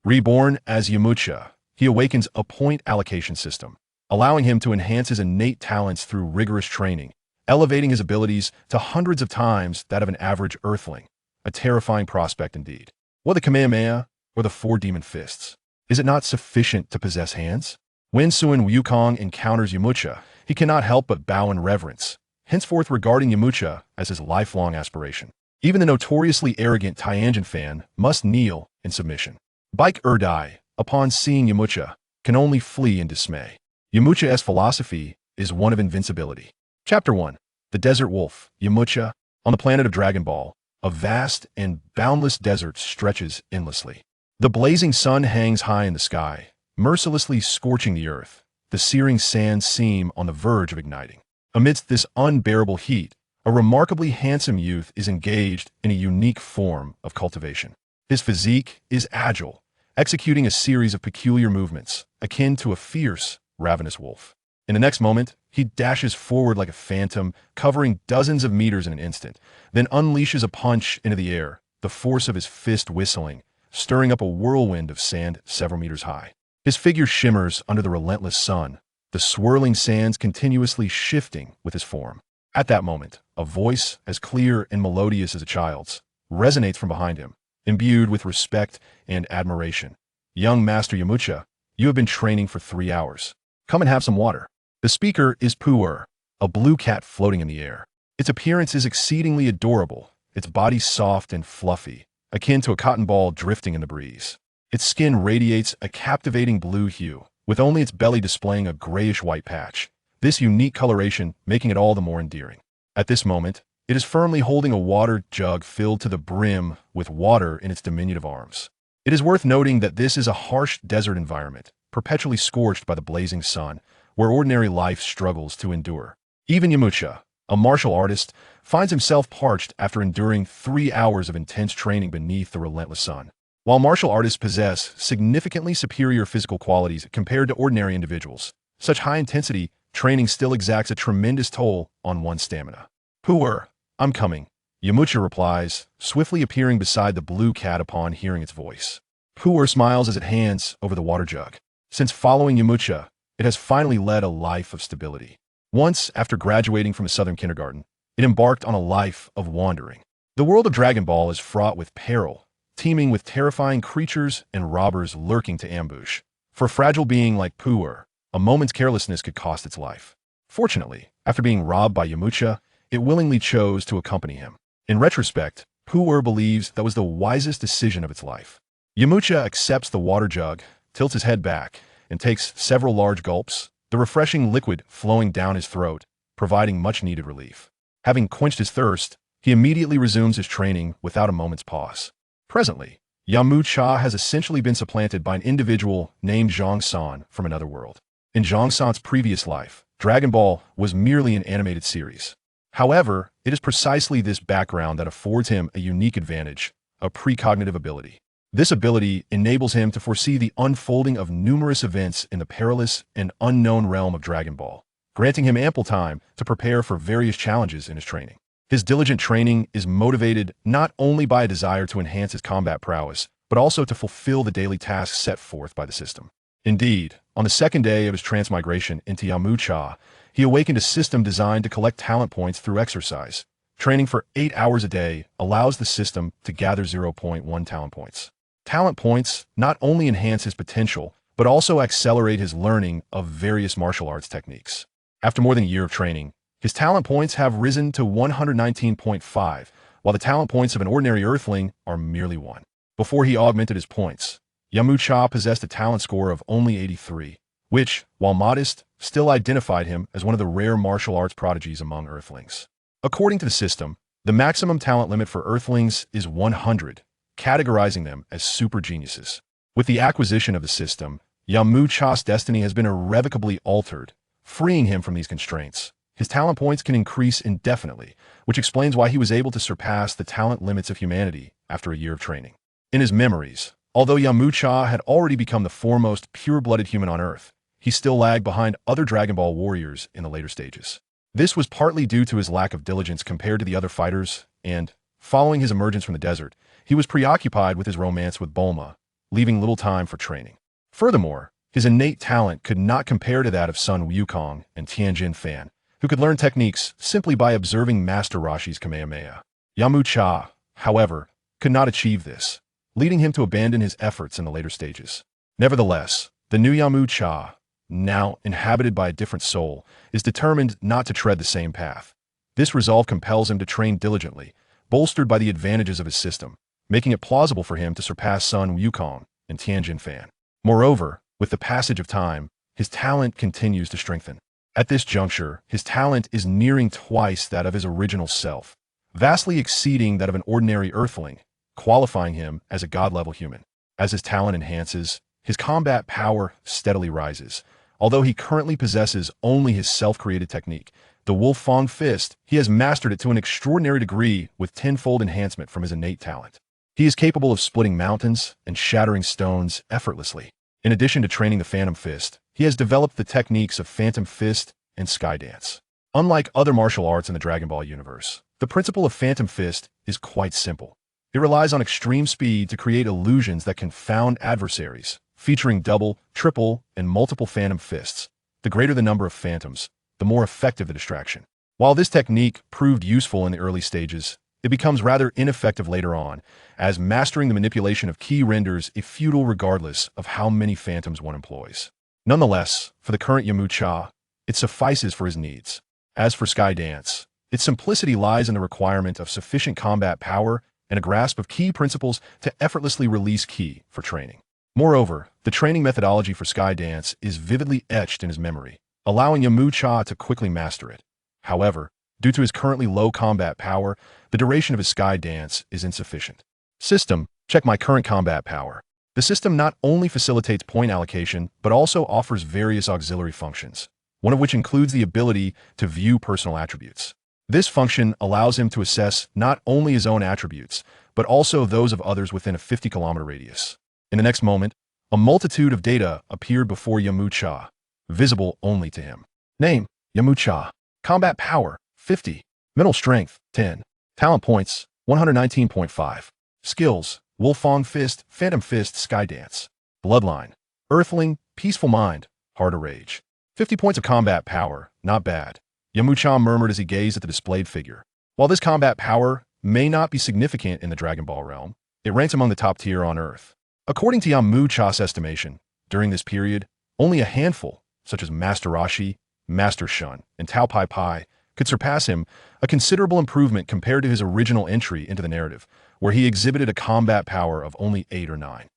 Reborn as Yamcha, he awakens a point allocation system, allowing him to enhance his innate talents through rigorous training, elevating his abilities to hundreds of times that of an average Earthling. A terrifying prospect indeed. What the Kamehameha or the four demon fists? Is it not sufficient to possess hands? When Sun Wukong encounters Yamcha, he cannot help but bow in reverence, henceforth regarding Yamcha as his lifelong aspiration. Even the notoriously arrogant Tien fan must kneel in submission. Bike die, upon seeing Yamcha, can only flee in dismay. Yamcha's philosophy is one of invincibility. Chapter 1. The Desert Wolf, Yamcha. On the planet of Dragon Ball, a vast and boundless desert stretches endlessly. The blazing sun hangs high in the sky, mercilessly scorching the earth. The searing sands seem on the verge of igniting. Amidst this unbearable heat, a remarkably handsome youth is engaged in a unique form of cultivation. His physique is agile, executing a series of peculiar movements, akin to a fierce, ravenous wolf. In the next moment, he dashes forward like a phantom, covering dozens of meters in an instant, then unleashes a punch into the air, the force of his fist whistling, stirring up a whirlwind of sand several meters high. His figure shimmers under the relentless sun, the swirling sands continuously shifting with his form. At that moment, a voice as clear and melodious as a child's resonates from behind him, imbued with respect and admiration. "Young Master Yamcha, you have been training for 3 hours. Come and have some water." The speaker is Pu'er, a blue cat floating in the air. Its appearance is exceedingly adorable, its body soft and fluffy, akin to a cotton ball drifting in the breeze. Its skin radiates a captivating blue hue, with only its belly displaying a grayish-white patch, this unique coloration making it all the more endearing. At this moment, it is firmly holding a water jug filled to the brim with water in its diminutive arms. It is worth noting that this is a harsh desert environment, perpetually scorched by the blazing sun, where ordinary life struggles to endure. Even Yamcha, a martial artist, finds himself parched after enduring 3 hours of intense training beneath the relentless sun. While martial artists possess significantly superior physical qualities compared to ordinary individuals, such high-intensity training still exacts a tremendous toll on one's stamina. "Pu'er, I'm coming," Yamcha replies, swiftly appearing beside the blue cat upon hearing its voice. Pu'er smiles as it hands over the water jug. Since following Yamcha, it has finally led a life of stability. Once, after graduating from a southern kindergarten, it embarked on a life of wandering. The world of Dragon Ball is fraught with peril, teeming with terrifying creatures and robbers lurking to ambush. For a fragile being like Pu'er, a moment's carelessness could cost its life. Fortunately, after being robbed by Yamcha, it willingly chose to accompany him. In retrospect, Pu'er believes that was the wisest decision of its life. Yamcha accepts the water jug, tilts his head back, and takes several large gulps, the refreshing liquid flowing down his throat, providing much-needed relief. Having quenched his thirst, he immediately resumes his training without a moment's pause. Presently, Yamcha has essentially been supplanted by an individual named Zhang San from another world. In Zhang San's previous life, Dragon Ball was merely an animated series. However, it is precisely this background that affords him a unique advantage, a precognitive ability. This ability enables him to foresee the unfolding of numerous events in the perilous and unknown realm of Dragon Ball, granting him ample time to prepare for various challenges in his training. His diligent training is motivated not only by a desire to enhance his combat prowess, but also to fulfill the daily tasks set forth by the system. Indeed, on the second day of his transmigration into Yamcha, he awakened a system designed to collect talent points through exercise. Training for 8 hours a day allows the system to gather 0.1 talent points. Talent points not only enhance his potential, but also accelerate his learning of various martial arts techniques. After more than a year of training, his talent points have risen to 119.5, while the talent points of an ordinary Earthling are merely 1. Before he augmented his points, Yamcha possessed a talent score of only 83, which, while modest, still identified him as one of the rare martial arts prodigies among Earthlings. According to the system, the maximum talent limit for Earthlings is 100, categorizing them as super geniuses. With the acquisition of the system, Yamcha's destiny has been irrevocably altered, freeing him from these constraints. His talent points can increase indefinitely, which explains why he was able to surpass the talent limits of humanity after a year of training. In his memories, although Yamcha had already become the foremost pure-blooded human on Earth, he still lagged behind other Dragon Ball warriors in the later stages. This was partly due to his lack of diligence compared to the other fighters, and, following his emergence from the desert, he was preoccupied with his romance with Bulma, leaving little time for training. Furthermore, his innate talent could not compare to that of Sun Wukong and Tien Fan, who could learn techniques simply by observing Master Roshi's Kamehameha. Yamcha, however, could not achieve this, leading him to abandon his efforts in the later stages. Nevertheless, the new Yamcha, now inhabited by a different soul, is determined not to tread the same path. This resolve compels him to train diligently, bolstered by the advantages of his system, making it plausible for him to surpass Sun Wukong and Tien Fan. Moreover, with the passage of time, his talent continues to strengthen. At this juncture, his talent is nearing twice that of his original self, vastly exceeding that of an ordinary earthling, qualifying him as a god-level human. As his talent enhances, his combat power steadily rises. Although he currently possesses only his self-created technique, the Wolfang Fist, he has mastered it to an extraordinary degree with tenfold enhancement from his innate talent. He is capable of splitting mountains and shattering stones effortlessly. In addition to training the Phantom Fist, he has developed the techniques of Phantom Fist and Sky Dance. Unlike other martial arts in the Dragon Ball universe, the principle of Phantom Fist is quite simple. It relies on extreme speed to create illusions that confound adversaries, featuring double, triple, and multiple Phantom Fists. The greater the number of phantoms, the more effective the distraction. While this technique proved useful in the early stages, it becomes rather ineffective later on, as mastering the manipulation of ki renders it futile regardless of how many phantoms one employs. Nonetheless, for the current Yamcha, it suffices for his needs. As for Sky Dance, its simplicity lies in the requirement of sufficient combat power and a grasp of ki principles to effortlessly release ki for training. Moreover, the training methodology for Sky Dance is vividly etched in his memory, allowing Yamcha to quickly master it. However, due to his currently low combat power, the duration of his Sky Dance is insufficient. System, check my current combat power. The system not only facilitates point allocation, but also offers various auxiliary functions, one of which includes the ability to view personal attributes. This function allows him to assess not only his own attributes, but also those of others within a 50-kilometer radius. In the next moment, a multitude of data appeared before Yamcha, visible only to him. Name, Yamcha. Combat power, 50. Mental strength, 10. Talent points, 119.5. Skills, Wolfang Fist, Phantom Fist, Sky Dance. Bloodline, Earthling, Peaceful Mind, Heart of Rage. 50 points of combat power, not bad. Yamcha murmured as he gazed at the displayed figure. While this combat power may not be significant in the Dragon Ball realm, it ranks among the top tier on Earth. According to Yamcha's estimation, during this period, only a handful, such as Master Roshi, Master Shun, and Tao Pai Pai, could surpass him, a considerable improvement compared to his original entry into the narrative, where he exhibited a combat power of only 8 or 9.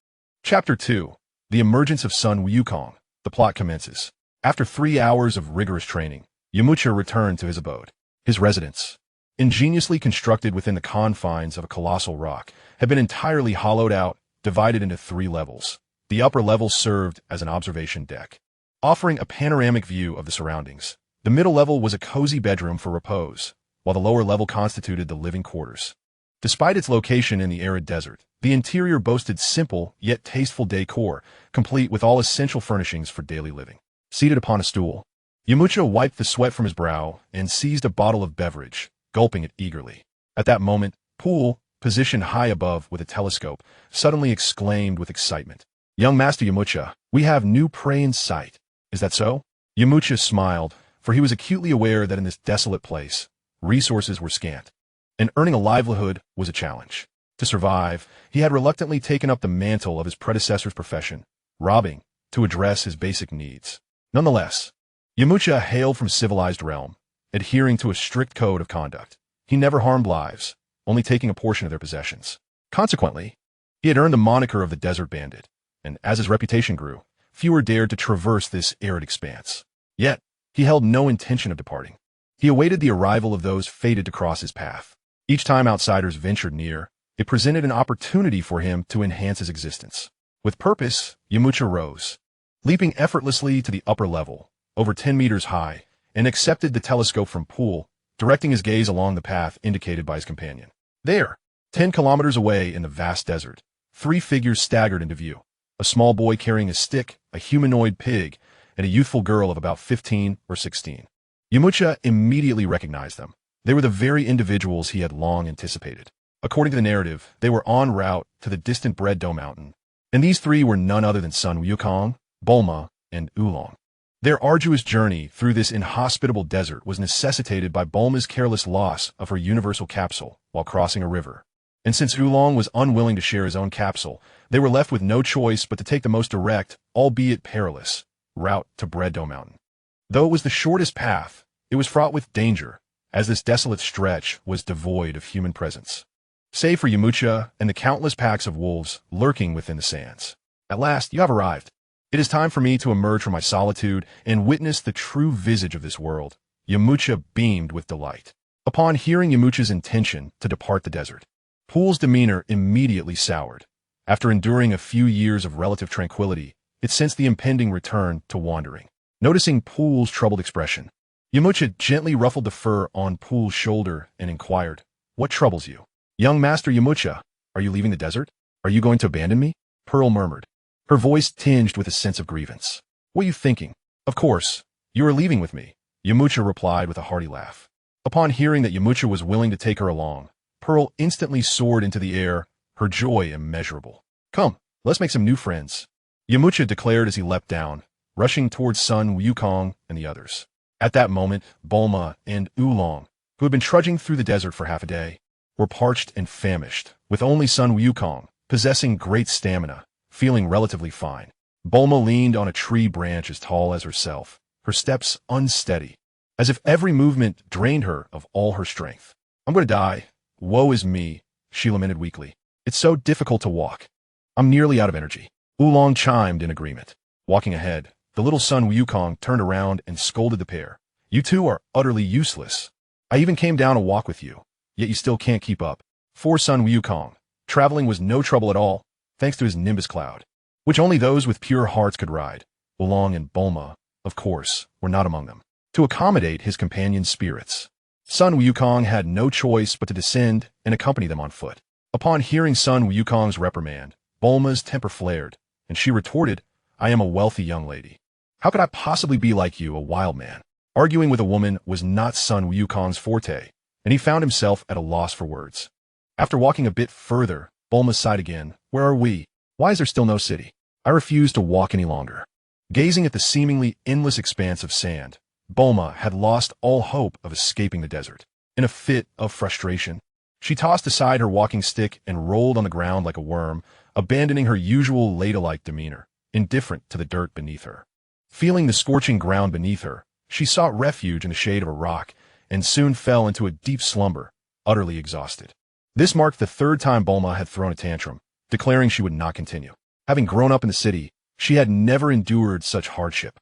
Chapter 2. The Emergence of Sun Wukong. The plot commences. After 3 hours of rigorous training, Yamcha returned to his abode. His residence, ingeniously constructed within the confines of a colossal rock, had been entirely hollowed out, divided into 3 levels. The upper level served as an observation deck, offering a panoramic view of the surroundings. The middle level was a cozy bedroom for repose, while the lower level constituted the living quarters. Despite its location in the arid desert, the interior boasted simple yet tasteful decor, complete with all essential furnishings for daily living. Seated upon a stool, Yamcha wiped the sweat from his brow and seized a bottle of beverage, gulping it eagerly. At that moment, Poole, positioned high above with a telescope, suddenly exclaimed with excitement, "Young Master Yamcha, we have new prey in sight. Is that so?" Yamcha smiled, for he was acutely aware that in this desolate place, resources were scant, and earning a livelihood was a challenge. To survive, he had reluctantly taken up the mantle of his predecessor's profession, robbing, to address his basic needs. Nonetheless, Yamcha hailed from a civilized realm, adhering to a strict code of conduct. He never harmed lives, only taking a portion of their possessions. Consequently, he had earned the moniker of the Desert Bandit, and as his reputation grew, fewer dared to traverse this arid expanse. Yet, he held no intention of departing. He awaited the arrival of those fated to cross his path. Each time outsiders ventured near, it presented an opportunity for him to enhance his existence. With purpose, Yamcha rose, leaping effortlessly to the upper level, over 10 meters high, and accepted the telescope from Poole, directing his gaze along the path indicated by his companion. There, 10 kilometers away in the vast desert, 3 figures staggered into view. A small boy carrying a stick, a humanoid pig, and a youthful girl of about 15 or 16. Yamcha immediately recognized them. They were the very individuals he had long anticipated. According to the narrative, they were en route to the distant Bread Dough Mountain, And these three were none other than Sun Wukong, Bulma, and Oolong. Their arduous journey through this inhospitable desert was necessitated by Bulma's careless loss of her universal capsule while crossing a river. And since Oolong was unwilling to share his own capsule, they were left with no choice but to take the most direct, albeit perilous, route to Breaddough Mountain. Though it was the shortest path, it was fraught with danger, as this desolate stretch was devoid of human presence, save for Yamcha and the countless packs of wolves lurking within the sands. At last, you have arrived. It is time for me to emerge from my solitude and witness the true visage of this world. Yamcha beamed with delight. Upon hearing Yamcha's intention to depart the desert, Pool's demeanor immediately soured. After enduring a few years of relative tranquility, it sensed the impending return to wandering. Noticing Pool's troubled expression, Yamcha gently ruffled the fur on Pool's shoulder and inquired, "What troubles you?" "Young Master Yamcha, are you leaving the desert? Are you going to abandon me?" Pearl murmured, her voice tinged with a sense of grievance. "What are you thinking? Of course, you are leaving with me," Yamcha replied with a hearty laugh. Upon hearing that Yamcha was willing to take her along, Pearl instantly soared into the air, her joy immeasurable. "Come, let's make some new friends," Yamcha declared as he leapt down, rushing towards Sun Wukong and the others. At that moment, Bulma and Oolong, who had been trudging through the desert for half a day, were parched and famished, with only Sun Wukong, possessing great stamina, feeling relatively fine. Bulma leaned on a tree branch as tall as herself, her steps unsteady, as if every movement drained her of all her strength. "I'm going to die. Woe is me," she lamented weakly. "It's so difficult to walk. I'm nearly out of energy." Oolong chimed in agreement. Walking ahead, the little Sun Wukong turned around and scolded the pair. "You two are utterly useless. I even came down to walk with you, yet you still can't keep up." For Sun Wukong, traveling was no trouble at all, thanks to his Nimbus cloud, which only those with pure hearts could ride. Oolong and Bulma, of course, were not among them. To accommodate his companion's spirits, Sun Wukong had no choice but to descend and accompany them on foot. Upon hearing Sun Wukong's reprimand, Bulma's temper flared, and she retorted, "I am a wealthy young lady. How could I possibly be like you, a wild man?" Arguing with a woman was not Sun Wukong's forte, and he found himself at a loss for words. After walking a bit further, Bulma sighed again. "Where are we? Why is there still no city? I refuse to walk any longer." Gazing at the seemingly endless expanse of sand, Bulma had lost all hope of escaping the desert. In a fit of frustration, she tossed aside her walking stick and rolled on the ground like a worm, abandoning her usual ladylike demeanor, indifferent to the dirt beneath her. Feeling the scorching ground beneath her, she sought refuge in the shade of a rock and soon fell into a deep slumber, utterly exhausted. This marked the third time Bulma had thrown a tantrum, declaring she would not continue. Having grown up in the city, she had never endured such hardship.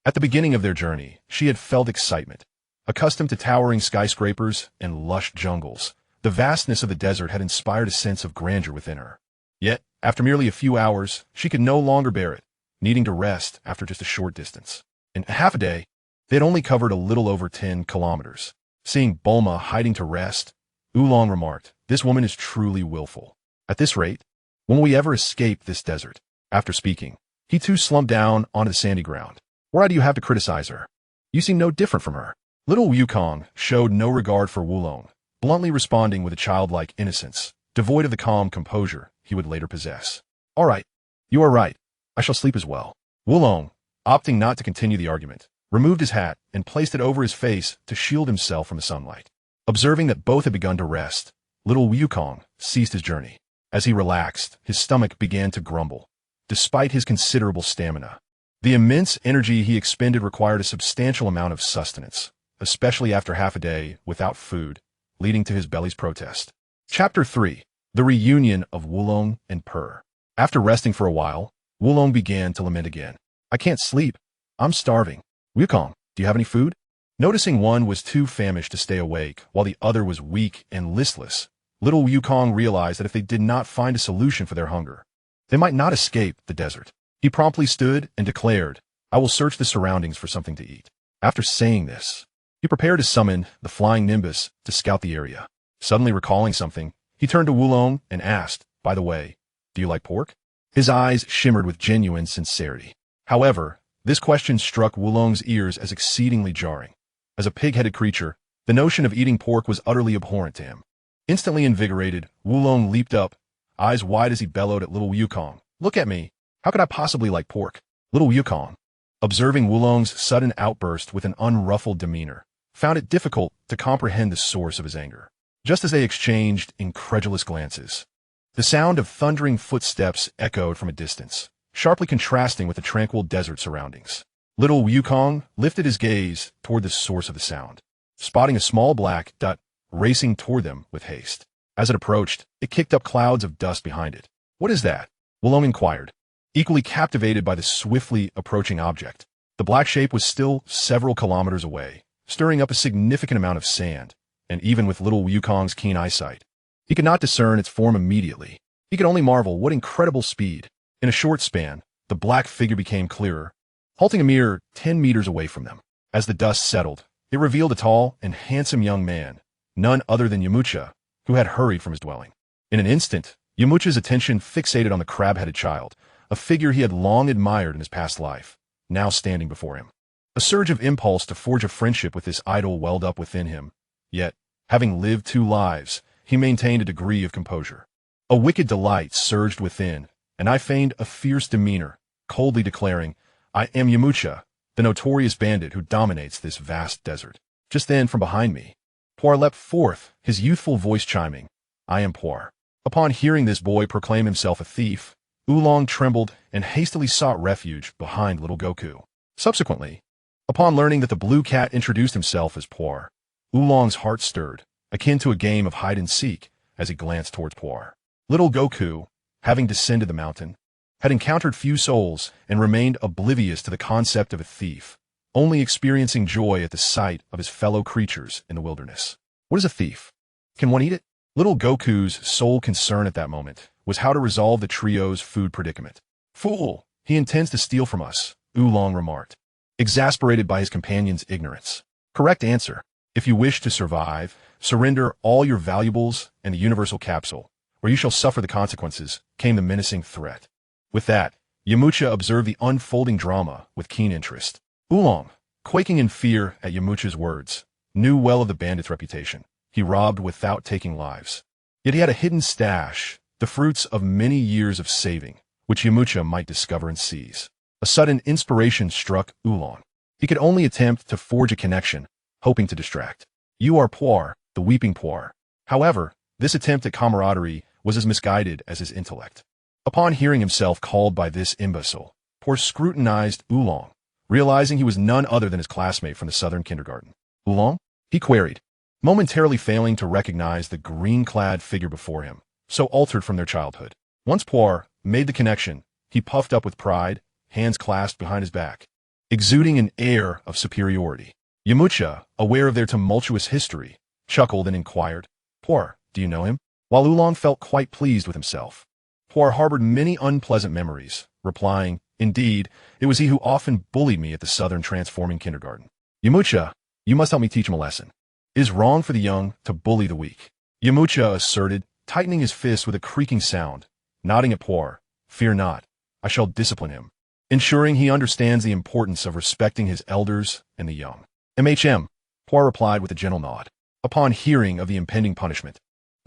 At the beginning of their journey, she had felt excitement. Accustomed to towering skyscrapers and lush jungles, the vastness of the desert had inspired a sense of grandeur within her. Yet, after merely a few hours, she could no longer bear it, needing to rest after just a short distance. In half a day, they had only covered a little over 10 kilometers. Seeing Bulma hiding to rest, Oolong remarked, "This woman is truly willful. At this rate, when will we ever escape this desert?" After speaking, he too slumped down onto the sandy ground. "Why do you have to criticize her? You seem no different from her." Little Wukong showed no regard for Oolong, bluntly responding with a childlike innocence, devoid of the calm composure he would later possess. "All right, you are right. I shall sleep as well." Oolong, opting not to continue the argument, removed his hat and placed it over his face to shield himself from the sunlight. Observing that both had begun to rest, little Wukong ceased his journey. As he relaxed, his stomach began to grumble, despite his considerable stamina. The immense energy he expended required a substantial amount of sustenance, especially after half a day without food, leading to his belly's protest. Chapter 3. The Reunion of Oolong and Purr. After resting for a while, Oolong began to lament again. "I can't sleep. I'm starving. Wukong, do you have any food?" Noticing one was too famished to stay awake, while the other was weak and listless, little Wukong realized that if they did not find a solution for their hunger, they might not escape the desert. He promptly stood and declared, "I will search the surroundings for something to eat." After saying this, he prepared to summon the flying Nimbus to scout the area. Suddenly recalling something, he turned to Oolong and asked, "By the way, do you like pork?" His eyes shimmered with genuine sincerity. However, this question struck Oolong's ears as exceedingly jarring. As a pig-headed creature, the notion of eating pork was utterly abhorrent to him. Instantly invigorated, Oolong leaped up, eyes wide as he bellowed at little Wukong, Look at me. How could I possibly like pork? Little Yukong, observing Wulong's sudden outburst with an unruffled demeanor, found it difficult to comprehend the source of his anger. Just as they exchanged incredulous glances, the sound of thundering footsteps echoed from a distance, sharply contrasting with the tranquil desert surroundings. Little Yukong lifted his gaze toward the source of the sound, spotting a small black dot racing toward them with haste. As it approached, it kicked up clouds of dust behind it. What is that? Wulong inquired, equally captivated by the swiftly approaching object. The black shape was still several kilometers away, stirring up a significant amount of sand, and even with little Wukong's keen eyesight, he could not discern its form immediately. He could only marvel what incredible speed. In a short span, the black figure became clearer, halting a mere 10 meters away from them. As the dust settled, it revealed a tall and handsome young man, none other than Yamcha, who had hurried from his dwelling. In an instant, Yamcha's attention fixated on the crab-headed child, a figure he had long admired in his past life, now standing before him. A surge of impulse to forge a friendship with this idol welled up within him, yet, having lived 2 lives, he maintained a degree of composure. A wicked delight surged within, and I feigned a fierce demeanor, coldly declaring, I am Yamcha, the notorious bandit who dominates this vast desert. Just then, from behind me, Puar leapt forth, his youthful voice chiming, I am Puar. Upon hearing this boy proclaim himself a thief, Oolong trembled and hastily sought refuge behind little Goku. Subsequently, upon learning that the blue cat introduced himself as Puar, Oolong's heart stirred, akin to a game of hide-and-seek, as he glanced towards Puar. Little Goku, having descended the mountain, had encountered few souls and remained oblivious to the concept of a thief, only experiencing joy at the sight of his fellow creatures in the wilderness. What is a thief? Can one eat it? Little Goku's sole concern at that moment was how to resolve the trio's food predicament. Fool! He intends to steal from us, Oolong remarked, exasperated by his companion's ignorance. Correct answer. If you wish to survive, surrender all your valuables and the universal capsule, or you shall suffer the consequences, came the menacing threat. With that, Yamcha observed the unfolding drama with keen interest. Oolong, quaking in fear at Yamcha's words, knew well of the bandit's reputation. He robbed without taking lives. Yet he had a hidden stash, the fruits of many years of saving, which Yamcha might discover and seize. A sudden inspiration struck Oolong. He could only attempt to forge a connection, hoping to distract. You are Puar, the weeping Puar. However, this attempt at camaraderie was as misguided as his intellect. Upon hearing himself called by this imbecile, Puar scrutinized Oolong, realizing he was none other than his classmate from the southern kindergarten. Oolong? He queried, momentarily failing to recognize the green-clad figure before him, so altered from their childhood. Once Puar made the connection, he puffed up with pride, hands clasped behind his back, exuding an air of superiority. Yamcha, aware of their tumultuous history, chuckled and inquired, Puar, do you know him? While Oolong felt quite pleased with himself, Puar harbored many unpleasant memories, replying, Indeed, it was he who often bullied me at the southern transforming kindergarten. Yamcha, you must help me teach him a lesson. It is wrong for the young to bully the weak. Yamcha asserted, tightening his fist with a creaking sound, nodding at Puar, Fear not, I shall discipline him, ensuring he understands the importance of respecting his elders and the young. Puar replied with a gentle nod. Upon hearing of the impending punishment,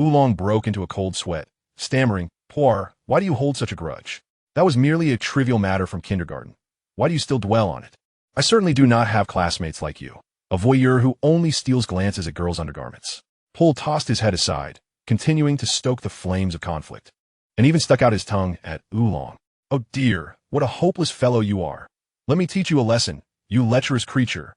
Oolong broke into a cold sweat, stammering, Puar, why do you hold such a grudge? That was merely a trivial matter from kindergarten. Why do you still dwell on it? I certainly do not have classmates like you, a voyeur who only steals glances at girls' undergarments. Puar tossed his head aside, continuing to stoke the flames of conflict, and even stuck out his tongue at Oolong. Oh dear, what a hopeless fellow you are. Let me teach you a lesson, you lecherous creature.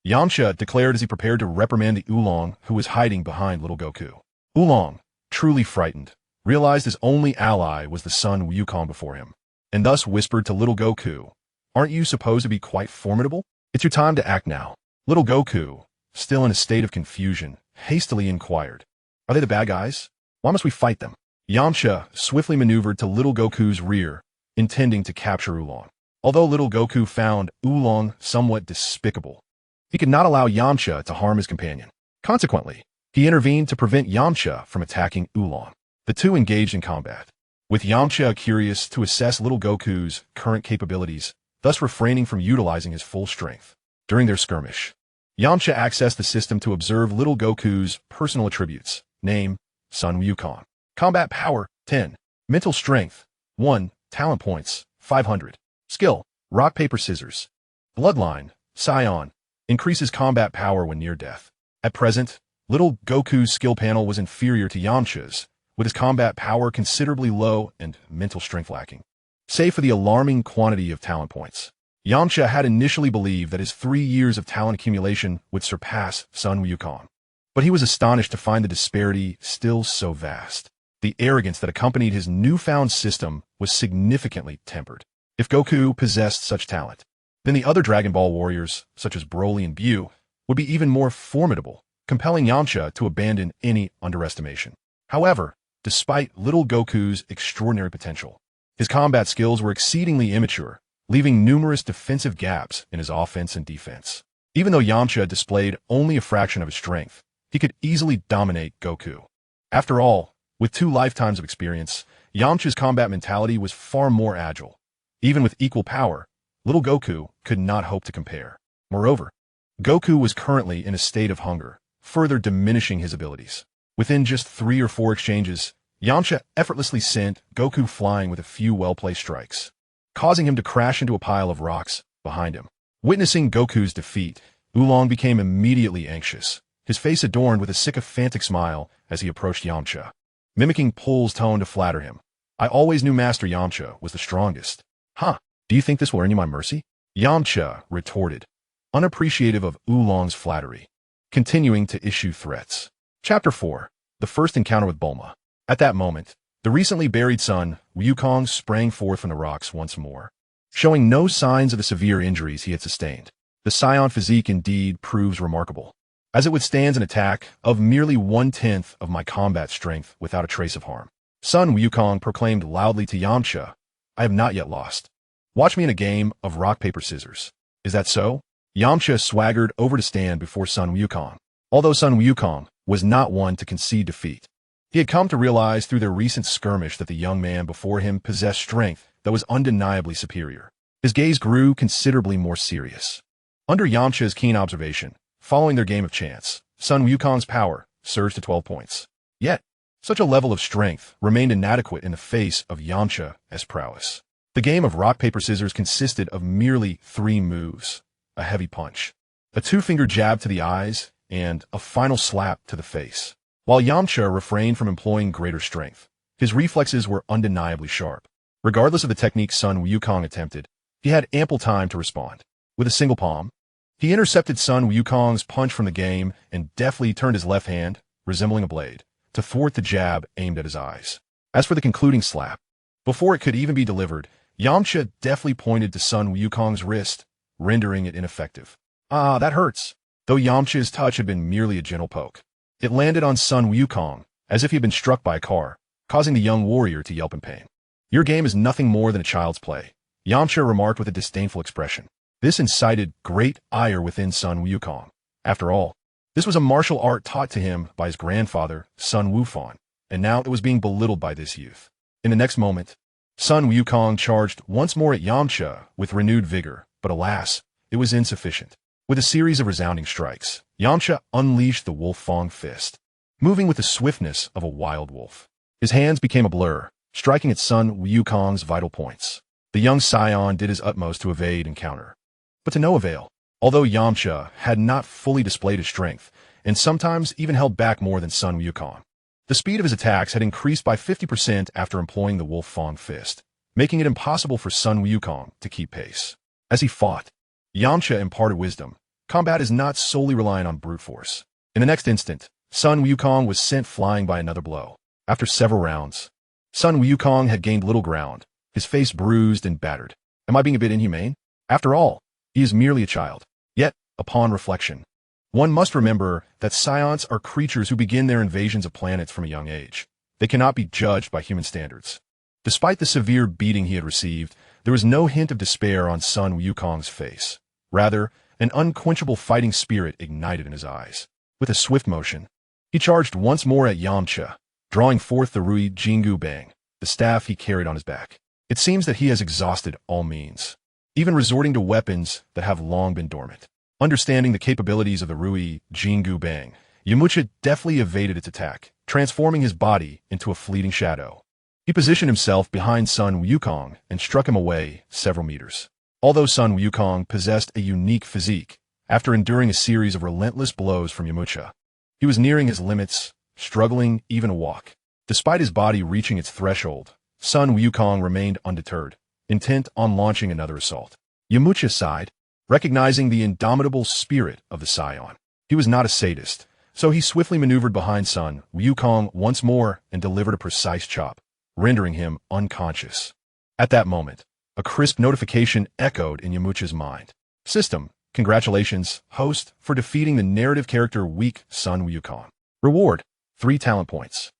Yamcha declared as he prepared to reprimand the Oolong who was hiding behind little Goku. Oolong, truly frightened, realized his only ally was the son Wukong before him, and thus whispered to little Goku, Aren't you supposed to be quite formidable? It's your time to act now. Little Goku, still in a state of confusion, hastily inquired, Are they the bad guys? Why must we fight them? Yamcha swiftly maneuvered to little Goku's rear, intending to capture Oolong. Although little Goku found Oolong somewhat despicable, he could not allow Yamcha to harm his companion. Consequently, he intervened to prevent Yamcha from attacking Oolong. The two engaged in combat, with Yamcha curious to assess little Goku's current capabilities, thus refraining from utilizing his full strength. During their skirmish, Yamcha accessed the system to observe little Goku's personal attributes, name, Son Wukong. Combat power, 10. Mental strength, 1. Talent points, 500. Skill, rock, paper, scissors. Bloodline, Saiyan. Increases combat power when near death. At present, little Goku's skill panel was inferior to Yamcha's, with his combat power considerably low and mental strength lacking. Save for the alarming quantity of talent points. Yamcha had initially believed that his 3 years of talent accumulation would surpass Sun Wukong. But he was astonished to find the disparity still so vast. The arrogance that accompanied his newfound system was significantly tempered. If Goku possessed such talent, then the other Dragon Ball warriors, such as Broly and Bu, would be even more formidable, compelling Yamcha to abandon any underestimation. However, despite little Goku's extraordinary potential, his combat skills were exceedingly immature, leaving numerous defensive gaps in his offense and defense. Even though Yamcha displayed only a fraction of his strength, he could easily dominate Goku. After all, with 2 lifetimes of experience, Yamcha's combat mentality was far more agile. Even with equal power, little Goku could not hope to compare. Moreover, Goku was currently in a state of hunger, further diminishing his abilities. Within just 3 or 4 exchanges, Yamcha effortlessly sent Goku flying with a few well-placed strikes, causing him to crash into a pile of rocks behind him. Witnessing Goku's defeat, Oolong became immediately anxious, his face adorned with a sycophantic smile as he approached Yamcha, mimicking Pul's tone to flatter him. I always knew Master Yamcha was the strongest. Huh, do you think this will earn you my mercy? Yamcha retorted, unappreciative of Oolong's flattery, continuing to issue threats. Chapter 4. The First Encounter with Bulma. At that moment, the recently buried son, Wukong, sprang forth from the rocks once more, showing no signs of the severe injuries he had sustained. The Saiyan physique indeed proves remarkable, as it withstands an attack of merely 1/10 of my combat strength without a trace of harm. Son Wukong proclaimed loudly to Yamcha, I have not yet lost. Watch me in a game of rock, paper, scissors. Is that so? Yamcha swaggered over to stand before Son Wukong. Although Son Wukong was not one to concede defeat, he had come to realize through their recent skirmish that the young man before him possessed strength that was undeniably superior. His gaze grew considerably more serious. Under Yamcha's keen observation, following their game of chance, Son Wukong's power surged to 12 points. Yet, such a level of strength remained inadequate in the face of Yamcha's prowess. The game of rock, paper, scissors consisted of merely 3 moves: a heavy punch, a 2-finger jab to the eyes, and a final slap to the face. While Yamcha refrained from employing greater strength, his reflexes were undeniably sharp. Regardless of the technique Son Wukong attempted, he had ample time to respond. With a single palm, he intercepted Son Wukong's punch from the game and deftly turned his left hand, resembling a blade, to thwart the jab aimed at his eyes. As for the concluding slap, before it could even be delivered, Yamcha deftly pointed to Son Wukong's wrist, rendering it ineffective. Ah, that hurts. Though Yamcha's touch had been merely a gentle poke, it landed on Son Wukong as if he had been struck by a car, causing the young warrior to yelp in pain. Your game is nothing more than a child's play, Yamcha remarked with a disdainful expression. This incited great ire within Son Wukong. After all, this was a martial art taught to him by his grandfather, Sun Wufan, and now it was being belittled by this youth. In the next moment, Son Wukong charged once more at Yamcha with renewed vigor, but alas, it was insufficient. With a series of resounding strikes, Yamcha unleashed the Wolf Fang fist, moving with the swiftness of a wild wolf. His hands became a blur, striking at Son Wukong's vital points. The young Saiyan did his utmost to evade and counter, but to no avail. Although Yamcha had not fully displayed his strength, and sometimes even held back more than Son Wukong, the speed of his attacks had increased by 50% after employing the Wolf Fang fist, making it impossible for Son Wukong to keep pace. As he fought, Yamcha imparted wisdom. Combat is not solely reliant on brute force. In the next instant, Son Wukong was sent flying by another blow. After several rounds, Son Wukong had gained little ground, his face bruised and battered. Am I being a bit inhumane? After all, he is merely a child. Yet, upon reflection, one must remember that Saiyans are creatures who begin their invasions of planets from a young age. They cannot be judged by human standards. Despite the severe beating he had received, there was no hint of despair on Son Wukong's face. Rather, an unquenchable fighting spirit ignited in his eyes. With a swift motion, he charged once more at Yamcha, drawing forth the Rui Jingu Bang, the staff he carried on his back. It seems that he has exhausted all means, even resorting to weapons that have long been dormant. Understanding the capabilities of the Rui Jingu Bang, Yamcha deftly evaded its attack, transforming his body into a fleeting shadow. He positioned himself behind Sun Wukong and struck him away several meters. Although Sun Wukong possessed a unique physique, after enduring a series of relentless blows from Yamcha, he was nearing his limits, struggling even to walk. Despite his body reaching its threshold, Sun Wukong remained undeterred, intent on launching another assault. Yamcha sighed, recognizing the indomitable spirit of the Saiyan. He was not a sadist, so he swiftly maneuvered behind Sun Wukong once more and delivered a precise chop, rendering him unconscious. At that moment, a crisp notification echoed in Yamcha's mind. System, congratulations, host, for defeating the narrative character weak Sun Wukong. Reward, 3 talent points.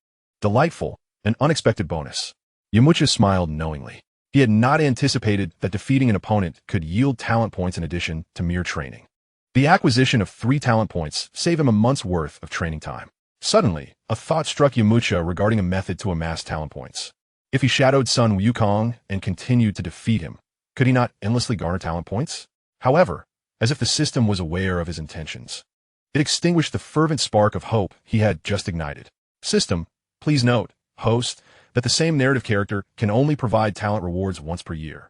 Delightful, an unexpected bonus. Yamcha smiled knowingly. He had not anticipated that defeating an opponent could yield talent points in addition to mere training. The acquisition of 3 talent points saved him a month's worth of training time. Suddenly, a thought struck Yamcha regarding a method to amass talent points. If he shadowed Sun Wukong and continued to defeat him, could he not endlessly garner talent points? However, as if the system was aware of his intentions, it extinguished the fervent spark of hope he had just ignited. System, please note, host, that the same narrative character can only provide talent rewards once per year.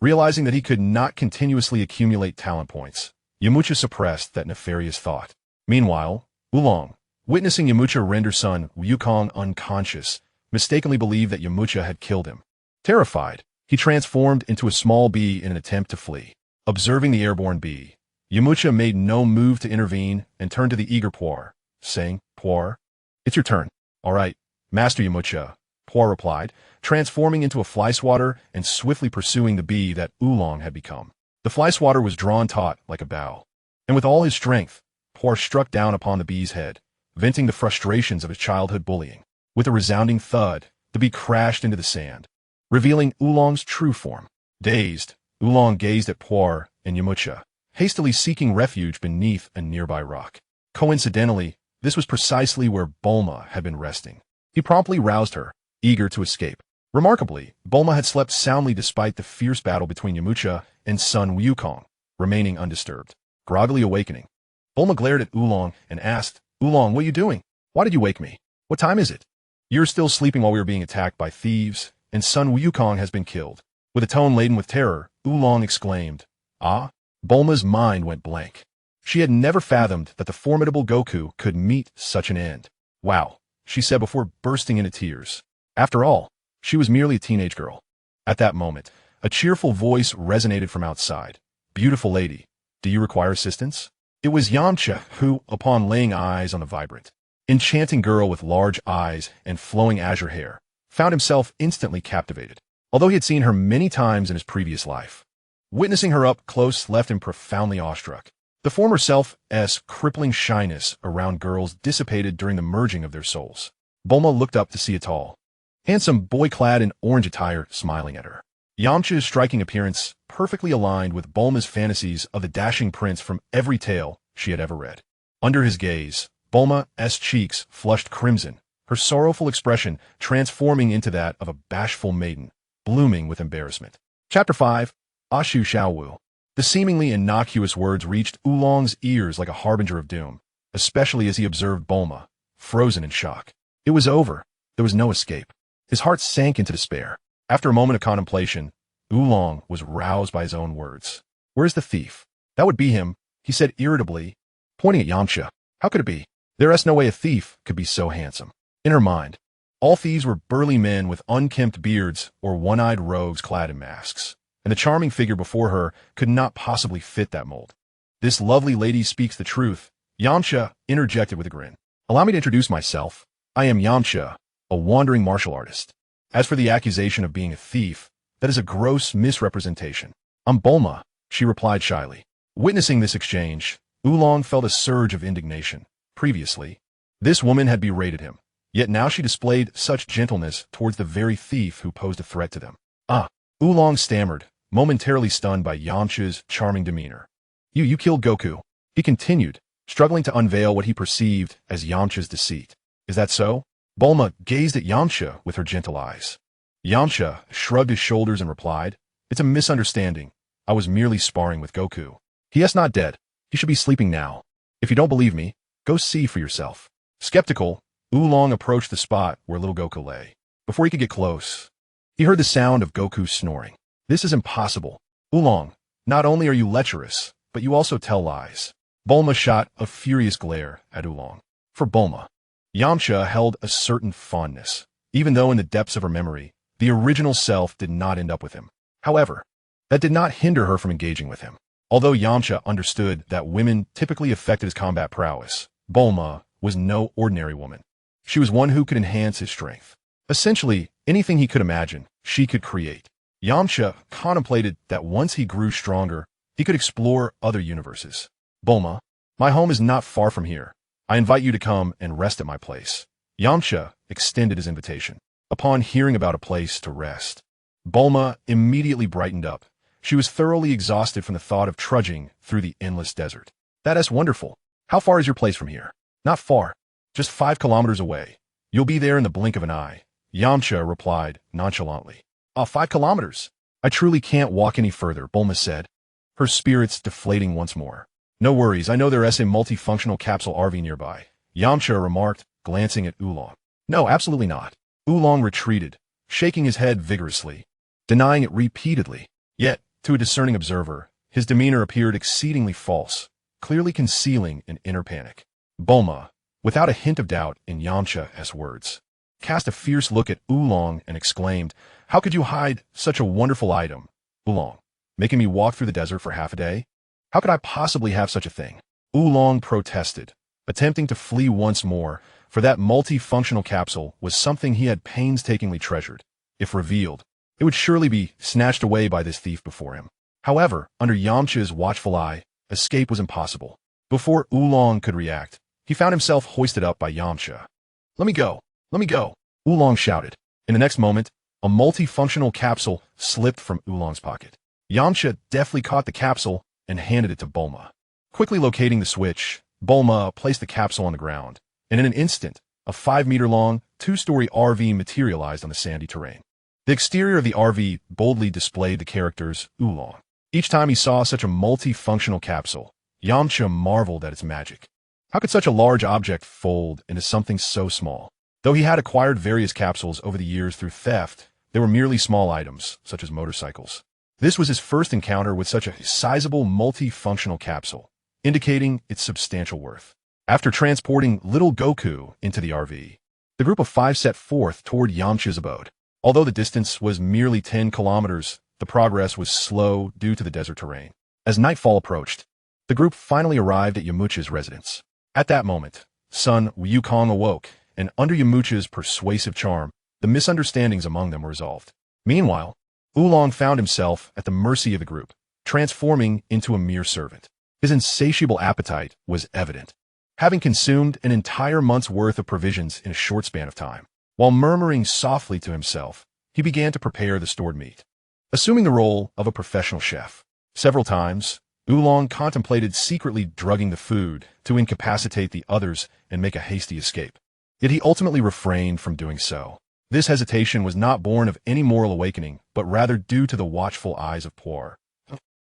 Realizing that he could not continuously accumulate talent points, Yamcha suppressed that nefarious thought. Meanwhile, Oolong, witnessing Yamcha render Sun Wukong unconscious, mistakenly believed that Yamcha had killed him. Terrified, he transformed into a small bee in an attempt to flee. Observing the airborne bee, Yamcha made no move to intervene and turned to the eager Puar, saying, "Puar, it's your turn." "All right, Master Yamcha," Puar replied, transforming into a fly swatter and swiftly pursuing the bee that Oolong had become. The fly swatter was drawn taut like a bow, and with all his strength, Puar struck down upon the bee's head, venting the frustrations of his childhood bullying. With a resounding thud, the bee crashed into the sand, revealing Oolong's true form. Dazed, Oolong gazed at Puar and Yamcha, hastily seeking refuge beneath a nearby rock. Coincidentally, this was precisely where Bulma had been resting. He promptly roused her, eager to escape. Remarkably, Bulma had slept soundly despite the fierce battle between Yamcha and Sun Wukong, remaining undisturbed. Groggily awakening, Bulma glared at Oolong and asked, "Oolong, what are you doing? Why did you wake me? What time is it?" "You're still sleeping while we were being attacked by thieves, and Sun Wukong has been killed." With a tone laden with terror, Oolong exclaimed, "Ah?" Bulma's mind went blank. She had never fathomed that the formidable Goku could meet such an end. "Wow," she said before bursting into tears. After all, she was merely a teenage girl. At that moment, a cheerful voice resonated from outside. "Beautiful lady, do you require assistance?" It was Yamcha who, upon laying eyes on the vibrant, enchanting girl with large eyes and flowing azure hair, found himself instantly captivated. Although he had seen her many times in his previous life, witnessing her up close left him profoundly awestruck. The former self's crippling shyness around girls dissipated during the merging of their souls. Bulma looked up to see a tall, handsome boy clad in orange attire smiling at her. Yamcha's striking appearance perfectly aligned with Bulma's fantasies of the dashing prince from every tale she had ever read. Under his gaze, Bulma's cheeks flushed crimson, her sorrowful expression transforming into that of a bashful maiden, blooming with embarrassment. Chapter 5, Ashu Xiaowu. The seemingly innocuous words reached Oolong's ears like a harbinger of doom, especially as he observed Bulma, frozen in shock. It was over. There was no escape. His heart sank into despair. After a moment of contemplation, Oolong was roused by his own words. "Where's the thief?" "That would be him," he said irritably, pointing at Yamcha. "How could it be? There's no way a thief could be so handsome." In her mind, all thieves were burly men with unkempt beards or one-eyed rogues clad in masks, and the charming figure before her could not possibly fit that mold. "This lovely lady speaks the truth," Yamcha interjected with a grin. "Allow me to introduce myself. I am Yamcha, a wandering martial artist. As for the accusation of being a thief, that is a gross misrepresentation." "I'm Bulma," she replied shyly. Witnessing this exchange, Oolong felt a surge of indignation. Previously, this woman had berated him, yet now she displayed such gentleness towards the very thief who posed a threat to them. "Ah," Oolong stammered, momentarily stunned by Yamcha's charming demeanor. You killed Goku," he continued, struggling to unveil what he perceived as Yamcha's deceit. "Is that so?" Bulma gazed at Yamcha with her gentle eyes. Yamcha shrugged his shoulders and replied, "It's a misunderstanding. I was merely sparring with Goku. He is not dead. He should be sleeping now. If you don't believe me, go see for yourself." Skeptical, Oolong approached the spot where little Goku lay. Before he could get close, he heard the sound of Goku snoring. This is impossible. Oolong, not only are you lecherous, but you also tell lies. Bulma shot a furious glare at Oolong. For Bulma, Yamcha held a certain fondness, even though in the depths of her memory, the original self did not end up with him. However, that did not hinder her from engaging with him. Although Yamcha understood that women typically affected his combat prowess, Bulma was no ordinary woman. She was one who could enhance his strength. Essentially, anything he could imagine, she could create. Yamcha contemplated that once he grew stronger, he could explore other universes. Bulma, my home is not far from here. I invite you to come and rest at my place. Yamcha extended his invitation. Upon hearing about a place to rest, Bulma immediately brightened up. She was thoroughly exhausted from the thought of trudging through the endless desert. That is wonderful. How far is your place from here? Not far. Just 5 kilometers away. You'll be there in the blink of an eye. Yamcha replied nonchalantly. 5 kilometers. I truly can't walk any further, Bulma said, her spirits deflating once more. No worries, I know there is a multifunctional capsule RV nearby, Yamcha remarked, glancing at Oolong. No, absolutely not. Oolong retreated, shaking his head vigorously, denying it repeatedly. Yet, to a discerning observer, his demeanor appeared exceedingly false, clearly concealing an inner panic. Bulma, without a hint of doubt in Yamcha's words, cast a fierce look at Oolong and exclaimed, How could you hide such a wonderful item, Oolong? Making me walk through the desert for half a day? How could I possibly have such a thing? Oolong protested, attempting to flee once more, for that multifunctional capsule was something he had painstakingly treasured. If revealed, it would surely be snatched away by this thief before him. However, under Yamcha's watchful eye, escape was impossible. Before Oolong could react, he found himself hoisted up by Yamcha. Let me go! Let me go! Oolong shouted. In the next moment, a multifunctional capsule slipped from Oolong's pocket. Yamcha deftly caught the capsule and handed it to Bulma. Quickly locating the switch, Bulma placed the capsule on the ground, and in an instant, a 5-meter-long, 2-story RV materialized on the sandy terrain. The exterior of the RV boldly displayed the characters Oolong. Each time he saw such a multifunctional capsule, Yamcha marveled at its magic. How could such a large object fold into something so small? Though he had acquired various capsules over the years through theft, they were merely small items, such as motorcycles. This was his first encounter with such a sizable multifunctional capsule, indicating its substantial worth. After transporting little Goku into the RV, the group of 5 set forth toward Yamcha's abode. Although the distance was merely 10 kilometers, the progress was slow due to the desert terrain. As nightfall approached, the group finally arrived at Yamcha's residence. At that moment, son Wukong awoke, and under Yamcha's persuasive charm, the misunderstandings among them were resolved. Meanwhile, Oolong found himself at the mercy of the group, transforming into a mere servant. His insatiable appetite was evident, having consumed an entire month's worth of provisions in a short span of time. While murmuring softly to himself, he began to prepare the stored meat. Assuming the role of a professional chef, several times, Oolong contemplated secretly drugging the food to incapacitate the others and make a hasty escape. Yet he ultimately refrained from doing so. This hesitation was not born of any moral awakening, but rather due to the watchful eyes of Puar.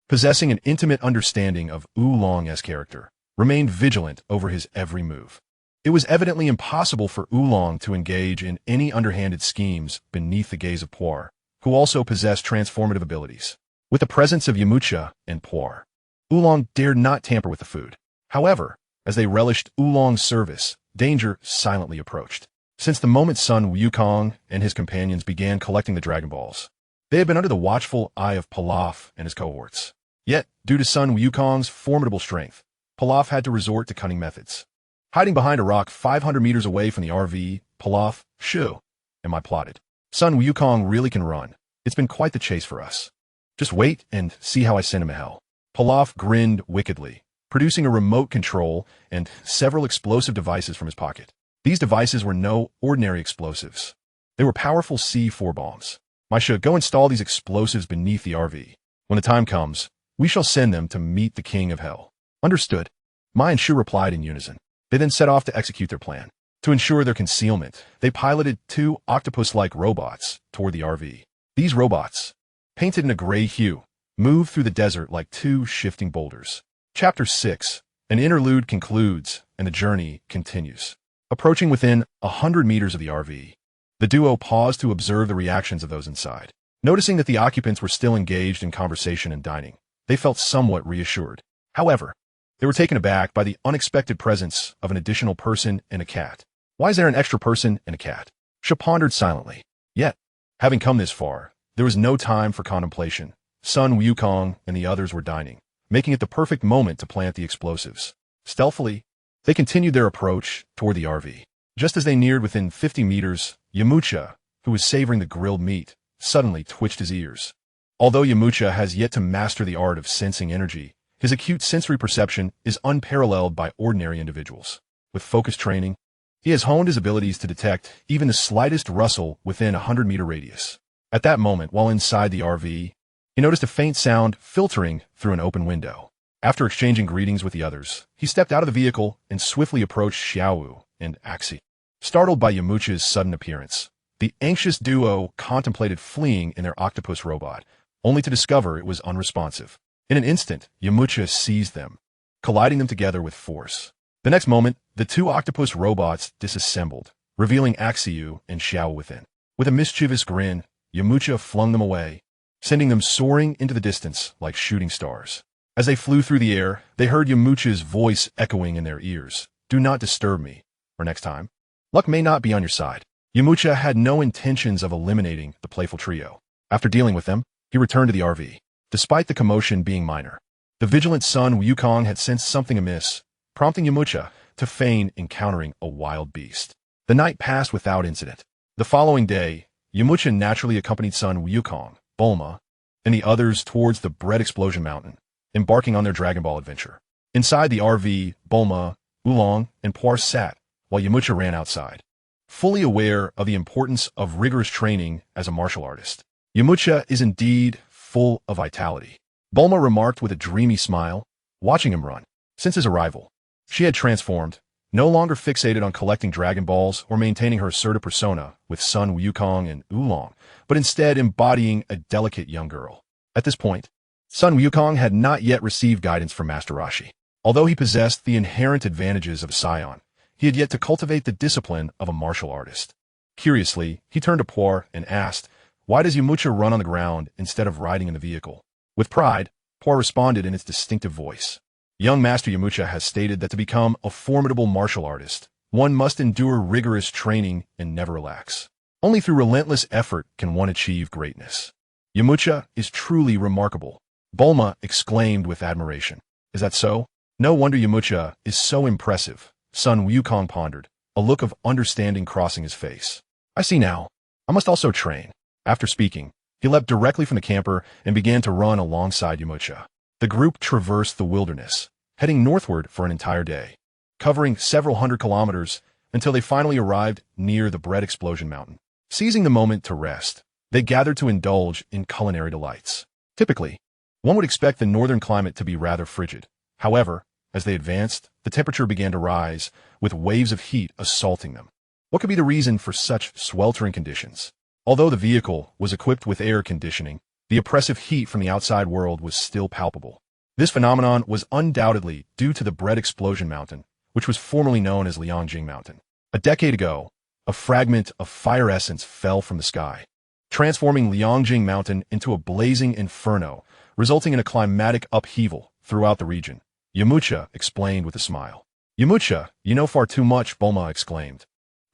Possessing an intimate understanding of Oolong's character, remained vigilant over his every move. It was evidently impossible for Oolong to engage in any underhanded schemes beneath the gaze of Puar, who also possessed transformative abilities. With the presence of Yamcha and Puar, Oolong dared not tamper with the food. However, as they relished Oolong's service, danger silently approached. Since the moment son Wukong and his companions began collecting the Dragon Balls, they had been under the watchful eye of Pilaf and his cohorts. Yet, due to son Wukong's formidable strength, Pilaf had to resort to cunning methods. Hiding behind a rock 500 meters away from the RV, Pilaf, shoo, and I plotted. Son Wukong really can run. It's been quite the chase for us. Just wait and see how I send him to hell. Pilaf grinned wickedly, producing a remote control and several explosive devices from his pocket. These devices were no ordinary explosives. They were powerful C4 bombs. Maisha, go install these explosives beneath the RV. When the time comes, we shall send them to meet the king of hell. Understood. Mai and Shu replied in unison. They then set off to execute their plan. To ensure their concealment, they piloted 2 octopus-like robots toward the RV. These robots, painted in a gray hue, moved through the desert like 2 shifting boulders. Chapter 6. An interlude concludes, and the journey continues. Approaching within 100 meters of the RV, The duo paused to observe the reactions of those inside. Noticing that the occupants were still engaged in conversation and dining, they felt somewhat reassured. However, they were taken aback by the unexpected presence of an additional person and a cat. Why is there an extra person and a cat? She pondered silently. Yet, having come this far, there was no time for contemplation. Sun Wukong and the others were dining, making it the perfect moment to plant the explosives. Stealthily, they continued their approach toward the RV. Just as they neared within 50 meters, Yamcha, who was savoring the grilled meat, suddenly twitched his ears. Although Yamcha has yet to master the art of sensing energy, his acute sensory perception is unparalleled by ordinary individuals. With focused training, he has honed his abilities to detect even the slightest rustle within a 100-meter radius. At that moment, while inside the RV, he noticed a faint sound filtering through an open window. After exchanging greetings with the others, he stepped out of the vehicle and swiftly approached Xiaowu and Axie. Startled by Yamcha's sudden appearance, the anxious duo contemplated fleeing in their octopus robot, only to discover it was unresponsive. In an instant, Yamcha seized them, colliding them together with force. The next moment, the two octopus robots disassembled, revealing Axie and Xiao within. With a mischievous grin, Yamcha flung them away, sending them soaring into the distance like shooting stars. As they flew through the air, they heard Yamcha's voice echoing in their ears. Do not disturb me, or next time, luck may not be on your side. Yamcha had no intentions of eliminating the playful trio. After dealing with them, he returned to the RV. Despite the commotion being minor, the vigilant Sun Wukong had sensed something amiss, prompting Yamcha to feign encountering a wild beast. The night passed without incident. The following day, Yamcha naturally accompanied Sun Wukong, Bulma, and the others towards the Bread Explosion Mountain, embarking on their Dragon Ball adventure. Inside the RV, Bulma, Oolong, and Poir sat, while Yamcha ran outside. Fully aware of the importance of rigorous training as a martial artist, Yamcha is indeed full of vitality. Bulma remarked with a dreamy smile, watching him run. Since his arrival, she had transformed, no longer fixated on collecting Dragon Balls or maintaining her assertive persona with Sun Wukong and Oolong, but instead embodying a delicate young girl. At this point, Sun Wukong had not yet received guidance from Master Roshi. Although he possessed the inherent advantages of a Saiyan, he had yet to cultivate the discipline of a martial artist. Curiously, he turned to Poir and asked, "Why does Yamcha run on the ground instead of riding in the vehicle?" With pride, Poir responded in its distinctive voice. Young Master Yamcha has stated that to become a formidable martial artist, one must endure rigorous training and never relax. Only through relentless effort can one achieve greatness. Yamcha is truly remarkable, Bulma exclaimed with admiration. Is that so? No wonder Yamcha is so impressive, Sun Wukong pondered, a look of understanding crossing his face. I see now. I must also train. After speaking, he leapt directly from the camper and began to run alongside Yamcha. The group traversed the wilderness, heading northward for an entire day, covering several hundred kilometers until they finally arrived near the Bread Explosion Mountain. Seizing the moment to rest, they gathered to indulge in culinary delights. Typically, one would expect the northern climate to be rather frigid. However, as they advanced, the temperature began to rise, with waves of heat assaulting them. What could be the reason for such sweltering conditions? Although the vehicle was equipped with air conditioning, the oppressive heat from the outside world was still palpable. This phenomenon was undoubtedly due to the Bread Explosion Mountain, which was formerly known as Liangjing Mountain. A decade ago, a fragment of fire essence fell from the sky, transforming Liangjing Mountain into a blazing inferno, resulting in a climatic upheaval throughout the region. Yamcha explained with a smile. Yamcha, you know far too much, Bulma exclaimed,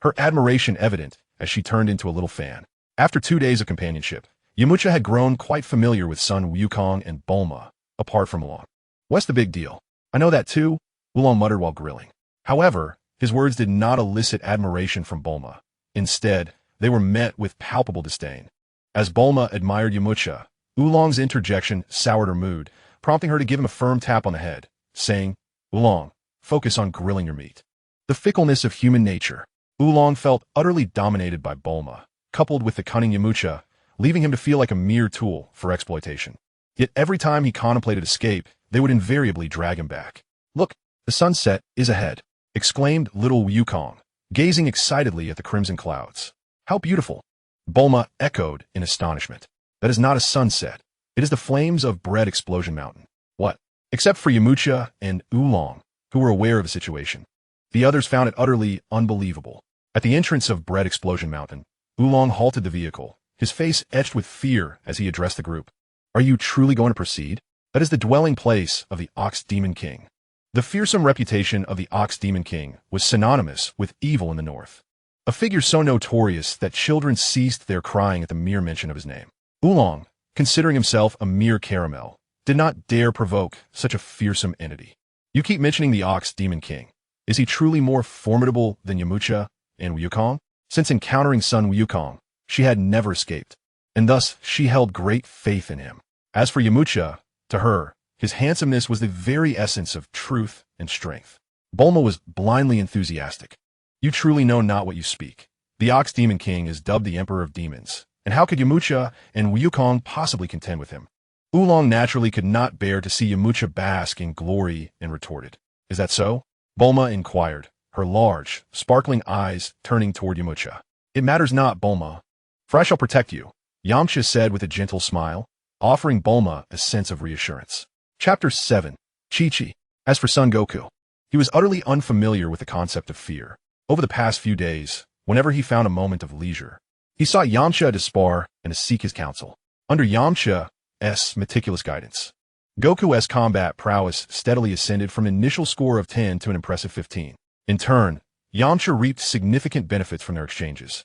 her admiration evident as she turned into a little fan. After 2 days of companionship, Yamcha had grown quite familiar with Sun Wukong and Bulma, apart from Oolong. What's the big deal? I know that too, Oolong muttered while grilling. However, his words did not elicit admiration from Bulma. Instead, they were met with palpable disdain. As Bulma admired Yamcha, Oolong's interjection soured her mood, prompting her to give him a firm tap on the head, saying, Oolong, focus on grilling your meat. The fickleness of human nature. Oolong felt utterly dominated by Bulma, coupled with the cunning Yamcha, leaving him to feel like a mere tool for exploitation. Yet every time he contemplated escape, they would invariably drag him back. Look, the sunset is ahead, exclaimed little Wukong, gazing excitedly at the crimson clouds. How beautiful! Bulma echoed in astonishment. That is not a sunset. It is the flames of Bread Explosion Mountain. What? Except for Yamcha and Oolong, who were aware of the situation. The others found it utterly unbelievable. At the entrance of Bread Explosion Mountain, Oolong halted the vehicle, his face etched with fear as he addressed the group. Are you truly going to proceed? That is the dwelling place of the Ox Demon King. The fearsome reputation of the Ox Demon King was synonymous with evil in the north. A figure so notorious that children ceased their crying at the mere mention of his name. Oolong, considering himself a mere caramel, did not dare provoke such a fearsome entity. You keep mentioning the Ox Demon King. Is he truly more formidable than Yamcha and Wukong? Since encountering Sun Wukong, she had never escaped, and thus she held great faith in him. As for Yamcha, to her, his handsomeness was the very essence of truth and strength. Bulma was blindly enthusiastic. You truly know not what you speak. The Ox Demon King is dubbed the Emperor of Demons, and how could Yamcha and Wukong possibly contend with him? Oolong naturally could not bear to see Yamcha bask in glory and retorted. Is that so? Bulma inquired, her large, sparkling eyes turning toward Yamcha. It matters not, Bulma, for I shall protect you, Yamcha said with a gentle smile, offering Bulma a sense of reassurance. Chapter 7. Chi-Chi. As for Son Goku, he was utterly unfamiliar with the concept of fear. Over the past few days, whenever he found a moment of leisure, he sought Yamcha to spar and to seek his counsel. Under Yamcha's meticulous guidance, Goku's combat prowess steadily ascended from an initial score of 10 to an impressive 15. In turn, Yamcha reaped significant benefits from their exchanges.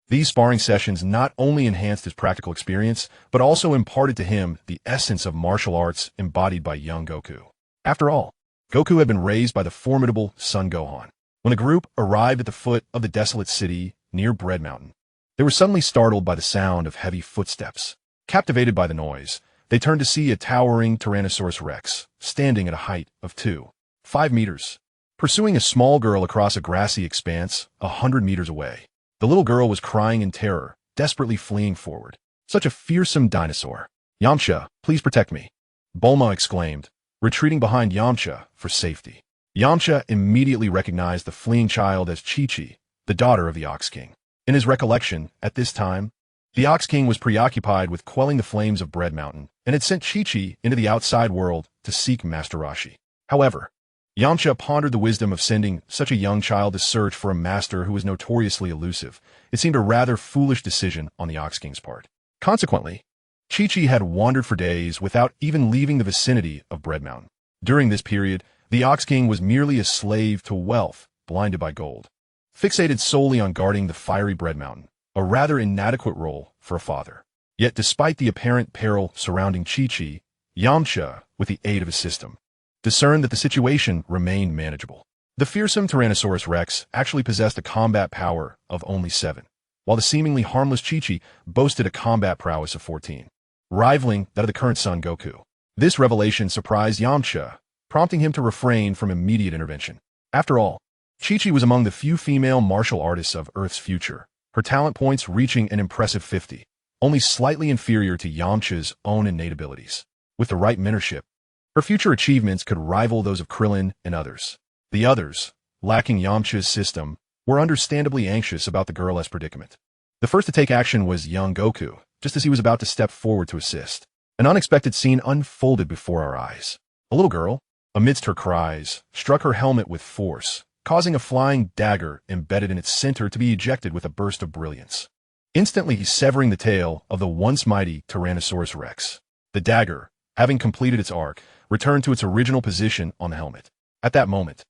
These sparring sessions not only enhanced his practical experience, but also imparted to him the essence of martial arts embodied by young Goku. After all, Goku had been raised by the formidable Son Gohan. When the group arrived at the foot of the desolate city near Bread Mountain, they were suddenly startled by the sound of heavy footsteps. Captivated by the noise, they turned to see a towering Tyrannosaurus Rex, standing at a height of 2.5 meters, pursuing a small girl across a grassy expanse 100 meters away. The little girl was crying in terror, desperately fleeing forward. Such a fearsome dinosaur. Yamcha, please protect me, Bulma exclaimed, retreating behind Yamcha for safety. Yamcha immediately recognized the fleeing child as Chi-Chi, the daughter of the Ox King. In his recollection, at this time, the Ox King was preoccupied with quelling the flames of Bread Mountain and had sent Chi-Chi into the outside world to seek Master Roshi. However, Yamcha pondered the wisdom of sending such a young child to search for a master who was notoriously elusive. It seemed a rather foolish decision on the Ox King's part. Consequently, Chi-Chi had wandered for days without even leaving the vicinity of Bread Mountain. During this period, the Ox King was merely a slave to wealth, blinded by gold. Fixated solely on guarding the fiery Bread Mountain, a rather inadequate role for a father. Yet despite the apparent peril surrounding Chi-Chi, Yamcha, with the aid of his system, discerned that the situation remained manageable. The fearsome Tyrannosaurus Rex actually possessed a combat power of only 7, while the seemingly harmless Chi-Chi boasted a combat prowess of 14, rivaling that of the current Son Goku. This revelation surprised Yamcha, prompting him to refrain from immediate intervention. After all, Chi-Chi was among the few female martial artists of Earth's future, her talent points reaching an impressive 50, only slightly inferior to Yamcha's own innate abilities. With the right mentorship, her future achievements could rival those of Krillin and others. The others, lacking Yamcha's system, were understandably anxious about the girl's predicament. The first to take action was young Goku, just as he was about to step forward to assist. An unexpected scene unfolded before our eyes. A little girl, amidst her cries, struck her helmet with force, causing a flying dagger embedded in its center to be ejected with a burst of brilliance, instantly severing the tail of the once mighty Tyrannosaurus Rex. The dagger, having completed its arc, returned to its original position on the helmet. At that moment,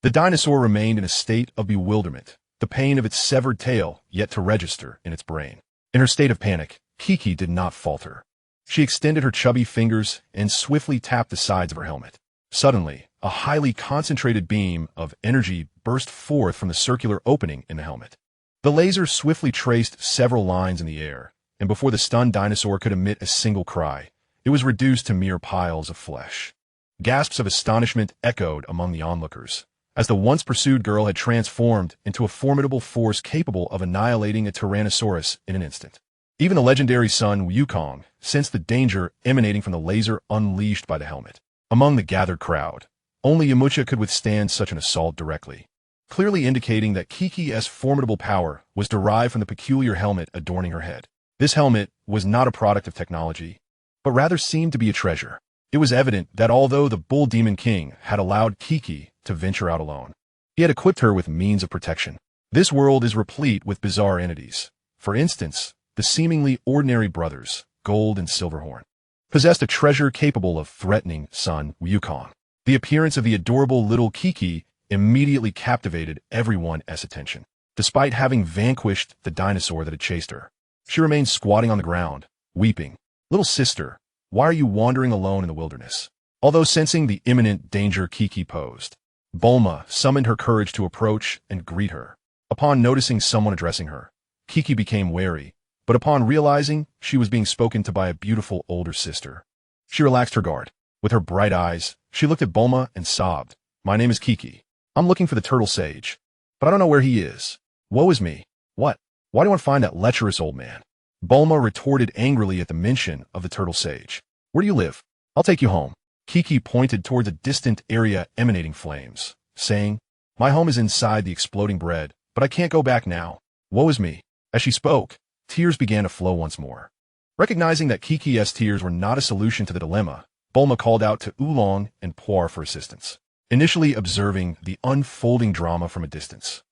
the dinosaur remained in a state of bewilderment, the pain of its severed tail yet to register in its brain. In her state of panic, Kiki did not falter. She extended her chubby fingers and swiftly tapped the sides of her helmet. Suddenly, a highly concentrated beam of energy burst forth from the circular opening in the helmet. The laser swiftly traced several lines in the air, and before the stunned dinosaur could emit a single cry, it was reduced to mere piles of flesh. Gasps of astonishment echoed among the onlookers, as the once pursued girl had transformed into a formidable force capable of annihilating a Tyrannosaurus in an instant. Even the legendary Son Wukong sensed the danger emanating from the laser unleashed by the helmet. Among the gathered crowd, only Yamcha could withstand such an assault directly, clearly indicating that Kiki's formidable power was derived from the peculiar helmet adorning her head. This helmet was not a product of technology, but rather seemed to be a treasure. It was evident that although the Bull Demon King had allowed Kiki to venture out alone, he had equipped her with means of protection. This world is replete with bizarre entities, For instance, the seemingly ordinary brothers, Gold and Silverhorn, possessed a treasure capable of threatening Sun Wukong. The appearance of the adorable little Kiki immediately captivated everyone's attention. Despite having vanquished the dinosaur that had chased her, she remained squatting on the ground, weeping. "Little sister, why are you wandering alone in the wilderness?" Although sensing the imminent danger Kiki posed, Bulma summoned her courage to approach and greet her. Upon noticing someone addressing her, Kiki became wary, but upon realizing she was being spoken to by a beautiful older sister, she relaxed her guard. With her bright eyes, she looked at Bulma and sobbed, "My name is Kiki. I'm looking for the turtle sage, but I don't know where he is. Woe is me. What? Why do I want to find that lecherous old man?" Bulma retorted angrily at the mention of the turtle sage. "Where do you live? I'll take you home." Kiki pointed toward the distant area emanating flames, saying, "My home is inside the exploding bread, but I can't go back now. Woe is me." As she spoke, tears began to flow once more. Recognizing that Kiki's tears were not a solution to the dilemma, Bulma called out to Oolong and Puar for assistance. Initially observing the unfolding drama from a distance,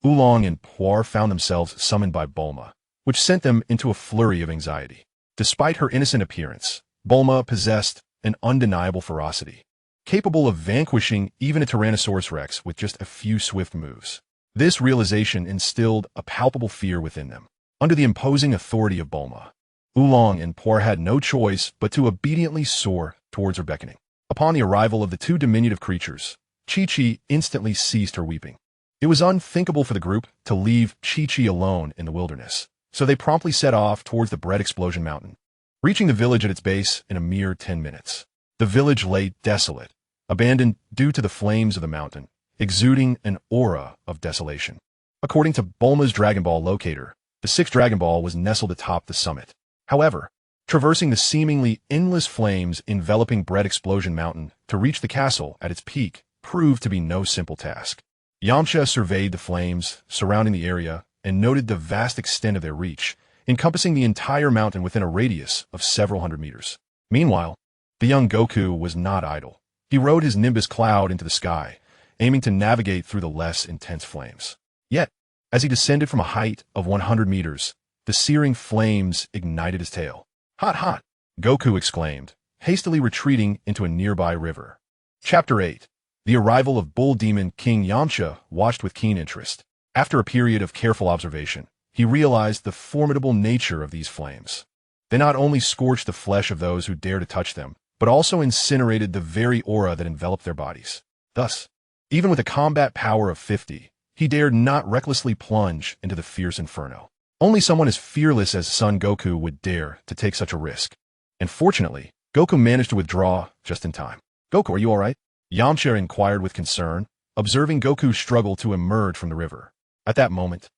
Oolong and Puar found themselves summoned by Bulma, which sent them into a flurry of anxiety. Despite her innocent appearance, Bulma possessed an undeniable ferocity, capable of vanquishing even a Tyrannosaurus Rex with just a few swift moves. This realization instilled a palpable fear within them. Under the imposing authority of Bulma, Oolong and Puar had no choice but to obediently soar towards her beckoning. Upon the arrival of the two diminutive creatures, Chi-Chi instantly ceased her weeping. It was unthinkable for the group to leave Chi-Chi alone in the wilderness, so they promptly set off towards the Bread Explosion Mountain, reaching the village at its base in a mere 10 minutes. The village lay desolate, abandoned due to the flames of the mountain, exuding an aura of desolation. According to Bulma's Dragon Ball locator, the sixth Dragon Ball was nestled atop the summit. However, traversing the seemingly endless flames enveloping Bread Explosion Mountain to reach the castle at its peak proved to be no simple task. Yamcha surveyed the flames surrounding the area and noted the vast extent of their reach, encompassing the entire mountain within a radius of several hundred meters. Meanwhile, the young Goku was not idle. He rode his Nimbus cloud into the sky, aiming to navigate through the less intense flames. Yet, as he descended from a height of 100 meters, the searing flames ignited his tail. "Hot, hot!" Goku exclaimed, hastily retreating into a nearby river. Chapter 8. The arrival of Bull Demon King Yamcha watched with keen interest. After a period of careful observation, he realized the formidable nature of these flames. They not only scorched the flesh of those who dared to touch them, but also incinerated the very aura that enveloped their bodies. Thus, even with a combat power of 50, he dared not recklessly plunge into the fierce inferno. Only someone as fearless as Son Goku would dare to take such a risk. And fortunately, Goku managed to withdraw just in time. "Goku, are you all right?" Yamcha inquired with concern, observing Goku struggle to emerge from the river. At that moment,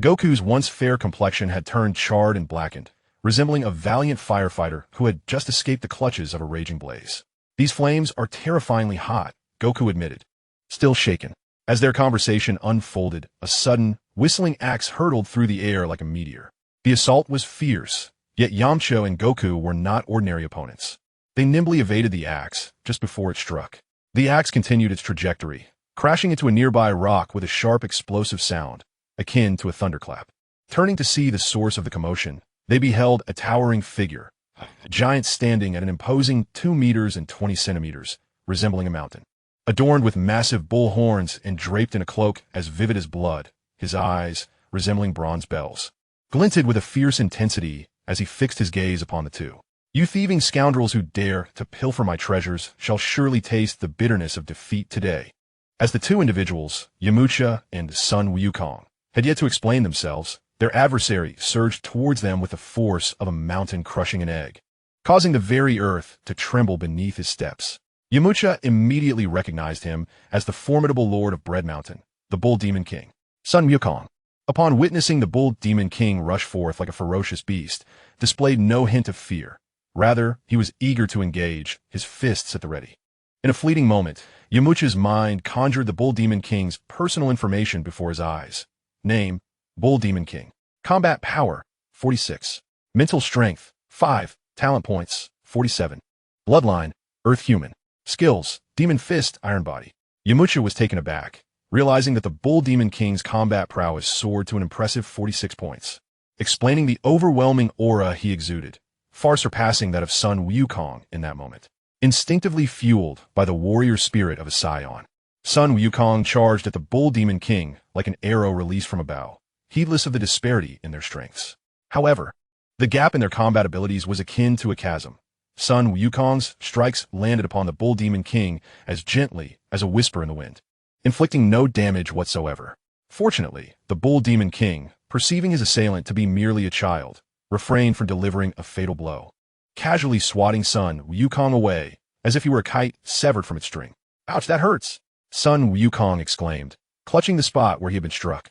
Goku's once fair complexion had turned charred and blackened, resembling a valiant firefighter who had just escaped the clutches of a raging blaze. "These flames are terrifyingly hot," Goku admitted, still shaken. As their conversation unfolded, a sudden, whistling axe hurtled through the air like a meteor. The assault was fierce, yet Yamcha and Goku were not ordinary opponents. They nimbly evaded the axe just before it struck. The axe continued its trajectory, crashing into a nearby rock with a sharp explosive sound, akin to a thunderclap. Turning to see the source of the commotion, they beheld a towering figure, a giant standing at an imposing 2 meters and 20 centimeters, resembling a mountain. Adorned with massive bull horns and draped in a cloak as vivid as blood, his eyes, resembling bronze bells, glinted with a fierce intensity as he fixed his gaze upon the two. "You thieving scoundrels who dare to pilfer my treasures shall surely taste the bitterness of defeat today." As the two individuals, Yamcha and Sun Wukong, had yet to explain themselves, their adversary surged towards them with the force of a mountain crushing an egg, causing the very earth to tremble beneath his steps. Yamcha immediately recognized him as the formidable lord of Bread Mountain, the Bull Demon King, Sun Wukong. Upon witnessing the Bull Demon King rush forth like a ferocious beast, displayed no hint of fear. Rather, he was eager to engage, his fists at the ready. In a fleeting moment, Yamcha's mind conjured the Bull Demon King's personal information before his eyes. Name, Bull Demon King. Combat power, 46. Mental strength, 5. Talent points, 47. Bloodline, Earth Human. Skills, Demon Fist, Iron Body. Yamcha was taken aback, realizing that the Bull Demon King's combat prowess soared to an impressive 46 points. explaining the overwhelming aura he exuded, far surpassing that of Sun Wukong in that moment. Instinctively fueled by the warrior spirit of a Saiyan, Sun Wukong charged at the Bull Demon King like an arrow released from a bow, heedless of the disparity in their strengths. However, the gap in their combat abilities was akin to a chasm. Sun Wukong's strikes landed upon the Bull Demon King as gently as a whisper in the wind, inflicting no damage whatsoever. Fortunately, the Bull Demon King, perceiving his assailant to be merely a child, refrained from delivering a fatal blow, casually swatting Sun Wukong away as if he were a kite severed from its string. "Ouch, that hurts!" Sun Wukong exclaimed, clutching the spot where he had been struck.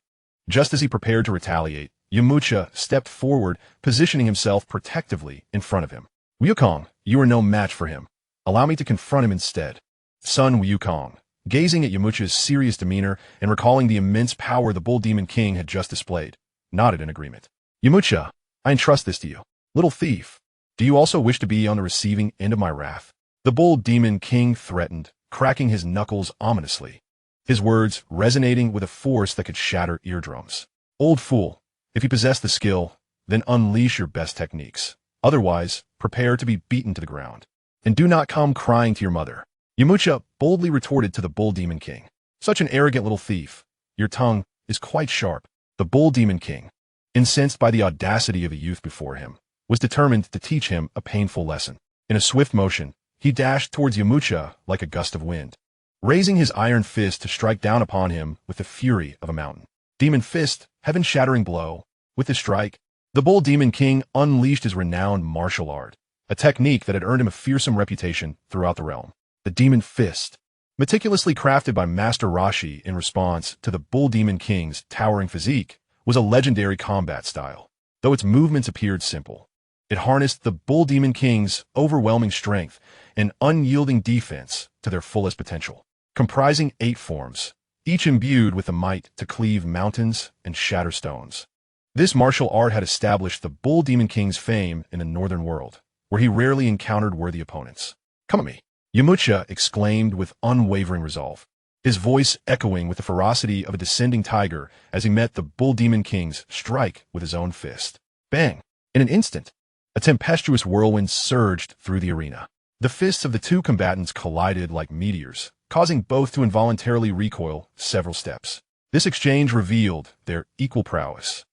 Just as he prepared to retaliate, Yamcha stepped forward, positioning himself protectively in front of him. "Wukong, you are no match for him. Allow me to confront him instead." Sun Wukong, gazing at Yamcha's serious demeanor and recalling the immense power the Bull Demon King had just displayed, nodded in agreement. "Yamcha, I entrust this to you. Little thief, do you also wish to be on the receiving end of my wrath?" The Bull Demon King threatened, cracking his knuckles ominously, his words resonating with a force that could shatter eardrums. "Old fool, if you possess the skill, then unleash your best techniques. Otherwise, prepare to be beaten to the ground. And do not come crying to your mother." Yamcha boldly retorted to the Bull Demon King. "Such an arrogant little thief. Your tongue is quite sharp." The Bull Demon King, incensed by the audacity of a youth before him, was determined to teach him a painful lesson. In a swift motion, he dashed towards Yamcha like a gust of wind, raising his iron fist to strike down upon him with the fury of a mountain. Demon Fist, heaven-shattering blow. With his strike, the Bull Demon King unleashed his renowned martial art, a technique that had earned him a fearsome reputation throughout the realm. The Demon Fist, meticulously crafted by Master Roshi in response to the Bull Demon King's towering physique, was a legendary combat style. Though its movements appeared simple, it harnessed the Bull Demon King's overwhelming strength and unyielding defense to their fullest potential. Comprising 8 forms, each imbued with the might to cleave mountains and shatter stones. This martial art had established the Bull Demon King's fame in the northern world, where he rarely encountered worthy opponents. "Come at me," Yamcha exclaimed with unwavering resolve, his voice echoing with the ferocity of a descending tiger as he met the Bull Demon King's strike with his own fist. Bang! In an instant, a tempestuous whirlwind surged through the arena. The fists of the two combatants collided like meteors, causing both to involuntarily recoil several steps. This exchange revealed their equal prowess,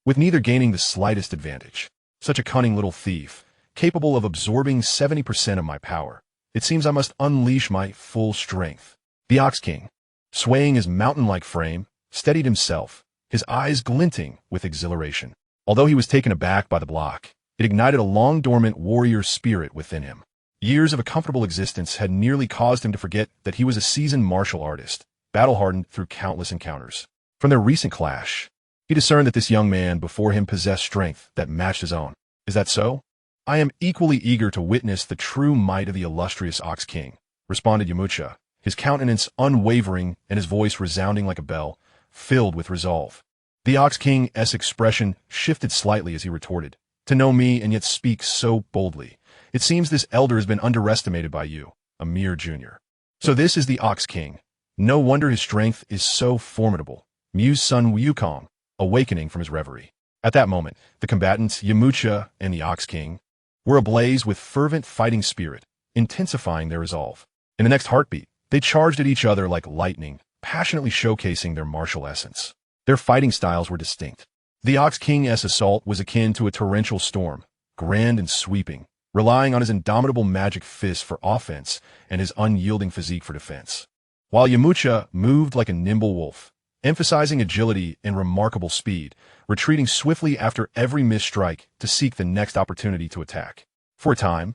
with neither gaining the slightest advantage. "Such a cunning little thief, capable of absorbing 70% of my power. It seems I must unleash my full strength." The Ox King, swaying his mountain-like frame, steadied himself, his eyes glinting with exhilaration. Although he was taken aback by the block, it ignited a long-dormant warrior spirit within him. Years of a comfortable existence had nearly caused him to forget that he was a seasoned martial artist, battle-hardened through countless encounters. From their recent clash, he discerned that this young man before him possessed strength that matched his own. "Is that so? I am equally eager to witness the true might of the illustrious Ox King," responded Yamcha, his countenance unwavering and his voice resounding like a bell, filled with resolve. The Ox King's expression shifted slightly as he retorted, "To know me and yet speak so boldly. It seems this elder has been underestimated by you, a mere junior." "So this is the Ox King. No wonder his strength is so formidable," mused Sun Wukong, awakening from his reverie. At that moment, the combatants, Yamcha and the Ox King, were ablaze with fervent fighting spirit, intensifying their resolve. In the next heartbeat, they charged at each other like lightning, passionately showcasing their martial essence. Their fighting styles were distinct. The Ox King's assault was akin to a torrential storm, grand and sweeping, relying on his indomitable magic fist for offense and his unyielding physique for defense. While Yamcha moved like a nimble wolf, emphasizing agility and remarkable speed, retreating swiftly after every missed strike to seek the next opportunity to attack. For a time,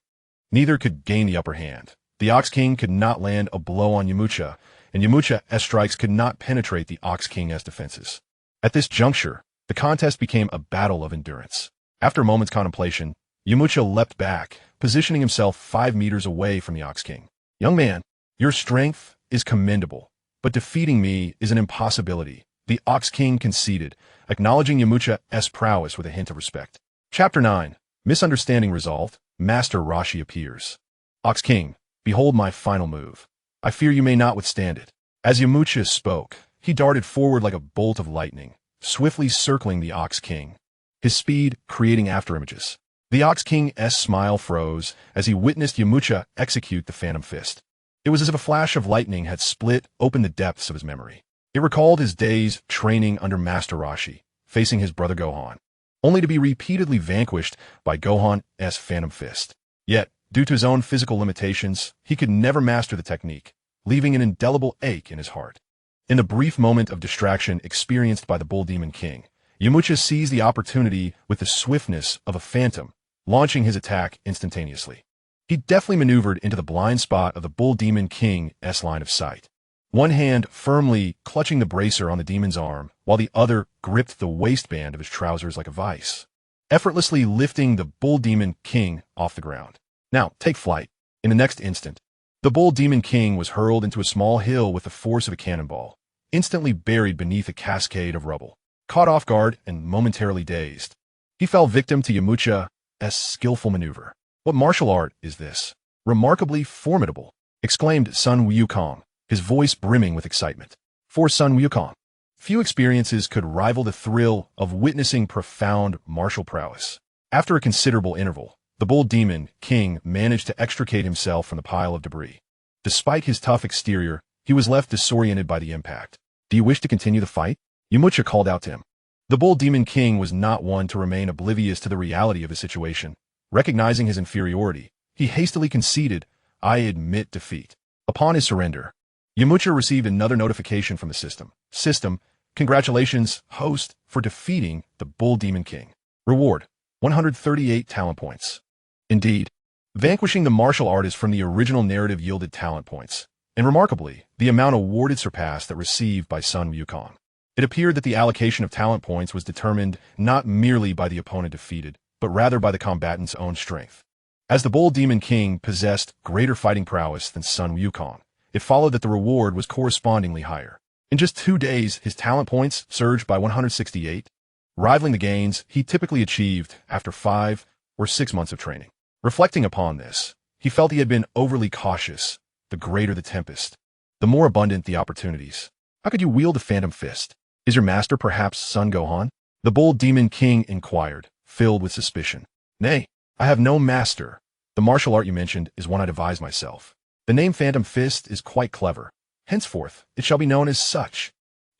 neither could gain the upper hand. The Ox King could not land a blow on Yamcha, and Yamcha's strikes could not penetrate the Ox King's defenses. At this juncture, the contest became a battle of endurance. After a moment's contemplation, Yamcha leapt back, positioning himself 5 meters away from the Ox King. "Young man, your strength is commendable, but defeating me is an impossibility," the Ox King conceded, acknowledging Yamcha's prowess with a hint of respect. Chapter 9. Misunderstanding resolved. Master Roshi appears. "Ox King, behold my final move. I fear you may not withstand it." As Yamcha spoke, he darted forward like a bolt of lightning, swiftly circling the Ox King. his speed creating afterimages. The Ox King's smile froze as he witnessed Yamcha execute the Phantom Fist. It was as if a flash of lightning had split open the depths of his memory. It recalled his days training under Master Roshi, facing his brother Gohan, only to be repeatedly vanquished by Gohan's Phantom Fist. Yet, due to his own physical limitations, he could never master the technique, leaving an indelible ache in his heart. In the brief moment of distraction experienced by the Bull Demon King, Yamcha seized the opportunity with the swiftness of a phantom, launching his attack instantaneously. He deftly maneuvered into the blind spot of the Bull Demon King's line of sight, one hand firmly clutching the bracer on the demon's arm, while the other gripped the waistband of his trousers like a vice, effortlessly lifting the Bull Demon King off the ground. Now, take flight. In the next instant, the Bull Demon King was hurled into a small hill with the force of a cannonball, instantly buried beneath a cascade of rubble. Caught off guard and momentarily dazed, he fell victim to Yamcha's skillful maneuver. What martial art is this? Remarkably formidable, exclaimed Sun Wukong, his voice brimming with excitement. For Sun Wukong, few experiences could rival the thrill of witnessing profound martial prowess. After a considerable interval, the Bull Demon King managed to extricate himself from the pile of debris. Despite his tough exterior, he was left disoriented by the impact. Do you wish to continue the fight? Yamcha called out to him. The Bull Demon King was not one to remain oblivious to the reality of his situation. Recognizing his inferiority, he hastily conceded, "I admit defeat." Upon his surrender, Yamcha received another notification from the system. System, congratulations, host, for defeating the Bull Demon King. Reward, 138 talent points. Indeed, vanquishing the martial artist from the original narrative yielded talent points, and remarkably, the amount awarded surpassed that received by Sun Wukong. It appeared that the allocation of talent points was determined not merely by the opponent defeated, but rather by the combatant's own strength. As the Bull Demon King possessed greater fighting prowess than Sun Wukong, it followed that the reward was correspondingly higher. In just 2 days, his talent points surged by 168, rivaling the gains he typically achieved after 5 or 6 months of training. Reflecting upon this, he felt he had been overly cautious. The greater the tempest, the more abundant the opportunities. How could you wield a Phantom Fist? Is your master perhaps Son Gohan? The Bull Demon King inquired, filled with suspicion. Nay, I have no master. The martial art you mentioned is one I devised myself. The name Phantom Fist is quite clever. Henceforth, it shall be known as such.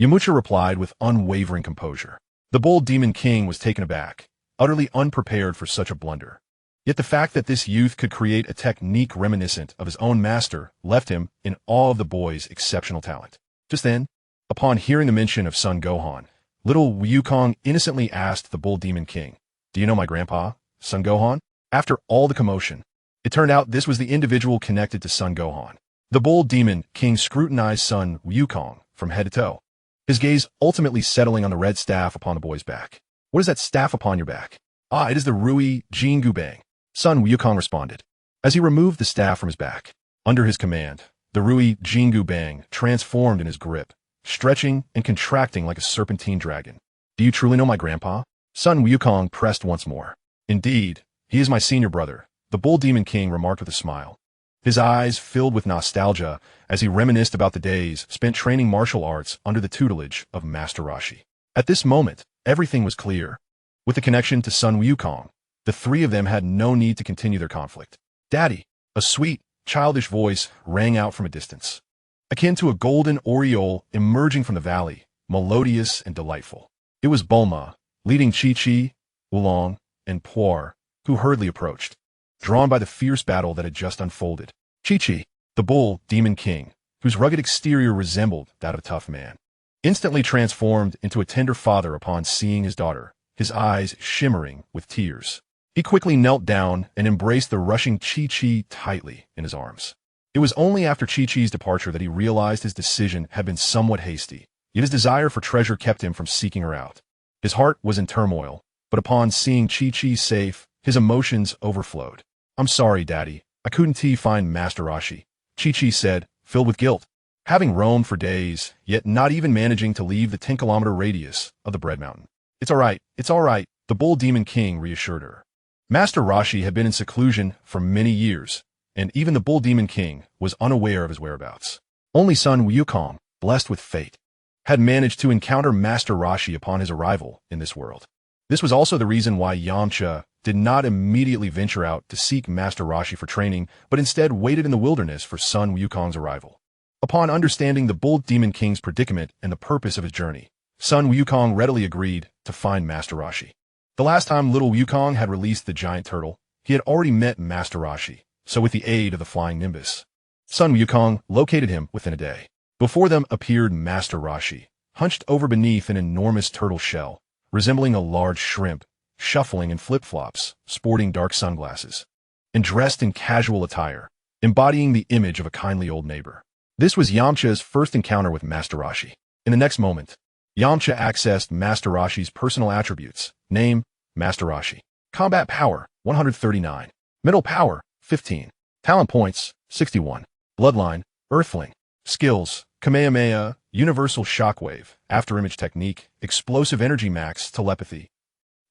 Yamcha replied with unwavering composure. The Bull Demon King was taken aback, utterly unprepared for such a blunder. Yet the fact that this youth could create a technique reminiscent of his own master left him in awe of the boy's exceptional talent. Just then, upon hearing the mention of Son Gohan, little Wukong innocently asked the Bull Demon King, "Do you know my grandpa, Son Gohan?" After all the commotion, it turned out this was the individual connected to Son Gohan. The Bull Demon King scrutinized Son Wukong from head to toe, his gaze ultimately settling on the red staff upon the boy's back. "What is that staff upon your back?" "Ah, it is the Rui Jingubang," Son Wukong responded, as he removed the staff from his back. Under his command, the Rui Jingubang transformed in his grip, stretching and contracting like a serpentine dragon. "Do you truly know my grandpa?" Son Wukong pressed once more. "Indeed, he is my senior brother," the Bull Demon King remarked with a smile. His eyes filled with nostalgia as he reminisced about the days spent training martial arts under the tutelage of Master Roshi. At this moment, everything was clear. With the connection to Son Wukong, the three of them had no need to continue their conflict. "Daddy," a sweet, childish voice rang out from a distance, akin to a golden aureole emerging from the valley, melodious and delightful. It was Bulma, leading Chi-Chi, Oolong, and Puar, who hurriedly approached, drawn by the fierce battle that had just unfolded. Chi-Chi, the Bull Demon King, whose rugged exterior resembled that of a tough man, instantly transformed into a tender father upon seeing his daughter, his eyes shimmering with tears. He quickly knelt down and embraced the rushing Chi-Chi tightly in his arms. It was only after Chi-Chi's departure that he realized his decision had been somewhat hasty, yet his desire for treasure kept him from seeking her out. His heart was in turmoil, but upon seeing Chi-Chi safe, his emotions overflowed. "I'm sorry, Daddy. I couldn't find Master Roshi," Chi-Chi said, filled with guilt, having roamed for days, yet not even managing to leave the 10-kilometer radius of the Bread Mountain. It's all right, the Bull Demon King reassured her. Master Roshi had been in seclusion for many years, and even the Bull Demon King was unaware of his whereabouts. Only Son Wukong, blessed with fate, had managed to encounter Master Roshi upon his arrival in this world. This was also the reason why Yamcha did not immediately venture out to seek Master Roshi for training, but instead waited in the wilderness for Sun Wukong's arrival. Upon understanding the Bull Demon King's predicament and the purpose of his journey, Sun Wukong readily agreed to find Master Roshi. The last time little Wukong had released the giant turtle, he had already met Master Roshi, so with the aid of the flying Nimbus, Sun Wukong located him within a day. Before them appeared Master Roshi, hunched over beneath an enormous turtle shell, resembling a large shrimp, shuffling in flip-flops, sporting dark sunglasses, and dressed in casual attire, embodying the image of a kindly old neighbor. This was Yamcha's first encounter with Master Roshi. In the next moment, Yamcha accessed Master Roshi's personal attributes. Name, Master Roshi. Combat power, 139. Mental power, 15. Talent points, 61. Bloodline, Earthling. Skills, Kamehameha, Universal Shockwave, Afterimage Technique, Explosive Energy Max, Telepathy.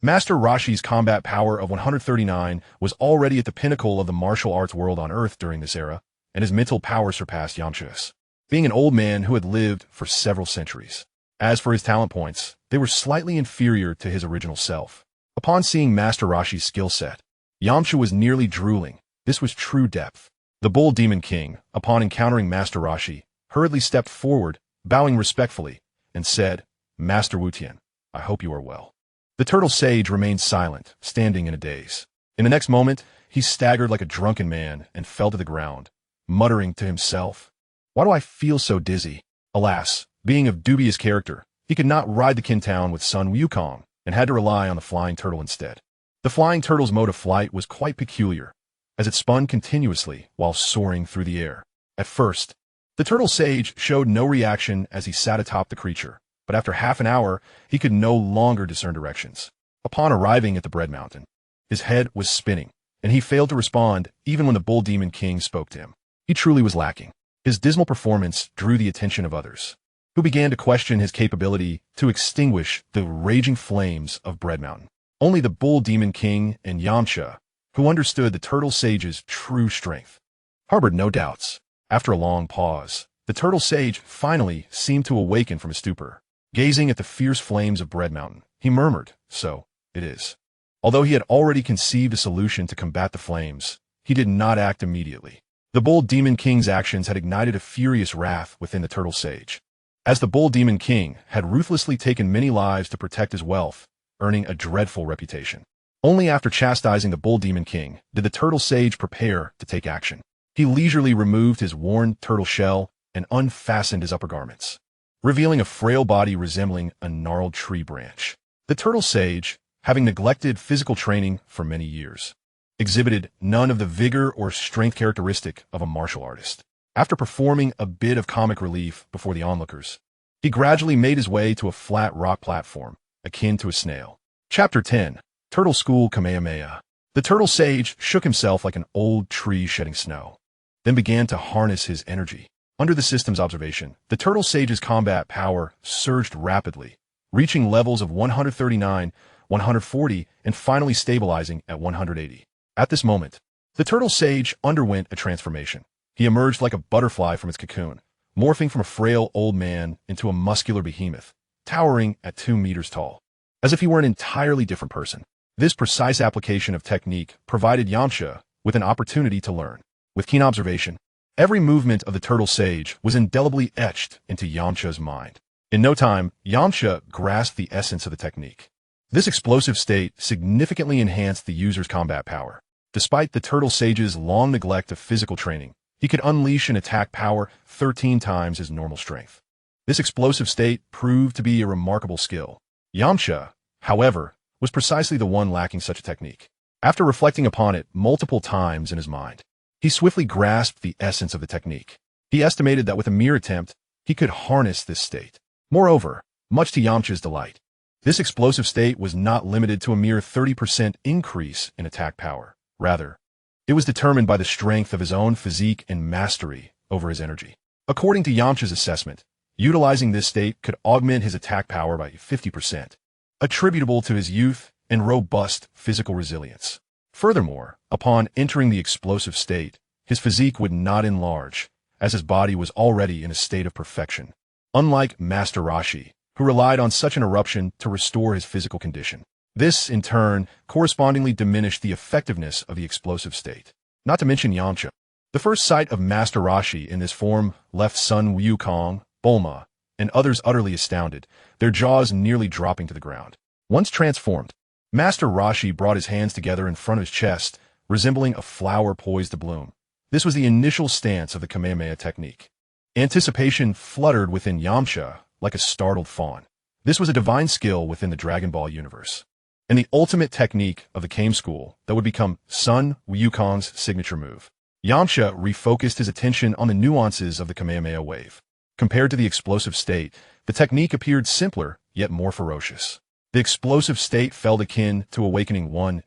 Master Roshi's combat power of 139 was already at the pinnacle of the martial arts world on Earth during this era, and his mental power surpassed Yamcha's, being an old man who had lived for several centuries. As for his talent points, they were slightly inferior to his original self. Upon seeing Master Roshi's skill set, Yamcha was nearly drooling. This was true depth. The Bull Demon King, upon encountering Master Roshi, hurriedly stepped forward, bowing respectfully, and said, Master Wu Tien, I hope you are well. The turtle sage remained silent, standing in a daze. In the next moment, he staggered like a drunken man and fell to the ground, muttering to himself, Why do I feel so dizzy? Alas, being of dubious character, he could not ride the Kintown with Sun Wukong and had to rely on the flying turtle instead. The flying turtle's mode of flight was quite peculiar, as it spun continuously while soaring through the air. At first, the turtle sage showed no reaction as he sat atop the creature, but after half an hour, he could no longer discern directions. Upon arriving at the Bread Mountain, his head was spinning, and he failed to respond even when the Bull Demon King spoke to him. He truly was lacking. His dismal performance drew the attention of others, who began to question his capability to extinguish the raging flames of Bread Mountain. Only the Bull Demon King and Yamcha, who understood the turtle sage's true strength, harbored no doubts. After a long pause, the turtle sage finally seemed to awaken from his stupor. Gazing at the fierce flames of Bread Mountain, he murmured, So it is. Although he had already conceived a solution to combat the flames, he did not act immediately. The Bull Demon King's actions had ignited a furious wrath within the turtle sage, as the Bull Demon King had ruthlessly taken many lives to protect his wealth, earning a dreadful reputation. Only after chastising the Bull Demon King did the turtle sage prepare to take action. He leisurely removed his worn turtle shell and unfastened his upper garments, revealing a frail body resembling a gnarled tree branch. The turtle sage, having neglected physical training for many years, exhibited none of the vigor or strength characteristic of a martial artist. After performing a bit of comic relief before the onlookers, he gradually made his way to a flat rock platform, akin to a snail. Chapter 10. Turtle School Kamehameha. The turtle sage shook himself like an old tree shedding snow, then began to harness his energy. Under the system's observation, the turtle sage's combat power surged rapidly, reaching levels of 139, 140, and finally stabilizing at 180. At this moment, the turtle sage underwent a transformation. He emerged like a butterfly from its cocoon, morphing from a frail old man into a muscular behemoth, towering at 2 meters tall, as if he were an entirely different person. This precise application of technique provided Yamcha with an opportunity to learn. With keen observation, every movement of the turtle sage was indelibly etched into Yamcha's mind. In no time, Yamcha grasped the essence of the technique. This explosive state significantly enhanced the user's combat power. Despite the turtle sage's long neglect of physical training, he could unleash an attack power 13 times his normal strength. This explosive state proved to be a remarkable skill. Yamcha, however, was precisely the one lacking such a technique. After reflecting upon it multiple times in his mind, he swiftly grasped the essence of the technique. He estimated that with a mere attempt, he could harness this state. Moreover, much to Yamcha's delight, this explosive state was not limited to a mere 30% increase in attack power. Rather, it was determined by the strength of his own physique and mastery over his energy. According to Yamcha's assessment, utilizing this state could augment his attack power by 50%, attributable to his youth and robust physical resilience. Furthermore, upon entering the explosive state, his physique would not enlarge, as his body was already in a state of perfection. Unlike Master Roshi, who relied on such an eruption to restore his physical condition, This, in turn, correspondingly diminished the effectiveness of the explosive state. Not to mention Yamcha. The first sight of Master Roshi in this form left Sun Wukong, Bulma, and others utterly astounded, their jaws nearly dropping to the ground. Once transformed, Master Roshi brought his hands together in front of his chest, resembling a flower poised to bloom. This was the initial stance of the Kamehameha technique. Anticipation fluttered within Yamcha like a startled fawn. This was a divine skill within the Dragon Ball universe, and the ultimate technique of the Kame School that would become Sun Wukong's signature move. Yamcha refocused his attention on the nuances of the Kamehameha wave. Compared to the explosive state, the technique appeared simpler, yet more ferocious. The explosive state felt akin to awakening one's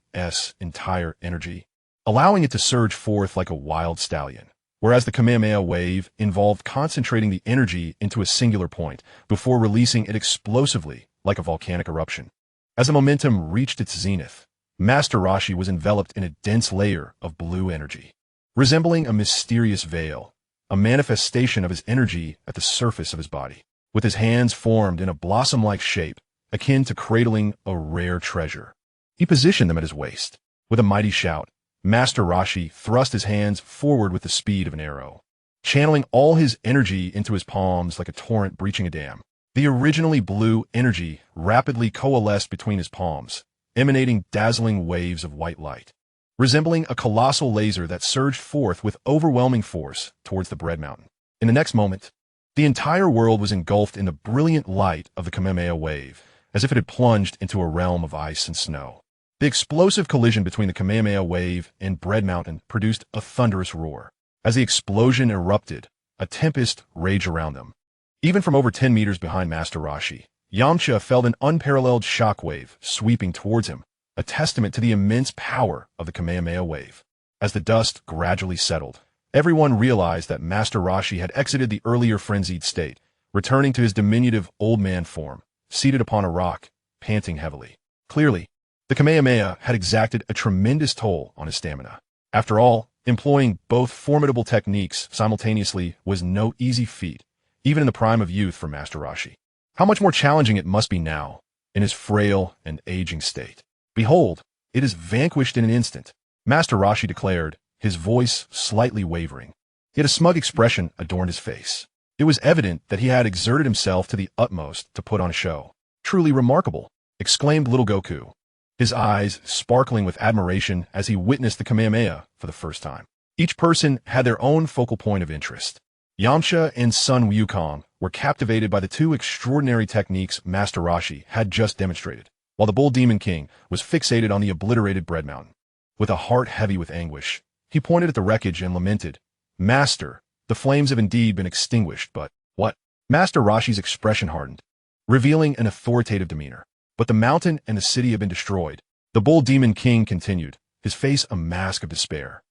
entire energy, allowing it to surge forth like a wild stallion, whereas the Kamehameha wave involved concentrating the energy into a singular point before releasing it explosively like a volcanic eruption. As the momentum reached its zenith, Master Roshi was enveloped in a dense layer of blue energy, resembling a mysterious veil, a manifestation of his energy at the surface of his body, with his hands formed in a blossom-like shape, akin to cradling a rare treasure. He positioned them at his waist. With a mighty shout, Master Roshi thrust his hands forward with the speed of an arrow, channeling all his energy into his palms like a torrent breaching a dam. The originally blue energy rapidly coalesced between his palms, emanating dazzling waves of white light, resembling a colossal laser that surged forth with overwhelming force towards the Bread Mountain. In the next moment, the entire world was engulfed in the brilliant light of the Kamehameha wave, as if it had plunged into a realm of ice and snow. The explosive collision between the Kamehameha wave and Bread Mountain produced a thunderous roar. As the explosion erupted, a tempest raged around them. Even from over 10 meters behind Master Roshi, Yamcha felt an unparalleled shockwave sweeping towards him, a testament to the immense power of the Kamehameha wave. As the dust gradually settled, everyone realized that Master Roshi had exited the earlier frenzied state, returning to his diminutive old man form, seated upon a rock, panting heavily. Clearly, the Kamehameha had exacted a tremendous toll on his stamina. After all, employing both formidable techniques simultaneously was no easy feat, even in the prime of youth for Master Roshi. How much more challenging it must be now, in his frail and aging state. Behold, it is vanquished in an instant, Master Roshi declared, his voice slightly wavering. Yet a smug expression adorned his face. It was evident that he had exerted himself to the utmost to put on a show. Truly remarkable, exclaimed little Goku, his eyes sparkling with admiration as he witnessed the Kamehameha for the first time. Each person had their own focal point of interest. Yamcha and Sun Wukong were captivated by the two extraordinary techniques Master Roshi had just demonstrated, while the Bull Demon King was fixated on the obliterated Bread Mountain. With a heart heavy with anguish, he pointed at the wreckage and lamented, "Master, the flames have indeed been extinguished, but what?" Master Roshi's expression hardened, revealing an authoritative demeanor. "But the mountain and the city have been destroyed," the Bull Demon King continued, his face a mask of despair.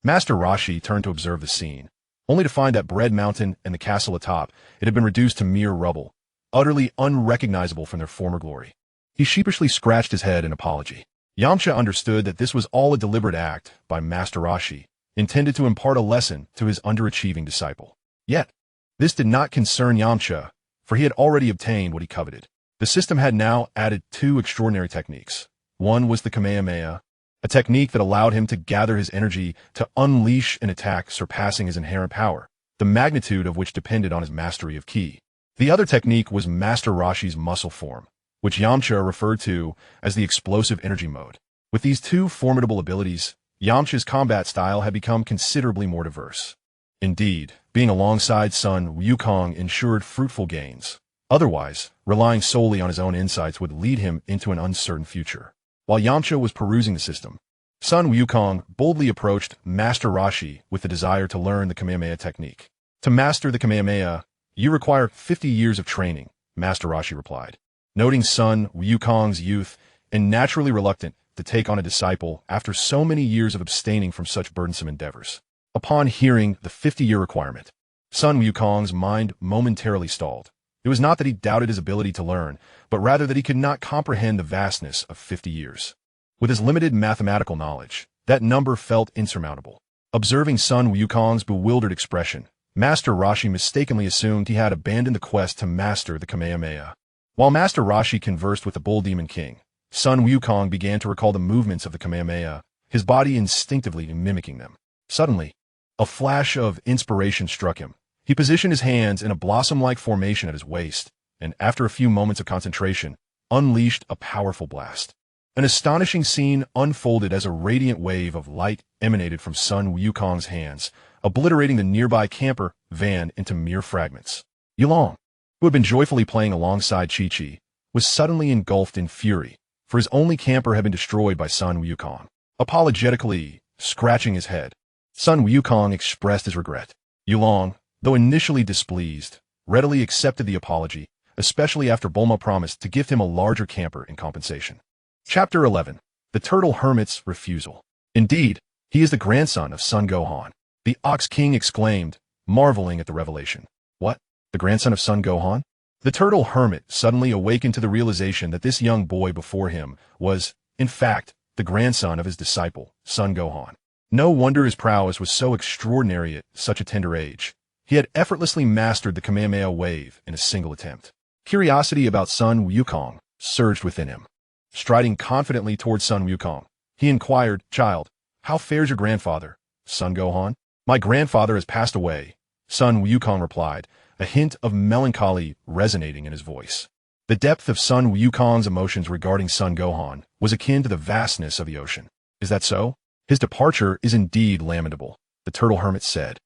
Master Roshi turned to observe the scene, only to find that Bread Mountain and the castle atop it had been reduced to mere rubble, utterly unrecognizable from their former glory. He sheepishly scratched his head in apology. Yamcha understood that this was all a deliberate act by Master Roshi, intended to impart a lesson to his underachieving disciple. Yet, this did not concern Yamcha, for he had already obtained what he coveted. The system had now added two extraordinary techniques. One was the Kamehameha, a technique that allowed him to gather his energy to unleash an attack surpassing his inherent power, the magnitude of which depended on his mastery of ki. The other technique was Master Roshi's muscle form, which Yamcha referred to as the explosive energy mode. With these two formidable abilities, Yamcha's combat style had become considerably more diverse. Indeed, being alongside Sun Wukong ensured fruitful gains. Otherwise, relying solely on his own insights would lead him into an uncertain future. While Yamcha was perusing the system, Sun Wukong boldly approached Master Roshi with the desire to learn the Kamehameha technique. "To master the Kamehameha, you require 50 years of training," Master Roshi replied, noting Sun Wukong's youth and naturally reluctant to take on a disciple after so many years of abstaining from such burdensome endeavors. Upon hearing the 50-year requirement, Sun Wukong's mind momentarily stalled. It was not that he doubted his ability to learn, but rather that he could not comprehend the vastness of 50 years. With his limited mathematical knowledge, that number felt insurmountable. Observing Sun Wukong's bewildered expression, Master Roshi mistakenly assumed he had abandoned the quest to master the Kamehameha. While Master Roshi conversed with the Bull Demon King, Sun Wukong began to recall the movements of the Kamehameha, his body instinctively mimicking them. Suddenly, a flash of inspiration struck him. He positioned his hands in a blossom-like formation at his waist, and after a few moments of concentration, unleashed a powerful blast. An astonishing scene unfolded as a radiant wave of light emanated from Sun Wukong's hands, obliterating the nearby camper van into mere fragments. Yulong, who had been joyfully playing alongside Chi-Chi, was suddenly engulfed in fury, for his only camper had been destroyed by Sun Wukong. Apologetically scratching his head, Sun Wukong expressed his regret. Yulong, though initially displeased, readily accepted the apology, especially after Bulma promised to gift him a larger camper in compensation. Chapter 11. The Turtle Hermit's Refusal. Indeed, he is the grandson of Sun Gohan. The Ox King exclaimed, marveling at the revelation. What? The grandson of Sun Gohan? The Turtle Hermit suddenly awakened to the realization that this young boy before him was, in fact, the grandson of his disciple, Sun Gohan. No wonder his prowess was so extraordinary at such a tender age. He had effortlessly mastered the Kamehameha wave in a single attempt. Curiosity about Sun Wukong surged within him. Striding confidently towards Sun Wukong, he inquired, Child, how fares your grandfather, Sun Gohan? My grandfather has passed away, Sun Wukong replied, a hint of melancholy resonating in his voice. The depth of Sun Wukong's emotions regarding Sun Gohan was akin to the vastness of the ocean. Is that so? His departure is indeed lamentable, the Turtle Hermit said,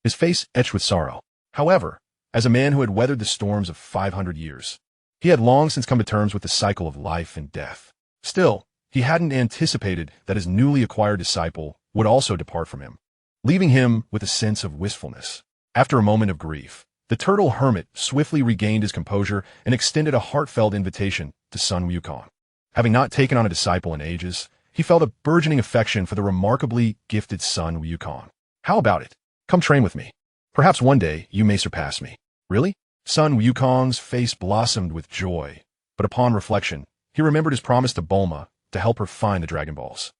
his face etched with sorrow. However, as a man who had weathered the storms of 500 years, he had long since come to terms with the cycle of life and death. Still, he hadn't anticipated that his newly acquired disciple would also depart from him, leaving him with a sense of wistfulness. After a moment of grief, the Turtle Hermit swiftly regained his composure and extended a heartfelt invitation to Sun Wukong. Having not taken on a disciple in ages, he felt a burgeoning affection for the remarkably gifted Sun Wukong. How about it? Come train with me. Perhaps one day you may surpass me. Really? Sun Wukong's face blossomed with joy, but upon reflection, he remembered his promise to Bulma to help her find the Dragon Balls.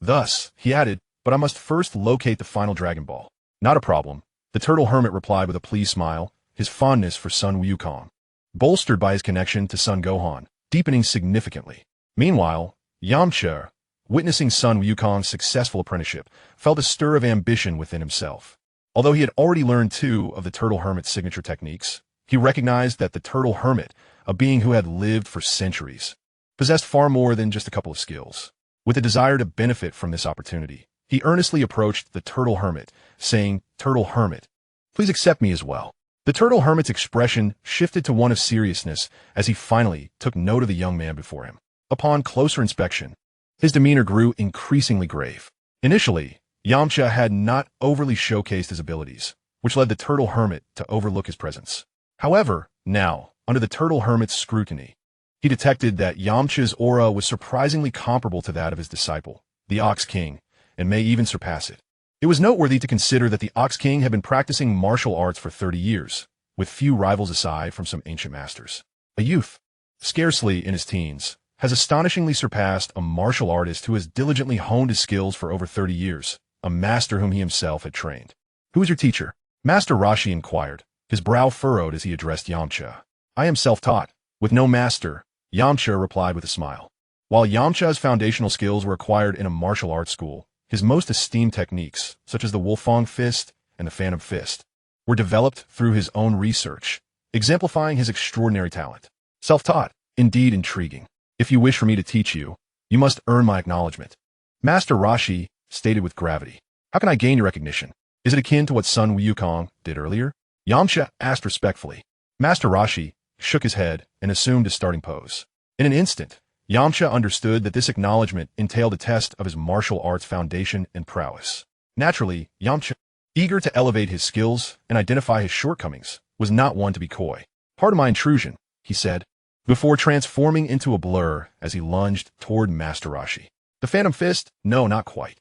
Thus, he added, but I must first locate the final Dragon Ball. Not a problem, the Turtle Hermit replied with a pleased smile, his fondness for Sun Wukong, bolstered by his connection to Sun Gohan, deepening significantly. Meanwhile, Yamcha, witnessing Sun Wukong's successful apprenticeship, felt a stir of ambition within himself. Although he had already learned 2 of the Turtle Hermit's signature techniques, he recognized that the Turtle Hermit, a being who had lived for centuries, possessed far more than just a couple of skills. With a desire to benefit from this opportunity, he earnestly approached the Turtle Hermit, saying, Turtle Hermit, please accept me as well. The Turtle Hermit's expression shifted to one of seriousness as he finally took note of the young man before him. Upon closer inspection, his demeanor grew increasingly grave. Initially, Yamcha had not overly showcased his abilities, which led the Turtle Hermit to overlook his presence. However, now, under the Turtle Hermit's scrutiny, he detected that Yamcha's aura was surprisingly comparable to that of his disciple, the Ox King, and may even surpass it. It was noteworthy to consider that the Ox King had been practicing martial arts for 30 years, with few rivals aside from some ancient masters. A youth, scarcely in his teens, has astonishingly surpassed a martial artist who has diligently honed his skills for over 30 years, a master whom he himself had trained. Who is your teacher? Master Rashi inquired, his brow furrowed as he addressed Yamcha. I am self-taught, with no master, Yamcha replied with a smile. While Yamcha's foundational skills were acquired in a martial arts school, his most esteemed techniques, such as the Wolfang Fist and the Phantom Fist, were developed through his own research, exemplifying his extraordinary talent. Self-taught, indeed intriguing. If you wish for me to teach you, you must earn my acknowledgment. Master Rashi stated with gravity. How can I gain your recognition? Is it akin to what Sun Wukong did earlier? Yamcha asked respectfully. Master Rashi shook his head and assumed a starting pose. In an instant, Yamcha understood that this acknowledgement entailed a test of his martial arts foundation and prowess. Naturally, Yamcha, eager to elevate his skills and identify his shortcomings, was not one to be coy. Pardon my intrusion, he said, before transforming into a blur as he lunged toward Master Rashi. The Phantom Fist? No, not quite.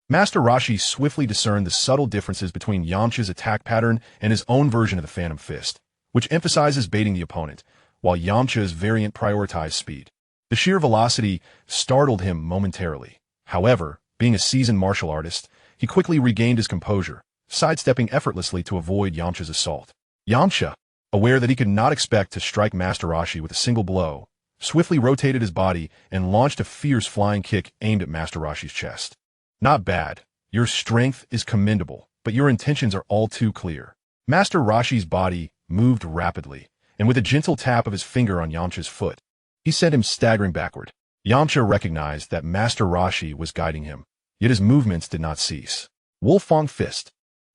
Master Rashi swiftly discerned the subtle differences between Yamcha's attack pattern and his own version of the Phantom Fist, which emphasizes baiting the opponent, while Yamcha's variant prioritized speed. The sheer velocity startled him momentarily. However, being a seasoned martial artist, he quickly regained his composure, sidestepping effortlessly to avoid Yamcha's assault. Yamcha, aware that he could not expect to strike Master Rashi with a single blow, swiftly rotated his body and launched a fierce flying kick aimed at Master Roshi's chest. Not bad. Your strength is commendable, but your intentions are all too clear. Master Roshi's body moved rapidly, and with a gentle tap of his finger on Yamcha's foot, he sent him staggering backward. Yamcha recognized that Master Roshi was guiding him, yet his movements did not cease. Wolfang Fist.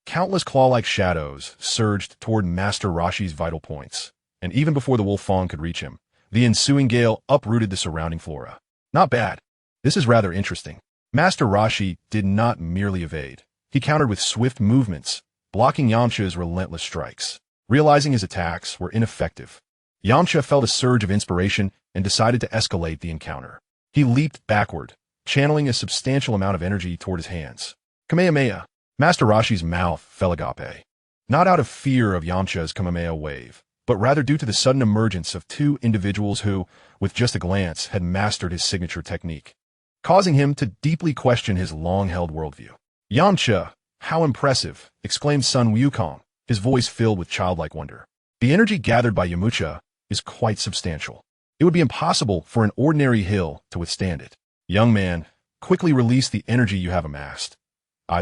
Countless claw-like shadows surged toward Master Roshi's vital points, and even before the Wolfang could reach him, the ensuing gale uprooted the surrounding flora. Not bad. This is rather interesting. Master Roshi did not merely evade. He countered with swift movements, blocking Yamcha's relentless strikes. Realizing his attacks were ineffective, Yamcha felt a surge of inspiration and decided to escalate the encounter. He leaped backward, channeling a substantial amount of energy toward his hands. Kamehameha. Master Roshi's mouth fell agape. Not out of fear of Yamcha's Kamehameha wave, but rather due to the sudden emergence of two individuals who, with just a glance, had mastered his signature technique, causing him to deeply question his long-held worldview. Yamcha, how impressive, exclaimed Sun Wukong, his voice filled with childlike wonder. The energy gathered by Yamcha is quite substantial. It would be impossible for an ordinary hill to withstand it. Young man, quickly release the energy you have amassed.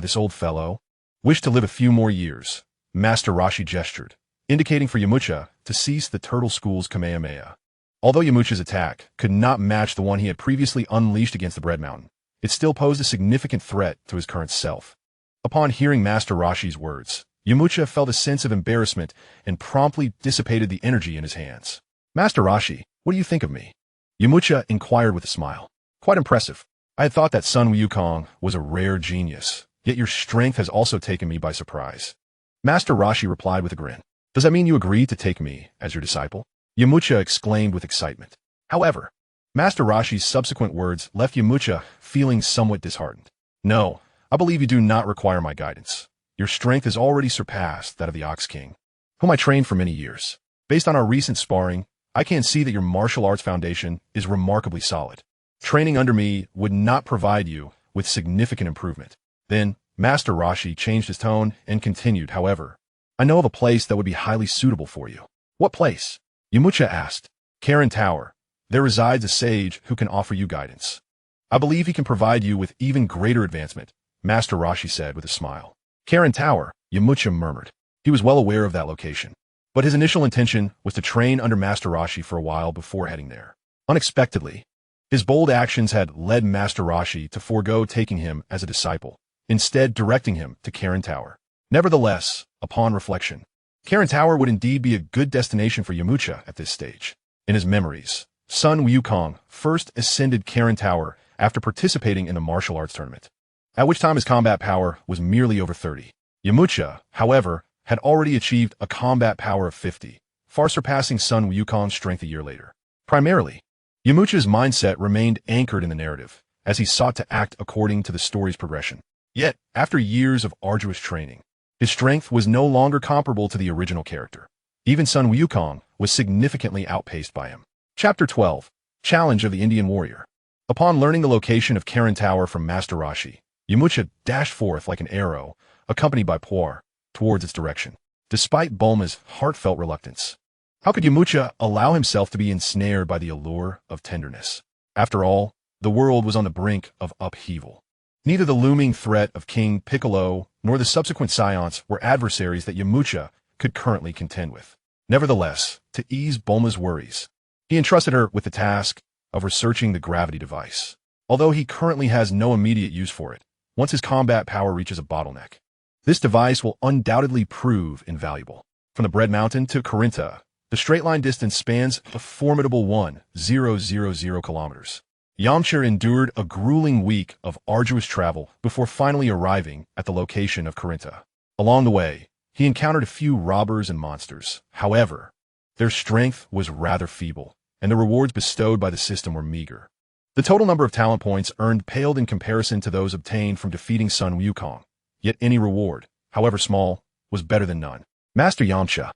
This old fellow, wish to live a few more years. Master Roshi gestured, indicating for Yamcha to cease the Turtle School's Kamehameha. Although Yamcha's attack could not match the one he had previously unleashed against the Bread Mountain, it still posed a significant threat to his current self. Upon hearing Master Roshi's words, Yamcha felt a sense of embarrassment and promptly dissipated the energy in his hands. Master Roshi, what do you think of me? Yamcha inquired with a smile. Quite impressive. I had thought that Sun Wukong was a rare genius, yet your strength has also taken me by surprise. Master Roshi replied with a grin. Does that mean you agree to take me as your disciple? Yamcha exclaimed with excitement. However, Master Roshi's subsequent words left Yamcha feeling somewhat disheartened. No, I believe you do not require my guidance. Your strength has already surpassed that of the Ox King, whom I trained for many years. Based on our recent sparring, I can see that your martial arts foundation is remarkably solid. Training under me would not provide you with significant improvement. Then, Master Roshi changed his tone and continued, however, I know of a place that would be highly suitable for you. What place? Yamcha asked. Karen Tower. There resides a sage who can offer you guidance. I believe he can provide you with even greater advancement, Master Roshi said with a smile. Karen Tower, Yamcha murmured. He was well aware of that location, but his initial intention was to train under Master Roshi for a while before heading there. Unexpectedly, his bold actions had led Master Roshi to forego taking him as a disciple, instead directing him to Karen Tower. Nevertheless, upon reflection, Karen Tower would indeed be a good destination for Yamcha at this stage. In his memories, Sun Wukong first ascended Karen Tower after participating in the martial arts tournament, at which time his combat power was merely over 30. Yamcha, however, had already achieved a combat power of 50, far surpassing Sun Wukong's strength a year later. Primarily, Yamcha's mindset remained anchored in the narrative, as he sought to act according to the story's progression. Yet, after years of arduous training, his strength was no longer comparable to the original character. Even Sun Wukong was significantly outpaced by him. Chapter 12. Challenge of the Indian Warrior. Upon learning the location of Karen Tower from Master Roshi, Yamcha dashed forth like an arrow, accompanied by Puar, towards its direction, despite Bulma's heartfelt reluctance. How could Yamcha allow himself to be ensnared by the allure of tenderness? After all, the world was on the brink of upheaval. Neither the looming threat of King Piccolo nor the subsequent Saiyans were adversaries that Yamcha could currently contend with. Nevertheless, to ease Bulma's worries, he entrusted her with the task of researching the gravity device, although he currently has no immediate use for it once his combat power reaches a bottleneck. This device will undoubtedly prove invaluable. From the Bread Mountain to Corinta, the straight-line distance spans a formidable 1,000 kilometers. Yamcha endured a grueling week of arduous travel before finally arriving at the location of Corinta. Along the way, he encountered a few robbers and monsters. However, their strength was rather feeble, and the rewards bestowed by the system were meager. The total number of talent points earned paled in comparison to those obtained from defeating Sun Wukong. Yet any reward, however small, was better than none. Master Yamcha,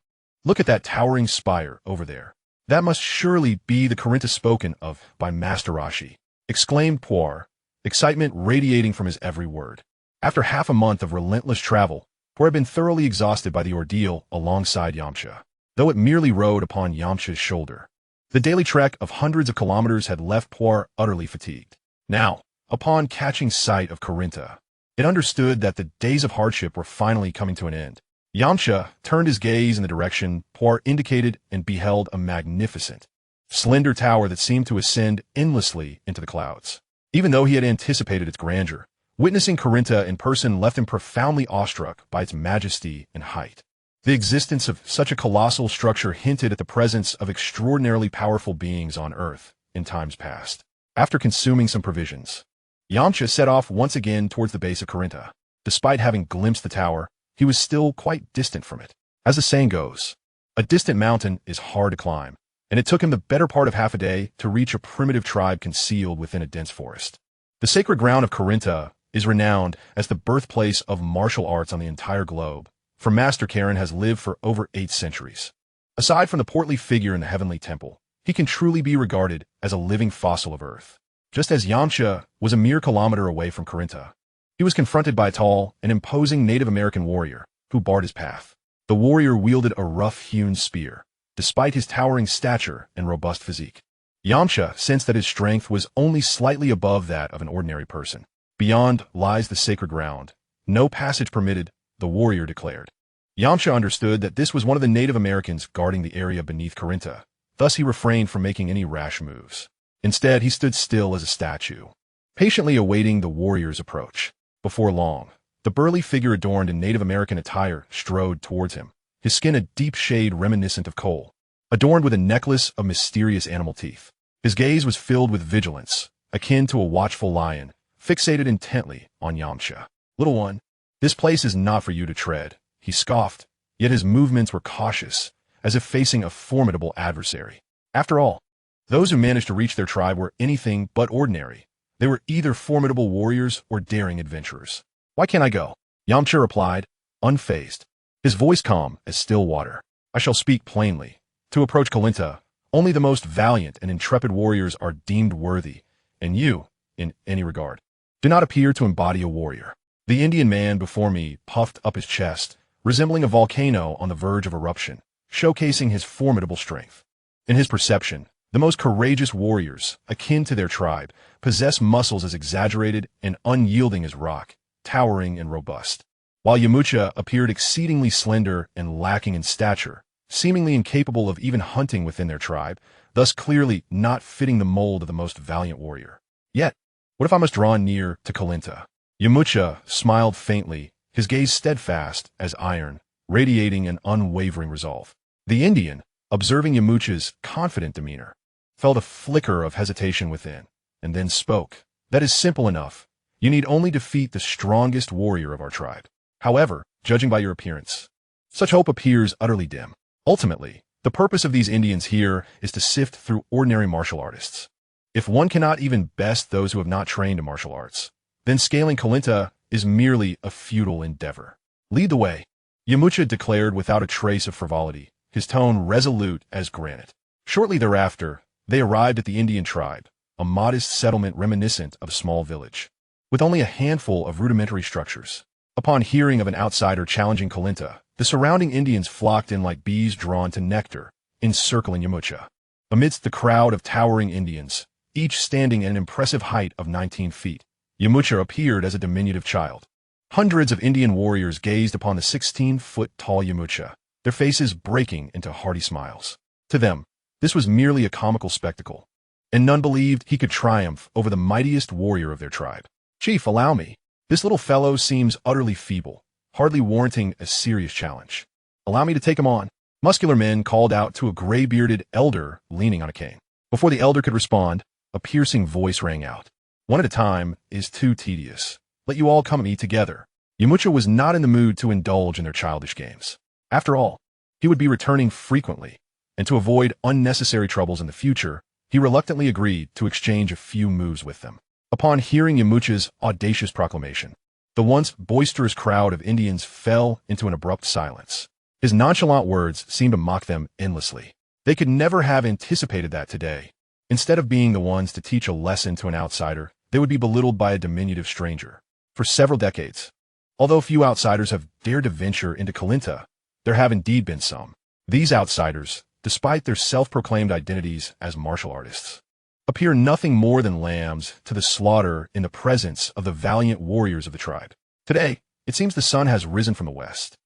look at that towering spire over there. That must surely be the Corinta spoken of by Master Roshi, exclaimed Puar, excitement radiating from his every word. After half a month of relentless travel, Puar had been thoroughly exhausted by the ordeal alongside Yamcha, though it merely rode upon Yamcha's shoulder. The daily trek of hundreds of kilometers had left Poir utterly fatigued. Now, upon catching sight of Corinta, it understood that the days of hardship were finally coming to an end. Yamcha turned his gaze in the direction Poir indicated and beheld a magnificent, slender tower that seemed to ascend endlessly into the clouds. Even though he had anticipated its grandeur, witnessing Corinta in person left him profoundly awestruck by its majesty and height. The existence of such a colossal structure hinted at the presence of extraordinarily powerful beings on Earth in times past. After consuming some provisions, Yamcha set off once again towards the base of Corinta. Despite having glimpsed the tower, he was still quite distant from it. As the saying goes, a distant mountain is hard to climb, and it took him the better part of half a day to reach a primitive tribe concealed within a dense forest. The sacred ground of Corinta is renowned as the birthplace of martial arts on the entire globe, for Master Karen has lived for over 8 centuries. Aside from the portly figure in the heavenly temple, he can truly be regarded as a living fossil of Earth. Just as Yamcha was a mere kilometer away from Corinta, he was confronted by a tall and imposing Native American warrior who barred his path. The warrior wielded a rough-hewn spear, despite his towering stature and robust physique. Yamcha sensed that his strength was only slightly above that of an ordinary person. Beyond lies the sacred ground. No passage permitted, the warrior declared. Yamcha understood that this was one of the Native Americans guarding the area beneath Corinta. Thus he refrained from making any rash moves. Instead, he stood still as a statue, patiently awaiting the warrior's approach. Before long, the burly figure adorned in Native American attire strode towards him, his skin a deep shade reminiscent of coal, adorned with a necklace of mysterious animal teeth. His gaze was filled with vigilance, akin to a watchful lion, fixated intently on Yamcha. "Little one, this place is not for you to tread," he scoffed, yet his movements were cautious, as if facing a formidable adversary. After all, those who managed to reach their tribe were anything but ordinary. They were either formidable warriors or daring adventurers. "Why can't I go?" Yamcha replied, unfazed, his voice calm as still water. "I shall speak plainly. To approach Corinta, only the most valiant and intrepid warriors are deemed worthy, and you, in any regard, do not appear to embody a warrior." The Indian man before me puffed up his chest, resembling a volcano on the verge of eruption, showcasing his formidable strength. In his perception, the most courageous warriors, akin to their tribe, possess muscles as exaggerated and unyielding as rock, towering and robust. While Yamcha appeared exceedingly slender and lacking in stature, seemingly incapable of even hunting within their tribe, thus clearly not fitting the mold of the most valiant warrior. Yet, what if I must draw near to Corinta? Yamcha smiled faintly, his gaze steadfast as iron, radiating an unwavering resolve. The Indian, observing Yamcha's confident demeanor, felt a flicker of hesitation within, and then spoke. "That is simple enough. You need only defeat the strongest warrior of our tribe. However, judging by your appearance, such hope appears utterly dim. Ultimately, the purpose of these Indians here is to sift through ordinary martial artists. If one cannot even best those who have not trained in martial arts, then scaling Corinta is merely a futile endeavor. Lead the way," Yamcha declared without a trace of frivolity, his tone resolute as granite. Shortly thereafter, they arrived at the Indian tribe, a modest settlement reminiscent of a small village, with only a handful of rudimentary structures. Upon hearing of an outsider challenging Corinta, the surrounding Indians flocked in like bees drawn to nectar, encircling Yamcha. Amidst the crowd of towering Indians, each standing at an impressive height of 19 feet, Yamcha appeared as a diminutive child. Hundreds of Indian warriors gazed upon the 16-foot-tall Yamcha, their faces breaking into hearty smiles. To them, this was merely a comical spectacle, and none believed he could triumph over the mightiest warrior of their tribe. "Chief, allow me. This little fellow seems utterly feeble, hardly warranting a serious challenge. Allow me to take him on." Muscular men called out to a gray-bearded elder leaning on a cane. Before the elder could respond, a piercing voice rang out. "One at a time is too tedious. Let you all come at me together." Yamcha was not in the mood to indulge in their childish games. After all, he would be returning frequently, and to avoid unnecessary troubles in the future, he reluctantly agreed to exchange a few moves with them. Upon hearing Yamcha's audacious proclamation, the once boisterous crowd of Indians fell into an abrupt silence. His nonchalant words seemed to mock them endlessly. They could never have anticipated that today, instead of being the ones to teach a lesson to an outsider, they would be belittled by a diminutive stranger. For several decades, although few outsiders have dared to venture into Corinta, there have indeed been some. These outsiders, despite their self-proclaimed identities as martial artists, appear nothing more than lambs to the slaughter in the presence of the valiant warriors of the tribe. Today, it seems the sun has risen from the west.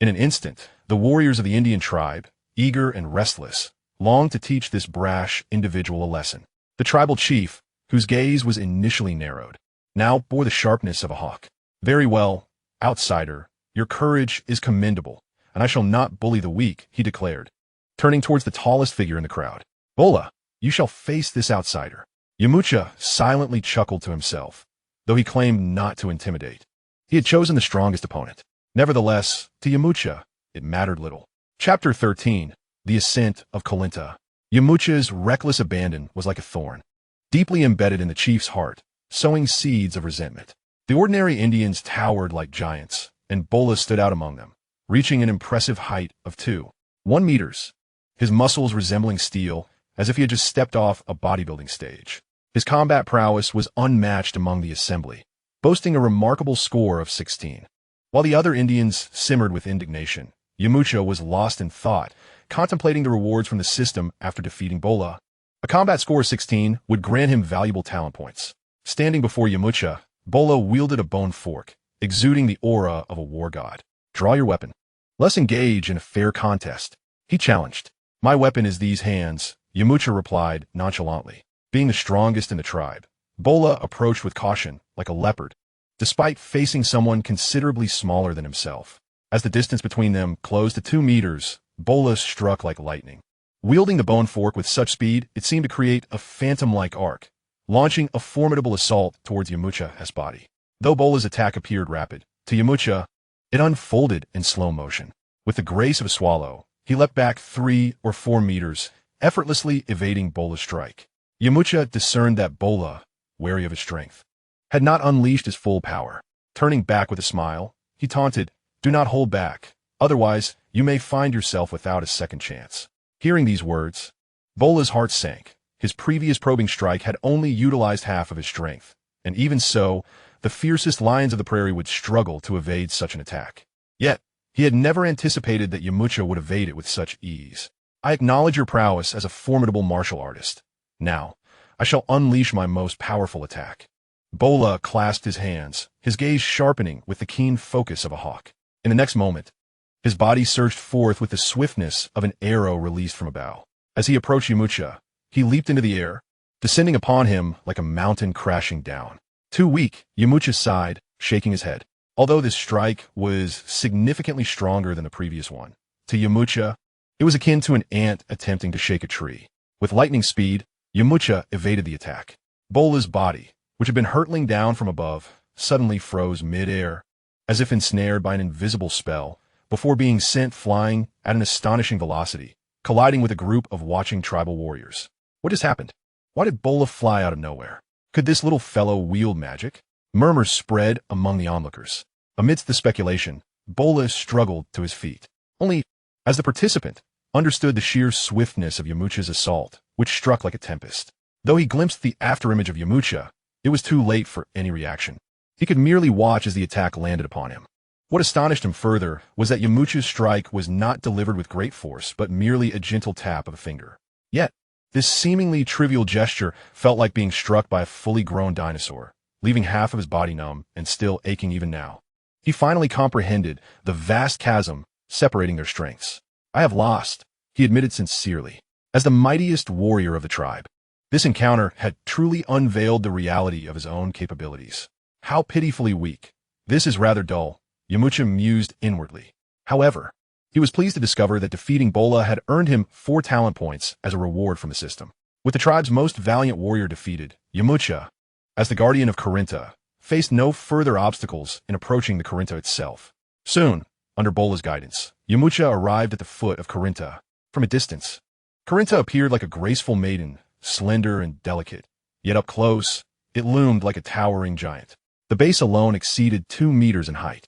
In an instant, the warriors of the Indian tribe, eager and restless, longed to teach this brash individual a lesson. The tribal chief, whose gaze was initially narrowed, now bore the sharpness of a hawk. "Very well, outsider, your courage is commendable, and I shall not bully the weak," he declared, turning towards the tallest figure in the crowd. "Bola, you shall face this outsider." Yamcha silently chuckled to himself, though he claimed not to intimidate. He had chosen the strongest opponent. Nevertheless, to Yamcha, it mattered little. Chapter 13. The Ascent of Kolinta. Yamcha's reckless abandon was like a thorn, deeply embedded in the chief's heart, sowing seeds of resentment. The ordinary Indians towered like giants, and Bola stood out among them, reaching an impressive height of 2.1 meters, his muscles resembling steel, as if he had just stepped off a bodybuilding stage. His combat prowess was unmatched among the assembly, boasting a remarkable score of 16. While the other Indians simmered with indignation, Yamcha was lost in thought, contemplating the rewards from the system after defeating Bola. A combat score of 16 would grant him valuable talent points. Standing before Yamcha, Bola wielded a bone fork, exuding the aura of a war god. "Draw your weapon. Let's engage in a fair contest," he challenged. "My weapon is these hands," Yamcha replied nonchalantly. Being the strongest in the tribe, Bola approached with caution, like a leopard, despite facing someone considerably smaller than himself. As the distance between them closed to 2 meters, Bola struck like lightning. Wielding the bone fork with such speed, it seemed to create a phantom-like arc, launching a formidable assault towards Yamcha's body. Though Bola's attack appeared rapid, to Yamcha, it unfolded in slow motion. With the grace of a swallow, he leapt back 3 or 4 meters, effortlessly evading Bola's strike. Yamcha discerned that Bola, wary of his strength, had not unleashed his full power. Turning back with a smile, he taunted, "Do not hold back, otherwise you may find yourself without a second chance." Hearing these words, Bola's heart sank. His previous probing strike had only utilized half of his strength, and even so, the fiercest lions of the prairie would struggle to evade such an attack. Yet, he had never anticipated that Yamcha would evade it with such ease. "I acknowledge your prowess as a formidable martial artist. Now, I shall unleash my most powerful attack." Bola clasped his hands, his gaze sharpening with the keen focus of a hawk. In the next moment, his body surged forth with the swiftness of an arrow released from a bow. As he approached Yamcha, he leaped into the air, descending upon him like a mountain crashing down. Too weak, Yamcha sighed, shaking his head. Although this strike was significantly stronger than the previous one, to Yamcha, it was akin to an ant attempting to shake a tree. With lightning speed, Yamcha evaded the attack. Bola's body, which had been hurtling down from above, suddenly froze mid-air, as if ensnared by an invisible spell, before being sent flying at an astonishing velocity, colliding with a group of watching tribal warriors. What just happened? Why did Bola fly out of nowhere? Could this little fellow wield magic? Murmurs spread among the onlookers. Amidst the speculation, Bola struggled to his feet. Only, as the participant, understood the sheer swiftness of Yamcha's assault, which struck like a tempest. Though he glimpsed the afterimage of Yamcha, it was too late for any reaction. He could merely watch as the attack landed upon him. What astonished him further was that Yamcha's strike was not delivered with great force, but merely a gentle tap of a finger. Yet, this seemingly trivial gesture felt like being struck by a fully grown dinosaur, leaving half of his body numb and still aching even now. He finally comprehended the vast chasm separating their strengths. "I have lost," he admitted sincerely. As the mightiest warrior of the tribe, this encounter had truly unveiled the reality of his own capabilities. How pitifully weak. "This is rather dull," Yamcha mused inwardly. However, he was pleased to discover that defeating Bola had earned him 4 talent points as a reward from the system. With the tribe's most valiant warrior defeated, Yamcha, as the guardian of Korinta, faced no further obstacles in approaching the Korinta itself. Soon, under Bola's guidance, Yamcha arrived at the foot of Korinta. From a distance, Korinta appeared like a graceful maiden, slender and delicate, yet up close, it loomed like a towering giant. The base alone exceeded 2 meters in height,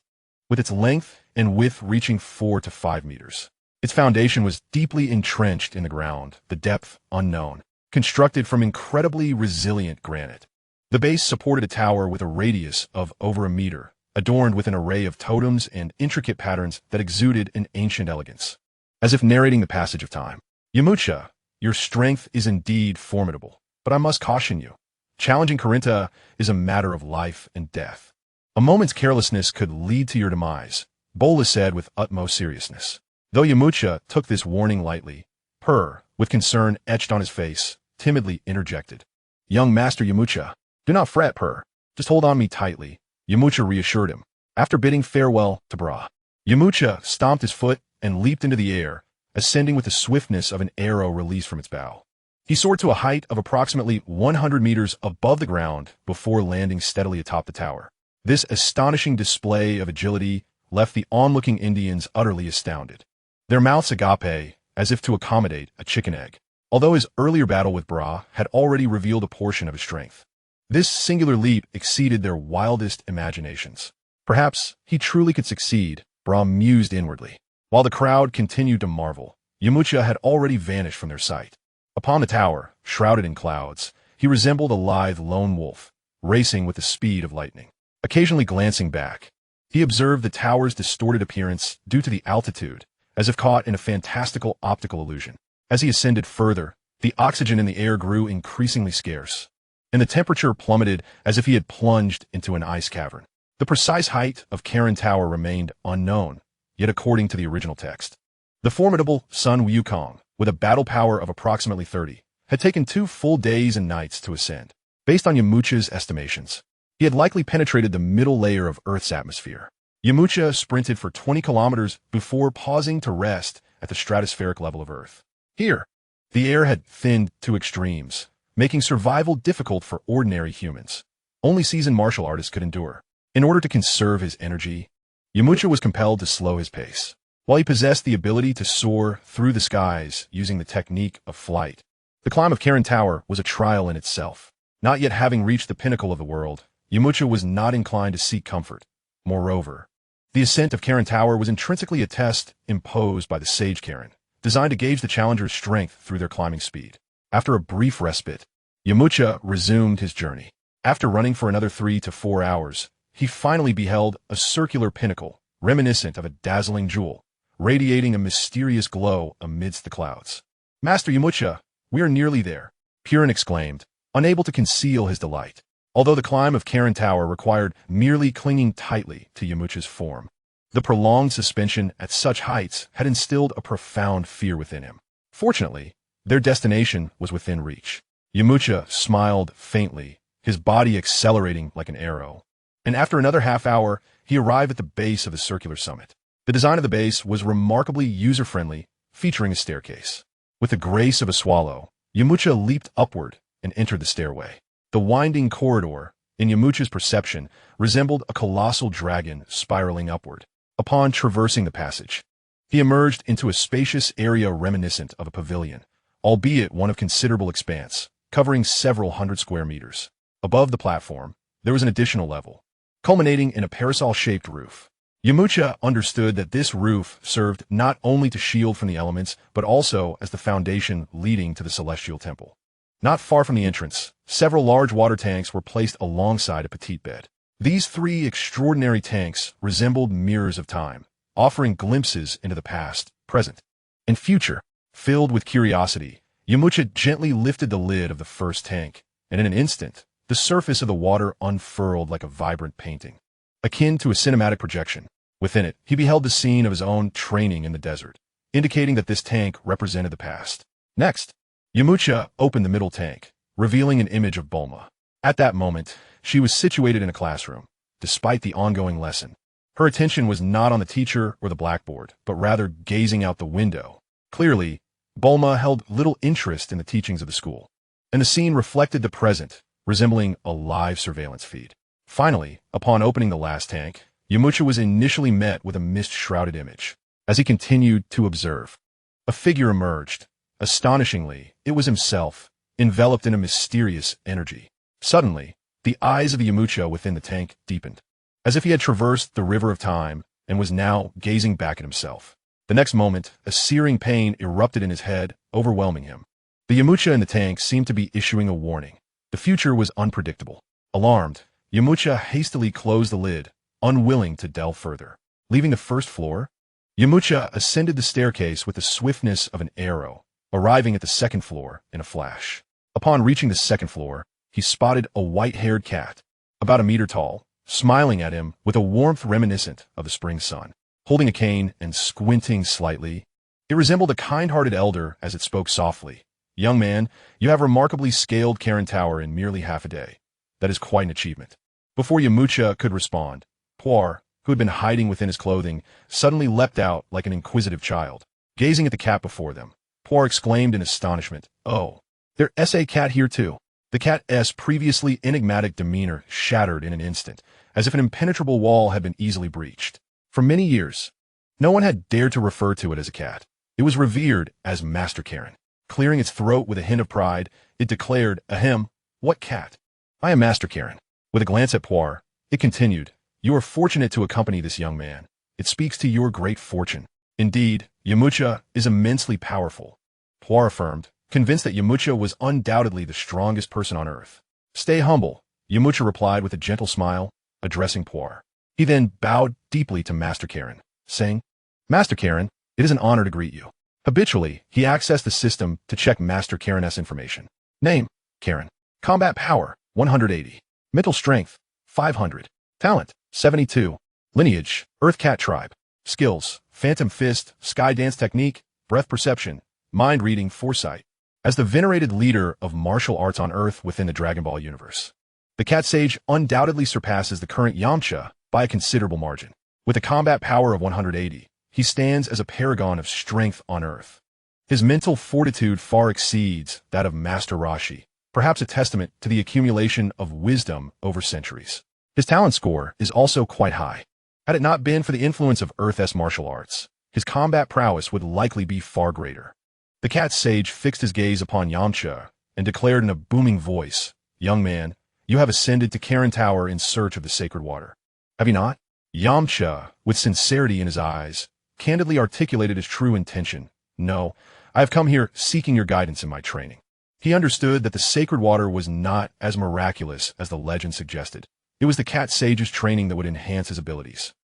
with its length and width reaching 4 to 5 meters. Its foundation was deeply entrenched in the ground, the depth unknown, constructed from incredibly resilient granite. The base supported a tower with a radius of over a meter, adorned with an array of totems and intricate patterns that exuded an ancient elegance. As if narrating the passage of time, Yamcha, your strength is indeed formidable, but I must caution you. Challenging Karinta is a matter of life and death. A moment's carelessness could lead to your demise, Bola said with utmost seriousness. Though Yamcha took this warning lightly, Purr, with concern etched on his face, timidly interjected. Young Master Yamcha, do not fret, Purr. Just hold on me tightly, Yamcha reassured him. After bidding farewell to Bra, Yamcha stomped his foot and leaped into the air, ascending with the swiftness of an arrow released from its bow. He soared to a height of approximately 100 meters above the ground before landing steadily atop the tower. This astonishing display of agility left the onlooking Indians utterly astounded. Their mouths agape, as if to accommodate a chicken egg, although his earlier battle with Bra had already revealed a portion of his strength. This singular leap exceeded their wildest imaginations. Perhaps he truly could succeed, Bra mused inwardly. While the crowd continued to marvel, Yamcha had already vanished from their sight. Upon the tower, shrouded in clouds, he resembled a lithe lone wolf, racing with the speed of lightning. Occasionally glancing back, he observed the tower's distorted appearance due to the altitude, as if caught in a fantastical optical illusion. As he ascended further, the oxygen in the air grew increasingly scarce, and the temperature plummeted as if he had plunged into an ice cavern. The precise height of Karen Tower remained unknown, yet according to the original text, the formidable Sun Wukong, with a battle power of approximately 30, had taken 2 full days and nights to ascend. Based on Yamcha's estimations, he had likely penetrated the middle layer of Earth's atmosphere. Yamcha sprinted for 20 kilometers before pausing to rest at the stratospheric level of Earth. Here, the air had thinned to extremes, making survival difficult for ordinary humans. Only seasoned martial artists could endure. In order to conserve his energy, Yamcha was compelled to slow his pace. While he possessed the ability to soar through the skies using the technique of flight, the climb of Karen Tower was a trial in itself. Not yet having reached the pinnacle of the world, Yamcha was not inclined to seek comfort. Moreover, the ascent of Karen Tower was intrinsically a test imposed by the Sage Karen, designed to gauge the challenger's strength through their climbing speed. After a brief respite, Yamcha resumed his journey. After running for another 3 to 4 hours, he finally beheld a circular pinnacle, reminiscent of a dazzling jewel, radiating a mysterious glow amidst the clouds. Master Yamcha, we are nearly there, Purin exclaimed, unable to conceal his delight. Although the climb of Karen Tower required merely clinging tightly to Yamcha's form, the prolonged suspension at such heights had instilled a profound fear within him. Fortunately, their destination was within reach. Yamcha smiled faintly, his body accelerating like an arrow. And after another half hour, he arrived at the base of the circular summit. The design of the base was remarkably user-friendly, featuring a staircase. With the grace of a swallow, Yamcha leaped upward and entered the stairway. The winding corridor, in Yamcha's perception, resembled a colossal dragon spiraling upward. Upon traversing the passage, he emerged into a spacious area reminiscent of a pavilion, albeit one of considerable expanse, covering several hundred square meters. Above the platform, there was an additional level, culminating in a parasol-shaped roof. Yamcha understood that this roof served not only to shield from the elements, but also as the foundation leading to the celestial temple. Not far from the entrance, several large water tanks were placed alongside a petite bed. These 3 extraordinary tanks resembled mirrors of time, offering glimpses into the past, present, and future. Filled with curiosity, Yamcha gently lifted the lid of the first tank, and in an instant, the surface of the water unfurled like a vibrant painting, akin to a cinematic projection. Within it, he beheld the scene of his own training in the desert, indicating that this tank represented the past. Next, Yamcha opened the middle tank, revealing an image of Bulma. At that moment, she was situated in a classroom, despite the ongoing lesson. Her attention was not on the teacher or the blackboard, but rather gazing out the window. Clearly, Bulma held little interest in the teachings of the school, and the scene reflected the present, resembling a live surveillance feed. Finally, upon opening the last tank, Yamcha was initially met with a mist-shrouded image. As he continued to observe, a figure emerged. Astonishingly, it was himself, enveloped in a mysterious energy. Suddenly, the eyes of Yamcha within the tank deepened, as if he had traversed the river of time and was now gazing back at himself. The next moment, a searing pain erupted in his head, overwhelming him. The Yamcha in the tank seemed to be issuing a warning. The future was unpredictable. Alarmed, Yamcha hastily closed the lid, unwilling to delve further. Leaving the first floor, Yamcha ascended the staircase with the swiftness of an arrow, arriving at the second floor in a flash. Upon reaching the second floor, he spotted a white-haired cat, about a meter tall, smiling at him with a warmth reminiscent of the spring sun. Holding a cane and squinting slightly, it resembled a kind-hearted elder as it spoke softly. "Young man, you have remarkably scaled Karen Tower in merely half a day. That is quite an achievement." Before Yamcha could respond, Puar, who had been hiding within his clothing, suddenly leapt out like an inquisitive child. Gazing at the cat before them, Puar exclaimed in astonishment, "Oh, there's a cat here too." The cat's previously enigmatic demeanor shattered in an instant, as if an impenetrable wall had been easily breached. For many years, no one had dared to refer to it as a cat. It was revered as Master Karen. Clearing its throat with a hint of pride, it declared, "Ahem, what cat? I am Master Karen." With a glance at Puar, it continued, "You are fortunate to accompany this young man. It speaks to your great fortune." Indeed, Yamcha is immensely powerful, Puar affirmed, convinced that Yamcha was undoubtedly the strongest person on Earth. "Stay humble," Yamcha replied with a gentle smile, addressing Puar. He then bowed deeply to Master Karen, saying, "Master Karen, it is an honor to greet you." Habitually, he accessed the system to check Master Karen's information. Name, Karen. Combat power, 180. Mental strength, 500. Talent, 72. Lineage, Earth Cat Tribe. Skills, Phantom Fist, Sky Dance Technique, Breath Perception, Mind Reading, Foresight. As the venerated leader of martial arts on Earth within the Dragon Ball universe, the Cat Sage undoubtedly surpasses the current Yamcha by a considerable margin. With a combat power of 180, he stands as a paragon of strength on Earth. His mental fortitude far exceeds that of Master Roshi, perhaps a testament to the accumulation of wisdom over centuries. His talent score is also quite high. Had it not been for the influence of Earth's martial arts, his combat prowess would likely be far greater. The Cat Sage fixed his gaze upon Yamcha and declared in a booming voice, "Young man, you have ascended to Karen Tower in search of the sacred water. Have you not?" Yamcha, with sincerity in his eyes, candidly articulated his true intention. "No, I have come here seeking your guidance in my training." He understood that the sacred water was not as miraculous as the legend suggested. It was the Cat Sage's training that would enhance his abilities.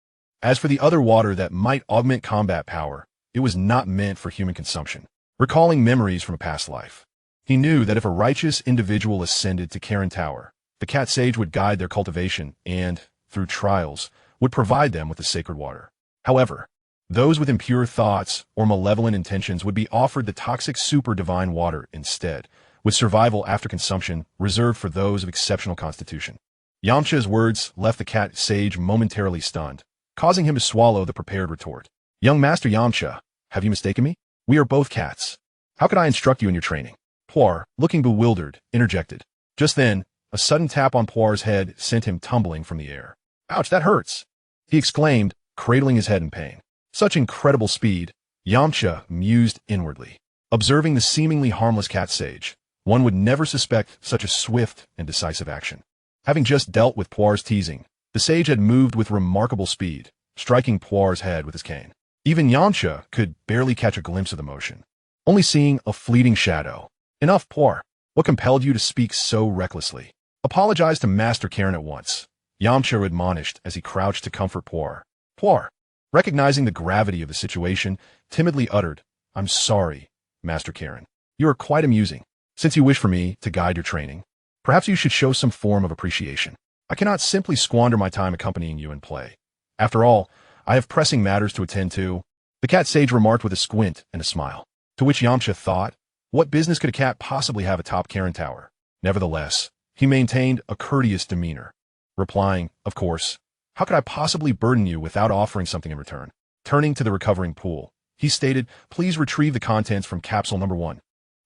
As for the other water that might augment combat power, it was not meant for human consumption. Recalling memories from a past life, he knew that if a righteous individual ascended to Karen Tower, the Cat Sage would guide their cultivation and, through trials, would provide them with the sacred water. However, those with impure thoughts or malevolent intentions would be offered the toxic super divine water instead, with survival after consumption reserved for those of exceptional constitution. Yamcha's words left the Cat Sage momentarily stunned, causing him to swallow the prepared retort. "Young Master Yamcha, have you mistaken me? We are both cats. How could I instruct you in your training?" Puar, looking bewildered, interjected. Just then, a sudden tap on Puar's head sent him tumbling from the air. "Ouch, that hurts!" he exclaimed, cradling his head in pain. Such incredible speed, Yamcha mused inwardly. Observing the seemingly harmless Cat Sage, one would never suspect such a swift and decisive action. Having just dealt with Puar's teasing, the sage had moved with remarkable speed, striking Puar's head with his cane. Even Yamcha could barely catch a glimpse of the motion, only seeing a fleeting shadow. "Enough, Puar. What compelled you to speak so recklessly? Apologize to Master Karen at once," Yamcha admonished as he crouched to comfort Puar. Puar, recognizing the gravity of the situation, timidly uttered, "I'm sorry, Master Karen. You are quite amusing. Since you wish for me to guide your training, perhaps you should show some form of appreciation. I cannot simply squander my time accompanying you in play. After all, I have pressing matters to attend to," the Cat Sage remarked with a squint and a smile. To which Yamcha thought, what business could a cat possibly have atop Karen Tower? Nevertheless, he maintained a courteous demeanor, replying, "Of course. How could I possibly burden you without offering something in return?" Turning to the recovering pool, he stated, "Please retrieve the contents from capsule number 1.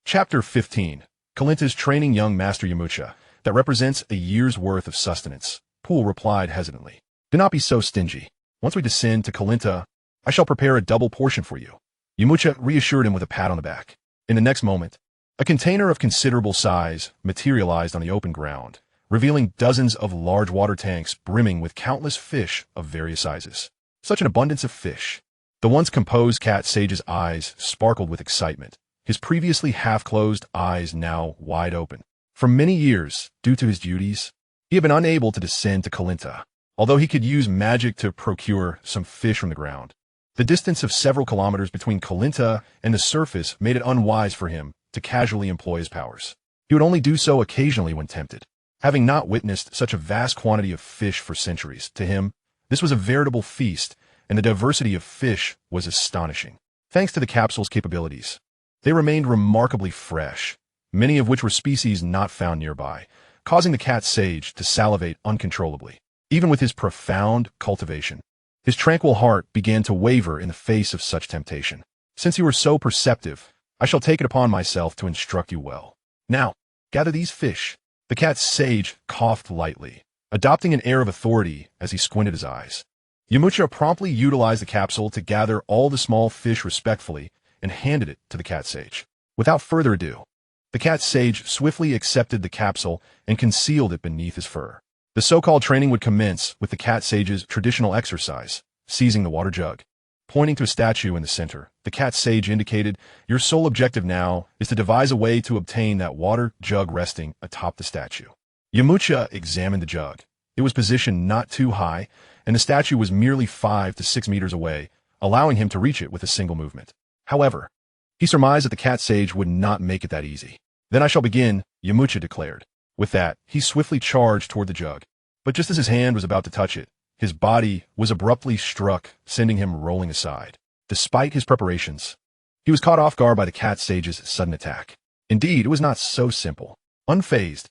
Chapter 15. Kalinta's training young Master Yamcha. That represents a year's worth of sustenance." Pool replied hesitantly, "Do not be so stingy. Once we descend to Kalinta, I shall prepare a double portion for you." Yamcha reassured him with a pat on the back. In the next moment, a container of considerable size materialized on the open ground, revealing dozens of large water tanks brimming with countless fish of various sizes. Such an abundance of fish. The once composed Cat Sage's eyes sparkled with excitement, his previously half-closed eyes now wide open. For many years, due to his duties, he had been unable to descend to Kalinta, although he could use magic to procure some fish from the ground. The distance of several kilometers between Kalinta and the surface made it unwise for him to casually employ his powers. He would only do so occasionally when tempted. Having not witnessed such a vast quantity of fish for centuries, to him, this was a veritable feast, and the diversity of fish was astonishing. Thanks to the capsule's capabilities, they remained remarkably fresh, many of which were species not found nearby, causing the cat sage to salivate uncontrollably. Even with his profound cultivation, his tranquil heart began to waver in the face of such temptation. Since you are so perceptive, I shall take it upon myself to instruct you well. Now, gather these fish. The cat sage coughed lightly, adopting an air of authority as he squinted his eyes. Yamcha promptly utilized the capsule to gather all the small fish respectfully and handed it to the cat sage. Without further ado, the cat sage swiftly accepted the capsule and concealed it beneath his fur. The so-called training would commence with the cat sage's traditional exercise, seizing the water jug. Pointing to a statue in the center, the cat sage indicated, "Your sole objective now is to devise a way to obtain that water jug resting atop the statue." Yamcha examined the jug. It was positioned not too high, and the statue was merely 5 to 6 meters away, allowing him to reach it with a single movement. However, he surmised that the cat sage would not make it that easy. "Then I shall begin," Yamcha declared. With that, he swiftly charged toward the jug. But just as his hand was about to touch it, his body was abruptly struck, sending him rolling aside. Despite his preparations, he was caught off guard by the cat sage's sudden attack. Indeed, it was not so simple. Unfazed,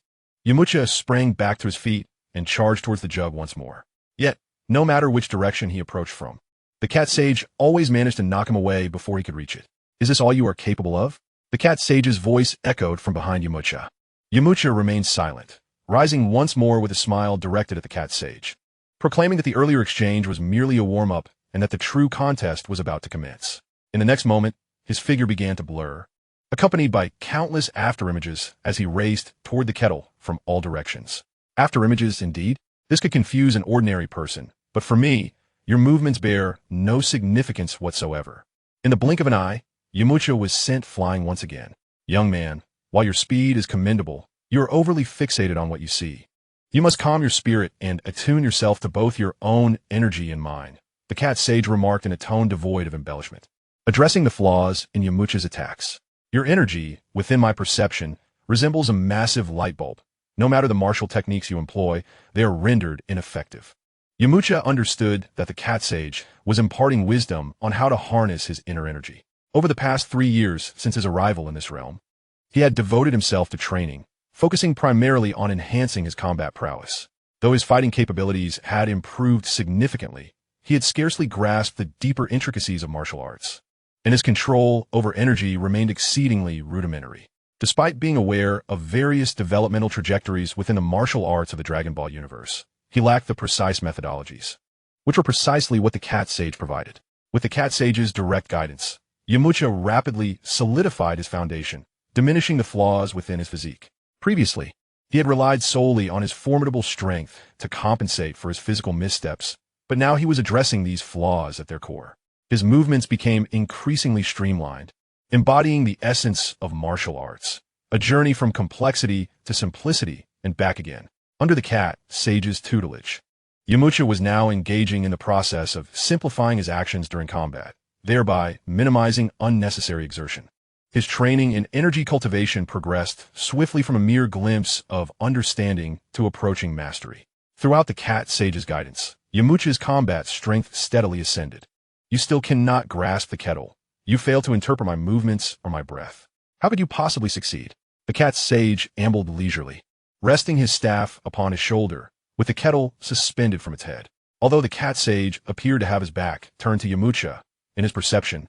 Yamcha sprang back to his feet and charged towards the jug once more. Yet, no matter which direction he approached from, the cat sage always managed to knock him away before he could reach it. "Is this all you are capable of?" The cat sage's voice echoed from behind Yamcha. Yamcha remained silent, rising once more with a smile directed at the cat sage, proclaiming that the earlier exchange was merely a warm-up and that the true contest was about to commence. In the next moment, his figure began to blur, accompanied by countless afterimages as he raced toward the kettle from all directions. Afterimages, indeed? This could confuse an ordinary person, but for me, your movements bear no significance whatsoever. In the blink of an eye, Yamcha was sent flying once again. "Young man, while your speed is commendable, you are overly fixated on what you see. You must calm your spirit and attune yourself to both your own energy and mine," the cat sage remarked in a tone devoid of embellishment. Addressing the flaws in Yamcha's attacks, "Your energy, within my perception, resembles a massive light bulb. No matter the martial techniques you employ, they are rendered ineffective." Yamcha understood that the cat sage was imparting wisdom on how to harness his inner energy. Over the past 3 years since his arrival in this realm, he had devoted himself to training, focusing primarily on enhancing his combat prowess. Though his fighting capabilities had improved significantly, he had scarcely grasped the deeper intricacies of martial arts, and his control over energy remained exceedingly rudimentary. Despite being aware of various developmental trajectories within the martial arts of the Dragon Ball universe, he lacked the precise methodologies, which were precisely what the cat sage provided. With the cat sage's direct guidance, Yamcha rapidly solidified his foundation, diminishing the flaws within his physique. Previously, he had relied solely on his formidable strength to compensate for his physical missteps, but now he was addressing these flaws at their core. His movements became increasingly streamlined, embodying the essence of martial arts, a journey from complexity to simplicity and back again. Under the cat sage's tutelage, Yamcha was now engaging in the process of simplifying his actions during combat, thereby minimizing unnecessary exertion. His training in energy cultivation progressed swiftly from a mere glimpse of understanding to approaching mastery. Throughout the cat sage's guidance, Yamcha's combat strength steadily ascended. "You still cannot grasp the kettle. You fail to interpret my movements or my breath. How could you possibly succeed?" The cat sage ambled leisurely, resting his staff upon his shoulder, with the kettle suspended from its head. Although the cat sage appeared to have his back turned to Yamcha, in his perception,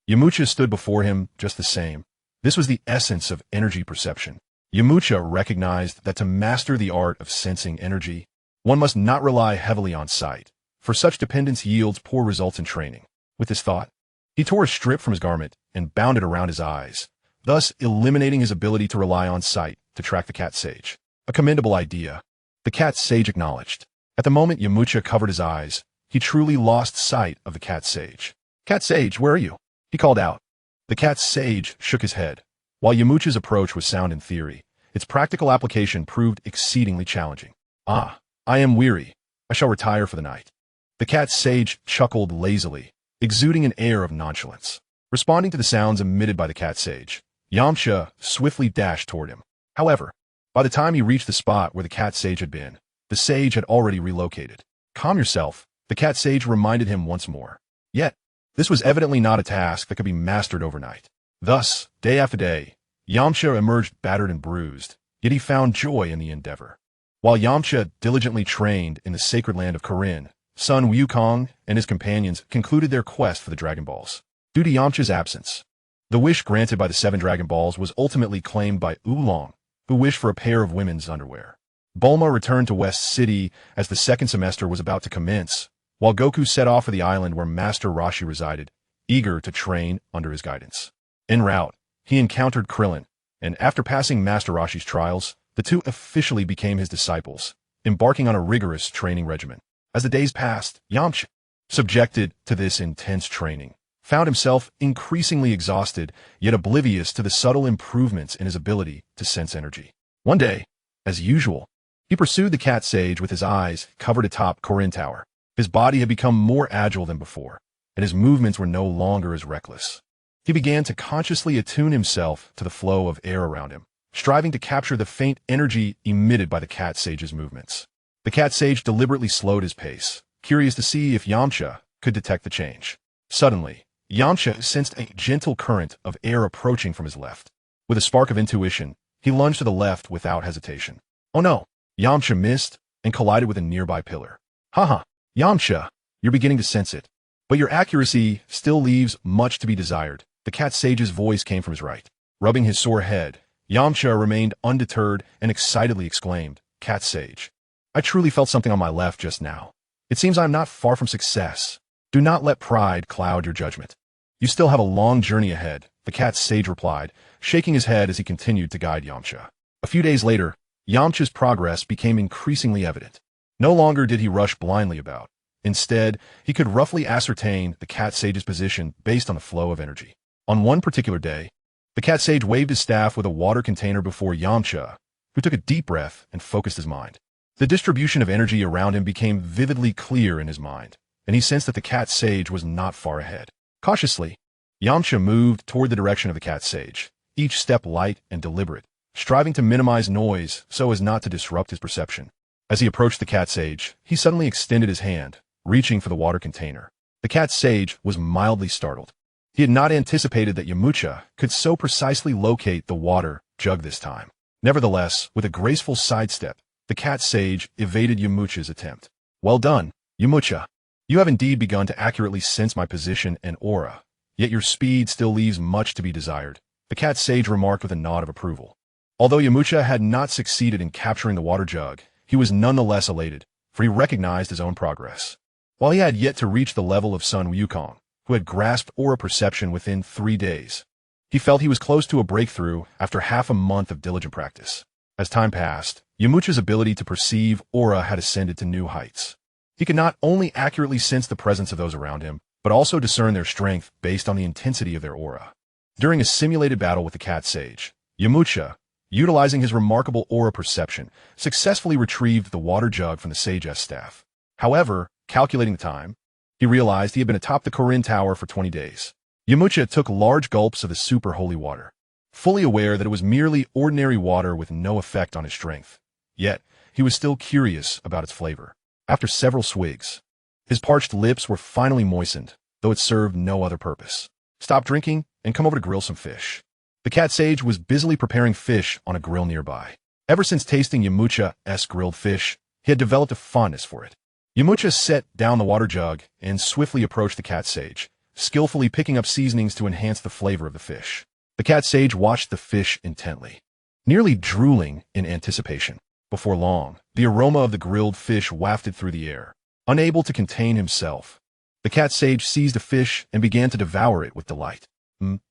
Yamcha stood before him just the same. This was the essence of energy perception. Yamcha recognized that to master the art of sensing energy, one must not rely heavily on sight, for such dependence yields poor results in training. With this thought, he tore a strip from his garment and bound it around his eyes, thus eliminating his ability to rely on sight to track the cat sage. A commendable idea, the cat sage acknowledged. At the moment Yamcha covered his eyes, he truly lost sight of the cat sage. "Cat sage, where are you?" he called out. The cat sage shook his head. While Yamcha's approach was sound in theory, its practical application proved exceedingly challenging. "Ah, I am weary. I shall retire for the night." The cat sage chuckled lazily, exuding an air of nonchalance. Responding to the sounds emitted by the cat sage, Yamcha swiftly dashed toward him. However, by the time he reached the spot where the cat sage had been, the sage had already relocated. Calm yourself, the cat sage reminded him once more. Yet, this was evidently not a task that could be mastered overnight. Thus, day after day, Yamcha emerged battered and bruised, yet he found joy in the endeavor. While Yamcha diligently trained in the sacred land of Corinne, Sun Wukong and his companions concluded their quest for the Dragon Balls. Due to Yamcha's absence, the wish granted by the 7 Dragon Balls was ultimately claimed by Oolong, who wished for a pair of women's underwear. Bulma returned to West City as the second semester was about to commence, while Goku set off for the island where Master Roshi resided, eager to train under his guidance. En route, he encountered Krillin, and after passing Master Roshi's trials, the two officially became his disciples, embarking on a rigorous training regimen. As the days passed, Yamcha, subjected to this intense training, found himself increasingly exhausted, yet oblivious to the subtle improvements in his ability to sense energy. One day, as usual, he pursued the cat sage with his eyes covered atop Corinne Tower. His body had become more agile than before, and his movements were no longer as reckless. He began to consciously attune himself to the flow of air around him, striving to capture the faint energy emitted by the cat sage's movements. The cat sage deliberately slowed his pace, curious to see if Yamcha could detect the change. Suddenly, Yamcha sensed a gentle current of air approaching from his left. With a spark of intuition, he lunged to the left without hesitation. Oh no! Yamcha missed and collided with a nearby pillar. Haha, Yamcha, you're beginning to sense it. But your accuracy still leaves much to be desired. The cat sage's voice came from his right. Rubbing his sore head, Yamcha remained undeterred and excitedly exclaimed, Cat sage, I truly felt something on my left just now. It seems I am not far from success. Do not let pride cloud your judgment. You still have a long journey ahead, the cat sage replied, shaking his head as he continued to guide Yamcha. A few days later, Yamcha's progress became increasingly evident. No longer did he rush blindly about. Instead, he could roughly ascertain the cat sage's position based on the flow of energy. On one particular day, the cat sage waved his staff with a water container before Yamcha, who took a deep breath and focused his mind. The distribution of energy around him became vividly clear in his mind, and he sensed that the cat sage was not far ahead. Cautiously, Yamcha moved toward the direction of the cat sage, each step light and deliberate, striving to minimize noise so as not to disrupt his perception. As he approached the cat sage, he suddenly extended his hand, reaching for the water container. The cat sage was mildly startled. He had not anticipated that Yamcha could so precisely locate the water jug this time. Nevertheless, with a graceful sidestep, the cat sage evaded Yamcha's attempt. Well done, Yamcha. You have indeed begun to accurately sense my position and aura, yet your speed still leaves much to be desired, the cat sage remarked with a nod of approval. Although Yamcha had not succeeded in capturing the water jug, he was nonetheless elated, for he recognized his own progress. While he had yet to reach the level of Sun Wukong, who had grasped aura perception within 3 days, he felt he was close to a breakthrough after half a month of diligent practice. As time passed, Yamcha's ability to perceive aura had ascended to new heights. He could not only accurately sense the presence of those around him, but also discern their strength based on the intensity of their aura. During a simulated battle with the cat sage, Yamcha, utilizing his remarkable aura perception, successfully retrieved the water jug from the sage's staff. However, calculating the time, he realized he had been atop the Corinne Tower for 20 days. Yamcha took large gulps of the super holy water, fully aware that it was merely ordinary water with no effect on his strength. Yet, he was still curious about its flavor. After several swigs, his parched lips were finally moistened, though it served no other purpose. Stop drinking and come over to grill some fish. The cat sage was busily preparing fish on a grill nearby. Ever since tasting Yamcha's grilled fish, he had developed a fondness for it. Yamcha set down the water jug and swiftly approached the cat sage, skillfully picking up seasonings to enhance the flavor of the fish. The cat sage watched the fish intently, nearly drooling in anticipation. Before long, the aroma of the grilled fish wafted through the air. Unable to contain himself, the cat sage seized a fish and began to devour it with delight.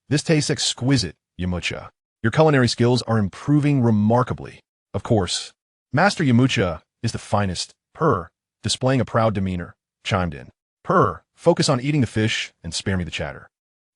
This tastes exquisite, Yamcha. Your culinary skills are improving remarkably. Of course, Master Yamcha is the finest, displaying a proud demeanor, chimed in. Focus on eating the fish and spare me the chatter.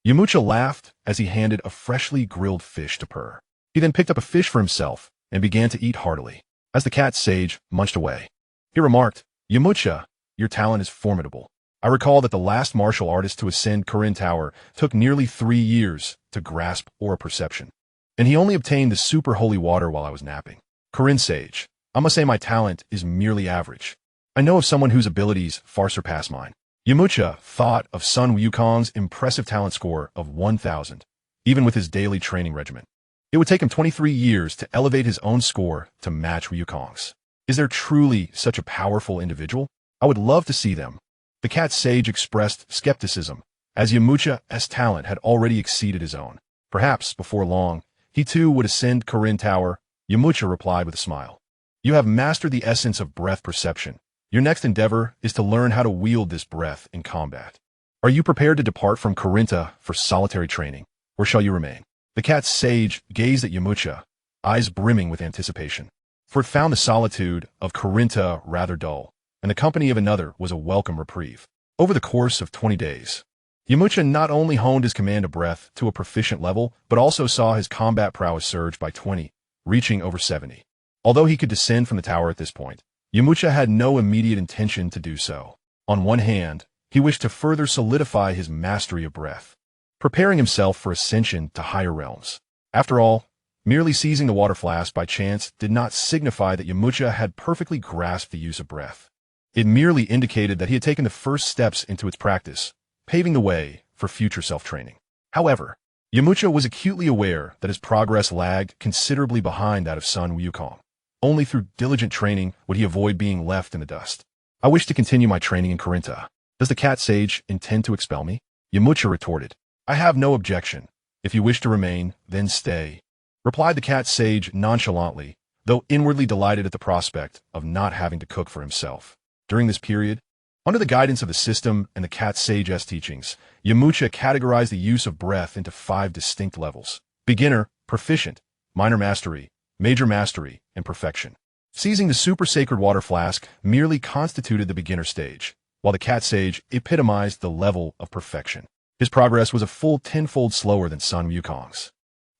Yamcha laughed as he handed a freshly grilled fish to Purr. He then picked up a fish for himself and began to eat heartily. As the cat sage munched away, he remarked, Yamcha, your talent is formidable. I recall that the last martial artist to ascend Kirin Tower took nearly 3 years to grasp aura perception, and he only obtained the super holy water while I was napping. Kirin Sage, I must say my talent is merely average. I know of someone whose abilities far surpass mine. Yamcha thought of Sun Wukong's impressive talent score of 1,000, even with his daily training regimen. It would take him 23 years to elevate his own score to match Wukong's. Is there truly such a powerful individual? I would love to see them. The cat sage expressed skepticism, as Yamcha's talent had already exceeded his own. Perhaps, before long, he too would ascend Kirin Tower. Yamcha replied with a smile. You have mastered the essence of breath perception. Your next endeavor is to learn how to wield this breath in combat. Are you prepared to depart from Kirinta for solitary training, or shall you remain? The cat sage gazed at Yamcha, eyes brimming with anticipation, for it found the solitude of Kirinta rather dull, and the company of another was a welcome reprieve. Over the course of 20 days, Yamcha not only honed his command of breath to a proficient level, but also saw his combat prowess surge by 20, reaching over 70. Although he could descend from the tower at this point, Yamcha had no immediate intention to do so. On one hand, he wished to further solidify his mastery of breath, preparing himself for ascension to higher realms. After all, merely seizing the water flask by chance did not signify that Yamcha had perfectly grasped the use of breath. It merely indicated that he had taken the first steps into its practice, paving the way for future self-training. However, Yamcha was acutely aware that his progress lagged considerably behind that of Sun Wukong. Only through diligent training would he avoid being left in the dust. I wish to continue my training in Kirinta. Does the cat sage intend to expel me? Yamcha retorted. I have no objection. If you wish to remain, then stay, replied the cat sage nonchalantly, though inwardly delighted at the prospect of not having to cook for himself. During this period, under the guidance of the system and the cat sage's teachings, Yamcha categorized the use of breath into 5 distinct levels: beginner, proficient, minor mastery, major mastery, and perfection. Seizing the super sacred water flask merely constituted the beginner stage, while the cat sage epitomized the level of perfection. His progress was a full 10-fold slower than Sun Wukong's.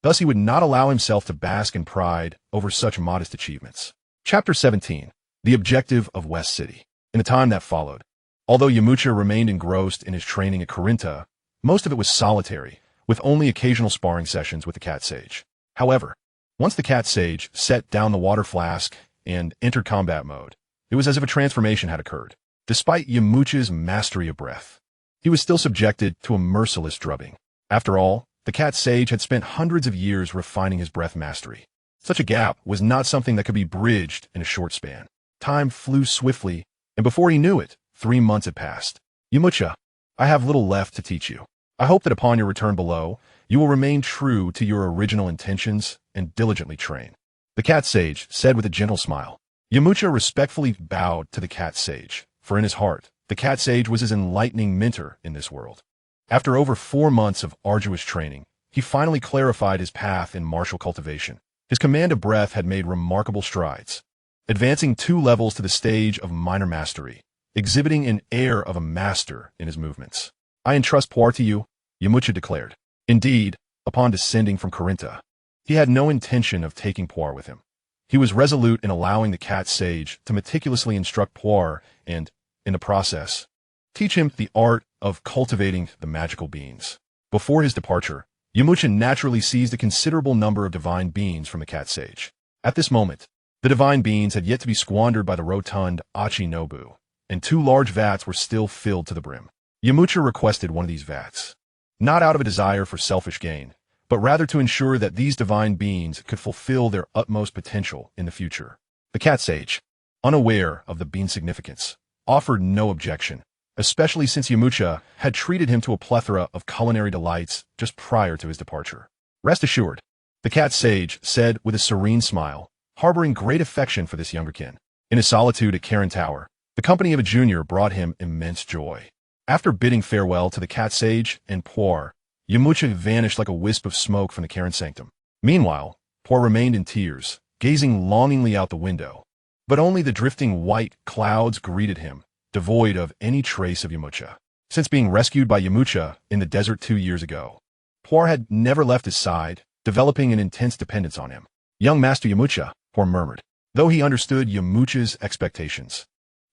Thus he would not allow himself to bask in pride over such modest achievements. Chapter 17. The Objective of West City. In the time that followed, although Yamcha remained engrossed in his training at Kirinta, most of it was solitary, with only occasional sparring sessions with the cat sage. However, once the cat sage set down the water flask and entered combat mode, it was as if a transformation had occurred. Despite Yamcha's mastery of breath, he was still subjected to a merciless drubbing. After all, the cat sage had spent hundreds of years refining his breath mastery. Such a gap was not something that could be bridged in a short span. Time flew swiftly, and before he knew it, 3 months had passed. Yamcha, I have little left to teach you. I hope that upon your return below, you will remain true to your original intentions and diligently train. The cat sage said with a gentle smile. Yamcha respectfully bowed to the cat sage, for in his heart, the cat sage was his enlightening mentor in this world. After over 4 months of arduous training, he finally clarified his path in martial cultivation. His command of breath had made remarkable strides, advancing 2 levels to the stage of minor mastery, exhibiting an air of a master in his movements. I entrust Puar to you, Yamcha declared. Indeed, upon descending from Kirinta, he had no intention of taking Puar with him. He was resolute in allowing the cat sage to meticulously instruct Puar and, in the process, teach him the art of cultivating the magical beans. Before his departure, Yamcha naturally seized a considerable number of divine beans from the cat sage. At this moment, the divine beans had yet to be squandered by the rotund Achinobu, and 2 large vats were still filled to the brim. Yamcha requested one of these vats, not out of a desire for selfish gain, but rather to ensure that these divine beings could fulfill their utmost potential in the future. The cat sage, unaware of the bean's significance, offered no objection, especially since Yamcha had treated him to a plethora of culinary delights just prior to his departure. Rest assured, the cat sage said with a serene smile, harboring great affection for this youngerkin. In his solitude at Kirin Tower, the company of a junior brought him immense joy. After bidding farewell to the cat sage and Puar, Yamcha vanished like a wisp of smoke from the Kirin sanctum. Meanwhile, Puar remained in tears, gazing longingly out the window. But only the drifting white clouds greeted him, devoid of any trace of Yamcha. Since being rescued by Yamcha in the desert 2 years ago, Puar had never left his side, developing an intense dependence on him. Young Master Yamcha, Puar murmured. Though he understood Yamcha's expectations,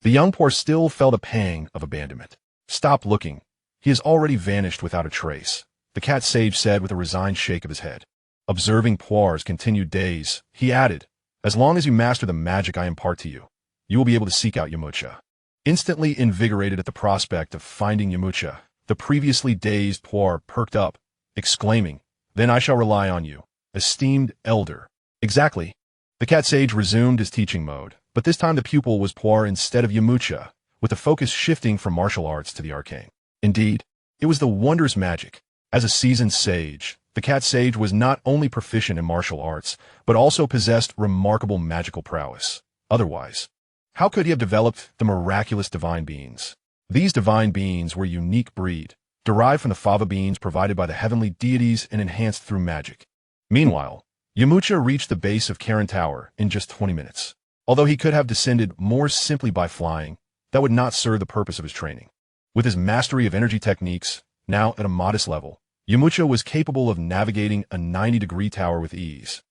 the young Puar still felt a pang of abandonment. Stop looking. He has already vanished without a trace, the cat sage said with a resigned shake of his head. Observing Poir's continued daze, he added, as long as you master the magic I impart to you, you will be able to seek out Yamcha. Instantly invigorated at the prospect of finding Yamcha, the previously dazed Poir perked up, exclaiming, then I shall rely on you, esteemed elder. Exactly. The cat sage resumed his teaching mode, but this time the pupil was Poir instead of Yamcha, with the focus shifting from martial arts to the arcane. Indeed, it was the wondrous magic. As a seasoned sage, the cat sage was not only proficient in martial arts, but also possessed remarkable magical prowess. Otherwise, how could he have developed the miraculous divine beans? These divine beans were a unique breed, derived from the fava beans provided by the heavenly deities and enhanced through magic. Meanwhile, Yamcha reached the base of Karen Tower in just 20 minutes. Although he could have descended more simply by flying, that would not serve the purpose of his training. With his mastery of energy techniques, now at a modest level, Yamcha was capable of navigating a 90-degree tower with ease,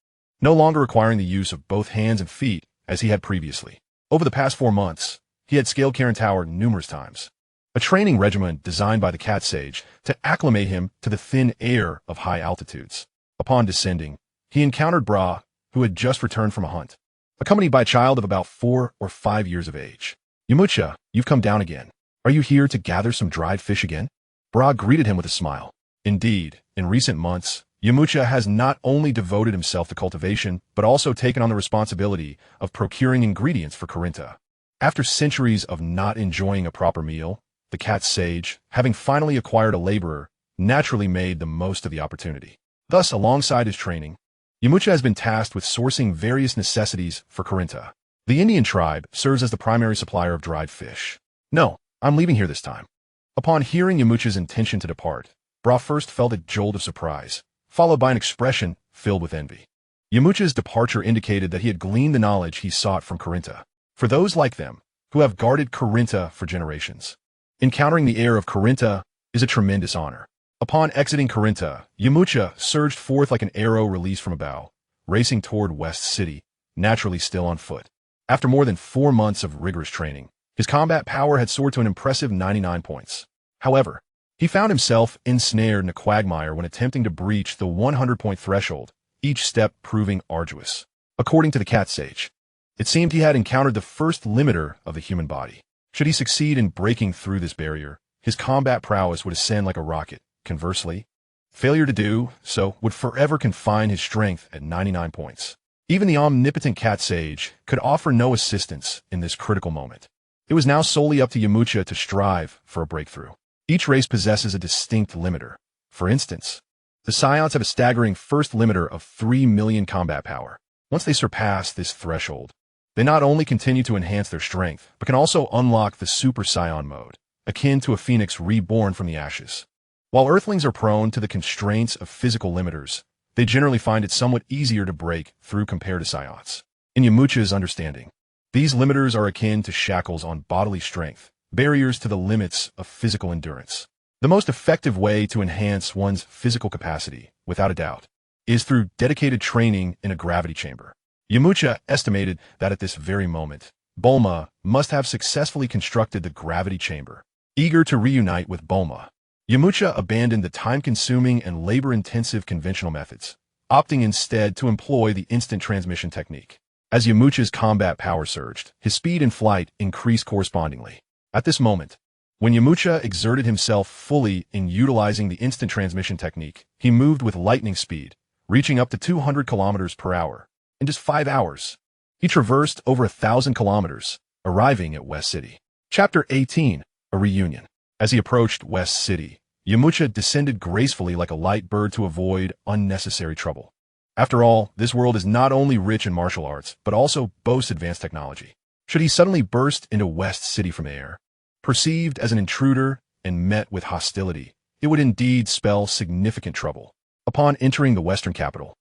no longer requiring the use of both hands and feet as he had previously. Over the past 4 months, he had scaled Karen Tower numerous times, a training regimen designed by the cat sage to acclimate him to the thin air of high altitudes. Upon descending, he encountered Bra, who had just returned from a hunt, accompanied by a child of about 4 or 5 years of age. Yamcha, you've come down again. Are you here to gather some dried fish again? Bra greeted him with a smile. Indeed, in recent months, Yamcha has not only devoted himself to cultivation, but also taken on the responsibility of procuring ingredients for Corinta. After centuries of not enjoying a proper meal, the cat sage, having finally acquired a laborer, naturally made the most of the opportunity. Thus, alongside his training, Yamcha has been tasked with sourcing various necessities for Corinta. The Indian tribe serves as the primary supplier of dried fish. No, I'm leaving here this time. Upon hearing Yamcha's intention to depart, Bra first felt a jolt of surprise, followed by an expression filled with envy. Yamcha's departure indicated that he had gleaned the knowledge he sought from Corinta. For those like them, who have guarded Corinta for generations, encountering the air of Corinta is a tremendous honor. Upon exiting Corinta, Yamcha surged forth like an arrow released from a bow, racing toward West City, naturally still on foot. After more than 4 months of rigorous training, his combat power had soared to an impressive 99 points. However, he found himself ensnared in a quagmire when attempting to breach the 100-point threshold, each step proving arduous. According to the cat sage, it seemed he had encountered the first limiter of the human body. Should he succeed in breaking through this barrier, his combat prowess would ascend like a rocket. Conversely, failure to do so would forever confine his strength at 99 points. Even the omnipotent cat sage could offer no assistance in this critical moment. It was now solely up to Yamcha to strive for a breakthrough. Each race possesses a distinct limiter. For instance, the Saiyans have a staggering first limiter of 3 million combat power. Once they surpass this threshold, they not only continue to enhance their strength, but can also unlock the Super Saiyan mode, akin to a phoenix reborn from the ashes. While Earthlings are prone to the constraints of physical limiters, they generally find it somewhat easier to break through compared to Saiyans. In Yamcha's understanding, these limiters are akin to shackles on bodily strength, barriers to the limits of physical endurance. The most effective way to enhance one's physical capacity, without a doubt, is through dedicated training in a gravity chamber. Yamcha estimated that at this very moment, Bulma must have successfully constructed the gravity chamber. Eager to reunite with Bulma, Yamcha abandoned the time-consuming and labor-intensive conventional methods, opting instead to employ the instant transmission technique. As Yamcha's combat power surged, his speed in flight increased correspondingly. At this moment, when Yamcha exerted himself fully in utilizing the instant transmission technique, he moved with lightning speed, reaching up to 200 kilometers per hour. In just 5 hours, he traversed over 1,000 kilometers, arriving at West City. Chapter 18, A Reunion. As he approached West City, Yamcha descended gracefully like a light bird to avoid unnecessary trouble. After all, this world is not only rich in martial arts, but also boasts advanced technology. Should he suddenly burst into West City from the air, perceived as an intruder and met with hostility, it would indeed spell significant trouble. Upon entering the Western capital,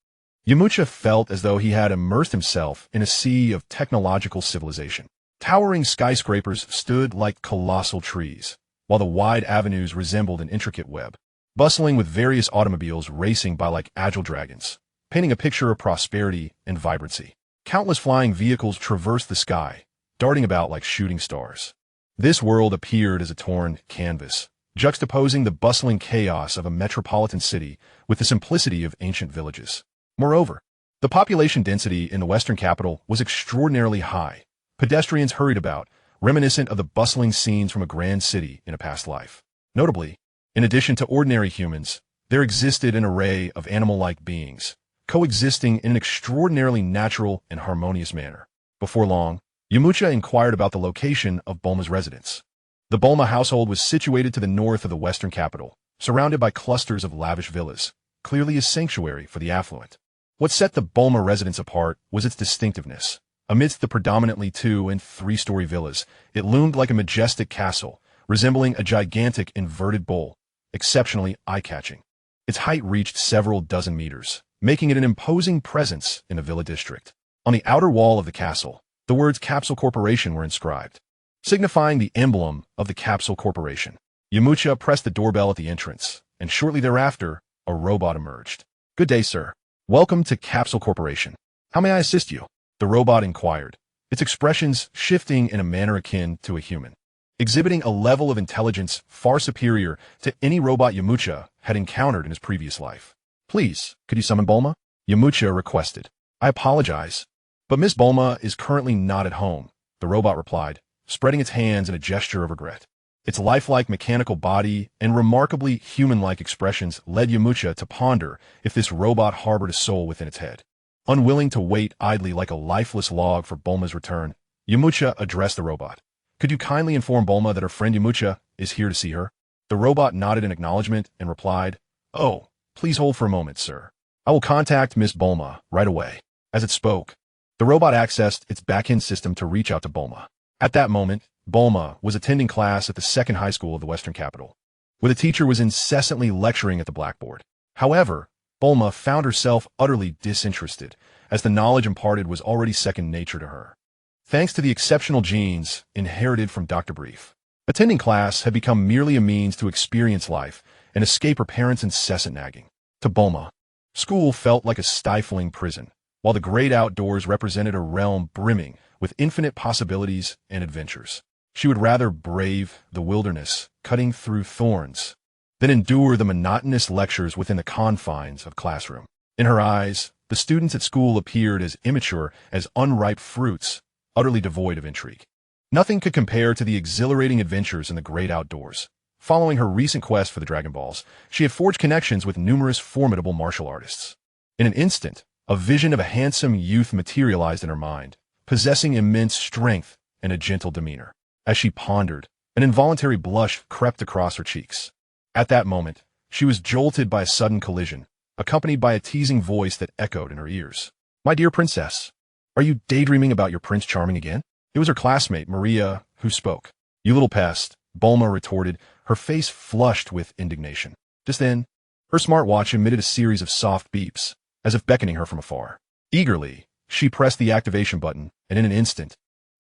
Yamcha felt as though he had immersed himself in a sea of technological civilization. Towering skyscrapers stood like colossal trees, while the wide avenues resembled an intricate web, bustling with various automobiles racing by like agile dragons, painting a picture of prosperity and vibrancy. Countless flying vehicles traversed the sky, darting about like shooting stars. This world appeared as a torn canvas, juxtaposing the bustling chaos of a metropolitan city with the simplicity of ancient villages. Moreover, the population density in the western capital was extraordinarily high. Pedestrians hurried about, reminiscent of the bustling scenes from a grand city in a past life. Notably, in addition to ordinary humans, there existed an array of animal-like beings, coexisting in an extraordinarily natural and harmonious manner. Before long, Yamcha inquired about the location of Bulma's residence. The Bulma household was situated to the north of the western capital, surrounded by clusters of lavish villas, clearly a sanctuary for the affluent. What set the Bulma residence apart was its distinctiveness. Amidst the predominantly 2- and 3-story villas, it loomed like a majestic castle, resembling a gigantic inverted bowl, exceptionally eye-catching. Its height reached several dozen meters, making it an imposing presence in the villa district. On the outer wall of the castle, the words Capsule Corporation were inscribed, signifying the emblem of the Capsule Corporation. Yamcha pressed the doorbell at the entrance, and shortly thereafter, a robot emerged. "Good day, sir. Welcome to Capsule Corporation. How may I assist you?" The robot inquired, its expressions shifting in a manner akin to a human, exhibiting a level of intelligence far superior to any robot Yamcha had encountered in his previous life. "Please, could you summon Bulma?" Yamcha requested. "I apologize, but Miss Bulma is currently not at home," the robot replied, spreading its hands in a gesture of regret. Its lifelike mechanical body and remarkably human-like expressions led Yamcha to ponder if this robot harbored a soul within its head. Unwilling to wait idly like a lifeless log for Bulma's return, Yamcha addressed the robot. "Could you kindly inform Bulma that her friend Yamcha is here to see her?" The robot nodded in acknowledgment and replied, "Oh, please hold for a moment, sir. I will contact Miss Bulma right away." As it spoke, the robot accessed its back-end system to reach out to Bulma. At that moment, Bulma was attending class at the second high school of the western capital, where the teacher was incessantly lecturing at the blackboard. However, Bulma found herself utterly disinterested, as the knowledge imparted was already second nature to her, thanks to the exceptional genes inherited from Dr. Brief. Attending class had become merely a means to experience life and escape her parents' incessant nagging. To Bulma, school felt like a stifling prison, while the great outdoors represented a realm brimming with infinite possibilities and adventures. She would rather brave the wilderness, cutting through thorns, than endure the monotonous lectures within the confines of classroom. In her eyes, the students at school appeared as immature as unripe fruits, utterly devoid of intrigue. Nothing could compare to the exhilarating adventures in the great outdoors. Following her recent quest for the Dragon Balls, she had forged connections with numerous formidable martial artists. In an instant, a vision of a handsome youth materialized in her mind, possessing immense strength and a gentle demeanor. As she pondered, an involuntary blush crept across her cheeks. At that moment, she was jolted by a sudden collision, accompanied by a teasing voice that echoed in her ears. "My dear princess, are you daydreaming about your Prince Charming again?" It was her classmate, Maria, who spoke. "You little pest," Bulma retorted, her face flushed with indignation. Just then, her smartwatch emitted a series of soft beeps, as if beckoning her from afar. Eagerly, she pressed the activation button, and in an instant,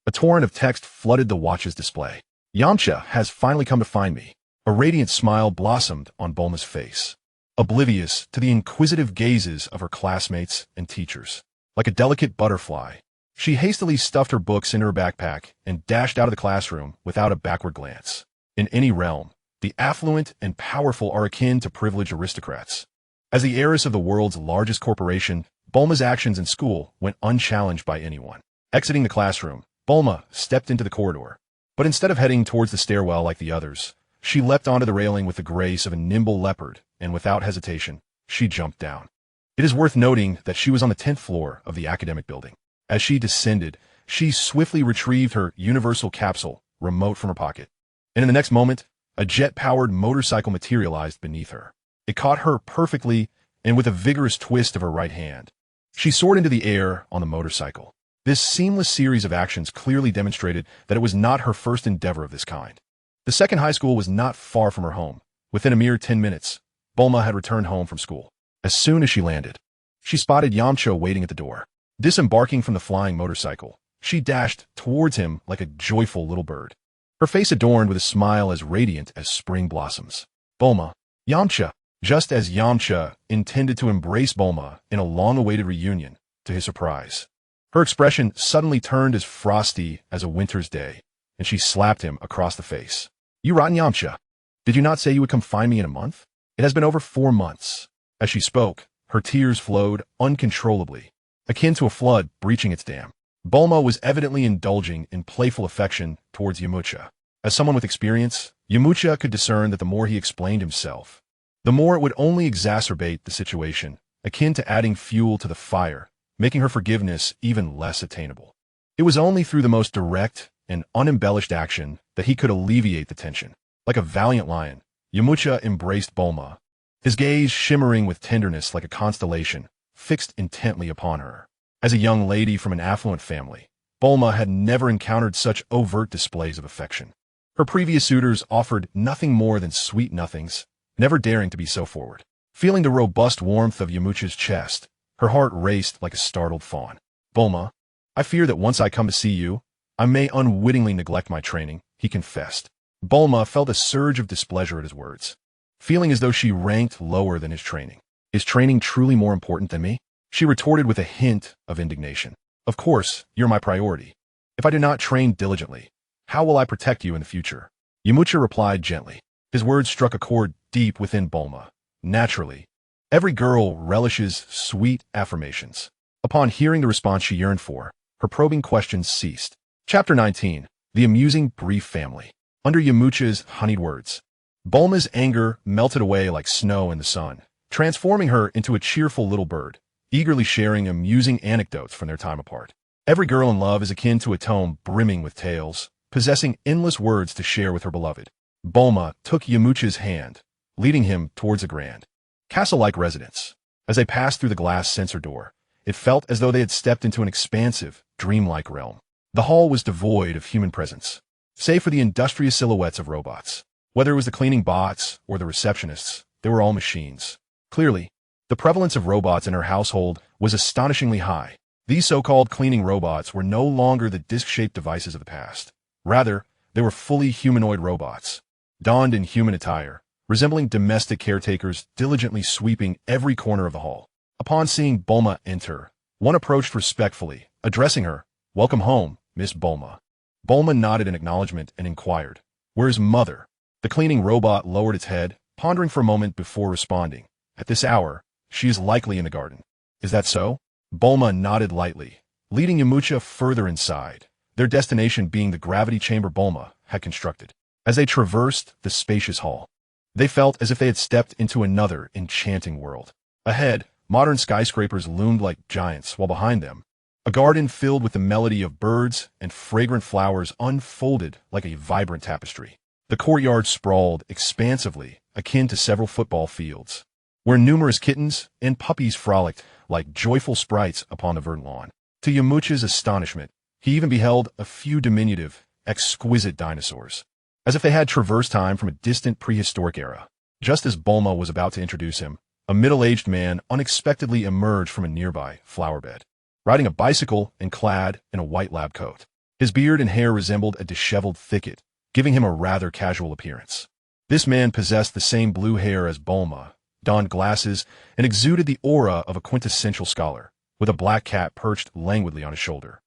a torrent of text flooded the watch's display. "Yamcha has finally come to find me." A radiant smile blossomed on Bulma's face, oblivious to the inquisitive gazes of her classmates and teachers. Like a delicate butterfly, she hastily stuffed her books into her backpack and dashed out of the classroom without a backward glance. In any realm, the affluent and powerful are akin to privileged aristocrats. As the heiress of the world's largest corporation, Bulma's actions in school went unchallenged by anyone. Exiting the classroom, Bulma stepped into the corridor. But instead of heading towards the stairwell like the others, she leapt onto the railing with the grace of a nimble leopard, and without hesitation, she jumped down. It is worth noting that she was on the 10th floor of the academic building. As she descended, she swiftly retrieved her universal capsule remote from her pocket. And in the next moment, a jet-powered motorcycle materialized beneath her. It caught her perfectly, and with a vigorous twist of her right hand, she soared into the air on the motorcycle. This seamless series of actions clearly demonstrated that it was not her first endeavor of this kind. The second high school was not far from her home. Within a mere 10 minutes, Bulma had returned home from school. As soon as she landed, she spotted Yamcha waiting at the door. Disembarking from the flying motorcycle, she dashed towards him like a joyful little bird, her face adorned with a smile as radiant as spring blossoms. "Bulma, Yamcha." Just as Yamcha intended to embrace Bulma in a long-awaited reunion, to his surprise, her expression suddenly turned as frosty as a winter's day. and she slapped him across the face. You rotten Yamcha. Did you not say you would come find me in a month? It has been over 4 months. As she spoke, her tears flowed uncontrollably, akin to a flood breaching its dam. Bulma was evidently indulging in playful affection towards Yamcha. As someone with experience, Yamcha could discern that the more he explained himself, the more it would only exacerbate the situation, akin to adding fuel to the fire, making her forgiveness even less attainable. It was only through the most direct and unembellished action that he could alleviate the tension. Like a valiant lion, Yamcha embraced Bulma, his gaze shimmering with tenderness like a constellation, fixed intently upon her. As a young lady from an affluent family, Bulma had never encountered such overt displays of affection. Her previous suitors offered nothing more than sweet nothings, never daring to be so forward. Feeling the robust warmth of Yamcha's chest, her heart raced like a startled fawn. Bulma, I fear that once I come to see you, I may unwittingly neglect my training, he confessed. Bulma felt a surge of displeasure at his words, feeling as though she ranked lower than his training. Is training truly more important than me? She retorted with a hint of indignation. Of course, you're my priority. If I do not train diligently, how will I protect you in the future? Yamcha replied gently. His words struck a chord deep within Bulma. Naturally, every girl relishes sweet affirmations. Upon hearing the response she yearned for, her probing questions ceased. Chapter 19. The Amusing Brief Family. Under Yamcha's honeyed words, Bulma's anger melted away like snow in the sun, transforming her into a cheerful little bird, eagerly sharing amusing anecdotes from their time apart. Every girl in love is akin to a tome brimming with tales, possessing endless words to share with her beloved. Bulma took Yamcha's hand, leading him towards a grand, castle-like residence. As they passed through the glass sensor door, it felt as though they had stepped into an expansive, dreamlike realm. The hall was devoid of human presence, save for the industrious silhouettes of robots. Whether it was the cleaning bots or the receptionists, they were all machines. Clearly, the prevalence of robots in her household was astonishingly high. These so-called cleaning robots were no longer the disc-shaped devices of the past. Rather, they were fully humanoid robots, donned in human attire, resembling domestic caretakers diligently sweeping every corner of the hall. Upon seeing Bulma enter, one approached respectfully, addressing her, "Welcome home, Miss Bulma." Bulma nodded in acknowledgement and inquired, "Where's Mother?" The cleaning robot lowered its head, pondering for a moment before responding. "At this hour, she is likely in the garden." "Is that so?" Bulma nodded lightly, leading Yamcha further inside, their destination being the gravity chamber Bulma had constructed. As they traversed the spacious hall, they felt as if they had stepped into another enchanting world. Ahead, modern skyscrapers loomed like giants, while behind them, a garden filled with the melody of birds and fragrant flowers unfolded like a vibrant tapestry. The courtyard sprawled expansively, akin to several football fields, where numerous kittens and puppies frolicked like joyful sprites upon the verdant lawn. To Yamcha's astonishment, he even beheld a few diminutive, exquisite dinosaurs, as if they had traversed time from a distant prehistoric era. Just as Bulma was about to introduce him, a middle-aged man unexpectedly emerged from a nearby flower bed, riding a bicycle and clad in a white lab coat. His beard and hair resembled a disheveled thicket, giving him a rather casual appearance. This man possessed the same blue hair as Bulma, donned glasses, and exuded the aura of a quintessential scholar, with a black cat perched languidly on his shoulder,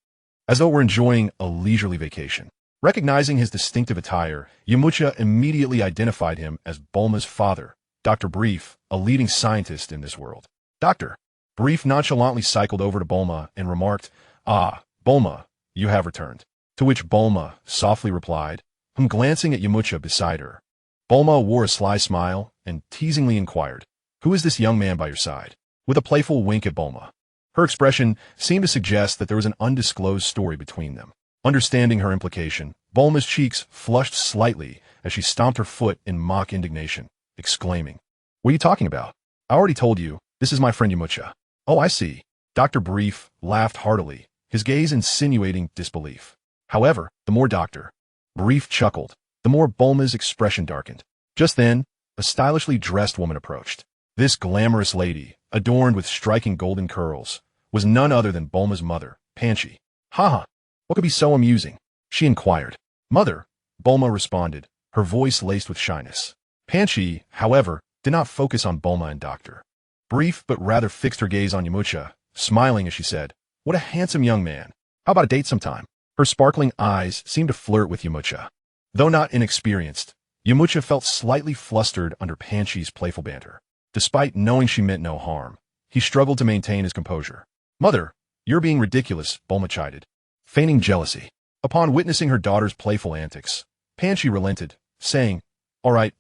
as though it were enjoying a leisurely vacation. Recognizing his distinctive attire, Yamcha immediately identified him as Bulma's father, Dr. Brief, a leading scientist in this world. Doctor. Brief nonchalantly cycled over to Bulma and remarked, "Ah, Bulma, you have returned." To which Bulma softly replied, glancing at Yamcha beside her. Bulma wore a sly smile and teasingly inquired, "Who is this young man by your side?" with a playful wink at Bulma. Her expression seemed to suggest that there was an undisclosed story between them. Understanding her implication, Bulma's cheeks flushed slightly as she stomped her foot in mock indignation, exclaiming, "What are you talking about? I already told you, this is my friend Yamcha." "Oh, I see." Dr. Brief laughed heartily, his gaze insinuating disbelief. However, the more Dr. Brief chuckled, the more Bulma's expression darkened. Just then, a stylishly dressed woman approached. This glamorous lady, adorned with striking golden curls, was none other than Bulma's mother, Panchi. "Haha, what could be so amusing?" she inquired. "Mother," Bulma responded, her voice laced with shyness. Panchi, however, did not focus on Bulma and Dr. Brief, but rather fixed her gaze on Yamcha, smiling as she said, "What a handsome young man. How about a date sometime?" Her sparkling eyes seemed to flirt with Yamcha. Though not inexperienced, Yamcha felt slightly flustered under Panchi's playful banter. Despite knowing she meant no harm, he struggled to maintain his composure. "Mother, you're being ridiculous," Bulma chided, feigning jealousy. Upon witnessing her daughter's playful antics, Panchi relented, saying, all right,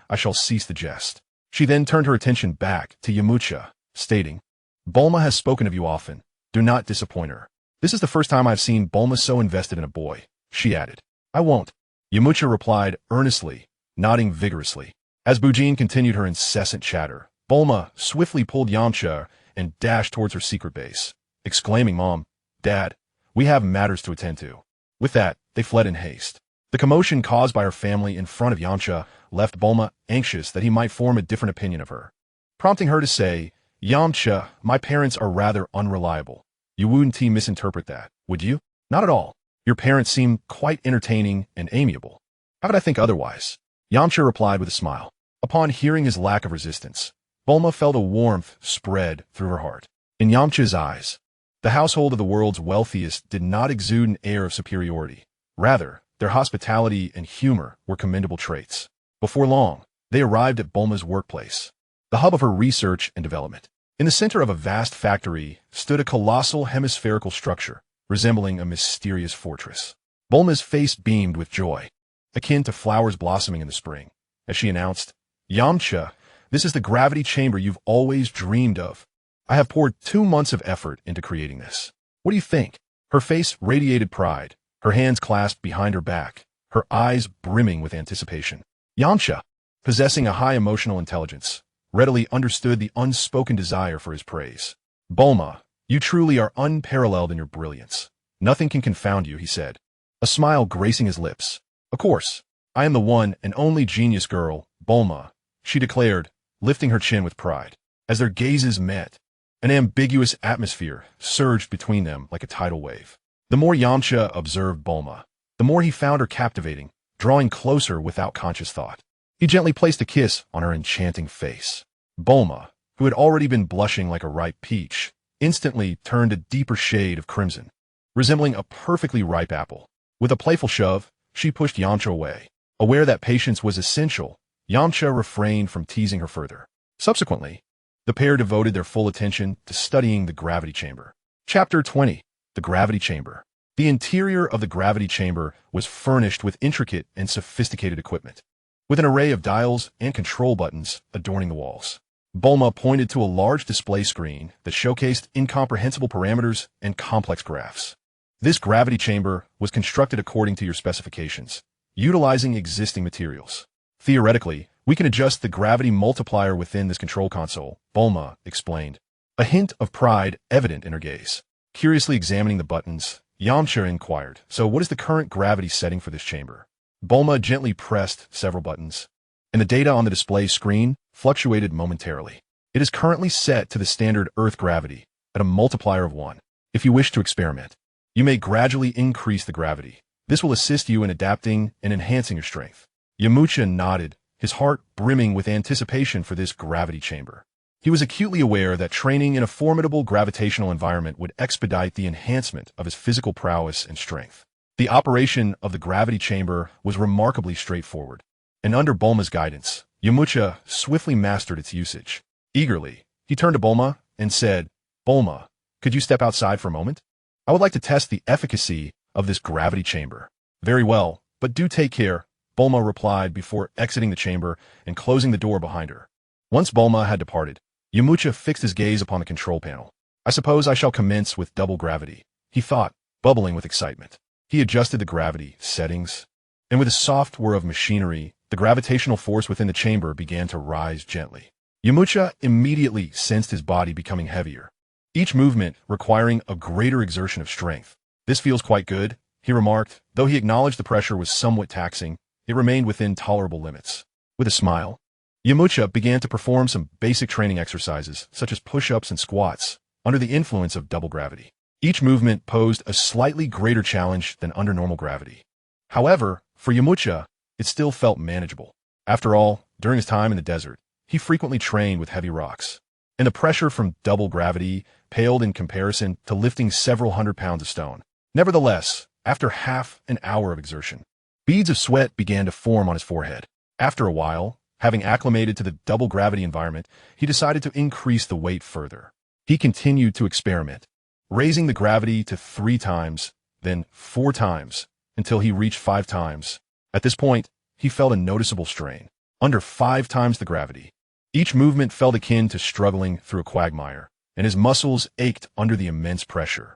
I shall cease the jest." She then turned her attention back to Yamcha, stating, "Bulma has spoken of you often. Do not disappoint her." "This is the first time I've seen Bulma so invested in a boy," she added. "I won't," Yamcha replied earnestly, nodding vigorously. As Bujin continued her incessant chatter, Bulma swiftly pulled Yamcha and dashed towards her secret base, exclaiming, "Mom, Dad, we have matters to attend to." With that, they fled in haste. The commotion caused by her family in front of Yamcha left Bulma anxious that he might form a different opinion of her, prompting her to say, "Yamcha, my parents are rather unreliable. You wouldn't misinterpret that, would you?" "Not at all. Your parents seem quite entertaining and amiable. How could I think otherwise?" Yamcha replied with a smile. Upon hearing his lack of resistance, Bulma felt a warmth spread through her heart. In Yamcha's eyes, the household of the world's wealthiest did not exude an air of superiority. Rather, their hospitality and humor were commendable traits. Before long, they arrived at Bulma's workplace, the hub of her research and development. In the center of a vast factory stood a colossal hemispherical structure, resembling a mysterious fortress. Bulma's face beamed with joy, akin to flowers blossoming in the spring, as she announced, "Yamcha, this is the gravity chamber you've always dreamed of. I have poured 2 months of effort into creating this. What do you think?" Her face radiated pride, her hands clasped behind her back, her eyes brimming with anticipation. Yamcha, possessing a high emotional intelligence, readily understood the unspoken desire for his praise. "Bulma, you truly are unparalleled in your brilliance. Nothing can confound you," he said, a smile gracing his lips. "Of course, I am the one and only genius girl, Bulma," she declared, lifting her chin with pride. As their gazes met, an ambiguous atmosphere surged between them like a tidal wave. The more Yamcha observed Bulma, the more he found her captivating, drawing closer without conscious thought. He gently placed a kiss on her enchanting face. Bulma, who had already been blushing like a ripe peach, instantly turned a deeper shade of crimson, resembling a perfectly ripe apple. With a playful shove, she pushed Yamcha away. Aware that patience was essential, Yamcha refrained from teasing her further. Subsequently, the pair devoted their full attention to studying the gravity chamber. Chapter 20. The Gravity Chamber. The interior of the gravity chamber was furnished with intricate and sophisticated equipment, with an array of dials and control buttons adorning the walls. Bulma pointed to a large display screen that showcased incomprehensible parameters and complex graphs. "This gravity chamber was constructed according to your specifications, utilizing existing materials. Theoretically, we can adjust the gravity multiplier within this control console," Bulma explained, a hint of pride evident in her gaze. Curiously examining the buttons, Yamcha inquired, "So what is the current gravity setting for this chamber?" Bulma gently pressed several buttons, and the data on the display screen fluctuated momentarily. "It is currently set to the standard Earth gravity at a multiplier of 1. If you wish to experiment, you may gradually increase the gravity. This will assist you in adapting and enhancing your strength." Yamcha nodded, his heart brimming with anticipation for this gravity chamber. He was acutely aware that training in a formidable gravitational environment would expedite the enhancement of his physical prowess and strength. The operation of the gravity chamber was remarkably straightforward, and under Bulma's guidance, Yamcha swiftly mastered its usage. Eagerly, he turned to Bulma and said, "Bulma, could you step outside for a moment? I would like to test the efficacy of this gravity chamber." "Very well, but do take care," Bulma replied before exiting the chamber and closing the door behind her. Once Bulma had departed, Yamcha fixed his gaze upon the control panel. "I suppose I shall commence with double gravity," he thought, bubbling with excitement. He adjusted the gravity settings, and with a soft whir of machinery, the gravitational force within the chamber began to rise gently. Yamcha immediately sensed his body becoming heavier, each movement requiring a greater exertion of strength. "This feels quite good," he remarked. Though he acknowledged the pressure was somewhat taxing, it remained within tolerable limits. With a smile, Yamcha began to perform some basic training exercises, such as push-ups and squats, under the influence of double gravity. Each movement posed a slightly greater challenge than under normal gravity. However, for Yamcha, it still felt manageable. After all, during his time in the desert, he frequently trained with heavy rocks, and the pressure from double gravity paled in comparison to lifting several hundred pounds of stone. Nevertheless, after half an hour of exertion. Beads of sweat began to form on his forehead. After a while, having acclimated to the double gravity environment, he decided to increase the weight further. He continued to experiment, raising the gravity to 3 times, then 4 times, until he reached 5 times. At this point, he felt a noticeable strain, under 5 times the gravity. Each movement felt akin to struggling through a quagmire, and his muscles ached under the immense pressure.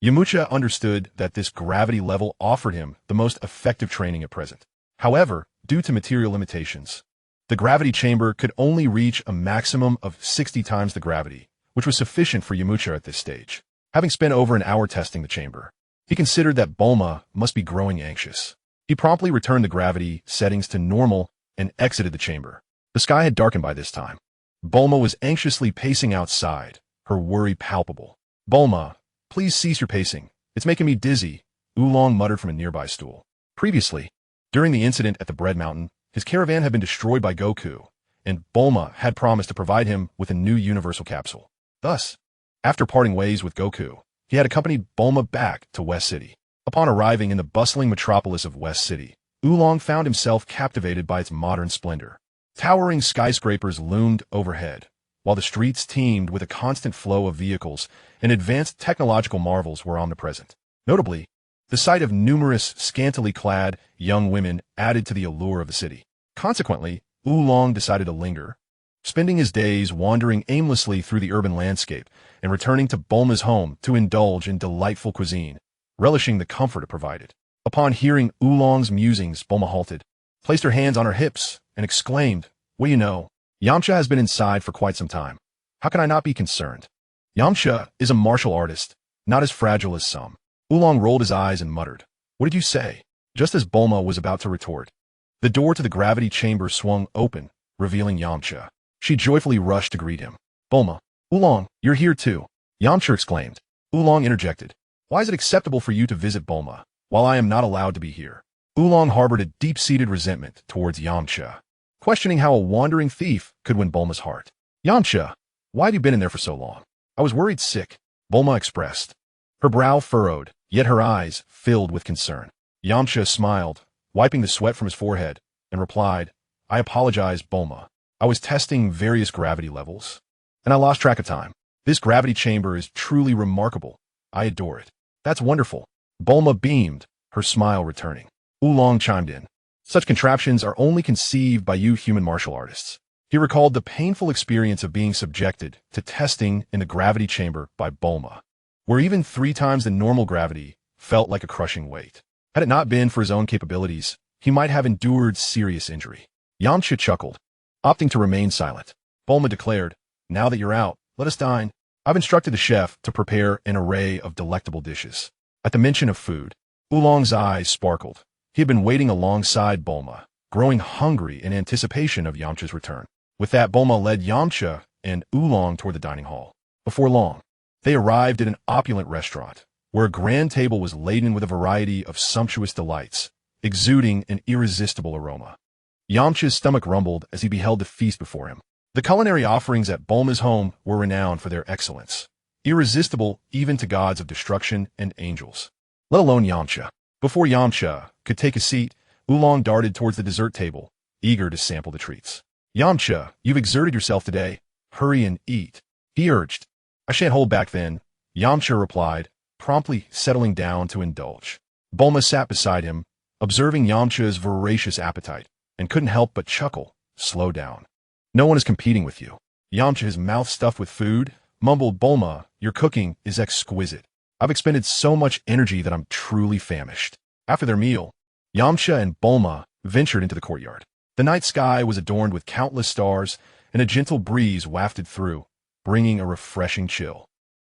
Yamcha understood that this gravity level offered him the most effective training at present. However, due to material limitations, the gravity chamber could only reach a maximum of 60 times the gravity, which was sufficient for Yamcha at this stage. Having spent over an hour testing the chamber, he considered that Bulma must be growing anxious. He promptly returned the gravity settings to normal and exited the chamber. The sky had darkened by this time. Bulma was anxiously pacing outside, her worry palpable. "Bulma, please cease your pacing. It's making me dizzy," Oolong muttered from a nearby stool. Previously, during the incident at the Bread Mountain, his caravan had been destroyed by Goku, and Bulma had promised to provide him with a new universal capsule. Thus, after parting ways with Goku, he had accompanied Bulma back to West City. Upon arriving in the bustling metropolis of West City, Oolong found himself captivated by its modern splendor. Towering skyscrapers loomed overhead, while the streets teemed with a constant flow of vehicles and advanced technological marvels were omnipresent. Notably, the sight of numerous scantily clad young women added to the allure of the city. Consequently, Oolong decided to linger, spending his days wandering aimlessly through the urban landscape and returning to Bulma's home to indulge in delightful cuisine, relishing the comfort it provided. Upon hearing Oolong's musings, Bulma halted, placed her hands on her hips, and exclaimed, "Well, you know, Yamcha has been inside for quite some time. How can I not be concerned? Yamcha is a martial artist, not as fragile as some." Oolong rolled his eyes and muttered, "What did you say?" Just as Bulma was about to retort, the door to the gravity chamber swung open, revealing Yamcha. She joyfully rushed to greet him. "Bulma, Oolong, you're here too," Yamcha exclaimed. Oolong interjected, "Why is it acceptable for you to visit Bulma, while I am not allowed to be here?" Oolong harbored a deep-seated resentment towards Yamcha, questioning how a wandering thief could win Bulma's heart. "Yamcha, why have you been in there for so long?" "I was worried sick," Bulma expressed. Her brow furrowed, yet her eyes filled with concern. Yamcha smiled, wiping the sweat from his forehead, and replied, "I apologize, Bulma. I was testing various gravity levels, and I lost track of time. This gravity chamber is truly remarkable. I adore it." "That's wonderful." Bulma beamed, her smile returning. Oolong chimed in, "Such contraptions are only conceived by you human martial artists." He recalled the painful experience of being subjected to testing in the gravity chamber by Bulma, where even 3 times the normal gravity felt like a crushing weight. Had it not been for his own capabilities, he might have endured serious injury. Yamcha chuckled, opting to remain silent. Bulma declared, "Now that you're out, let us dine. I've instructed the chef to prepare an array of delectable dishes." At the mention of food, Oolong's eyes sparkled. He had been waiting alongside Bulma, growing hungry in anticipation of Yamcha's return. With that, Bulma led Yamcha and Oolong toward the dining hall. Before long, they arrived at an opulent restaurant, where a grand table was laden with a variety of sumptuous delights, exuding an irresistible aroma. Yamcha's stomach rumbled as he beheld the feast before him. The culinary offerings at Bulma's home were renowned for their excellence, irresistible even to gods of destruction and angels, let alone Yamcha. Before Yamcha could take a seat, Oolong darted towards the dessert table, eager to sample the treats. "Yamcha, you've exerted yourself today. Hurry and eat," he urged. "I shan't hold back then," Yamcha replied, promptly settling down to indulge. Bulma sat beside him, observing Yamcha's voracious appetite, and couldn't help but chuckle. "Slow down. No one is competing with you." Yamcha, his mouth stuffed with food, mumbled, "Bulma, your cooking is exquisite. I've expended so much energy that I'm truly famished." After their meal, Yamcha and Bulma ventured into the courtyard. The night sky was adorned with countless stars, and a gentle breeze wafted through, bringing a refreshing chill.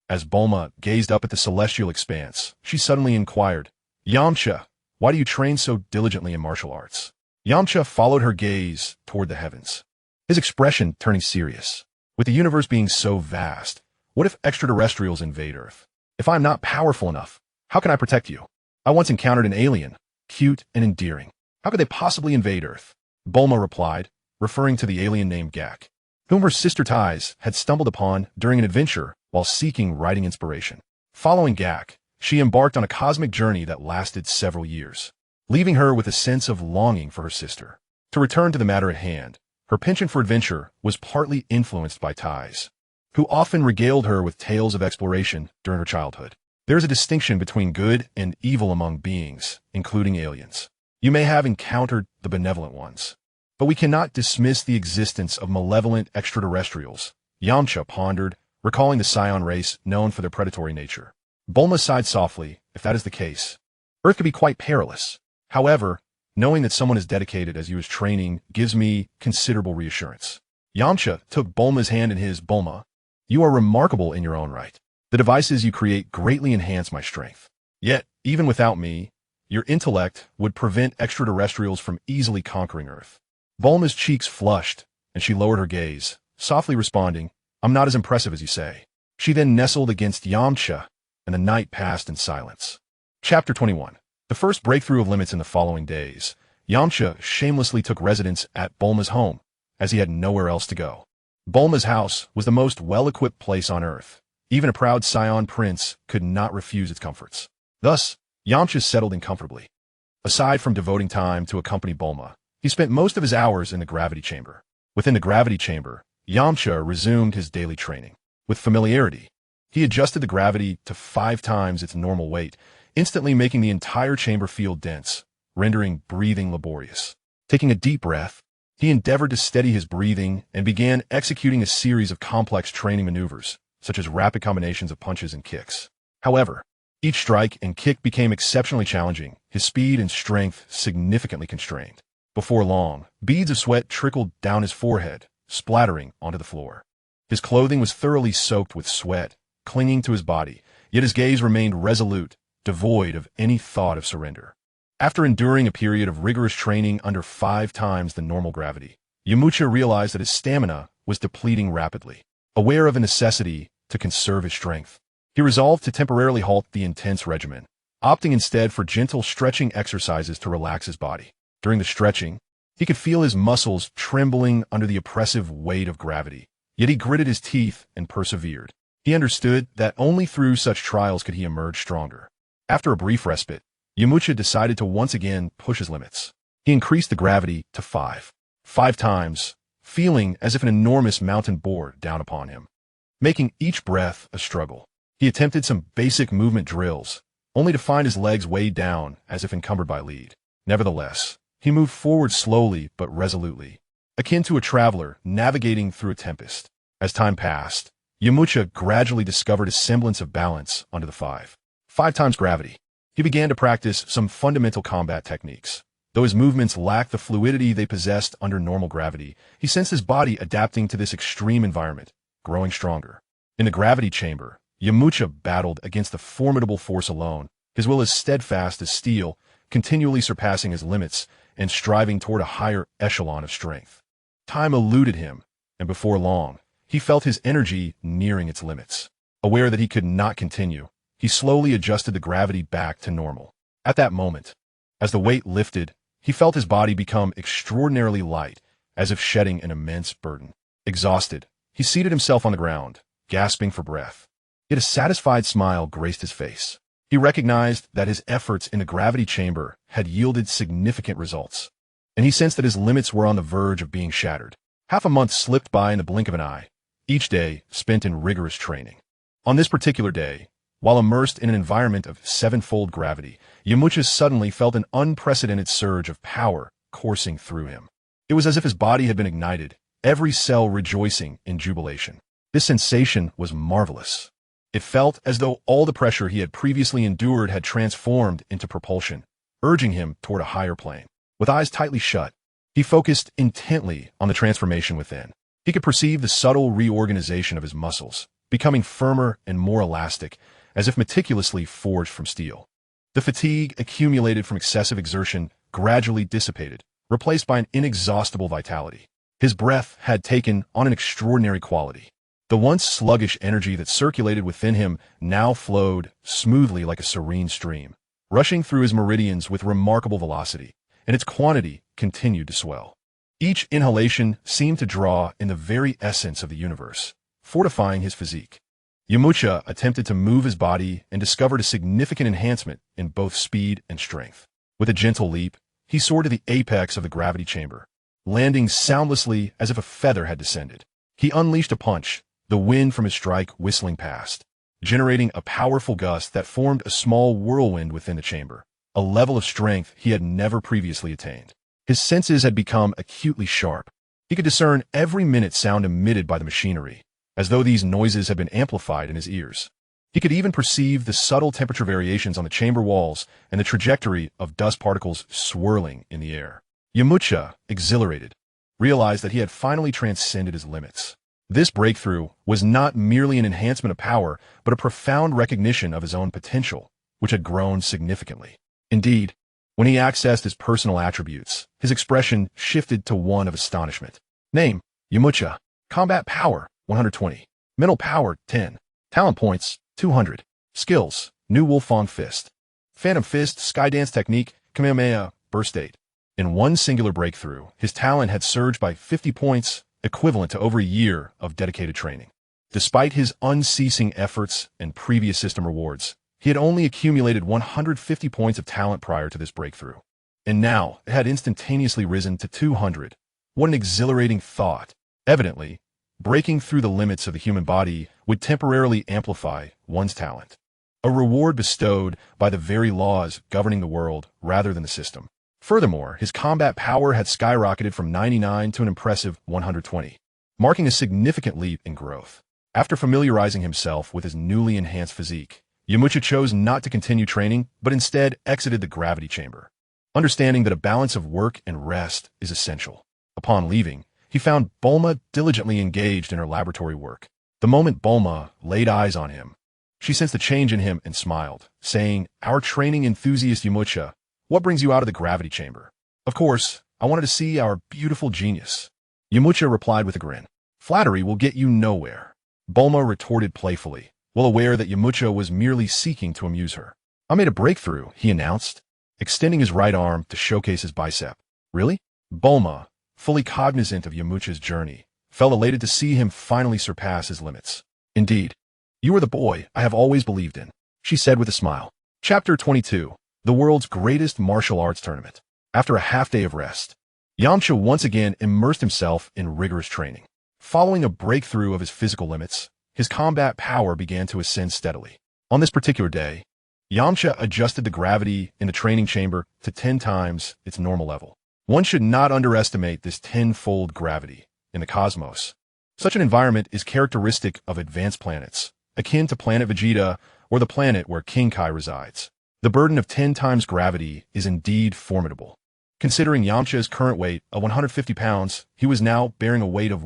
As Bulma gazed up at the celestial expanse, she suddenly inquired, "Yamcha, why do you train so diligently in martial arts?" Yamcha followed her gaze toward the heavens, his expression turning serious. "With the universe being so vast, what if extraterrestrials invade Earth? If I'm not powerful enough, how can I protect you? I once encountered an alien, cute and endearing. How could they possibly invade Earth?" Bulma replied, referring to the alien named Gak, whom her sister Ties had stumbled upon during an adventure while seeking writing inspiration. Following Gak, she embarked on a cosmic journey that lasted several years, leaving her with a sense of longing for her sister. To return to the matter at hand, her penchant for adventure was partly influenced by Ties, who often regaled her with tales of exploration during her childhood. There is a distinction between good and evil among beings, including aliens. You may have encountered the benevolent ones, but we cannot dismiss the existence of malevolent extraterrestrials, Yamcha pondered, recalling the Saiyan race known for their predatory nature. Bulma sighed softly. If that is the case, Earth could be quite perilous. However, knowing that someone as dedicated as you is training gives me considerable reassurance. Yamcha took Bulma's hand in his. Bulma, you are remarkable in your own right. The devices you create greatly enhance my strength. Yet, even without me, your intellect would prevent extraterrestrials from easily conquering Earth. Bulma's cheeks flushed, and she lowered her gaze, softly responding, I'm not as impressive as you say. She then nestled against Yamcha, and the night passed in silence. Chapter 21. The first breakthrough of limits in the following days, Yamcha shamelessly took residence at Bulma's home, as he had nowhere else to go. Bulma's house was the most well-equipped place on Earth. Even a proud Saiyan prince could not refuse its comforts. Thus, Yamcha settled in comfortably. Aside from devoting time to accompany Bulma, he spent most of his hours in the gravity chamber. Within the gravity chamber, Yamcha resumed his daily training. With familiarity, he adjusted the gravity to 5 times its normal weight, instantly making the entire chamber feel dense, rendering breathing laborious. Taking a deep breath, he endeavored to steady his breathing and began executing a series of complex training maneuvers, such as rapid combinations of punches and kicks. However, each strike and kick became exceptionally challenging, his speed and strength significantly constrained. Before long, beads of sweat trickled down his forehead, splattering onto the floor. His clothing was thoroughly soaked with sweat, clinging to his body, yet his gaze remained resolute, devoid of any thought of surrender. After enduring a period of rigorous training under 5 times the normal gravity, Yamcha realized that his stamina was depleting rapidly. Aware of a necessity to conserve his strength, he resolved to temporarily halt the intense regimen, opting instead for gentle stretching exercises to relax his body. During the stretching, he could feel his muscles trembling under the oppressive weight of gravity, yet he gritted his teeth and persevered. He understood that only through such trials could he emerge stronger. After a brief respite, Yamcha decided to once again push his limits. He increased the gravity to 5 times, feeling as if an enormous mountain bore down upon him, making each breath a struggle. He attempted some basic movement drills, only to find his legs weighed down as if encumbered by lead. Nevertheless, he moved forward slowly but resolutely, akin to a traveler navigating through a tempest. As time passed, Yamcha gradually discovered a semblance of balance under the 5 times gravity. He began to practice some fundamental combat techniques. Though his movements lacked the fluidity they possessed under normal gravity, he sensed his body adapting to this extreme environment, growing stronger. In the gravity chamber, Yamcha battled against the formidable force alone, his will as steadfast as steel, continually surpassing his limits and striving toward a higher echelon of strength. Time eluded him, and before long, he felt his energy nearing its limits. Aware that he could not continue, he slowly adjusted the gravity back to normal. At that moment, as the weight lifted, he felt his body become extraordinarily light, as if shedding an immense burden. Exhausted, he seated himself on the ground, gasping for breath. Yet a satisfied smile graced his face. He recognized that his efforts in the gravity chamber had yielded significant results, and he sensed that his limits were on the verge of being shattered. Half a month slipped by in the blink of an eye, each day spent in rigorous training. On this particular day, while immersed in an environment of 7-fold gravity, Yamcha suddenly felt an unprecedented surge of power coursing through him. It was as if his body had been ignited, every cell rejoicing in jubilation. This sensation was marvelous. It felt as though all the pressure he had previously endured had transformed into propulsion, urging him toward a higher plane. With eyes tightly shut, he focused intently on the transformation within. He could perceive the subtle reorganization of his muscles, becoming firmer and more elastic, as if meticulously forged from steel. The fatigue accumulated from excessive exertion gradually dissipated, replaced by an inexhaustible vitality. His breath had taken on an extraordinary quality. The once sluggish energy that circulated within him now flowed smoothly like a serene stream, rushing through his meridians with remarkable velocity, and its quantity continued to swell. Each inhalation seemed to draw in the very essence of the universe, fortifying his physique. Yamcha attempted to move his body and discovered a significant enhancement in both speed and strength. With a gentle leap, he soared to the apex of the gravity chamber, landing soundlessly as if a feather had descended. He unleashed a punch, the wind from his strike whistling past, generating a powerful gust that formed a small whirlwind within the chamber, a level of strength he had never previously attained. His senses had become acutely sharp. He could discern every minute sound emitted by the machinery, as though these noises had been amplified in his ears. He could even perceive the subtle temperature variations on the chamber walls and the trajectory of dust particles swirling in the air. Yamcha, exhilarated, realized that he had finally transcended his limits. This breakthrough was not merely an enhancement of power, but a profound recognition of his own potential, which had grown significantly. Indeed, when he accessed his personal attributes, his expression shifted to one of astonishment. Name: Yamcha. Combat power: 120. Mental power: 10. Talent points: 200. Skills: New Wolfong Fist, Phantom Fist, Skydance Technique, Kamehameha, Burst 8. In one singular breakthrough, his talent had surged by 50 points, equivalent to over a year of dedicated training. Despite his unceasing efforts and previous system rewards, he had only accumulated 150 points of talent prior to this breakthrough. And now it had instantaneously risen to 200. What an exhilarating thought. Evidently, breaking through the limits of the human body would temporarily amplify one's talent. A reward bestowed by the very laws governing the world rather than the system. Furthermore, his combat power had skyrocketed from 99 to an impressive 120, marking a significant leap in growth. After familiarizing himself with his newly enhanced physique, Yamcha chose not to continue training, but instead exited the gravity chamber, understanding that a balance of work and rest is essential. Upon leaving, he found Bulma diligently engaged in her laboratory work. The moment Bulma laid eyes on him, she sensed a change in him and smiled, saying, "Our training enthusiast Yamcha, what brings you out of the gravity chamber?" "Of course, I wanted to see our beautiful genius." Yamcha replied with a grin. "Flattery will get you nowhere," Bulma retorted playfully, well aware that Yamcha was merely seeking to amuse her. "I made a breakthrough," he announced, extending his right arm to showcase his bicep. "Really?" Bulma, fully cognizant of Yamcha's journey, felt elated to see him finally surpass his limits. "Indeed, you are the boy I have always believed in," she said with a smile. Chapter 22. The world's greatest martial arts tournament. After a half-day of rest, Yamcha once again immersed himself in rigorous training. Following a breakthrough of his physical limits, his combat power began to ascend steadily. On this particular day, Yamcha adjusted the gravity in the training chamber to 10 times its normal level. One should not underestimate this 10-fold gravity in the cosmos. Such an environment is characteristic of advanced planets, akin to planet Vegeta or the planet where King Kai resides. The burden of 10 times gravity is indeed formidable. Considering Yamcha's current weight of 150 pounds, he was now bearing a weight of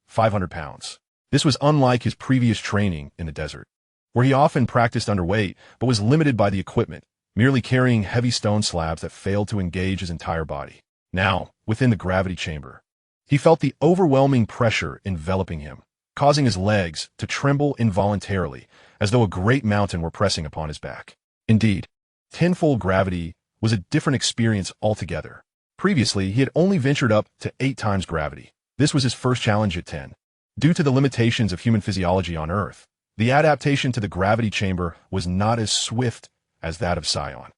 500 pounds. This was unlike his previous training in the desert, where he often practiced underweight but was limited by the equipment, merely carrying heavy stone slabs that failed to engage his entire body. Now, within the gravity chamber, he felt the overwhelming pressure enveloping him, causing his legs to tremble involuntarily, as though a great mountain were pressing upon his back. Indeed, 10-fold gravity was a different experience altogether. Previously, he had only ventured up to 8 times gravity. This was his first challenge at 10. Due to the limitations of human physiology on Earth, the adaptation to the gravity chamber was not as swift as that of Saiyan.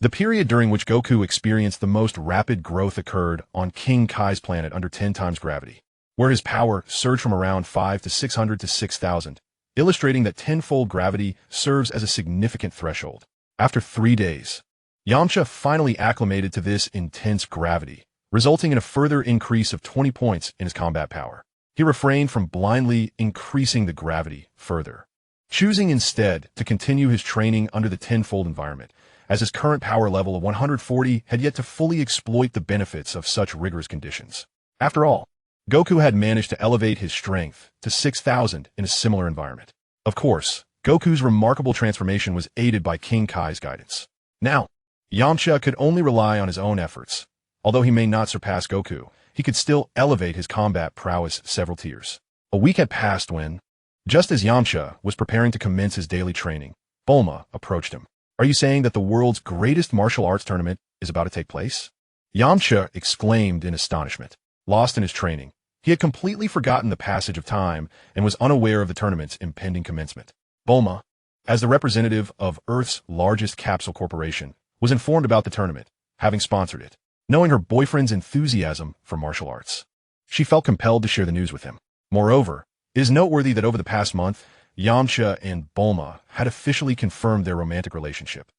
The period during which Goku experienced the most rapid growth occurred on King Kai's planet under 10 times gravity, where his power surged from around 5 to 600 to 6,000, illustrating that 10-fold gravity serves as a significant threshold. After 3 days, Yamcha finally acclimated to this intense gravity, resulting in a further increase of 20 points in his combat power. He refrained from blindly increasing the gravity further, choosing instead to continue his training under the 10-fold environment, as his current power level of 140 had yet to fully exploit the benefits of such rigorous conditions. After all, Goku had managed to elevate his strength to 6,000 in a similar environment. Of course, Goku's remarkable transformation was aided by King Kai's guidance. Now, Yamcha could only rely on his own efforts. Although he may not surpass Goku, he could still elevate his combat prowess several tiers. A week had passed when, just as Yamcha was preparing to commence his daily training, Bulma approached him. "Are you saying that the world's greatest martial arts tournament is about to take place?" Yamcha exclaimed in astonishment. Lost in his training, He had completely forgotten the passage of time and was unaware of the tournament's impending commencement. Bulma, as the representative of Earth's largest capsule corporation, was informed about the tournament, having sponsored it. Knowing her boyfriend's enthusiasm for martial arts, she felt compelled to share the news with him. Moreover, it is noteworthy that over the past month, Yamcha and Bulma had officially confirmed their romantic relationship.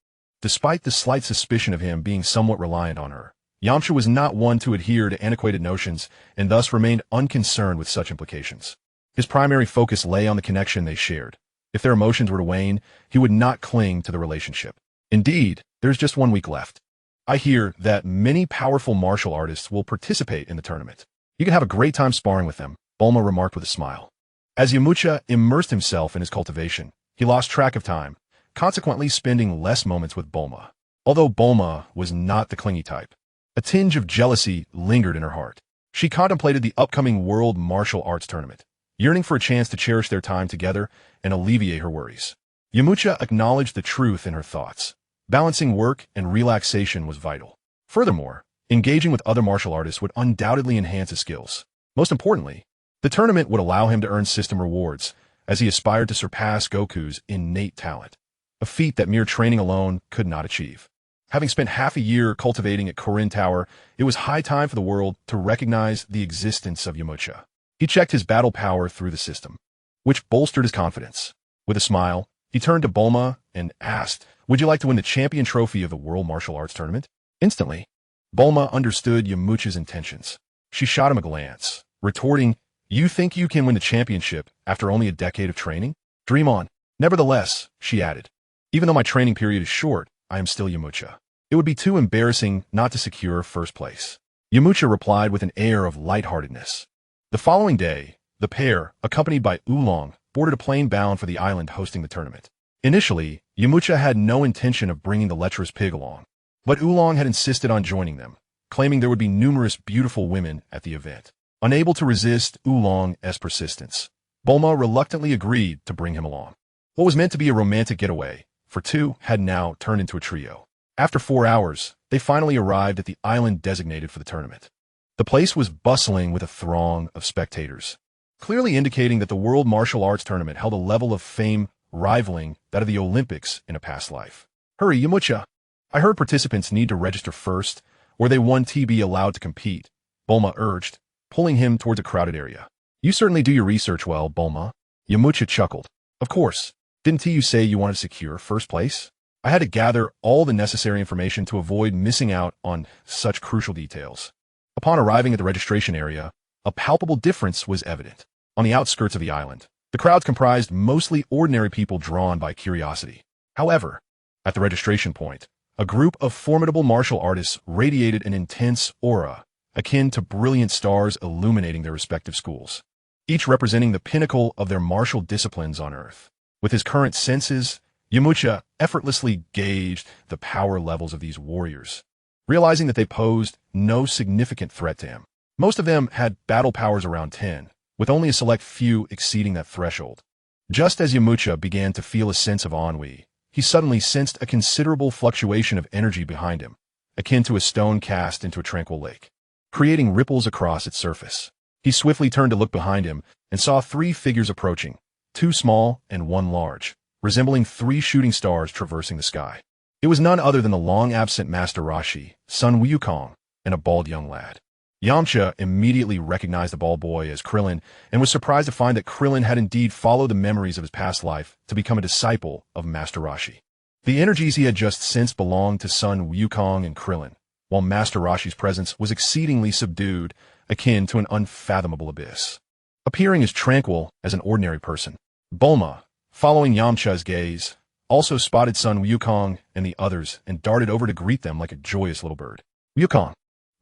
Despite the slight suspicion of him being somewhat reliant on her, Yamcha was not one to adhere to antiquated notions and thus remained unconcerned with such implications. His primary focus lay on the connection they shared. If their emotions were to wane, he would not cling to the relationship. Indeed, there's just 1 week left. I hear that many powerful martial artists will participate in the tournament. You can have a great time sparring with them, Bulma remarked with a smile. As Yamcha immersed himself in his cultivation, he lost track of time, consequently spending less moments with Bulma. Although Bulma was not the clingy type, a tinge of jealousy lingered in her heart. She contemplated the upcoming World Martial Arts Tournament, yearning for a chance to cherish their time together and alleviate her worries. Yamcha acknowledged the truth in her thoughts. Balancing work and relaxation was vital. Furthermore, engaging with other martial artists would undoubtedly enhance his skills. Most importantly, the tournament would allow him to earn system rewards as he aspired to surpass Goku's innate talent, a feat that mere training alone could not achieve. Having spent half a year cultivating at Korin Tower, it was high time for the world to recognize the existence of Yamcha. He checked his battle power through the system, which bolstered his confidence. With a smile, he turned to Bulma and asked, "Would you like to win the champion trophy of the World Martial Arts Tournament?" Instantly, Bulma understood Yamcha's intentions. She shot him a glance, retorting, "You think you can win the championship after only a decade of training? Dream on." Nevertheless, she added, "Even though my training period is short, I am still Yamcha. It would be too embarrassing not to secure first place." Yamcha replied with an air of lightheartedness. The following day, the pair, accompanied by Oolong, boarded a plane bound for the island hosting the tournament. Initially, Yamcha had no intention of bringing the lecherous pig along, but Oolong had insisted on joining them, claiming there would be numerous beautiful women at the event. Unable to resist Oolong's persistence, Bulma reluctantly agreed to bring him along. What was meant to be a romantic getaway for two had now turned into a trio. After 4 hours, they finally arrived at the island designated for the tournament. The place was bustling with a throng of spectators, clearly indicating that the World Martial Arts Tournament held a level of fame rivaling that of the Olympics in a past life. "Hurry, Yamcha. I heard participants need to register first, or they won't be allowed to compete," Bulma urged, pulling him towards a crowded area. "You certainly do your research well, Bulma." Yamcha chuckled. "Of course. Didn't you say you wanted to secure first place? I had to gather all the necessary information to avoid missing out on such crucial details." Upon arriving at the registration area, a palpable difference was evident. On the outskirts of the island, the crowds comprised mostly ordinary people drawn by curiosity. However, at the registration point, a group of formidable martial artists radiated an intense aura, akin to brilliant stars illuminating their respective schools, each representing the pinnacle of their martial disciplines on Earth. With his current senses, Yamcha effortlessly gauged the power levels of these warriors, realizing that they posed no significant threat to him. Most of them had battle powers around 10, with only a select few exceeding that threshold. Just as Yamcha began to feel a sense of ennui, he suddenly sensed a considerable fluctuation of energy behind him, akin to a stone cast into a tranquil lake, creating ripples across its surface. He swiftly turned to look behind him and saw 3 figures approaching, 2 small and 1 large, resembling 3 shooting stars traversing the sky. It was none other than the long-absent Master Roshi, Sun Wukong, and a bald young lad. Yamcha immediately recognized the bald boy as Krillin and was surprised to find that Krillin had indeed followed the memories of his past life to become a disciple of Master Roshi. The energies he had just sensed belonged to Sun Wukong and Krillin, while Master Roshi's presence was exceedingly subdued, akin to an unfathomable abyss. Appearing as tranquil as an ordinary person, Bulma, following Yamcha's gaze, also spotted Sun Wukong and the others and darted over to greet them like a joyous little bird. "Wukong!"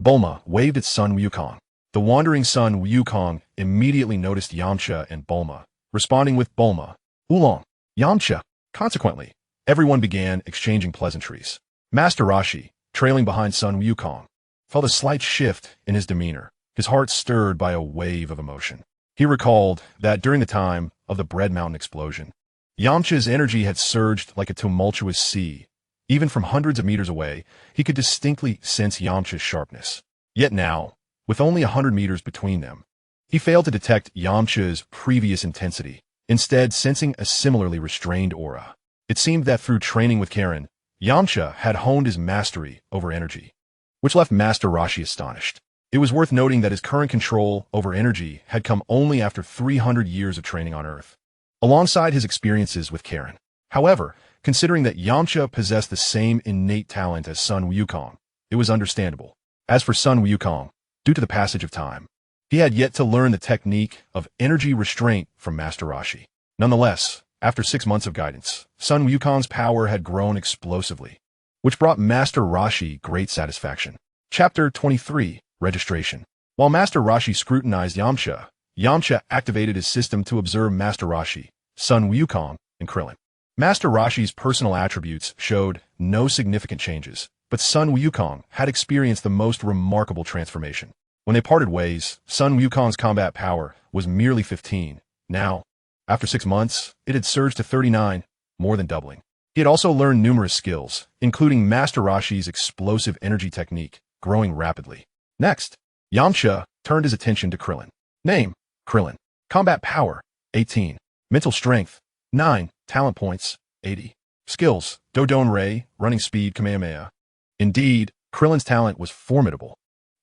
Bulma waved at Sun Wukong. The wandering Sun Wukong immediately noticed Yamcha and Bulma, responding with Bulma, "Oolong, Yamcha." Consequently, everyone began exchanging pleasantries. Master Roshi, trailing behind Sun Wukong, felt a slight shift in his demeanor, his heart stirred by a wave of emotion. He recalled that during the time of the Bread Mountain explosion, Yamcha's energy had surged like a tumultuous sea. Even from hundreds of meters away, he could distinctly sense Yamcha's sharpness. Yet now, with only 100 meters between them, He failed to detect Yamcha's previous intensity, instead sensing a similarly restrained aura. It seemed that through training with Karen, Yamcha had honed his mastery over energy, which left Master Roshi astonished. It was worth noting that his current control over energy had come only after 300 years of training on Earth, alongside his experiences with Karen. However, considering that Yamcha possessed the same innate talent as Sun Wukong, it was understandable. As for Sun Wukong, due to the passage of time, he had yet to learn the technique of energy restraint from Master Roshi. Nonetheless, after 6 months of guidance, Sun Wukong's power had grown explosively, which brought Master Roshi great satisfaction. Chapter 23, Registration. While Master Roshi scrutinized Yamcha, Yamcha activated his system to observe Master Roshi, Sun Wukong, and Krillin. Master Roshi's personal attributes showed no significant changes, but Sun Wukong had experienced the most remarkable transformation. When they parted ways, Sun Wukong's combat power was merely 15. Now, after 6 months, it had surged to 39, more than doubling. He had also learned numerous skills, including Master Roshi's explosive energy technique, growing rapidly. Next, Yamcha turned his attention to Krillin. Name: Krillin. Combat power: 18. Mental strength: 9. Talent points: 80. Skills: Dodon Ray, running speed, Kamehameha. Indeed, Krillin's talent was formidable,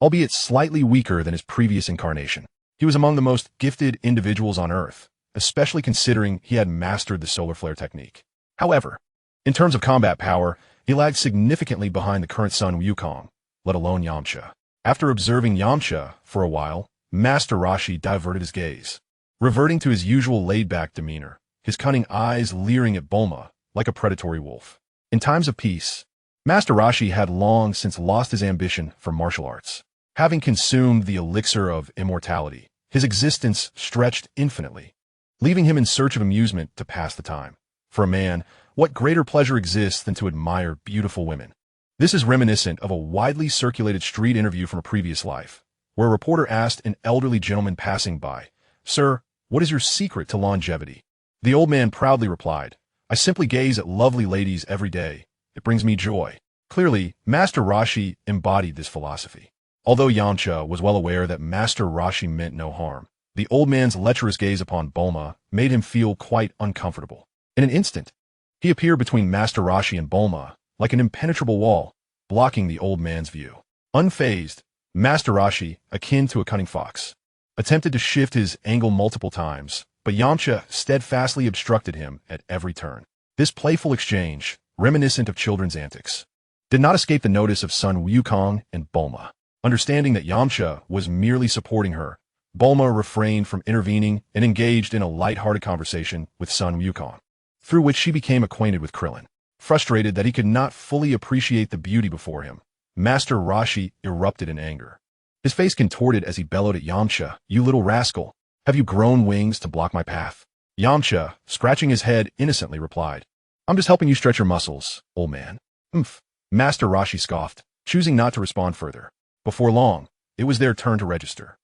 albeit slightly weaker than his previous incarnation. He was among the most gifted individuals on Earth, especially considering he had mastered the solar flare technique. However, in terms of combat power, he lagged significantly behind the current Sun Wukong, let alone Yamcha. After observing Yamcha for a while, Master Roshi diverted his gaze, reverting to his usual laid-back demeanor, his cunning eyes leering at Bulma like a predatory wolf. In times of peace, Master Roshi had long since lost his ambition for martial arts. Having consumed the elixir of immortality, his existence stretched infinitely, leaving him in search of amusement to pass the time. For a man, what greater pleasure exists than to admire beautiful women? This is reminiscent of a widely circulated street interview from a previous life, where a reporter asked an elderly gentleman passing by, "Sir, what is your secret to longevity?" The old man proudly replied, "I simply gaze at lovely ladies every day. It brings me joy." Clearly, Master Roshi embodied this philosophy. Although Yamcha was well aware that Master Roshi meant no harm, the old man's lecherous gaze upon Bulma made him feel quite uncomfortable. In an instant, he appeared between Master Roshi and Bulma, like an impenetrable wall, blocking the old man's view. Unfazed, Master Roshi, akin to a cunning fox, attempted to shift his angle multiple times, but Yamcha steadfastly obstructed him at every turn. This playful exchange, reminiscent of children's antics, did not escape the notice of Sun Wukong and Bulma. Understanding that Yamcha was merely supporting her, Bulma refrained from intervening and engaged in a light-hearted conversation with Sun Wukong, through which she became acquainted with Krillin. Frustrated that he could not fully appreciate the beauty before him, Master Roshi erupted in anger. His face contorted as he bellowed at Yamcha, "You little rascal! Have you grown wings to block my path?" Yamcha, scratching his head, innocently replied, "I'm just helping you stretch your muscles, old man." "Umph." Master Roshi scoffed, choosing not to respond further. Before long, it was their turn to register.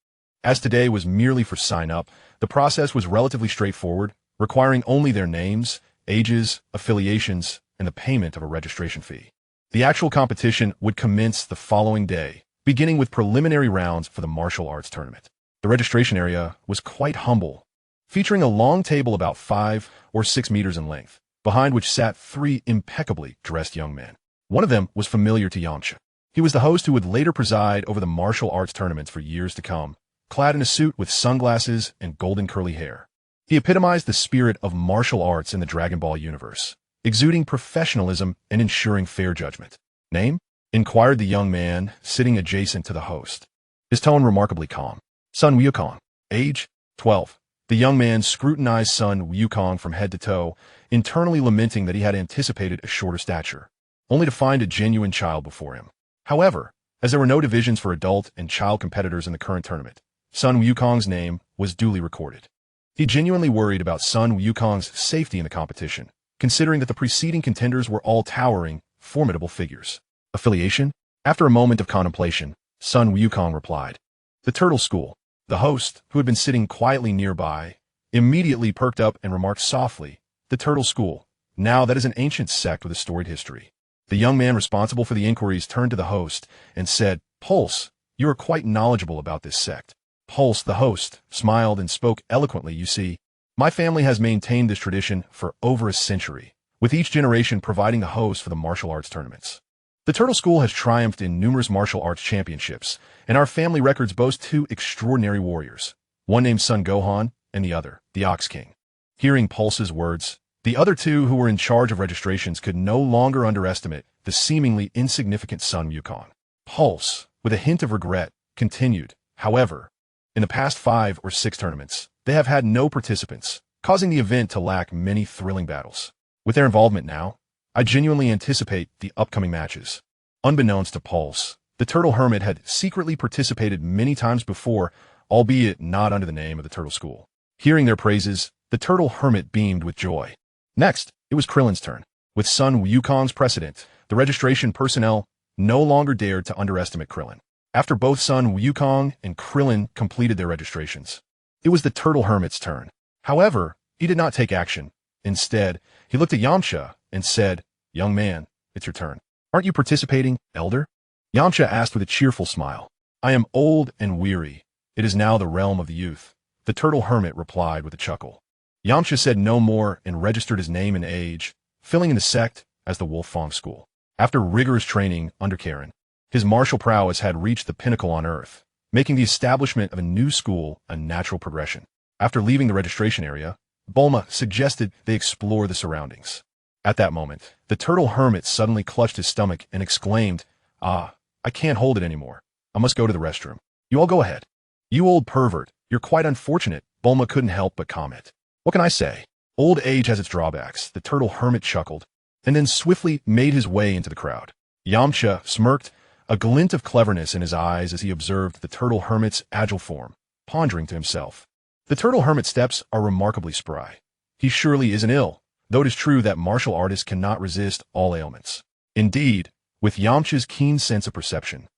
As today was merely for sign-up, the process was relatively straightforward, requiring only their names, ages, affiliations, and the payment of a registration fee. The actual competition would commence the following day, beginning with preliminary rounds for the martial arts tournament. The registration area was quite humble, featuring a long table about 5 or 6 meters in length, behind which sat 3 impeccably dressed young men. One of them was familiar to Yamcha. He was the host who would later preside over the martial arts tournaments for years to come, clad in a suit with sunglasses and golden curly hair. He epitomized the spirit of martial arts in the Dragon Ball universe, exuding professionalism and ensuring fair judgment. "Name?" inquired the young man sitting adjacent to the host, his tone remarkably calm. "Sun Wukong." "Age?" 12. The young man scrutinized Sun Wukong from head to toe, internally lamenting that he had anticipated a shorter stature, only to find a genuine child before him. However, as there were no divisions for adult and child competitors in the current tournament, Sun Wukong's name was duly recorded. He genuinely worried about Sun Wukong's safety in the competition, considering that the preceding contenders were all towering, formidable figures. "Affiliation?" After a moment of contemplation, Sun Wukong replied, "The Turtle School." The host, who had been sitting quietly nearby, immediately perked up and remarked softly, "The Turtle School. Now that is an ancient sect with a storied history." The young man responsible for the inquiries turned to the host and said, "Pulse, you are quite knowledgeable about this sect. Pulse, the host, smiled and spoke eloquently. You see, my family has maintained this tradition for over a century, with each generation providing a host for the martial arts tournaments. The Turtle School has triumphed in numerous martial arts championships, and our family records boast two extraordinary warriors, one named Son Gohan and the other, the Ox King. Hearing Pulse's words, the other two who were in charge of registrations could no longer underestimate the seemingly insignificant Sun Wukong. Pulse, with a hint of regret, continued, however, in the past 5 or 6 tournaments, they have had no participants, causing the event to lack many thrilling battles. With their involvement now, I genuinely anticipate the upcoming matches. Unbeknownst to Pulse, the Turtle Hermit had secretly participated many times before, albeit not under the name of the Turtle School. Hearing their praises, the Turtle Hermit beamed with joy. Next, it was Krillin's turn. With Sun Wukong's precedent, the registration personnel no longer dared to underestimate Krillin. After both Sun Wukong and Krillin completed their registrations, it was the Turtle Hermit's turn. However, he did not take action. Instead, he looked at Yamcha and said, "Young man, it's your turn. Aren't you participating, elder?" Yamcha asked with a cheerful smile. "I am old and weary. It is now the realm of the youth," the Turtle Hermit replied with a chuckle. Yamcha said no more and registered his name and age, filling in the sect as the Wolfang School. After rigorous training under Karen, his martial prowess had reached the pinnacle on Earth, making the establishment of a new school a natural progression. After leaving the registration area, Bulma suggested they explore the surroundings. At that moment, the Turtle Hermit suddenly clutched his stomach and exclaimed, "Ah, I can't hold it anymore. I must go to the restroom. You all go ahead." "You old pervert, you're quite unfortunate," Bulma couldn't help but comment. "What can I say? Old age has its drawbacks," the Turtle Hermit chuckled, and then swiftly made his way into the crowd. Yamcha smirked, a glint of cleverness in his eyes as he observed the Turtle Hermit's agile form, pondering to himself. The Turtle Hermit's steps are remarkably spry. He surely isn't ill, though it is true that martial artists cannot resist all ailments. Indeed, with Yamcha's keen sense of perception,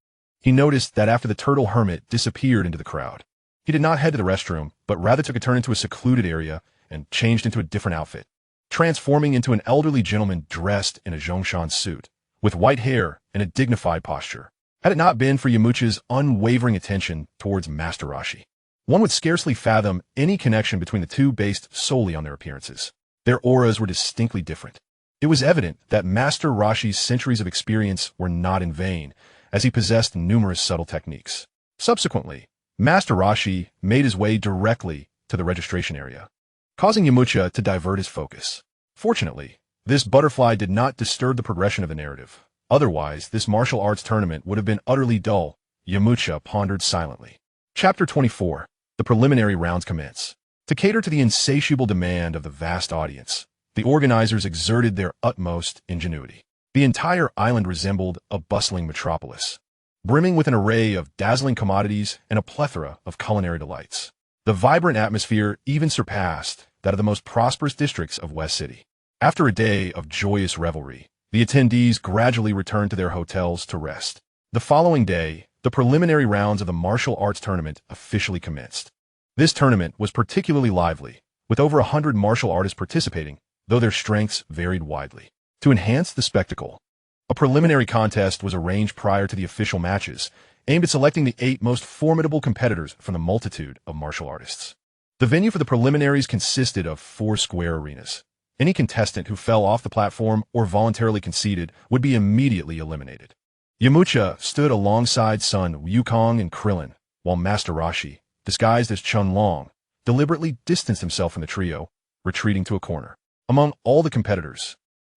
he noticed that after the Turtle Hermit disappeared into the crowd, he did not head to the restroom, but rather took a turn into a secluded area and changed into a different outfit, transforming into an elderly gentleman dressed in a Zhongshan suit, with white hair and a dignified posture. Had it not been for Yamcha's unwavering attention towards Master Roshi, one would scarcely fathom any connection between the two based solely on their appearances. Their auras were distinctly different. It was evident that Master Roshi's centuries of experience were not in vain, as he possessed numerous subtle techniques. Subsequently, Master Roshi made his way directly to the registration area, causing Yamcha to divert his focus. Fortunately, this butterfly did not disturb the progression of the narrative. Otherwise, this martial arts tournament would have been utterly dull. Yamcha pondered silently. Chapter 24. The preliminary rounds commence. To cater to the insatiable demand of the vast audience, the organizers exerted their utmost ingenuity. The entire island resembled a bustling metropolis, brimming with an array of dazzling commodities and a plethora of culinary delights. The vibrant atmosphere even surpassed that of the most prosperous districts of West City. After a day of joyous revelry, the attendees gradually returned to their hotels to rest. The following day, the preliminary rounds of the martial arts tournament officially commenced. This tournament was particularly lively, with over 100 martial artists participating, though their strengths varied widely. To enhance the spectacle, a preliminary contest was arranged prior to the official matches, aimed at selecting the 8 most formidable competitors from the multitude of martial artists. The venue for the preliminaries consisted of 4 square arenas. Any contestant who fell off the platform or voluntarily conceded would be immediately eliminated. Yamcha stood alongside Sun Wukong and Krillin, while Master Roshi, disguised as Chun Long, deliberately distanced himself from the trio, retreating to a corner. Among all the competitors,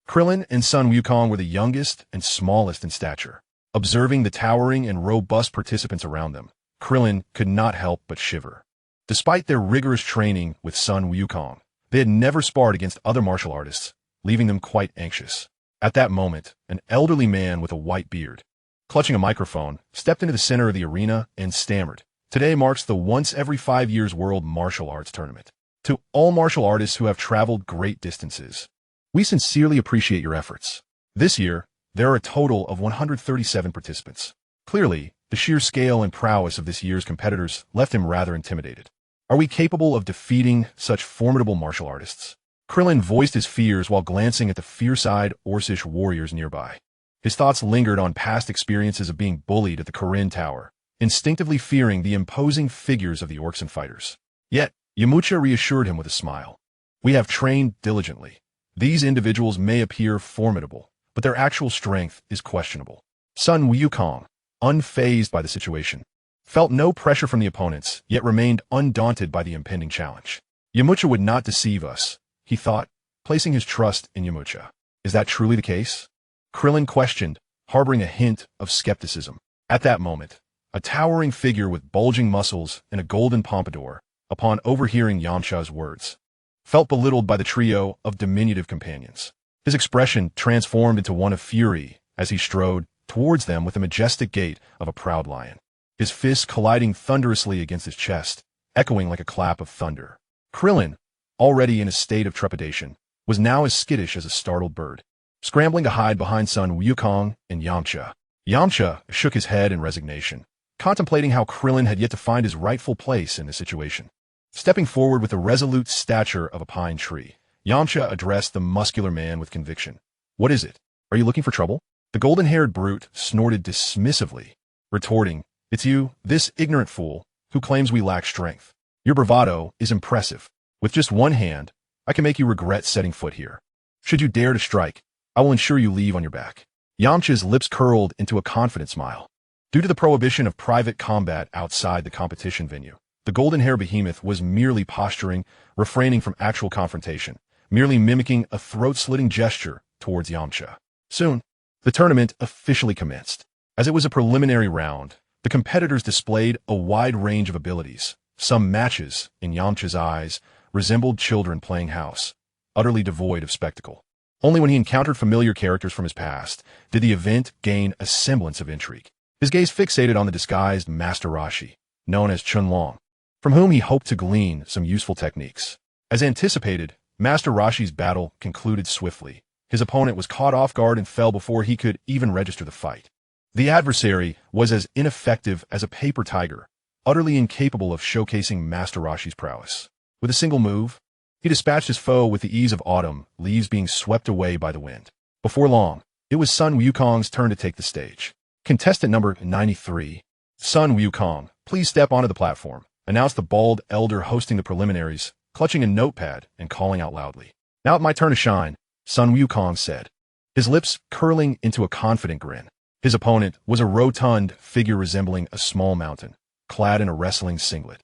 Krillin and Sun Wukong were the youngest and smallest in stature. Observing the towering and robust participants around them, Krillin could not help but shiver. Despite their rigorous training with Sun Wukong, they had never sparred against other martial artists, leaving them quite anxious. At that moment, an elderly man with a white beard, clutching a microphone, stepped into the center of the arena and stammered, "Today marks the once every 5 years World Martial Arts Tournament. To all martial artists who have traveled great distances, we sincerely appreciate your efforts. This year, there are a total of 137 participants." Clearly, the sheer scale and prowess of this year's competitors left him rather intimidated. Are we capable of defeating such formidable martial artists? Krillin voiced his fears while glancing at the fierce-eyed Orcish warriors nearby. His thoughts lingered on past experiences of being bullied at the Corinne Tower, instinctively fearing the imposing figures of the Orcs and fighters. Yet, Yamcha reassured him with a smile. We have trained diligently. These individuals may appear formidable, but their actual strength is questionable. Sun Wukong, unfazed by the situation, felt no pressure from the opponents, yet remained undaunted by the impending challenge. Yamcha would not deceive us, he thought, placing his trust in Yamcha. Is that truly the case? Krillin questioned, harboring a hint of skepticism. At that moment, a towering figure with bulging muscles and a golden pompadour, upon overhearing Yamcha's words, felt belittled by the trio of diminutive companions. His expression transformed into one of fury as he strode towards them with the majestic gait of a proud lion, his fists colliding thunderously against his chest, echoing like a clap of thunder. Krillin, already in a state of trepidation, was now as skittish as a startled bird, scrambling to hide behind Sun Wukong and Yamcha. Yamcha shook his head in resignation, contemplating how Krillin had yet to find his rightful place in the situation. Stepping forward with the resolute stature of a pine tree, Yamcha addressed the muscular man with conviction. What is it? Are you looking for trouble? The golden-haired brute snorted dismissively, retorting, It's you, this ignorant fool, who claims we lack strength. Your bravado is impressive. With just one hand, I can make you regret setting foot here. Should you dare to strike, I will ensure you leave on your back. Yamcha's lips curled into a confident smile. Due to the prohibition of private combat outside the competition venue, the golden-haired behemoth was merely posturing, refraining from actual confrontation, merely mimicking a throat-slitting gesture towards Yamcha. Soon, the tournament officially commenced. As it was a preliminary round, the competitors displayed a wide range of abilities. Some matches, in Yamcha's eyes, resembled children playing house, utterly devoid of spectacle. Only when he encountered familiar characters from his past did the event gain a semblance of intrigue. His gaze fixated on the disguised Master Roshi, known as Chunlong, from whom he hoped to glean some useful techniques. As anticipated, Master Roshi's battle concluded swiftly. His opponent was caught off guard and fell before he could even register the fight. The adversary was as ineffective as a paper tiger, utterly incapable of showcasing Master Roshi's prowess. With a single move, he dispatched his foe with the ease of autumn, leaves being swept away by the wind. Before long, it was Sun Wukong's turn to take the stage. Contestant number 93, Sun Wukong, please step onto the platform, announced the bald elder hosting the preliminaries, clutching a notepad and calling out loudly. Now it's my turn to shine, Sun Wukong said, his lips curling into a confident grin. His opponent was a rotund figure resembling a small mountain, clad in a wrestling singlet,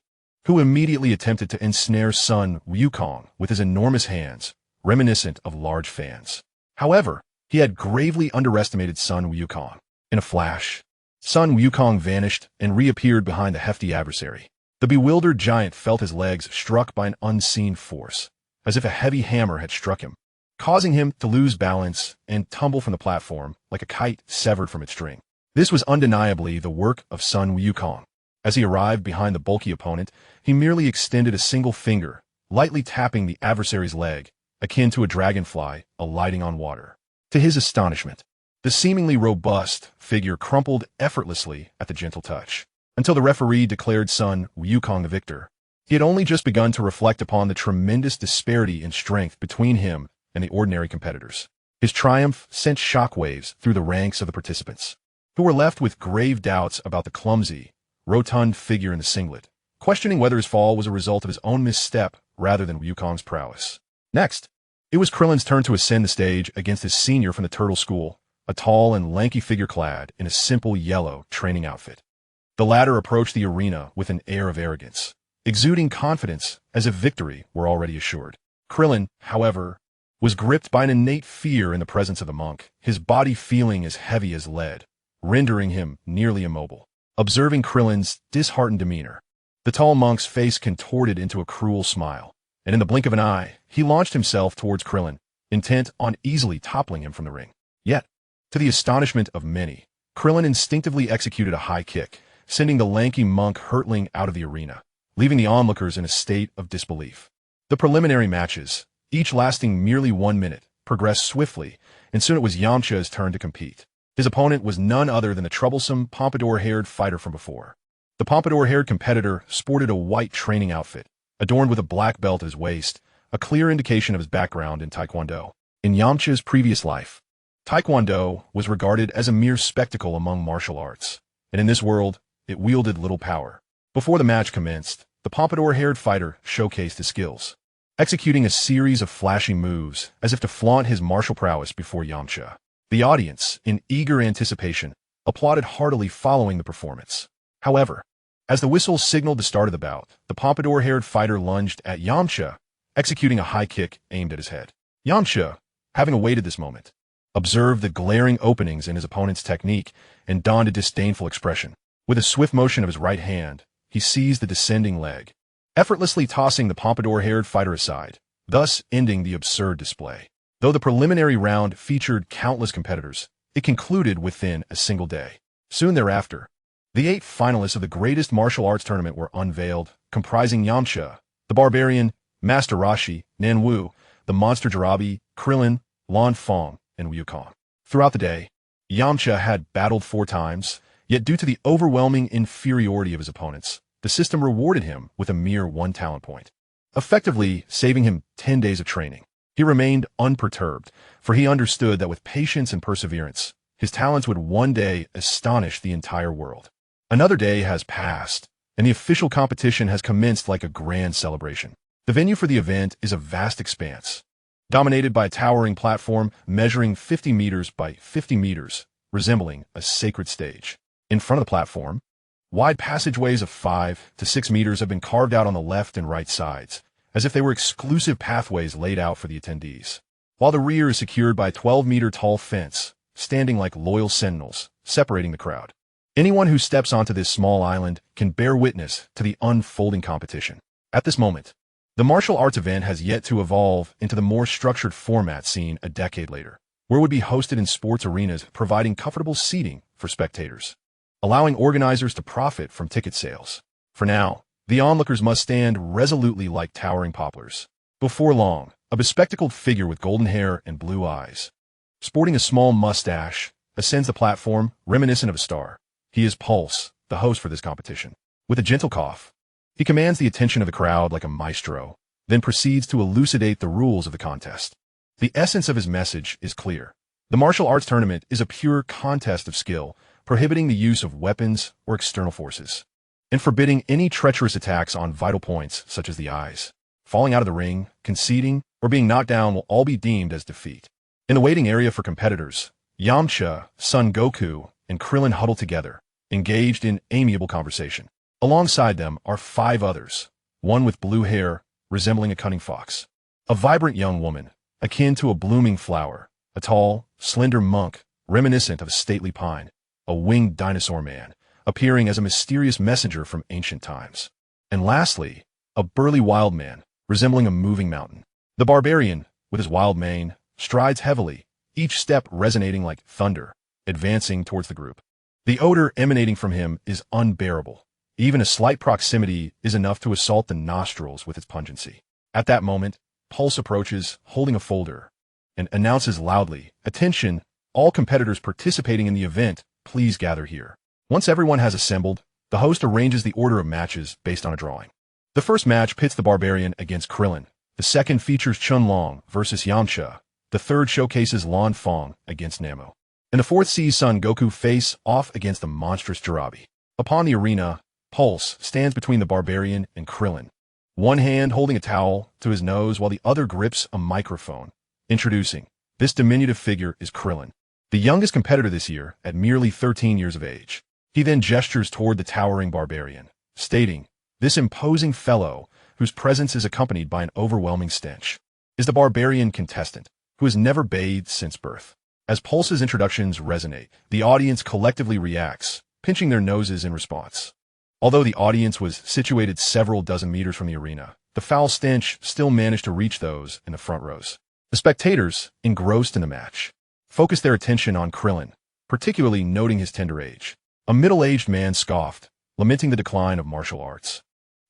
who immediately attempted to ensnare Sun Wukong with his enormous hands, reminiscent of large fans. However, he had gravely underestimated Sun Wukong. In a flash, Sun Wukong vanished and reappeared behind the hefty adversary. The bewildered giant felt his legs struck by an unseen force, as if a heavy hammer had struck him, causing him to lose balance and tumble from the platform like a kite severed from its string. This was undeniably the work of Sun Wukong. As he arrived behind the bulky opponent, he merely extended a single finger, lightly tapping the adversary's leg, akin to a dragonfly alighting on water. To his astonishment, the seemingly robust figure crumpled effortlessly at the gentle touch. Until the referee declared Sun Wukong the victor, he had only just begun to reflect upon the tremendous disparity in strength between him and the ordinary competitors. His triumph sent shockwaves through the ranks of the participants, who were left with grave doubts about the clumsy, rotund figure in the singlet, questioning whether his fall was a result of his own misstep rather than Wukong's prowess. Next, it was Krillin's turn to ascend the stage against his senior from the Turtle School, a tall and lanky figure clad in a simple yellow training outfit. The latter approached the arena with an air of arrogance, exuding confidence as if victory were already assured. Krillin, however, was gripped by an innate fear in the presence of the monk, his body feeling as heavy as lead, rendering him nearly immobile. Observing Krillin's disheartened demeanor, the tall monk's face contorted into a cruel smile, and in the blink of an eye, he launched himself towards Krillin, intent on easily toppling him from the ring. Yet, to the astonishment of many, Krillin instinctively executed a high kick, sending the lanky monk hurtling out of the arena, leaving the onlookers in a state of disbelief. The preliminary matches, each lasting merely 1 minute, progressed swiftly, and soon it was Yamcha's turn to compete. His opponent was none other than the troublesome pompadour-haired fighter from before. The pompadour-haired competitor sported a white training outfit, adorned with a black belt at his waist, a clear indication of his background in Taekwondo. In Yamcha's previous life, Taekwondo was regarded as a mere spectacle among martial arts, and in this world, it wielded little power. Before the match commenced, the pompadour-haired fighter showcased his skills, executing a series of flashy moves as if to flaunt his martial prowess before Yamcha. The audience, in eager anticipation, applauded heartily following the performance. However, as the whistle signaled the start of the bout, the pompadour-haired fighter lunged at Yamcha, executing a high kick aimed at his head. Yamcha, having awaited this moment, observed the glaring openings in his opponent's technique and donned a disdainful expression. With a swift motion of his right hand, he seized the descending leg, effortlessly tossing the pompadour-haired fighter aside, thus ending the absurd display. Though the preliminary round featured countless competitors, it concluded within a single day. Soon thereafter, the 8 finalists of the greatest martial arts tournament were unveiled, comprising Yamcha, the Barbarian, Master Roshi, Nanwu, the Monster Jirabi, Krillin, Lan Fong, and Wukong. Throughout the day, Yamcha had battled 4 times, yet due to the overwhelming inferiority of his opponents, the system rewarded him with a mere 1 talent point, effectively saving him 10 days of training. He remained unperturbed, for he understood that with patience and perseverance, his talents would one day astonish the entire world. Another day has passed, and the official competition has commenced like a grand celebration. The venue for the event is a vast expanse, dominated by a towering platform measuring 50 meters by 50 meters, resembling a sacred stage. In front of the platform, wide passageways of 5 to 6 meters have been carved out on the left and right sides, as if they were exclusive pathways laid out for the attendees, while the rear is secured by a 12-meter-tall fence, standing like loyal sentinels, separating the crowd. Anyone who steps onto this small island can bear witness to the unfolding competition. At this moment, the martial arts event has yet to evolve into the more structured format seen a decade later, where it would be hosted in sports arenas providing comfortable seating for spectators, allowing organizers to profit from ticket sales. For now, the onlookers must stand resolutely like towering poplars. Before long, a bespectacled figure with golden hair and blue eyes, sporting a small mustache, ascends the platform, reminiscent of a star. He is Pulse, the host for this competition. With a gentle cough, he commands the attention of the crowd like a maestro, then proceeds to elucidate the rules of the contest. The essence of his message is clear. The martial arts tournament is a pure contest of skill, prohibiting the use of weapons or external forces, and forbidding any treacherous attacks on vital points such as the eyes. Falling out of the ring, conceding, or being knocked down will all be deemed as defeat. In the waiting area for competitors, Yamcha, Son Goku, and Krillin huddle together, engaged in amiable conversation. Alongside them are 5 others, one with blue hair, resembling a cunning fox, a vibrant young woman, akin to a blooming flower, a tall, slender monk, reminiscent of a stately pine, a winged dinosaur man, appearing as a mysterious messenger from ancient times, and lastly, a burly wild man, resembling a moving mountain. The barbarian, with his wild mane, strides heavily, each step resonating like thunder, advancing towards the group. The odor emanating from him is unbearable. Even a slight proximity is enough to assault the nostrils with its pungency. At that moment, Pulse approaches, holding a folder, and announces loudly, "Attention, all competitors participating in the event, please gather here." Once everyone has assembled, the host arranges the order of matches based on a drawing. The first match pits the Barbarian against Krillin. The second features Chunlong versus Yamcha. The third showcases Lan Fong against Namo. And the fourth sees Son Goku face off against the monstrous Jirabi. Upon the arena, Pulse stands between the Barbarian and Krillin, one hand holding a towel to his nose while the other grips a microphone. Introducing, this diminutive figure is Krillin, the youngest competitor this year at merely 13 years of age. He then gestures toward the towering Barbarian, stating, "This imposing fellow, whose presence is accompanied by an overwhelming stench, is the Barbarian contestant, who has never bathed since birth." As Pulse's introductions resonate, the audience collectively reacts, pinching their noses in response. Although the audience was situated several dozen meters from the arena, the foul stench still managed to reach those in the front rows. The spectators, engrossed in the match, focused their attention on Krillin, particularly noting his tender age. A middle-aged man scoffed, lamenting the decline of martial arts,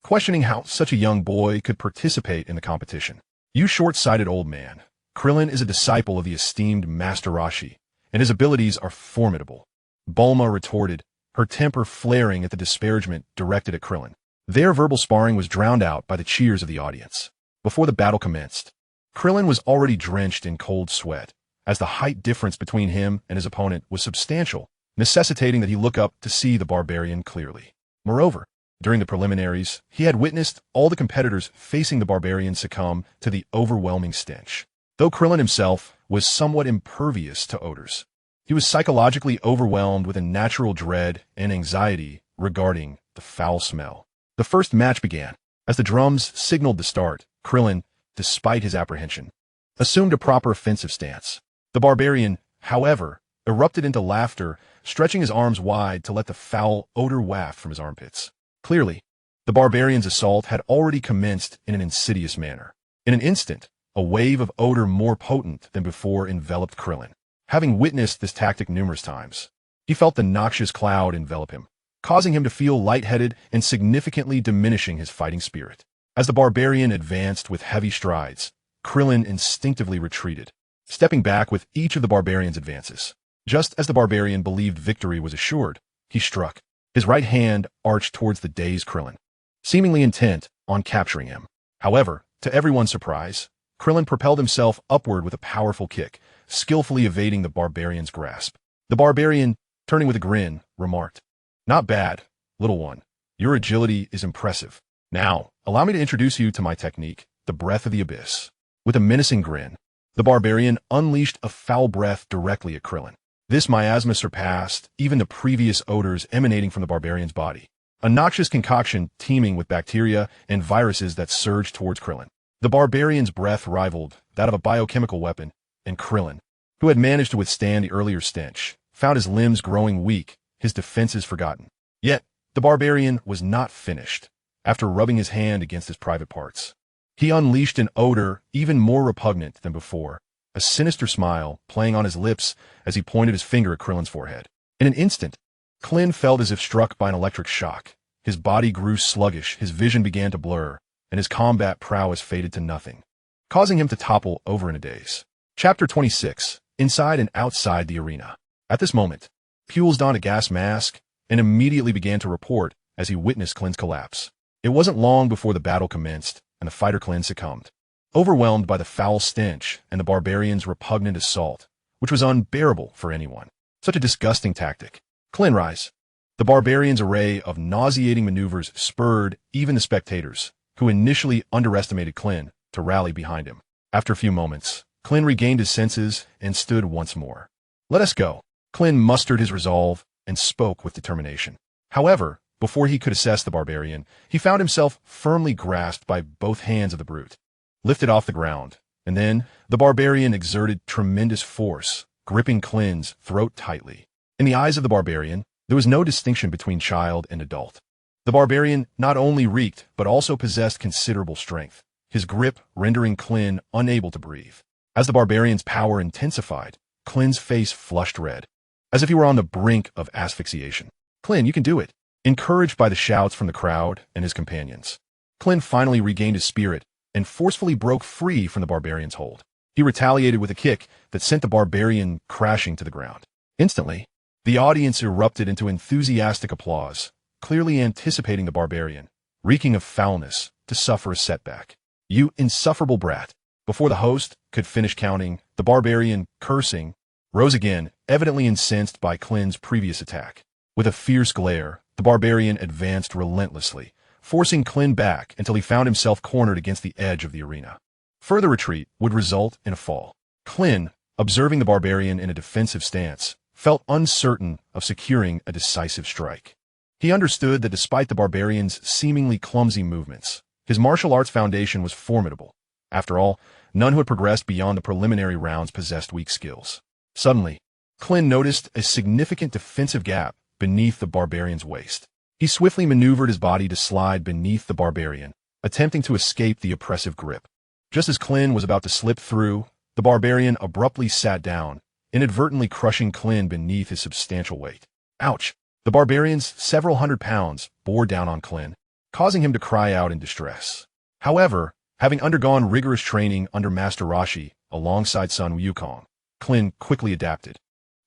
questioning how such a young boy could participate in the competition. "You short-sighted old man. Krillin is a disciple of the esteemed Master Roshi, and his abilities are formidable," Bulma retorted, her temper flaring at the disparagement directed at Krillin. Their verbal sparring was drowned out by the cheers of the audience. Before the battle commenced, Krillin was already drenched in cold sweat, as the height difference between him and his opponent was substantial, necessitating that he look up to see the barbarian clearly. Moreover, during the preliminaries, he had witnessed all the competitors facing the barbarian succumb to the overwhelming stench. Though Krillin himself was somewhat impervious to odors, he was psychologically overwhelmed with a natural dread and anxiety regarding the foul smell. The first match began. As the drums signaled the start, Krillin, despite his apprehension, assumed a proper offensive stance. The barbarian, however, erupted into laughter, stretching his arms wide to let the foul odor waft from his armpits. Clearly, the barbarian's assault had already commenced in an insidious manner. In an instant, a wave of odor more potent than before enveloped Krillin. Having witnessed this tactic numerous times, he felt the noxious cloud envelop him, causing him to feel lightheaded and significantly diminishing his fighting spirit. As the barbarian advanced with heavy strides, Krillin instinctively retreated, stepping back with each of the barbarian's advances. Just as the barbarian believed victory was assured, he struck. His right hand arched towards the dazed Krillin, seemingly intent on capturing him. However, to everyone's surprise, Krillin propelled himself upward with a powerful kick, skillfully evading the barbarian's grasp. The barbarian, turning with a grin, remarked, "Not bad, little one. Your agility is impressive. Now, allow me to introduce you to my technique, the breath of the abyss." With a menacing grin, the barbarian unleashed a foul breath directly at Krillin. This miasma surpassed even the previous odors emanating from the barbarian's body, a noxious concoction teeming with bacteria and viruses that surged towards Krillin. The barbarian's breath rivaled that of a biochemical weapon, and Krillin, who had managed to withstand the earlier stench, found his limbs growing weak, his defenses forgotten. Yet, the barbarian was not finished. After rubbing his hand against his private parts, he unleashed an odor even more repugnant than before, a sinister smile playing on his lips as he pointed his finger at Krillin's forehead. In an instant, Krillin felt as if struck by an electric shock. His body grew sluggish, his vision began to blur, and his combat prowess faded to nothing, causing him to topple over in a daze. Chapter 26. Inside and outside the arena. At this moment, Pules donned a gas mask and immediately began to report as he witnessed Krillin's collapse. It wasn't long before the battle commenced and the fighter Krillin succumbed, overwhelmed by the foul stench and the barbarian's repugnant assault, which was unbearable for anyone. Such a disgusting tactic. Krillin rise. The barbarian's array of nauseating maneuvers spurred even the spectators, who initially underestimated Krillin, to rally behind him. After a few moments, Krillin regained his senses and stood once more. "Let us go." Krillin mustered his resolve and spoke with determination. However, before he could assess the barbarian, he found himself firmly grasped by both hands of the brute, lifted off the ground, and then the barbarian exerted tremendous force, gripping Krillin's throat tightly. In the eyes of the barbarian, there was no distinction between child and adult. The barbarian not only reeked, but also possessed considerable strength, his grip rendering Krillin unable to breathe. As the barbarian's power intensified, Krillin's face flushed red, as if he were on the brink of asphyxiation. "Krillin, you can do it." Encouraged by the shouts from the crowd and his companions, Krillin finally regained his spirit and forcefully broke free from the barbarian's hold. He retaliated with a kick that sent the barbarian crashing to the ground. Instantly, the audience erupted into enthusiastic applause, clearly anticipating the barbarian, reeking of foulness, to suffer a setback. "You insufferable brat." Before the host could finish counting, the barbarian, cursing, rose again, evidently incensed by Krillin's previous attack. With a fierce glare, the barbarian advanced relentlessly, forcing Krillin back until he found himself cornered against the edge of the arena. Further retreat would result in a fall. Krillin, observing the barbarian in a defensive stance, felt uncertain of securing a decisive strike. He understood that despite the barbarian's seemingly clumsy movements, his martial arts foundation was formidable. After all, none who had progressed beyond the preliminary rounds possessed weak skills. Suddenly, Krillin noticed a significant defensive gap beneath the barbarian's waist. He swiftly maneuvered his body to slide beneath the barbarian, attempting to escape the oppressive grip. Just as Krillin was about to slip through, the barbarian abruptly sat down, inadvertently crushing Krillin beneath his substantial weight. Ouch! The barbarian's several hundred pounds bore down on Krillin, causing him to cry out in distress. However, having undergone rigorous training under Master Roshi alongside son Wukong, Krillin quickly adapted.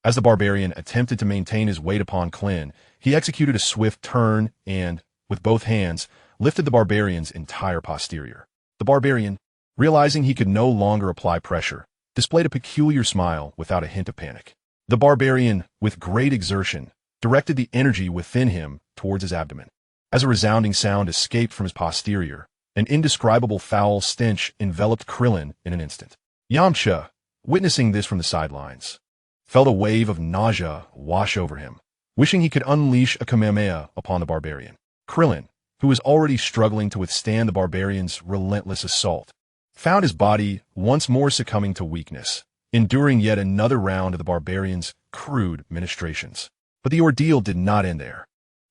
As the barbarian attempted to maintain his weight upon Krillin, he executed a swift turn and, with both hands, lifted the barbarian's entire posterior. The barbarian, realizing he could no longer apply pressure, displayed a peculiar smile without a hint of panic. The barbarian, with great exertion, directed the energy within him towards his abdomen. As a resounding sound escaped from his posterior, an indescribable foul stench enveloped Krillin in an instant. Yamcha, witnessing this from the sidelines, felt a wave of nausea wash over him, wishing he could unleash a Kamehameha upon the barbarian. Krillin, who was already struggling to withstand the barbarian's relentless assault, found his body once more succumbing to weakness, enduring yet another round of the barbarian's crude ministrations. But the ordeal did not end there.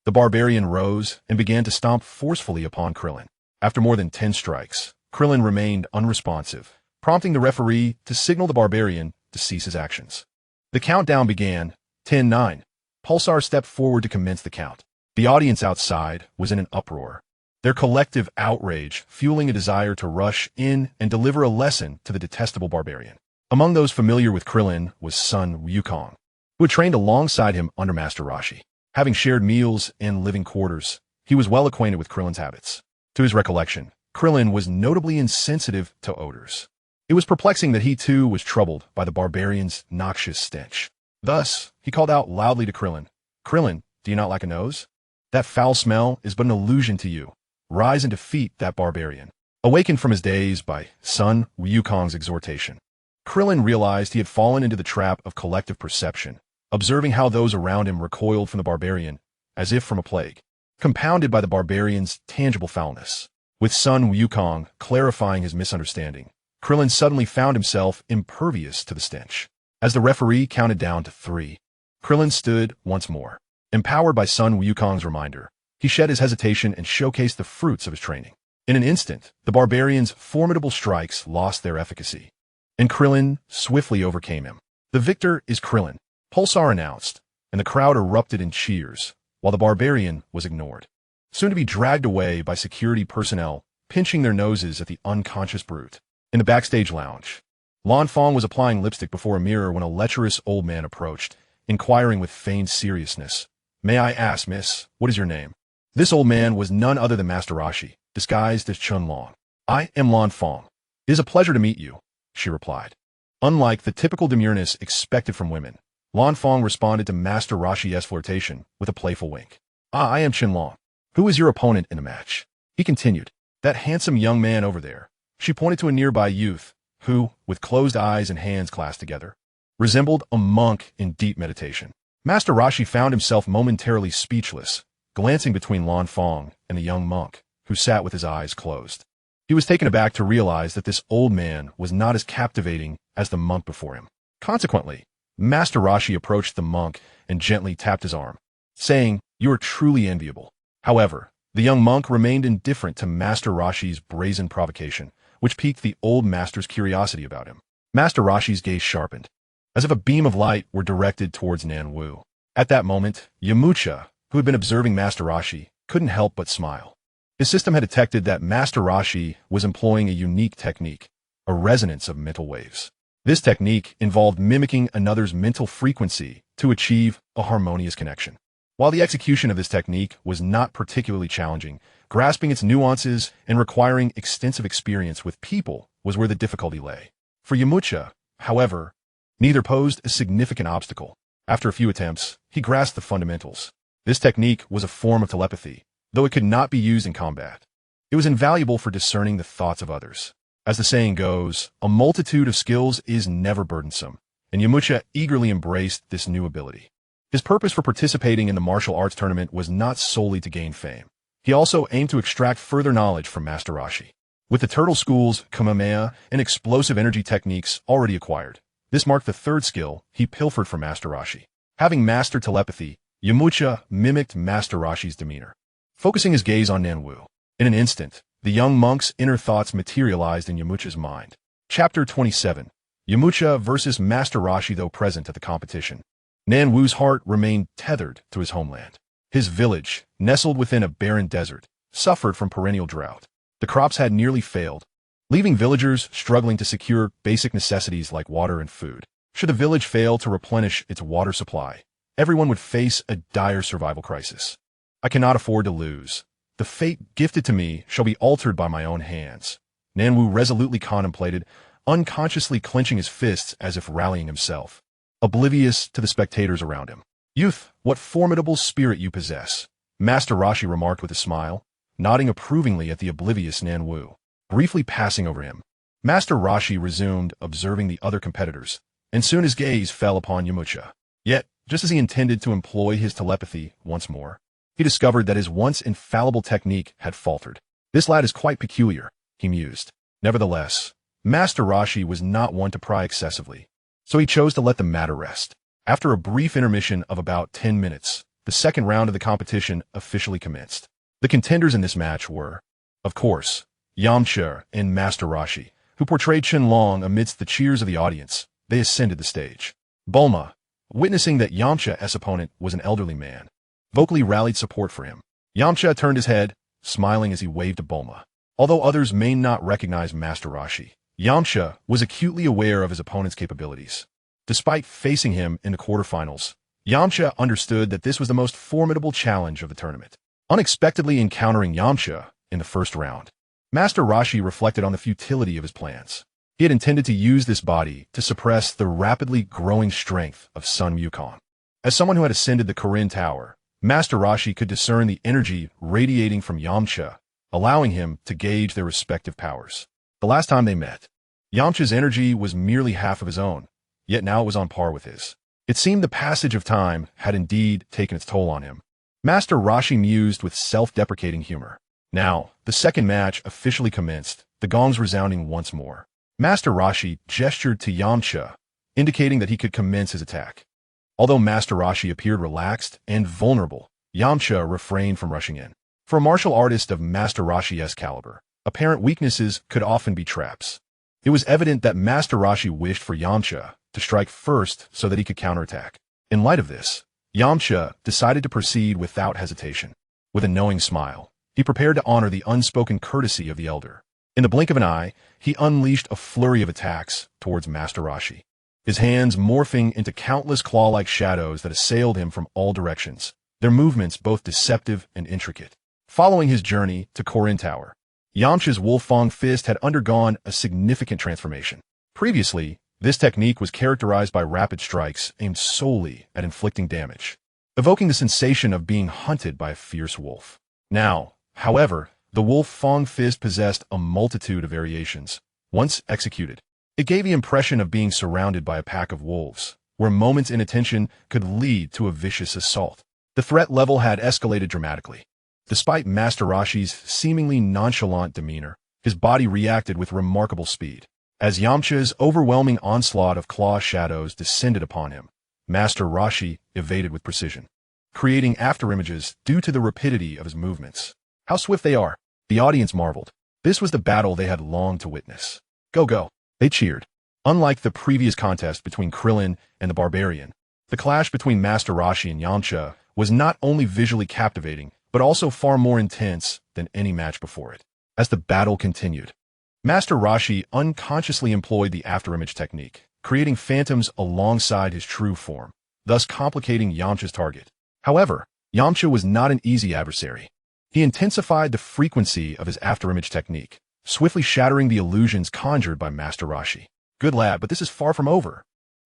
The barbarian rose and began to stomp forcefully upon Krillin. After more than 10 strikes, Krillin remained unresponsive, prompting the referee to signal the barbarian to cease his actions. The countdown began. 10-9. Pulsar stepped forward to commence the count. The audience outside was in an uproar, their collective outrage fueling a desire to rush in and deliver a lesson to the detestable barbarian. Among those familiar with Krillin was son Wukong, who had trained alongside him under Master Roshi. Having shared meals and living quarters, he was well acquainted with Krillin's habits. To his recollection, Krillin was notably insensitive to odors. It was perplexing that he too was troubled by the barbarian's noxious stench. Thus, he called out loudly to Krillin, "Krillin, do you not like a nose? That foul smell is but an illusion to you. Rise and defeat that barbarian." Awakened from his daze by son Wukong's exhortation, Krillin realized he had fallen into the trap of collective perception, observing how those around him recoiled from the barbarian, as if from a plague, compounded by the barbarian's tangible foulness. With son Wukong clarifying his misunderstanding, Krillin suddenly found himself impervious to the stench. As the referee counted down to 3, Krillin stood once more. Empowered by son Wukong's reminder, he shed his hesitation and showcased the fruits of his training. In an instant, the barbarian's formidable strikes lost their efficacy, and Krillin swiftly overcame him. "The victor is Krillin," Pulsar announced, and the crowd erupted in cheers, while the barbarian was ignored, soon to be dragged away by security personnel pinching their noses at the unconscious brute. In the backstage lounge, Lan Fong was applying lipstick before a mirror when a lecherous old man approached, inquiring with feigned seriousness, "May I ask, miss, what is your name?" This old man was none other than Master Roshi, disguised as Chun-Long. "I am Lan Fong. It is a pleasure to meet you," she replied. Unlike the typical demureness expected from women, Lan Fong responded to Master Roshi's flirtation with a playful wink. "I am Chun-Long. Who is your opponent in the match?" He continued. "That handsome young man over there." She pointed to a nearby youth, who, with closed eyes and hands clasped together, resembled a monk in deep meditation. Master Roshi found himself momentarily speechless, glancing between Lan Fong and the young monk, who sat with his eyes closed. He was taken aback to realize that this old man was not as captivating as the monk before him. Consequently, Master Roshi approached the monk and gently tapped his arm, saying, "You are truly enviable." However, the young monk remained indifferent to Master Roshi's brazen provocation, which piqued the old master's curiosity about him. Master Roshi's gaze sharpened, as if a beam of light were directed towards Nan Wu. At that moment, Yamcha, who had been observing Master Roshi, couldn't help but smile. His system had detected that Master Roshi was employing a unique technique, a resonance of mental waves. This technique involved mimicking another's mental frequency to achieve a harmonious connection. While the execution of this technique was not particularly challenging, grasping its nuances and requiring extensive experience with people was where the difficulty lay. For Yamcha, however, neither posed a significant obstacle. After a few attempts, he grasped the fundamentals. This technique was a form of telepathy, though it could not be used in combat. It was invaluable for discerning the thoughts of others. As the saying goes, a multitude of skills is never burdensome, and Yamcha eagerly embraced this new ability. His purpose for participating in the martial arts tournament was not solely to gain fame. He also aimed to extract further knowledge from Master Roshi. With the Turtle School's Kamehameha and explosive energy techniques already acquired, this marked the third skill he pilfered from Master Roshi. Having mastered telepathy, Yamcha mimicked Master Roshi's demeanor, focusing his gaze on Nan Wu. In an instant, the young monk's inner thoughts materialized in Yamcha's mind. Chapter 27. Yamcha versus Master Roshi. Though present at the competition, Nan Wu's heart remained tethered to his homeland. His village, nestled within a barren desert, suffered from perennial drought. The crops had nearly failed, leaving villagers struggling to secure basic necessities like water and food. Should the village fail to replenish its water supply, everyone would face a dire survival crisis. "I cannot afford to lose. The fate gifted to me shall be altered by my own hands," Nan Wu resolutely contemplated, unconsciously clenching his fists as if rallying himself. oblivious to the spectators around him. "Youth, what formidable spirit you possess," Master Roshi remarked with a smile, nodding approvingly at the oblivious Nan Wu. Briefly passing over him, Master Roshi resumed observing the other competitors, and soon his gaze fell upon Yamcha. Yet, just as he intended to employ his telepathy once more, he discovered that his once infallible technique had faltered. "This lad is quite peculiar," he mused. Nevertheless, Master Roshi was not one to pry excessively, so he chose to let the matter rest. After a brief intermission of about 10 minutes, the second round of the competition officially commenced. The contenders in this match were, of course, Yamcha and Master Roshi, who portrayed Shenlong amidst the cheers of the audience. They ascended the stage. Bulma, witnessing that Yamcha's opponent was an elderly man, vocally rallied support for him. Yamcha turned his head, smiling as he waved to Bulma. Although others may not recognize Master Roshi, Yamcha was acutely aware of his opponent's capabilities. Despite facing him in the quarterfinals, Yamcha understood that this was the most formidable challenge of the tournament. Unexpectedly encountering Yamcha in the first round, Master Roshi reflected on the futility of his plans. He had intended to use this body to suppress the rapidly growing strength of Sun Wukong. As someone who had ascended the Kirin Tower, Master Roshi could discern the energy radiating from Yamcha, allowing him to gauge their respective powers. The last time they met, Yamcha's energy was merely half of his own, yet now it was on par with his. It seemed the passage of time had indeed taken its toll on him. Master Roshi mused with self-deprecating humor. Now, the second match officially commenced, the gongs resounding once more. Master Roshi gestured to Yamcha, indicating that he could commence his attack. Although Master Roshi appeared relaxed and vulnerable, Yamcha refrained from rushing in. For a martial artist of Master Roshi's caliber, apparent weaknesses could often be traps. It was evident that Master Roshi wished for Yamcha to strike first so that he could counterattack. In light of this, Yamcha decided to proceed without hesitation. With a knowing smile, he prepared to honor the unspoken courtesy of the elder. In the blink of an eye, he unleashed a flurry of attacks towards Master Roshi, his hands morphing into countless claw-like shadows that assailed him from all directions, their movements both deceptive and intricate. Following his journey to Kirin Tower, Yamcha's Wolfang Fist had undergone a significant transformation. Previously, this technique was characterized by rapid strikes aimed solely at inflicting damage, evoking the sensation of being hunted by a fierce wolf. Now, however, the Wolfang Fist possessed a multitude of variations. Once executed, it gave the impression of being surrounded by a pack of wolves, where moments' inattention could lead to a vicious assault. The threat level had escalated dramatically. Despite Master Roshi's seemingly nonchalant demeanor, his body reacted with remarkable speed. As Yamcha's overwhelming onslaught of claw shadows descended upon him, Master Roshi evaded with precision, creating afterimages due to the rapidity of his movements. How swift they are! The audience marveled. This was the battle they had longed to witness. "Go, go!" They cheered. Unlike the previous contest between Krillin and the Barbarian, the clash between Master Roshi and Yamcha was not only visually captivating, but also far more intense than any match before it. As the battle continued, Master Roshi unconsciously employed the afterimage technique, creating phantoms alongside his true form, thus complicating Yamcha's target. However, Yamcha was not an easy adversary. He intensified the frequency of his afterimage technique, swiftly shattering the illusions conjured by Master Roshi. "Good lad, but this is far from over."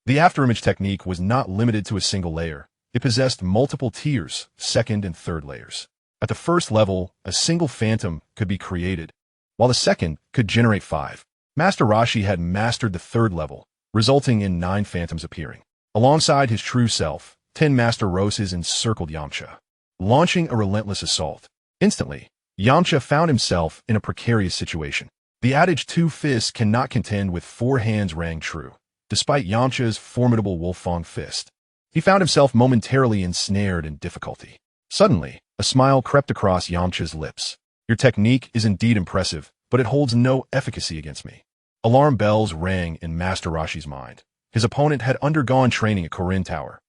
The afterimage technique was not limited to a single layer. It possessed multiple tiers, second and third layers. At the first level, a single phantom could be created, while the second could generate 5. Master Roshi had mastered the third level, resulting in 9 phantoms appearing. Alongside his true self, 10 Master Roses encircled Yamcha, launching a relentless assault. Instantly, Yamcha found himself in a precarious situation. The adage 2 fists cannot contend with 4 hands rang true. Despite Yamcha's formidable Wolfang Fist, he found himself momentarily ensnared in difficulty. Suddenly, a smile crept across Yamcha's lips. "Your technique is indeed impressive, but it holds no efficacy against me." Alarm bells rang in Master Roshi's mind. His opponent had undergone training at Kirin Tower.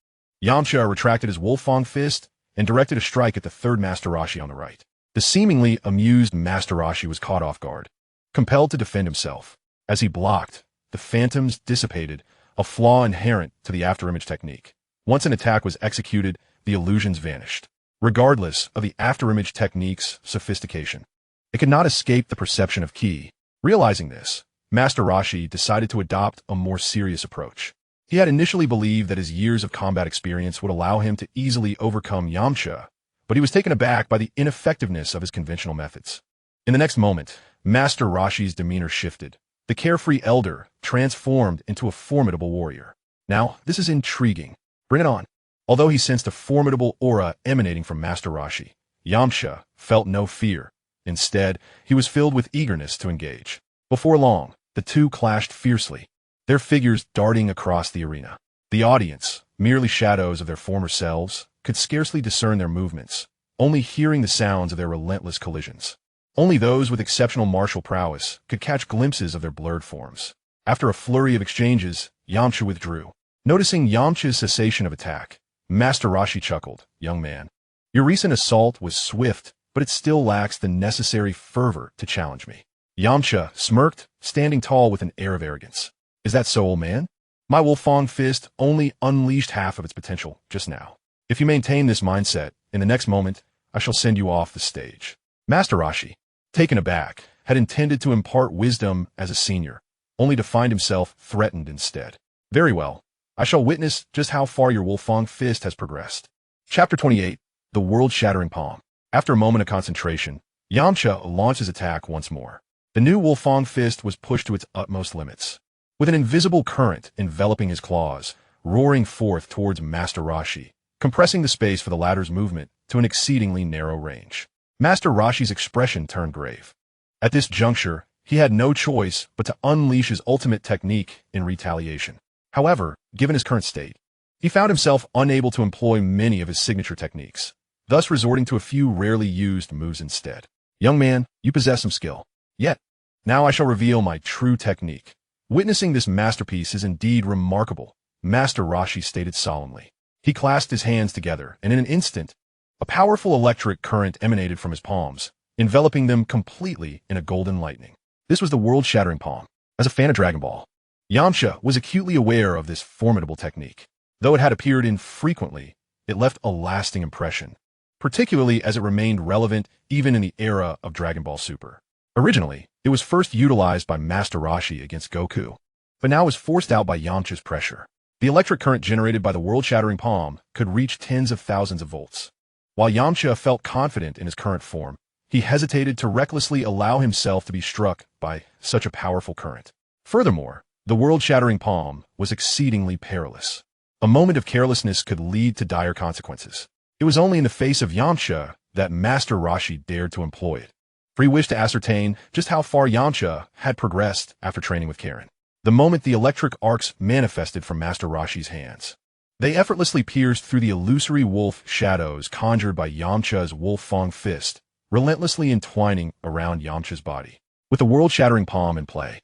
Yamcha retracted his Wolfang Fist and directed a strike at the third Master Roshi on the right. The seemingly amused Master Roshi was caught off guard, compelled to defend himself. As he blocked, the phantoms dissipated, a flaw inherent to the afterimage technique. Once an attack was executed, the illusions vanished. Regardless of the afterimage technique's sophistication, it could not escape the perception of ki. Realizing this, Master Roshi decided to adopt a more serious approach. He had initially believed that his years of combat experience would allow him to easily overcome Yamcha, but he was taken aback by the ineffectiveness of his conventional methods. In the next moment, Master Roshi's demeanor shifted. The carefree elder transformed into a formidable warrior. Now, this is intriguing. Bring it on. Although he sensed a formidable aura emanating from Master Roshi, Yamcha felt no fear. Instead, he was filled with eagerness to engage. Before long, the two clashed fiercely, their figures darting across the arena. The audience, merely shadows of their former selves, could scarcely discern their movements, only hearing the sounds of their relentless collisions. Only those with exceptional martial prowess could catch glimpses of their blurred forms. After a flurry of exchanges, Yamcha withdrew. Noticing Yamcha's cessation of attack, Master Roshi chuckled. "Young man, your recent assault was swift, but it still lacks the necessary fervor to challenge me." Yamcha smirked, standing tall with an air of arrogance. "Is that so, old man? My Wolfang fist only unleashed half of its potential just now. If you maintain this mindset, in the next moment, I shall send you off the stage." Master Roshi, taken aback, had intended to impart wisdom as a senior, only to find himself threatened instead. "Very well. I shall witness just how far your Wolfang fist has progressed." Chapter 28, The World-Shattering Palm. After a moment of concentration, Yamcha launched his attack once more. The new Wolfang fist was pushed to its utmost limits, with an invisible current enveloping his claws, roaring forth towards Master Roshi, compressing the space for the latter's movement to an exceedingly narrow range. Master Roshi's expression turned grave. At this juncture, he had no choice but to unleash his ultimate technique in retaliation. However, given his current state, he found himself unable to employ many of his signature techniques, thus resorting to a few rarely used moves instead. "Young man, you possess some skill. Yet, now I shall reveal my true technique." Witnessing this masterpiece is indeed remarkable, Master Roshi stated solemnly. He clasped his hands together, and in an instant, a powerful electric current emanated from his palms, enveloping them completely in a golden lightning. This was the world-shattering palm. As a fan of Dragon Ball, Yamcha was acutely aware of this formidable technique. Though it had appeared infrequently, it left a lasting impression, particularly as it remained relevant even in the era of Dragon Ball Super. Originally, it was first utilized by Master Roshi against Goku, but now was forced out by Yamcha's pressure. The electric current generated by the world-shattering palm could reach tens of thousands of volts. While Yamcha felt confident in his current form, he hesitated to recklessly allow himself to be struck by such a powerful current. Furthermore, the world-shattering palm was exceedingly perilous. A moment of carelessness could lead to dire consequences. It was only in the face of Yamcha that Master Roshi dared to employ it, for he wished to ascertain just how far Yamcha had progressed after training with Karen. The moment the electric arcs manifested from Master Roshi's hands, they effortlessly pierced through the illusory wolf shadows conjured by Yamcha's Wolfang fist, relentlessly entwining around Yamcha's body. With the world-shattering palm in play,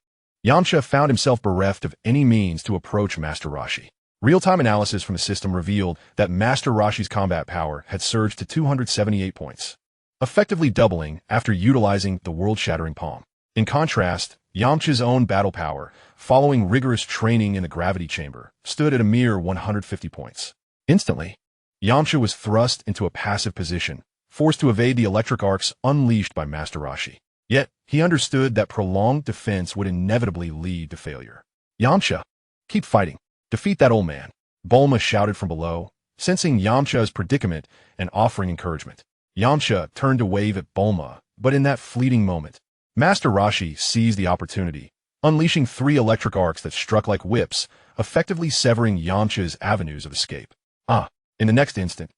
Yamcha found himself bereft of any means to approach Master Roshi. Real-time analysis from the system revealed that Master Roshi's combat power had surged to 278 points, effectively doubling after utilizing the world-shattering palm. In contrast, Yamcha's own battle power, following rigorous training in the gravity chamber, stood at a mere 150 points. Instantly, Yamcha was thrust into a passive position, forced to evade the electric arcs unleashed by Master Roshi. Yet, he understood that prolonged defense would inevitably lead to failure. "Yamcha, keep fighting. Defeat that old man," Bulma shouted from below, sensing Yamcha's predicament and offering encouragement. Yamcha turned to wave at Bulma, but in that fleeting moment, Master Roshi seized the opportunity, unleashing 3 electric arcs that struck like whips, effectively severing Yamcha's avenues of escape. In the next instant,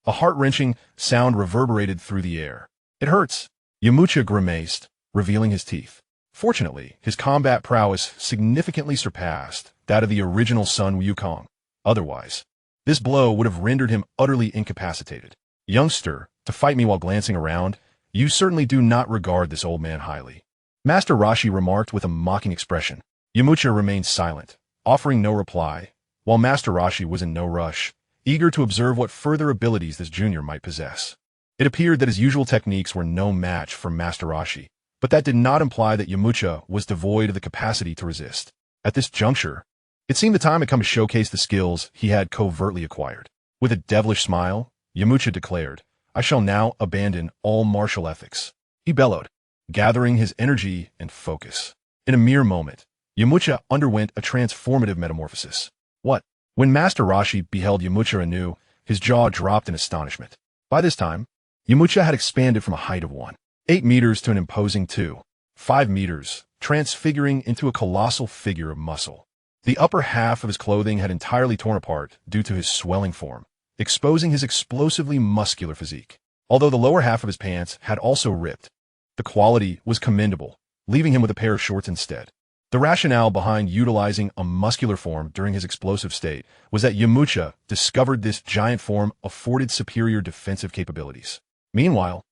a heart-wrenching sound reverberated through the air. "It hurts." Yamcha grimaced, revealing his teeth. Fortunately, his combat prowess significantly surpassed that of the original Sun Wukong. Otherwise, this blow would have rendered him utterly incapacitated. "Youngster, to fight me while glancing around, you certainly do not regard this old man highly," Master Roshi remarked with a mocking expression. Yamcha remained silent, offering no reply, while Master Roshi was in no rush, eager to observe what further abilities this junior might possess. It appeared that his usual techniques were no match for Master Roshi, but that did not imply that Yamcha was devoid of the capacity to resist. At this juncture, it seemed the time had come to showcase the skills he had covertly acquired. With a devilish smile, Yamcha declared, "I shall now abandon all martial ethics." He bellowed, gathering his energy and focus. In a mere moment, Yamcha underwent a transformative metamorphosis. What? When Master Roshi beheld Yamcha anew, his jaw dropped in astonishment. By this time, Yamcha had expanded from a height of 1.8 meters to an imposing 2.5 meters, transfiguring into a colossal figure of muscle. The upper half of his clothing had entirely torn apart due to his swelling form, exposing his explosively muscular physique. Although the lower half of his pants had also ripped, the quality was commendable, leaving him with a pair of shorts instead. The rationale behind utilizing a muscular form during his explosive state was that Yamcha discovered this giant form afforded superior defensive capabilities. Meanwhile,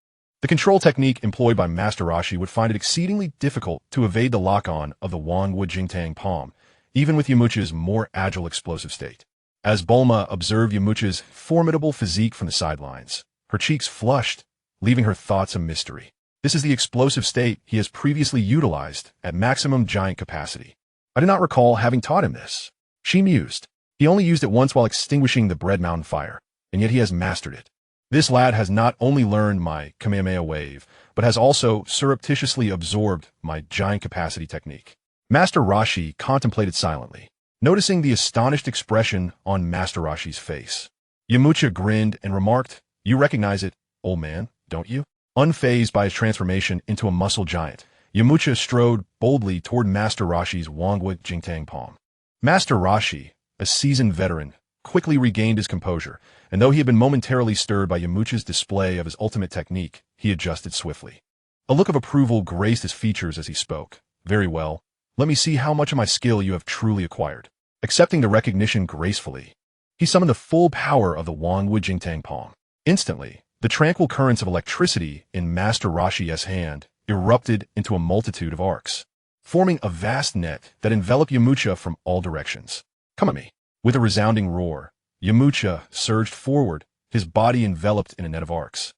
the control technique employed by Master Roshi would find it exceedingly difficult to evade the lock-on of the Wangwu Jingtang palm, even with Yamcha's more agile explosive state. As Bulma observed Yamcha's formidable physique from the sidelines, her cheeks flushed, leaving her thoughts a mystery. This is the explosive state he has previously utilized at maximum giant capacity. I do not recall having taught him this. She mused. He only used it once while extinguishing the Bread Mountain fire, and yet he has mastered it. This lad has not only learned my Kamehameha wave, but has also surreptitiously absorbed my giant capacity technique. Master Roshi contemplated silently, noticing the astonished expression on Master Roshi's face. Yamcha grinned and remarked, "You recognize it, old man, don't you?" Unfazed by his transformation into a muscle giant, Yamcha strode boldly toward Master Roshi's Wangwu Jingtang palm. Master Roshi, a seasoned veteran, quickly regained his composure, and though he had been momentarily stirred by Yamcha's display of his ultimate technique, he adjusted swiftly. A look of approval graced his features as he spoke. "Very well. Let me see how much of my skill you have truly acquired." Accepting the recognition gracefully, he summoned the full power of the Wangwu Jingtang palm. Instantly, the tranquil currents of electricity in Master Roshi's hand erupted into a multitude of arcs, forming a vast net that enveloped Yamcha from all directions. "Come at me." With a resounding roar, Yamcha surged forward, his body enveloped in a net of arcs,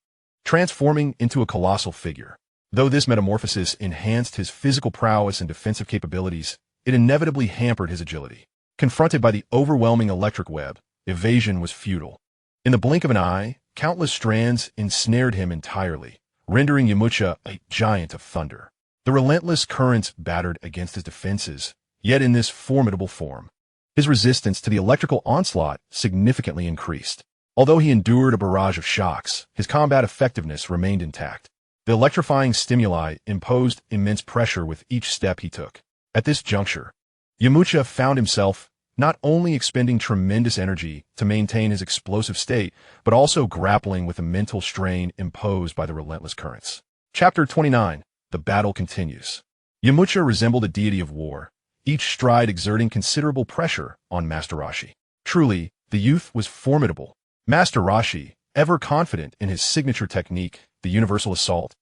transforming into a colossal figure. Though this metamorphosis enhanced his physical prowess and defensive capabilities, it inevitably hampered his agility. Confronted by the overwhelming electric web, evasion was futile. In the blink of an eye, countless strands ensnared him entirely, rendering Yamcha a giant of thunder. The relentless currents battered against his defenses, yet in this formidable form, his resistance to the electrical onslaught significantly increased. Although he endured a barrage of shocks, his combat effectiveness remained intact. The electrifying stimuli imposed immense pressure with each step he took. At this juncture, Yamcha found himself not only expending tremendous energy to maintain his explosive state, but also grappling with the mental strain imposed by the relentless currents. Chapter 29. The battle continues. Yamcha resembled a deity of war, each stride exerting considerable pressure on Master Roshi. Truly, the youth was formidable. Master Roshi, ever confident in his signature technique, the universal assault,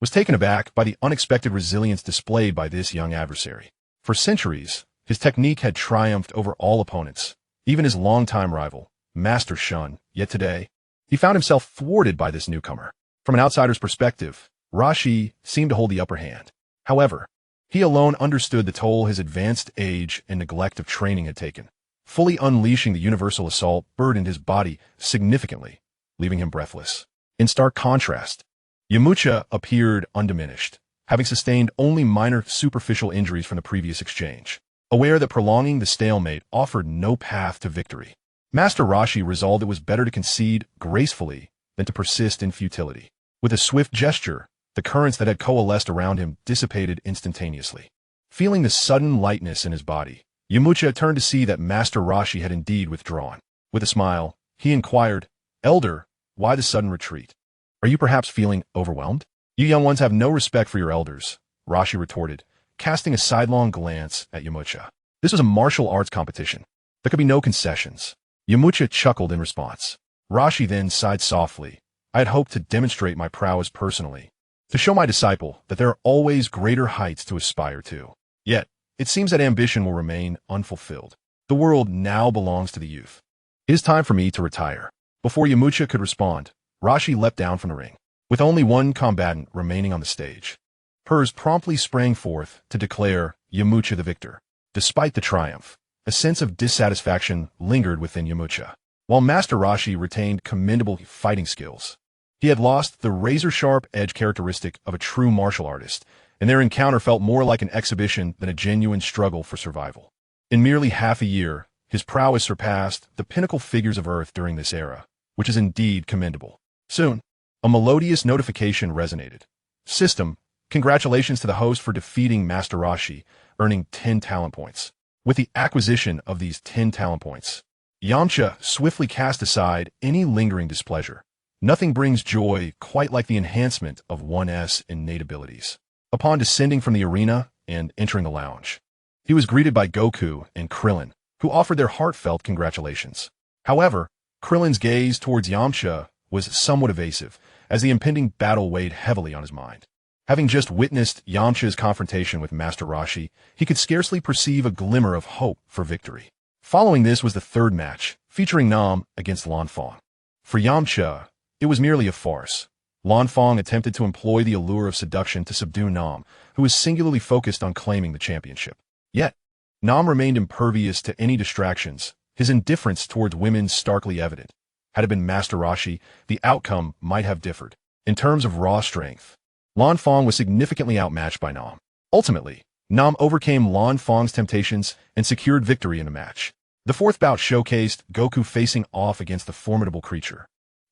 was taken aback by the unexpected resilience displayed by this young adversary. For centuries, his technique had triumphed over all opponents, even his longtime rival, Master Shun, yet today, he found himself thwarted by this newcomer. From an outsider's perspective, Roshi seemed to hold the upper hand. However, he alone understood the toll his advanced age and neglect of training had taken. Fully unleashing the universal assault burdened his body significantly, leaving him breathless. In stark contrast, Yamcha appeared undiminished, having sustained only minor superficial injuries from the previous exchange. Aware that prolonging the stalemate offered no path to victory, Master Roshi resolved it was better to concede gracefully than to persist in futility. With a swift gesture, the currents that had coalesced around him dissipated instantaneously. Feeling the sudden lightness in his body, Yamcha turned to see that Master Roshi had indeed withdrawn. With a smile, he inquired, "Elder, why the sudden retreat? Are you perhaps feeling overwhelmed?" "You young ones have no respect for your elders," Roshi retorted, casting a sidelong glance at Yamcha. This was a martial arts competition. There could be no concessions. Yamcha chuckled in response. Roshi then sighed softly. "I had hoped to demonstrate my prowess personally, to show my disciple that there are always greater heights to aspire to. Yet, it seems that ambition will remain unfulfilled. The world now belongs to the youth. It is time for me to retire." Before Yamcha could respond, Roshi leapt down from the ring. With only one combatant remaining on the stage, hers promptly sprang forth to declare Yamcha the victor. Despite the triumph, a sense of dissatisfaction lingered within Yamcha. While Master Roshi retained commendable fighting skills, he had lost the razor-sharp edge characteristic of a true martial artist, and their encounter felt more like an exhibition than a genuine struggle for survival. In merely half a year, His prowess surpassed the pinnacle figures of Earth during this era, which is indeed commendable. Soon, a melodious notification resonated. System, congratulations to the host for defeating Master Roshi, earning 10 talent points. With the acquisition of these 10 talent points, Yamcha swiftly cast aside any lingering displeasure. Nothing brings joy quite like the enhancement of one's innate abilities. Upon descending from the arena and entering the lounge, he was greeted by Goku and Krillin, who offered their heartfelt congratulations. However, Krillin's gaze towards Yamcha was somewhat evasive, as the impending battle weighed heavily on his mind. Having just witnessed Yamcha's confrontation with Master Roshi, he could scarcely perceive a glimmer of hope for victory. Following this was the third match, featuring Nam against Lan Fong. For Yamcha, it was merely a farce. Lan Fong attempted to employ the allure of seduction to subdue Nam, who was singularly focused on claiming the championship. Yet, Nam remained impervious to any distractions, his indifference towards women starkly evident. Had it been Master Roshi, the outcome might have differed. In terms of raw strength, Lan Fong was significantly outmatched by Nam. Ultimately, Nam overcame Lan Fong's temptations and secured victory in the match. The fourth bout showcased Goku facing off against the formidable creature,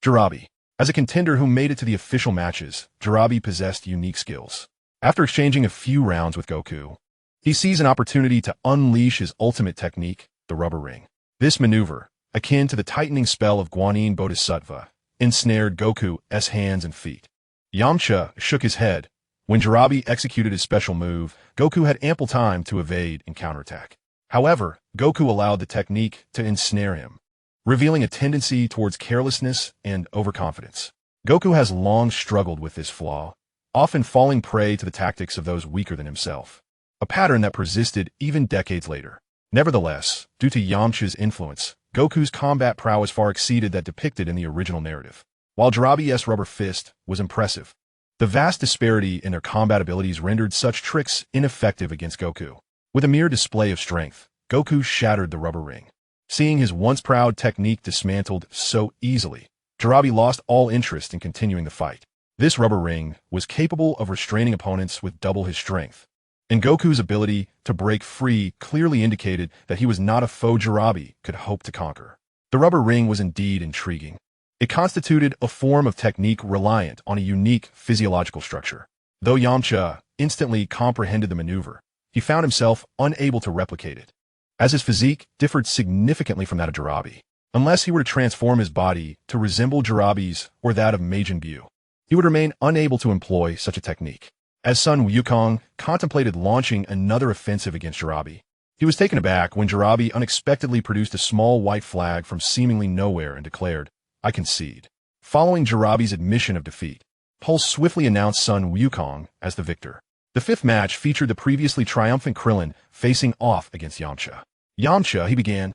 Jirabi. As a contender who made it to the official matches, Jirabi possessed unique skills. After exchanging a few rounds with Goku, he sees an opportunity to unleash his ultimate technique, the rubber ring. This maneuver, akin to the tightening spell of Guanyin Bodhisattva, ensnared Goku's hands and feet. Yamcha shook his head. When Jirabi executed his special move, Goku had ample time to evade and counterattack. However, Goku allowed the technique to ensnare him, revealing a tendency towards carelessness and overconfidence. Goku has long struggled with this flaw, often falling prey to the tactics of those weaker than himself, a pattern that persisted even decades later. Nevertheless, due to Yamcha's influence, Goku's combat prowess far exceeded that depicted in the original narrative. While Jirabi's rubber fist was impressive, the vast disparity in their combat abilities rendered such tricks ineffective against Goku. With a mere display of strength, Goku shattered the rubber ring. Seeing his once proud technique dismantled so easily, Jirabi lost all interest in continuing the fight. This rubber ring was capable of restraining opponents with double his strength, and Goku's ability to break free clearly indicated that he was not a foe Jirabi could hope to conquer. The rubber ring was indeed intriguing. It constituted a form of technique reliant on a unique physiological structure. Though Yamcha instantly comprehended the maneuver, he found himself unable to replicate it, as his physique differed significantly from that of Jirabi. Unless he were to transform his body to resemble Jirabi's or that of Majin Buu, he would remain unable to employ such a technique. As Sun Wukong contemplated launching another offensive against Jirabi, he was taken aback when Jirabi unexpectedly produced a small white flag from seemingly nowhere and declared, "I concede." Following Jirabi's admission of defeat, Pulse swiftly announced Sun Wukong as the victor. The fifth match featured the previously triumphant Krillin facing off against Yamcha. Yamcha, he began,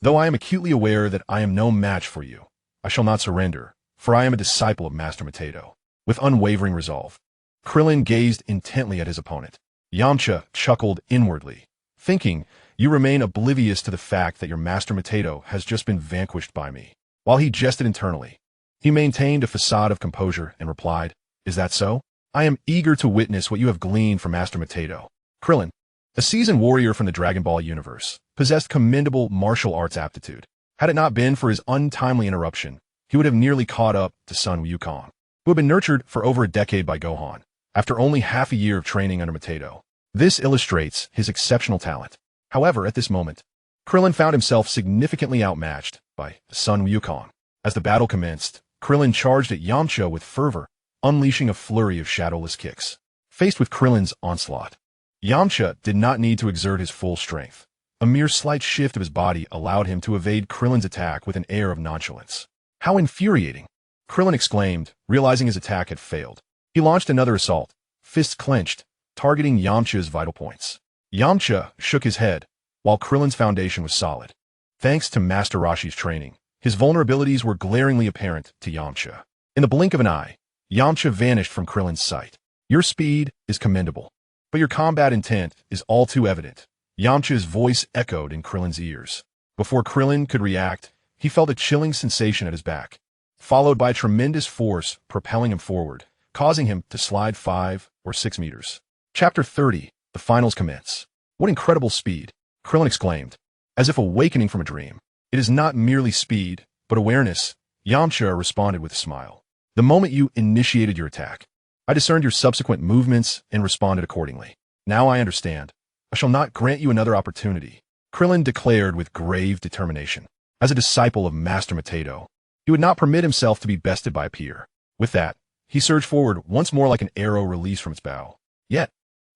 "Though I am acutely aware that I am no match for you, I shall not surrender, for I am a disciple of Master Mateto." With unwavering resolve, Krillin gazed intently at his opponent. Yamcha chuckled inwardly, thinking, "You remain oblivious to the fact that your Master Mateto has just been vanquished by me." While he jested internally, he maintained a facade of composure and replied, "Is that so? I am eager to witness what you have gleaned from Master Mateto." Krillin, a seasoned warrior from the Dragon Ball universe, possessed commendable martial arts aptitude. Had it not been for his untimely interruption, he would have nearly caught up to Sun Wukong, who had been nurtured for over a decade by Gohan, after only half a year of training under Mateto. This illustrates his exceptional talent. However, at this moment, Krillin found himself significantly outmatched by Sun Wukong. As the battle commenced, Krillin charged at Yamcha with fervor, unleashing a flurry of shadowless kicks. Faced with Krillin's onslaught, Yamcha did not need to exert his full strength. A mere slight shift of his body allowed him to evade Krillin's attack with an air of nonchalance. "How infuriating!" Krillin exclaimed, realizing his attack had failed. He launched another assault, fists clenched, targeting Yamcha's vital points. Yamcha shook his head, while Krillin's foundation was solid. Thanks to Master Roshi's training, his vulnerabilities were glaringly apparent to Yamcha. In the blink of an eye, Yamcha vanished from Krillin's sight. "Your speed is commendable, but your combat intent is all too evident." Yamcha's voice echoed in Krillin's ears. Before Krillin could react, he felt a chilling sensation at his back, followed by a tremendous force propelling him forward, causing him to slide 5 or 6 meters. Chapter 30. The finals commence. "What incredible speed!" Krillin exclaimed, as if awakening from a dream. It is not merely speed, but awareness, Yamcha responded with a smile. The moment you initiated your attack, I discerned your subsequent movements and responded accordingly. Now I understand. I shall not grant you another opportunity, Krillin declared with grave determination. As a disciple of Master Matedo, he would not permit himself to be bested by a peer. With that, he surged forward once more like an arrow released from its bow. Yet,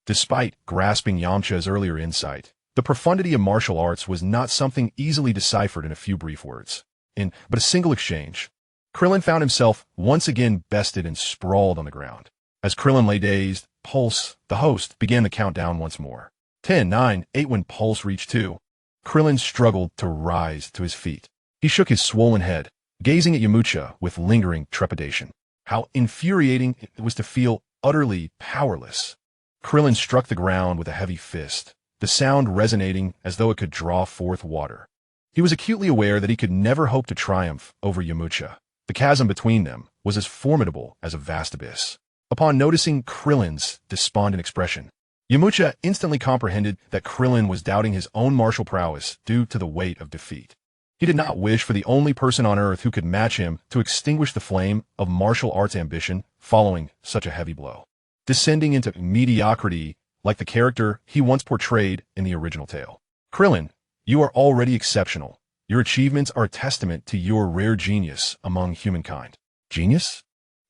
despite grasping Yamcha's earlier insight, the profundity of martial arts was not something easily deciphered in a few brief words. In but a single exchange, Krillin found himself once again bested and sprawled on the ground. As Krillin lay dazed, Pulse, the host, began the countdown once more. 10, 9, 8. When Pulse reached 2, Krillin struggled to rise to his feet. He shook his swollen head, gazing at Yamcha with lingering trepidation. How infuriating it was to feel utterly powerless. Krillin struck the ground with a heavy fist, the sound resonating as though it could draw forth water. He was acutely aware that he could never hope to triumph over Yamcha. The chasm between them was as formidable as a vast abyss. Upon noticing Krillin's despondent expression, Yamcha instantly comprehended that Krillin was doubting his own martial prowess due to the weight of defeat. He did not wish for the only person on earth who could match him to extinguish the flame of martial arts ambition following such a heavy blow, descending into mediocrity like the character he once portrayed in the original tale. Krillin, you are already exceptional. Your achievements are a testament to your rare genius among humankind. Genius?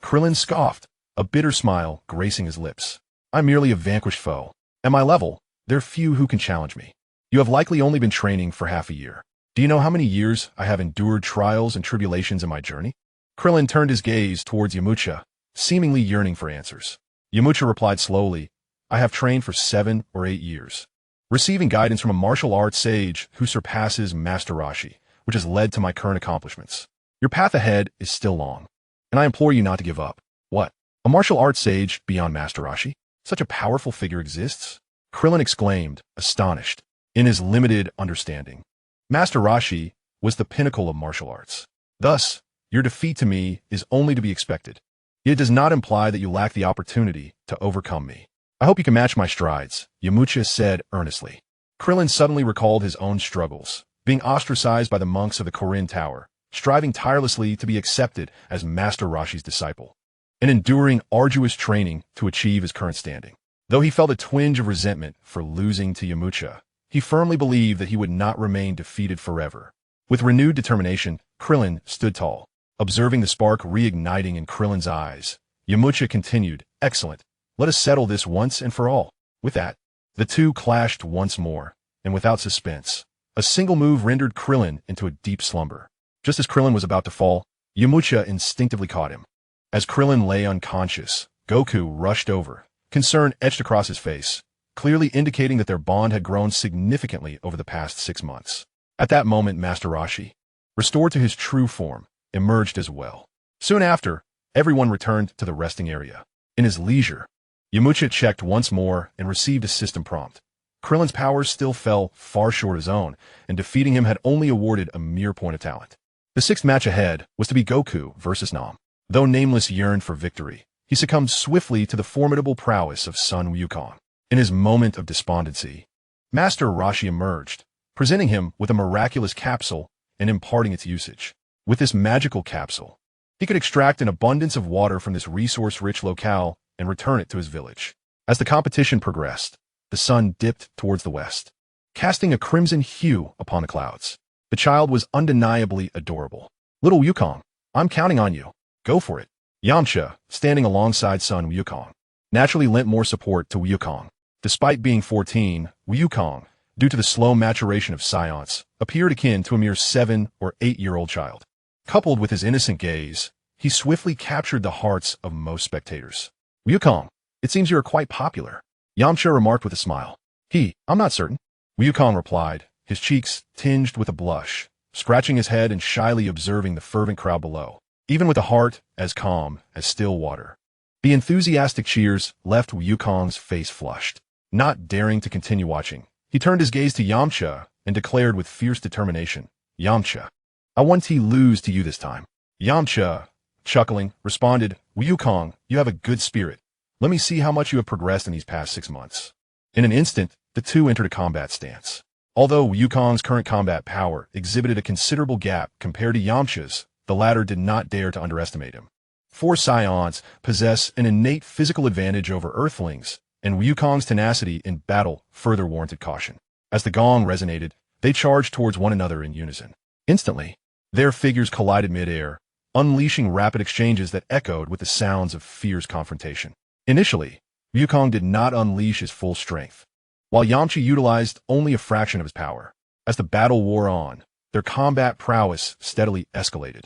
Krillin scoffed, a bitter smile gracing his lips. I'm merely a vanquished foe. At my level, there are few who can challenge me. You have likely only been training for half a year. Do you know how many years I have endured trials and tribulations in my journey? Krillin turned his gaze towards Yamcha, seemingly yearning for answers. Yamcha replied slowly, I have trained for 7 or 8 years, receiving guidance from a martial arts sage who surpasses Master Roshi, which has led to my current accomplishments. Your path ahead is still long, and I implore you not to give up. What? A martial arts sage beyond Master Roshi? Such a powerful figure exists? Krillin exclaimed, astonished, in his limited understanding. Master Roshi was the pinnacle of martial arts. Thus, your defeat to me is only to be expected. Yet it does not imply that you lack the opportunity to overcome me. I hope you can match my strides, Yamcha said earnestly. Krillin suddenly recalled his own struggles, being ostracized by the monks of the Korin Tower, striving tirelessly to be accepted as Master Roshi's disciple, and enduring arduous training to achieve his current standing. Though he felt a twinge of resentment for losing to Yamcha, he firmly believed that he would not remain defeated forever. With renewed determination, Krillin stood tall, observing the spark reigniting in Krillin's eyes. Yamcha continued, Excellent. Let us settle this once and for all. With that, the two clashed once more, and without suspense. A single move rendered Krillin into a deep slumber. Just as Krillin was about to fall, Yamcha instinctively caught him. As Krillin lay unconscious, Goku rushed over, concern etched across his face, clearly indicating that their bond had grown significantly over the past 6 months. At that moment, Master Roshi, restored to his true form, emerged as well. Soon after, everyone returned to the resting area. In his leisure, Yamcha checked once more and received a system prompt. Krillin's powers still fell far short of his own, and defeating him had only awarded a mere point of talent. The 6th match ahead was to be Goku versus Nam. Though Nameless yearned for victory, he succumbed swiftly to the formidable prowess of Sun Wukong. In his moment of despondency, Master Roshi emerged, presenting him with a miraculous capsule and imparting its usage. With this magical capsule, he could extract an abundance of water from this resource-rich locale and return it to his village. As the competition progressed, the sun dipped towards the west, casting a crimson hue upon the clouds. The child was undeniably adorable. Little Wukong, I'm counting on you. Go for it. Yamcha, standing alongside son Wukong, naturally lent more support to Wukong. Despite being 14, Wukong, due to the slow maturation of science, appeared akin to a mere 7 or 8-year-old child. Coupled with his innocent gaze, he swiftly captured the hearts of most spectators. Wukong, it seems you are quite popular, Yamcha remarked with a smile. I'm not certain. Wukong replied, his cheeks tinged with a blush, scratching his head and shyly observing the fervent crowd below, even with a heart as calm as still water. The enthusiastic cheers left Wukong's face flushed. Not daring to continue watching, he turned his gaze to Yamcha and declared with fierce determination, Yamcha, I want to lose to you this time. Yamcha, chuckling, responded, Wukong, you have a good spirit. Let me see how much you have progressed in these past 6 months. In an instant, the two entered a combat stance. Although Wukong's current combat power exhibited a considerable gap compared to Yamcha's, the latter did not dare to underestimate him. 4 Saiyans possess an innate physical advantage over Earthlings, and Wukong's tenacity in battle further warranted caution. As the gong resonated, they charged towards one another in unison. Instantly, their figures collided mid-air, unleashing rapid exchanges that echoed with the sounds of fierce confrontation. Initially, Wukong did not unleash his full strength, while Yamcha utilized only a fraction of his power. As the battle wore on, their combat prowess steadily escalated,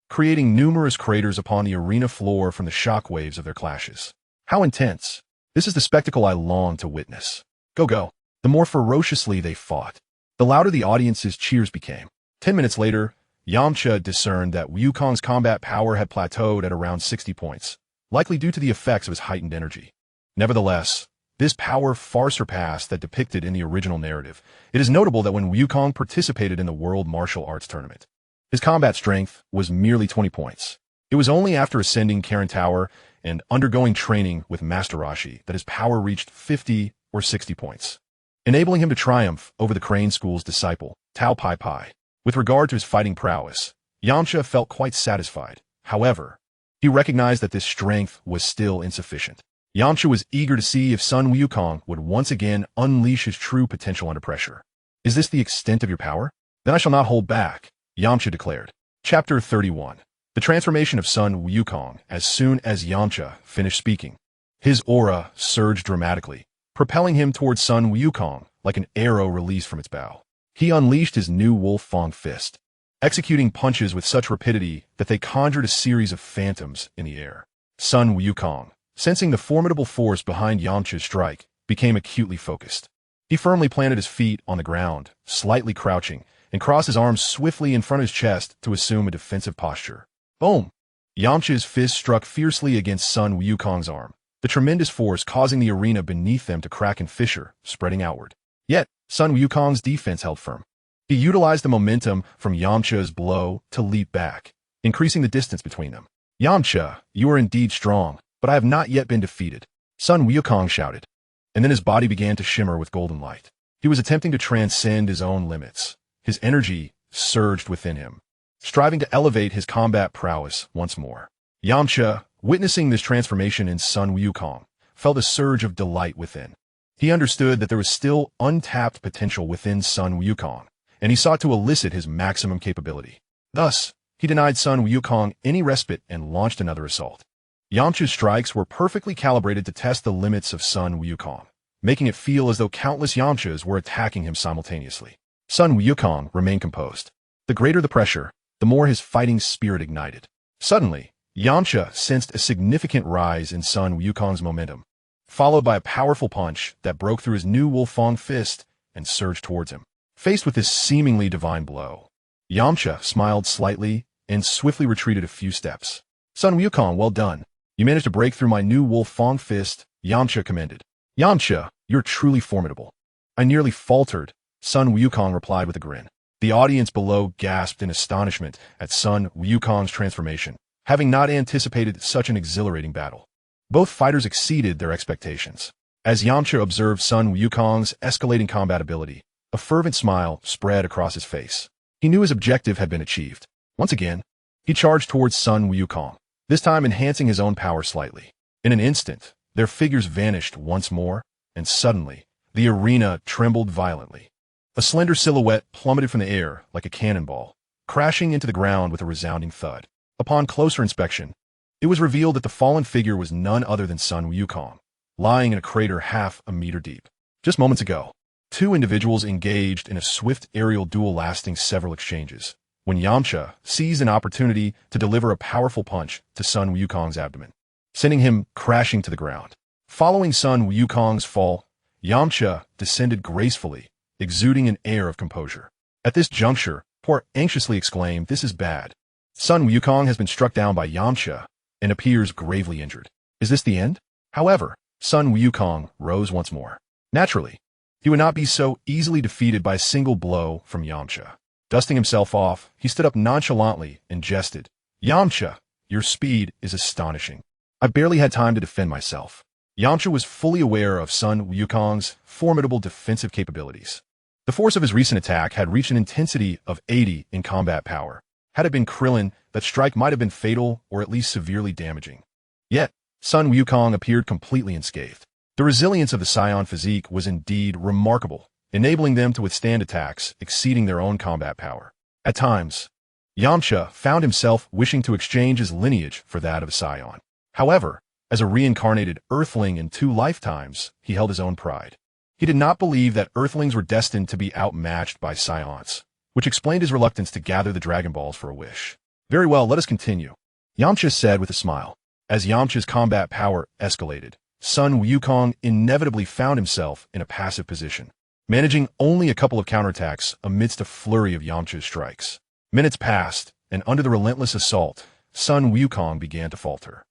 creating numerous craters upon the arena floor from the shockwaves of their clashes. How intense! This is the spectacle I long to witness. Go. The more ferociously they fought, the louder the audience's cheers became. 10 minutes later, Yamcha discerned that Wukong's combat power had plateaued at around 60 points, likely due to the effects of his heightened energy. Nevertheless, this power far surpassed that depicted in the original narrative. It is notable that when Wukong participated in the World Martial Arts Tournament, his combat strength was merely 20 points. It was only after ascending Karen Tower and undergoing training with Master Roshi that his power reached 50 or 60 points, enabling him to triumph over the Crane School's disciple, Tao Pai Pai. With regard to his fighting prowess, Yamcha felt quite satisfied. However, he recognized that this strength was still insufficient. Yamcha was eager to see if Sun Wukong would once again unleash his true potential under pressure. Is this the extent of your power? Then I shall not hold back, Yamcha declared. Chapter 31. The transformation of Sun Wukong. As soon as Yamcha finished speaking, his aura surged dramatically, propelling him towards Sun Wukong like an arrow released from its bow. He unleashed his new Wolf Fang fist, executing punches with such rapidity that they conjured a series of phantoms in the air. Sun Wukong, sensing the formidable force behind Yamcha's strike, became acutely focused. He firmly planted his feet on the ground, slightly crouching, and crossed his arms swiftly in front of his chest to assume a defensive posture. Boom! Yamcha's fist struck fiercely against Sun Wukong's arm, the tremendous force causing the arena beneath them to crack and fissure, spreading outward. Yet, Sun Wukong's defense held firm. He utilized the momentum from Yamcha's blow to leap back, increasing the distance between them. Yamcha, you are indeed strong, but I have not yet been defeated, Sun Wukong shouted, and then his body began to shimmer with golden light. He was attempting to transcend his own limits. His energy surged within him, striving to elevate his combat prowess once more. Yamcha, witnessing this transformation in Sun Wukong, felt a surge of delight within. He understood that there was still untapped potential within Sun Wukong, and he sought to elicit his maximum capability. Thus, he denied Sun Wukong any respite and launched another assault. Yamcha's strikes were perfectly calibrated to test the limits of Sun Wukong, making it feel as though countless Yamchas were attacking him simultaneously. Sun Wukong remained composed. The greater the pressure, the more his fighting spirit ignited. Suddenly, Yamcha sensed a significant rise in Sun Wukong's momentum, followed by a powerful punch that broke through his new Wolf Fang fist and surged towards him. Faced with this seemingly divine blow, Yamcha smiled slightly and swiftly retreated a few steps. Sun Wukong, well done. You managed to break through my new Wolf Fang fist, Yamcha commended. Yamcha, you're truly formidable. I nearly faltered, Sun Wukong replied with a grin. The audience below gasped in astonishment at Sun Wukong's transformation, having not anticipated such an exhilarating battle. Both fighters exceeded their expectations. As Yamcha observed Sun Wukong's escalating combat ability, a fervent smile spread across his face. He knew his objective had been achieved. Once again, he charged towards Sun Wukong, this time enhancing his own power slightly. In an instant, their figures vanished once more, and suddenly, the arena trembled violently. A slender silhouette plummeted from the air like a cannonball, crashing into the ground with a resounding thud. Upon closer inspection, it was revealed that the fallen figure was none other than Sun Wukong, lying in a crater half a meter deep. Just moments ago, 2 individuals engaged in a swift aerial duel lasting several exchanges, when Yamcha seized an opportunity to deliver a powerful punch to Sun Wukong's abdomen, sending him crashing to the ground. Following Sun Wukong's fall, Yamcha descended gracefully, exuding an air of composure. At this juncture, Por anxiously exclaimed, "This is bad. Sun Wukong has been struck down by Yamcha and appears gravely injured. Is this the end?" However, Sun Wukong rose once more. Naturally, he would not be so easily defeated by a single blow from Yamcha. Dusting himself off, he stood up nonchalantly and jested, "Yamcha, your speed is astonishing. I barely had time to defend myself." Yamcha was fully aware of Sun Wukong's formidable defensive capabilities. The force of his recent attack had reached an intensity of 80 in combat power. Had it been Krillin, that strike might have been fatal or at least severely damaging. Yet, Sun Wukong appeared completely unscathed. The resilience of the Saiyan physique was indeed remarkable, enabling them to withstand attacks exceeding their own combat power. At times, Yamcha found himself wishing to exchange his lineage for that of a Saiyan. However, as a reincarnated Earthling in 2 lifetimes, he held his own pride. He did not believe that Earthlings were destined to be outmatched by Saiyans, which explained his reluctance to gather the Dragon Balls for a wish. Very well, let us continue, Yamcha said with a smile. As Yamcha's combat power escalated, Sun Wukong inevitably found himself in a passive position, managing only a couple of counterattacks amidst a flurry of Yamcha's strikes. Minutes passed, and under the relentless assault, Sun Wukong began to falter.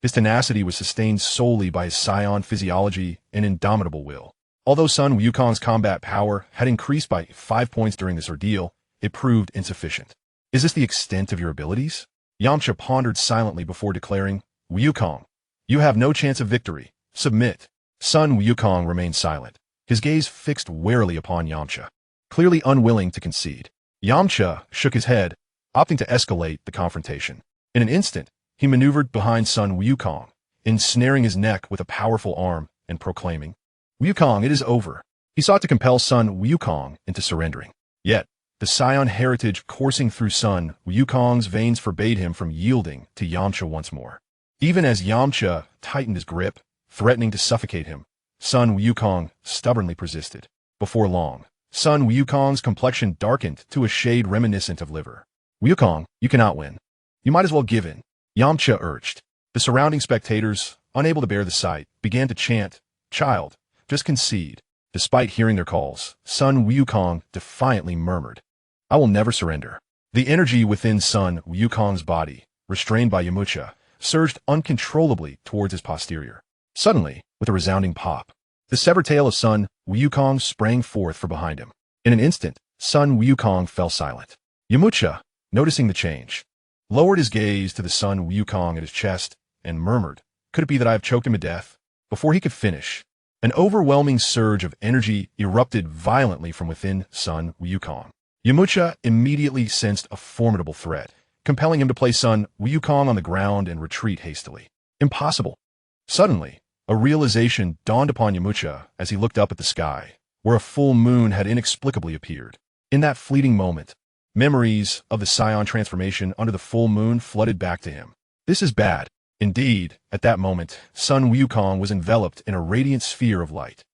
His tenacity was sustained solely by his Saiyan physiology and indomitable will. Although Sun Wukong's combat power had increased by 5 points during this ordeal, it proved insufficient. Is this the extent of your abilities? Yamcha pondered silently before declaring, Wukong, you have no chance of victory. Submit. Sun Wukong remained silent, his gaze fixed warily upon Yamcha, clearly unwilling to concede. Yamcha shook his head, opting to escalate the confrontation. In an instant, he maneuvered behind Sun Wukong, ensnaring his neck with a powerful arm and proclaiming, Wukong, it is over. He sought to compel Sun Wukong into surrendering. Yet, the Saiyan heritage coursing through Sun Wukong's veins forbade him from yielding to Yamcha once more. Even as Yamcha tightened his grip, threatening to suffocate him, Sun Wukong stubbornly persisted. Before long, Sun Wukong's complexion darkened to a shade reminiscent of liver. Wukong, you cannot win. You might as well give in, Yamcha urged. The surrounding spectators, unable to bear the sight, began to chant, Child, just concede. Despite hearing their calls, Sun Wukong defiantly murmured, I will never surrender. The energy within Sun Wukong's body, restrained by Yamcha, surged uncontrollably towards his posterior. Suddenly, with a resounding pop, the severed tail of Sun Wukong sprang forth from behind him. In an instant, Sun Wukong fell silent. Yamcha, noticing the change, lowered his gaze to the Sun Wukong at his chest and murmured, Could it be that I have choked him to death? Before he could finish, an overwhelming surge of energy erupted violently from within Sun Wukong. Yamcha immediately sensed a formidable threat, compelling him to place Sun Wukong on the ground and retreat hastily. Impossible. Suddenly, a realization dawned upon Yamcha as he looked up at the sky, where a full moon had inexplicably appeared. In that fleeting moment, memories of the Saiyan transformation under the full moon flooded back to him. This is bad. Indeed, at that moment, Sun Wukong was enveloped in a radiant sphere of light.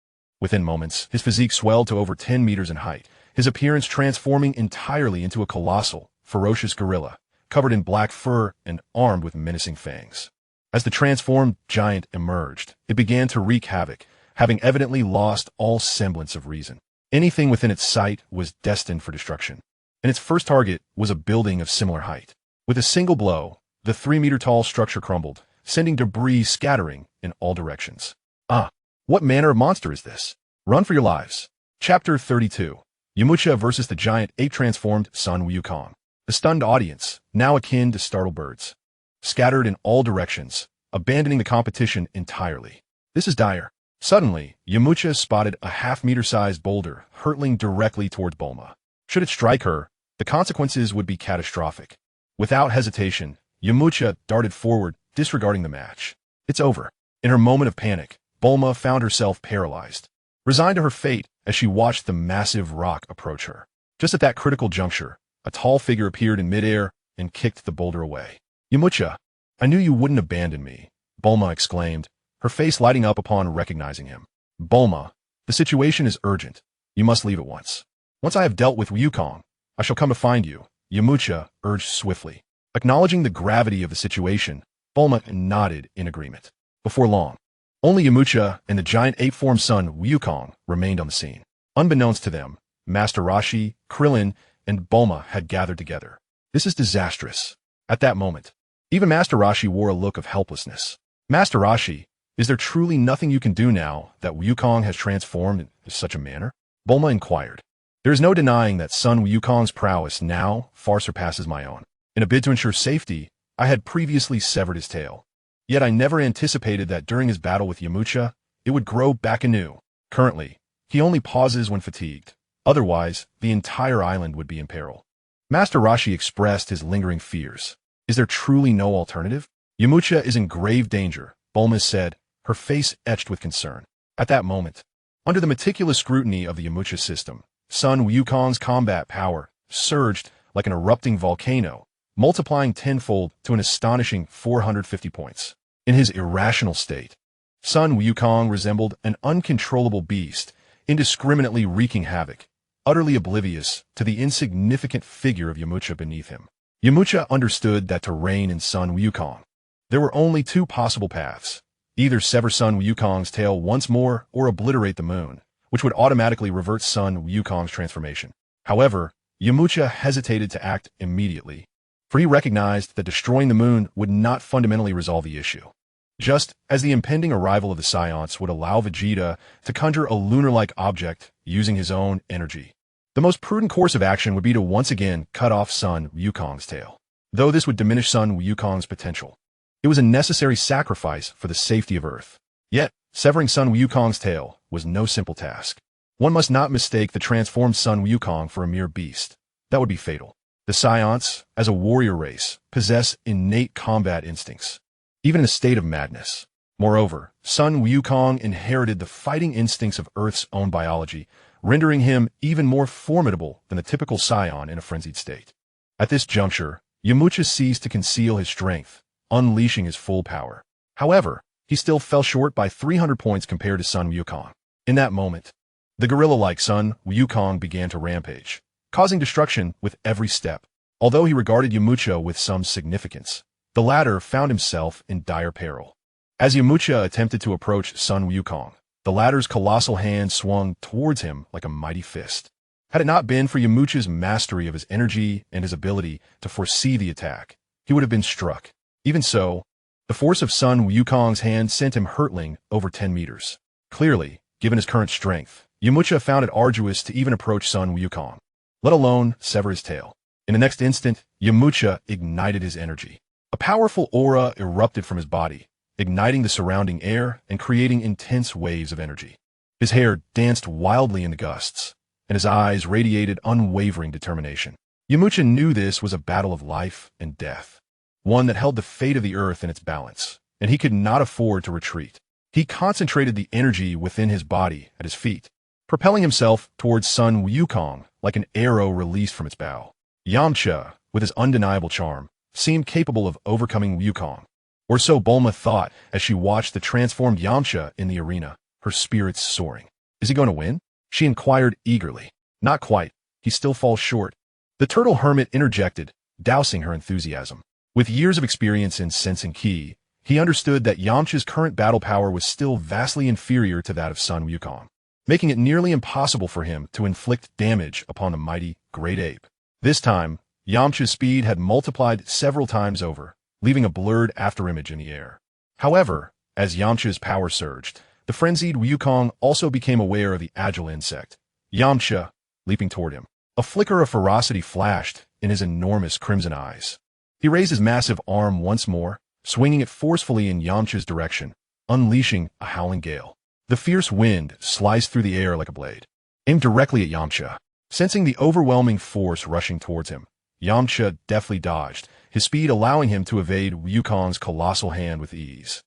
Within moments, his physique swelled to over 10 meters in height, his appearance transforming entirely into a colossal, ferocious gorilla, covered in black fur and armed with menacing fangs. As the transformed giant emerged, it began to wreak havoc, having evidently lost all semblance of reason. Anything within its sight was destined for destruction, and its first target was a building of similar height. With a single blow, the 3-meter-tall structure crumbled, sending debris scattering in all directions. Ah, what manner of monster is this? Run for your lives. Chapter 32. Yamcha versus the giant ape-transformed Sun Wukong. The stunned audience, now akin to startled birds, scattered in all directions, abandoning the competition entirely. This is dire. Suddenly, Yamcha spotted a half-meter-sized boulder hurtling directly towards Bulma. Should it strike her, the consequences would be catastrophic. Without hesitation, Yamcha darted forward, disregarding the match. It's over. In her moment of panic, Bulma found herself paralyzed, resigned to her fate as she watched the massive rock approach her. Just at that critical juncture, a tall figure appeared in midair and kicked the boulder away. Yamcha, I knew you wouldn't abandon me, Bulma exclaimed, her face lighting up upon recognizing him. Bulma, the situation is urgent. You must leave at once. Once I have dealt with Wukong, I shall come to find you, Yamcha urged swiftly. Acknowledging the gravity of the situation, Bulma nodded in agreement. Before long, only Yamcha and the giant ape-form son Wukong remained on the scene. Unbeknownst to them, Master Roshi, Krillin, and Bulma had gathered together. This is disastrous. At that moment, even Master Roshi wore a look of helplessness. Master Roshi, is there truly nothing you can do now that Wukong has transformed in such a manner? Bulma inquired. There is no denying that Son Wukong's prowess now far surpasses my own. In a bid to ensure safety, I had previously severed his tail. Yet I never anticipated that during his battle with Yamcha, it would grow back anew. Currently, he only pauses when fatigued, Otherwise, the entire island would be in peril. Master Roshi expressed his lingering fears. Is there truly no alternative? Yamcha is in grave danger, Bulma said, her face etched with concern. At that moment, under the meticulous scrutiny of the Yamcha system, Sun Wukong's combat power surged like an erupting volcano, multiplying tenfold to an astonishing 450 points. In his irrational state, Sun Wukong resembled an uncontrollable beast, indiscriminately wreaking havoc, utterly oblivious to the insignificant figure of Yamcha beneath him. Yamcha understood that to reign in Sun Wukong, there were only two possible paths: either sever Sun Wukong's tail once more or obliterate the moon, which would automatically revert Sun Wukong's transformation. However, Yamcha hesitated to act immediately, for he recognized that destroying the moon would not fundamentally resolve the issue. Just as the impending arrival of the Saiyans would allow Vegeta to conjure a lunar-like object using his own energy, the most prudent course of action would be to once again cut off Sun Wukong's tail. Though this would diminish Sun Wukong's potential, it was a necessary sacrifice for the safety of Earth. Yet, severing Sun Wukong's tail was no simple task. One must not mistake the transformed Sun Wukong for a mere beast. That would be fatal. The Saiyans, as a warrior race, possess innate combat instincts, even in a state of madness. Moreover, Sun Wukong inherited the fighting instincts of Earth's own biology, rendering him even more formidable than the typical Saiyan in a frenzied state. At this juncture, Yamcha ceased to conceal his strength, unleashing his full power. However, he still fell short by 300 points compared to Sun Wukong. In that moment, the gorilla-like Sun Wukong began to rampage, causing destruction with every step. Although he regarded Yamcha with some significance, the latter found himself in dire peril. As Yamcha attempted to approach Sun Wukong, the latter's colossal hand swung towards him like a mighty fist. Had it not been for Yamcha's mastery of his energy and his ability to foresee the attack, he would have been struck. Even so, the force of Sun Wukong's hand sent him hurtling over 10 meters. Clearly, given his current strength, Yamcha found it arduous to even approach Sun Wukong, let alone sever his tail. In the next instant, Yamcha ignited his energy. A powerful aura erupted from his body, igniting the surrounding air and creating intense waves of energy. His hair danced wildly in the gusts, and his eyes radiated unwavering determination. Yamcha knew this was a battle of life and death, one that held the fate of the earth in its balance, and he could not afford to retreat. He concentrated the energy within his body at his feet, propelling himself towards Sun Wukong like an arrow released from its bow. Yamcha, with his undeniable charm, seemed capable of overcoming Wukong. Or so Bulma thought as she watched the transformed Yamcha in the arena, her spirits soaring. Is he going to win? She inquired eagerly. Not quite. He still falls short. The turtle hermit interjected, dousing her enthusiasm. With years of experience in sensing ki, he understood that Yamcha's current battle power was still vastly inferior to that of Sun Wukong, making it nearly impossible for him to inflict damage upon the mighty great ape. This time, Yamcha's speed had multiplied several times over, leaving a blurred afterimage in the air. However, as Yamcha's power surged, the frenzied Wukong also became aware of the agile insect, Yamcha, leaping toward him. A flicker of ferocity flashed in his enormous crimson eyes. He raised his massive arm once more, swinging it forcefully in Yamcha's direction, unleashing a howling gale. The fierce wind sliced through the air like a blade, aimed directly at Yamcha. Sensing the overwhelming force rushing towards him, Yamcha deftly dodged, his speed allowing him to evade Wukong's colossal hand with ease.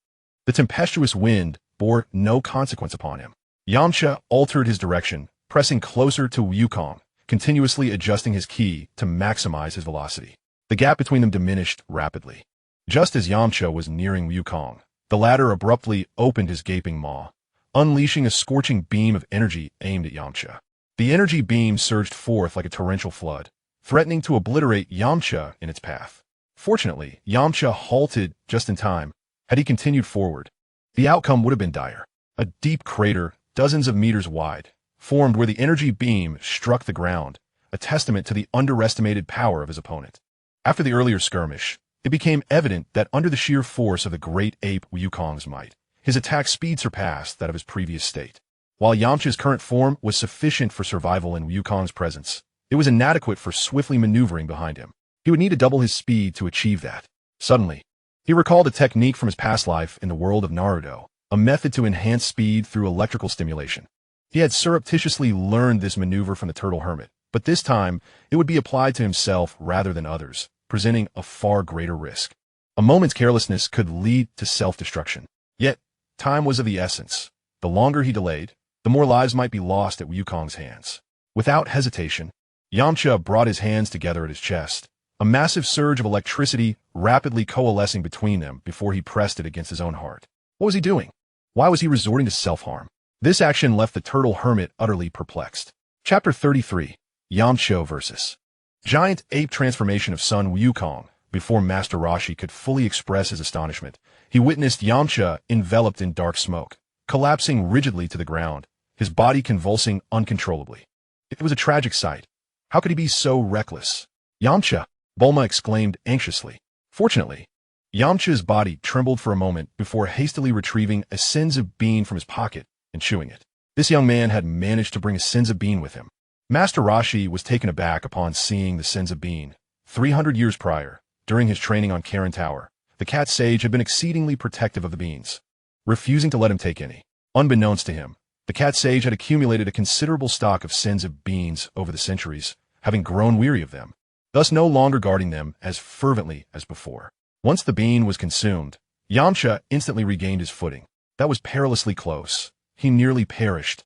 The tempestuous wind bore no consequence upon him. Yamcha altered his direction, pressing closer to Wukong, continuously adjusting his ki to maximize his velocity. The gap between them diminished rapidly. Just as Yamcha was nearing Wukong, the latter abruptly opened his gaping maw, unleashing a scorching beam of energy aimed at Yamcha. The energy beam surged forth like a torrential flood, threatening to obliterate Yamcha in its path. Fortunately, Yamcha halted just in time. Had he continued forward, the outcome would have been dire. A deep crater, dozens of meters wide, formed where the energy beam struck the ground, a testament to the underestimated power of his opponent. After the earlier skirmish, it became evident that under the sheer force of the great ape Wukong's might, his attack speed surpassed that of his previous state. While Yamcha's current form was sufficient for survival in Wukong's presence, it was inadequate for swiftly maneuvering behind him. He would need to double his speed to achieve that. Suddenly, he recalled a technique from his past life in the world of Naruto, a method to enhance speed through electrical stimulation. He had surreptitiously learned this maneuver from the turtle hermit, but this time it would be applied to himself rather than others, presenting a far greater risk. A moment's carelessness could lead to self-destruction. Yet, time was of the essence. The longer he delayed, the more lives might be lost at Wukong's hands. Without hesitation, Yamcha brought his hands together at his chest, a massive surge of electricity rapidly coalescing between them before he pressed it against his own heart. What was he doing? Why was he resorting to self-harm? This action left the turtle hermit utterly perplexed. Chapter 33. Yamcha vs. Giant Ape Transformation of Sun Wukong. Before Master Roshi could fully express his astonishment, he witnessed Yamcha enveloped in dark smoke, collapsing rigidly to the ground, his body convulsing uncontrollably. It was a tragic sight. How could he be so reckless? Yamcha! Bulma exclaimed anxiously. Fortunately, Yamcha's body trembled for a moment before hastily retrieving a senzu bean from his pocket and chewing it. This young man had managed to bring a senzu bean with him. Master Roshi was taken aback upon seeing the senzu bean. 300 years prior, during his training on Karen Tower, the cat sage had been exceedingly protective of the beans, refusing to let him take any. Unbeknownst to him, the cat sage had accumulated a considerable stock of senzu beans over the centuries, having grown weary of them, thus no longer guarding them as fervently as before. Once the bean was consumed, Yamcha instantly regained his footing. That was perilously close. He nearly perished.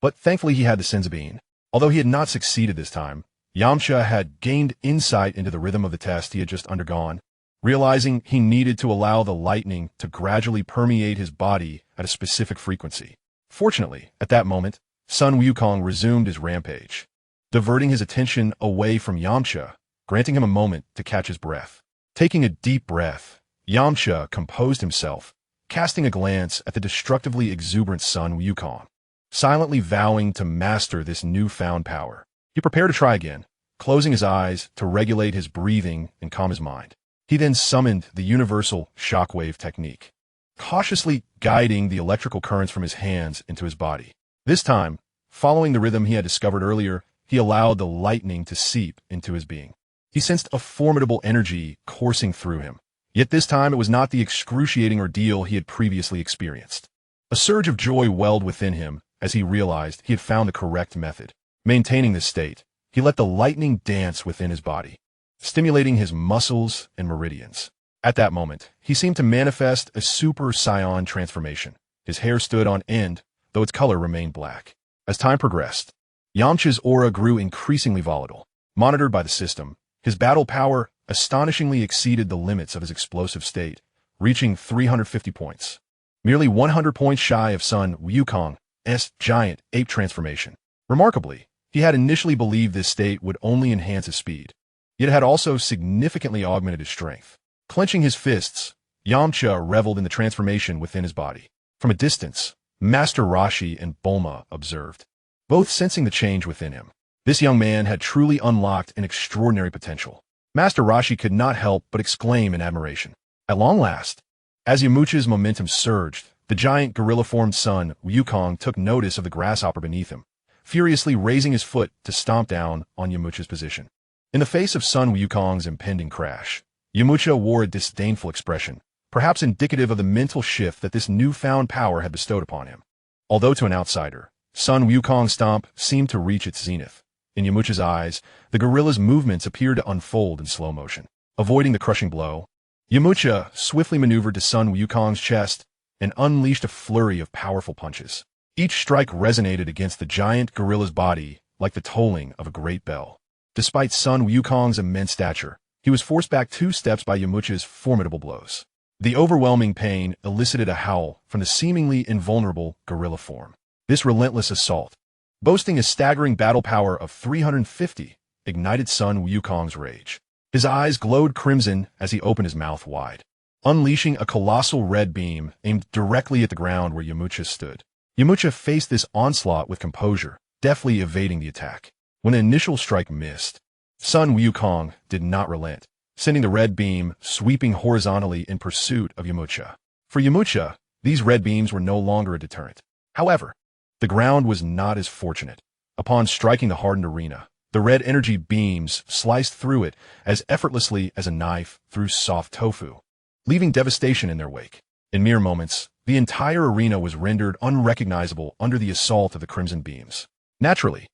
But thankfully he had the senzu bean. Although he had not succeeded this time, Yamcha had gained insight into the rhythm of the test he had just undergone, realizing he needed to allow the lightning to gradually permeate his body at a specific frequency. Fortunately, at that moment, Sun Wukong resumed his rampage, diverting his attention away from Yamcha, granting him a moment to catch his breath. Taking a deep breath, Yamcha composed himself, casting a glance at the destructively exuberant Sun Wukong. Silently vowing to master this newfound power, he prepared to try again, closing his eyes to regulate his breathing and calm his mind. He then summoned the universal shockwave technique, cautiously guiding the electrical currents from his hands into his body. This time, following the rhythm he had discovered earlier, he allowed the lightning to seep into his being. He sensed a formidable energy coursing through him. Yet this time it was not the excruciating ordeal he had previously experienced. A surge of joy welled within him as he realized he had found the correct method. Maintaining this state, he let the lightning dance within his body, stimulating his muscles and meridians. At that moment, he seemed to manifest a Super Saiyan transformation. His hair stood on end, though its color remained black. As time progressed, Yamcha's aura grew increasingly volatile. Monitored by the system, his battle power astonishingly exceeded the limits of his explosive state, reaching 350 points. Merely 100 points shy of Sun Wukong's giant ape transformation. Remarkably, he had initially believed this state would only enhance his speed, yet it had also significantly augmented his strength. Clenching his fists, Yamcha reveled in the transformation within his body. From a distance, Master Roshi and Bulma observed, both sensing the change within him. This young man had truly unlocked an extraordinary potential. Master Roshi could not help but exclaim in admiration. At long last, as Yamcha's momentum surged, the giant gorilla-formed Sun Wukong took notice of the grasshopper beneath him, furiously raising his foot to stomp down on Yamcha's position. In the face of Sun Wukong's impending crash, Yamcha wore a disdainful expression, perhaps indicative of the mental shift that this newfound power had bestowed upon him. Although to an outsider, Sun Wukong's stomp seemed to reach its zenith. In Yamcha's eyes, the gorilla's movements appeared to unfold in slow motion. Avoiding the crushing blow, Yamcha swiftly maneuvered to Sun Wukong's chest and unleashed a flurry of powerful punches. Each strike resonated against the giant gorilla's body like the tolling of a great bell. Despite Sun Wukong's immense stature, he was forced back 2 steps by Yamcha's formidable blows. The overwhelming pain elicited a howl from the seemingly invulnerable gorilla form. This relentless assault, boasting a staggering battle power of 350, ignited Sun Wukong's rage. His eyes glowed crimson as he opened his mouth wide, unleashing a colossal red beam aimed directly at the ground where Yamcha stood. Yamcha faced this onslaught with composure, deftly evading the attack. When the initial strike missed, Sun Wukong did not relent, sending the red beam sweeping horizontally in pursuit of Yamcha. For Yamcha, these red beams were no longer a deterrent. However, the ground was not as fortunate. Upon striking the hardened arena, the red energy beams sliced through it as effortlessly as a knife through soft tofu, leaving devastation in their wake. In mere moments, the entire arena was rendered unrecognizable under the assault of the crimson beams. Naturally,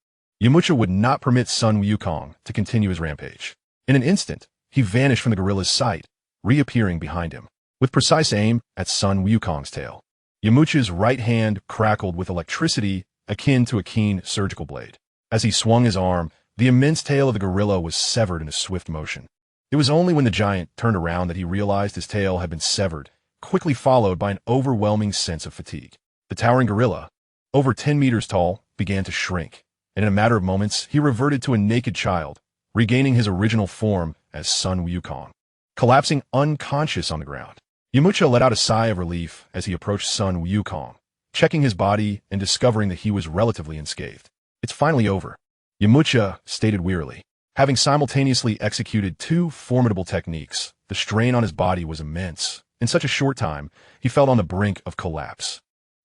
Yamcha would not permit Sun Wukong to continue his rampage. In an instant, he vanished from the gorilla's sight, reappearing behind him, with precise aim at Sun Wukong's tail. Yamcha's right hand crackled with electricity akin to a keen surgical blade. As he swung his arm, the immense tail of the gorilla was severed in a swift motion. It was only when the giant turned around that he realized his tail had been severed, quickly followed by an overwhelming sense of fatigue. The towering gorilla, over 10 meters tall, began to shrink, and in a matter of moments, he reverted to a naked child, regaining his original form as Sun Wukong. Collapsing unconscious on the ground, Yamcha let out a sigh of relief as he approached Sun Wukong, checking his body and discovering that he was relatively unscathed. It's finally over, Yamcha stated wearily. Having simultaneously executed two formidable techniques, the strain on his body was immense. In such a short time, he felt on the brink of collapse.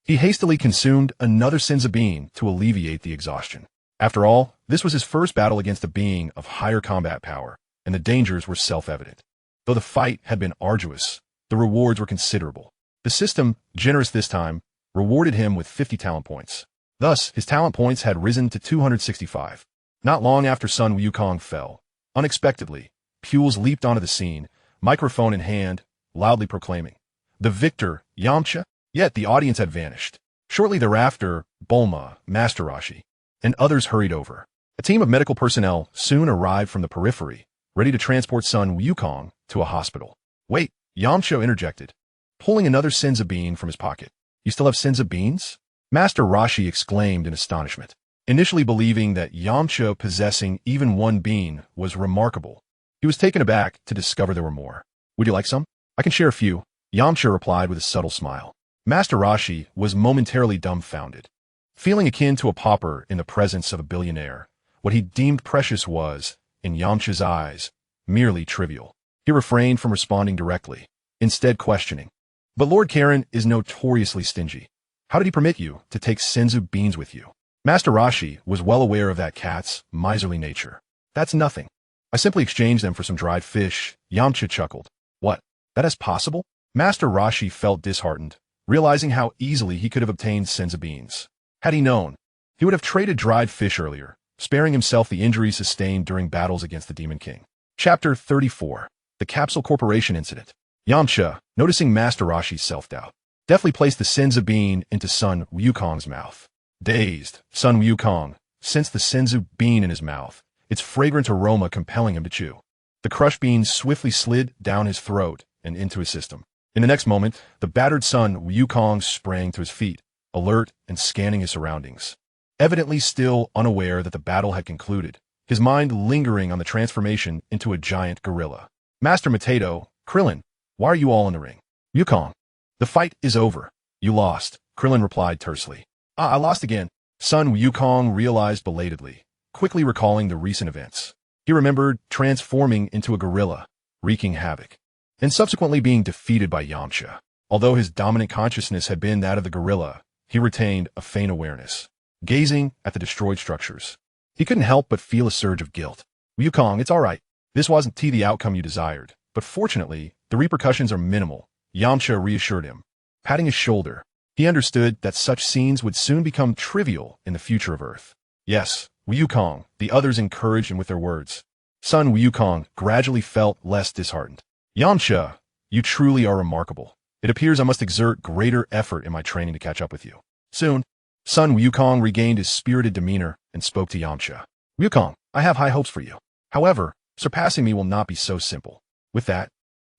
He hastily consumed another Senzu bean to alleviate the exhaustion. After all, this was his first battle against a being of higher combat power, and the dangers were self-evident. Though the fight had been arduous, the rewards were considerable. The system, generous this time, rewarded him with 50 talent points. Thus, his talent points had risen to 265. Not long after Sun Wukong fell, unexpectedly, Pules leaped onto the scene, microphone in hand, loudly proclaiming, "The victor, Yamcha?" Yet the audience had vanished. Shortly thereafter, Bulma, Master Roshi, and others hurried over. A team of medical personnel soon arrived from the periphery, ready to transport Sun Wukong to a hospital. "Wait," Yamcha interjected, pulling another Senzu bean from his pocket. "You still have Senzu beans?" Master Roshi exclaimed in astonishment. Initially believing that Yamcha possessing even one bean was remarkable, he was taken aback to discover there were more. "Would you like some?" "I can share a few," Yamcha replied with a subtle smile. Master Roshi was momentarily dumbfounded. Feeling akin to a pauper in the presence of a billionaire, what he deemed precious was, in Yamcha's eyes, merely trivial. He refrained from responding directly, instead questioning. "But Lord Karen is notoriously stingy. How did he permit you to take Senzu beans with you?" Master Roshi was well aware of that cat's miserly nature. "That's nothing. I simply exchanged them for some dried fish," Yamcha chuckled. "What? That is possible?" Master Roshi felt disheartened, realizing how easily he could have obtained Senzu beans. Had he known, he would have traded dried fish earlier, sparing himself the injuries sustained during battles against the Demon King. Chapter 34. The Capsule Corporation Incident. Yamcha, noticing Master Roshi's self-doubt, deftly placed the Senzu bean into Sun Wukong's mouth. Dazed, Sun Wukong sensed the Senzu bean in his mouth, its fragrant aroma compelling him to chew. The crushed bean swiftly slid down his throat and into his system. In the next moment, the battered Sun Wukong sprang to his feet, alert and scanning his surroundings. Evidently still unaware that the battle had concluded, his mind lingering on the transformation into a giant gorilla. "Master Mateto, Krillin, why are you all in the ring?" "Wukong, the fight is over. You lost," Krillin replied tersely. "I lost again," Sun Wukong realized belatedly, quickly recalling the recent events. He remembered transforming into a gorilla, wreaking havoc, and subsequently being defeated by Yamcha. Although his dominant consciousness had been that of the gorilla, he retained a faint awareness. Gazing at the destroyed structures, he couldn't help but feel a surge of guilt. "Wukong, it's all right. This wasn't the outcome you desired, but fortunately, the repercussions are minimal," Yamcha reassured him. Patting his shoulder, he understood that such scenes would soon become trivial in the future of Earth. "Yes, Wukong," the others encouraged him with their words. Sun Wukong gradually felt less disheartened. "Yamcha, you truly are remarkable. It appears I must exert greater effort in my training to catch up with you." Soon, Sun Wukong regained his spirited demeanor and spoke to Yamcha. "Wukong, I have high hopes for you. However, surpassing me will not be so simple." With that,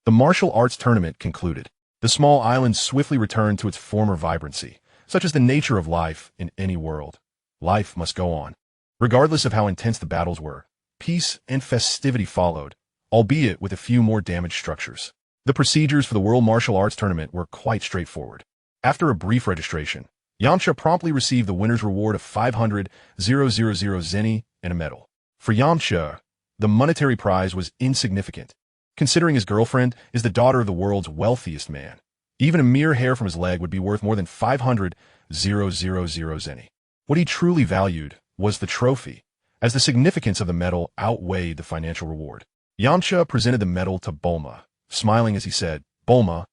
the martial arts tournament concluded. The small island swiftly returned to its former vibrancy. Such is the nature of life in any world. Life must go on. Regardless of how intense the battles were, peace and festivity followed, albeit with a few more damaged structures. The procedures for the World Martial Arts Tournament were quite straightforward. After a brief registration, Yamcha promptly received the winner's reward of 500,000 zenny and a medal. For Yamcha, the monetary prize was insignificant, considering his girlfriend is the daughter of the world's wealthiest man. Even a mere hair from his leg would be worth more than 500,000 zenny. What he truly valued was the trophy, as the significance of the medal outweighed the financial reward. Yamcha presented the medal to Bulma, smiling as he said, "Bulma,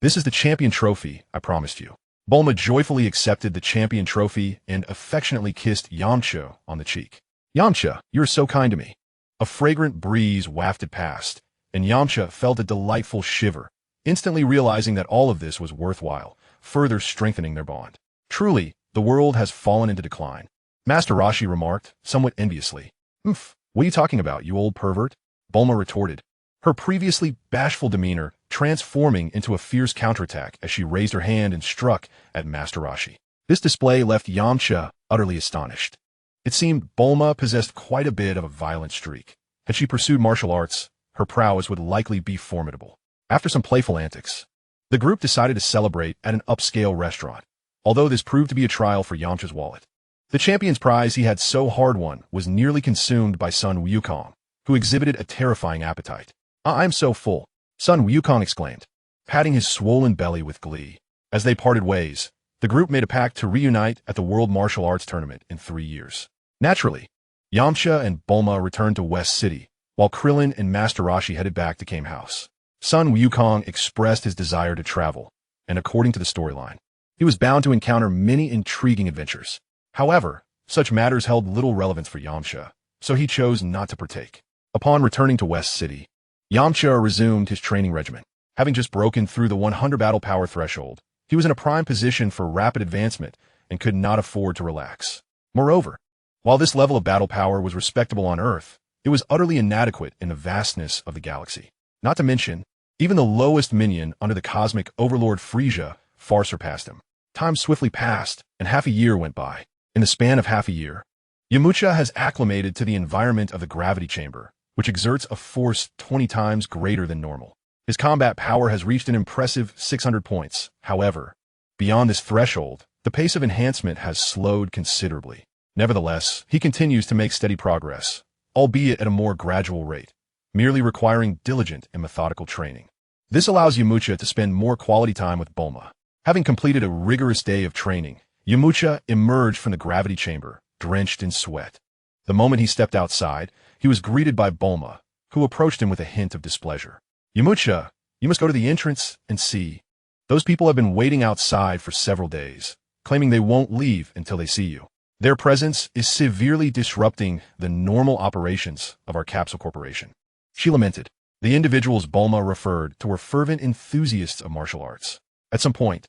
This is the champion trophy I promised you. Bulma joyfully accepted the champion trophy and affectionately kissed Yamcha on the cheek. Yamcha, you are so kind to me. A fragrant breeze wafted past, and Yamcha felt a delightful shiver, instantly realizing that all of this was worthwhile, further strengthening their bond. Truly, the world has fallen into decline. Master Roshi remarked, somewhat enviously. What are you talking about, you old pervert? Bulma retorted, her previously bashful demeanor transforming into a fierce counterattack as she raised her hand and struck at Master Roshi. This display left Yamcha utterly astonished. It seemed Bulma possessed quite a bit of a violent streak. Had she pursued martial arts, her prowess would likely be formidable. After some playful antics, the group decided to celebrate at an upscale restaurant, although this proved to be a trial for Yamcha's wallet. The champion's prize he had so hard won was nearly consumed by Sun Wukong, who exhibited a terrifying appetite. I'm so full, Sun Wukong exclaimed, patting his swollen belly with glee. As they parted ways, the group made a pact to reunite at the World Martial Arts Tournament in 3 years. Naturally, Yamcha and Bulma returned to West City, while Krillin and Master Roshi headed back to Kame House. Sun Wukong expressed his desire to travel, and according to the storyline, he was bound to encounter many intriguing adventures. However, such matters held little relevance for Yamcha, so he chose not to partake. Upon returning to West City, Yamcha resumed his training regimen. Having just broken through the 100 battle power threshold, he was in a prime position for rapid advancement and could not afford to relax. Moreover, while this level of battle power was respectable on Earth, it was utterly inadequate in the vastness of the galaxy. Not to mention, even the lowest minion under the cosmic overlord Frieza far surpassed him. Time swiftly passed, and half a year went by. In the span of half a year, Yamcha has acclimated to the environment of the gravity chamber, which exerts a force 20 times greater than normal. His combat power has reached an impressive 600 points. However, beyond this threshold, the pace of enhancement has slowed considerably. Nevertheless, he continues to make steady progress, albeit at a more gradual rate, merely requiring diligent and methodical training. This allows Yamcha to spend more quality time with Bulma. Having completed a rigorous day of training, Yamcha emerged from the gravity chamber, drenched in sweat. The moment he stepped outside, he was greeted by Bulma, who approached him with a hint of displeasure. Yamcha, you must go to the entrance and see. Those people have been waiting outside for several days, claiming they won't leave until they see you. Their presence is severely disrupting the normal operations of our Capsule Corporation. She lamented. The individuals Bulma referred to were fervent enthusiasts of martial arts. At some point,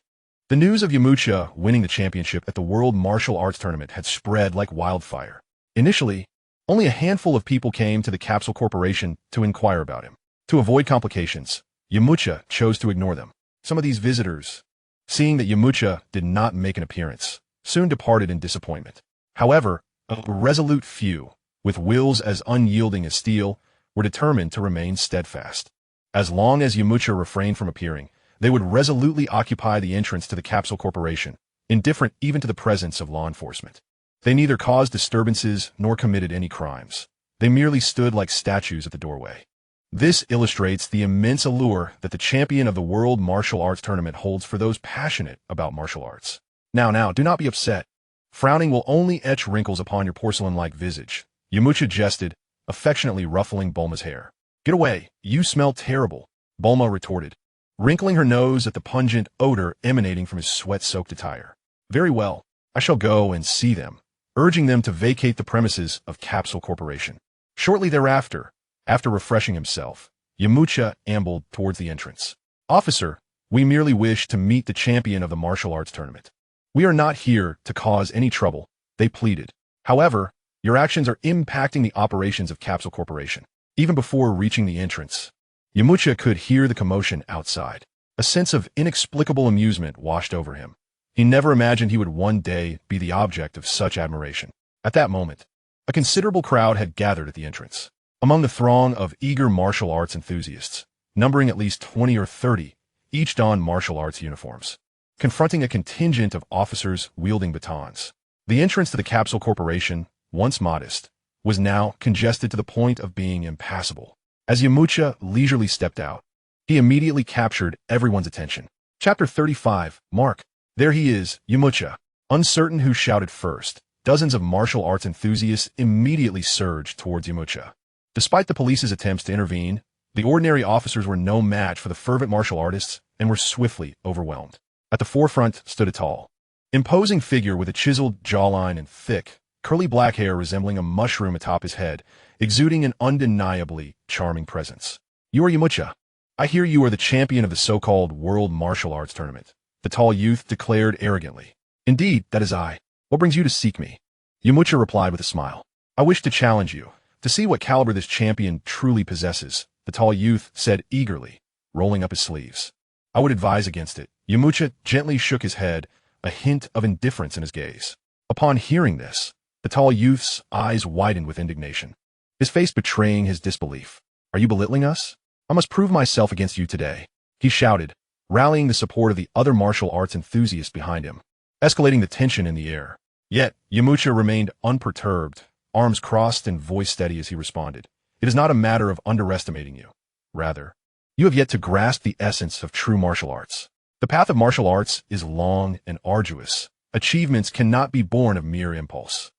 the news of Yamcha winning the championship at the World Martial Arts Tournament had spread like wildfire. Initially, only a handful of people came to the Capsule Corporation to inquire about him. To avoid complications, Yamcha chose to ignore them. Some of these visitors, seeing that Yamcha did not make an appearance, soon departed in disappointment. However, a resolute few, with wills as unyielding as steel, were determined to remain steadfast. As long as Yamcha refrained from appearing, they would resolutely occupy the entrance to the Capsule Corporation, indifferent even to the presence of law enforcement. They neither caused disturbances nor committed any crimes. They merely stood like statues at the doorway. This illustrates the immense allure that the champion of the World Martial Arts Tournament holds for those passionate about martial arts. Now, do not be upset. Frowning will only etch wrinkles upon your porcelain-like visage. Yamcha jested, affectionately ruffling Bulma's hair. Get away, you smell terrible, Bulma retorted, wrinkling her nose at the pungent odor emanating from his sweat-soaked attire. Very well, I shall go and see them, urging them to vacate the premises of Capsule Corporation. Shortly thereafter, after refreshing himself, Yamcha ambled towards the entrance. Officer, we merely wish to meet the champion of the martial arts tournament. We are not here to cause any trouble, they pleaded. However, your actions are impacting the operations of Capsule Corporation. Even before reaching the entrance, Yamcha could hear the commotion outside. A sense of inexplicable amusement washed over him. He never imagined he would one day be the object of such admiration. At that moment, a considerable crowd had gathered at the entrance. Among the throng of eager martial arts enthusiasts, numbering at least 20 or 30, each donned martial arts uniforms, confronting a contingent of officers wielding batons. The entrance to the Capsule Corporation, once modest, was now congested to the point of being impassable. As Yamcha leisurely stepped out, he immediately captured everyone's attention. Chapter 35, Mark. There he is, Yamcha. Uncertain who shouted first, dozens of martial arts enthusiasts immediately surged towards Yamcha. Despite the police's attempts to intervene, The ordinary officers were no match for the fervent martial artists and were swiftly overwhelmed. At the forefront stood a tall, imposing figure with a chiseled jawline and thick, curly black hair resembling a mushroom atop his head, exuding an undeniably charming presence. "You are Yamcha. I hear you are the champion of the so-called World Martial Arts Tournament," the tall youth declared arrogantly. "Indeed, that is I. What brings you to seek me?" Yamcha replied with a smile. "I wish to challenge you, to see what caliber this champion truly possesses," the tall youth said eagerly, rolling up his sleeves. "I would advise against it." Yamcha gently shook his head, a hint of indifference in his gaze. Upon hearing this, the tall youth's eyes widened with indignation, his face betraying his disbelief. "Are you belittling us? I must prove myself against you today," he shouted, rallying the support of the other martial arts enthusiasts behind him, escalating the tension in the air. Yet, Yamcha remained unperturbed, arms crossed and voice steady as he responded. "It is not a matter of underestimating you. Rather, you have yet to grasp the essence of true martial arts. The path of martial arts is long and arduous. Achievements cannot be born of mere impulse.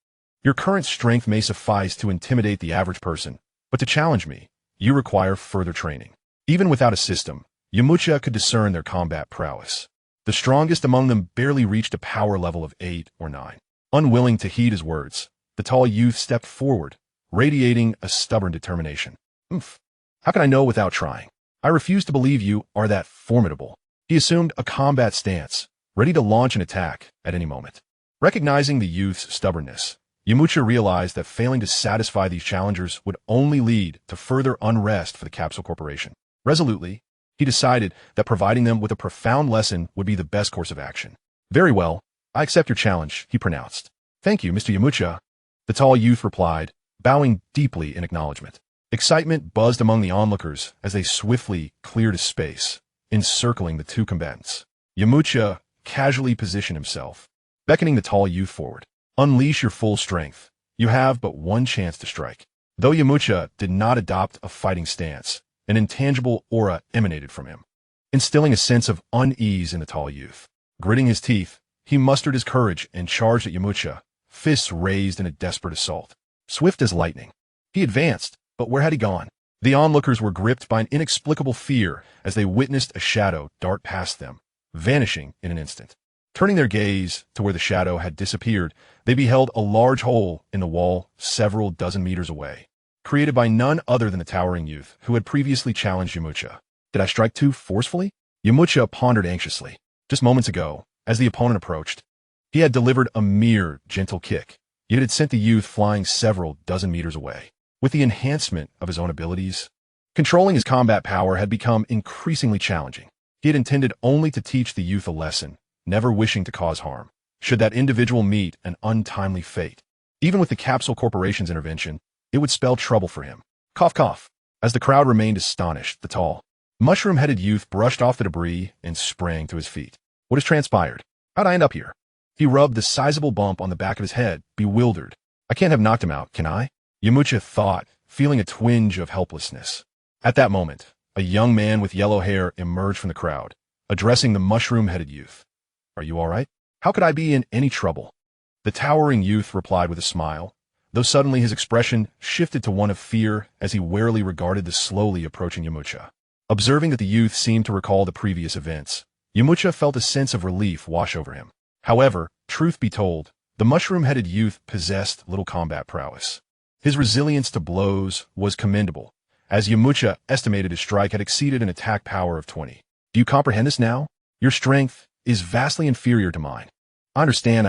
Your current strength may suffice to intimidate the average person, but to challenge me, you require further training." Even without a system, Yamcha could discern their combat prowess. The strongest among them barely reached a power level of 8 or 9. Unwilling to heed his words, the tall youth stepped forward, radiating a stubborn determination. "Oomph. How can I know without trying? I refuse to believe you are that formidable." He assumed a combat stance, ready to launch an attack at any moment. Recognizing the youth's stubbornness, Yamcha realized that failing to satisfy these challengers would only lead to further unrest for the Capsule Corporation. Resolutely, he decided that providing them with a profound lesson would be the best course of action. "Very well, I accept your challenge," he pronounced. "Thank you, Mr. Yamcha," the tall youth replied, bowing deeply in acknowledgment. Excitement buzzed among the onlookers as they swiftly cleared a space, encircling the two combatants. Yamcha casually positioned himself, beckoning the tall youth forward. "Unleash your full strength. You have but one chance to strike." Though Yamcha did not adopt a fighting stance, an intangible aura emanated from him, instilling a sense of unease in the tall youth. Gritting his teeth, he mustered his courage and charged at Yamcha, fists raised in a desperate assault. Swift as lightning, he advanced, but where had he gone? The onlookers were gripped by an inexplicable fear as they witnessed a shadow dart past them, vanishing in an instant. Turning their gaze to where the shadow had disappeared, they beheld a large hole in the wall several dozen meters away, created by none other than the towering youth who had previously challenged Yamcha. "Did I strike too forcefully?" Yamcha pondered anxiously. Just moments ago, as the opponent approached, he had delivered a mere gentle kick, yet it had sent the youth flying several dozen meters away. With the enhancement of his own abilities, controlling his combat power had become increasingly challenging. He had intended only to teach the youth a lesson, never wishing to cause harm, should that individual meet an untimely fate. Even with the Capsule Corporation's intervention, it would spell trouble for him. Cough, cough. As the crowd remained astonished, the tall, mushroom-headed youth brushed off the debris and sprang to his feet. "What has transpired? How'd I end up here?" He rubbed the sizable bump on the back of his head, bewildered. "I can't have knocked him out, can I?" Yamcha thought, feeling a twinge of helplessness. At that moment, a young man with yellow hair emerged from the crowd, addressing the mushroom-headed youth. "Are you all right? How could I be in any trouble?" The towering youth replied with a smile, though suddenly his expression shifted to one of fear as he warily regarded the slowly approaching Yamcha. Observing that the youth seemed to recall the previous events, Yamcha felt a sense of relief wash over him. However, truth be told, the mushroom-headed youth possessed little combat prowess. His resilience to blows was commendable, as Yamcha estimated his strike had exceeded an attack power of 20. "Do you comprehend this now? Your strength is vastly inferior to mine." I understand.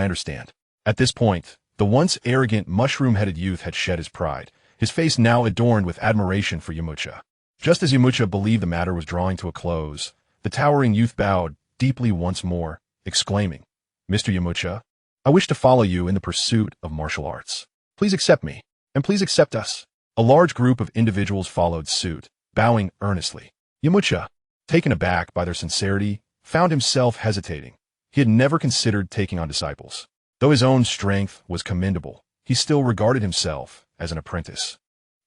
At this point, the once arrogant mushroom-headed youth had shed his pride, his face now adorned with admiration for Yamcha. Just as Yamcha believed the matter was drawing to a close, the towering youth bowed deeply once more, exclaiming, "Mr. Yamcha, I wish to follow you in the pursuit of martial arts. Please accept me, and please accept us." A large group of individuals followed suit, bowing earnestly. Yamcha, taken aback by their sincerity, found himself hesitating. He had never considered taking on disciples. Though his own strength was commendable, he still regarded himself as an apprentice,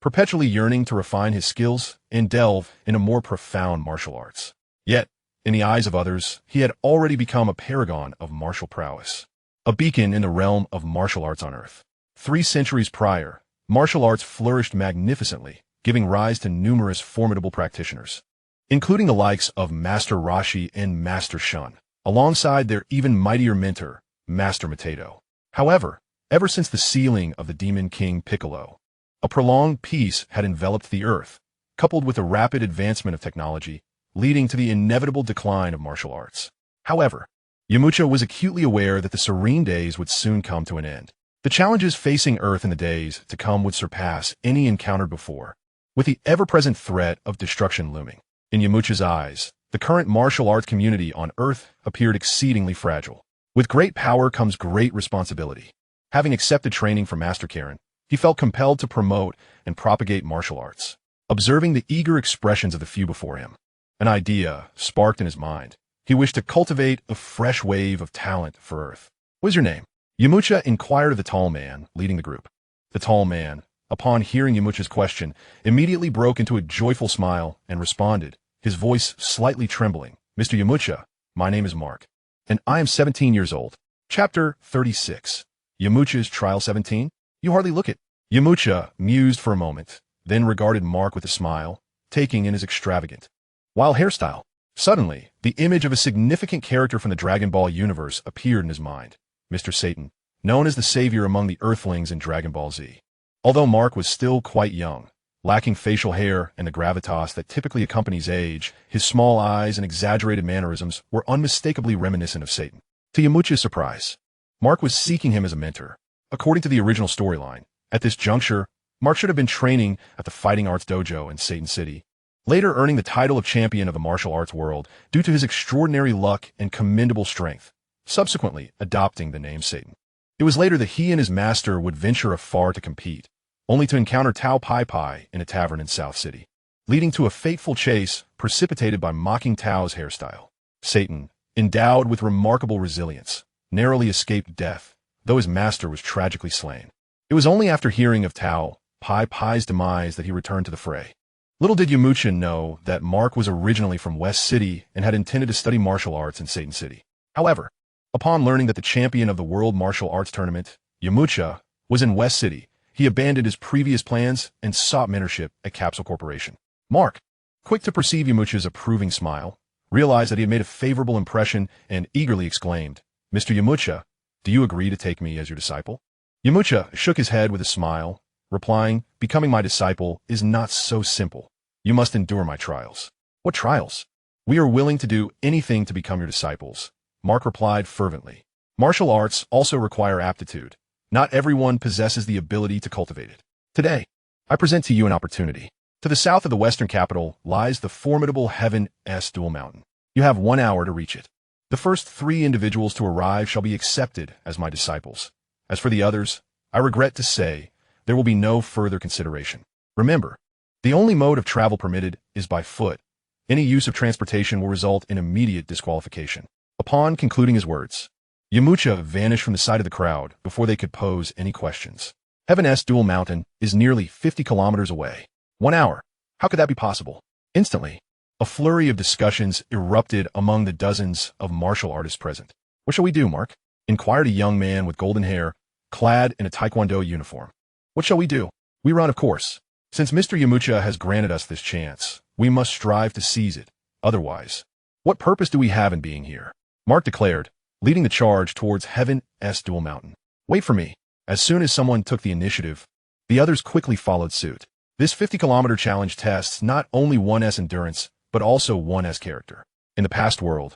perpetually yearning to refine his skills and delve into more profound martial arts. Yet, in the eyes of others, he had already become a paragon of martial prowess, a beacon in the realm of martial arts on Earth. 3 centuries prior, martial arts flourished magnificently, giving rise to numerous formidable practitioners, including the likes of Master Roshi and Master Shun, alongside their even mightier mentor, Master Mateto. However, ever since the sealing of the Demon King Piccolo, a prolonged peace had enveloped the earth, coupled with a rapid advancement of technology, leading to the inevitable decline of martial arts. However, Yamcha was acutely aware that the serene days would soon come to an end. The challenges facing Earth in the days to come would surpass any encountered before, with the ever-present threat of destruction looming. In Yamcha's eyes, the current martial arts community on Earth appeared exceedingly fragile. With great power comes great responsibility. Having accepted training from Master Karen, he felt compelled to promote and propagate martial arts. Observing the eager expressions of the few before him, an idea sparked in his mind. He wished to cultivate a fresh wave of talent for Earth. "What is your name?" Yamcha inquired of the tall man leading the group. The tall man, upon hearing Yamcha's question, immediately broke into a joyful smile and responded, his voice slightly trembling. "Mr. Yamcha, my name is Mark, and I am 17 years old." Chapter 36. Yamcha's Trial 17? You hardly look it. Yamcha mused for a moment, then regarded Mark with a smile, taking in his extravagant, wild hairstyle. Suddenly, the image of a significant character from the Dragon Ball universe appeared in his mind. Mr. Satan, known as the savior among the Earthlings in Dragon Ball Z. Although Mark was still quite young, lacking facial hair and the gravitas that typically accompanies age, his small eyes and exaggerated mannerisms were unmistakably reminiscent of Satan. To Yamcha's surprise, Mark was seeking him as a mentor. According to the original storyline, at this juncture, Mark should have been training at the Fighting Arts Dojo in Satan City, later earning the title of champion of the martial arts world due to his extraordinary luck and commendable strength, subsequently adopting the name Satan. It was later that he and his master would venture afar to compete, only to encounter Tao Pai Pai in a tavern in South City, leading to a fateful chase precipitated by mocking Tao's hairstyle. Satan, endowed with remarkable resilience, narrowly escaped death, though his master was tragically slain. It was only after hearing of Tao Pai Pai's demise that he returned to the fray. Little did Yamcha know that Mark was originally from West City and had intended to study martial arts in Satan City. However, upon learning that the champion of the World Martial Arts Tournament, Yamcha, was in West City, he abandoned his previous plans and sought mentorship at Capsule Corporation. Mark, quick to perceive Yamcha's approving smile, realized that he had made a favorable impression and eagerly exclaimed, "Mr. Yamcha, do you agree to take me as your disciple?" Yamcha shook his head with a smile, replying, "Becoming my disciple is not so simple. You must endure my trials." "What trials?" "We are willing to do anything to become your disciples," Mark replied fervently. "Martial arts also require aptitude. Not everyone possesses the ability to cultivate it. Today, I present to you an opportunity. To the south of the western capital lies the formidable Heaven-S Dual Mountain. You have 1 hour to reach it. The first 3 individuals to arrive shall be accepted as my disciples. As for the others, I regret to say, there will be no further consideration. Remember, the only mode of travel permitted is by foot. Any use of transportation will result in immediate disqualification." Upon concluding his words, Yamcha vanished from the sight of the crowd before they could pose any questions. Heaven-S Dual Mountain is nearly 50 kilometers away. 1 hour. How could that be possible? Instantly, a flurry of discussions erupted among the dozens of martial artists present. "What shall we do, Mark?" inquired a young man with golden hair, clad in a Taekwondo uniform. "What shall we do? We run, of course. Since Mr. Yamcha has granted us this chance, we must strive to seize it. Otherwise, what purpose do we have in being here?" Mark declared, leading the charge towards Heaven-S Dual Mountain. "Wait for me." As soon as someone took the initiative, the others quickly followed suit. This 50-kilometer challenge tests not only one's endurance, but also one's character. In the past world,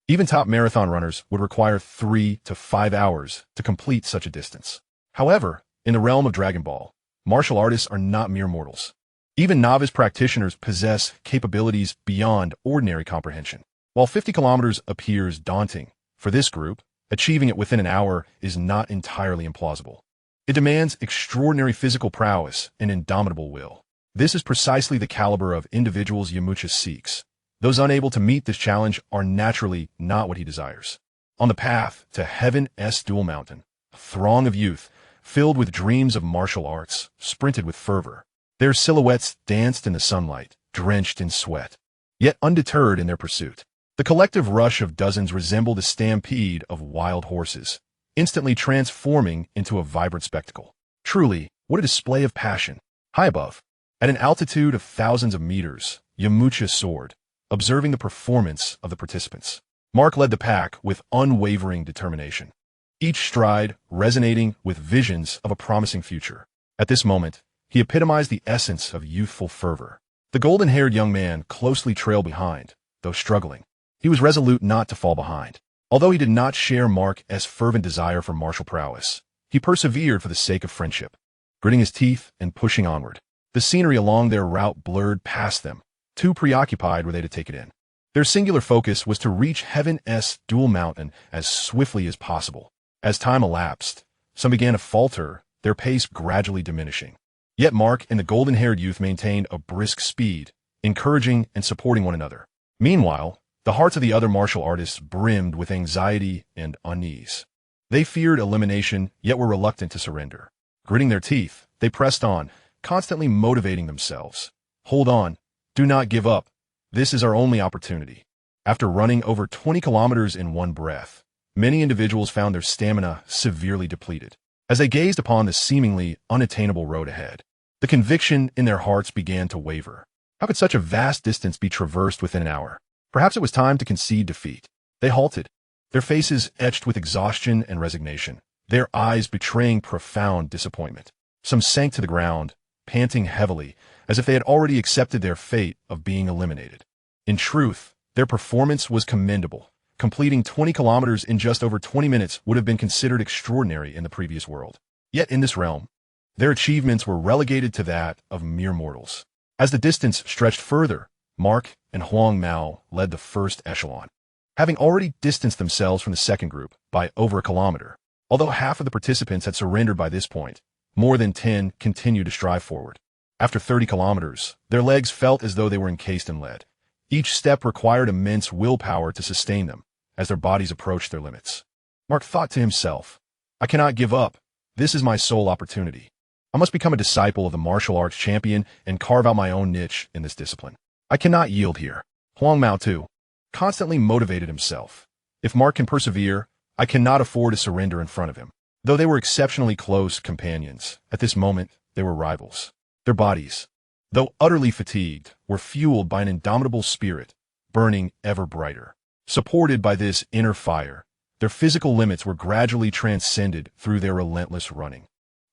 even top marathon runners would require 3 to 5 hours to complete such a distance. However, in the realm of Dragon Ball, martial artists are not mere mortals. Even novice practitioners possess capabilities beyond ordinary comprehension. While 50 kilometers appears daunting, for this group, achieving it within an hour is not entirely implausible. It demands extraordinary physical prowess and indomitable will. This is precisely the caliber of individuals Yamcha seeks. Those unable to meet this challenge are naturally not what he desires. On the path to Heaven-S Dual Mountain, a throng of youth, filled with dreams of martial arts, sprinted with fervor. Their silhouettes danced in the sunlight, drenched in sweat, yet undeterred in their pursuit. The collective rush of dozens resembled a stampede of wild horses, instantly transforming into a vibrant spectacle. Truly, what a display of passion! High above, At an altitude of thousands of meters, Yamcha soared, observing the performance of the participants. Mark led the pack with unwavering determination, each stride resonating with visions of a promising future. At this moment, he epitomized the essence of youthful fervor. The golden-haired young man closely trailed behind, though struggling. He was resolute not to fall behind. Although he did not share Mark's fervent desire for martial prowess, he persevered for the sake of friendship, gritting his teeth and pushing onward. The scenery along their route blurred past them. Too preoccupied were they to take it in. Their singular focus was to reach Heaven's dual mountain as swiftly as possible. As time elapsed, some began to falter, their pace gradually diminishing. Yet Mark and the golden-haired youth maintained a brisk speed, encouraging and supporting one another. Meanwhile, the hearts of the other martial artists brimmed with anxiety and unease. They feared elimination, yet were reluctant to surrender. Gritting their teeth, they pressed on, constantly motivating themselves. Hold on. Do not give up. This is our only opportunity. After running over 20 kilometers in one breath, many individuals found their stamina severely depleted. As they gazed upon the seemingly unattainable road ahead, the conviction in their hearts began to waver. How could such a vast distance be traversed within an hour? Perhaps it was time to concede defeat. They halted, their faces etched with exhaustion and resignation, their eyes betraying profound disappointment. Some sank to the ground, panting heavily, as if they had already accepted their fate of being eliminated. In truth, their performance was commendable. Completing 20 kilometers in just over 20 minutes would have been considered extraordinary in the previous world. Yet in this realm, their achievements were relegated to that of mere mortals. As the distance stretched further, Mark and Huang Mao led the first echelon, having already distanced themselves from the second group by over a kilometer. Although half of the participants had surrendered by this point, more than 10 continued to strive forward. After 30 kilometers, their legs felt as though they were encased in lead. Each step required immense willpower to sustain them as their bodies approached their limits. Mark thought to himself, I cannot give up. This is my sole opportunity. I must become a disciple of the martial arts champion and carve out my own niche in this discipline. I cannot yield here. Huang Mao, too, constantly motivated himself. If Mark can persevere, I cannot afford to surrender in front of him. Though they were exceptionally close companions, at this moment they were rivals. Their bodies, though utterly fatigued, were fueled by an indomitable spirit, burning ever brighter. Supported by this inner fire, their physical limits were gradually transcended through their relentless running.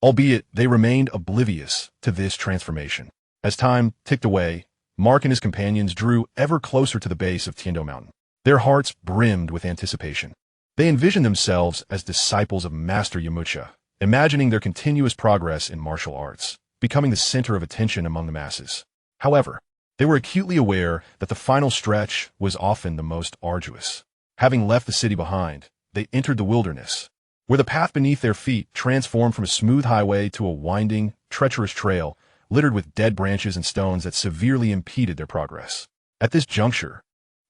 Albeit they remained oblivious to this transformation. As time ticked away, Mark and his companions drew ever closer to the base of Tien Mountain. Their hearts brimmed with anticipation. They envisioned themselves as disciples of Master Yamcha, imagining their continuous progress in martial arts, becoming the center of attention among the masses. However, they were acutely aware that the final stretch was often the most arduous. Having left the city behind, they entered the wilderness, where the path beneath their feet transformed from a smooth highway to a winding, treacherous trail littered with dead branches and stones that severely impeded their progress. At this juncture,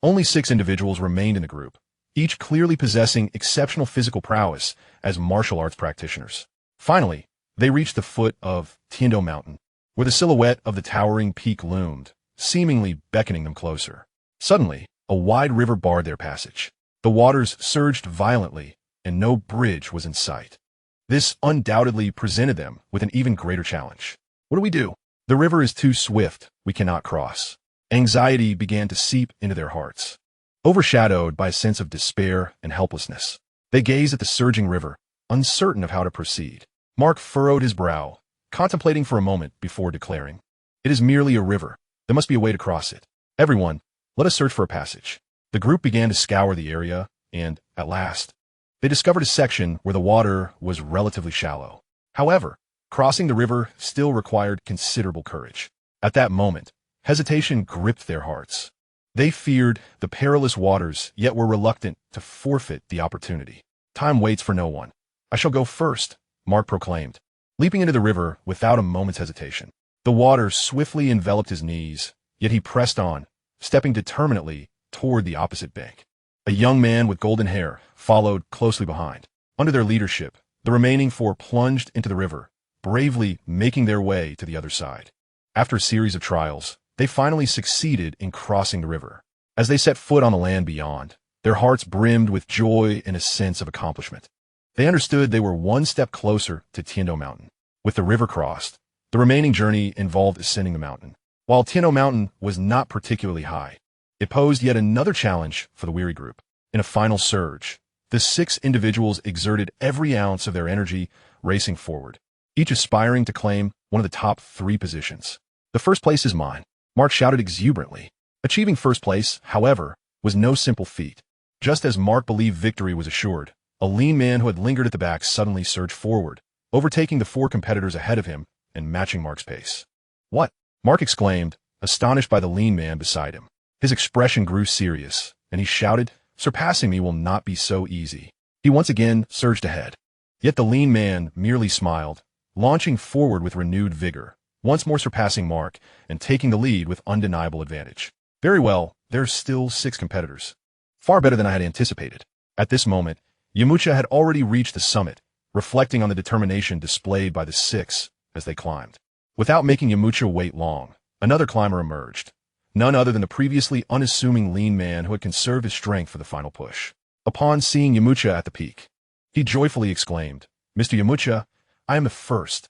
only 6 individuals remained in the group, each clearly possessing exceptional physical prowess as martial arts practitioners. Finally, they reached the foot of Tien Mountain, where the silhouette of the towering peak loomed, seemingly beckoning them closer. Suddenly, a wide river barred their passage. The waters surged violently, and no bridge was in sight. This undoubtedly presented them with an even greater challenge. What do we do? The river is too swift, we cannot cross. Anxiety began to seep into their hearts. Overshadowed by a sense of despair and helplessness, they gazed at the surging river, uncertain of how to proceed. Mark furrowed his brow, contemplating for a moment before declaring, "It is merely a river. There must be a way to cross it. Everyone, let us search for a passage." The group began to scour the area, and, at last, they discovered a section where the water was relatively shallow. However, crossing the river still required considerable courage. At that moment, hesitation gripped their hearts. They feared the perilous waters, yet were reluctant to forfeit the opportunity. "Time waits for no one. I shall go first," Mark proclaimed, leaping into the river without a moment's hesitation. The water swiftly enveloped his knees, yet he pressed on, stepping determinedly toward the opposite bank. A young man with golden hair followed closely behind. Under their leadership, the remaining 4 plunged into the river, bravely making their way to the other side. After a series of trials, they finally succeeded in crossing the river. As they set foot on the land beyond, their hearts brimmed with joy and a sense of accomplishment. They understood they were one step closer to Tien Mountain. With the river crossed, The remaining journey involved ascending the mountain. While Tien Mountain was not particularly high, it posed yet another challenge for the weary group. In a final surge, the 6 individuals exerted every ounce of their energy, racing forward, each aspiring to claim one of the top 3 positions. "The first place is mine," Mark shouted exuberantly. Achieving first place, however, was no simple feat. Just as Mark believed victory was assured, a lean man who had lingered at the back suddenly surged forward, overtaking the 4 competitors ahead of him and matching Mark's pace. "What?" Mark exclaimed, astonished by the lean man beside him. His expression grew serious, and he shouted, "Surpassing me will not be so easy." He once again surged ahead. Yet the lean man merely smiled, launching forward with renewed vigor, once more surpassing Mark and taking the lead with undeniable advantage. "Very well, there's still 6 competitors. Far better than I had anticipated." At this moment, Yamcha had already reached the summit, reflecting on the determination displayed by the 6 as they climbed. Without making Yamcha wait long, another climber emerged, none other than the previously unassuming lean man who had conserved his strength for the final push. Upon seeing Yamcha at the peak, he joyfully exclaimed, "Mr. Yamcha, I am the first."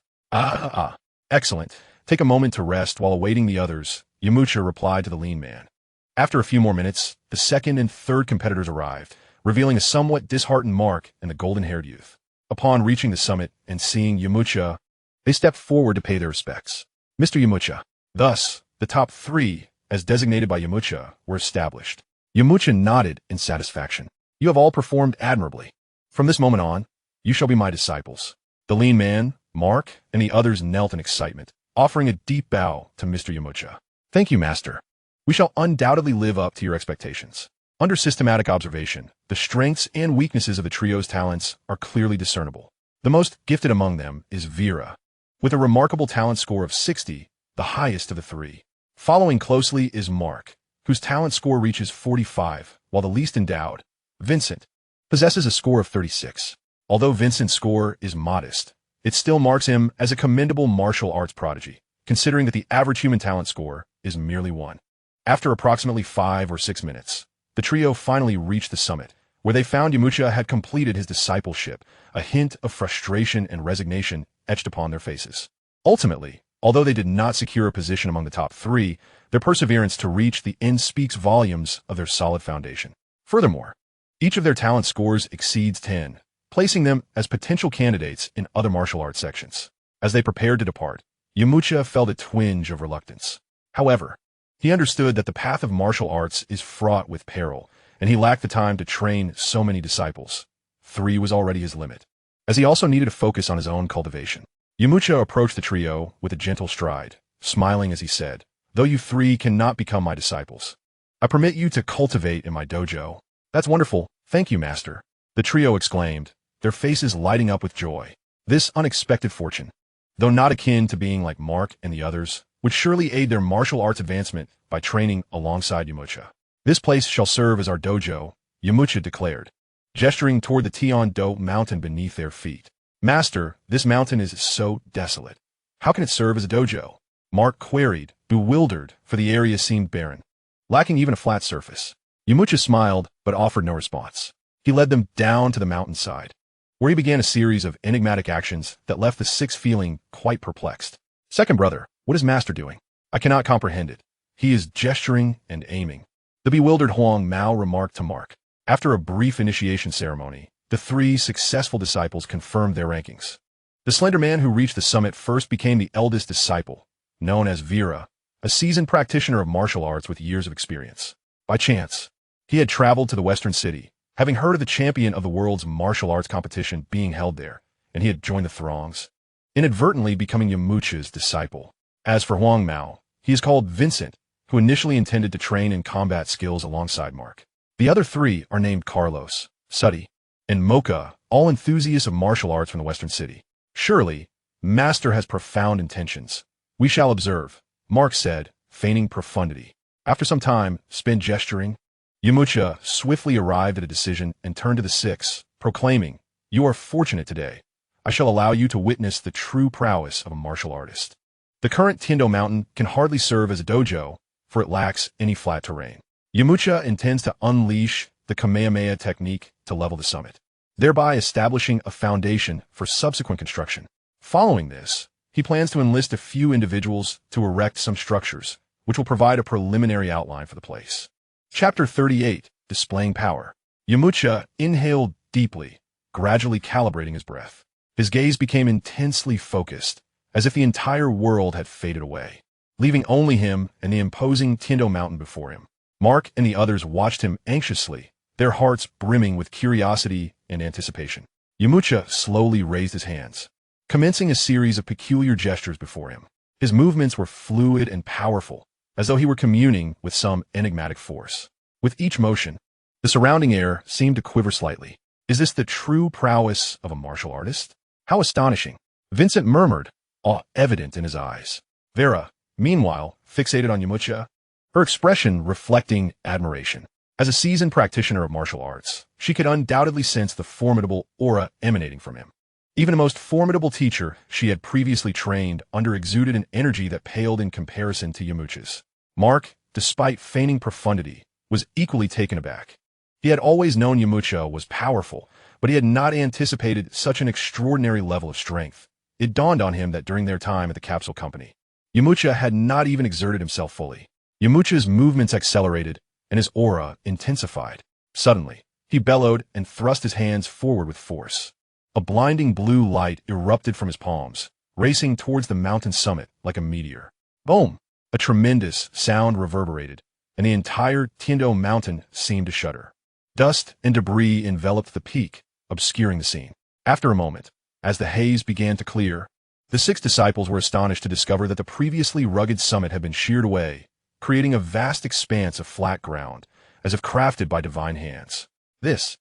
Excellent. Take a moment to rest while awaiting the others," Yamcha replied to the lean man. After a few more minutes, the 2nd and 3rd competitors arrived, revealing a somewhat disheartened Mark and the golden-haired youth. Upon reaching the summit and seeing Yamcha, they stepped forward to pay their respects. "Mr. Yamcha." Thus, the top 3, as designated by Yamcha, were established. Yamcha nodded in satisfaction. "You have all performed admirably. From this moment on, you shall be my disciples." The lean man, Mark, and the others knelt in excitement, offering a deep bow to Mr. Yamcha. "Thank you, Master. We shall undoubtedly live up to your expectations." Under systematic observation, the strengths and weaknesses of the trio's talents are clearly discernible. The most gifted among them is Vera, with a remarkable talent score of 60, the highest of the 3. Following closely is Mark, whose talent score reaches 45, while the least endowed, Vincent, possesses a score of 36. Although Vincent's score is modest, it still marks him as a commendable martial arts prodigy, considering that the average human talent score is merely 1. After approximately 5 or 6 minutes, the trio finally reached the summit, where they found Yamcha had completed his discipleship, a hint of frustration and resignation etched upon their faces. Ultimately, although they did not secure a position among the top 3, their perseverance to reach the end speaks volumes of their solid foundation. Furthermore, each of their talent scores exceeds 10, placing them as potential candidates in other martial arts sections. As they prepared to depart, Yamcha felt a twinge of reluctance. However, he understood that the path of martial arts is fraught with peril, and he lacked the time to train so many disciples. 3 was already his limit, as he also needed to focus on his own cultivation. Yamcha approached the trio with a gentle stride, smiling as he said, "Though you 3 cannot become my disciples, I permit you to cultivate in my dojo." "That's wonderful. Thank you, Master," the trio exclaimed, their faces lighting up with joy. This unexpected fortune, though not akin to being like Mark and the others, would surely aid their martial arts advancement by training alongside Yamcha. "This place shall serve as our dojo," Yamcha declared, gesturing toward the Tien mountain beneath their feet. "Master, this mountain is so desolate. How can it serve as a dojo?" Mark queried, bewildered, for the area seemed barren, lacking even a flat surface. Yamcha smiled, but offered no response. He led them down to the mountainside, where he began a series of enigmatic actions that left the 6 feeling quite perplexed. "Second brother, what is Master doing? I cannot comprehend it. He is gesturing and aiming," the bewildered Huang Mao remarked to Mark. After a brief initiation ceremony, the 3 successful disciples confirmed their rankings. The slender man who reached the summit first became the eldest disciple, known as Vera, a seasoned practitioner of martial arts with years of experience. By chance, he had traveled to the Western City, having heard of the champion of the world's martial arts competition being held there, and he had joined the throngs, inadvertently becoming Yamcha's disciple. As for Huang Mao, he is called Vincent, who initially intended to train in combat skills alongside Mark. The other 3 are named Carlos, Suddy, and Mocha, all enthusiasts of martial arts from the Western City. "Surely, Master has profound intentions. We shall observe," Mark said, feigning profundity. After some time spent gesturing, Yamcha swiftly arrived at a decision and turned to the 6, proclaiming, "You are fortunate today. I shall allow you to witness the true prowess of a martial artist." The current Tien Mountain can hardly serve as a dojo, for it lacks any flat terrain. Yamcha intends to unleash the Kamehameha technique to level the summit, thereby establishing a foundation for subsequent construction. Following this, he plans to enlist a few individuals to erect some structures, which will provide a preliminary outline for the place. Chapter 38, Displaying Power. Yamcha inhaled deeply, gradually calibrating his breath. His gaze became intensely focused, as if the entire world had faded away, leaving only him and the imposing Tien mountain before him. Mark and the others watched him anxiously, their hearts brimming with curiosity and anticipation. Yamcha slowly raised his hands, commencing a series of peculiar gestures before him. His movements were fluid and powerful, as though he were communing with some enigmatic force. With each motion, the surrounding air seemed to quiver slightly. Is this the true prowess of a martial artist? How astonishing! Vincent murmured, awe evident in his eyes. Vera, meanwhile, fixated on Yamcha, her expression reflecting admiration. As a seasoned practitioner of martial arts, she could undoubtedly sense the formidable aura emanating from him. Even a most formidable teacher she had previously trained under exuded an energy that paled in comparison to Yamcha's. Mark, despite feigning profundity, was equally taken aback. He had always known Yamcha was powerful, but he had not anticipated such an extraordinary level of strength. It dawned on him that during their time at the capsule company, Yamcha had not even exerted himself fully. Yamcha's movements accelerated, and his aura intensified. Suddenly, he bellowed and thrust his hands forward with force. A blinding blue light erupted from his palms, racing towards the mountain summit like a meteor. Boom! A tremendous sound reverberated, and the entire Tien mountain seemed to shudder. Dust and debris enveloped the peak, obscuring the scene. After a moment, as the haze began to clear, the 6 disciples were astonished to discover that the previously rugged summit had been sheared away, creating a vast expanse of flat ground, as if crafted by divine hands. This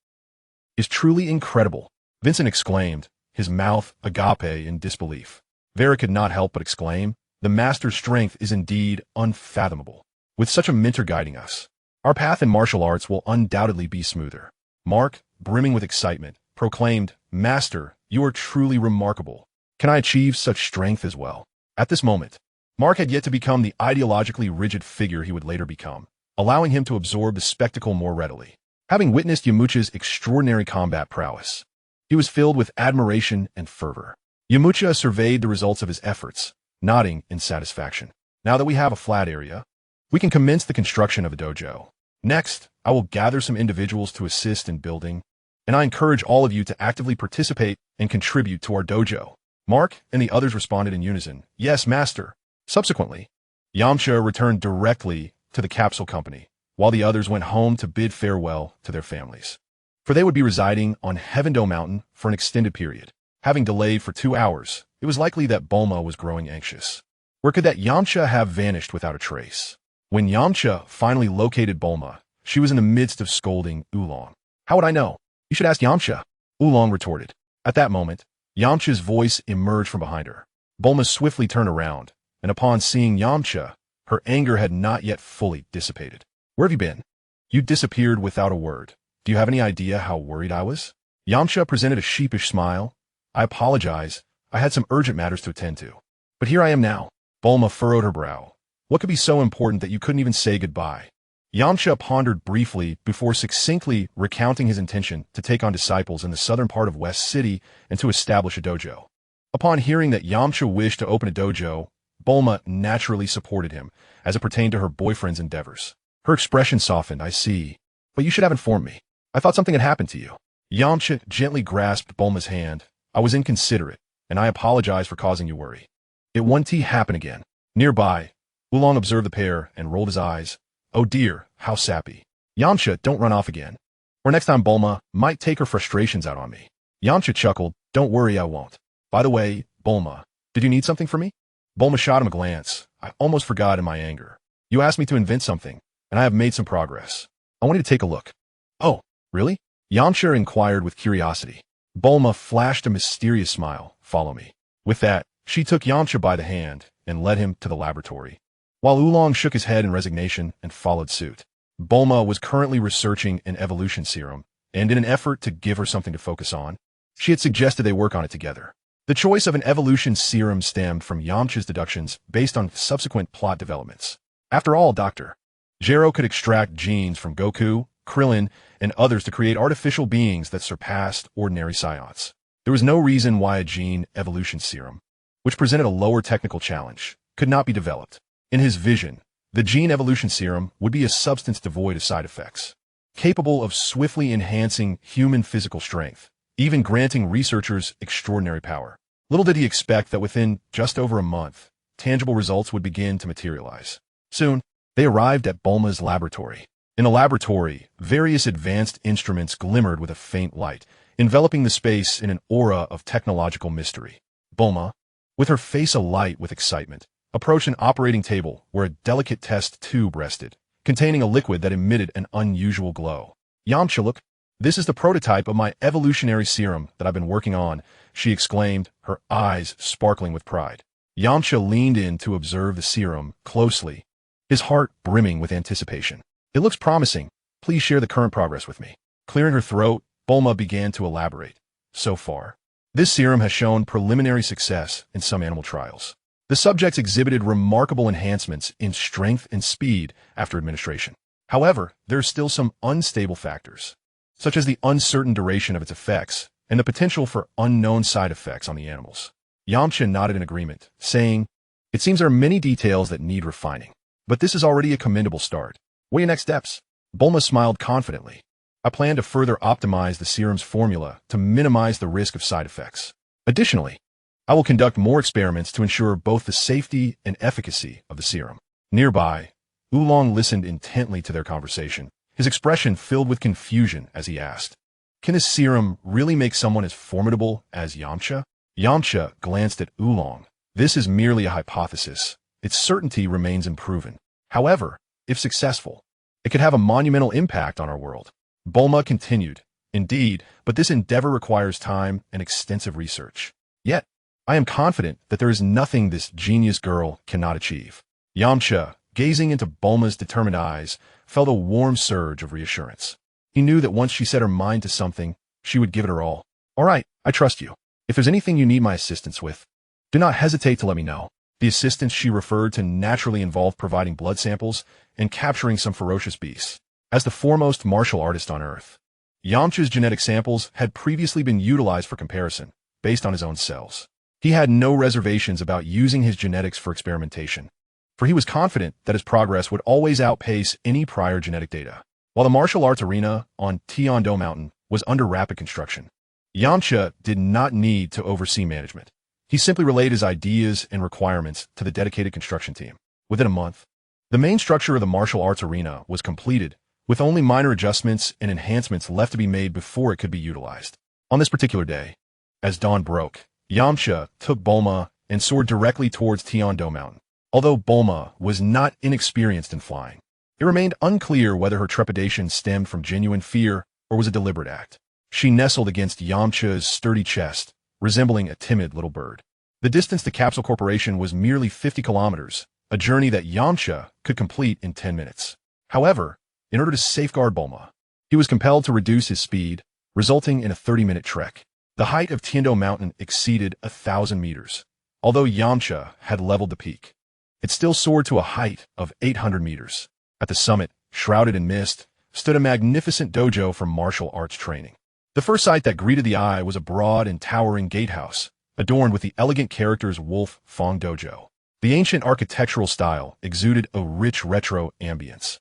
is truly incredible, Vincent exclaimed, his mouth agape in disbelief. Vera could not help but exclaim, the master's strength is indeed unfathomable. With such a mentor guiding us, our path in martial arts will undoubtedly be smoother. Mark, brimming with excitement, proclaimed, Master, you are truly remarkable. Can I achieve such strength as well? At this moment, Mark had yet to become the ideologically rigid figure he would later become, allowing him to absorb the spectacle more readily. Having witnessed Yamcha's extraordinary combat prowess, he was filled with admiration and fervor. Yamcha surveyed the results of his efforts, nodding in satisfaction. Now that we have a flat area, we can commence the construction of a dojo. Next, I will gather some individuals to assist in building, and I encourage all of you to actively participate and contribute to our dojo. Mark and the others responded in unison, Yes, Master. Subsequently, Yamcha returned directly to the capsule company, while the others went home to bid farewell to their families. For they would be residing on Heavendo Mountain for an extended period. Having delayed for 2 hours, it was likely that Bulma was growing anxious. Where could that Yamcha have vanished without a trace? When Yamcha finally located Bulma, she was in the midst of scolding Oolong. How would I know? You should ask Yamcha, Oolong retorted. At that moment, Yamcha's voice emerged from behind her. Bulma swiftly turned around, and upon seeing Yamcha, her anger had not yet fully dissipated. Where have you been? You disappeared without a word. Do you have any idea how worried I was? Yamcha presented a sheepish smile. I apologize. I had some urgent matters to attend to. But here I am now. Bulma furrowed her brow. What could be so important that you couldn't even say goodbye? Yamcha pondered briefly before succinctly recounting his intention to take on disciples in the southern part of West City and to establish a dojo. Upon hearing that Yamcha wished to open a dojo, Bulma naturally supported him, as it pertained to her boyfriend's endeavors. Her expression softened, I see. But you should have informed me. I thought something had happened to you. Yamcha gently grasped Bulma's hand. I was inconsiderate, and I apologize for causing you worry. It won't happen again. Nearby, Oolong observed the pair and rolled his eyes. Oh dear, how sappy. Yamcha, don't run off again. Or next time Bulma might take her frustrations out on me. Yamcha chuckled. Don't worry, I won't. By the way, Bulma, did you need something from me? Bulma shot him a glance. I almost forgot in my anger. You asked me to invent something, and I have made some progress. I want you to take a look. Oh, really? Yamcha inquired with curiosity. Bulma flashed a mysterious smile. Follow me. With that, she took Yamcha by the hand and led him to the laboratory, while Oolong shook his head in resignation and followed suit. Bulma was currently researching an evolution serum, and in an effort to give her something to focus on, she had suggested they work on it together. The choice of an evolution serum stemmed from Yamcha's deductions based on subsequent plot developments. After all, Dr. Gero could extract genes from Goku, Krillin, and others to create artificial beings that surpassed ordinary Saiyans. There was no reason why a gene evolution serum which presented a lower technical challenge, could not be developed. In his vision, the gene evolution serum would be a substance devoid of side effects, capable of swiftly enhancing human physical strength, even granting researchers extraordinary power. Little did he expect that within just over a month, tangible results would begin to materialize. Soon, they arrived at Bulma's laboratory. In the laboratory, various advanced instruments glimmered with a faint light, enveloping the space in an aura of technological mystery. Bulma, with her face alight with excitement, approached an operating table where a delicate test tube rested, containing a liquid that emitted an unusual glow. Yamcha, look, this is the prototype of my evolutionary serum that I've been working on, she exclaimed, her eyes sparkling with pride. Yamcha leaned in to observe the serum closely, his heart brimming with anticipation. It looks promising. Please share the current progress with me. Clearing her throat, Bulma began to elaborate. So far, this serum has shown preliminary success in some animal trials. The subjects exhibited remarkable enhancements in strength and speed after administration. However, there are still some unstable factors, such as the uncertain duration of its effects and the potential for unknown side effects on the animals. Yamcha nodded in agreement, saying, "It seems there are many details that need refining, but this is already a commendable start. What are your next steps?" Bulma smiled confidently. "I plan to further optimize the serum's formula to minimize the risk of side effects. Additionally, I will conduct more experiments to ensure both the safety and efficacy of the serum." Nearby, Oolong listened intently to their conversation, his expression filled with confusion as he asked, "Can this serum really make someone as formidable as Yamcha?" Yamcha glanced at Oolong. "This is merely a hypothesis. Its certainty remains unproven. However, if successful, it could have a monumental impact on our world." Bulma continued, "Indeed, but this endeavor requires time and extensive research. Yet, I am confident that there is nothing this genius girl cannot achieve." Yamcha, gazing into Bulma's determined eyes, felt a warm surge of reassurance. He knew that once she set her mind to something, she would give it her all. "All right, I trust you. If there's anything you need my assistance with, do not hesitate to let me know." The assistance she referred to naturally involved providing blood samples and capturing some ferocious beasts. As the foremost martial artist on Earth, Yamcha's genetic samples had previously been utilized for comparison, based on his own cells. He had no reservations about using his genetics for experimentation, for he was confident that his progress would always outpace any prior genetic data. While the martial arts arena on Tien Mountain was under rapid construction, Yamcha did not need to oversee management. He simply relayed his ideas and requirements to the dedicated construction team. Within a month, the main structure of the martial arts arena was completed, with only minor adjustments and enhancements left to be made before it could be utilized. On this particular day, as dawn broke, Yamcha took Bulma and soared directly towards Tien Mountain. Although Bulma was not inexperienced in flying, it remained unclear whether her trepidation stemmed from genuine fear or was a deliberate act. She nestled against Yamcha's sturdy chest, resembling a timid little bird. The distance to Capsule Corporation was merely 50 kilometers, a journey that Yamcha could complete in 10 minutes. However, in order to safeguard Bulma, he was compelled to reduce his speed, resulting in a 30-minute trek. The height of Tien Mountain exceeded 1,000 meters. Although Yamcha had leveled the peak, it still soared to a height of 800 meters. At the summit, shrouded in mist, stood a magnificent dojo for martial arts training. The first sight that greeted the eye was a broad and towering gatehouse, adorned with the elegant characters Wolf Fong Dojo. The ancient architectural style exuded a rich retro ambience,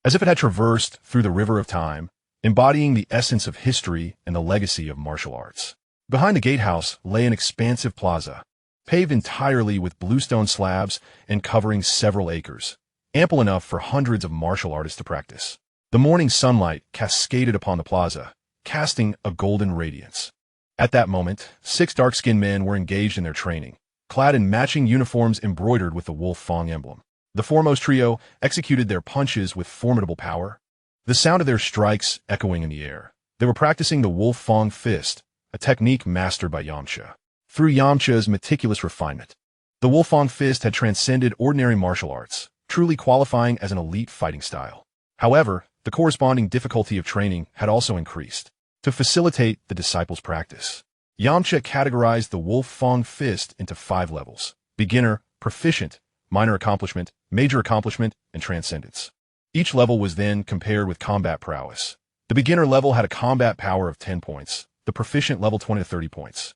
as if it had traversed through the river of time, embodying the essence of history and the legacy of martial arts. Behind the gatehouse lay an expansive plaza, paved entirely with bluestone slabs and covering several acres, ample enough for hundreds of martial artists to practice. The morning sunlight cascaded upon the plaza, casting a golden radiance. At that moment, 6 dark-skinned men were engaged in their training, clad in matching uniforms embroidered with the Wolf Fong emblem. The foremost trio executed their punches with formidable power, the sound of their strikes echoing in the air. They were practicing the Wolf Fong fist, a technique mastered by Yamcha. Through Yamcha's meticulous refinement, the Wolf Fong fist had transcended ordinary martial arts, truly qualifying as an elite fighting style. However, the corresponding difficulty of training had also increased. To facilitate the disciples' practice, Yamcha categorized the Wolf Fong fist into 5 levels: beginner, proficient, minor accomplishment, major accomplishment, and transcendence. Each level was then compared with combat prowess. The beginner level had a combat power of 10 points, the proficient level 20 to 30 points.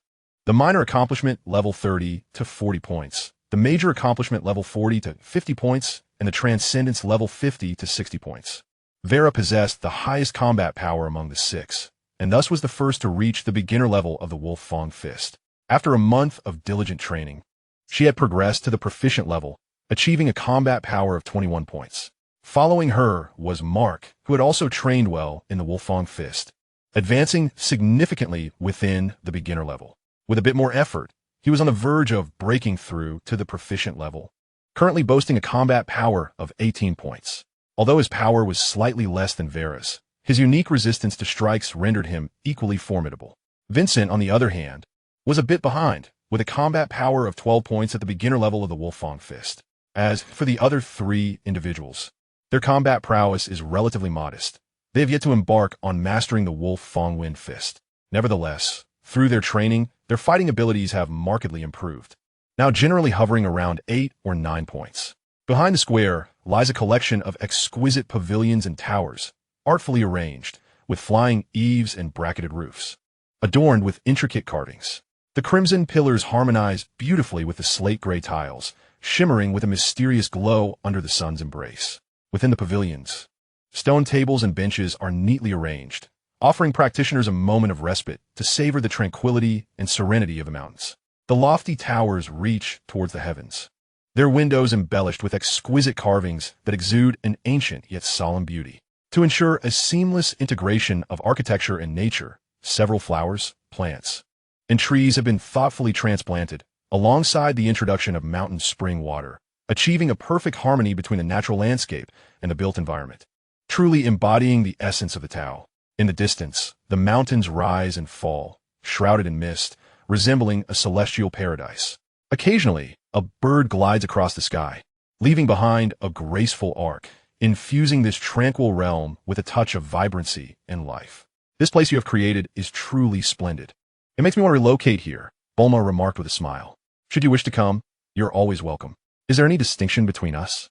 The minor accomplishment level 30 to 40 points, the major accomplishment level 40 to 50 points, and the transcendence level 50 to 60 points. Vera possessed the highest combat power among the six, and thus was the first to reach the beginner level of the Wolf Fang Fist. After a month of diligent training, she had progressed to the proficient level, achieving a combat power of 21 points. Following her was Mark, who had also trained well in the Wolf Fang Fist, advancing significantly within the beginner level. With a bit more effort, he was on the verge of breaking through to the proficient level, currently boasting a combat power of 18 points. Although his power was slightly less than Vera's, his unique resistance to strikes rendered him equally formidable. Vincent, on the other hand, was a bit behind, with a combat power of 12 points at the beginner level of the Wolf Fang Fist. As for the other three individuals, their combat prowess is relatively modest. They have yet to embark on mastering the Wolf Fang Wind Fist. Nevertheless, through their training, their fighting abilities have markedly improved, now generally hovering around 8 or 9 points. Behind the square lies a collection of exquisite pavilions and towers, artfully arranged, with flying eaves and bracketed roofs, adorned with intricate carvings. The crimson pillars harmonize beautifully with the slate-gray tiles, shimmering with a mysterious glow under the sun's embrace. Within the pavilions, stone tables and benches are neatly arranged, offering practitioners a moment of respite to savor the tranquility and serenity of the mountains. The lofty towers reach towards the heavens, their windows embellished with exquisite carvings that exude an ancient yet solemn beauty. To ensure a seamless integration of architecture and nature, several flowers, plants, and trees have been thoughtfully transplanted, alongside the introduction of mountain spring water, achieving a perfect harmony between the natural landscape and the built environment, truly embodying the essence of the Tao. In the distance, the mountains rise and fall, shrouded in mist, resembling a celestial paradise. Occasionally, a bird glides across the sky, leaving behind a graceful arc, infusing this tranquil realm with a touch of vibrancy and life. This place you have created is truly splendid. It makes me want to relocate here, Bulma remarked with a smile. Should you wish to come, you're always welcome. Is there any distinction between us?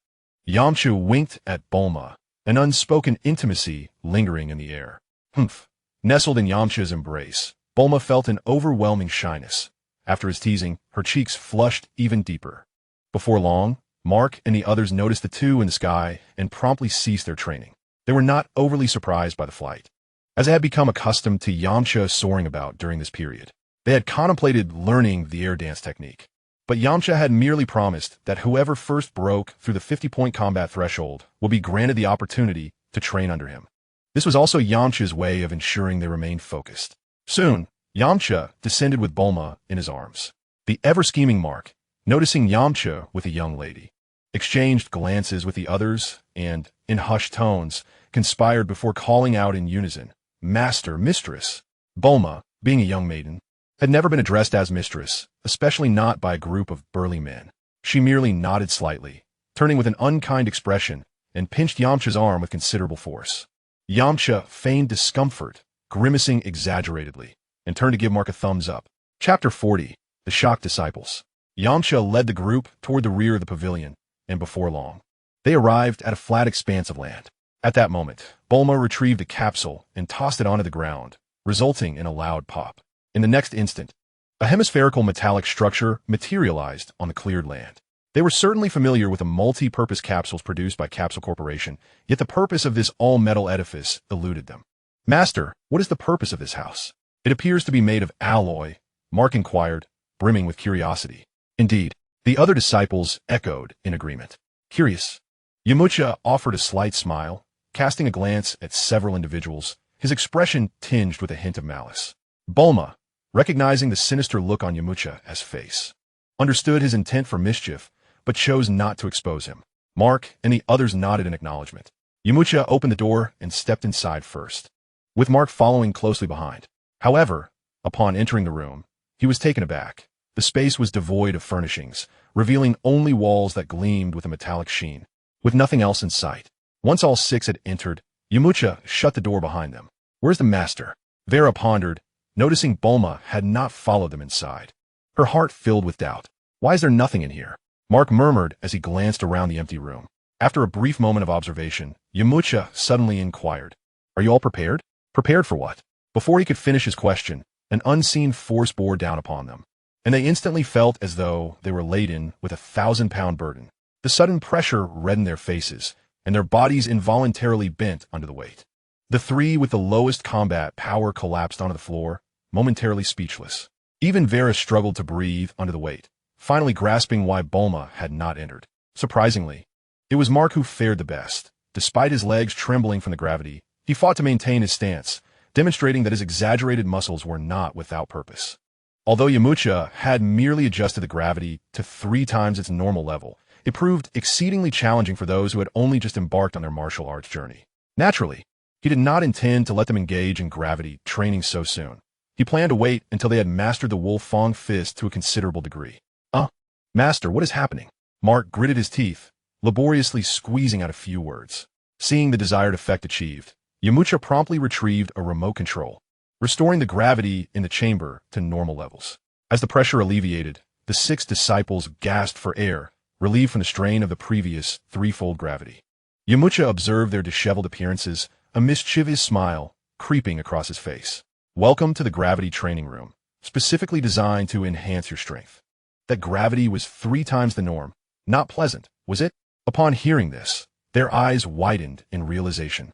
Yamcha winked at Bulma, an unspoken intimacy lingering in the air. Humph. Nestled in Yamcha's embrace, Bulma felt an overwhelming shyness. After his teasing, her cheeks flushed even deeper. Before long, Mark and the others noticed the two in the sky and promptly ceased their training. They were not overly surprised by the flight, as they had become accustomed to Yamcha soaring about during this period. They had contemplated learning the air dance technique, but Yamcha had merely promised that whoever first broke through the 50-point combat threshold would be granted the opportunity to train under him. This was also Yamcha's way of ensuring they remained focused. Soon, Yamcha descended with Bulma in his arms. The ever-scheming Mark, noticing Yamcha with a young lady, exchanged glances with the others and, in hushed tones, conspired before calling out in unison, "Master, Mistress." Bulma, being a young maiden, had never been addressed as mistress, especially not by a group of burly men. She merely nodded slightly, turning with an unkind expression, and pinched Yamcha's arm with considerable force. Yamcha feigned discomfort, grimacing exaggeratedly, and turned to give Mark a thumbs up. Chapter 40. The Shocked Disciples. Yamcha led the group toward the rear of the pavilion, and before long, they arrived at a flat expanse of land. At that moment, Bulma retrieved a capsule and tossed it onto the ground, resulting in a loud pop. In the next instant, a hemispherical metallic structure materialized on the cleared land. They were certainly familiar with the multi-purpose capsules produced by Capsule Corporation, yet the purpose of this all-metal edifice eluded them. "Master, what is the purpose of this house? It appears to be made of alloy," Mark inquired, brimming with curiosity. Indeed, the other disciples echoed in agreement. Curious. Yamcha offered a slight smile, casting a glance at several individuals, his expression tinged with a hint of malice. Bulma, recognizing the sinister look on Yamcha's face, understood his intent for mischief, but chose not to expose him. Mark and the others nodded in acknowledgement. Yamcha opened the door and stepped inside first, with Mark following closely behind. However, upon entering the room, he was taken aback. The space was devoid of furnishings, revealing only walls that gleamed with a metallic sheen, with nothing else in sight. Once all six had entered, Yamcha shut the door behind them. "Where's the master?" Vera pondered, noticing Bulma had not followed them inside. Her heart filled with doubt. "Why is there nothing in here?" Mark murmured as he glanced around the empty room. After a brief moment of observation, Yamcha suddenly inquired, "Are you all prepared?" "Prepared for what?" Before he could finish his question, An unseen force bore down upon them, and they instantly felt as though they were laden with a 1,000-pound burden. The sudden pressure reddened their faces, and their bodies involuntarily bent under the weight. The three with the lowest combat power collapsed onto the floor, momentarily speechless. Even Vera struggled to breathe under the weight, finally grasping why Bulma had not entered. Surprisingly, it was Mark who fared the best. Despite his legs trembling from the gravity, he fought to maintain his stance, demonstrating that his exaggerated muscles were not without purpose. Although Yamcha had merely adjusted the gravity to 3 times its normal level, it proved exceedingly challenging for those who had only just embarked on their martial arts journey. Naturally, he did not intend to let them engage in gravity training so soon. He planned to wait until they had mastered the Wolf Fong Fist to a considerable degree. Master, what is happening? Mark gritted his teeth, laboriously squeezing out a few words. Seeing the desired effect achieved, Yamcha promptly retrieved a remote control, restoring the gravity in the chamber to normal levels. As the pressure alleviated, the 6 disciples gasped for air, relieved from the strain of the previous 3-fold gravity. Yamcha observed their disheveled appearances, a mischievous smile creeping across his face. Welcome to the gravity training room, specifically designed to enhance your strength. That gravity was 3 times the norm. Not pleasant, was it? Upon hearing this, their eyes widened in realization.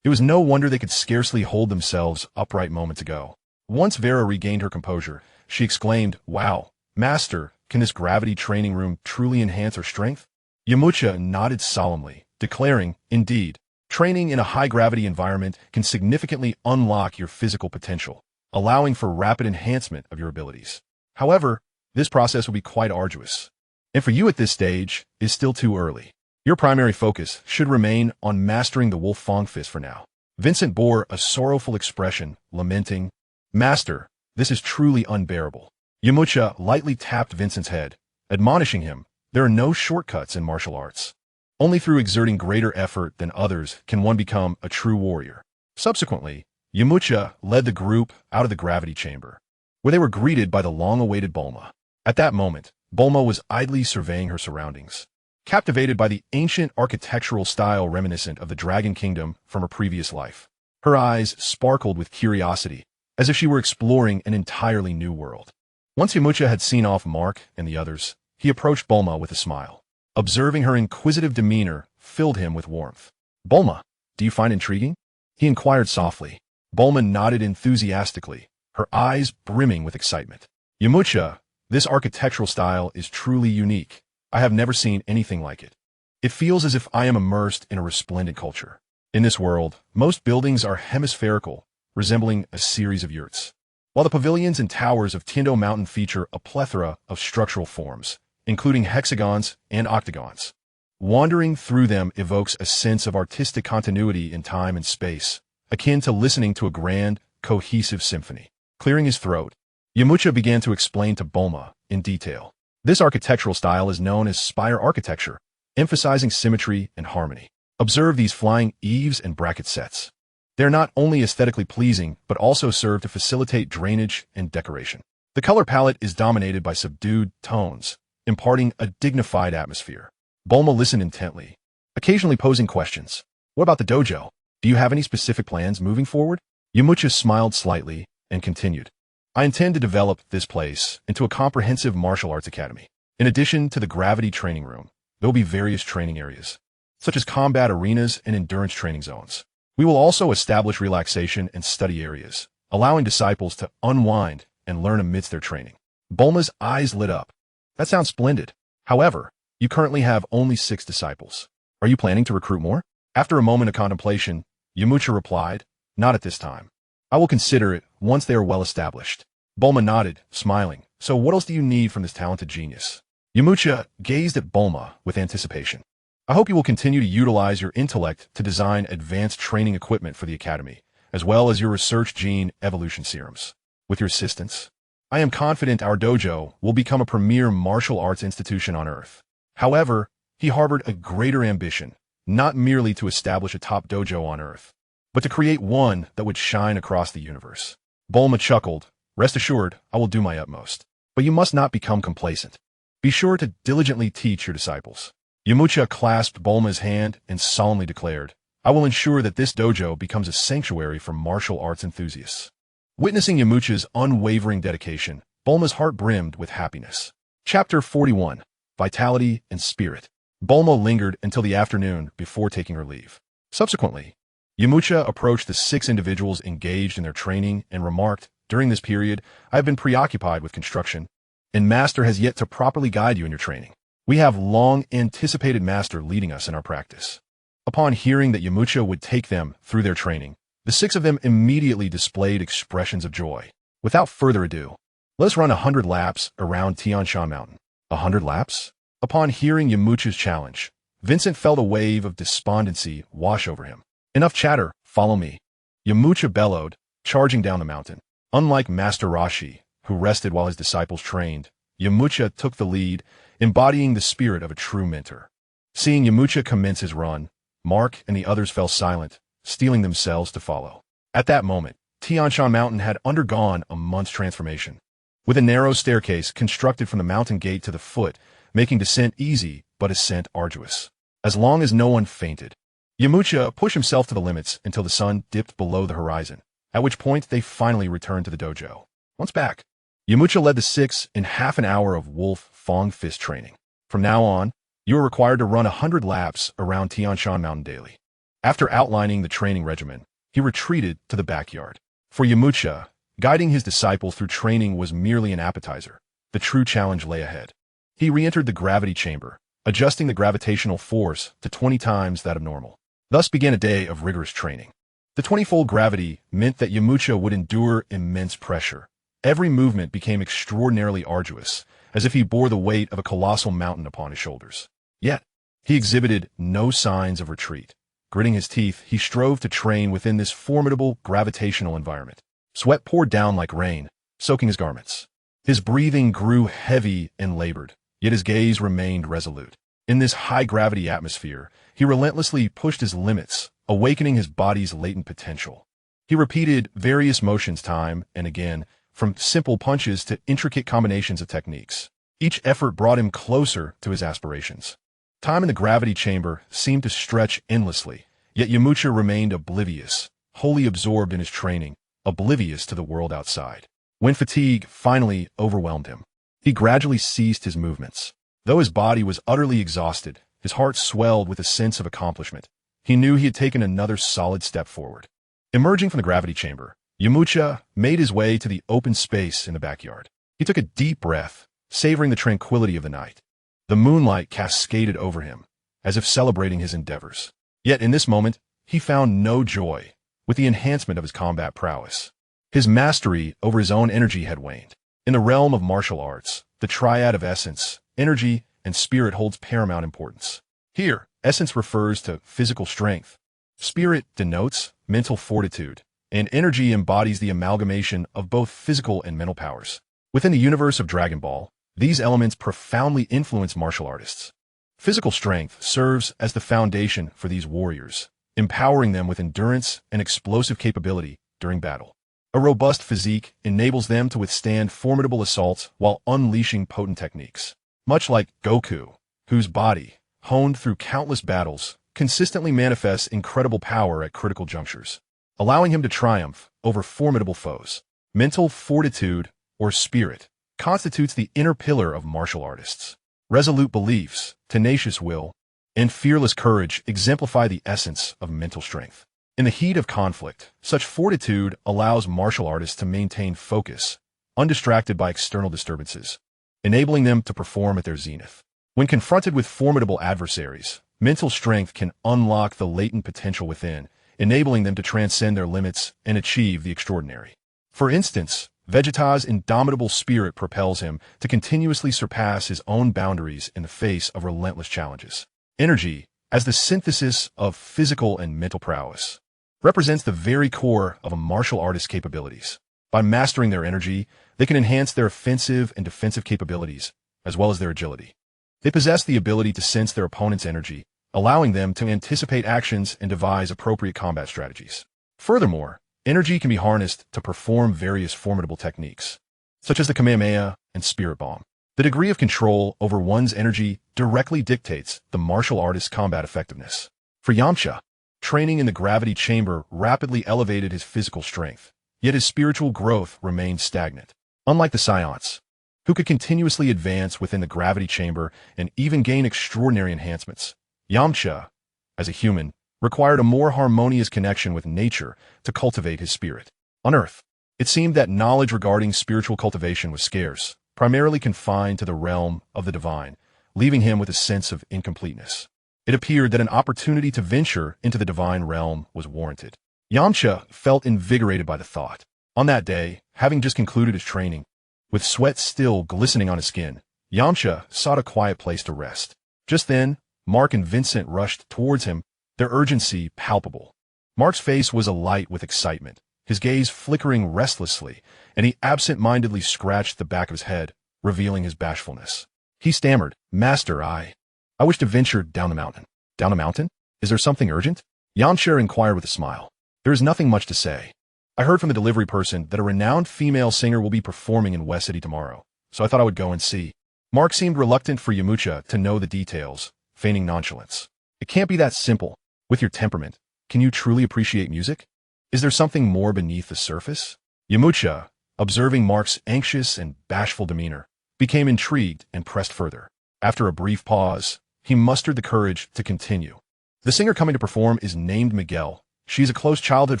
It was no wonder they could scarcely hold themselves upright moments ago. Once Vera regained her composure, she exclaimed, "Wow, Master, can this gravity training room truly enhance our strength?" Yamcha nodded solemnly, declaring, "Indeed, training in a high-gravity environment can significantly unlock your physical potential, allowing for rapid enhancement of your abilities. However, this process will be quite arduous, and for you at this stage is still too early. Your primary focus should remain on mastering the Wolf Fong Fist for now." Vincent bore a sorrowful expression, lamenting, "Master, this is truly unbearable." Yamcha lightly tapped Vincent's head, admonishing him, "There are no shortcuts in martial arts. Only through exerting greater effort than others can one become a true warrior." Subsequently, Yamcha led the group out of the gravity chamber, where they were greeted by the long-awaited Bulma. At that moment, Bulma was idly surveying her surroundings, captivated by the ancient architectural style reminiscent of the Dragon Kingdom from her previous life. Her eyes sparkled with curiosity, as if she were exploring an entirely new world. Once Yamcha had seen off Mark and the others, he approached Bulma with a smile. Observing her inquisitive demeanor filled him with warmth. "Bulma, do you find intriguing?" he inquired softly. Bulma nodded enthusiastically, her eyes brimming with excitement. "Yamcha, this architectural style is truly unique. I have never seen anything like it. It feels as if I am immersed in a resplendent culture. In this world, most buildings are hemispherical, resembling a series of yurts, while the pavilions and towers of Tien Mountain feature a plethora of structural forms, including hexagons and octagons. Wandering through them evokes a sense of artistic continuity in time and space, akin to listening to a grand, cohesive symphony." Clearing his throat, Yamcha began to explain to Bulma in detail. This architectural style is known as spire architecture, emphasizing symmetry and harmony. Observe these flying eaves and bracket sets. They are not only aesthetically pleasing, but also serve to facilitate drainage and decoration. The color palette is dominated by subdued tones, imparting a dignified atmosphere. Bulma listened intently, occasionally posing questions. "What about the dojo? Do you have any specific plans moving forward?" Yamcha smiled slightly and continued, "I intend to develop this place into a comprehensive martial arts academy. In addition to the gravity training room, there will be various training areas, such as combat arenas and endurance training zones. We will also establish relaxation and study areas, allowing disciples to unwind and learn amidst their training." Bulma's eyes lit up. "That sounds splendid. However, you currently have only 6 disciples. Are you planning to recruit more?" After a moment of contemplation, Yamcha replied, "Not at this time. I will consider it once they are well established." Bulma nodded, smiling. "So what else do you need from this talented genius?" Yamcha gazed at Bulma with anticipation. "I hope you will continue to utilize your intellect to design advanced training equipment for the academy, as well as your research gene evolution serums. With your assistance, I am confident our dojo will become a premier martial arts institution on Earth." However, he harbored a greater ambition, not merely to establish a top dojo on Earth, but to create one that would shine across the universe. Bulma chuckled. "Rest assured, I will do my utmost. But you must not become complacent. Be sure to diligently teach your disciples." Yamcha clasped Bulma's hand and solemnly declared, "I will ensure that this dojo becomes a sanctuary for martial arts enthusiasts." Witnessing Yamcha's unwavering dedication, Bulma's heart brimmed with happiness. Chapter 41. Vitality and Spirit. Bulma lingered until the afternoon before taking her leave. Subsequently, Yamcha approached the 6 individuals engaged in their training and remarked, "During this period, I have been preoccupied with construction, and Master has yet to properly guide you in your training. We have long anticipated Master leading us in our practice." Upon hearing that Yamcha would take them through their training, the 6 of them immediately displayed expressions of joy. Without further ado, let us run 100 laps around Tien Mountain. 100 laps? Upon hearing Yamcha's challenge, Vincent felt a wave of despondency wash over him. "Enough chatter, follow me," Yamcha bellowed, charging down the mountain. Unlike Master Roshi, who rested while his disciples trained, Yamcha took the lead, embodying the spirit of a true mentor. Seeing Yamcha commence his run, Mark and the others fell silent, steeling themselves to follow. At that moment, Tien Mountain had undergone a month's transformation. With a narrow staircase constructed from the mountain gate to the foot, making descent easy but ascent arduous. As long as no one fainted, Yamcha pushed himself to the limits until the sun dipped below the horizon, at which point they finally returned to the dojo. Once back, Yamcha led the 6 in half an hour of wolf Fong fist training. From now on, you are required to run 100 laps around Tien Mountain daily. After outlining the training regimen, he retreated to the backyard. For Yamcha, guiding his disciples through training was merely an appetizer. The true challenge lay ahead. He re-entered the gravity chamber, adjusting the gravitational force to 20 times that of normal. Thus began a day of rigorous training. The 20-fold gravity meant that Yamcha would endure immense pressure. Every movement became extraordinarily arduous, as if he bore the weight of a colossal mountain upon his shoulders. Yet, he exhibited no signs of retreat. Gritting his teeth, he strove to train within this formidable gravitational environment. Sweat poured down like rain, soaking his garments. His breathing grew heavy and labored, yet his gaze remained resolute. In this high-gravity atmosphere, he relentlessly pushed his limits, awakening his body's latent potential. He repeated various motions time and again, from simple punches to intricate combinations of techniques. Each effort brought him closer to his aspirations. Time in the gravity chamber seemed to stretch endlessly, yet Yamcha remained oblivious, wholly absorbed in his training, oblivious to the world outside. When fatigue finally overwhelmed him, he gradually ceased his movements. Though his body was utterly exhausted, his heart swelled with a sense of accomplishment. He knew he had taken another solid step forward. Emerging from the gravity chamber, Yamcha made his way to the open space in the backyard. He took a deep breath, savoring the tranquility of the night. The moonlight cascaded over him, as if celebrating his endeavors. Yet in this moment, he found no joy with the enhancement of his combat prowess. His mastery over his own energy had waned. In the realm of martial arts, the triad of essence, energy, and spirit holds paramount importance. Here, essence refers to physical strength, spirit denotes mental fortitude, and energy embodies the amalgamation of both physical and mental powers. Within the universe of Dragon Ball, these elements profoundly influence martial artists. Physical strength serves as the foundation for these warriors, empowering them with endurance and explosive capability during battle. A robust physique enables them to withstand formidable assaults while unleashing potent techniques. Much like Goku, whose body, honed through countless battles, consistently manifests incredible power at critical junctures, allowing him to triumph over formidable foes. Mental fortitude, or spirit, constitutes the inner pillar of martial artists. Resolute beliefs, tenacious will, and fearless courage exemplify the essence of mental strength. In the heat of conflict, such fortitude allows martial artists to maintain focus, undistracted by external disturbances, enabling them to perform at their zenith. When confronted with formidable adversaries, mental strength can unlock the latent potential within, enabling them to transcend their limits and achieve the extraordinary. For instance, Vegeta's indomitable spirit propels him to continuously surpass his own boundaries in the face of relentless challenges. Energy, as the synthesis of physical and mental prowess, represents the very core of a martial artist's capabilities. By mastering their energy, they can enhance their offensive and defensive capabilities, as well as their agility. They possess the ability to sense their opponent's energy, allowing them to anticipate actions and devise appropriate combat strategies. Furthermore, energy can be harnessed to perform various formidable techniques, such as the Kamehameha and Spirit Bomb. The degree of control over one's energy directly dictates the martial artist's combat effectiveness. For Yamcha, training in the gravity chamber rapidly elevated his physical strength. yet his spiritual growth remained stagnant. Unlike the Saiyans, who could continuously advance within the gravity chamber and even gain extraordinary enhancements, Yamcha, as a human, required a more harmonious connection with nature to cultivate his spirit. On Earth, it seemed that knowledge regarding spiritual cultivation was scarce, primarily confined to the realm of the divine, leaving him with a sense of incompleteness. It appeared that an opportunity to venture into the divine realm was warranted. Yamcha felt invigorated by the thought. On that day, having just concluded his training, with sweat still glistening on his skin, Yamcha sought a quiet place to rest. Just then, Mark and Vincent rushed towards him, their urgency palpable. Mark's face was alight with excitement, his gaze flickering restlessly, and he absent-mindedly scratched the back of his head, revealing his bashfulness. He stammered, "Master, I wish to venture down the mountain." "Down the mountain? Is there something urgent?" Yamcha inquired with a smile. "There is nothing much to say. I heard from the delivery person that a renowned female singer will be performing in West City tomorrow, so I thought I would go and see." Mark seemed reluctant for Yamcha to know the details, feigning nonchalance. "It can't be that simple. With your temperament, can you truly appreciate music? Is there something more beneath the surface?" Yamcha, observing Mark's anxious and bashful demeanor, became intrigued and pressed further. After a brief pause, he mustered the courage to continue. "The singer coming to perform is named Miguel. She is a close childhood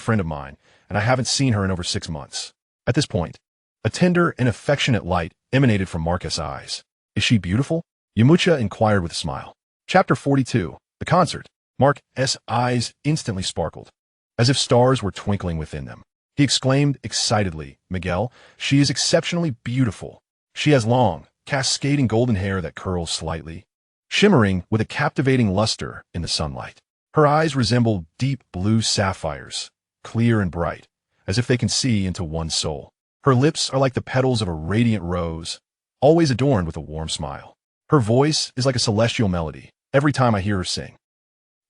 friend of mine, and I haven't seen her in over 6 months." At this point, a tender and affectionate light emanated from Mark's eyes. "Is she beautiful?" Yamcha inquired with a smile. Chapter 42. The Concert. Mark's eyes instantly sparkled, as if stars were twinkling within them. He exclaimed excitedly, "Miguel, she is exceptionally beautiful. She has long, cascading golden hair that curls slightly, shimmering with a captivating luster in the sunlight. Her eyes resemble deep blue sapphires, clear and bright, as if they can see into one's soul. Her lips are like the petals of a radiant rose, always adorned with a warm smile. Her voice is like a celestial melody every time I hear her sing."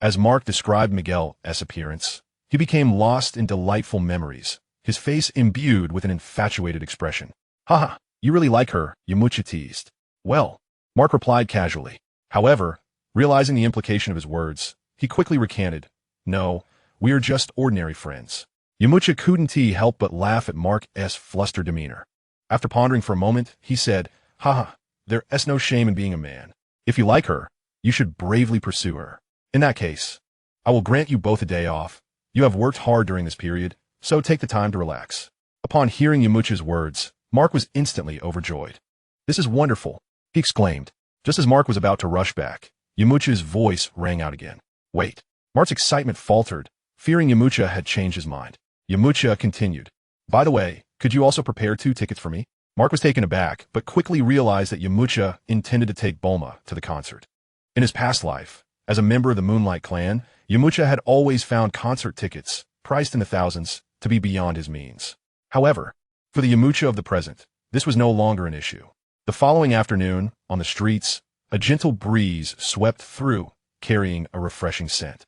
As Mark described Miguel's appearance, he became lost in delightful memories, his face imbued with an infatuated expression. "Haha, you really like her," Yamcha teased. "Well," Mark replied casually. However, realizing the implication of his words, he quickly recanted, "No, we are just ordinary friends." Yamcha couldn't help but laugh at Mark's flustered demeanor. After pondering for a moment, he said, "Haha, there's no shame in being a man. If you like her, you should bravely pursue her. In that case, I will grant you both a day off. You have worked hard during this period, so take the time to relax." Upon hearing Yamcha's words, Mark was instantly overjoyed. "This is wonderful," he exclaimed. Just as Mark was about to rush back, Yamcha's voice rang out again. "Wait." Mark's excitement faltered, fearing Yamcha had changed his mind. Yamcha continued, "By the way, could you also prepare 2 tickets for me?" Mark was taken aback, but quickly realized that Yamcha intended to take Bulma to the concert. In his past life, as a member of the Moonlight Clan, Yamcha had always found concert tickets, priced in the thousands, to be beyond his means. However, for the Yamcha of the present, this was no longer an issue. The following afternoon, on the streets, a gentle breeze swept through, carrying a refreshing scent.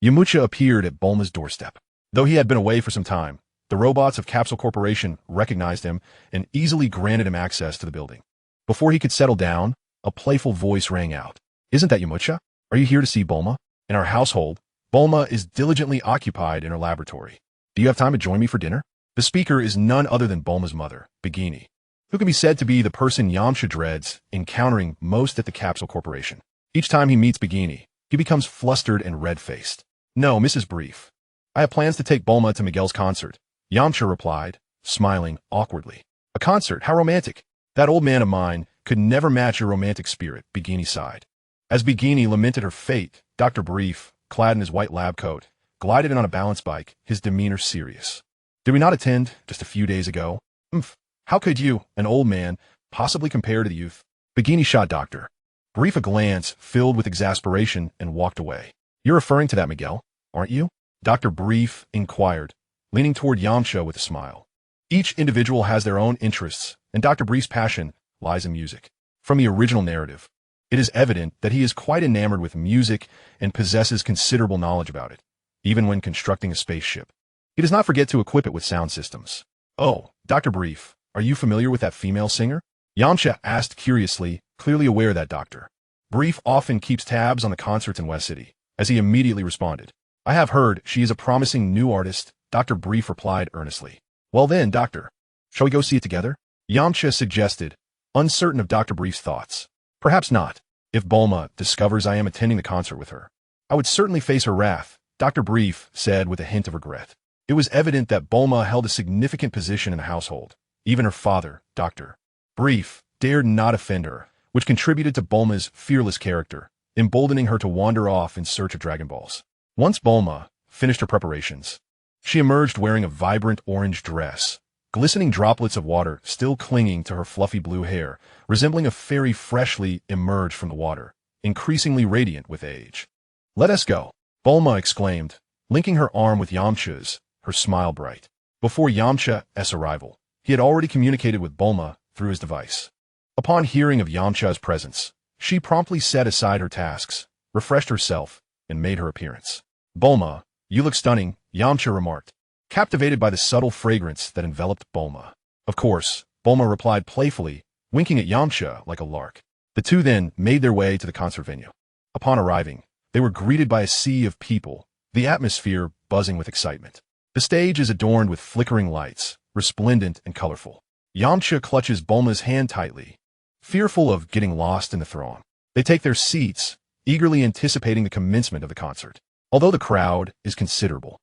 Yamcha appeared at Bulma's doorstep. Though he had been away for some time, the robots of Capsule Corporation recognized him and easily granted him access to the building. Before he could settle down, a playful voice rang out. "Isn't that Yamcha? Are you here to see Bulma? In our household, Bulma is diligently occupied in her laboratory. Do you have time to join me for dinner?" The speaker is none other than Bulma's mother, Begini, who can be said to be the person Yamcha dreads encountering most at the Capsule Corporation. Each time he meets Begini, he becomes flustered and red-faced. "No, Mrs. Brief. I have plans to take Bulma to Miguel's concert," Yamcha replied, smiling awkwardly. "A concert? How romantic. That old man of mine could never match your romantic spirit," Begini sighed. As Begini lamented her fate, Dr. Brief, clad in his white lab coat, glided in on a balance bike, his demeanor serious. "Did we not attend just a few days ago?" "Umph. How could you, an old man, possibly compare to the youth?" Begini shot Dr. Brief a glance filled with exasperation and walked away. "You're referring to that Miguel, aren't you?" Dr. Brief inquired, leaning toward Yamcha with a smile. Each individual has their own interests, and Dr. Brief's passion lies in music. From the original narrative, it is evident that he is quite enamored with music and possesses considerable knowledge about it, even when constructing a spaceship. He does not forget to equip it with sound systems. "Oh, Dr. Brief, are you familiar with that female singer?" Yamcha asked curiously, clearly aware that Dr. Brief often keeps tabs on the concerts in West City, as he immediately responded. "I have heard she is a promising new artist," Dr. Brief replied earnestly. Well then, Doctor, shall we go see it together? Yamcha suggested, uncertain of Dr. Brief's thoughts. Perhaps not. If Bulma discovers I am attending the concert with her, I would certainly face her wrath, Dr. Brief said with a hint of regret. It was evident that Bulma held a significant position in the household. Even her father, Dr. Brief, dared not offend her, which contributed to Bulma's fearless character, emboldening her to wander off in search of Dragon Balls. Once Bulma finished her preparations, she emerged wearing a vibrant orange dress, glistening droplets of water still clinging to her fluffy blue hair, resembling a fairy freshly emerged from the water, increasingly radiant with age. Let us go, Bulma exclaimed, linking her arm with Yamcha's, her smile bright. Before Yamcha's arrival, he had already communicated with Bulma through his device. Upon hearing of Yamcha's presence, she promptly set aside her tasks, refreshed herself, and made her appearance. Bulma, you look stunning, Yamcha remarked, captivated by the subtle fragrance that enveloped Bulma. Of course, Bulma replied playfully, winking at Yamcha like a lark. The two then made their way to the concert venue. Upon arriving, they were greeted by a sea of people, the atmosphere buzzing with excitement. The stage is adorned with flickering lights, resplendent and colorful. Yamcha clutches Bulma's hand tightly, fearful of getting lost in the throng. They take their seats, eagerly anticipating the commencement of the concert. Although the crowd is considerable,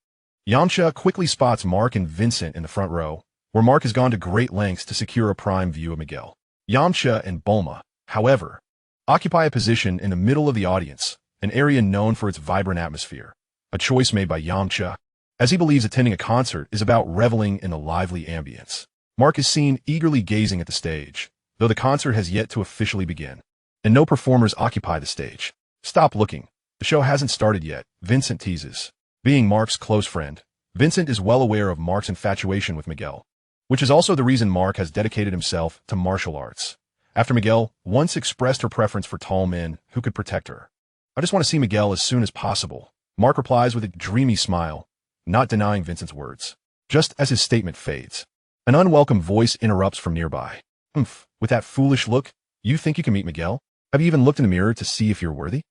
Yamcha quickly spots Mark and Vincent in the front row, where Mark has gone to great lengths to secure a prime view of Miguel. Yamcha and Bulma, however, occupy a position in the middle of the audience, an area known for its vibrant atmosphere, a choice made by Yamcha, as he believes attending a concert is about reveling in the lively ambience. Mark is seen eagerly gazing at the stage, though the concert has yet to officially begin, and no performers occupy the stage. Stop looking. The show hasn't started yet, Vincent teases. Being Mark's close friend, Vincent is well aware of Mark's infatuation with Miguel, which is also the reason Mark has dedicated himself to martial arts. After Miguel once expressed her preference for tall men who could protect her. I just want to see Miguel as soon as possible, Mark replies with a dreamy smile, not denying Vincent's words. Just as his statement fades, an unwelcome voice interrupts from nearby. With that foolish look, you think you can meet Miguel? Have you even looked in the mirror to see if you're worthy?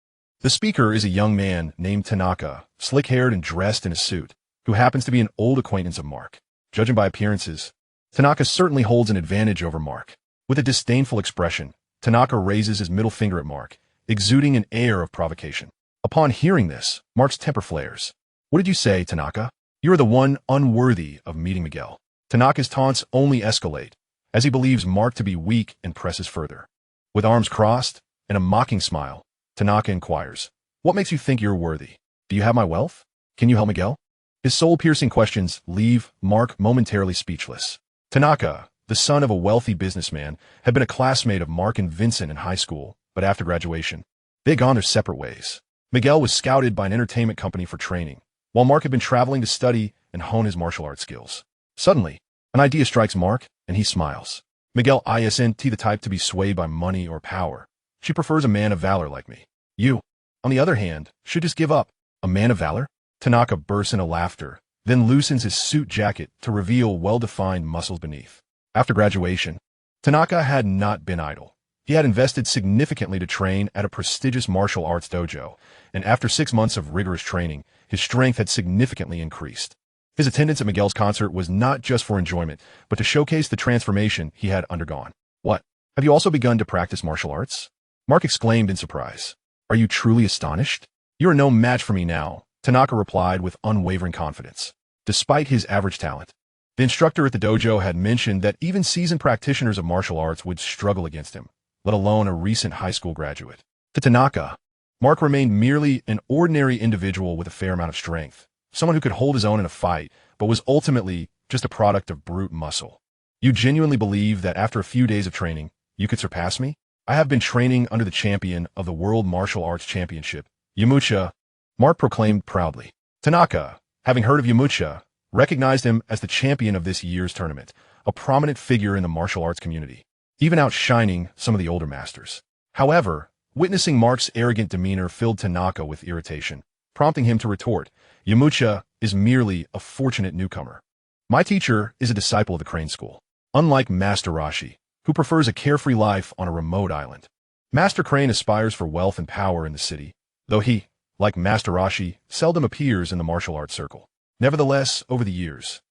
The speaker is a young man named Tanaka, slick-haired and dressed in a suit, who happens to be an old acquaintance of Mark. Judging by appearances, Tanaka certainly holds an advantage over Mark. With a disdainful expression, Tanaka raises his middle finger at Mark, exuding an air of provocation. Upon hearing this, Mark's temper flares. What did you say, Tanaka? You are the one unworthy of meeting Miguel. Tanaka's taunts only escalate, as he believes Mark to be weak and presses further. With arms crossed and a mocking smile, Tanaka inquires, what makes you think you're worthy? Do you have my wealth? Can you help Miguel? His soul-piercing questions leave Mark momentarily speechless. Tanaka, the son of a wealthy businessman, had been a classmate of Mark and Vincent in high school, but after graduation, they had gone their separate ways. Miguel was scouted by an entertainment company for training, while Mark had been traveling to study and hone his martial arts skills. Suddenly, an idea strikes Mark, and he smiles. Miguel isn't the type to be swayed by money or power. She prefers a man of valor like me. You, on the other hand, should just give up. A man of valor? Tanaka bursts into laughter, then loosens his suit jacket to reveal well-defined muscles beneath. After graduation, Tanaka had not been idle. He had invested significantly to train at a prestigious martial arts dojo, and after 6 months of rigorous training, his strength had significantly increased. His attendance at Miguel's concert was not just for enjoyment, but to showcase the transformation he had undergone. What? Have you also begun to practice martial arts? Mark exclaimed in surprise. Are you truly astonished? You are no match for me now, Tanaka replied with unwavering confidence. Despite his average talent, the instructor at the dojo had mentioned that even seasoned practitioners of martial arts would struggle against him, let alone a recent high school graduate. To Tanaka, Mark remained merely an ordinary individual with a fair amount of strength, someone who could hold his own in a fight, but was ultimately just a product of brute muscle. You genuinely believe that after a few days of training, you could surpass me? I have been training under the champion of the World Martial Arts Championship, Yamcha, Mark proclaimed proudly. Tanaka, having heard of Yamcha, recognized him as the champion of this year's tournament, a prominent figure in the martial arts community, even outshining some of the older masters. However, witnessing Mark's arrogant demeanor filled Tanaka with irritation, prompting him to retort, Yamcha is merely a fortunate newcomer. My teacher is a disciple of the Crane School, unlike Master Rashi, who prefers a carefree life on a remote island. Master Crane aspires for wealth and power in the city, though he, like Master Rashi, seldom appears in the martial arts circle. Nevertheless, over the years,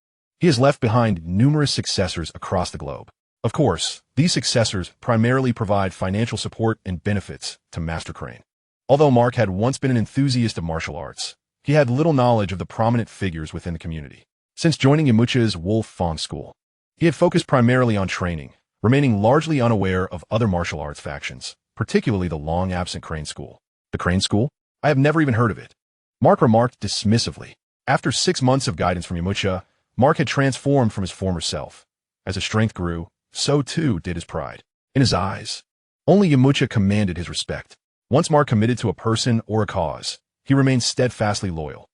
He has left behind numerous successors across the globe. Of course, these successors primarily provide financial support and benefits to Master Crane. Although Mark had once been an enthusiast of martial arts, he had little knowledge of the prominent figures within the community. Since joining Yamcha's Wolf Fong school, he had focused primarily on training, remaining largely unaware of other martial arts factions, particularly the long-absent Crane School. The Crane School? I have never even heard of it. Mark remarked dismissively. After 6 months of guidance from Yamcha, Mark had transformed from his former self. As his strength grew, so too did his pride. In his eyes, only Yamcha commanded his respect. Once Mark committed to a person or a cause, he remained steadfastly loyal.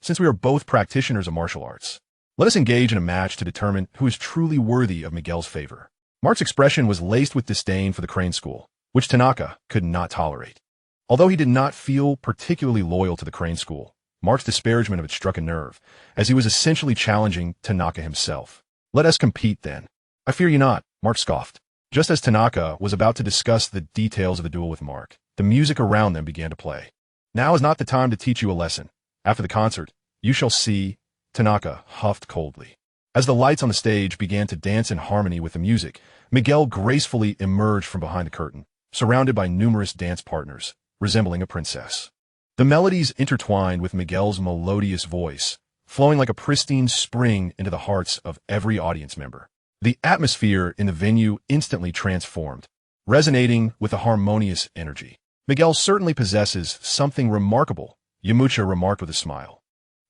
Since we are both practitioners of martial arts, let us engage in a match to determine who is truly worthy of Miguel's favor. Mark's expression was laced with disdain for the Crane School, which Tanaka could not tolerate. Although he did not feel particularly loyal to the Crane School, Mark's disparagement of it struck a nerve, as he was essentially challenging Tanaka himself. Let us compete, then. I fear you not, Mark scoffed. Just as Tanaka was about to discuss the details of the duel with Mark, the music around them began to play. Now is not the time to teach you a lesson. After the concert, you shall see, Tanaka huffed coldly. As the lights on the stage began to dance in harmony with the music, Miguel gracefully emerged from behind the curtain, surrounded by numerous dance partners, resembling a princess. The melodies intertwined with Miguel's melodious voice, flowing like a pristine spring into the hearts of every audience member. The atmosphere in the venue instantly transformed, resonating with a harmonious energy. Miguel certainly possesses something remarkable, Yamcha remarked with a smile.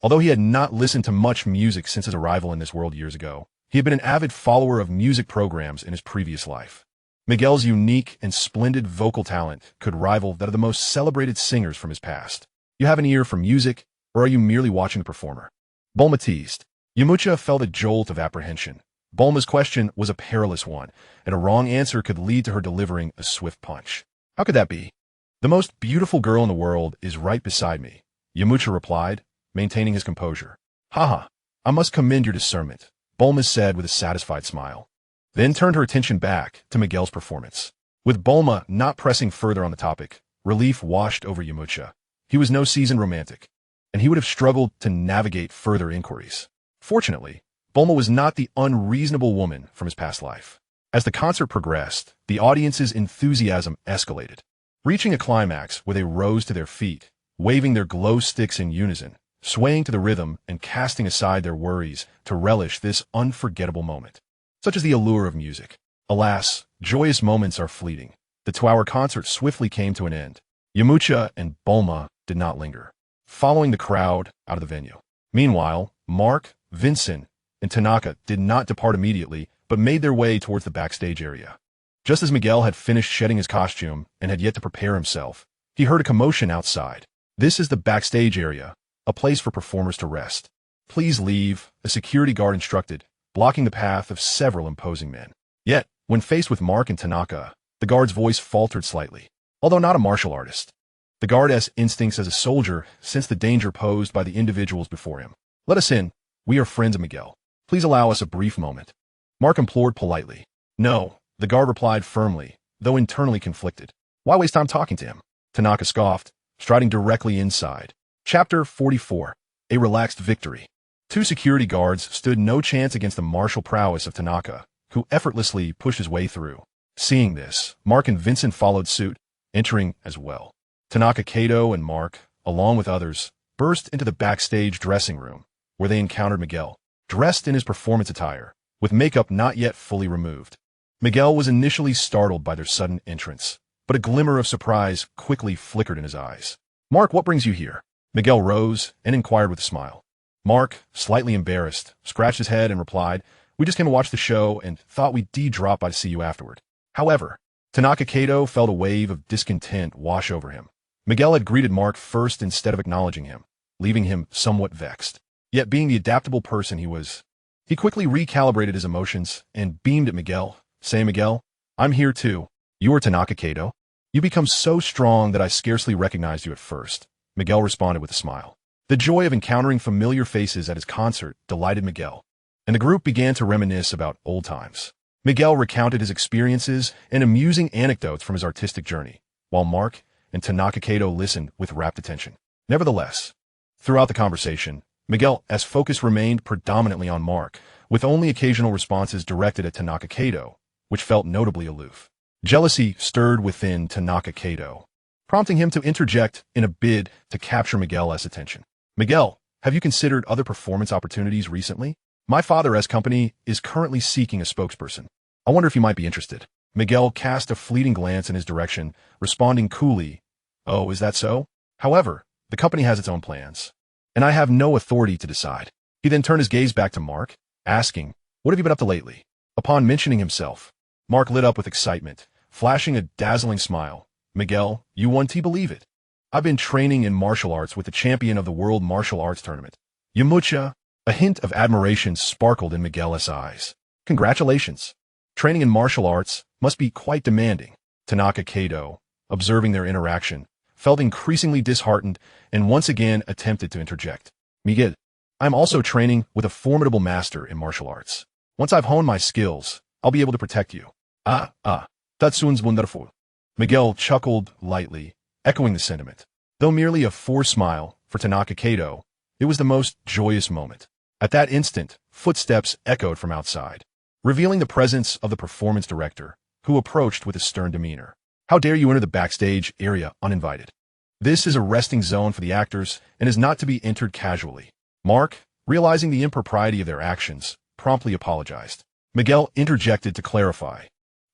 Although he had not listened to much music since his arrival in this world years ago, he had been an avid follower of music programs in his previous life. Miguel's unique and splendid vocal talent could rival that of the most celebrated singers from his past. You have an ear for music, or are you merely watching the performer? Bulma teased. Yamcha felt a jolt of apprehension. Bulma's question was a perilous one, and a wrong answer could lead to her delivering a swift punch. How could that be? The most beautiful girl in the world is right beside me, Yamcha replied, maintaining his composure. Haha, I must commend your discernment, Bulma said with a satisfied smile. Then turned her attention back to Miguel's performance. With Bulma not pressing further on the topic, relief washed over Yamcha. He was no seasoned romantic, and he would have struggled to navigate further inquiries. Fortunately, Bulma was not the unreasonable woman from his past life. As the concert progressed, the audience's enthusiasm escalated, reaching a climax where they rose to their feet, waving their glow sticks in unison, swaying to the rhythm and casting aside their worries to relish this unforgettable moment. Such is the allure of music. Alas, joyous moments are fleeting. The 2-hour concert swiftly came to an end. Yamcha and Bulma did not linger, following the crowd out of the venue. Meanwhile, Mark, Vincent, and Tanaka did not depart immediately, but made their way towards the backstage area. Just as Miguel had finished shedding his costume and had yet to prepare himself, he heard a commotion outside. This is the backstage area, a place for performers to rest. Please leave, a security guard instructed, blocking the path of several imposing men. Yet, when faced with Mark and Tanaka, the guard's voice faltered slightly. Although not a martial artist, the guard has instincts as a soldier sensed the danger posed by the individuals before him. Let us in. We are friends of Miguel. Please allow us a brief moment. Mark implored politely. No, the guard replied firmly, though internally conflicted. Why waste time talking to him? Tanaka scoffed, striding directly inside. Chapter 44. A Relaxed Victory. 2 security guards stood no chance against the martial prowess of Tanaka, who effortlessly pushed his way through. Seeing this, Mark and Vincent followed suit, entering as well. Tanaka, Kato, and Mark, along with others, burst into the backstage dressing room, where they encountered Miguel, dressed in his performance attire, with makeup not yet fully removed. Miguel was initially startled by their sudden entrance, but a glimmer of surprise quickly flickered in his eyes. Mark, what brings you here? Miguel rose and inquired with a smile. Mark, slightly embarrassed, scratched his head and replied, We just came to watch the show and thought we'd drop by to see you afterward. However, Tanaka Kato felt a wave of discontent wash over him. Miguel had greeted Mark first instead of acknowledging him, leaving him somewhat vexed. Yet being the adaptable person he was, he quickly recalibrated his emotions and beamed at Miguel, saying, Miguel, I'm here too. You are Tanaka Kato? You become so strong that I scarcely recognized you at first. Miguel responded with a smile. The joy of encountering familiar faces at his concert delighted Miguel, and the group began to reminisce about old times. Miguel recounted his experiences and amusing anecdotes from his artistic journey, while Mark and Tanaka Kato listened with rapt attention. Nevertheless, throughout the conversation, Miguel's focus remained predominantly on Mark, with only occasional responses directed at Tanaka Kato, which felt notably aloof. Jealousy stirred within Tanaka Kato, prompting him to interject in a bid to capture Miguel's attention. Miguel, have you considered other performance opportunities recently? My father's company is currently seeking a spokesperson. I wonder if you might be interested. Miguel cast a fleeting glance in his direction, responding coolly, "Oh, is that so? However, the company has its own plans, and I have no authority to decide." He then turned his gaze back to Mark, asking, "What have you been up to lately?" Upon mentioning himself, Mark lit up with excitement, flashing a dazzling smile. "Miguel, you won't believe it. I've been training in martial arts with the champion of the World Martial Arts Tournament, Yamcha." A hint of admiration sparkled in Miguel's eyes. "Congratulations. Training in martial arts must be quite demanding." Tanaka Kato, observing their interaction, felt increasingly disheartened and once again attempted to interject. "Miguel, I'm also training with a formidable master in martial arts. Once I've honed my skills, I'll be able to protect you." That sounds wonderful." Miguel chuckled lightly, echoing the sentiment. Though merely a forced smile for Tanaka Kato, it was the most joyous moment. At that instant, footsteps echoed from outside, revealing the presence of the performance director, who approached with a stern demeanor. "How dare you enter the backstage area uninvited? This is a resting zone for the actors and is not to be entered casually." Mark, realizing the impropriety of their actions, promptly apologized. Miguel interjected to clarify.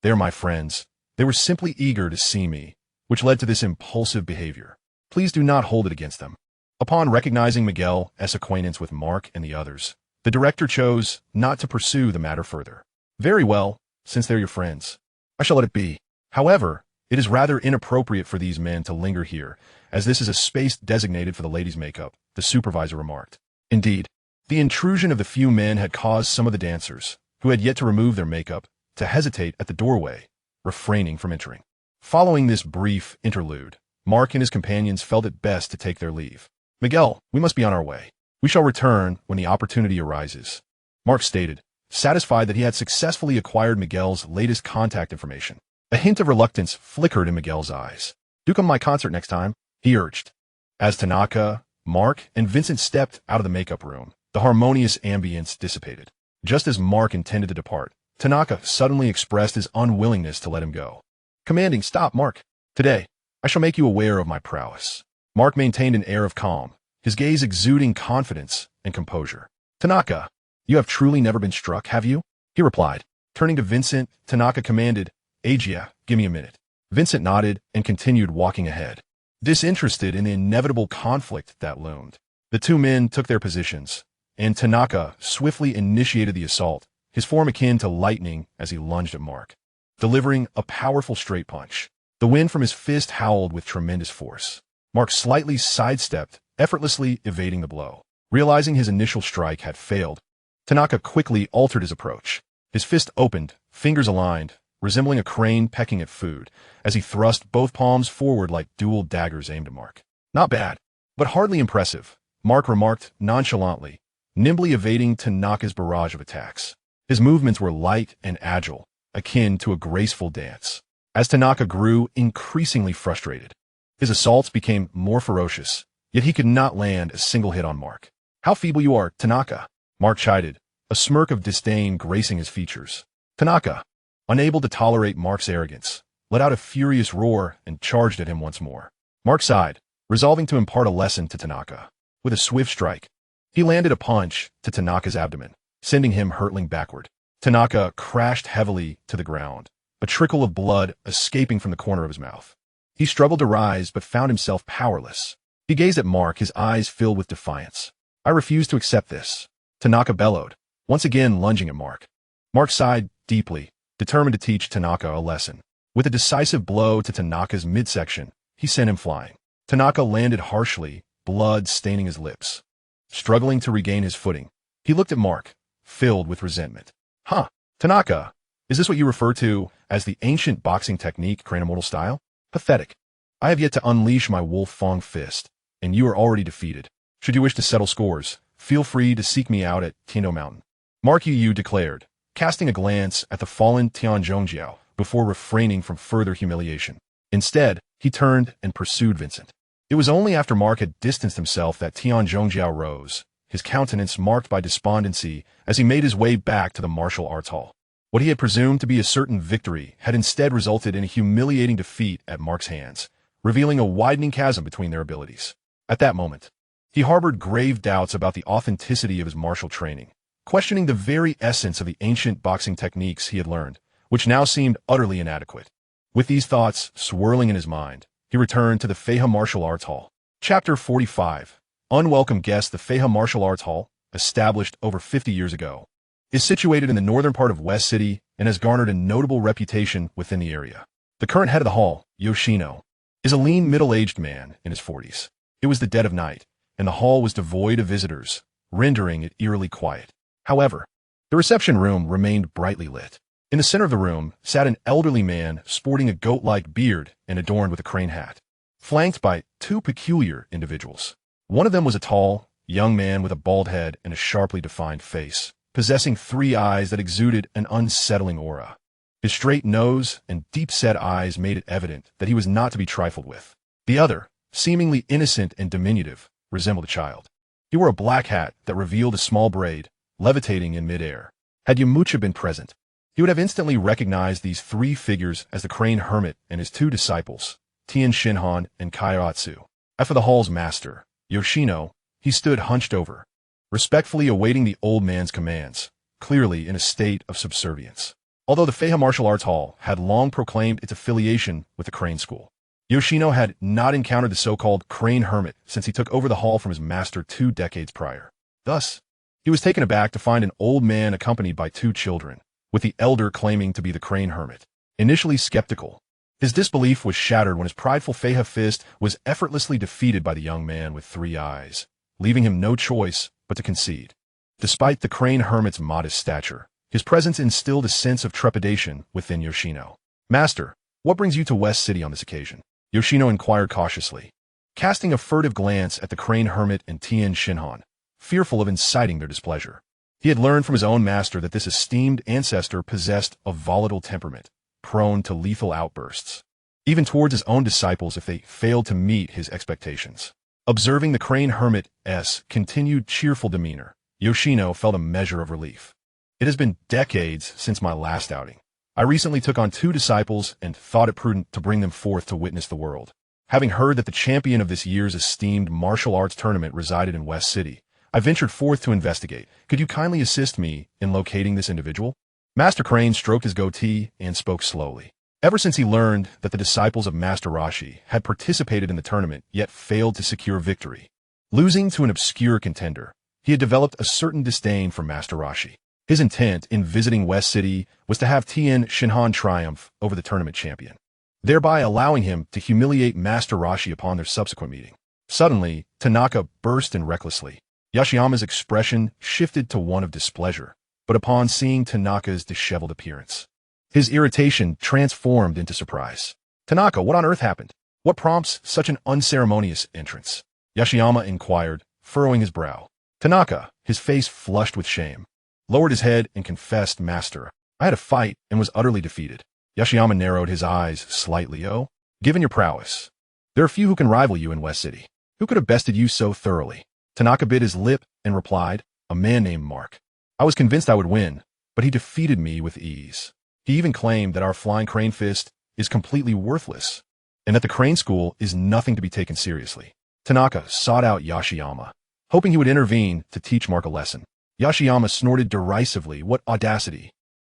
"They're my friends. They were simply eager to see me, which led to this impulsive behavior. Please do not hold it against them." Upon recognizing Miguel's acquaintance with Mark and the others, the director chose not to pursue the matter further. "Very well, since they're your friends, I shall let it be. However, it is rather inappropriate for these men to linger here, as this is a space designated for the ladies' makeup," the supervisor remarked. Indeed, the intrusion of the few men had caused some of the dancers, who had yet to remove their makeup, to hesitate at the doorway, refraining from entering. Following this brief interlude, Mark and his companions felt it best to take their leave. "Miguel, we must be on our way. We shall return when the opportunity arises," Mark stated, satisfied that he had successfully acquired Miguel's latest contact information. A hint of reluctance flickered in Miguel's eyes. "Do come to my concert next time," he urged. As Tanaka, Mark, and Vincent stepped out of the makeup room, the harmonious ambience dissipated. Just as Mark intended to depart, Tanaka suddenly expressed his unwillingness to let him go. Commanding, "Stop, Mark. Today, I shall make you aware of my prowess." Mark maintained an air of calm, his gaze exuding confidence and composure. "Tanaka, you have truly never been struck, have you?" he replied. Turning to Vincent, Tanaka commanded, "Agia, give me a minute." Vincent nodded and continued walking ahead, disinterested in the inevitable conflict that loomed. The two men took their positions, and Tanaka swiftly initiated the assault, his form akin to lightning as he lunged at Mark, delivering a powerful straight punch. The wind from his fist howled with tremendous force. Mark slightly sidestepped, effortlessly evading the blow. Realizing his initial strike had failed, Tanaka quickly altered his approach. His fist opened, fingers aligned, resembling a crane pecking at food, as he thrust both palms forward like dual daggers aimed at Mark. "Not bad, but hardly impressive," Mark remarked nonchalantly, nimbly evading Tanaka's barrage of attacks. His movements were light and agile, akin to a graceful dance. As Tanaka grew increasingly frustrated, his assaults became more ferocious, yet he could not land a single hit on Mark. "How feeble you are, Tanaka," Mark chided, a smirk of disdain gracing his features. Tanaka, unable to tolerate Mark's arrogance, let out a furious roar and charged at him once more. Mark sighed, resolving to impart a lesson to Tanaka. With a swift strike, he landed a punch to Tanaka's abdomen, sending him hurtling backward. Tanaka crashed heavily to the ground, a trickle of blood escaping from the corner of his mouth. He struggled to rise but found himself powerless. He gazed at Mark, his eyes filled with defiance. "I refuse to accept this," Tanaka bellowed, once again lunging at Mark. Mark sighed deeply, determined to teach Tanaka a lesson. With a decisive blow to Tanaka's midsection, he sent him flying. Tanaka landed harshly, blood staining his lips. Struggling to regain his footing, he looked at Mark, filled with resentment. "Huh, Tanaka, is this what you refer to as the ancient boxing technique, Craniamortal style? Pathetic. I have yet to unleash my Wolf Fong fist, and you are already defeated. Should you wish to settle scores, feel free to seek me out at Tien Mountain," Mark Yu declared, casting a glance at the fallen Tian Zhongjiao before refraining from further humiliation. Instead, he turned and pursued Vincent. It was only after Mark had distanced himself that Tian Zhongjiao rose, his countenance marked by despondency as he made his way back to the martial arts hall. What he had presumed to be a certain victory had instead resulted in a humiliating defeat at Mark's hands, revealing a widening chasm between their abilities. At that moment, he harbored grave doubts about the authenticity of his martial training, questioning the very essence of the ancient boxing techniques he had learned, which now seemed utterly inadequate. With these thoughts swirling in his mind, he returned to the Feha Martial Arts Hall. Chapter 45. Unwelcome Guest. The Feha Martial Arts Hall, established over 50 years ago, is situated in the northern part of West City and has garnered a notable reputation within the area. The current head of the hall, Yoshino, is a lean middle-aged man in his 40s. It was the dead of night, and the hall was devoid of visitors, rendering it eerily quiet. However, the reception room remained brightly lit. In the center of the room sat an elderly man sporting a goat-like beard and adorned with a crane hat, flanked by two peculiar individuals. One of them was a tall, young man with a bald head and a sharply defined face, possessing three eyes that exuded an unsettling aura. His straight nose and deep-set eyes made it evident that he was not to be trifled with. The other, seemingly innocent and diminutive, resembled a child. He wore a black hat that revealed a small braid, levitating in midair. Had Yamcha been present, he would have instantly recognized these three figures as the Crane Hermit and his two disciples, Tien Shinhan and Kairatsu. As for the hall's master, Yoshino, he stood hunched over, respectfully awaiting the old man's commands, clearly in a state of subservience. Although the Feha Martial Arts Hall had long proclaimed its affiliation with the Crane School, Yoshino had not encountered the so-called Crane Hermit since he took over the hall from his master 2 decades prior. Thus, he was taken aback to find an old man accompanied by 2 children, with the elder claiming to be the Crane Hermit. Initially skeptical, his disbelief was shattered when his prideful Feha fist was effortlessly defeated by the young man with 3 eyes, leaving him no choice but to concede. Despite the Crane Hermit's modest stature, his presence instilled a sense of trepidation within Yoshino. "Master, what brings you to West City on this occasion?" Yoshino inquired cautiously, casting a furtive glance at the Crane Hermit and Tien Shinhan, fearful of inciting their displeasure. He had learned from his own master that this esteemed ancestor possessed a volatile temperament, prone to lethal outbursts, even towards his own disciples if they failed to meet his expectations. Observing the Crane Hermit's continued cheerful demeanor, Yoshino felt a measure of relief. "It has been decades since my last outing. I recently took on 2 disciples and thought it prudent to bring them forth to witness the world. Having heard that the champion of this year's esteemed martial arts tournament resided in West City, I ventured forth to investigate. Could you kindly assist me in locating this individual?" Master Crane stroked his goatee and spoke slowly. Ever since he learned that the disciples of Master Roshi had participated in the tournament yet failed to secure victory, losing to an obscure contender, he had developed a certain disdain for Master Roshi. His intent in visiting West City was to have Tien Shinhan triumph over the tournament champion, thereby allowing him to humiliate Master Roshi upon their subsequent meeting. Suddenly, Tanaka burst in recklessly. Yashiyama's expression shifted to one of displeasure, but upon seeing Tanaka's disheveled appearance, his irritation transformed into surprise. "Tanaka, what on earth happened? What prompts such an unceremonious entrance?" Yashiyama inquired, furrowing his brow. Tanaka, his face flushed with shame, lowered his head and confessed, "Master, I had a fight and was utterly defeated." Yashiyama narrowed his eyes slightly. "Oh, given your prowess, there are few who can rival you in West City. Who could have bested you so thoroughly?" Tanaka bit his lip and replied, "A man named Mark. I was convinced I would win, but he defeated me with ease. He even claimed that our flying crane fist is completely worthless, and that the crane school is nothing to be taken seriously." Tanaka sought out Yashiyama, hoping he would intervene to teach Mark a lesson. Yashiyama snorted derisively. "What audacity!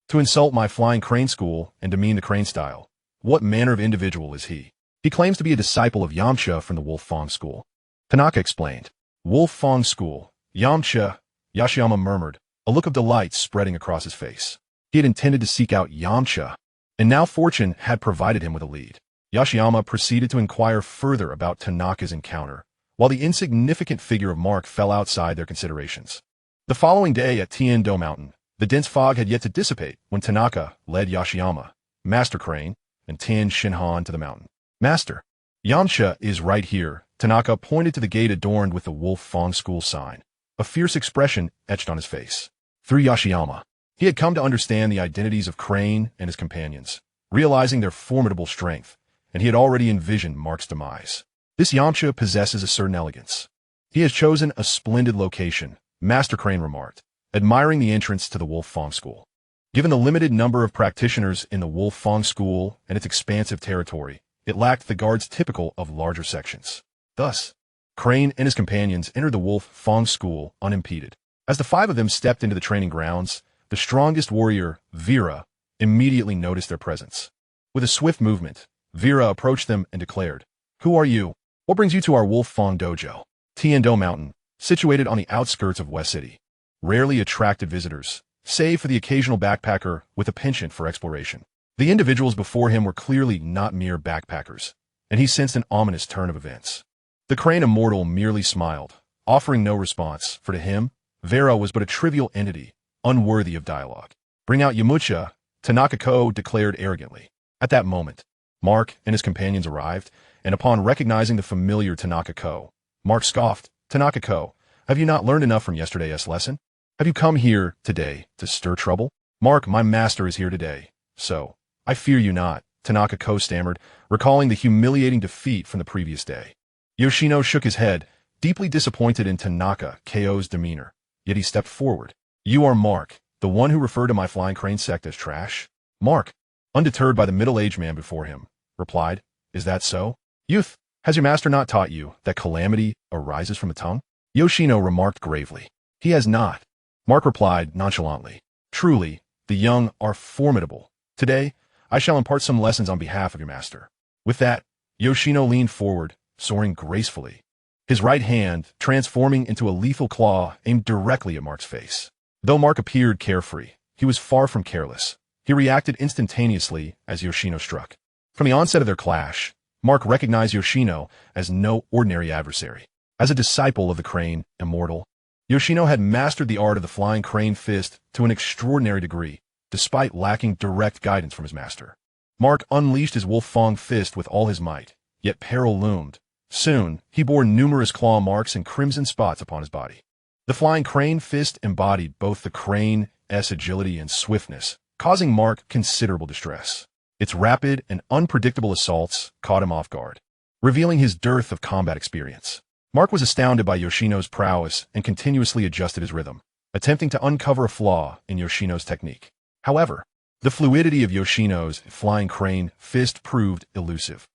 To insult my flying crane school and demean the crane style. What manner of individual is he? He claims to be a disciple of Yamcha from the Wolf Fong School." Tanaka explained. "Wolf Fong School, Yamcha," Yashiyama murmured, a look of delight spreading across his face. He had intended to seek out Yamcha, and now fortune had provided him with a lead. Yashiyama proceeded to inquire further about Tanaka's encounter, while the insignificant figure of Mark fell outside their considerations. The following day at Tien Mountain, the dense fog had yet to dissipate when Tanaka led Yashiyama, Master Crane, and Tien Shinhan to the mountain. "Master, Yamcha is right here." Tanaka pointed to the gate adorned with the Wolf Fong School sign, a fierce expression etched on his face. Through Yashiyama, he had come to understand the identities of Crane and his companions, realizing their formidable strength, and he had already envisioned Mark's demise. This Yamcha possesses a certain elegance. He has chosen a splendid location, Master Crane remarked, admiring the entrance to the Wolf Fong School. Given the limited number of practitioners in the Wolf Fong School and its expansive territory, it lacked the guards typical of larger sections. Thus, Crane and his companions entered the Wolf Fong School unimpeded. As the five of them stepped into the training grounds, the strongest warrior, Vera, immediately noticed their presence. With a swift movement, Vera approached them and declared, "Who are you? What brings you to our Wolf Fong dojo?" Tien Mountain, situated on the outskirts of West City, rarely attracted visitors, save for the occasional backpacker with a penchant for exploration. The individuals before him were clearly not mere backpackers, and he sensed an ominous turn of events. The Crane Immortal merely smiled, offering no response, for to him, Vera was but a trivial entity, unworthy of dialogue. "Bring out Yamcha," Tanaka-ko declared arrogantly. At that moment, Mark and his companions arrived, and upon recognizing the familiar Tanaka-ko, Mark scoffed, "Tanaka-ko, have you not learned enough from yesterday's lesson? Have you come here today to stir trouble?" "Mark, my master is here today, so I fear you not," Tanaka-ko stammered, recalling the humiliating defeat from the previous day. Yoshino shook his head, deeply disappointed in Tanaka-ko's demeanor, yet he stepped forward. "You are Mark, the one who referred to my Flying Crane sect as trash?" Mark, undeterred by the middle-aged man before him, replied, "Is that so? Youth, has your master not taught you that calamity arises from the tongue?" Yoshino remarked gravely. "He has not." Mark replied nonchalantly, "Truly, the young are formidable. Today, I shall impart some lessons on behalf of your master." With that, Yoshino leaned forward, soaring gracefully, his right hand transforming into a lethal claw aimed directly at Mark's face. Though Mark appeared carefree, he was far from careless. He reacted instantaneously as Yoshino struck. From the onset of their clash, Mark recognized Yoshino as no ordinary adversary. As a disciple of the Crane Immortal, Yoshino had mastered the art of the Flying Crane Fist to an extraordinary degree, despite lacking direct guidance from his master. Mark unleashed his Wolf Fong Fist with all his might, yet peril loomed. Soon, he bore numerous claw marks and crimson spots upon his body. The Flying Crane Fist embodied both the Crane's agility and swiftness, causing Mark considerable distress. Its rapid and unpredictable assaults caught him off guard, revealing his dearth of combat experience. Mark was astounded by Yoshino's prowess and continuously adjusted his rhythm, attempting to uncover a flaw in Yoshino's technique. However, the fluidity of Yoshino's Flying Crane Fist proved elusive.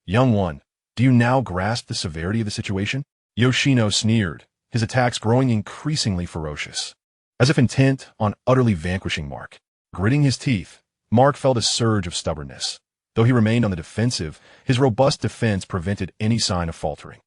Young one, do you now grasp the severity of the situation?" Yoshino sneered, his attacks growing increasingly ferocious. As if intent on utterly vanquishing Mark. Gritting his teeth, Mark felt a surge of stubbornness. Though he remained on the defensive, his robust defense prevented any sign of faltering.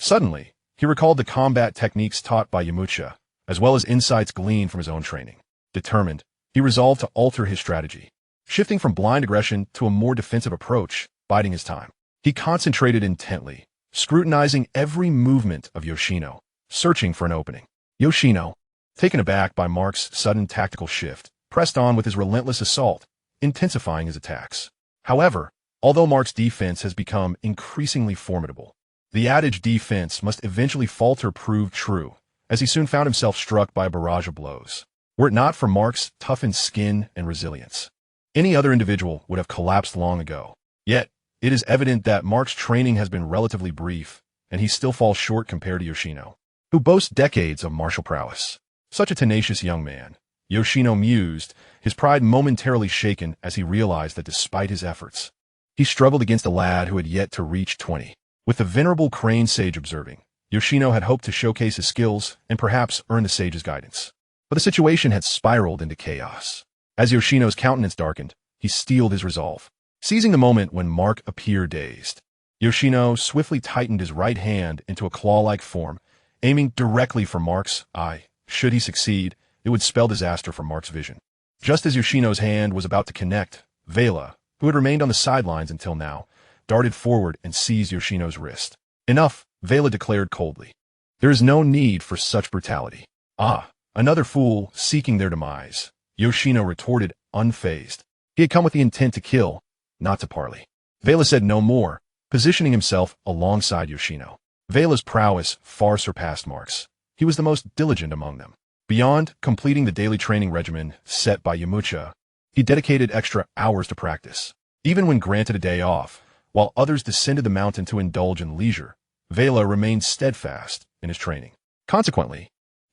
Suddenly, he recalled the combat techniques taught by Yamcha, as well as insights gleaned from his own training. Determined, he resolved to alter his strategy, shifting from blind aggression to a more defensive approach, biding his time. He concentrated intently, scrutinizing every movement of Yoshino, searching for an opening. Yoshino, taken aback by Mark's sudden tactical shift, pressed on with his relentless assault, intensifying his attacks. However, although Mark's defense has become increasingly formidable, the adage defense must eventually falter proved true, as he soon found himself struck by a barrage of blows. Were it not for Mark's toughened skin and resilience, any other individual would have collapsed long ago. Yet, it is evident that Mark's training has been relatively brief, and he still falls short compared to Yoshino, who boasts decades of martial prowess. Such a tenacious young man, Yoshino mused, his pride momentarily shaken as he realized that despite his efforts, he struggled against a lad who had yet to reach 20. With the venerable Crane sage observing, Yoshino had hoped to showcase his skills and perhaps earn the sage's guidance. But the situation had spiraled into chaos. As Yoshino's countenance darkened, he steeled his resolve. Seizing the moment when Mark appeared dazed, Yoshino swiftly tightened his right hand into a claw-like form, aiming directly for Mark's eye. Should he succeed, it would spell disaster for Mark's vision. Just as Yoshino's hand was about to connect, Vela, who had remained on the sidelines until now, darted forward and seized Yoshino's wrist. "Enough," Vela declared coldly. "There is no need for such brutality." "Ah, another fool seeking their demise," Yoshino retorted, unfazed. He had come with the intent to kill, not to parley. Vela said no more, positioning himself alongside Yoshino. Vela's prowess far surpassed Mark's. He was the most diligent among them. Beyond completing the daily training regimen set by Yamcha, he dedicated extra hours to practice. Even when granted a day off, while others descended the mountain to indulge in leisure, Vela remained steadfast in his training. Consequently,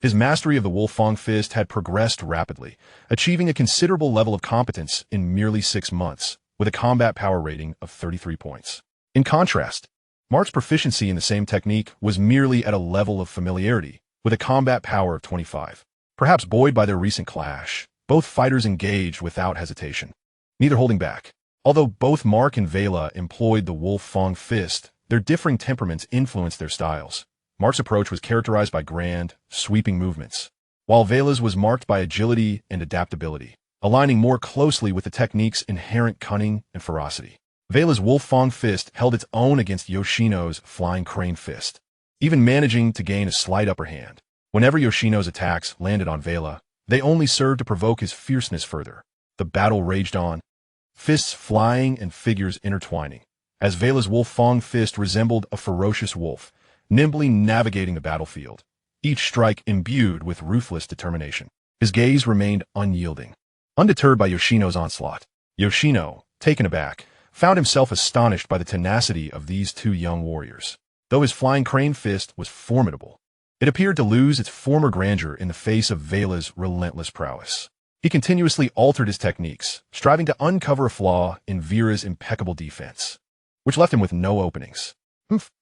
His mastery of the Wolfang Fist had progressed rapidly, achieving a considerable level of competence in merely 6 months, with a combat power rating of 33 points. In contrast, Mark's proficiency in the same technique was merely at a level of familiarity, with a combat power of 25. Perhaps buoyed by their recent clash, both fighters engaged without hesitation, neither holding back. Although both Mark and Vela employed the Wolfang Fist, their differing temperaments influenced their styles. Mark's approach was characterized by grand, sweeping movements, while Vela's was marked by agility and adaptability, aligning more closely with the technique's inherent cunning and ferocity. Vela's Wolfang Fist held its own against Yoshino's Flying Crane Fist, even managing to gain a slight upper hand. Whenever Yoshino's attacks landed on Vela, they only served to provoke his fierceness further. The battle raged on, fists flying and figures intertwining, as Vela's Wolfang Fist resembled a ferocious wolf, nimbly navigating the battlefield, each strike imbued with ruthless determination. His gaze remained unyielding, undeterred by Yoshino's onslaught. Yoshino, taken aback, found himself astonished by the tenacity of these two young warriors. Though his Flying Crane Fist was formidable, it appeared to lose its former grandeur in the face of Vela's relentless prowess. He continuously altered his techniques, striving to uncover a flaw in Vera's impeccable defense, which left him with no openings.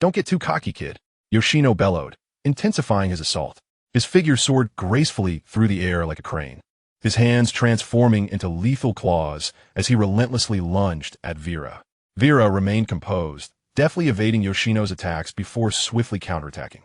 Don't get too cocky, kid," Yoshino bellowed, intensifying his assault. His figure soared gracefully through the air like a crane, his hands transforming into lethal claws as he relentlessly lunged at Vera. Vera remained composed, deftly evading Yoshino's attacks before swiftly counterattacking.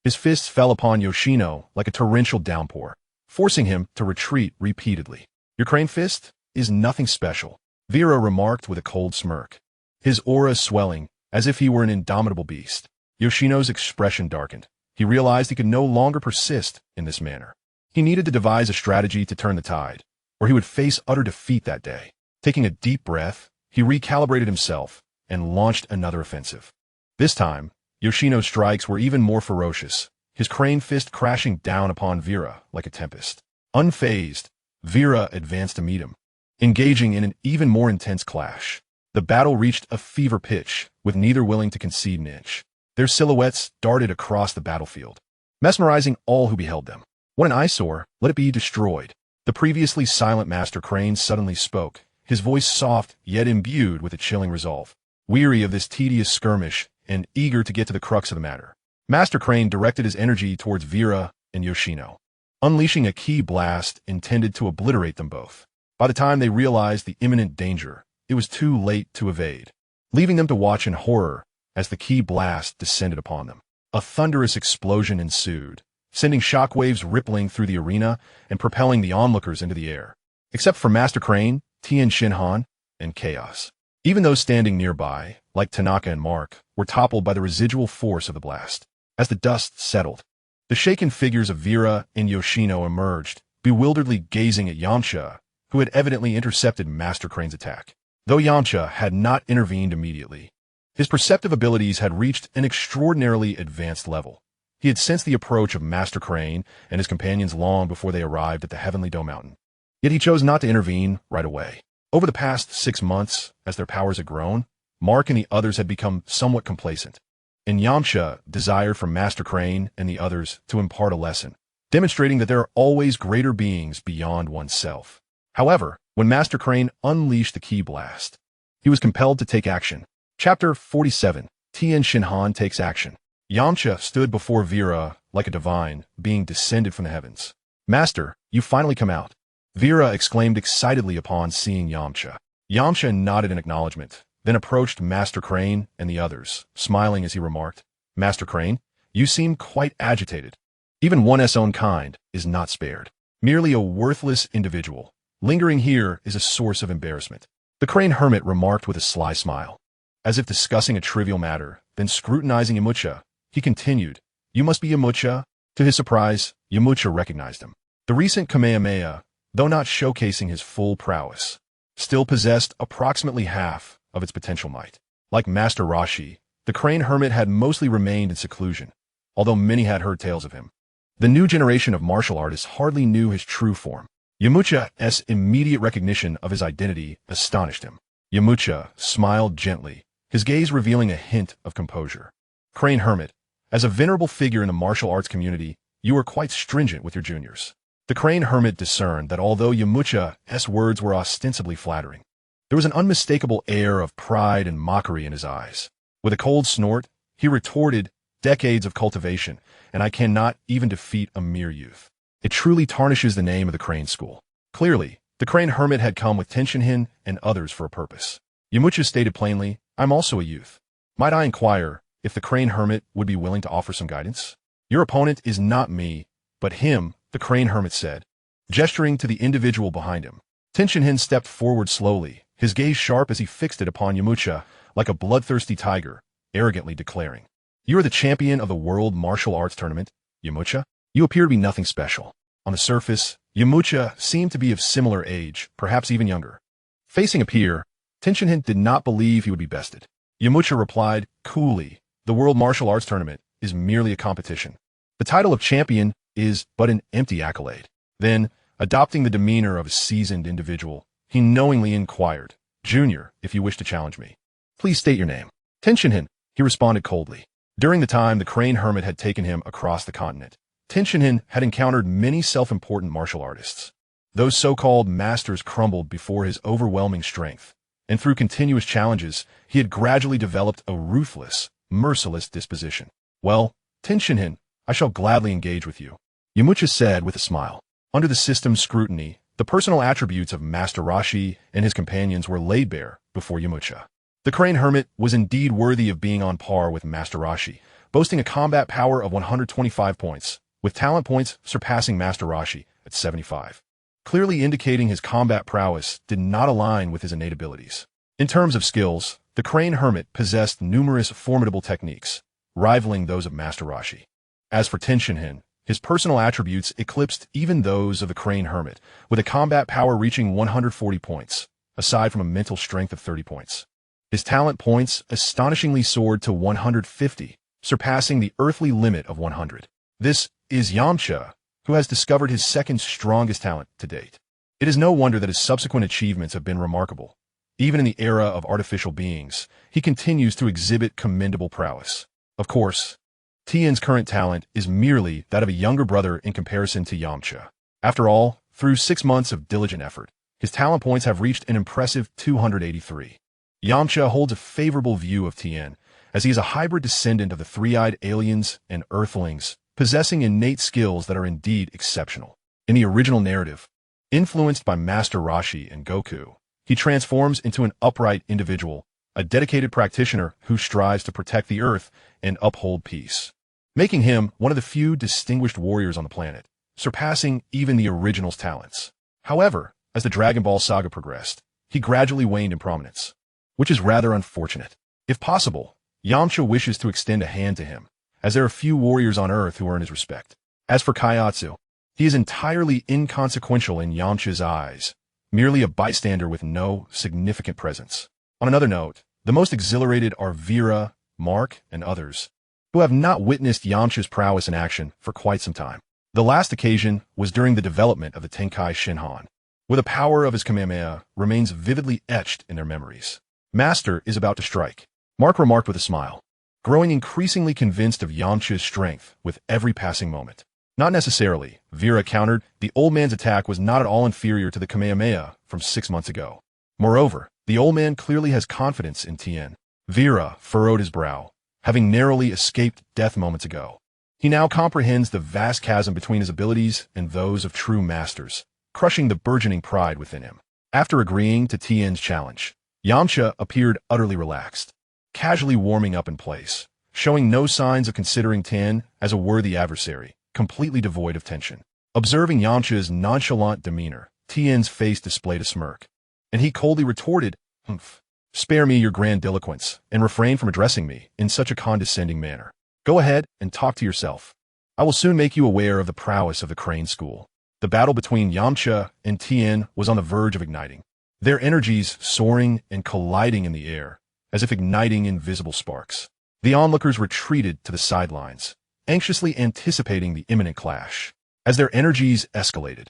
His fists fell upon Yoshino like a torrential downpour, forcing him to retreat repeatedly. "Your crane fist is nothing special," Vera remarked with a cold smirk, his aura swelling as if he were an indomitable beast. Yoshino's expression darkened. He realized he could no longer persist in this manner. He needed to devise a strategy to turn the tide, or he would face utter defeat that day. Taking a deep breath, he recalibrated himself and launched another offensive. This time, Yoshino's strikes were even more ferocious, his crane fist crashing down upon Vera like a tempest. Unfazed, Vera advanced to meet him, engaging in an even more intense clash. The battle reached a fever pitch, with neither willing to concede an inch. Their silhouettes darted across the battlefield, mesmerizing all who beheld them. "What an eyesore, let it be destroyed." The previously silent Master Crane suddenly spoke, his voice soft yet imbued with a chilling resolve. Weary of this tedious skirmish and eager to get to the crux of the matter, Master Crane directed his energy towards Vera and Yoshino, unleashing a ki blast intended to obliterate them both. By the time they realized the imminent danger, it was too late to evade, leaving them to watch in horror as the ki blast descended upon them. A thunderous explosion ensued, sending shockwaves rippling through the arena and propelling the onlookers into the air. Except for Master Crane, Tien Shinhan, and Chaos. Even those standing nearby, like Tanaka and Mark, were toppled by the residual force of the blast. As the dust settled, the shaken figures of Vera and Yoshino emerged, bewilderedly gazing at Yamcha, who had evidently intercepted Master Crane's attack. Though Yamcha had not intervened immediately, his perceptive abilities had reached an extraordinarily advanced level. He had sensed the approach of Master Crane and his companions long before they arrived at the Heavenly Dome Mountain. Yet he chose not to intervene right away. Over the past 6 months, as their powers had grown, Mark and the others had become somewhat complacent, and Yamcha desired for Master Crane and the others to impart a lesson, demonstrating that there are always greater beings beyond oneself. However, when Master Crane unleashed the ki blast, he was compelled to take action. Chapter 47, Tien Shinhan Takes Action. Yamcha stood before Vera like a divine being descended from the heavens. "Master, you finally come out," Vera exclaimed excitedly upon seeing Yamcha. Yamcha nodded in acknowledgment, then approached Master Crane and the others, smiling as he remarked, "Master Crane, you seem quite agitated. Even one's own kind is not spared. Merely a worthless individual. Lingering here is a source of embarrassment." The Crane Hermit remarked with a sly smile, as if discussing a trivial matter, then scrutinizing Yamcha, he continued, "You must be Yamcha." To his surprise, Yamcha recognized him. The recent Kamehameha, though not showcasing his full prowess, still possessed approximately half of its potential might. Like Master Rashi, the Crane Hermit had mostly remained in seclusion, although many had heard tales of him. The new generation of martial artists hardly knew his true form. Yamcha's immediate recognition of his identity astonished him. Yamcha smiled gently, his gaze revealing a hint of composure. Crane Hermit, as a venerable figure in the martial arts community, you are quite stringent with your juniors. The Crane Hermit discerned that although Yamcha's words were ostensibly flattering, there was an unmistakable air of pride and mockery in his eyes. With a cold snort, he retorted, "Decades of cultivation, and I cannot even defeat a mere youth." It truly tarnishes the name of the Crane School. Clearly, the Crane Hermit had come with Tien and others for a purpose. Yamcha stated plainly, "I'm also a youth. Might I inquire if the Crane Hermit would be willing to offer some guidance?" "Your opponent is not me, but him," the Crane Hermit said, gesturing to the individual behind him. Tien stepped forward slowly, his gaze sharp as he fixed it upon Yamcha like a bloodthirsty tiger, arrogantly declaring, "You are the champion of the World Martial Arts Tournament, Yamcha? You appear to be nothing special." On the surface, Yamcha seemed to be of similar age, perhaps even younger. Facing a peer, Tien did not believe he would be bested. Yamcha replied, coolly, "The World Martial Arts Tournament is merely a competition. The title of champion is but an empty accolade." Then, adopting the demeanor of a seasoned individual, he knowingly inquired, "Junior, if you wish to challenge me, please state your name." Tien, he responded coldly. During the time the Crane Hermit had taken him across the continent, Tien had encountered many self-important martial artists. Those so-called masters crumbled before his overwhelming strength, and through continuous challenges, he had gradually developed a ruthless, merciless disposition. "Well, Tien, I shall gladly engage with you," Yamcha said with a smile. Under the system's scrutiny, the personal attributes of Master Roshi and his companions were laid bare before Yamcha. The Crane Hermit was indeed worthy of being on par with Master Roshi, boasting a combat power of 125 points, with talent points surpassing Master Roshi at 75, clearly indicating his combat prowess did not align with his innate abilities. In terms of skills, the Crane Hermit possessed numerous formidable techniques, rivaling those of Master Roshi. As for Tien, his personal attributes eclipsed even those of the Crane Hermit, with a combat power reaching 140 points, aside from a mental strength of 30 points. His talent points astonishingly soared to 150, surpassing the earthly limit of 100. This is Yamcha, who has discovered his second strongest talent to date. It is no wonder that his subsequent achievements have been remarkable. Even in the era of artificial beings, he continues to exhibit commendable prowess. Of course, Tien's current talent is merely that of a younger brother in comparison to Yamcha. After all, through 6 months of diligent effort, his talent points have reached an impressive 283. Yamcha holds a favorable view of Tien, as he is a hybrid descendant of the three-eyed aliens and earthlings, possessing innate skills that are indeed exceptional. In the original narrative, influenced by Master Roshi and Goku, he transforms into an upright individual, a dedicated practitioner who strives to protect the Earth and uphold peace, making him one of the few distinguished warriors on the planet, surpassing even the original's talents. However, as the Dragon Ball saga progressed, he gradually waned in prominence, which is rather unfortunate. If possible, Yamcha wishes to extend a hand to him, as there are few warriors on Earth who earn his respect. As for Kaiatsu, he is entirely inconsequential in Yamcha's eyes, merely a bystander with no significant presence. On another note, the most exhilarated are Vera, Mark, and others, who have not witnessed Yamcha's prowess in action for quite some time. The last occasion was during the development of the Tenkai Shinhan, where the power of his Kamehameha remains vividly etched in their memories. "Master is about to strike," Mark remarked with a smile, growing increasingly convinced of Yamcha's strength with every passing moment. "Not necessarily," Vera countered. "The old man's attack was not at all inferior to the Kamehameha from 6 months ago. Moreover, the old man clearly has confidence in Tien." Vera furrowed his brow, having narrowly escaped death moments ago. He now comprehends the vast chasm between his abilities and those of true masters, crushing the burgeoning pride within him. After agreeing to Tien's challenge, Yamcha appeared utterly relaxed, casually warming up in place, showing no signs of considering Tien as a worthy adversary, completely devoid of tension. Observing Yamcha's nonchalant demeanor, Tien's face displayed a smirk, and he coldly retorted, "Humph. Spare me your grandiloquence, and refrain from addressing me in such a condescending manner. Go ahead and talk to yourself. I will soon make you aware of the prowess of the Crane School." The battle between Yamcha and Tien was on the verge of igniting, their energies soaring and colliding in the air, as if igniting invisible sparks. The onlookers retreated to the sidelines, anxiously anticipating the imminent clash. As their energies escalated,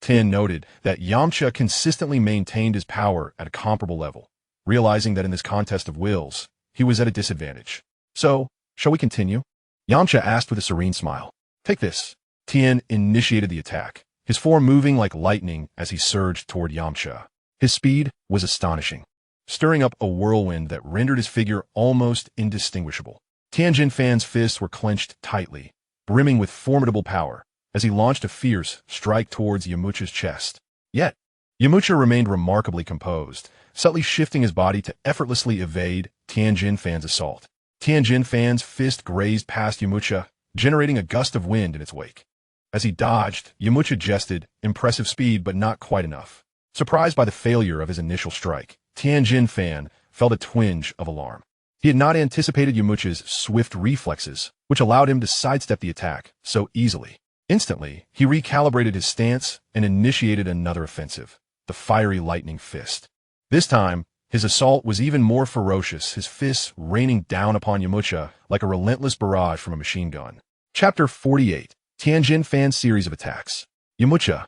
Tien noted that Yamcha consistently maintained his power at a comparable level, realizing that in this contest of wills, he was at a disadvantage. "So, shall we continue?" Yamcha asked with a serene smile. "Take this." Tien initiated the attack, his form moving like lightning as he surged toward Yamcha. His speed was astonishing, stirring up a whirlwind that rendered his figure almost indistinguishable. Tien Fan's fists were clenched tightly, brimming with formidable power, as he launched a fierce strike towards Yamcha's chest. Yet, Yamcha remained remarkably composed, subtly shifting his body to effortlessly evade Tien Fan's assault. Tien Fan's fist grazed past Yamcha, generating a gust of wind in its wake. As he dodged, Yamcha jested, impressive speed but not quite enough. Surprised by the failure of his initial strike, Tien Fan felt a twinge of alarm. He had not anticipated Yamcha's swift reflexes, which allowed him to sidestep the attack so easily. Instantly, he recalibrated his stance and initiated another offensive, the fiery lightning fist. This time, his assault was even more ferocious, his fists raining down upon Yamcha like a relentless barrage from a machine gun. Chapter 48, Tien Fan's series of attacks. Yamcha,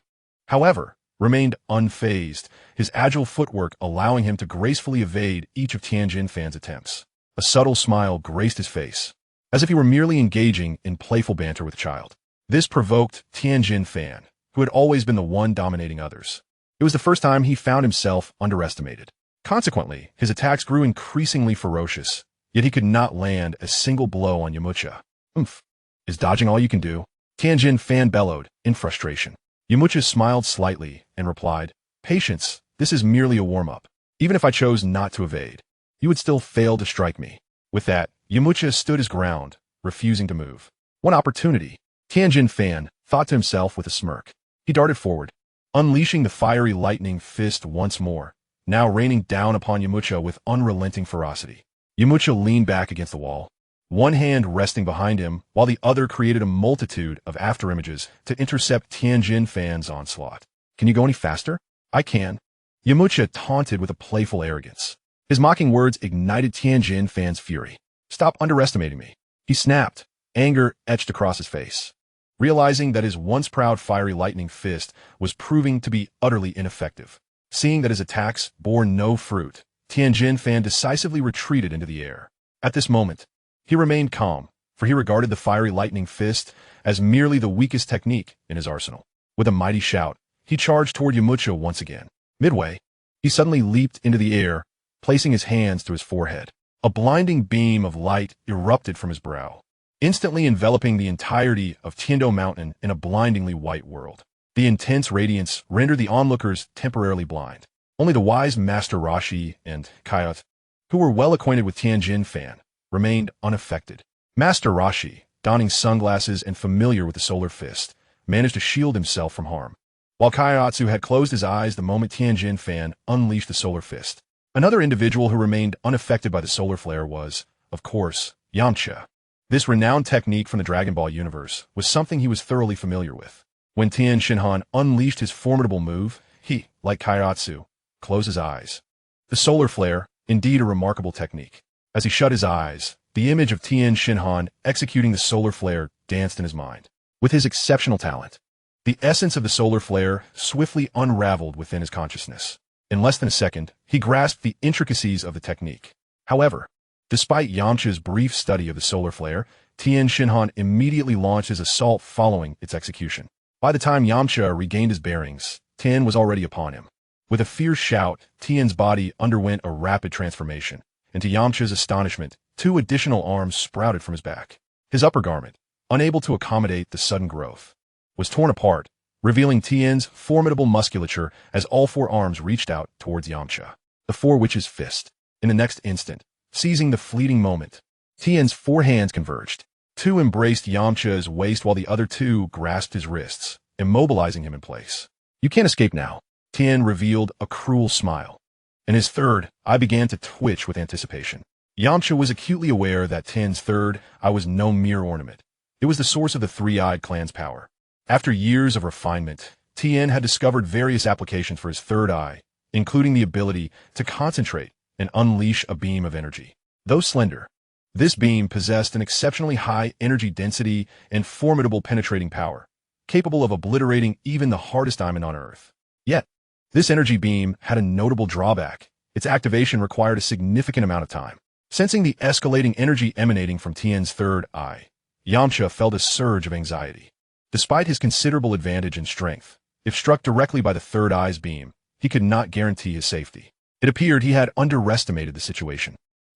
however, remained unfazed, his agile footwork allowing him to gracefully evade each of Tien Fan's attempts. A subtle smile graced his face, as if he were merely engaging in playful banter with a child. This provoked Tien Fan, who had always been the one dominating others. It was the first time he found himself underestimated. Consequently, his attacks grew increasingly ferocious, yet he could not land a single blow on Yamcha. Oomph! Is dodging all you can do? Tien Fan bellowed, in frustration. Yamcha smiled slightly and replied, "Patience, this is merely a warm-up. Even if I chose not to evade, you would still fail to strike me." With that, Yamcha stood his ground, refusing to move. One opportunity, Tien Fan thought to himself with a smirk. He darted forward, unleashing the fiery lightning fist once more, now raining down upon Yamcha with unrelenting ferocity. Yamcha leaned back against the wall, one hand resting behind him while the other created a multitude of afterimages to intercept Tien Fan's onslaught. "Can you go any faster?" "I can," Yamcha taunted with a playful arrogance. His mocking words ignited Tien Fan's fury. "Stop underestimating me," he snapped, anger etched across his face. Realizing that his once proud fiery lightning fist was proving to be utterly ineffective. Seeing that his attacks bore no fruit, Tien Fan decisively retreated into the air. At this moment, he remained calm, for he regarded the fiery lightning fist as merely the weakest technique in his arsenal. With a mighty shout, he charged toward Yamcha once again. Midway, he suddenly leaped into the air, placing his hands to his forehead. A blinding beam of light erupted from his brow, instantly enveloping the entirety of Tiendo Mountain in a blindingly white world. The intense radiance rendered the onlookers temporarily blind. Only the wise Master Roshi and Kayat, who were well acquainted with Tien Fan, remained unaffected. Master Roshi, donning sunglasses and familiar with the solar fist, managed to shield himself from harm, while Kaiatsu had closed his eyes the moment Tien Fan unleashed the solar fist. Another individual who remained unaffected by the solar flare was, of course, Yamcha. This renowned technique from the Dragon Ball universe was something he was thoroughly familiar with. When Tien Shinhan unleashed his formidable move, he, like Kaiatsu, closed his eyes. The solar flare, indeed a remarkable technique. As he shut his eyes, the image of Tien Shinhan executing the solar flare danced in his mind. With his exceptional talent, the essence of the solar flare swiftly unraveled within his consciousness. In less than a second, he grasped the intricacies of the technique. However, despite Yamcha's brief study of the solar flare, Tien Shinhan immediately launched his assault following its execution. By the time Yamcha regained his bearings, Tien was already upon him. With a fierce shout, Tien's body underwent a rapid transformation, and to Yamcha's astonishment, 2 additional arms sprouted from his back. His upper garment, unable to accommodate the sudden growth, was torn apart, revealing Tien's formidable musculature as all 4 arms reached out towards Yamcha. The 4 witches' fist. In the next instant, seizing the fleeting moment, Tien's 4 hands converged. 2 embraced Yamcha's waist while the other 2 grasped his wrists, immobilizing him in place. "You can't escape now." Tien revealed a cruel smile. In his third eye began to twitch with anticipation. Yamcha was acutely aware that Tien's third eye was no mere ornament. It was the source of the Three-Eyed Clan's power. After years of refinement, Tien had discovered various applications for his third eye, including the ability to concentrate and unleash a beam of energy. Though slender, this beam possessed an exceptionally high energy density and formidable penetrating power, capable of obliterating even the hardest diamond on Earth. Yet, this energy beam had a notable drawback. Its activation required a significant amount of time. Sensing the escalating energy emanating from Tien's third eye, Yamcha felt a surge of anxiety. Despite his considerable advantage in strength, if struck directly by the third eye's beam, he could not guarantee his safety. It appeared he had underestimated the situation.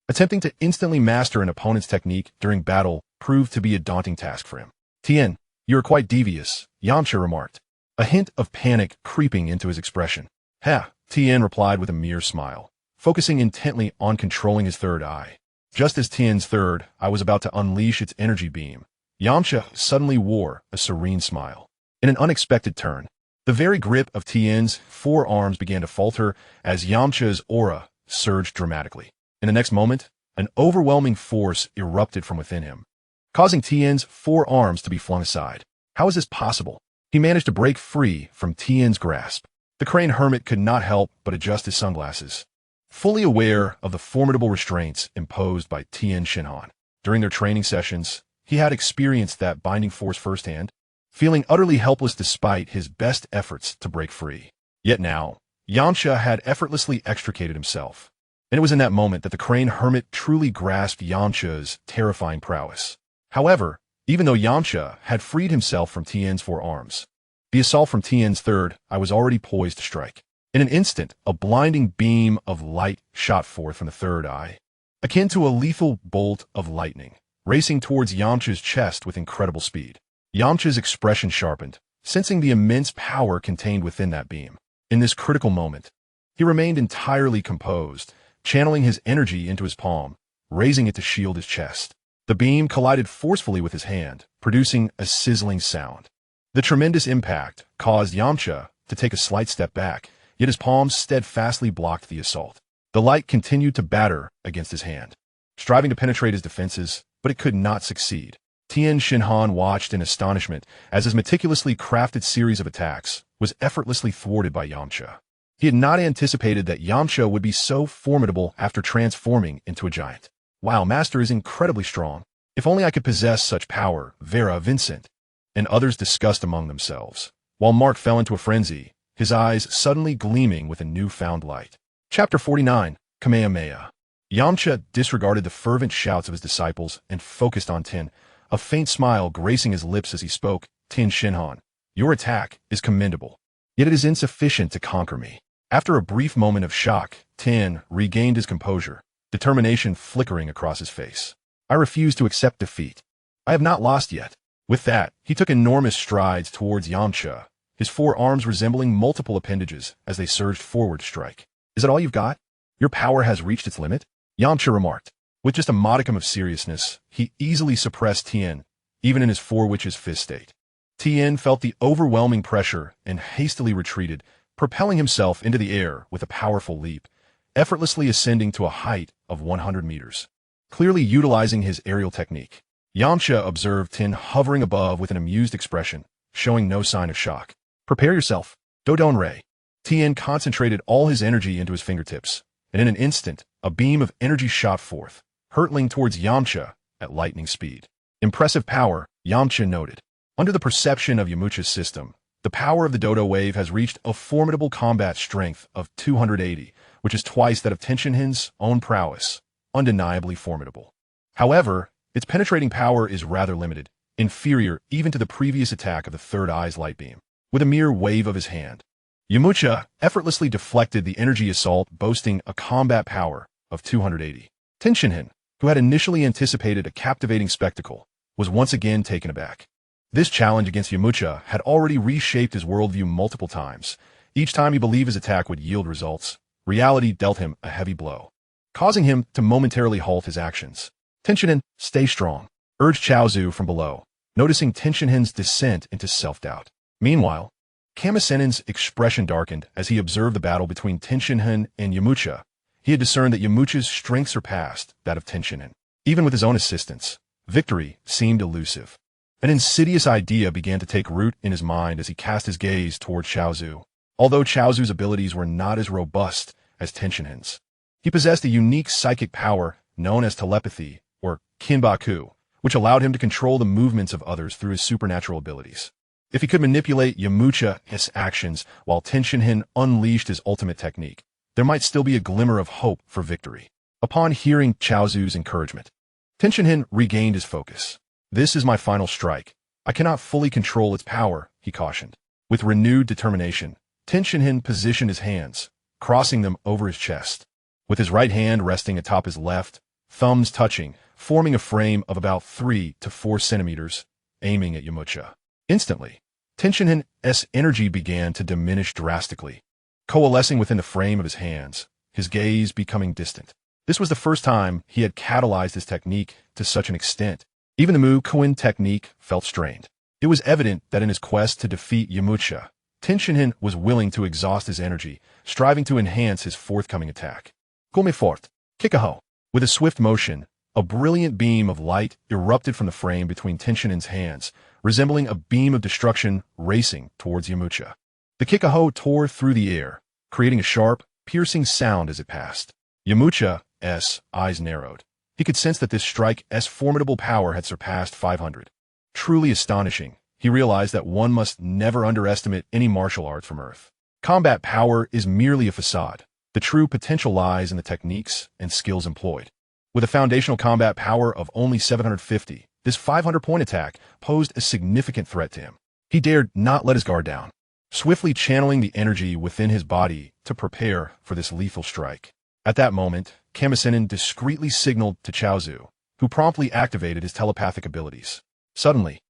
Attempting to instantly master an opponent's technique during battle proved to be a daunting task for him. Tien, you are quite devious, Yamcha remarked, a hint of panic creeping into his expression. Ha, Tien replied with a mere smile, focusing intently on controlling his third eye. Just as Tien's third eye was about to unleash its energy beam, Yamcha suddenly wore a serene smile. In an unexpected turn, the very grip of Tien's forearms began to falter as Yamcha's aura surged dramatically. In the next moment, an overwhelming force erupted from within him, causing Tien's forearms to be flung aside. How is this possible? He managed to break free from Tien's grasp. The crane hermit could not help but adjust his sunglasses, fully aware of the formidable restraints imposed by Tien Shinhan. During their training sessions, he had experienced that binding force firsthand, feeling utterly helpless despite his best efforts to break free. Yet now, Yamcha had effortlessly extricated himself, and it was in that moment that the crane hermit truly grasped Yamcha's terrifying prowess. However, even though Yamcha had freed himself from Tien's forearms, the assault from Tien's third eye was already poised to strike. In an instant, a blinding beam of light shot forth from the third eye, akin to a lethal bolt of lightning, racing towards Yamcha's chest with incredible speed. Yamcha's expression sharpened, sensing the immense power contained within that beam. In this critical moment, he remained entirely composed, channeling his energy into his palm, raising it to shield his chest. The beam collided forcefully with his hand, producing a sizzling sound. The tremendous impact caused Yamcha to take a slight step back, yet his palms steadfastly blocked the assault. The light continued to batter against his hand, striving to penetrate his defenses, but it could not succeed. Tien Shinhan watched in astonishment as his meticulously crafted series of attacks was effortlessly thwarted by Yamcha. He had not anticipated that Yamcha would be so formidable after transforming into a giant. Wow, Master is incredibly strong. If only I could possess such power, Vera, Vincent. And others discussed among themselves, while Mark fell into a frenzy, his eyes suddenly gleaming with a newfound light. Chapter 49, Kamehameha. Yamcha disregarded the fervent shouts of his disciples and focused on Tien, a faint smile gracing his lips as he spoke. Tien Shinhan, your attack is commendable, yet it is insufficient to conquer me. After a brief moment of shock, Tien regained his composure, determination flickering across his face. I refuse to accept defeat. I have not lost yet. With that, he took enormous strides towards Yamcha, his forearms resembling multiple appendages as they surged forward to strike. Is that all you've got? Your power has reached its limit? Yamcha remarked. With just a modicum of seriousness, he easily suppressed Tien, even in his four witches fist state. Tien felt the overwhelming pressure and hastily retreated, propelling himself into the air with a powerful leap, effortlessly ascending to a height of 100 meters. Clearly utilizing his aerial technique, Yamcha observed Tien hovering above with an amused expression, showing no sign of shock. Prepare yourself, Dodon Ray. Tien concentrated all his energy into his fingertips, and in an instant, a beam of energy shot forth, hurtling towards Yamcha at lightning speed. Impressive power, Yamcha noted. Under the perception of Yamcha's system, the power of the Dodo wave has reached a formidable combat strength of 280, which is twice that of Tenshinhan's own prowess, undeniably formidable. However, its penetrating power is rather limited, inferior even to the previous attack of the third eye's light beam. With a mere wave of his hand, Yamcha effortlessly deflected the energy assault, boasting a combat power of 280. Tenshinhan, who had initially anticipated a captivating spectacle, was once again taken aback. This challenge against Yamcha had already reshaped his worldview multiple times. Each time he believed his attack would yield results, reality dealt him a heavy blow, causing him to momentarily halt his actions. Tenshinhan, stay strong, urged Chaozu from below, noticing Tenshinhan's descent into self-doubt. Meanwhile, Kamisenen's expression darkened as he observed the battle between Tenshinhan and Yamcha. He had discerned that Yamcha's strength surpassed that of Tenshinhan. Even with his own assistance, victory seemed elusive. An insidious idea began to take root in his mind as he cast his gaze toward Chaozu. Although Chaozu's abilities were not as robust as Tenshinhan's, he possessed a unique psychic power known as telepathy, or Kinbaku, which allowed him to control the movements of others through his supernatural abilities. If he could manipulate Yamcha's actions while Tenshinhan unleashed his ultimate technique, there might still be a glimmer of hope for victory. Upon hearing Chaozu's encouragement, Tenshinhan regained his focus. This is my final strike, I cannot fully control its power, he cautioned. With renewed determination, Tien positioned his hands, crossing them over his chest. With his right hand resting atop his left, thumbs touching, forming a frame of about 3 to 4 centimeters, aiming at Yamcha. Instantly, Tien-Shin's energy began to diminish drastically, coalescing within the frame of his hands, his gaze becoming distant. This was the first time he had catalyzed his technique to such an extent. Even the Mu-Kuin technique felt strained. It was evident that in his quest to defeat Yamcha, Tien was willing to exhaust his energy, striving to enhance his forthcoming attack. Come fort, Kikaho. With a swift motion, a brilliant beam of light erupted from the frame between Tien-Shin's hands, resembling a beam of destruction racing towards Yamcha. The Kikaho tore through the air, creating a sharp, piercing sound as it passed. Yamcha's eyes narrowed. He could sense that this strike's formidable power had surpassed 500. Truly astonishing, he realized that one must never underestimate any martial art from Earth. Combat power is merely a facade. The true potential lies in the techniques and skills employed. With a foundational combat power of only 750, this 500-point attack posed a significant threat to him. He dared not let his guard down, swiftly channeling the energy within his body to prepare for this lethal strike. At that moment, Kamisinen discreetly signaled to Chaozu, who promptly activated his telepathic abilities. Suddenly,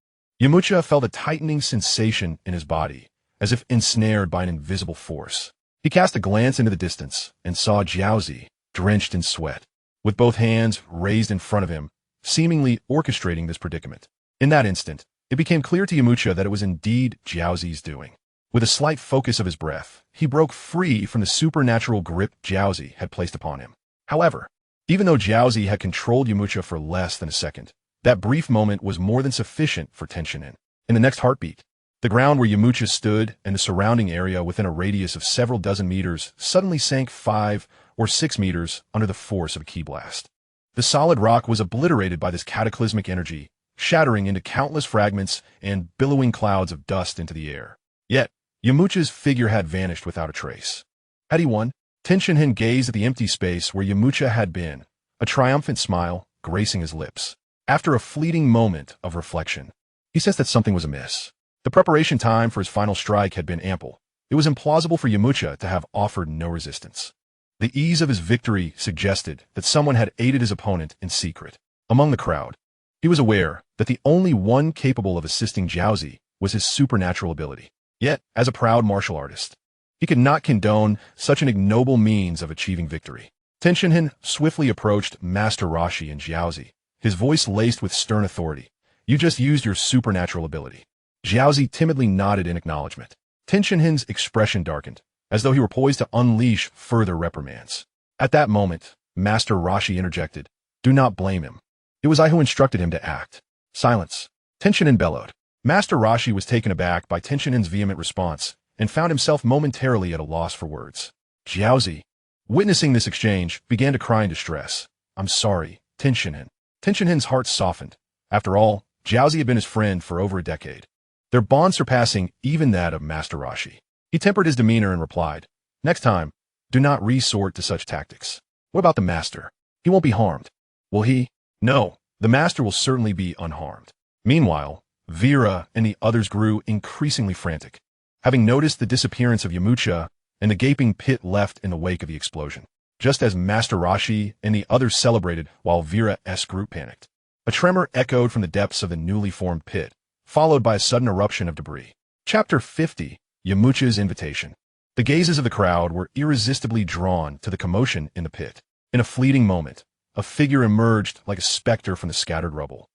Yamcha felt a tightening sensation in his body, as if ensnared by an invisible force. He cast a glance into the distance and saw Jiaozi, drenched in sweat, with both hands raised in front of him, seemingly orchestrating this predicament. In that instant, it became clear to Yamcha that it was indeed Jiaozi's doing. With a slight focus of his breath, he broke free from the supernatural grip Jiaozi had placed upon him. However, even though Jiaozi had controlled Yamcha for less than a second, that brief moment was more than sufficient for Tien. In the next heartbeat, the ground where Yamcha stood and the surrounding area within a radius of several dozen meters suddenly sank 5 or 6 meters under the force of a ki blast. The solid rock was obliterated by this cataclysmic energy, shattering into countless fragments and billowing clouds of dust into the air. Yet, Yamcha's figure had vanished without a trace. Had he won? Tien gazed at the empty space where Yamcha had been, a triumphant smile gracing his lips. After a fleeting moment of reflection, he sensed that something was amiss. The preparation time for his final strike had been ample. It was implausible for Yamcha to have offered no resistance. The ease of his victory suggested that someone had aided his opponent in secret. Among the crowd, he was aware that the only one capable of assisting Jiaozi was his supernatural ability. Yet, as a proud martial artist, he could not condone such an ignoble means of achieving victory. Tien swiftly approached Master Roshi and Jiaozi, his voice laced with stern authority. You just used your supernatural ability. Jiaozi timidly nodded in acknowledgment. Tien-Shin's expression darkened, as though he were poised to unleash further reprimands. At that moment, Master Roshi interjected. Do not blame him. It was I who instructed him to act. Silence. Tien bellowed. Master Roshi was taken aback by Tien-Shin's vehement response and found himself momentarily at a loss for words. Jiaozi, witnessing this exchange, began to cry in distress. I'm sorry, Tien-Shin. Tien-Shin's heart softened. After all, Jiaozi had been his friend for over a decade, their bond surpassing even that of Master Roshi. He tempered his demeanor and replied, Next time, do not resort to such tactics. What about the Master? He won't be harmed. Will he? No, the Master will certainly be unharmed. Meanwhile, Vera and the others grew increasingly frantic, having noticed the disappearance of Yamcha and the gaping pit left in the wake of the explosion. Just as Master Roshi and the others celebrated while Vera's group panicked, a tremor echoed from the depths of the newly formed pit, followed by a sudden eruption of debris. Chapter 50, Yamcha's Invitation. The gazes of the crowd were irresistibly drawn to the commotion in the pit. In a fleeting moment, a figure emerged like a specter from the scattered rubble.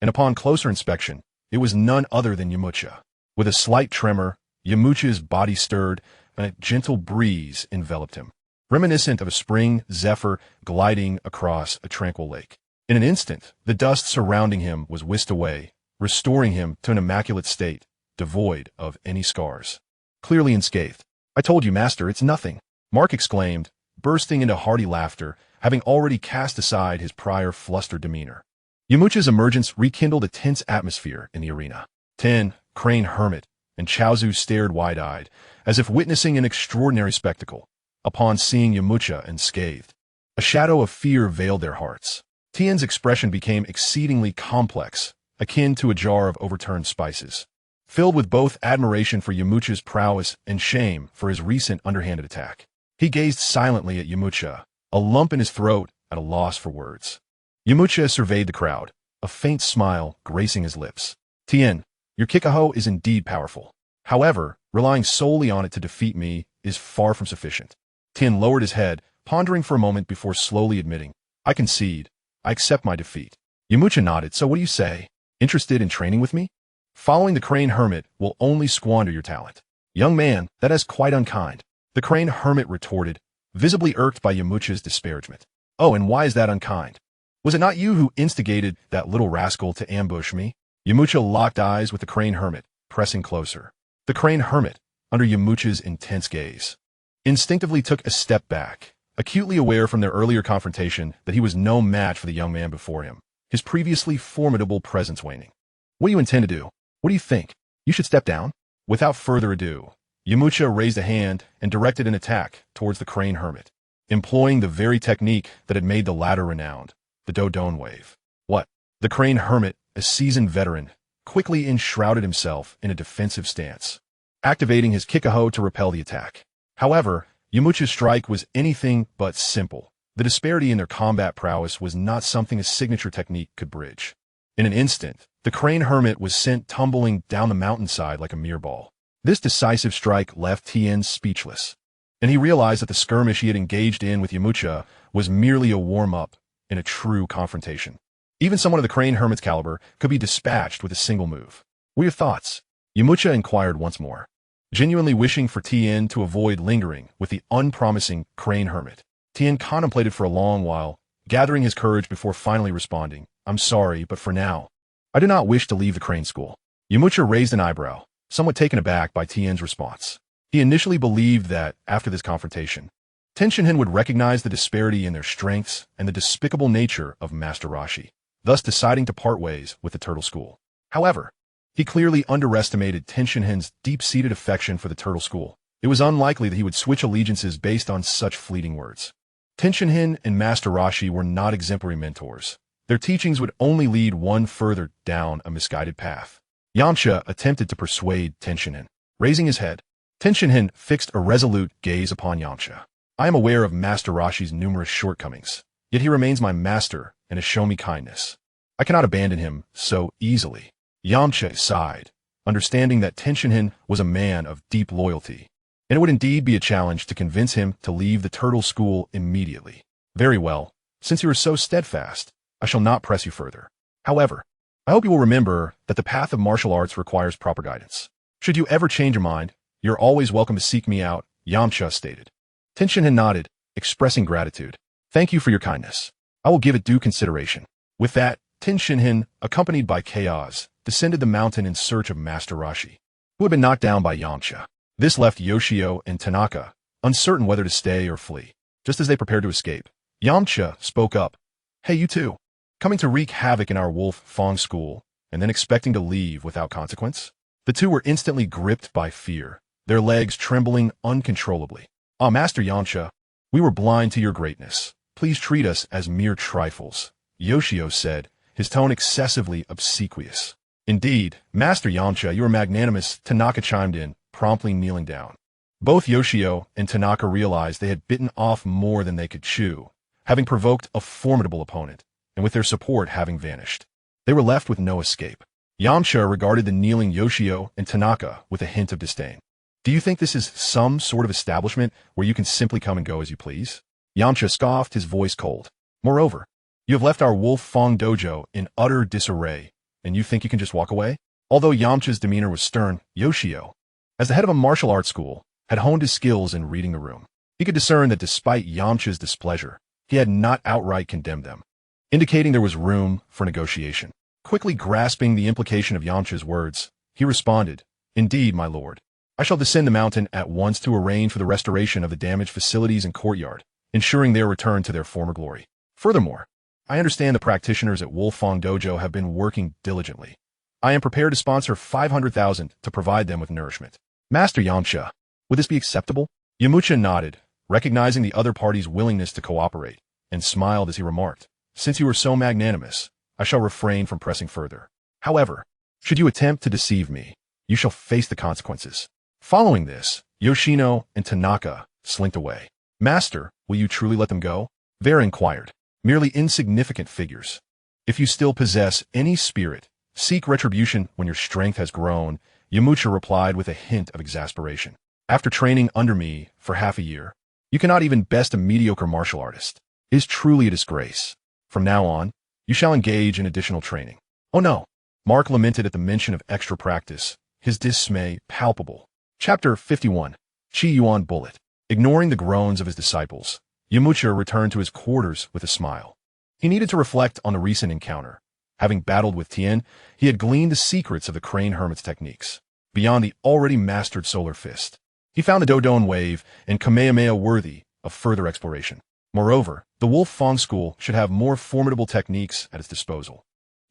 And upon closer inspection, it was none other than Yamcha. With a slight tremor, Yamcha's body stirred, and a gentle breeze enveloped him, reminiscent of a spring zephyr gliding across a tranquil lake. In an instant, the dust surrounding him was whisked away, restoring him to an immaculate state, devoid of any scars. Clearly unscathed. I told you, Master, it's nothing, Mark exclaimed, bursting into hearty laughter, having already cast aside his prior flustered demeanor. Yamcha's emergence rekindled a tense atmosphere in the arena. Tien, Crane Hermit, and Chaozu stared wide-eyed, as if witnessing an extraordinary spectacle. Upon seeing Yamcha unscathed, a shadow of fear veiled their hearts. Tien's expression became exceedingly complex, akin to a jar of overturned spices. Filled with both admiration for Yamcha's prowess and shame for his recent underhanded attack. He gazed silently at Yamcha, a lump in his throat, at a loss for words. Yamcha surveyed the crowd, a faint smile gracing his lips. Tien, your Kikaho is indeed powerful. However, relying solely on it to defeat me is far from sufficient. Tien lowered his head, pondering for a moment before slowly admitting, I concede. I accept my defeat. Yamcha nodded. So what do you say? Interested in training with me? Following the Crane Hermit will only squander your talent. Young man, that is quite unkind. The Crane Hermit retorted, visibly irked by Yamcha's disparagement. Oh, and why is that unkind? Was it not you who instigated that little rascal to ambush me? Yamcha locked eyes with the Crane Hermit, pressing closer. The Crane Hermit, under Yamcha's intense gaze, instinctively took a step back, acutely aware from their earlier confrontation that he was no match for the young man before him, his previously formidable presence waning. What do you intend to do? What do you think? You should step down? Without further ado, Yamcha raised a hand and directed an attack towards the Crane Hermit, employing the very technique that had made the latter renowned, the Dodon Wave. What? The Crane Hermit, a seasoned veteran, quickly enshrouded himself in a defensive stance, activating his Kikaho to repel the attack. However, Yamcha's strike was anything but simple. The disparity in their combat prowess was not something a signature technique could bridge. In an instant, the Crane Hermit was sent tumbling down the mountainside like a mere ball. This decisive strike left Tien speechless, and he realized that the skirmish he had engaged in with Yamcha was merely a warm-up in a true confrontation. Even someone of the Crane Hermit's caliber could be dispatched with a single move. What are your thoughts? Yamcha inquired once more, genuinely wishing for Tien to avoid lingering with the unpromising Crane Hermit. Tien contemplated for a long while, gathering his courage before finally responding, I'm sorry, but for now, I do not wish to leave the Crane School. Yamcha raised an eyebrow, somewhat taken aback by Tien's response. He initially believed that, after this confrontation, Tenshinhan would recognize the disparity in their strengths and the despicable nature of Master Roshi, thus deciding to part ways with the Turtle School. However, he clearly underestimated Tenshinhan's deep-seated affection for the Turtle School. It was unlikely that he would switch allegiances based on such fleeting words. Tenshinhan and Master Roshi were not exemplary mentors. Their teachings would only lead one further down a misguided path. Yamcha attempted to persuade Tenshinhan. Raising his head, Tenshinhan fixed a resolute gaze upon Yamcha. I am aware of Master Roshi's numerous shortcomings, yet he remains my master and has shown me kindness. I cannot abandon him so easily. Yamcha sighed, understanding that Tenshinhan was a man of deep loyalty, and it would indeed be a challenge to convince him to leave the Turtle School immediately. Very well, since you are so steadfast, I shall not press you further. However, I hope you will remember that the path of martial arts requires proper guidance. Should you ever change your mind, you're always welcome to seek me out, Yamcha stated. Tenshinhan nodded, expressing gratitude. Thank you for your kindness. I will give it due consideration. With that, Tenshinhan, accompanied by Chaos, descended the mountain in search of Master Roshi, who had been knocked down by Yamcha. This left Yoshio and Tanaka, uncertain whether to stay or flee. Just as they prepared to escape, Yamcha spoke up. Hey, you two, coming to wreak havoc in our Wolf Fong school, and then expecting to leave without consequence? The two were instantly gripped by fear, their legs trembling uncontrollably. Ah, Master Yamcha, we were blind to your greatness. Please treat us as mere trifles, Yoshio said, his tone excessively obsequious. Indeed, Master Yamcha, you are magnanimous, Tanaka chimed in, promptly kneeling down. Both Yoshio and Tanaka realized they had bitten off more than they could chew, having provoked a formidable opponent, and with their support having vanished. They were left with no escape. Yamcha regarded the kneeling Yoshio and Tanaka with a hint of disdain. Do you think this is some sort of establishment where you can simply come and go as you please? Yamcha scoffed, his voice cold. Moreover, you have left our Wolf Fong dojo in utter disarray, and you think you can just walk away? Although Yamcha's demeanor was stern, Yoshio, as the head of a martial arts school, had honed his skills in reading the room. He could discern that despite Yamcha's displeasure, he had not outright condemned them, indicating there was room for negotiation. Quickly grasping the implication of Yamcha's words, he responded, Indeed, my lord. I shall descend the mountain at once to arrange for the restoration of the damaged facilities and courtyard, ensuring their return to their former glory. Furthermore, I understand the practitioners at Wolf Fong Dojo have been working diligently. I am prepared to sponsor 500,000 to provide them with nourishment. Master Yamcha, would this be acceptable? Yamcha nodded, recognizing the other party's willingness to cooperate, and smiled as he remarked, Since you are so magnanimous, I shall refrain from pressing further. However, should you attempt to deceive me, you shall face the consequences. Following this, Yoshino and Tanaka slinked away. Master, will you truly let them go? Vera inquired. Merely insignificant figures. If you still possess any spirit, seek retribution when your strength has grown, Yamcha replied with a hint of exasperation. After training under me for half a year, you cannot even best a mediocre martial artist. It is truly a disgrace. From now on, you shall engage in additional training. Oh no! Mark lamented at the mention of extra practice, his dismay palpable. Chapter 51. Chi Yuan Bullet. Ignoring the groans of his disciples, Yamcha returned to his quarters with a smile. He needed to reflect on the recent encounter. Having battled with Tien, he had gleaned the secrets of the Crane Hermit's techniques, beyond the already mastered Solar Fist. He found the Dodon Wave and Kamehameha worthy of further exploration. Moreover, the Wolf Fong School should have more formidable techniques at its disposal.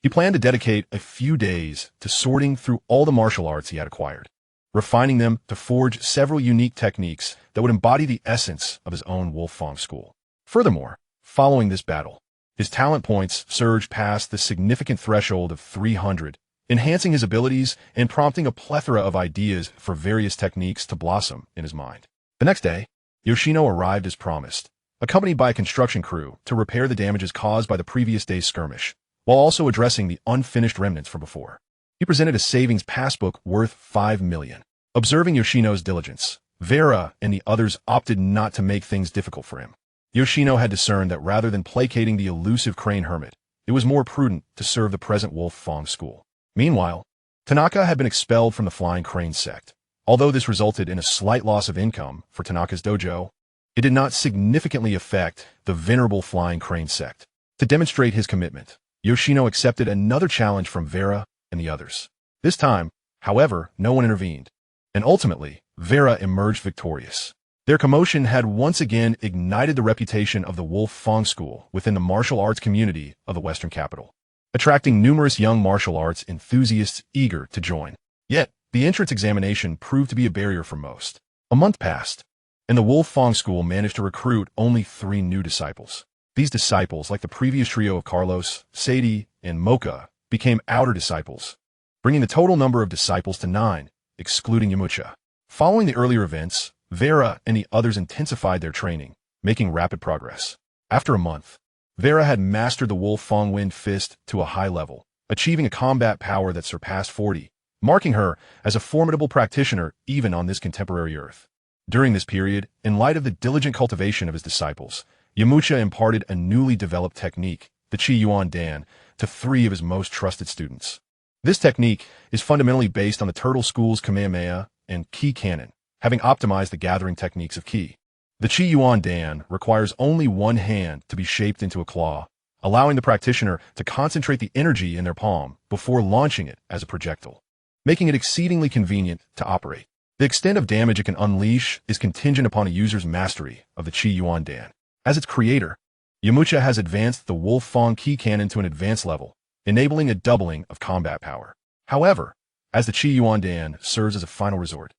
He planned to dedicate a few days to sorting through all the martial arts he had acquired, refining them to forge several unique techniques that would embody the essence of his own Wolf Fong School. Furthermore, following this battle, his talent points surged past the significant threshold of 300, enhancing his abilities and prompting a plethora of ideas for various techniques to blossom in his mind. The next day, Yoshino arrived as promised, accompanied by a construction crew to repair the damages caused by the previous day's skirmish, while also addressing the unfinished remnants from before. He presented a savings passbook worth 5 million. Observing Yoshino's diligence, Vera and the others opted not to make things difficult for him. Yoshino had discerned that rather than placating the elusive Crane Hermit, it was more prudent to serve the present Wolf Fong School. Meanwhile, Tanaka had been expelled from the Flying Crane sect. Although this resulted in a slight loss of income for Tanaka's dojo, it did not significantly affect the venerable Flying Crane sect. To demonstrate his commitment, Yoshino accepted another challenge from Vera and the others. This time, however, no one intervened, and ultimately, Vera emerged victorious. Their commotion had once again ignited the reputation of the Wolf Fong School within the martial arts community of the Western capital, attracting numerous young martial arts enthusiasts eager to join. Yet, the entrance examination proved to be a barrier for most. A month passed, and the Wolf Fong School managed to recruit only 3 new disciples. These disciples, like the previous trio of Carlos, Sadie, and Mocha, became outer disciples, bringing the total number of disciples to 9, excluding Yamcha. Following the earlier events, Vera and the others intensified their training, making rapid progress. After a month, Vera had mastered the Wolf Fong Wind Fist to a high level, achieving a combat power that surpassed 40, marking her as a formidable practitioner even on this contemporary Earth. During this period, in light of the diligent cultivation of his disciples, Yamcha imparted a newly developed technique, the Chi Yuan Dan, to 3 of his most trusted students. This technique is fundamentally based on the Turtle School's Kamehameha and Ki Cannon, having optimized the gathering techniques of Ki. The Chi Yuan Dan requires only one hand to be shaped into a claw, allowing the practitioner to concentrate the energy in their palm before launching it as a projectile, making it exceedingly convenient to operate. The extent of damage it can unleash is contingent upon a user's mastery of the Chi Yuan Dan. As its creator, Yamcha has advanced the Wolf Fong Ki Cannon to an advanced level, enabling a doubling of combat power. However, as the Chi Yuan Dan serves as a final resort,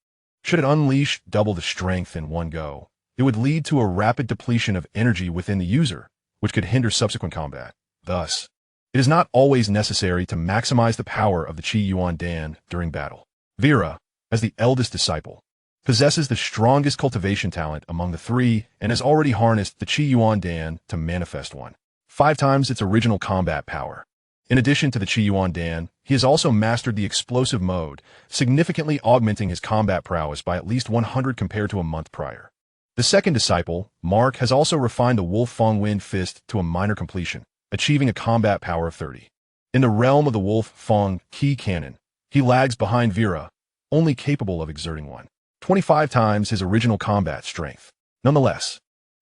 should it unleash double the strength in one go, it would lead to a rapid depletion of energy within the user, which could hinder subsequent combat. Thus, it is not always necessary to maximize the power of the Chi Yuan Dan during battle. Vera, as the eldest disciple, possesses the strongest cultivation talent among the 3 and has already harnessed the Chi Yuan Dan to manifest one, 5 times its original combat power. In addition to the Chi Yuan Dan, he has also mastered the explosive mode, significantly augmenting his combat prowess by at least 100 compared to a month prior. The second disciple, Mark, has also refined the Wolf Fong Wind Fist to a minor completion, achieving a combat power of 30. In the realm of the Wolf Fong Ki Cannon, he lags behind Vera, only capable of exerting 25 times his original combat strength. Nonetheless,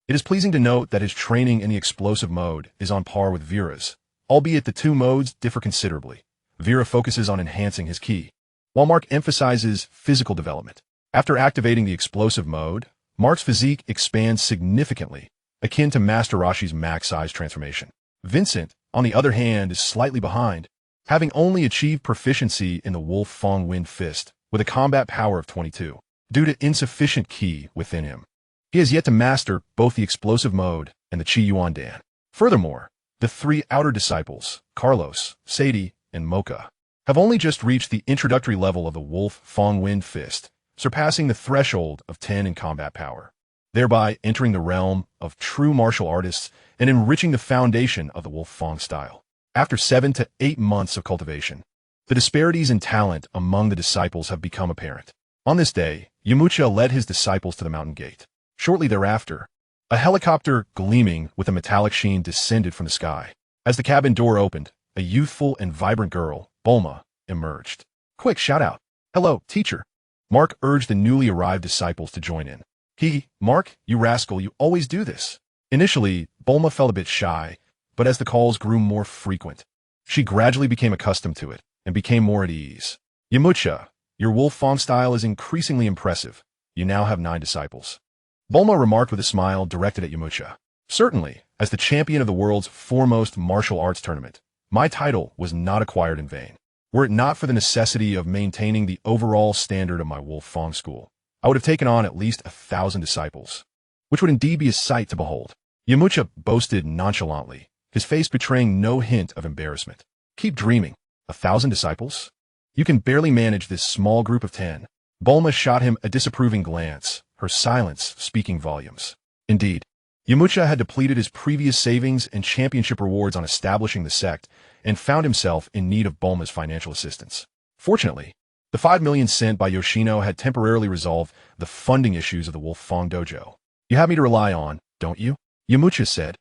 it is pleasing to note that his training in the explosive mode is on par with Vera's, albeit the 2 modes differ considerably. Vera focuses on enhancing his ki, while Mark emphasizes physical development. After activating the explosive mode, Mark's physique expands significantly, akin to Master Roshi's max size transformation. Vincent, on the other hand, is slightly behind, having only achieved proficiency in the Wolf Fong Wind Fist with a combat power of 22, due to insufficient ki within him. He has yet to master both the explosive mode and the Chi Yuan Dan. Furthermore, the 3 outer disciples, Carlos, Sadie, and Mocha, have only just reached the introductory level of the Wolf Fong Wind Fist, surpassing the threshold of 10 in combat power, thereby entering the realm of true martial artists and enriching the foundation of the Wolf Fong style. After 7 to 8 months of cultivation, the disparities in talent among the disciples have become apparent. On this day, Yamcha led his disciples to the mountain gate. Shortly thereafter, a helicopter gleaming with a metallic sheen descended from the sky. As the cabin door opened, a youthful and vibrant girl, Bulma, emerged. Quick, shout out. Hello, teacher. Mark urged the newly arrived disciples to join in. Mark, you rascal, you always do this. Initially, Bulma felt a bit shy, but as the calls grew more frequent, she gradually became accustomed to it and became more at ease. Yamcha, your Wolf Fong style is increasingly impressive. You now have 9 disciples. Bulma remarked with a smile directed at Yamcha. Certainly, as the champion of the world's foremost martial arts tournament, my title was not acquired in vain. Were it not for the necessity of maintaining the overall standard of my Wolf Fong school, I would have taken on at least 1,000 disciples, which would indeed be a sight to behold. Yamcha boasted nonchalantly, his face betraying no hint of embarrassment. Keep dreaming. 1,000 disciples? You can barely manage this small group of 10. Bulma shot him a disapproving glance, her silence speaking volumes. Indeed, Yamcha had depleted his previous savings and championship rewards on establishing the sect and found himself in need of Bulma's financial assistance. Fortunately, the 5 million sent by Yoshino had temporarily resolved the funding issues of the Wolf Fong dojo. You have me to rely on, don't you? Yamcha said,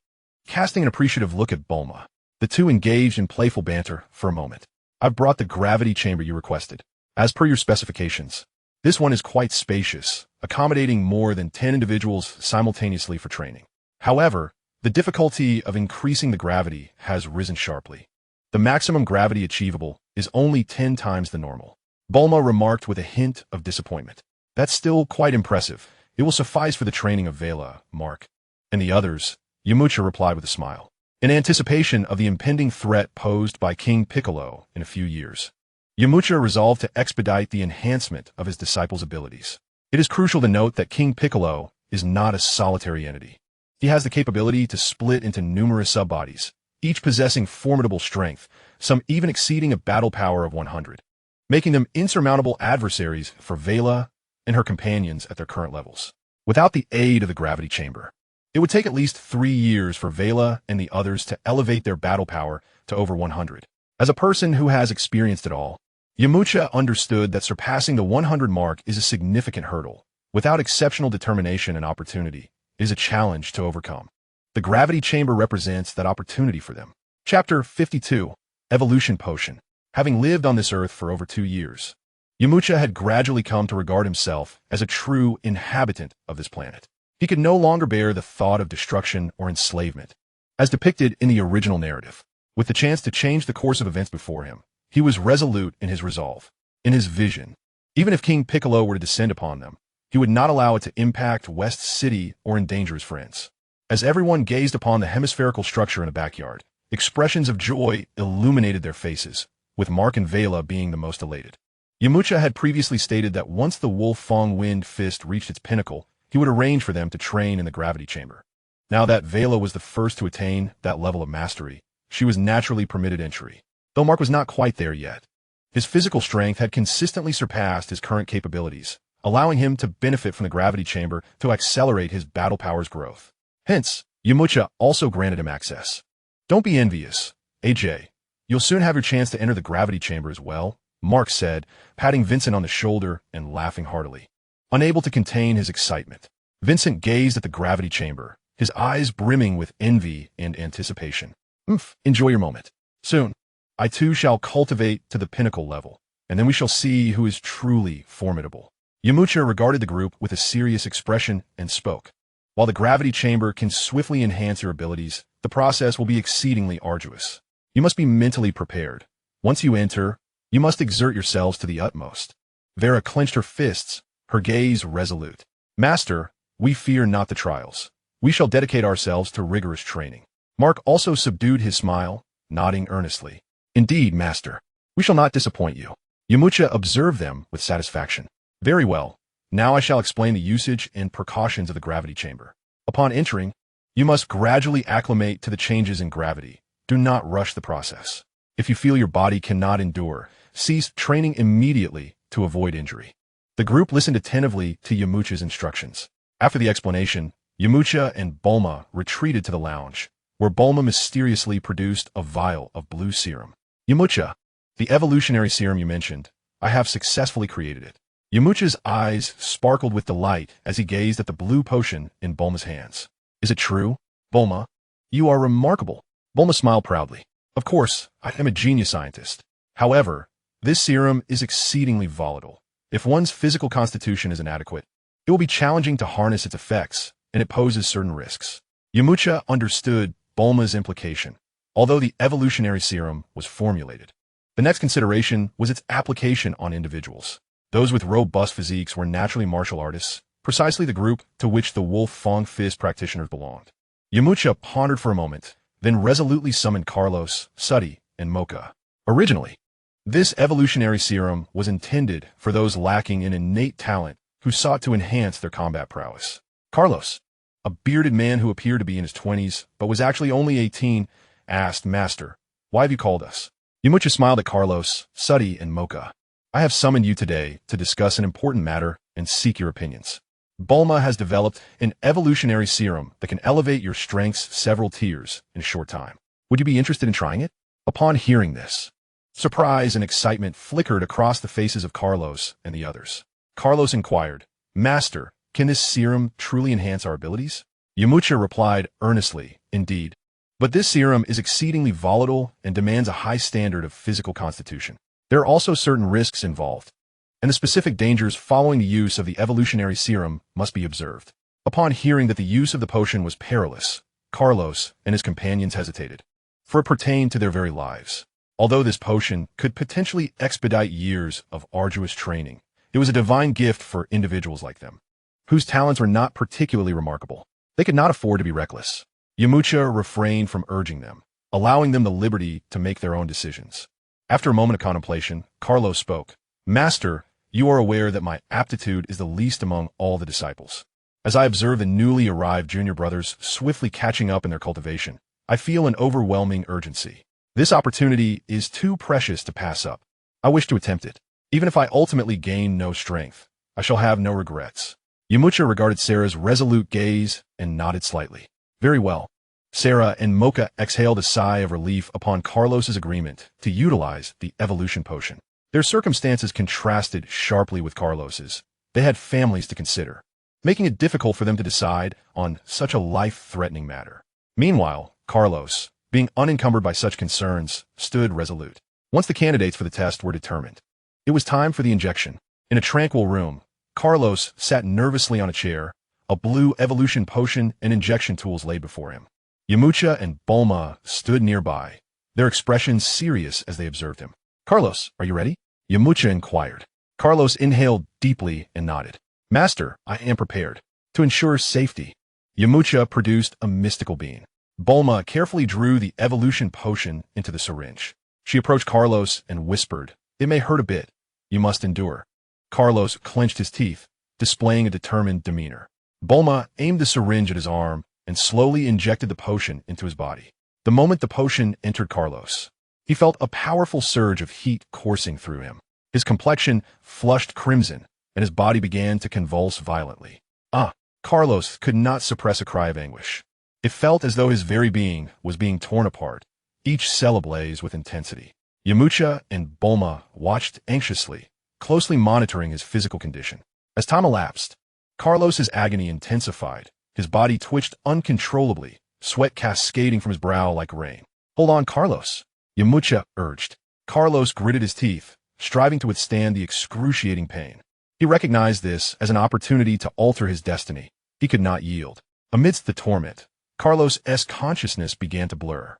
casting an appreciative look at Bulma. The two engaged in playful banter for a moment. I've brought the gravity chamber you requested. As per your specifications, this one is quite spacious, accommodating more than 10 individuals simultaneously for training. However, the difficulty of increasing the gravity has risen sharply. The maximum gravity achievable is only 10 times the normal. Bulma remarked with a hint of disappointment. That's still quite impressive. It will suffice for the training of Vela, Mark, and the others, Yamcha replied with a smile. In anticipation of the impending threat posed by King Piccolo in a few years, Yamcha resolved to expedite the enhancement of his disciples' abilities. It is crucial to note that King Piccolo is not a solitary entity. He has the capability to split into numerous sub-bodies, each possessing formidable strength, some even exceeding a battle power of 100, making them insurmountable adversaries for Vela and her companions at their current levels. Without the aid of the gravity chamber, it would take at least 3 years for Vela and the others to elevate their battle power to over 100. As a person who has experienced it all, Yamcha understood that surpassing the 100 mark is a significant hurdle. Without exceptional determination and opportunity, it is a challenge to overcome. The gravity chamber represents that opportunity for them. Chapter 52, Evolution Potion. Having lived on this earth for over 2 years, Yamcha had gradually come to regard himself as a true inhabitant of this planet. He could no longer bear the thought of destruction or enslavement. As depicted in the original narrative, with the chance to change the course of events before him, he was resolute in his resolve, in his vision. Even if King Piccolo were to descend upon them, he would not allow it to impact West City or endanger his friends. As everyone gazed upon the hemispherical structure in the backyard, expressions of joy illuminated their faces, with Mark and Vela being the most elated. Yamcha had previously stated that once the Wolf Fong Wind Fist reached its pinnacle, he would arrange for them to train in the gravity chamber. Now that Vela was the first to attain that level of mastery, she was naturally permitted entry. Though Mark was not quite there yet, his physical strength had consistently surpassed his current capabilities, allowing him to benefit from the gravity chamber to accelerate his battle power's growth. Hence, Yamcha also granted him access. Don't be envious, AJ. You'll soon have your chance to enter the gravity chamber as well, Mark said, patting Vincent on the shoulder and laughing heartily. Unable to contain his excitement, Vincent gazed at the gravity chamber, his eyes brimming with envy and anticipation. Enjoy your moment. Soon, I too shall cultivate to the pinnacle level, and then we shall see who is truly formidable. Yamcha regarded the group with a serious expression and spoke. While the gravity chamber can swiftly enhance your abilities, the process will be exceedingly arduous. You must be mentally prepared. Once you enter, you must exert yourselves to the utmost. Vera clenched her fists, her gaze resolute. Master, we fear not the trials. We shall dedicate ourselves to rigorous training. Mark also subdued his smile, nodding earnestly. Indeed, Master. We shall not disappoint you. Yamcha observed them with satisfaction. Very well. Now I shall explain the usage and precautions of the gravity chamber. Upon entering, you must gradually acclimate to the changes in gravity. Do not rush the process. If you feel your body cannot endure, ceased training immediately to avoid injury. The group listened attentively to Yamcha's instructions. After the explanation, Yamcha and Bulma retreated to the lounge, where Bulma mysteriously produced a vial of blue serum. Yamcha, the evolutionary serum you mentioned, I have successfully created it. Yamcha's eyes sparkled with delight as he gazed at the blue potion in Bulma's hands. Is it true, Bulma? You are remarkable. Bulma smiled proudly. Of course, I am a genius scientist. However, this serum is exceedingly volatile. If one's physical constitution is inadequate, it will be challenging to harness its effects, and it poses certain risks. Yamcha understood Bulma's implication, although the evolutionary serum was formulated. The next consideration was its application on individuals. Those with robust physiques were naturally martial artists, precisely the group to which the Wolf Fong Fist practitioners belonged. Yamcha pondered for a moment, then resolutely summoned Carlos, Suddy, and Mocha. Originally, this evolutionary serum was intended for those lacking in innate talent who sought to enhance their combat prowess. Carlos, a bearded man who appeared to be in his 20s but was actually only 18, asked, Master, why have you called us? Yamcha smiled at Carlos, Suddy, and Mocha. I have summoned you today to discuss an important matter and seek your opinions. Bulma has developed an evolutionary serum that can elevate your strengths several tiers in a short time. Would you be interested in trying it? Upon hearing this, surprise and excitement flickered across the faces of Carlos and the others. Carlos inquired, Master, can this serum truly enhance our abilities? Yamcha replied earnestly, Indeed. But this serum is exceedingly volatile and demands a high standard of physical constitution. There are also certain risks involved, and the specific dangers following the use of the evolutionary serum must be observed. Upon hearing that the use of the potion was perilous, Carlos and his companions hesitated, for it pertained to their very lives. Although this potion could potentially expedite years of arduous training, it was a divine gift for individuals like them, whose talents were not particularly remarkable. They could not afford to be reckless. Yamcha refrained from urging them, allowing them the liberty to make their own decisions. After a moment of contemplation, Carlos spoke. Master, you are aware that my aptitude is the least among all the disciples. As I observe the newly arrived junior brothers swiftly catching up in their cultivation, I feel an overwhelming urgency. This opportunity is too precious to pass up. I wish to attempt it. Even if I ultimately gain no strength, I shall have no regrets. Yamcha regarded Sarah's resolute gaze and nodded slightly. Very well. Sarah and Mocha exhaled a sigh of relief upon Carlos's agreement to utilize the evolution potion. Their circumstances contrasted sharply with Carlos's. They had families to consider, making it difficult for them to decide on such a life-threatening matter. Meanwhile, Carlos, being unencumbered by such concerns, stood resolute. Once the candidates for the test were determined, it was time for the injection. In a tranquil room, Carlos sat nervously on a chair, a blue evolution potion and injection tools laid before him. Yamcha and Bulma stood nearby, their expressions serious as they observed him. Carlos, are you ready? Yamcha inquired. Carlos inhaled deeply and nodded. Master, I am prepared. To ensure safety, Yamcha produced a mystical bean. Bulma carefully drew the evolution potion into the syringe. She approached Carlos and whispered, It may hurt a bit. You must endure. Carlos clenched his teeth, displaying a determined demeanor. Bulma aimed the syringe at his arm and slowly injected the potion into his body. The moment the potion entered Carlos, he felt a powerful surge of heat coursing through him. His complexion flushed crimson, and his body began to convulse violently. Carlos could not suppress a cry of anguish. It felt as though his very being was being torn apart, each cell ablaze with intensity. Yamcha and Bulma watched anxiously, closely monitoring his physical condition. As time elapsed, Carlos's agony intensified. His body twitched uncontrollably, sweat cascading from his brow like rain. Hold on, Carlos, Yamcha urged. Carlos gritted his teeth, striving to withstand the excruciating pain. He recognized this as an opportunity to alter his destiny. He could not yield. Amidst the torment, Carlos's consciousness began to blur.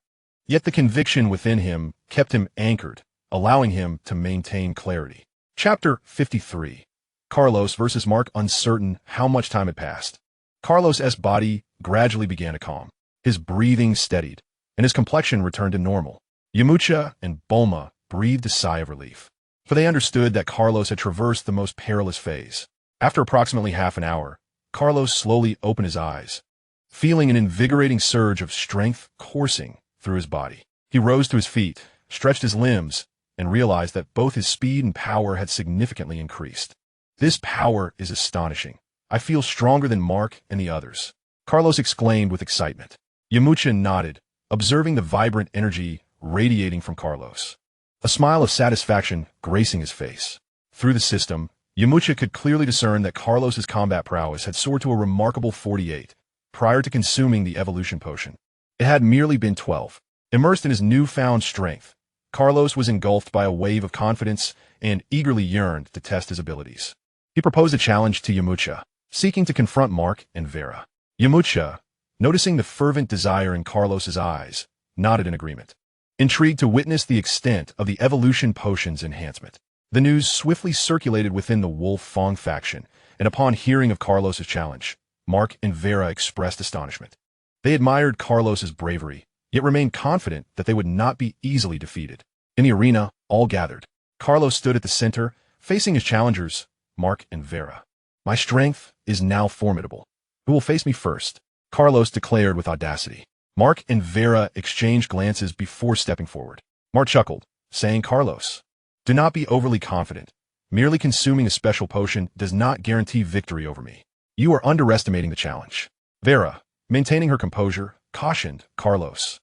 Yet the conviction within him kept him anchored, allowing him to maintain clarity. Chapter 53. Carlos versus Mark. Uncertain how much time had passed, Carlos's body gradually began to calm. His breathing steadied, and his complexion returned to normal. Yamcha and Bulma breathed a sigh of relief, for they understood that Carlos had traversed the most perilous phase. After approximately half an hour, Carlos slowly opened his eyes, feeling an invigorating surge of strength coursing through his body. He rose to his feet, stretched his limbs, and realized that both his speed and power had significantly increased. This power is astonishing. I feel stronger than Mark and the others, Carlos exclaimed with excitement. Yamcha nodded, observing the vibrant energy radiating from Carlos. A smile of satisfaction gracing his face. Through the system, Yamcha could clearly discern that Carlos's combat prowess had soared to a remarkable 48 prior to consuming the evolution potion. It had merely been 12. Immersed in his newfound strength, Carlos was engulfed by a wave of confidence and eagerly yearned to test his abilities. He proposed a challenge to Yamcha, seeking to confront Mark and Vera. Yamcha, noticing the fervent desire in Carlos's eyes, nodded in agreement. Intrigued to witness the extent of the evolution potion's enhancement, the news swiftly circulated within the Wolf Fong faction, and upon hearing of Carlos's challenge, Mark and Vera expressed astonishment. They admired Carlos's bravery, yet remained confident that they would not be easily defeated. In the arena, all gathered. Carlos stood at the center, facing his challengers, Mark and Vera. My strength is now formidable. Who will face me first? Carlos declared with audacity. Mark and Vera exchanged glances before stepping forward. Mark chuckled, saying, Carlos, do not be overly confident. Merely consuming a special potion does not guarantee victory over me. You are underestimating the challenge. Vera, maintaining her composure, cautioned Carlos.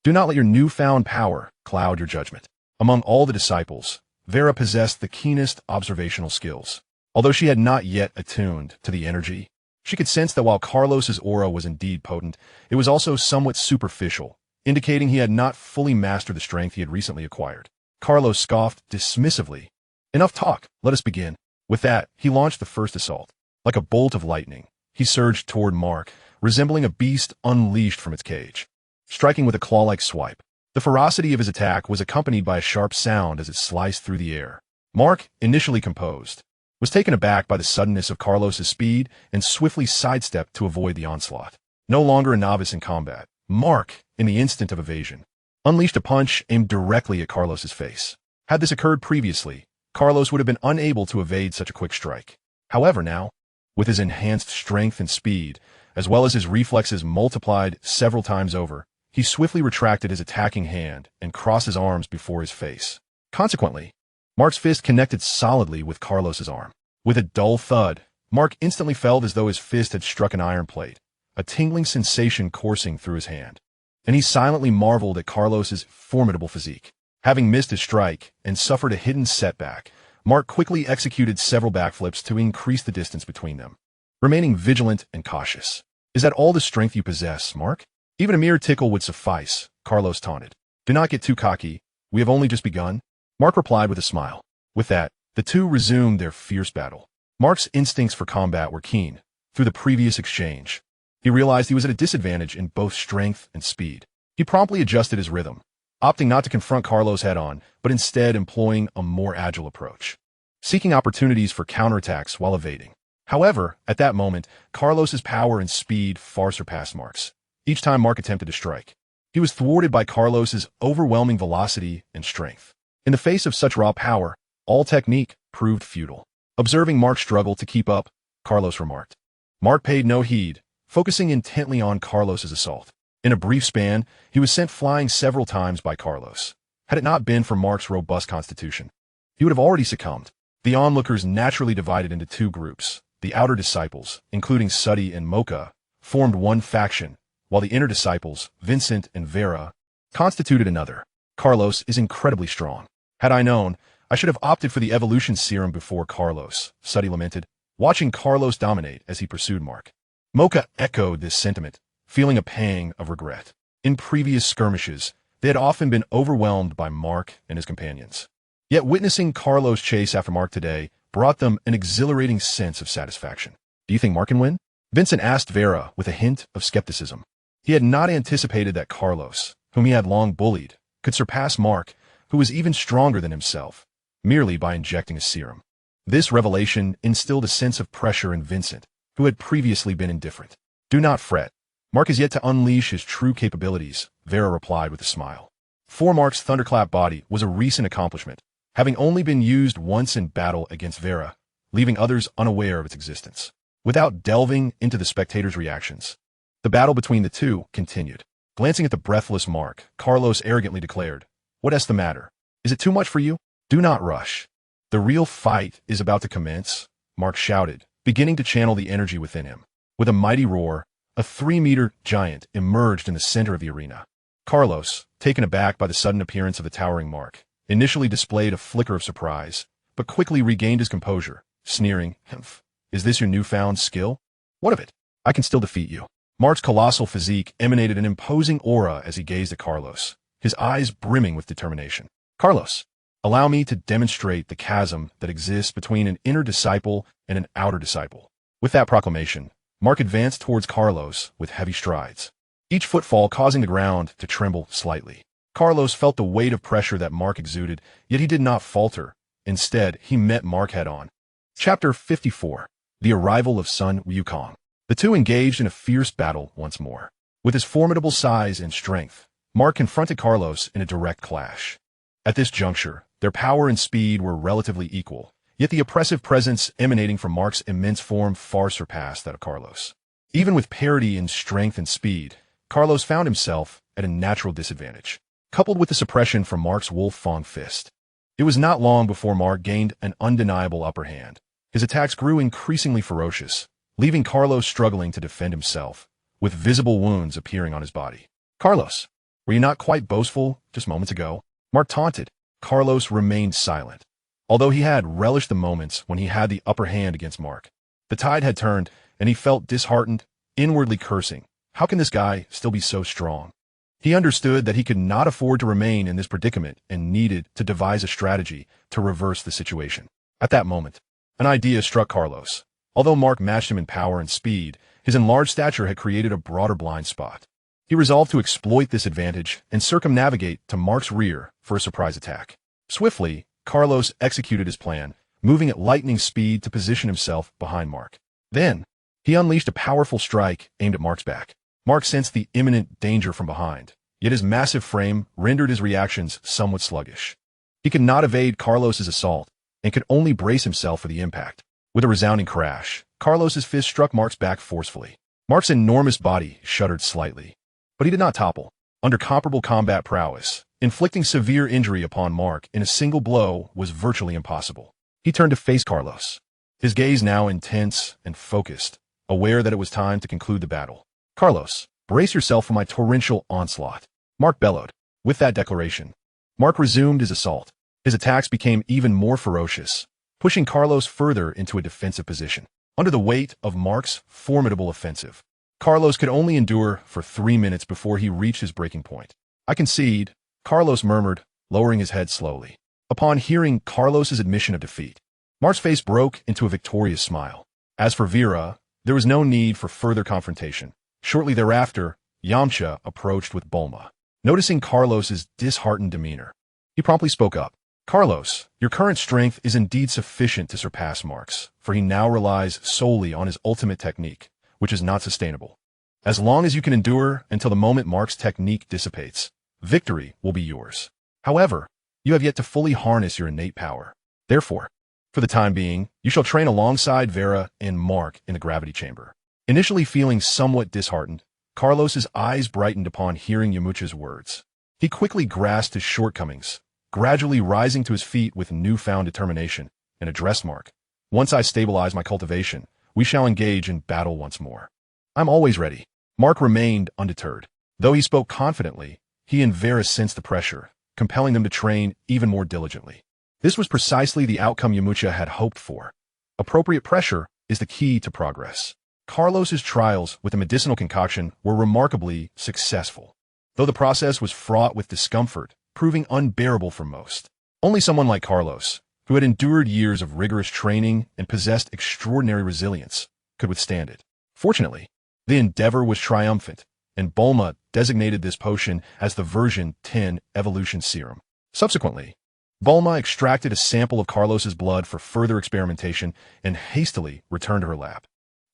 Do not let your newfound power cloud your judgment. Among all the disciples, Vera possessed the keenest observational skills. Although she had not yet attuned to the energy, she could sense that while Carlos's aura was indeed potent, it was also somewhat superficial, indicating he had not fully mastered the strength he had recently acquired. Carlos scoffed dismissively. Enough talk, let us begin. With that, he launched the first assault. Like a bolt of lightning, he surged toward Mark, resembling a beast unleashed from its cage, striking with a claw-like swipe. The ferocity of his attack was accompanied by a sharp sound as it sliced through the air. Mark, initially composed, was taken aback by the suddenness of Carlos's speed and swiftly sidestepped to avoid the onslaught. No longer a novice in combat, Mark, in the instant of evasion, unleashed a punch aimed directly at Carlos's face. Had this occurred previously, Carlos would have been unable to evade such a quick strike. However now, with his enhanced strength and speed, as well as his reflexes multiplied several times over, he swiftly retracted his attacking hand and crossed his arms before his face. Consequently, Mark's fist connected solidly with Carlos's arm. With a dull thud, Mark instantly felt as though his fist had struck an iron plate, a tingling sensation coursing through his hand. And he silently marveled at Carlos's formidable physique. Having missed his strike and suffered a hidden setback, Mark quickly executed several backflips to increase the distance between them, remaining vigilant and cautious. Is that all the strength you possess, Mark? Even a mere tickle would suffice, Carlos taunted. Do not get too cocky. We have only just begun. Mark replied with a smile. With that, the two resumed their fierce battle. Mark's instincts for combat were keen. Through the previous exchange, he realized he was at a disadvantage in both strength and speed. He promptly adjusted his rhythm, opting not to confront Carlos head-on, but instead employing a more agile approach, seeking opportunities for counterattacks while evading. However, at that moment, Carlos's power and speed far surpassed Mark's. Each time Mark attempted to strike, he was thwarted by Carlos's overwhelming velocity and strength. In the face of such raw power, all technique proved futile. Observing Mark's struggle to keep up, Carlos remarked. Mark paid no heed, focusing intently on Carlos's assault. In a brief span, he was sent flying several times by Carlos. Had it not been for Mark's robust constitution, he would have already succumbed. The onlookers naturally divided into two groups. The outer disciples, including Suddy and Mocha, formed one faction, while the inner disciples, Vincent and Vera, constituted another. Carlos is incredibly strong. Had I known, I should have opted for the evolution serum before Carlos, Suddy lamented, watching Carlos dominate as he pursued Mark. Mocha echoed this sentiment, feeling a pang of regret. In previous skirmishes, they had often been overwhelmed by Mark and his companions. Yet witnessing Carlos chase after Mark today brought them an exhilarating sense of satisfaction. Do you think Mark can win? Vincent asked Vera with a hint of skepticism. He had not anticipated that Carlos, whom he had long bullied, could surpass Mark, who was even stronger than himself, merely by injecting a serum. This revelation instilled a sense of pressure in Vincent, who had previously been indifferent. Do not fret. Mark is yet to unleash his true capabilities, Vera replied with a smile. For Mark's thunderclap body was a recent accomplishment, having only been used once in battle against Vera, leaving others unaware of its existence. Without delving into the spectators' reactions, the battle between the two continued. Glancing at the breathless Mark, Carlos arrogantly declared, "What is the matter? Is it too much for you? Do not rush. The real fight is about to commence, Mark shouted, beginning to channel the energy within him. With a mighty roar, a 3-meter giant emerged in the center of the arena. Carlos, taken aback by the sudden appearance of the towering Mark, initially displayed a flicker of surprise, but quickly regained his composure, sneering, "Humph, is this your newfound skill? What of it? I can still defeat you." Mark's colossal physique emanated an imposing aura as he gazed at Carlos, his eyes brimming with determination. "Carlos, allow me to demonstrate the chasm that exists between an inner disciple and an outer disciple." With that proclamation, Mark advanced towards Carlos with heavy strides, each footfall causing the ground to tremble slightly. Carlos felt the weight of pressure that Mark exuded, yet he did not falter. Instead, he met Mark head-on. Chapter 54. The Arrival of Sun Wukong. The two engaged in a fierce battle once more. With his formidable size and strength, Mark confronted Carlos in a direct clash. At this juncture, their power and speed were relatively equal, yet the oppressive presence emanating from Mark's immense form far surpassed that of Carlos. Even with parity in strength and speed, Carlos found himself at a natural disadvantage, coupled with the suppression from Mark's Wolf Fang fist. It was not long before Mark gained an undeniable upper hand. His attacks grew increasingly ferocious, leaving Carlos struggling to defend himself, with visible wounds appearing on his body. "Carlos, were you not quite boastful just moments ago?" Mark taunted. Carlos remained silent. Although he had relished the moments when he had the upper hand against Mark, the tide had turned, and he felt disheartened, inwardly cursing. How can this guy still be so strong? He understood that he could not afford to remain in this predicament and needed to devise a strategy to reverse the situation. At that moment, an idea struck Carlos. Although Mark matched him in power and speed, his enlarged stature had created a broader blind spot. He resolved to exploit this advantage and circumnavigate to Mark's rear for a surprise attack. Swiftly, Carlos executed his plan, moving at lightning speed to position himself behind Mark. Then, he unleashed a powerful strike aimed at Mark's back. Mark sensed the imminent danger from behind, yet his massive frame rendered his reactions somewhat sluggish. He could not evade Carlos's assault and could only brace himself for the impact. With a resounding crash, Carlos's fist struck Mark's back forcefully. Mark's enormous body shuddered slightly, but he did not topple. Under comparable combat prowess, inflicting severe injury upon Mark in a single blow was virtually impossible. He turned to face Carlos, his gaze now intense and focused, aware that it was time to conclude the battle. "Carlos, brace yourself for my torrential onslaught," Mark bellowed. With that declaration, Mark resumed his assault. His attacks became even more ferocious, pushing Carlos further into a defensive position. Under the weight of Mark's formidable offensive, Carlos could only endure for 3 minutes before he reached his breaking point. "I concede," Carlos murmured, lowering his head slowly. Upon hearing Carlos's admission of defeat, Mark's face broke into a victorious smile. As for Vera, there was no need for further confrontation. Shortly thereafter, Yamcha approached with Bulma. Noticing Carlos's disheartened demeanor, he promptly spoke up. "Carlos, your current strength is indeed sufficient to surpass Mark's, for he now relies solely on his ultimate technique, which is not sustainable. As long as you can endure until the moment Mark's technique dissipates, victory will be yours. However, you have yet to fully harness your innate power. Therefore, for the time being, you shall train alongside Vera and Mark in the gravity chamber." Initially feeling somewhat disheartened, Carlos's eyes brightened upon hearing Yamcha's words. He quickly grasped his shortcomings, gradually rising to his feet with newfound determination, and addressed Mark. "Once I stabilize my cultivation, we shall engage in battle once more. I'm always ready." Mark remained undeterred. Though he spoke confidently, he and Vera sensed the pressure, compelling them to train even more diligently. This was precisely the outcome Yamcha had hoped for. Appropriate pressure is the key to progress. Carlos's trials with the medicinal concoction were remarkably successful, though the process was fraught with discomfort, proving unbearable for most. Only someone like Carlos, who had endured years of rigorous training and possessed extraordinary resilience, could withstand it. Fortunately, the endeavor was triumphant, and Bulma designated this potion as the version 10 evolution serum. Subsequently, Bulma extracted a sample of Carlos's blood for further experimentation and hastily returned to her lab.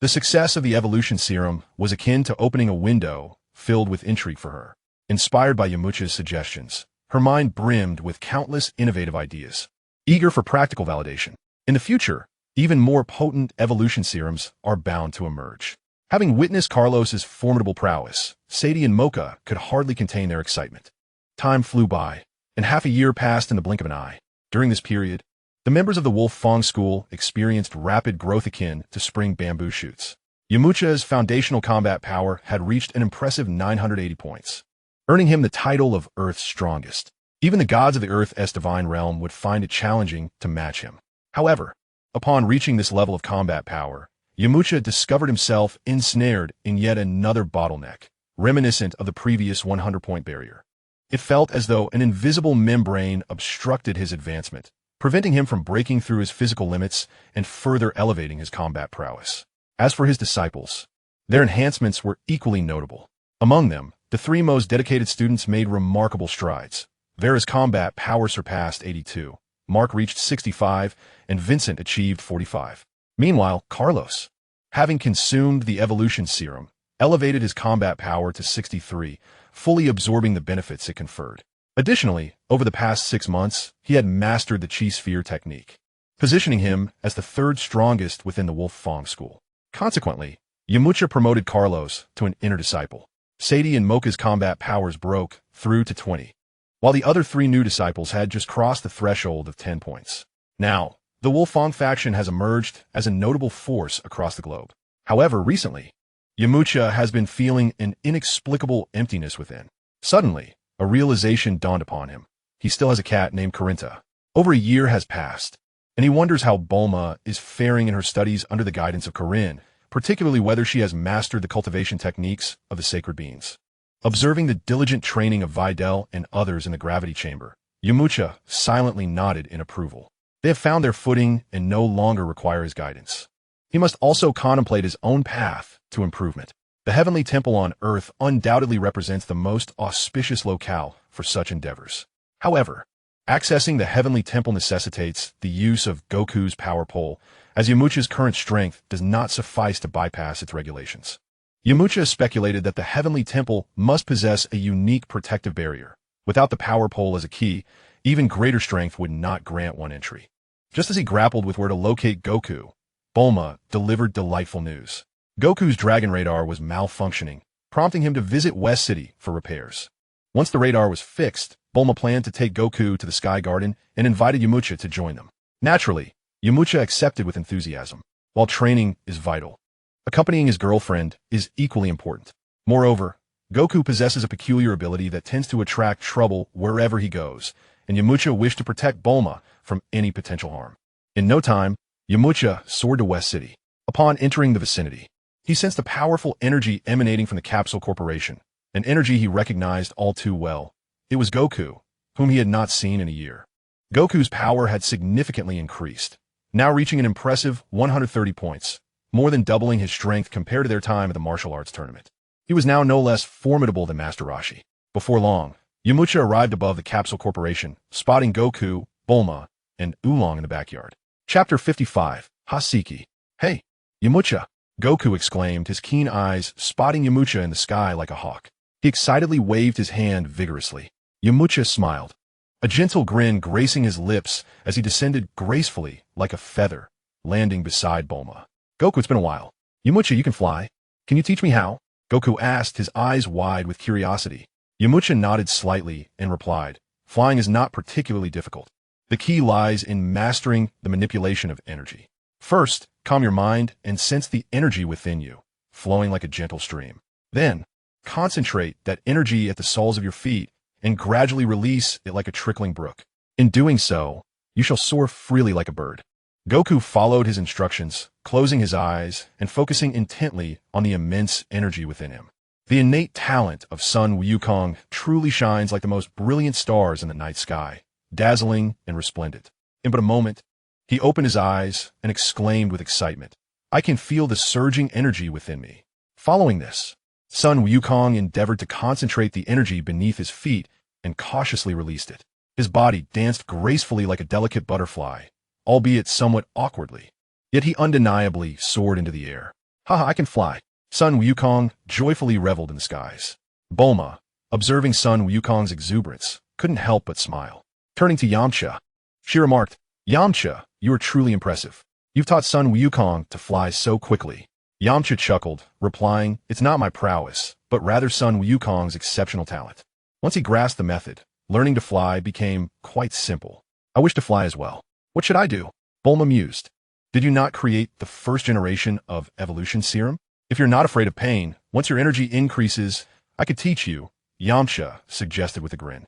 The success of the evolution serum was akin to opening a window filled with intrigue for her. Inspired by Yamcha's suggestions, her mind brimmed with countless innovative ideas, eager for practical validation. In the future, even more potent evolution serums are bound to emerge. Having witnessed Carlos's formidable prowess, Sadie and Mocha could hardly contain their excitement. Time flew by, and half a year passed in the blink of an eye. During this period, the members of the Wolf Fong School experienced rapid growth akin to spring bamboo shoots. Yamcha's foundational combat power had reached an impressive 980 points, earning him the title of Earth's strongest. Even the gods of the Earth's divine realm would find it challenging to match him. However, upon reaching this level of combat power, Yamcha discovered himself ensnared in yet another bottleneck, reminiscent of the previous 100-point barrier. It felt as though an invisible membrane obstructed his advancement, preventing him from breaking through his physical limits and further elevating his combat prowess. As for his disciples, their enhancements were equally notable. Among them, the three most dedicated students made remarkable strides. Vera's combat power surpassed 82, Mark reached 65, and Vincent achieved 45. Meanwhile, Carlos, having consumed the evolution serum, elevated his combat power to 63, fully absorbing the benefits it conferred. Additionally, over the past 6 months, he had mastered the Chi Sphere technique, positioning him as the third strongest within the Wolf Fong School. Consequently, Yamcha promoted Carlos to an inner disciple. Sadie and Mocha's combat powers broke through to 20, while the other 3 new disciples had just crossed the threshold of 10 points. Now, the Wolf Fong faction has emerged as a notable force across the globe. However, recently, Yamcha has been feeling an inexplicable emptiness within. Suddenly, a realization dawned upon him. He still has a cat named Corinta. Over a year has passed, and he wonders how Bulma is faring in her studies under the guidance of Corinne, particularly whether she has mastered the cultivation techniques of the sacred beans. Observing the diligent training of Videl and others in the gravity chamber, Yamcha silently nodded in approval. They have found their footing and no longer require his guidance. He must also contemplate his own path to improvement. The heavenly temple on Earth undoubtedly represents the most auspicious locale for such endeavors. However, accessing the heavenly temple necessitates the use of Goku's power pole, as Yamcha's current strength does not suffice to bypass its regulations. Yamcha speculated that the heavenly temple must possess a unique protective barrier. Without the power pole as a key, even greater strength would not grant one entry. Just as he grappled with where to locate Goku, Bulma delivered delightful news. Goku's dragon radar was malfunctioning, prompting him to visit West City for repairs. Once the radar was fixed, Bulma planned to take Goku to the Sky Garden and invited Yamcha to join them. Naturally, Yamcha accepted with enthusiasm. While training is vital, accompanying his girlfriend is equally important. Moreover, Goku possesses a peculiar ability that tends to attract trouble wherever he goes, and Yamcha wished to protect Bulma from any potential harm. In no time, Yamcha soared to West City. Upon entering the vicinity, he sensed a powerful energy emanating from the Capsule Corporation, an energy he recognized all too well. It was Goku, whom he had not seen in a year. Goku's power had significantly increased, now reaching an impressive 130 points, more than doubling his strength compared to their time at the martial arts tournament. He was now no less formidable than Master Roshi. Before long, Yamcha arrived above the Capsule Corporation, spotting Goku, Bulma, and Oolong in the backyard. Chapter 55, Haseki. Hey, Yamcha! Goku exclaimed, his keen eyes spotting Yamcha in the sky like a hawk. He excitedly waved his hand vigorously. Yamcha smiled, a gentle grin gracing his lips as he descended gracefully like a feather, landing beside Bulma. Goku, it's been a while. Yamcha, you can fly. Can you teach me how? Goku asked, his eyes wide with curiosity. Yamcha nodded slightly and replied, flying is not particularly difficult. The key lies in mastering the manipulation of energy. First, calm your mind and sense the energy within you, flowing like a gentle stream. Then, concentrate that energy at the soles of your feet and gradually release it like a trickling brook. In doing so, you shall soar freely like a bird. Goku followed his instructions, closing his eyes and focusing intently on the immense energy within him. The innate talent of Sun Wukong truly shines like the most brilliant stars in the night sky, dazzling and resplendent. In but a moment, he opened his eyes and exclaimed with excitement, I can feel the surging energy within me. Following this, Sun Wukong endeavored to concentrate the energy beneath his feet and cautiously released it. His body danced gracefully like a delicate butterfly, albeit somewhat awkwardly. Yet he undeniably soared into the air. Haha, I can fly. Sun Wukong joyfully reveled in the skies. Bulma, observing Sun Wukong's exuberance, couldn't help but smile. Turning to Yamcha, she remarked, Yamcha, you are truly impressive. You've taught Sun Wukong to fly so quickly. Yamcha chuckled, replying, it's not my prowess, but rather Sun Wukong's exceptional talent. Once he grasped the method, learning to fly became quite simple. I wish to fly as well. What should I do? Bulma mused. Did you not create the first generation of evolution serum? If you're not afraid of pain, once your energy increases, I could teach you, Yamcha suggested with a grin.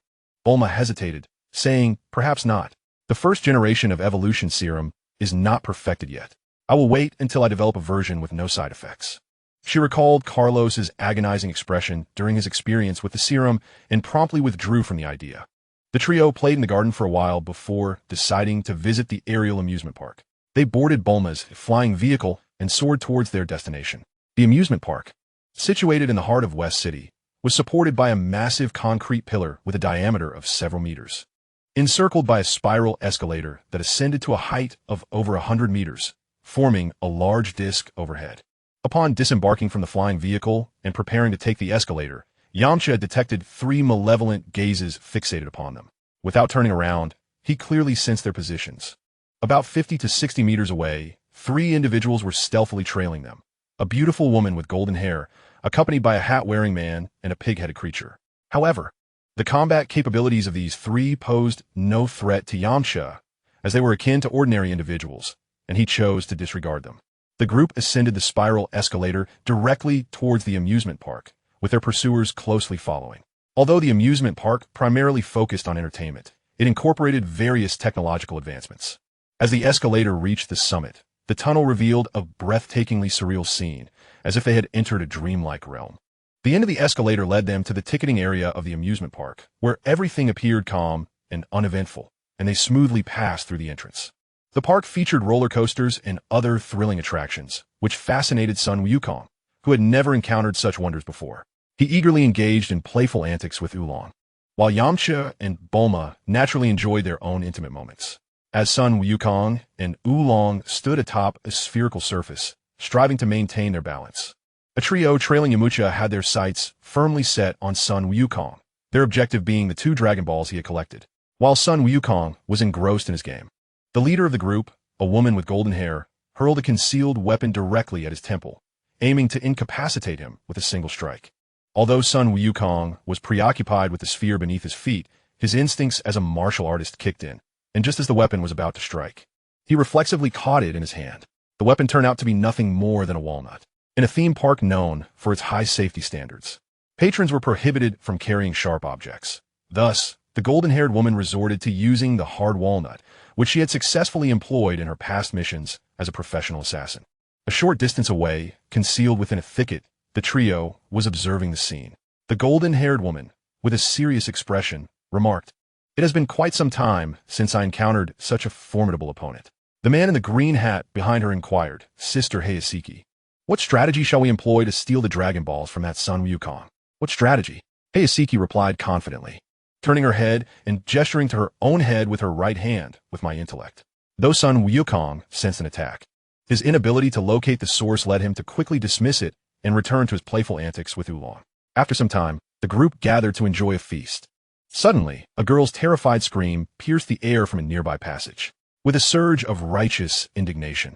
Bulma hesitated, saying, perhaps not. The first generation of evolution serum is not perfected yet. I will wait until I develop a version with no side effects. She recalled Carlos's agonizing expression during his experience with the serum and promptly withdrew from the idea. The trio played in the garden for a while before deciding to visit the aerial amusement park. They boarded Bulma's flying vehicle and soared towards their destination. The amusement park, situated in the heart of West City, was supported by a massive concrete pillar with a diameter of several meters. Encircled by a spiral escalator that ascended to a height of over 100 meters, forming a large disc overhead. Upon disembarking from the flying vehicle and preparing to take the escalator, Yamcha detected 3 malevolent gazes fixated upon them. Without turning around, he clearly sensed their positions. About 50 to 60 meters away, 3 individuals were stealthily trailing them. A beautiful woman with golden hair, accompanied by a hat-wearing man and a pig-headed creature. However, the combat capabilities of these 3 posed no threat to Yamcha, as they were akin to ordinary individuals, and he chose to disregard them. The group ascended the spiral escalator directly towards the amusement park, with their pursuers closely following. Although the amusement park primarily focused on entertainment, it incorporated various technological advancements. As the escalator reached the summit, the tunnel revealed a breathtakingly surreal scene, as if they had entered a dreamlike realm. The end of the escalator led them to the ticketing area of the amusement park, where everything appeared calm and uneventful, and they smoothly passed through the entrance. The park featured roller coasters and other thrilling attractions, which fascinated Sun Wukong, who had never encountered such wonders before. He eagerly engaged in playful antics with Oolong, while Yamcha and Bulma naturally enjoyed their own intimate moments. As Sun Wukong and Oolong stood atop a spherical surface, striving to maintain their balance. A trio trailing Yamcha had their sights firmly set on Sun Wukong, their objective being the 2 Dragon Balls he had collected. While Sun Wukong was engrossed in his game, the leader of the group, a woman with golden hair, hurled a concealed weapon directly at his temple, aiming to incapacitate him with a single strike. Although Sun Wukong was preoccupied with the sphere beneath his feet, his instincts as a martial artist kicked in, and just as the weapon was about to strike, he reflexively caught it in his hand. The weapon turned out to be nothing more than a walnut. In a theme park known for its high safety standards, patrons were prohibited from carrying sharp objects. Thus, the golden-haired woman resorted to using the hard walnut, which she had successfully employed in her past missions as a professional assassin. A short distance away, concealed within a thicket, the trio was observing the scene. The golden-haired woman, with a serious expression, remarked, "It has been quite some time since I encountered such a formidable opponent." The man in the green hat behind her inquired, "Sister Hayaseki, what strategy shall we employ to steal the Dragon Balls from that Sun Wukong?" "What strategy?" Hayaseki replied confidently, turning her head and gesturing to her own head with her right hand, "With my intellect." Though Sun Wukong sensed an attack, his inability to locate the source led him to quickly dismiss it and return to his playful antics with Oolong. After some time, the group gathered to enjoy a feast. Suddenly, a girl's terrified scream pierced the air from a nearby passage. With a surge of righteous indignation,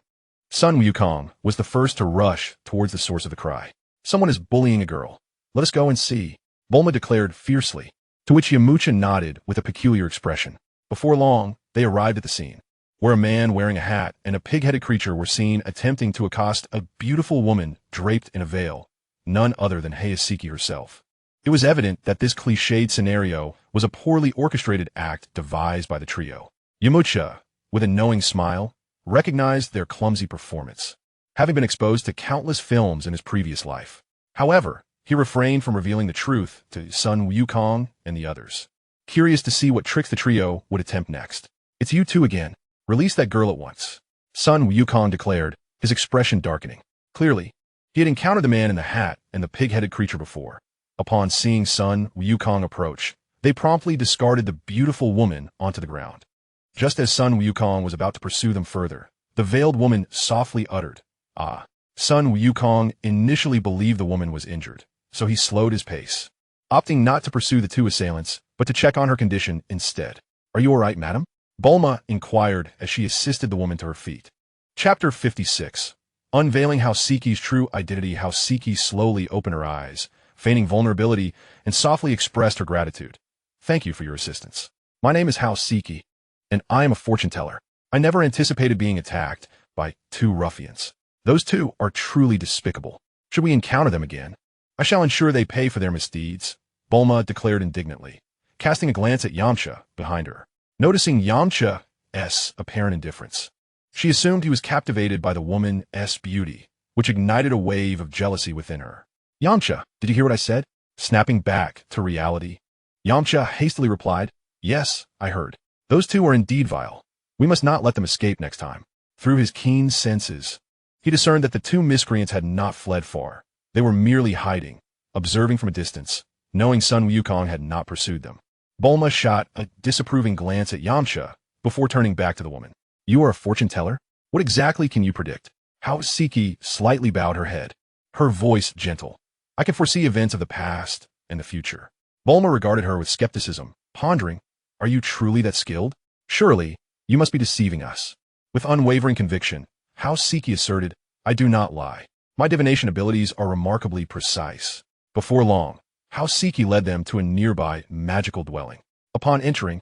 Sun Wukong was the first to rush towards the source of the cry. "Someone is bullying a girl. Let us go and see," Bulma declared fiercely, to which Yamcha nodded with a peculiar expression. Before long, they arrived at the scene, where a man wearing a hat and a pig-headed creature were seen attempting to accost a beautiful woman draped in a veil, none other than Hayaseki herself. It was evident that this cliched scenario was a poorly orchestrated act devised by the trio. Yamcha, with a knowing smile, recognized their clumsy performance, having been exposed to countless films in his previous life. However, he refrained from revealing the truth to Sun Wukong and the others, curious to see what tricks the trio would attempt next. "It's you two again. Release that girl at once," Sun Wukong declared, his expression darkening. Clearly, he had encountered the man in the hat and the pig-headed creature before. Upon seeing Sun Wukong approach, they promptly discarded the beautiful woman onto the ground. Just as Sun Wukong was about to pursue them further, the veiled woman softly uttered, "Ah." Sun Wukong initially believed the woman was injured, so he slowed his pace, opting not to pursue the 2 assailants, but to check on her condition instead. "Are you all right, madam?" Bulma inquired as she assisted the woman to her feet. Chapter 56. Unveiling Haseki's true identity. Haseki slowly opened her eyes, feigning vulnerability, and softly expressed her gratitude. Thank you for your assistance. My name is Siki, and I am a fortune teller. I never anticipated being attacked by two ruffians. Those two are truly despicable. Should we encounter them again, I shall ensure they pay for their misdeeds, Bulma declared indignantly, casting a glance at Yamcha behind her. Noticing Yamcha's apparent indifference, she assumed he was captivated by the woman's beauty, which ignited a wave of jealousy within her. Yamcha, did you hear what I said? Snapping back to reality, Yamcha hastily replied, yes, I heard. Those two are indeed vile. We must not let them escape next time. Through his keen senses, he discerned that the two miscreants had not fled far. They were merely hiding, observing from a distance, knowing Sun Wukong had not pursued them. Bulma shot a disapproving glance at Yamcha before turning back to the woman. You are a fortune teller? What exactly can you predict? Siki slightly bowed her head, her voice gentle. I can foresee events of the past and the future. Bulma regarded her with skepticism, pondering, are you truly that skilled? Surely, you must be deceiving us. With unwavering conviction, Siki asserted, I do not lie. My divination abilities are remarkably precise. Before long, Siki led them to a nearby magical dwelling. Upon entering,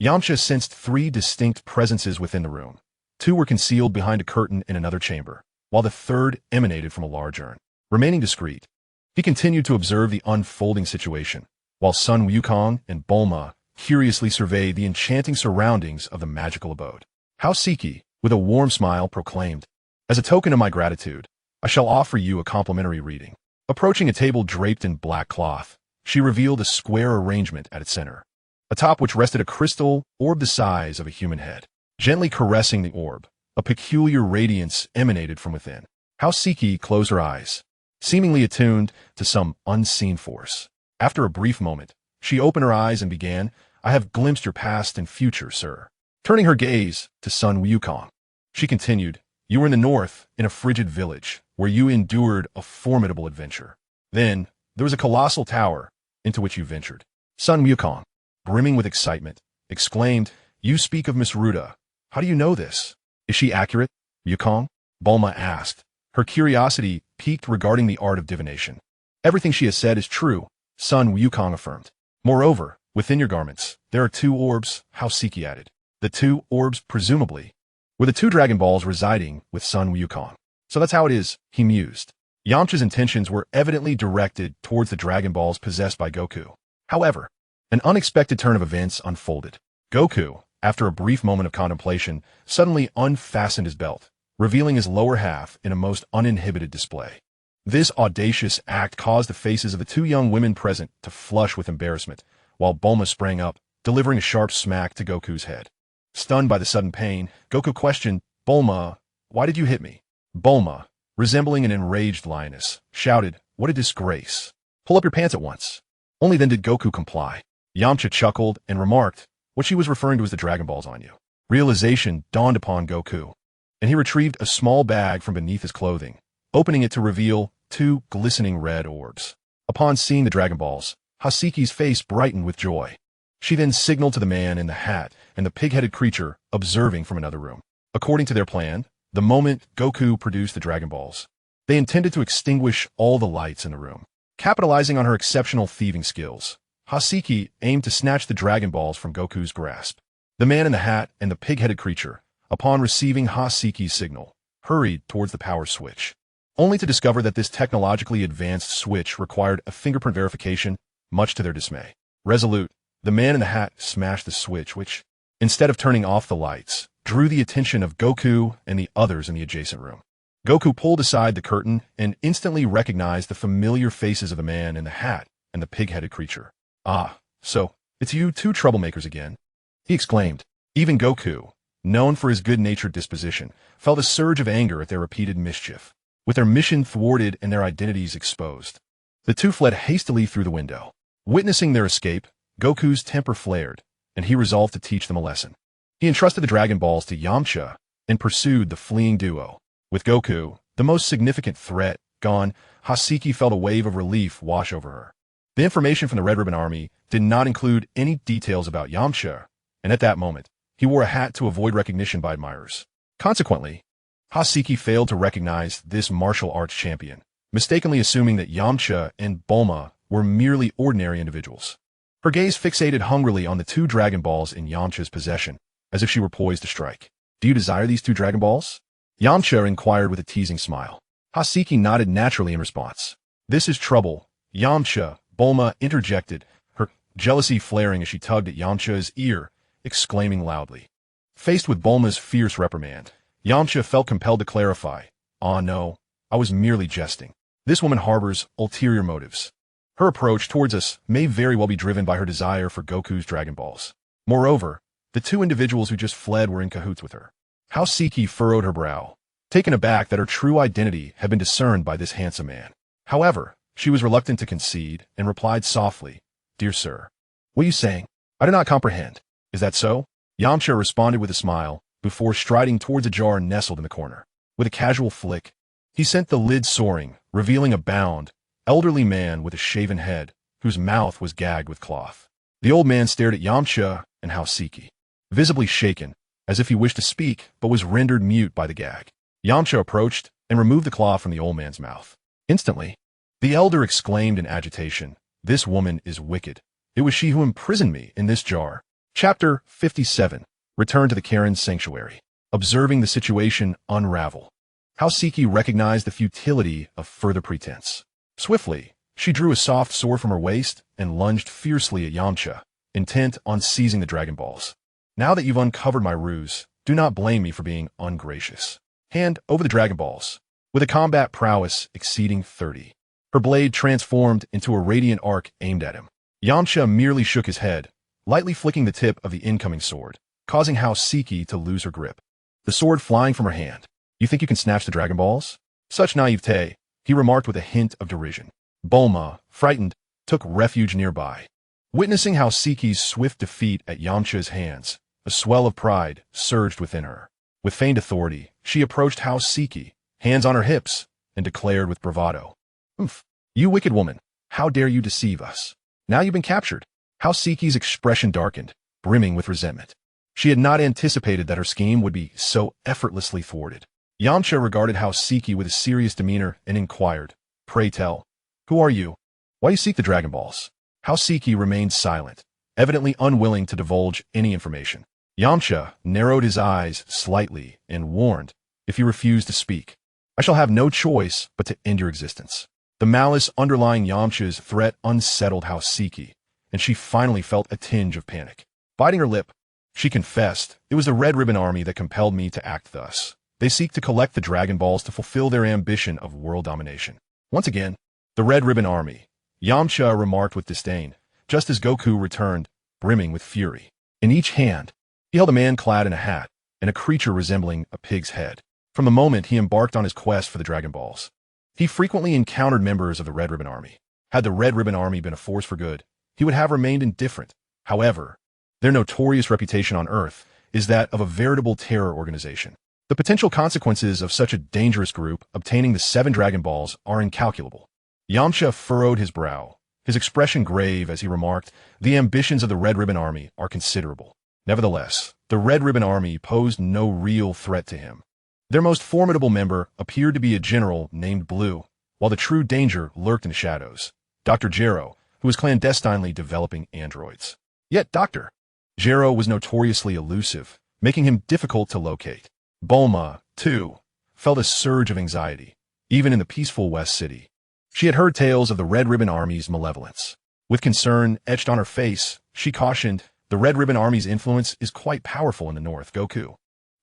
Yamcha sensed three distinct presences within the room. Two were concealed behind a curtain in another chamber, while the third emanated from a large urn. Remaining discreet, he continued to observe the unfolding situation, while Sun Wukong and Bulma curiously surveyed the enchanting surroundings of the magical abode. Siki, with a warm smile, proclaimed, as a token of my gratitude, I shall offer you a complimentary reading. Approaching a table draped in black cloth, she revealed a square arrangement at its center, atop which rested a crystal orb the size of a human head. Gently caressing the orb, a peculiar radiance emanated from within. Siki closed her eyes, seemingly attuned to some unseen force. After a brief moment, she opened her eyes and began, I have glimpsed your past and future, sir. Turning her gaze to Sun Wukong, she continued, you were in the north, in a frigid village, where you endured a formidable adventure. Then, there was a colossal tower, into which you ventured. Sun Wukong, brimming with excitement, exclaimed, you speak of Miss Ruda. How do you know this? Is she accurate, Wukong? Bulma asked, her curiosity piqued regarding the art of divination. Everything she has said is true, Sun Wukong affirmed. Moreover, within your garments, there are two orbs, Siki added. The two orbs, presumably, were the two Dragon Balls residing with Sun Wukong. So that's how it is, he mused. Yamcha's intentions were evidently directed towards the Dragon Balls possessed by Goku. However, an unexpected turn of events unfolded. Goku, after a brief moment of contemplation, suddenly unfastened his belt, revealing his lower half in a most uninhibited display. This audacious act caused the faces of the two young women present to flush with embarrassment, while Bulma sprang up, delivering a sharp smack to Goku's head. Stunned by the sudden pain, Goku questioned, Bulma, why did you hit me? Bulma, resembling an enraged lioness, shouted, what a disgrace. Pull up your pants at once. Only then did Goku comply. Yamcha chuckled and remarked, what she was referring to as the Dragon Balls on you. Realization dawned upon Goku, and he retrieved a small bag from beneath his clothing, opening it to reveal two glistening red orbs. Upon seeing the Dragon Balls, Siki's face brightened with joy. She then signaled to the man in the hat and the pig-headed creature observing from another room. According to their plan, the moment Goku produced the Dragon Balls, they intended to extinguish all the lights in the room. Capitalizing on her exceptional thieving skills, Siki aimed to snatch the Dragon Balls from Goku's grasp. The man in the hat and the pig-headed creature, upon receiving Siki's signal, hurried towards the power switch, only to discover that this technologically advanced switch required a fingerprint verification, much to their dismay. Resolute, the man in the hat smashed the switch which, instead of turning off the lights, drew the attention of Goku and the others in the adjacent room. Goku pulled aside the curtain and instantly recognized the familiar faces of the man in the hat and the pig-headed creature. Ah, so, it's you two troublemakers again, he exclaimed. Even Goku, known for his good-natured disposition, felt a surge of anger at their repeated mischief. With their mission thwarted and their identities exposed, the two fled hastily through the window. Witnessing their escape, Goku's temper flared, and he resolved to teach them a lesson. He entrusted the Dragon Balls to Yamcha and pursued the fleeing duo. With Goku, the most significant threat, gone, Siki felt a wave of relief wash over her. The information from the Red Ribbon Army did not include any details about Yamcha, and at that moment, he wore a hat to avoid recognition by admirers. Consequently, Siki failed to recognize this martial arts champion, mistakenly assuming that Yamcha and Bulma were merely ordinary individuals. Her gaze fixated hungrily on the 2 Dragon Balls in Yamcha's possession, as if she were poised to strike. Do you desire these 2 Dragon Balls? Yamcha inquired with a teasing smile. Haseki nodded naturally in response. This is trouble, Yamcha, Bulma interjected, her jealousy flaring as she tugged at Yamcha's ear, exclaiming loudly. Faced with Bulma's fierce reprimand, Yamcha felt compelled to clarify. Ah, no, I was merely jesting. This woman harbors ulterior motives. Her approach towards us may very well be driven by her desire for Goku's Dragon Balls. Moreover, the 2 individuals who just fled were in cahoots with her. Haseki furrowed her brow, taken aback that her true identity had been discerned by this handsome man. However, she was reluctant to concede and replied softly, Dear sir, what are you saying? I do not comprehend. Is that so? Yamcha responded with a smile, before striding towards a jar nestled in the corner. With a casual flick, he sent the lid soaring, revealing a bound, elderly man with a shaven head, whose mouth was gagged with cloth. The old man stared at Yamcha and Haseki, visibly shaken, as if he wished to speak but was rendered mute by the gag. Yamcha approached and removed the cloth from the old man's mouth. Instantly, the elder exclaimed in agitation, This woman is wicked. It was she who imprisoned me in this jar. Chapter 57. Return to the Karen's sanctuary. Observing the situation unravel, Haseki recognized the futility of further pretense. Swiftly, she drew a soft sword from her waist and lunged fiercely at Yamcha, intent on seizing the Dragon Balls. Now that you've uncovered my ruse, do not blame me for being ungracious. Hand over the Dragon Balls. With a combat prowess exceeding 30, her blade transformed into a radiant arc aimed at him. Yamcha merely shook his head, lightly flicking the tip of the incoming sword, causing Haseki to lose her grip. The sword flying from her hand. You think you can snatch the Dragon Balls? Such naivete, he remarked with a hint of derision. Bulma, frightened, took refuge nearby. Witnessing Haseki's swift defeat at Yamcha's hands, a swell of pride surged within her. With feigned authority, she approached Haseki, hands on her hips, and declared with bravado, Oof, you wicked woman, how dare you deceive us? Now you've been captured. Haseki's expression darkened, brimming with resentment. She had not anticipated that her scheme would be so effortlessly thwarted. Yamcha regarded Haseki with a serious demeanor and inquired, Pray tell, who are you? Why you seek the Dragon Balls? Haseki remained silent, evidently unwilling to divulge any information. Yamcha narrowed his eyes slightly and warned, If you refuse to speak, I shall have no choice but to end your existence. The malice underlying Yamcha's threat unsettled Haseki, and she finally felt a tinge of panic. Biting her lip, she confessed, It was the Red Ribbon Army that compelled me to act thus. They seek to collect the Dragon Balls to fulfill their ambition of world domination. Once again, the Red Ribbon Army, Yamcha remarked with disdain, just as Goku returned, brimming with fury. In each hand, he held a man clad in a hat and a creature resembling a pig's head. From the moment he embarked on his quest for the Dragon Balls, he frequently encountered members of the Red Ribbon Army. Had the Red Ribbon Army been a force for good, he would have remained indifferent. However, their notorious reputation on Earth is that of a veritable terror organization. The potential consequences of such a dangerous group obtaining the 7 Dragon Balls are incalculable. Yamcha furrowed his brow, his expression grave as he remarked, The ambitions of the Red Ribbon Army are considerable. Nevertheless, the Red Ribbon Army posed no real threat to him. Their most formidable member appeared to be a general named Blue, while the true danger lurked in the shadows, Dr. Gero, who was clandestinely developing androids. Yet Dr. Gero was notoriously elusive, making him difficult to locate. Bulma, too, felt a surge of anxiety, even in the peaceful West City. She had heard tales of the Red Ribbon Army's malevolence. With concern etched on her face, she cautioned, The Red Ribbon Army's influence is quite powerful in the North, Goku.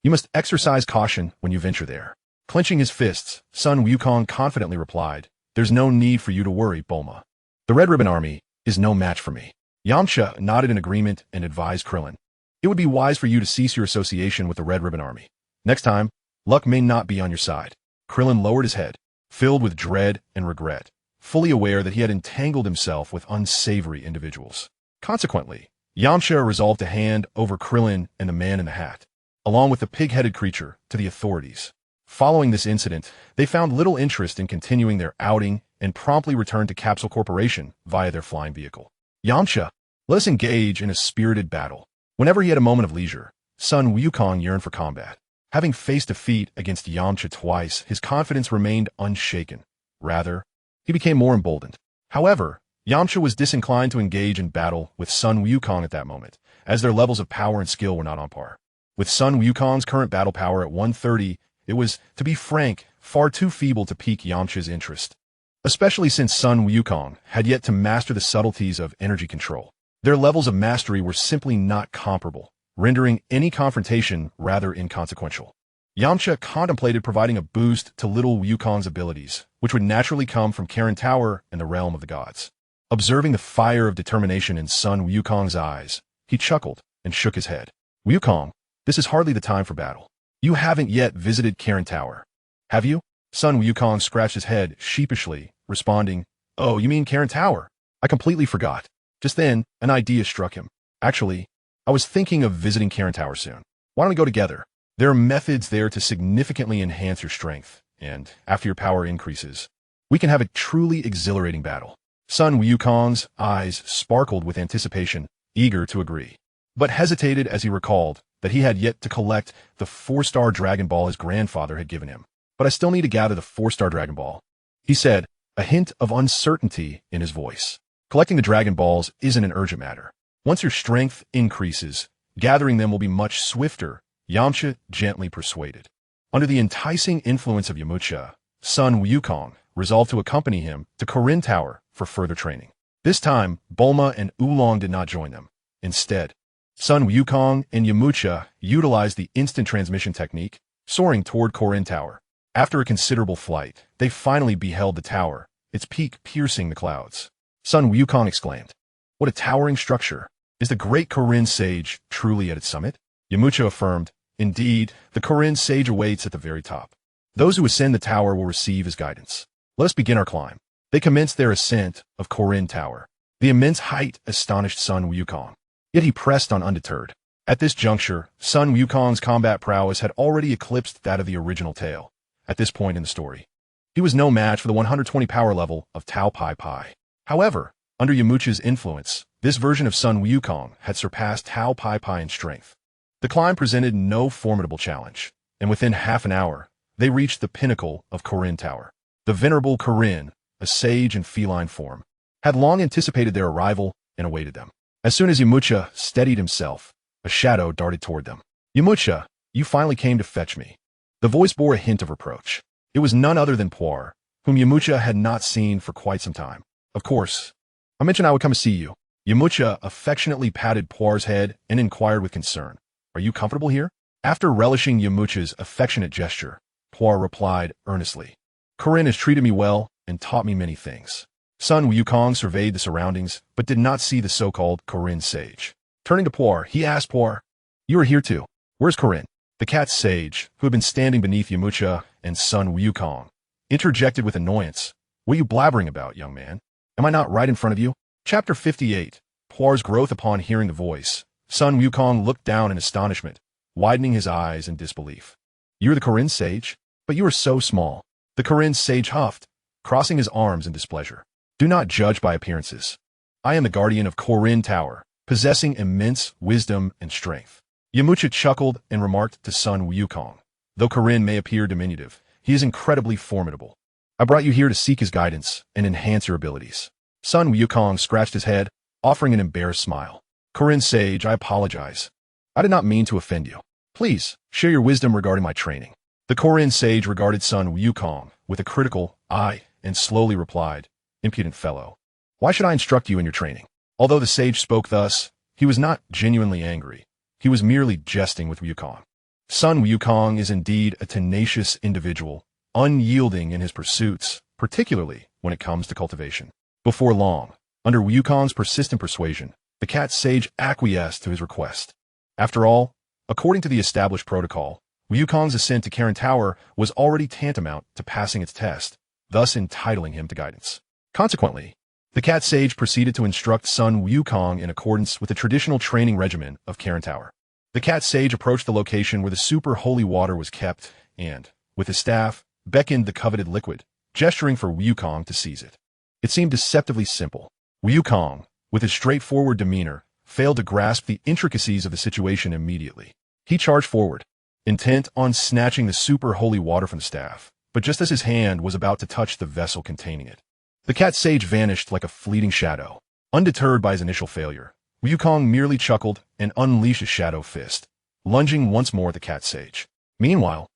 You must exercise caution when you venture there. Clenching his fists, Sun Wukong confidently replied, There's no need for you to worry, Bulma. The Red Ribbon Army is no match for me. Yamcha nodded in agreement and advised Krillin, It would be wise for you to cease your association with the Red Ribbon Army. Next time, luck may not be on your side. Krillin lowered his head, filled with dread and regret, fully aware that he had entangled himself with unsavory individuals. Consequently, Yamcha resolved to hand over Krillin and the man in the hat, along with the pig-headed creature, to the authorities. Following this incident, they found little interest in continuing their outing and promptly returned to Capsule Corporation via their flying vehicle. Yamcha, let us engage in a spirited battle. Whenever he had a moment of leisure, Sun Wukong yearned for combat. Having faced defeat against Yamcha twice, his confidence remained unshaken. Rather, he became more emboldened. However, Yamcha was disinclined to engage in battle with Sun Wukong at that moment, as their levels of power and skill were not on par. With Sun Wukong's current battle power at 130, it was, to be frank, far too feeble to pique Yamcha's interest. Especially since Sun Wukong had yet to master the subtleties of energy control. Their levels of mastery were simply not comparable, rendering any confrontation rather inconsequential. Yamcha contemplated providing a boost to little Wukong's abilities, which would naturally come from Karen Tower and the realm of the gods. Observing the fire of determination in Sun Wukong's eyes, he chuckled and shook his head. Wukong, this is hardly the time for battle. You haven't yet visited Karen Tower, have you? Sun Wukong scratched his head sheepishly, responding, Oh, you mean Karen Tower? I completely forgot. Just then, an idea struck him. Actually, I was thinking of visiting Karen Tower soon. Why don't we go together? There are methods there to significantly enhance your strength, and after your power increases, we can have a truly exhilarating battle. Sun Wukong's eyes sparkled with anticipation, eager to agree, but hesitated as he recalled that he had yet to collect the 4-star Dragon Ball his grandfather had given him. But I still need to gather the 4-star Dragon Ball, he said, a hint of uncertainty in his voice. Collecting the Dragon Balls isn't an urgent matter. Once your strength increases, gathering them will be much swifter, Yamcha gently persuaded. Under the enticing influence of Yamcha, Sun Wukong resolved to accompany him to Karen Tower for further training. This time, Bulma and Oolong did not join them. Instead, Sun Wukong and Yamcha utilized the instant transmission technique, soaring toward Karen Tower. After a considerable flight, they finally beheld the tower, its peak piercing the clouds. Sun Wukong exclaimed, What a towering structure! Is the great Karen Sage truly at its summit? Yamcha affirmed, Indeed, the Karen Sage awaits at the very top. Those who ascend the tower will receive his guidance. Let us begin our climb. They commenced their ascent of Karen Tower. The immense height astonished Sun Wukong. Yet he pressed on undeterred. At this juncture, Sun Wukong's combat prowess had already eclipsed that of the original tale. At this point in the story, he was no match for the 120 power level of Tao Pai Pai. However, under Yamcha's influence, this version of Sun Wukong had surpassed Tao Pai Pai in strength. The climb presented no formidable challenge, and within half an hour, they reached the pinnacle of Karen Tower. The venerable Karen, a sage in feline form, had long anticipated their arrival and awaited them. As soon as Yamcha steadied himself, a shadow darted toward them. Yamcha, you finally came to fetch me. The voice bore a hint of reproach. It was none other than Puar, whom Yamcha had not seen for quite some time. Of course, I mentioned I would come to see you. Yamcha affectionately patted Puar's head and inquired with concern, Are you comfortable here? After relishing Yamcha's affectionate gesture, Puar replied earnestly, Karen has treated me well and taught me many things. Sun Wukong surveyed the surroundings, but did not see the so-called Karen Sage. Turning to Puar, he asked Puar, You are here too. Where's Karen? The cat sage, who had been standing beneath Yamcha and Sun Wukong, interjected with annoyance. What are you blabbering about, young man? Am I not right in front of you? Chapter 58. Puar's growth upon hearing the voice. Sun Wukong looked down in astonishment, widening his eyes in disbelief. You're the Karen Sage? But you are so small. The Karen Sage huffed, crossing his arms in displeasure. Do not judge by appearances. I am the guardian of Karen Tower, possessing immense wisdom and strength. Yamcha chuckled and remarked to Sun Wukong, Though Karen may appear diminutive, he is incredibly formidable. I brought you here to seek his guidance and enhance your abilities. Sun Wukong scratched his head, offering an embarrassed smile. Karen Sage, I apologize. I did not mean to offend you. Please, share your wisdom regarding my training. The Karen Sage regarded Sun Wukong with a critical eye and slowly replied, Impudent fellow. Why should I instruct you in your training? Although the sage spoke thus, he was not genuinely angry. He was merely jesting with Wukong. Sun Wukong is indeed a tenacious individual, unyielding in his pursuits, particularly when it comes to cultivation. Before long, under Wukong's persistent persuasion, the cat sage acquiesced to his request. After all, according to the established protocol, Wukong's ascent to Karen Tower was already tantamount to passing its test, thus entitling him to guidance. Consequently, the cat sage proceeded to instruct Sun Wukong in accordance with the traditional training regimen of Karen Tower. The cat sage approached the location where the super holy water was kept and, with his staff, beckoned the coveted liquid, gesturing for Wukong to seize it. It seemed deceptively simple. Wukong, with his straightforward demeanor, failed to grasp the intricacies of the situation immediately. He charged forward, intent on snatching the super holy water from the staff, but just as his hand was about to touch the vessel containing it, The cat sage vanished like a fleeting shadow. Undeterred by his initial failure, Wukong merely chuckled and unleashed his shadow fist, lunging once more at the cat sage. Meanwhile,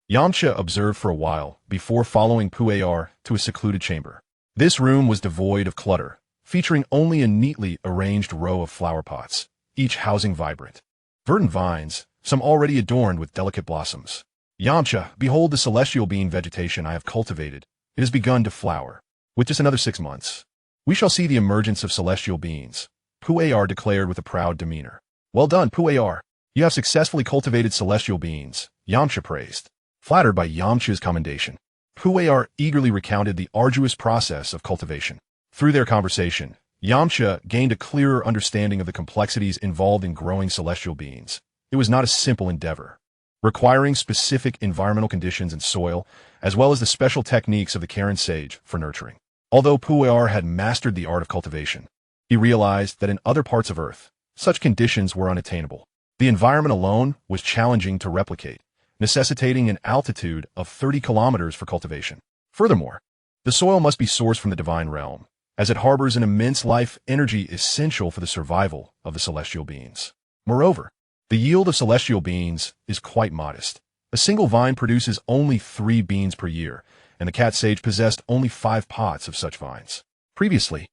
Yamcha observed for a while before following Pu'er to a secluded chamber. This room was devoid of clutter, featuring only a neatly arranged row of flower pots, each housing vibrant, verdant vines, some already adorned with delicate blossoms. Yamcha, behold the celestial bean vegetation I have cultivated. It has begun to flower. With just another 6 months, we shall see the emergence of celestial beings, Pu'er declared with a proud demeanor. Well done, Pu'er. You have successfully cultivated celestial beings, Yamcha praised. Flattered by Yamcha's commendation, Pu'er eagerly recounted the arduous process of cultivation. Through their conversation, Yamcha gained a clearer understanding of the complexities involved in growing celestial beings. It was not a simple endeavor, requiring specific environmental conditions and soil, as well as the special techniques of the Karen sage for nurturing. Although Pu'er had mastered the art of cultivation, he realized that in other parts of Earth, such conditions were unattainable. The environment alone was challenging to replicate, necessitating an altitude of 30 kilometers for cultivation. Furthermore, the soil must be sourced from the divine realm, as it harbors an immense life energy essential for the survival of the celestial beings. Moreover, the yield of celestial beings is quite modest. A single vine produces only 3 beans per year, and the cat sage possessed only 5 pots of such vines. Previously,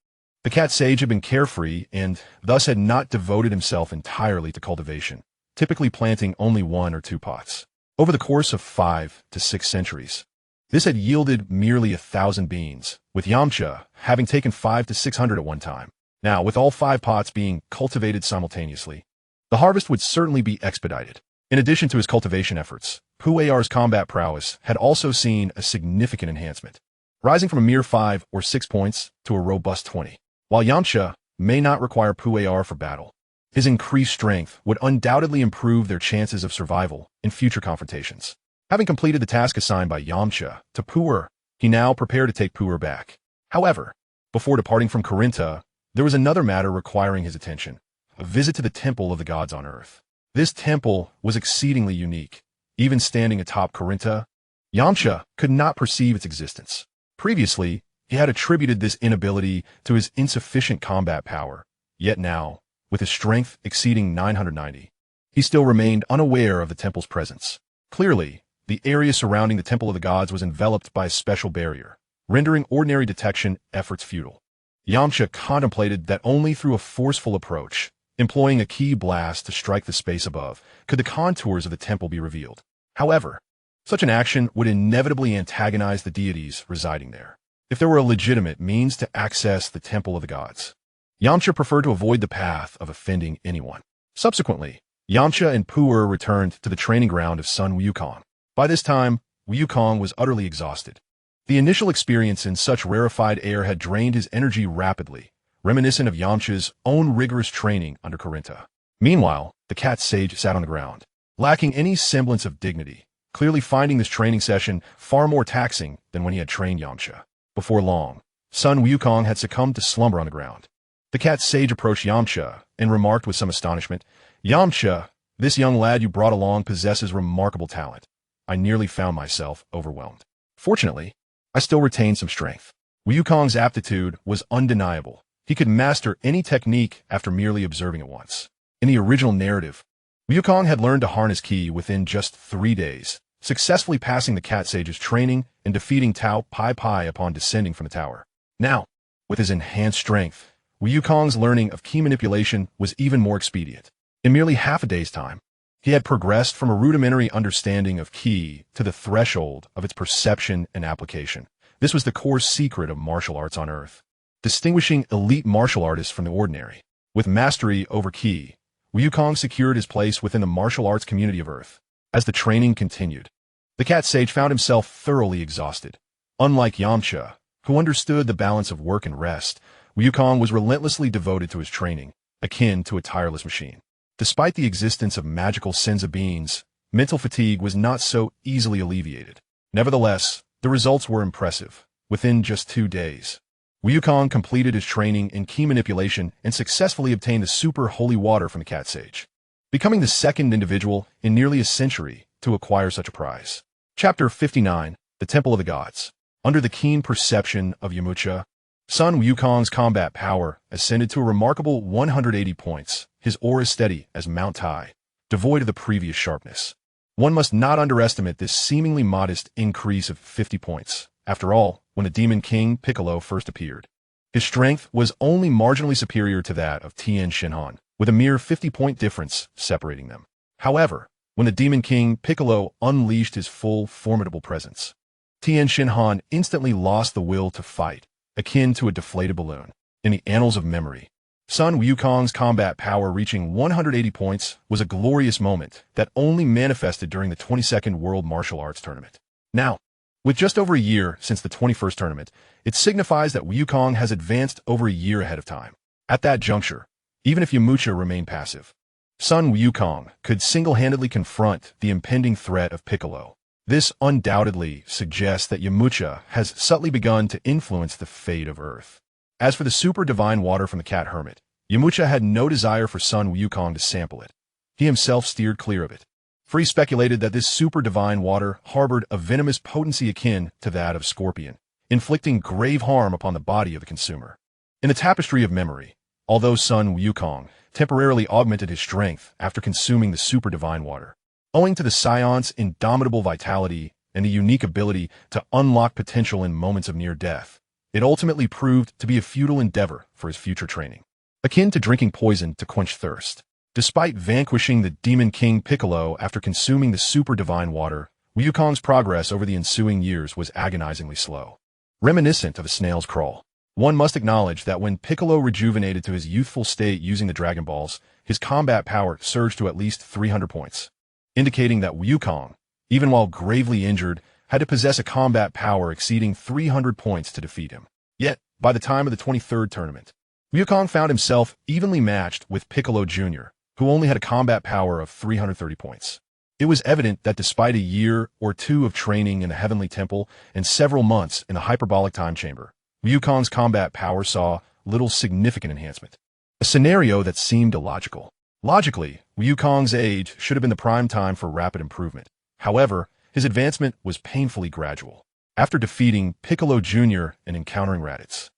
the cat sage had been carefree and thus had not devoted himself entirely to cultivation, typically planting only 1 or 2 pots. Over the course of 5 to 6 centuries, this had yielded merely 1,000 beans, with Yamcha having taken 500 to 600 at one time. Now, with all 5 pots being cultivated simultaneously, the harvest would certainly be expedited. In addition to his cultivation efforts, Pu'er's combat prowess had also seen a significant enhancement, rising from a mere 5 or 6 points to a robust 20. While Yamcha may not require Pu'er for battle, his increased strength would undoubtedly improve their chances of survival in future confrontations. Having completed the task assigned by Yamcha to Pu'er, he now prepared to take Pu'er back. However, before departing from Corinta, there was another matter requiring his attention, a visit to the Temple of the Gods on Earth. This temple was exceedingly unique. Even standing atop Corinta, Yamcha could not perceive its existence. Previously, he had attributed this inability to his insufficient combat power, yet now, with his strength exceeding 990, he still remained unaware of the temple's presence. Clearly, the area surrounding the Temple of the Gods was enveloped by a special barrier, rendering ordinary detection efforts futile. Yamcha contemplated that only through a forceful approach, employing a ki blast to strike the space above, could the contours of the temple be revealed. However, such an action would inevitably antagonize the deities residing there. If there were a legitimate means to access the Temple of the Gods, Yamcha preferred to avoid the path of offending anyone. Subsequently, Yamcha and Pu'er returned to the training ground of son Wukong. By this time, Wukong was utterly exhausted. The initial experience in such rarefied air had drained his energy rapidly, reminiscent of Yamcha's own rigorous training under Corinta. Meanwhile, the cat sage sat on the ground, lacking any semblance of dignity, clearly finding this training session far more taxing than when he had trained Yamcha. Before long, son Wukong had succumbed to slumber on the ground. The cat sage approached Yamcha and remarked with some astonishment, "Yamcha, this young lad you brought along possesses remarkable talent. I nearly found myself overwhelmed. Fortunately, I still retained some strength." Wukong's aptitude was undeniable. He could master any technique after merely observing it once. In the original narrative, Wukong had learned to harness ki within just 3 days, successfully passing the cat sage's training and defeating Tao Pai Pai upon descending from the tower. Now, with his enhanced strength, Wukong's learning of ki manipulation was even more expedient. In merely half a day's time, he had progressed from a rudimentary understanding of ki to the threshold of its perception and application. This was the core secret of martial arts on Earth, distinguishing elite martial artists from the ordinary. With mastery over ki, Wukong secured his place within the martial arts community of Earth. As the training continued, the cat sage found himself thoroughly exhausted. Unlike Yamcha, who understood the balance of work and rest, Wukong was relentlessly devoted to his training, akin to a tireless machine. Despite the existence of magical senza beans, mental fatigue was not so easily alleviated. Nevertheless, the results were impressive. Within just 2 days, Wukong completed his training in ki manipulation and successfully obtained the super holy water from the cat sage, becoming the second individual in nearly a century to acquire such a prize. Chapter 59, The Temple of the Gods. Under the keen perception of Yamcha, Sun Wukong's combat power ascended to a remarkable 180 points. His aura is steady as Mount Tai, devoid of the previous sharpness. One must not underestimate this seemingly modest increase of 50 points. After all, when the Demon King Piccolo first appeared, his strength was only marginally superior to that of Tien Shinhan, with a mere 50-point difference separating them. However, when the Demon King Piccolo unleashed his full, formidable presence, Tien Shinhan instantly lost the will to fight, akin to a deflated balloon. In the annals of memory, Sun Wukong's combat power reaching 180 points was a glorious moment that only manifested during the 22nd World Martial Arts Tournament. Now, with just over a year since the 21st tournament, it signifies that Wukong has advanced over a year ahead of time. At that juncture, even if Yamcha remained passive, Sun Wukong could single-handedly confront the impending threat of Piccolo. This undoubtedly suggests that Yamcha has subtly begun to influence the fate of Earth. As for the super divine water from the Cat Hermit, Yamcha had no desire for Sun Wukong to sample it. He himself steered clear of it, for he speculated that this super divine water harbored a venomous potency akin to that of scorpion, inflicting grave harm upon the body of the consumer. In the tapestry of memory, although Sun Wukong temporarily augmented his strength after consuming the super divine water, owing to the Saiyan's indomitable vitality and the unique ability to unlock potential in moments of near death, it ultimately proved to be a futile endeavor for his future training, akin to drinking poison to quench thirst. Despite vanquishing the Demon King Piccolo after consuming the super divine water, Wukong's progress over the ensuing years was agonizingly slow. Reminiscent of a snail's crawl, one must acknowledge that when Piccolo rejuvenated to his youthful state using the Dragon Balls, his combat power surged to at least 300 points, indicating that Wukong, even while gravely injured, had to possess a combat power exceeding 300 points to defeat him. Yet, by the time of the 23rd tournament, Wukong found himself evenly matched with Piccolo Jr., who only had a combat power of 330 points. It was evident that despite a year or two of training in the Heavenly Temple and several months in the Hyperbolic Time Chamber, Wukong's combat power saw little significant enhancement. A scenario that seemed illogical. Logically, Wukong's age should have been the prime time for rapid improvement. However, his advancement was painfully gradual. After defeating Piccolo Jr. and encountering Raditz,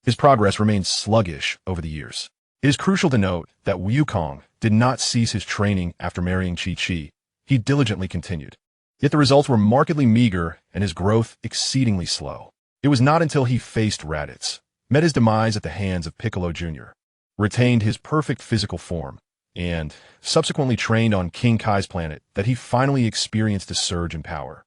his progress remained sluggish over the years. It is crucial to note that Wukong did not cease his training after marrying Chi-Chi. He diligently continued. Yet the results were markedly meager and his growth exceedingly slow. It was not until he faced Raditz, met his demise at the hands of Piccolo Jr., retained his perfect physical form, and subsequently trained on King Kai's planet that he finally experienced a surge in power.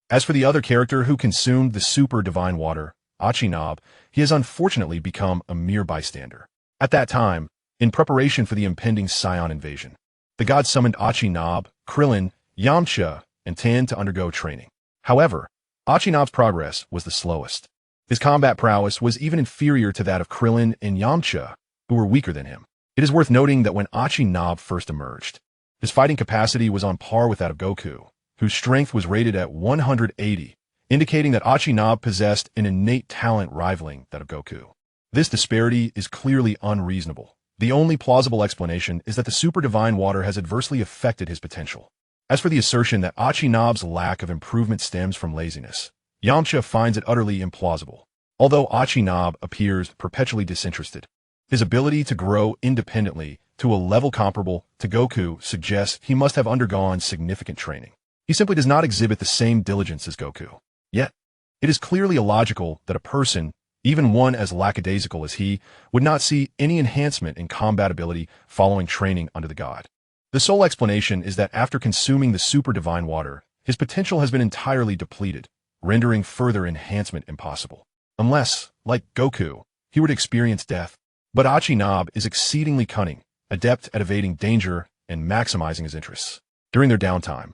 As for the other character who consumed the super divine water, Achinab, he has unfortunately become a mere bystander. At that time, in preparation for the impending Saiyan invasion, the gods summoned Achinab, Krillin, Yamcha, and Tien to undergo training. However, Achinab's progress was the slowest. His combat prowess was even inferior to that of Krillin and Yamcha, who were weaker than him. It is worth noting that when Achinab first emerged, his fighting capacity was on par with that of Goku, whose strength was rated at 180, indicating that Achinab possessed an innate talent rivaling that of Goku. This disparity is clearly unreasonable. The only plausible explanation is that the super divine water has adversely affected his potential. As for the assertion that Achinab's lack of improvement stems from laziness, Yamcha finds it utterly implausible. Although Achinab appears perpetually disinterested, his ability to grow independently to a level comparable to Goku suggests he must have undergone significant training. He simply does not exhibit the same diligence as Goku. Yet, it is clearly illogical that a person, even one as lackadaisical as he, would not see any enhancement in combat ability following training under the god. The sole explanation is that after consuming the super divine water, his potential has been entirely depleted, rendering further enhancement impossible. Unless, like Goku, he were to experience death. But Achinab is exceedingly cunning, adept at evading danger and maximizing his interests. During their downtime,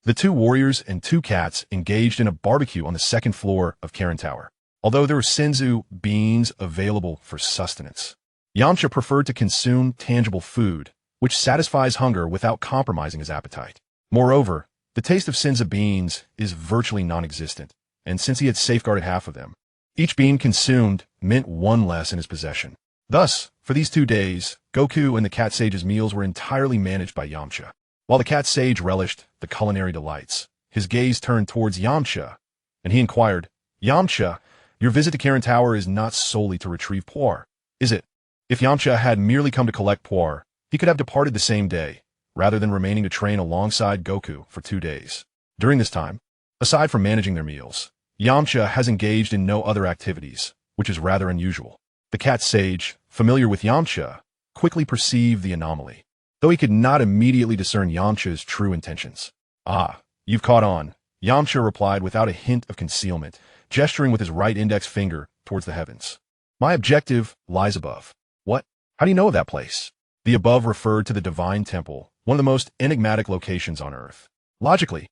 the two warriors and two cats engaged in a barbecue on the second floor of Karen Tower. Although there were senzu beans available for sustenance, Yamcha preferred to consume tangible food, which satisfies hunger without compromising his appetite. Moreover, the taste of senzu beans is virtually non-existent, and since he had safeguarded half of them, each bean consumed meant one less in his possession. Thus, for these 2 days, Goku and the Cat Sage's meals were entirely managed by Yamcha. While the Cat Sage relished the culinary delights, his gaze turned towards Yamcha, and he inquired, "Yamcha, Your visit to Karen Tower is not solely to retrieve power, is it? If Yamcha had merely come to collect power, he could have departed the same day, rather than remaining to train alongside Goku for 2 days. During this time, aside from managing their meals, Yamcha has engaged in no other activities, which is rather unusual. The cat sage, familiar with Yamcha, quickly perceived the anomaly, though he could not immediately discern Yamcha's true intentions. "Ah, you've caught on," Yamcha replied without a hint of concealment, gesturing with his right index finger towards the heavens. "My objective lies above." "What? How do you know of that place?" The above referred to the Divine Temple, one of the most enigmatic locations on Earth. Logically,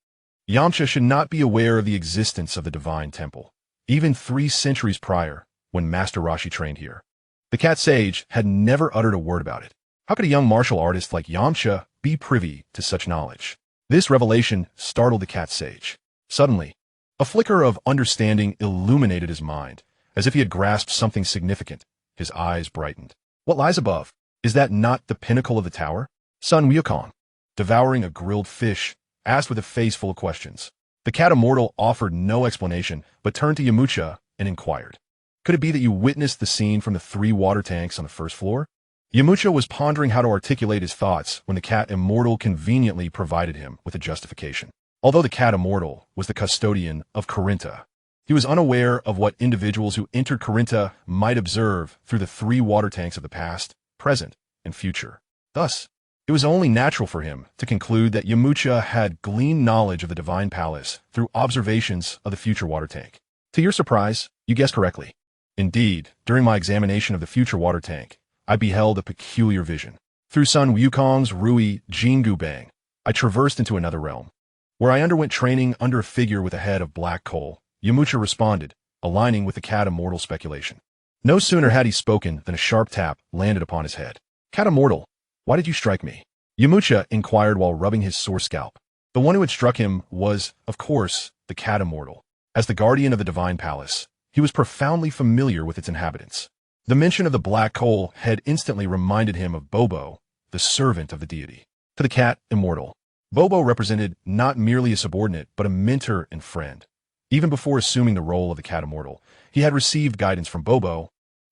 Yamcha should not be aware of the existence of the Divine Temple, even 3 centuries prior, when Master Roshi trained here. The cat sage had never uttered a word about it. How could a young martial artist like Yamcha be privy to such knowledge? This revelation startled the cat sage. Suddenly, a flicker of understanding illuminated his mind, as if he had grasped something significant. His eyes brightened. "What lies above? Is that not the pinnacle of the tower?" Sun Wukong, devouring a grilled fish, asked with a face full of questions. The cat immortal offered no explanation, but turned to Yamcha and inquired, "Could it be that you witnessed the scene from the 3 water tanks on the first floor?" Yamcha was pondering how to articulate his thoughts when the cat immortal conveniently provided him with a justification. Although the cat immortal was the custodian of Corinta, he was unaware of what individuals who entered Corinta might observe through the 3 water tanks of the past, present, and future. Thus, it was only natural for him to conclude that Yamcha had gleaned knowledge of the Divine Palace through observations of the future water tank. To your surprise, you guessed correctly. Indeed, during my examination of the future water tank, I beheld a peculiar vision. Through Sun Wukong's Rui Jingu Bang, I traversed into another realm, where I underwent training under a figure with a head of black coal. Yamcha responded, aligning with the cat immortal speculation. No sooner had he spoken than a sharp tap landed upon his head. "Cat immortal, why did you strike me?" Yamcha inquired while rubbing his sore scalp. The one who had struck him was, of course, the cat immortal. As the guardian of the Divine Palace, he was profoundly familiar with its inhabitants. The mention of the black coal had instantly reminded him of Bobo, the servant of the deity. To the cat immortal, Bobo represented not merely a subordinate, but a mentor and friend. Even before assuming the role of the cat immortal, he had received guidance from Bobo,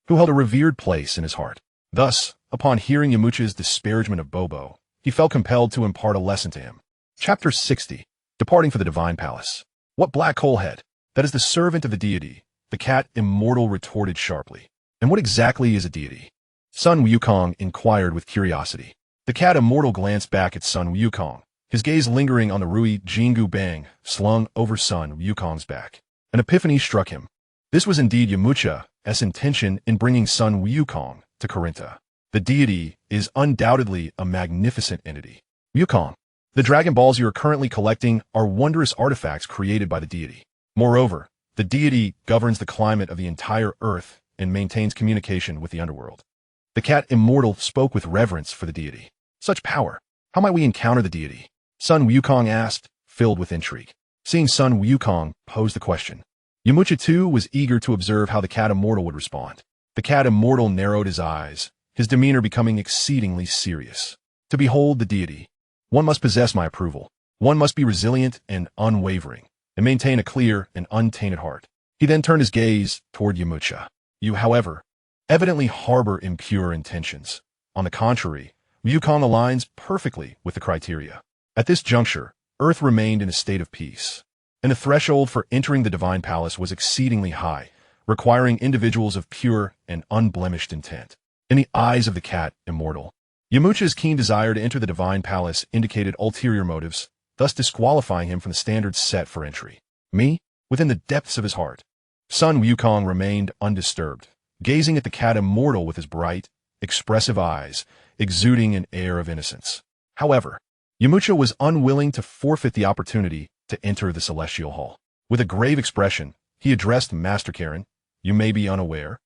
who held a revered place in his heart. Thus, upon hearing Yamcha's disparagement of Bobo, he felt compelled to impart a lesson to him. Chapter 60. Departing for the Divine Palace. "What black coal head? That is the servant of the deity," the cat immortal retorted sharply. "And what exactly is a deity?" Sun Wukong inquired with curiosity. The cat immortal glanced back at Sun Wukong, his gaze lingering on the Rui Jingu Bang slung over Sun Wukong's back. An epiphany struck him. This was indeed Yamcha's intention in bringing Sun Wukong to Corinta. The deity is undoubtedly a magnificent entity. Wukong, the Dragon Balls you are currently collecting are wondrous artifacts created by the deity. Moreover, the deity governs the climate of the entire Earth and maintains communication with the underworld. The cat immortal spoke with reverence for the deity. "Such power, how might we encounter the deity?" Sun Wukong asked, filled with intrigue. Seeing Sun Wukong pose the question, Yamcha too was eager to observe how the cat immortal would respond. The cat immortal narrowed his eyes, his demeanor becoming exceedingly serious. "To behold the deity, one must possess my approval. One must be resilient and unwavering, and maintain a clear and untainted heart." He then turned his gaze toward Yamcha. "You, however, evidently harbor impure intentions. On the contrary, Wukong aligns perfectly with the criteria." At this juncture, Earth remained in a state of peace, and the threshold for entering the Divine Palace was exceedingly high, requiring individuals of pure and unblemished intent. In the eyes of the cat immortal, Yamcha's keen desire to enter the Divine Palace indicated ulterior motives, thus disqualifying him from the standards set for entry. Me? Within the depths of his heart, Sun Wukong remained undisturbed, gazing at the cat immortal with his bright, expressive eyes, exuding an air of innocence. However, Yamcha was unwilling to forfeit the opportunity to enter the celestial hall. With a grave expression, he addressed Master Karen. "You may be unaware,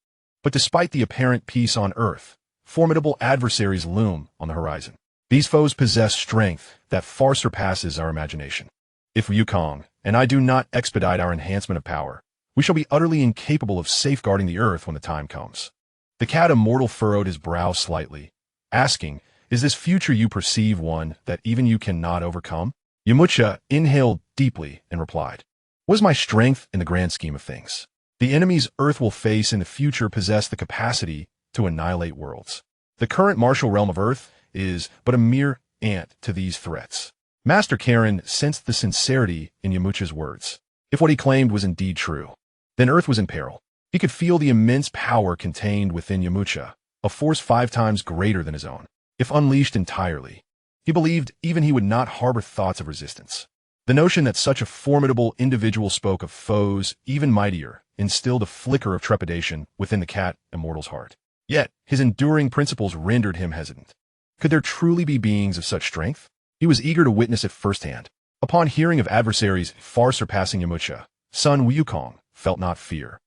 but despite the apparent peace on Earth, formidable adversaries loom on the horizon. These foes possess strength that far surpasses our imagination. If Wukong and I do not expedite our enhancement of power, we shall be utterly incapable of safeguarding the Earth when the time comes." The cat immortal furrowed his brow slightly, asking, "Is this future you perceive one that even you cannot overcome?" Yamcha inhaled deeply and replied, "What is my strength in the grand scheme of things? The enemies Earth will face in the future possess the capacity to annihilate worlds. The current martial realm of Earth is but a mere ant to these threats. Master Karen sensed the sincerity in Yamcha's words. If what he claimed was indeed true, then Earth was in peril. He could feel the immense power contained within Yamcha, a force 5 times greater than his own. If unleashed entirely, he believed even he would not harbor thoughts of resistance. The notion that such a formidable individual spoke of foes even mightier instilled a flicker of trepidation within the cat immortal's heart. Yet, his enduring principles rendered him hesitant. Could there truly be beings of such strength? He was eager to witness it firsthand. Upon hearing of adversaries far surpassing Yamcha, Sun Wukong felt not fear,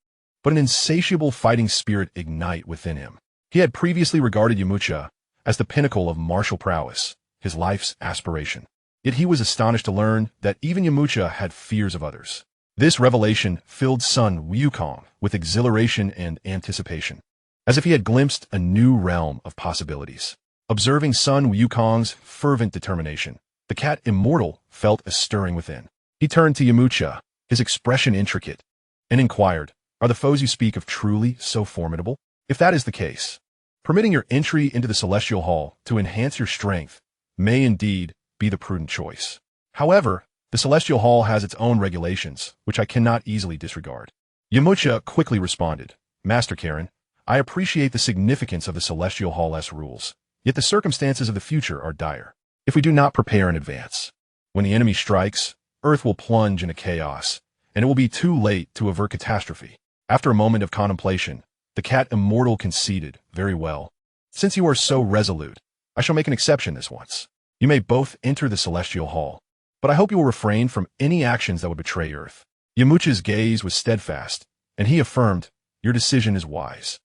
but an insatiable fighting spirit ignite within him. He had previously regarded Yamcha as the pinnacle of martial prowess, his life's aspiration. Yet he was astonished to learn that even Yamcha had fears of others. This revelation filled Sun Wukong with exhilaration and anticipation, as if he had glimpsed a new realm of possibilities. Observing Sun Wukong's fervent determination, the cat immortal felt a stirring within. He turned to Yamcha, his expression intricate, and inquired, "Are the foes you speak of truly so formidable? If that is the case, permitting your entry into the Celestial Hall to enhance your strength may indeed be the prudent choice. However, the Celestial Hall has its own regulations, which I cannot easily disregard." Yamcha quickly responded, "Master Karen, I appreciate the significance of the Celestial Hall's rules, yet the circumstances of the future are dire. If we do not prepare in advance, when the enemy strikes, Earth will plunge into chaos, and it will be too late to avert catastrophe." After a moment of contemplation, the cat immortal conceded, "Very well. Since you are so resolute, I shall make an exception this once. You may both enter the Celestial Hall, but I hope you will refrain from any actions that would betray Earth." Yamcha's gaze was steadfast, and he affirmed, "Your decision is wise."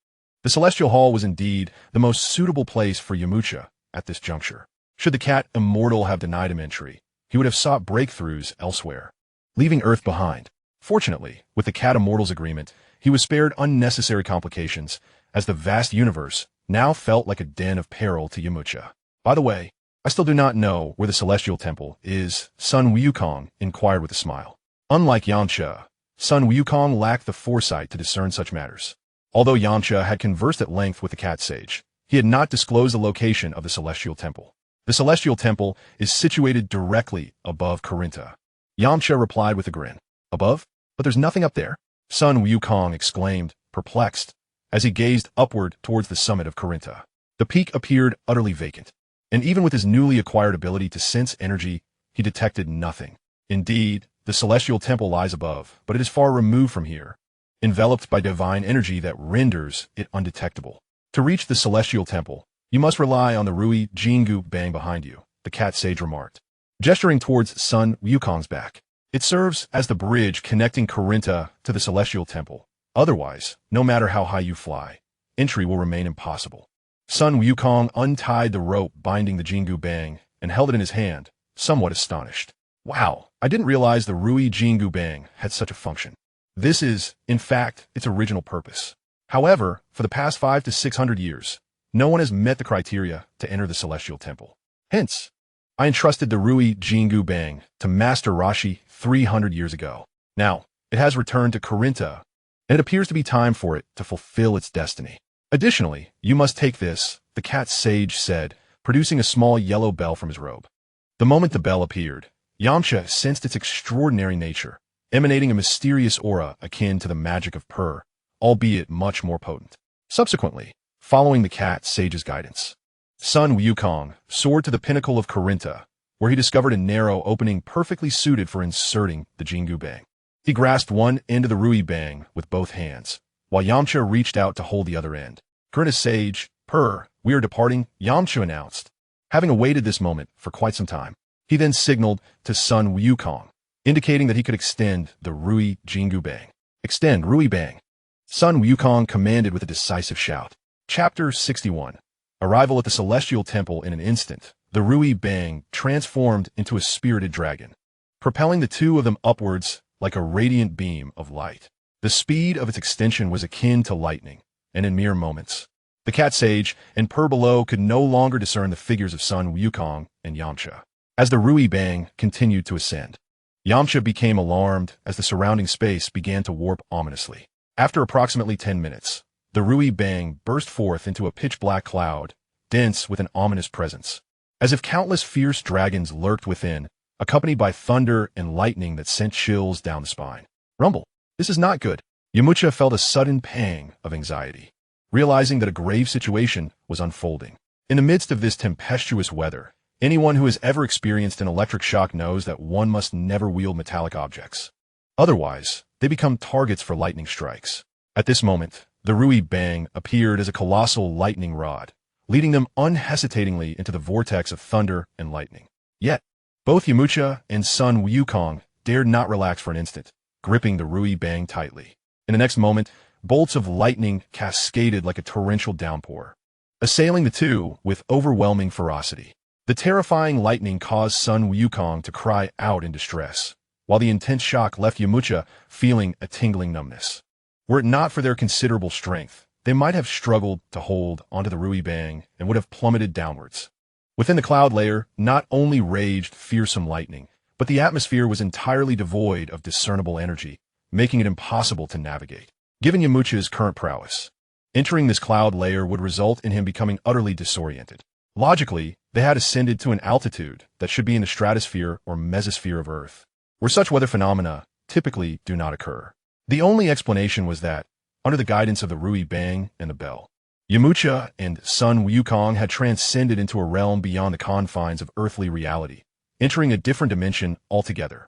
The Celestial Hall was indeed the most suitable place for Yamcha at this juncture. Should the cat immortal have denied him entry, he would have sought breakthroughs elsewhere, leaving Earth behind. Fortunately, with the cat immortal's agreement, he was spared unnecessary complications, as the vast universe now felt like a den of peril to Yamcha. "By the way, I still do not know where the Celestial Temple is," Sun Wukong inquired with a smile. Unlike Yamcha, Sun Wukong lacked the foresight to discern such matters. Although Yamcha had conversed at length with the cat sage, he had not disclosed the location of the Celestial Temple. The Celestial Temple is situated directly above Corinta. Yamcha replied with a grin. "Above? But there's nothing up there?" Sun Wukong exclaimed, perplexed, as he gazed upward towards the summit of Corinta. The peak appeared utterly vacant, and even with his newly acquired ability to sense energy, he detected nothing. Indeed, the Celestial Temple lies above, but it is far removed from here, enveloped by divine energy that renders it undetectable. To reach the Celestial Temple, you must rely on the Rui Jingu Bang behind you, the cat sage remarked, gesturing towards Sun Wukong's back. It serves as the bridge connecting Corinta to the Celestial Temple. Otherwise, no matter how high you fly, entry will remain impossible. Sun Wukong untied the rope binding the Jingu Bang and held it in his hand, somewhat astonished. "Wow, I didn't realize the Rui Jingu Bang had such a function. This is, in fact, its original purpose. However, for the past 500 to 600 years, no one has met the criteria to enter the Celestial Temple. Hence, I entrusted the Rui Jingu Bang to Master Rashi 300 years ago. Now, it has returned to Corinta, and it appears to be time for it to fulfill its destiny. Additionally, you must take this," the cat sage said, producing a small yellow bell from his robe. The moment the bell appeared, Yamcha sensed its extraordinary nature, emanating a mysterious aura akin to the magic of Purr, albeit much more potent. Subsequently, following the cat sage's guidance, Sun Wukong soared to the pinnacle of Corinta, where he discovered a narrow opening perfectly suited for inserting the Jingu Bang. He grasped one end of the Rui Bang with both hands, while Yamcha reached out to hold the other end. "Corinta sage, Purr, we are departing," Yamcha announced, having awaited this moment for quite some time. He then signaled to Sun Wukong, indicating that he could extend the Rui Jingu Bang. "Extend, Rui Bang," Sun Wukong commanded with a decisive shout. Chapter 61. Arrival at the Celestial Temple. In an instant, the Rui Bang transformed into a spirited dragon, propelling the two of them upwards like a radiant beam of light. The speed of its extension was akin to lightning, and in mere moments, the cat sage and Purr below could no longer discern the figures of Sun Wukong and Yamcha. As the Rui Bang continued to ascend, Yamcha became alarmed as the surrounding space began to warp ominously. After approximately 10 minutes, the Rui Bang burst forth into a pitch-black cloud, dense with an ominous presence. As if countless fierce dragons lurked within, accompanied by thunder and lightning that sent chills down the spine. Rumble. This is not good. Yamcha felt a sudden pang of anxiety, realizing that a grave situation was unfolding. In the midst of this tempestuous weather, anyone who has ever experienced an electric shock knows that one must never wield metallic objects. Otherwise, they become targets for lightning strikes. At this moment, the Rui Bang appeared as a colossal lightning rod, leading them unhesitatingly into the vortex of thunder and lightning. Yet, both Yamcha and Sun Wukong dared not relax for an instant, gripping the Rui Bang tightly. In the next moment, bolts of lightning cascaded like a torrential downpour, assailing the two with overwhelming ferocity. The terrifying lightning caused Sun Wukong to cry out in distress, while the intense shock left Yamcha feeling a tingling numbness. Were it not for their considerable strength, they might have struggled to hold onto the Rui Bang and would have plummeted downwards. Within the cloud layer, not only raged fearsome lightning, but the atmosphere was entirely devoid of discernible energy, making it impossible to navigate. Given Yamcha's current prowess, entering this cloud layer would result in him becoming utterly disoriented. Logically, they had ascended to an altitude that should be in the stratosphere or mesosphere of Earth, where such weather phenomena typically do not occur. The only explanation was that, under the guidance of the Rui Bang and the Bell, Yamcha and Sun Wukong had transcended into a realm beyond the confines of earthly reality, entering a different dimension altogether.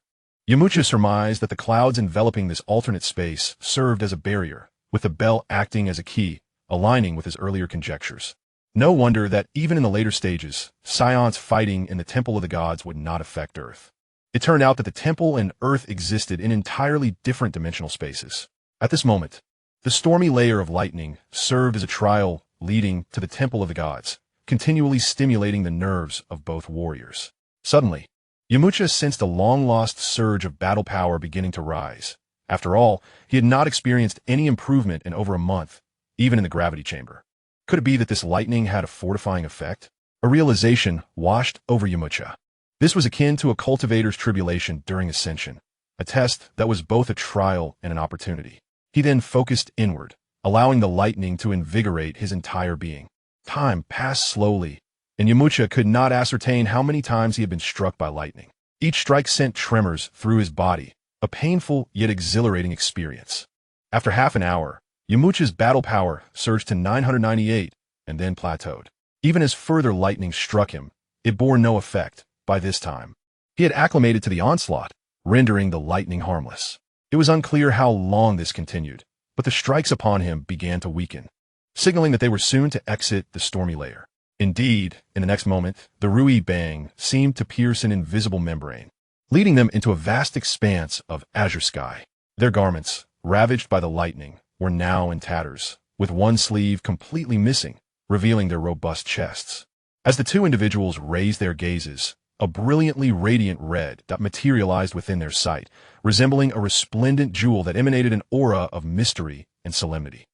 Yamcha surmised that the clouds enveloping this alternate space served as a barrier, with the Bell acting as a key, aligning with his earlier conjectures. No wonder that even in the later stages, Saiyans fighting in the Temple of the Gods would not affect Earth. It turned out that the Temple and Earth existed in entirely different dimensional spaces. At this moment, the stormy layer of lightning served as a trial leading to the Temple of the Gods, continually stimulating the nerves of both warriors. Suddenly, Yamcha sensed a long-lost surge of battle power beginning to rise. After all, he had not experienced any improvement in over a month, even in the gravity chamber. Could it be that this lightning had a fortifying effect? A realization washed over Yamcha. This was akin to a cultivator's tribulation during ascension, a test that was both a trial and an opportunity. He then focused inward, allowing the lightning to invigorate his entire being. Time passed slowly, and Yamcha could not ascertain how many times he had been struck by lightning. Each strike sent tremors through his body, a painful yet exhilarating experience. After half an hour, Yamcha's battle power surged to 998 and then plateaued. Even as further lightning struck him, it bore no effect. By this time, he had acclimated to the onslaught, rendering the lightning harmless. It was unclear how long this continued, but the strikes upon him began to weaken, signaling that they were soon to exit the stormy layer. Indeed, in the next moment, the Rui Bang seemed to pierce an invisible membrane, leading them into a vast expanse of azure sky. Their garments, ravaged by the lightning, were now in tatters, with one sleeve completely missing, revealing their robust chests. As the two individuals raised their gazes, a brilliantly radiant red dot materialized within their sight, resembling a resplendent jewel that emanated an aura of mystery and solemnity.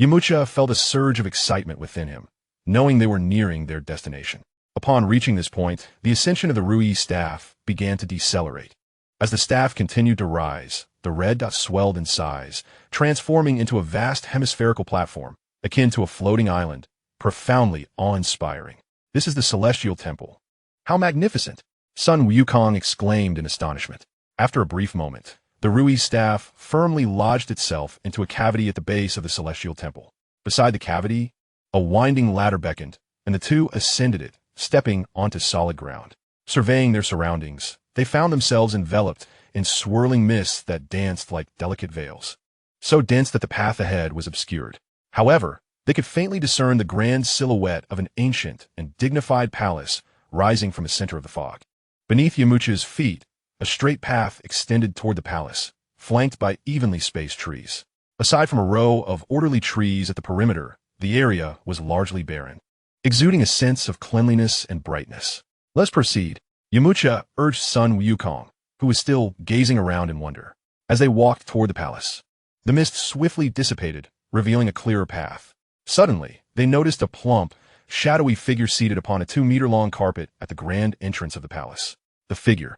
Yamcha felt a surge of excitement within him, knowing they were nearing their destination. Upon reaching this point, the ascension of the Rui staff began to decelerate. As the staff continued to rise, the red dot swelled in size, transforming into a vast hemispherical platform, akin to a floating island, profoundly awe-inspiring. This is the Celestial Temple. How magnificent! Sun Wukong exclaimed in astonishment. After a brief moment, the Rui staff firmly lodged itself into a cavity at the base of the Celestial Temple. Beside the cavity, a winding ladder beckoned, and the two ascended it, stepping onto solid ground. Surveying their surroundings, they found themselves enveloped in swirling mists that danced like delicate veils, so dense that the path ahead was obscured. However, they could faintly discern the grand silhouette of an ancient and dignified palace rising from the center of the fog. Beneath Yamcha's feet, a straight path extended toward the palace, flanked by evenly spaced trees. Aside from a row of orderly trees at the perimeter, the area was largely barren, exuding a sense of cleanliness and brightness. Let's proceed, Yamcha urged Sun Wukong, who was still gazing around in wonder. As they walked toward the palace, the mist swiftly dissipated, revealing a clearer path. Suddenly, they noticed a plump, shadowy figure seated upon a 2-meter-long carpet at the grand entrance of the palace. The figure,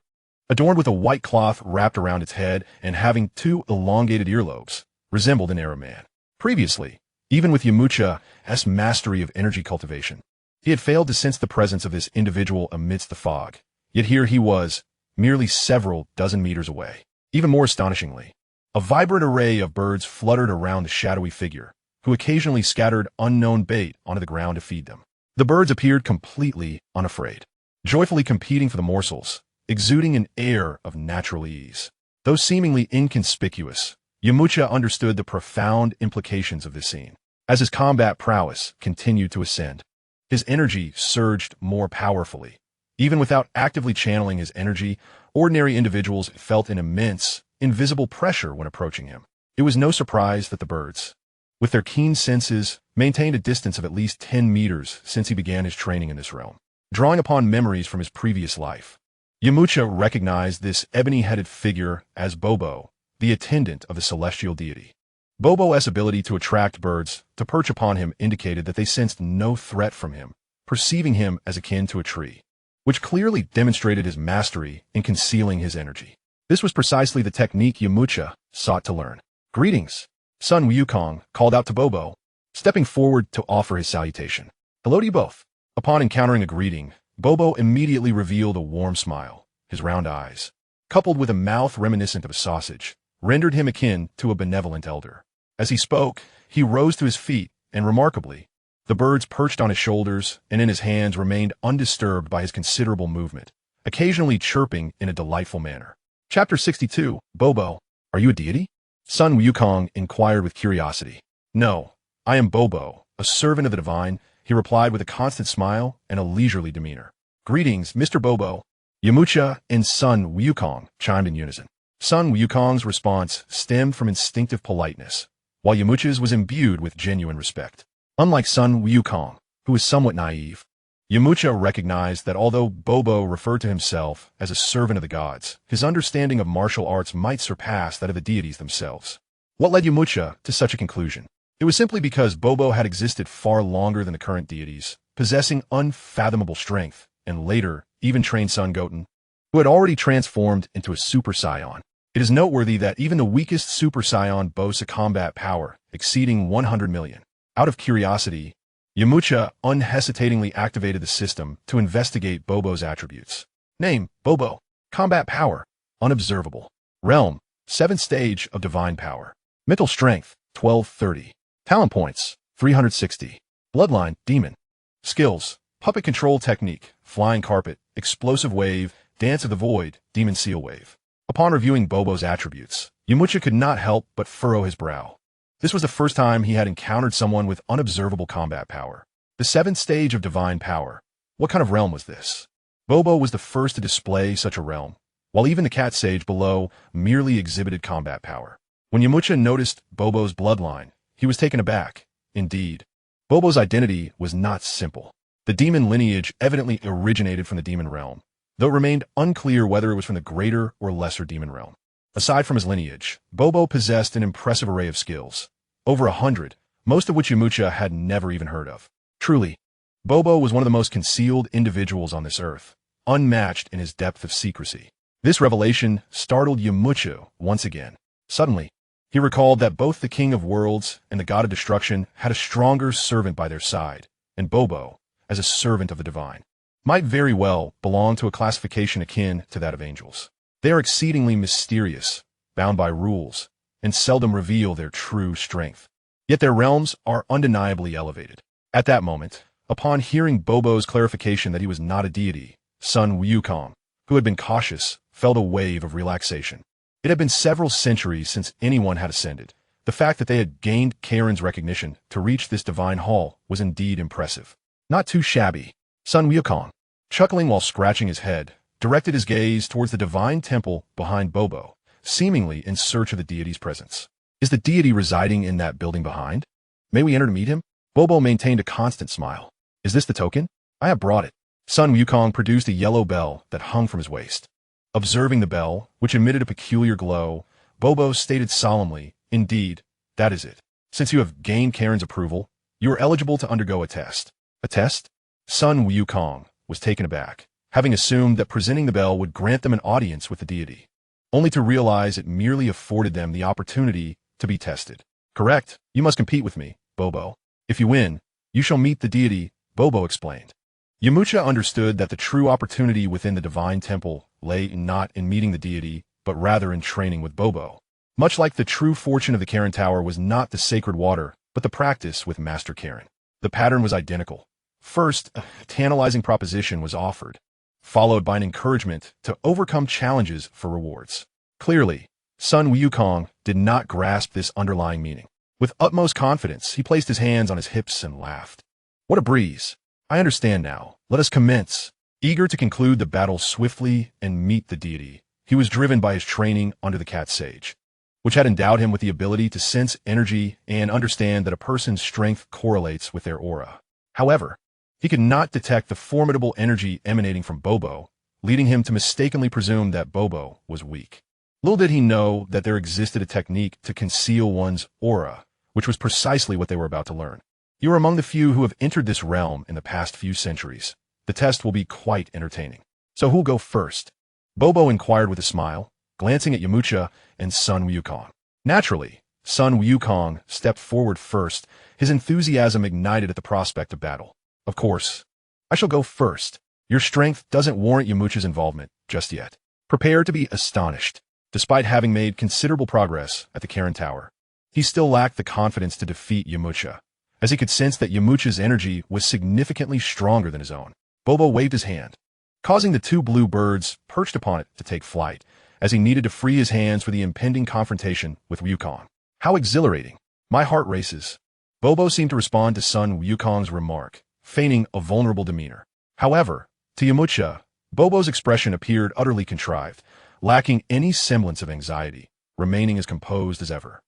adorned with a white cloth wrapped around its head and having 2 elongated earlobes, resembled an Arab man. Previously, even with Yamcha's mastery of energy cultivation, he had failed to sense the presence of this individual amidst the fog. Yet here he was, merely several dozen meters away. Even more astonishingly, a vibrant array of birds fluttered around the shadowy figure, who occasionally scattered unknown bait onto the ground to feed them. The birds appeared completely unafraid, joyfully competing for the morsels, exuding an air of natural ease. Though seemingly inconspicuous, Yamcha understood the profound implications of this scene. As his combat prowess continued to ascend, his energy surged more powerfully. Even without actively channeling his energy, ordinary individuals felt an immense, invisible pressure when approaching him. It was no surprise that the birds, with their keen senses, maintained a distance of at least 10 meters since he began his training in this realm. Drawing upon memories from his previous life, Yamcha recognized this ebony-headed figure as Bobo, the attendant of the celestial deity. Bobo's ability to attract birds to perch upon him indicated that they sensed no threat from him, perceiving him as akin to a tree, which clearly demonstrated his mastery in concealing his energy. This was precisely the technique Yamcha sought to learn. "Greetings," Sun Wukong called out to Bobo, stepping forward to offer his salutation. "Hello to you both." Upon encountering a greeting, Bobo immediately revealed a warm smile. His round eyes, coupled with a mouth reminiscent of a sausage, rendered him akin to a benevolent elder. As he spoke, he rose to his feet, and remarkably, the birds perched on his shoulders and in his hands remained undisturbed by his considerable movement, occasionally chirping in a delightful manner. Chapter 62, Bobo, are you a deity? Sun Wukong inquired with curiosity. "No, I am Bobo, a servant of the divine," he replied with a constant smile and a leisurely demeanor. "Greetings, Mr. Bobo." Yamcha and Sun Wukong chimed in unison. Sun Wukong's response stemmed from instinctive politeness, while Yamcha's was imbued with genuine respect. Unlike Sun Wukong, who was somewhat naive, Yamcha recognized that although Bobo referred to himself as a servant of the gods, his understanding of martial arts might surpass that of the deities themselves. What led Yamcha to such a conclusion? It was simply because Bobo had existed far longer than the current deities, possessing unfathomable strength, and later even trained Son Goten, who had already transformed into a Super Saiyan. It is noteworthy that even the weakest Super Saiyan boasts a combat power exceeding 100 million. Out of curiosity, Yamcha unhesitatingly activated the system to investigate Bobo's attributes. Name, Bobo. Combat power, unobservable. Realm, 7th stage of divine power. Mental strength, 1230. Talent points, 360. Bloodline, demon. Skills, puppet control technique, flying carpet, explosive wave, dance of the void, demon seal wave. Upon reviewing Bobo's attributes, Yamcha could not help but furrow his brow. This was the first time he had encountered someone with unobservable combat power. The 7th stage of divine power. What kind of realm was this? Bobo was the first to display such a realm, while even the cat sage below merely exhibited combat power. When Yamcha noticed Bobo's bloodline, he was taken aback. Indeed, Bobo's identity was not simple. The demon lineage evidently originated from the demon realm, though it remained unclear whether it was from the greater or lesser demon realm. Aside from his lineage, Bobo possessed an impressive array of skills. Over 100, most of which Yamcha had never even heard of. Truly, Bobo was one of the most concealed individuals on this earth, unmatched in his depth of secrecy. This revelation startled Yamcha once again. Suddenly, he recalled that both the King of Worlds and the God of Destruction had a stronger servant by their side, and Bobo, as a servant of the divine, might very well belong to a classification akin to that of angels. They are exceedingly mysterious, bound by rules, and seldom reveal their true strength. Yet their realms are undeniably elevated. At that moment, upon hearing Bobo's clarification that he was not a deity, Sun Wukong, who had been cautious, felt a wave of relaxation. It had been several centuries since anyone had ascended. The fact that they had gained Karen's recognition to reach this divine hall was indeed impressive. Not too shabby. Sun Wukong, chuckling while scratching his head, directed his gaze towards the divine temple behind Bobo, seemingly in search of the deity's presence. Is the deity residing in that building behind? May we enter to meet him? Bobo maintained a constant smile. Is this the token? I have brought it. Sun Wukong produced a yellow bell that hung from his waist. Observing the bell, which emitted a peculiar glow, Bobo stated solemnly, "Indeed, that is it. Since you have gained Karen's approval, you are eligible to undergo a test." A test? Sun Wukong was taken aback, having assumed that presenting the bell would grant them an audience with the deity, only to realize it merely afforded them the opportunity to be tested. Correct, you must compete with me, Bobo. If you win, you shall meet the deity, Bobo explained. Yamcha understood that the true opportunity within the divine temple lay not in meeting the deity, but rather in training with Bobo. Much like the true fortune of the Karen Tower was not the sacred water, but the practice with Master Karen. The pattern was identical. First, a tantalizing proposition was offered, followed by an encouragement to overcome challenges for rewards. Clearly, Sun Wukong did not grasp this underlying meaning. With utmost confidence, he placed his hands on his hips and laughed. What a breeze! I understand now. Let us commence. Eager to conclude the battle swiftly and meet the deity, he was driven by his training under the Cat Sage, which had endowed him with the ability to sense energy and understand that a person's strength correlates with their aura. However, he could not detect the formidable energy emanating from Bobo, leading him to mistakenly presume that Bobo was weak. Little did he know that there existed a technique to conceal one's aura, which was precisely what they were about to learn. You are among the few who have entered this realm in the past few centuries. The test will be quite entertaining. So who'll go first? Bobo inquired with a smile, glancing at Yamcha and Sun Wukong. Naturally, Sun Wukong stepped forward first, his enthusiasm ignited at the prospect of battle. Of course, I shall go first. Your strength doesn't warrant Yamcha's involvement just yet. Prepare to be astonished. Despite having made considerable progress at the Karen Tower, he still lacked the confidence to defeat Yamcha, as he could sense that Yamcha's energy was significantly stronger than his own. Bobo waved his hand, causing the two blue birds perched upon it to take flight, as he needed to free his hands for the impending confrontation with Wukong. How exhilarating! My heart races. Bobo seemed to respond to Sun Wukong's remark, feigning a vulnerable demeanor. However, to Yamcha, Bobo's expression appeared utterly contrived, lacking any semblance of anxiety, remaining as composed as ever.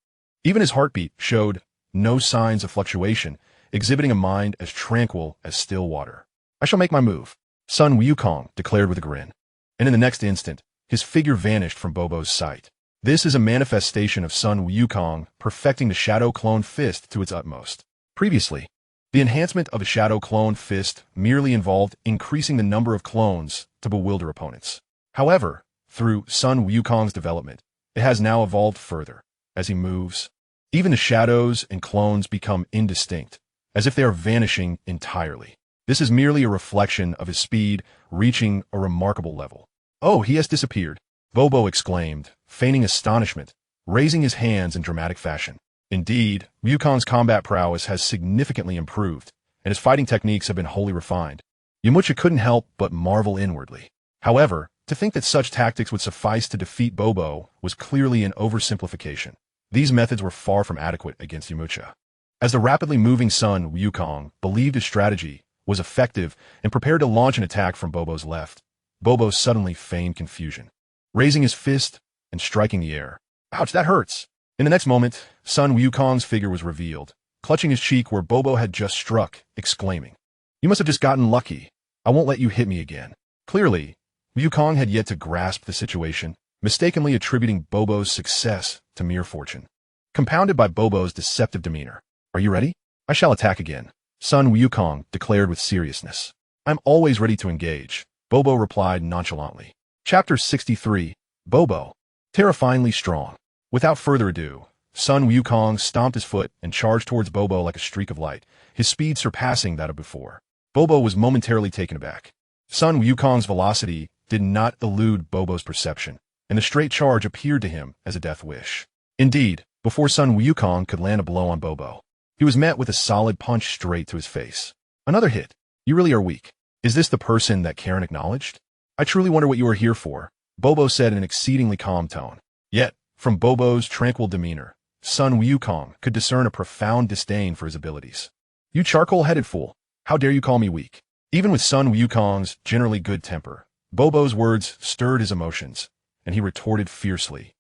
Even his heartbeat showed no signs of fluctuation, exhibiting a mind as tranquil as still water. I shall make my move, Sun Wukong declared with a grin. And in the next instant, his figure vanished from Bobo's sight. This is a manifestation of Sun Wukong perfecting the Shadow Clone Fist to its utmost. Previously, the enhancement of a Shadow Clone Fist merely involved increasing the number of clones to bewilder opponents. However, through Sun Wukong's development, it has now evolved further. As he moves, even the shadows and clones become indistinct, as if they are vanishing entirely. This is merely a reflection of his speed reaching a remarkable level. Oh, he has disappeared, Bobo exclaimed, feigning astonishment, raising his hands in dramatic fashion. Indeed, Wukong's combat prowess has significantly improved, and his fighting techniques have been wholly refined. Yamcha couldn't help but marvel inwardly. However, to think that such tactics would suffice to defeat Bobo was clearly an oversimplification. These methods were far from adequate against Yamcha. As the rapidly moving Sun Wukong believed his strategy was effective and prepared to launch an attack from Bobo's left, Bobo suddenly feigned confusion, raising his fist and striking the air. Ouch, that hurts! In the next moment, Sun Wukong's figure was revealed, clutching his cheek where Bobo had just struck, exclaiming, "You must have just gotten lucky. I won't let you hit me again." Clearly, Wukong had yet to grasp the situation, mistakenly attributing Bobo's success to mere fortune, compounded by Bobo's deceptive demeanor. "Are you ready? I shall attack again," Sun Wukong declared with seriousness. "I'm always ready to engage," Bobo replied nonchalantly. Chapter 63, Bobo, Terrifyingly Strong. Without further ado, Sun Wukong stomped his foot and charged towards Bobo like a streak of light, his speed surpassing that of before. Bobo was momentarily taken aback. Sun Wukong's velocity did not elude Bobo's perception, and the straight charge appeared to him as a death wish. Indeed, before Sun Wukong could land a blow on Bobo, he was met with a solid punch straight to his face. Another hit. You really are weak. Is this the person that Karen acknowledged? I truly wonder what you are here for, Bobo said in an exceedingly calm tone. Yet, from Bobo's tranquil demeanor, Sun Wukong could discern a profound disdain for his abilities. You charcoal-headed fool, how dare you call me weak? Even with Sun Wukong's generally good temper, Bobo's words stirred his emotions, and he retorted fiercely.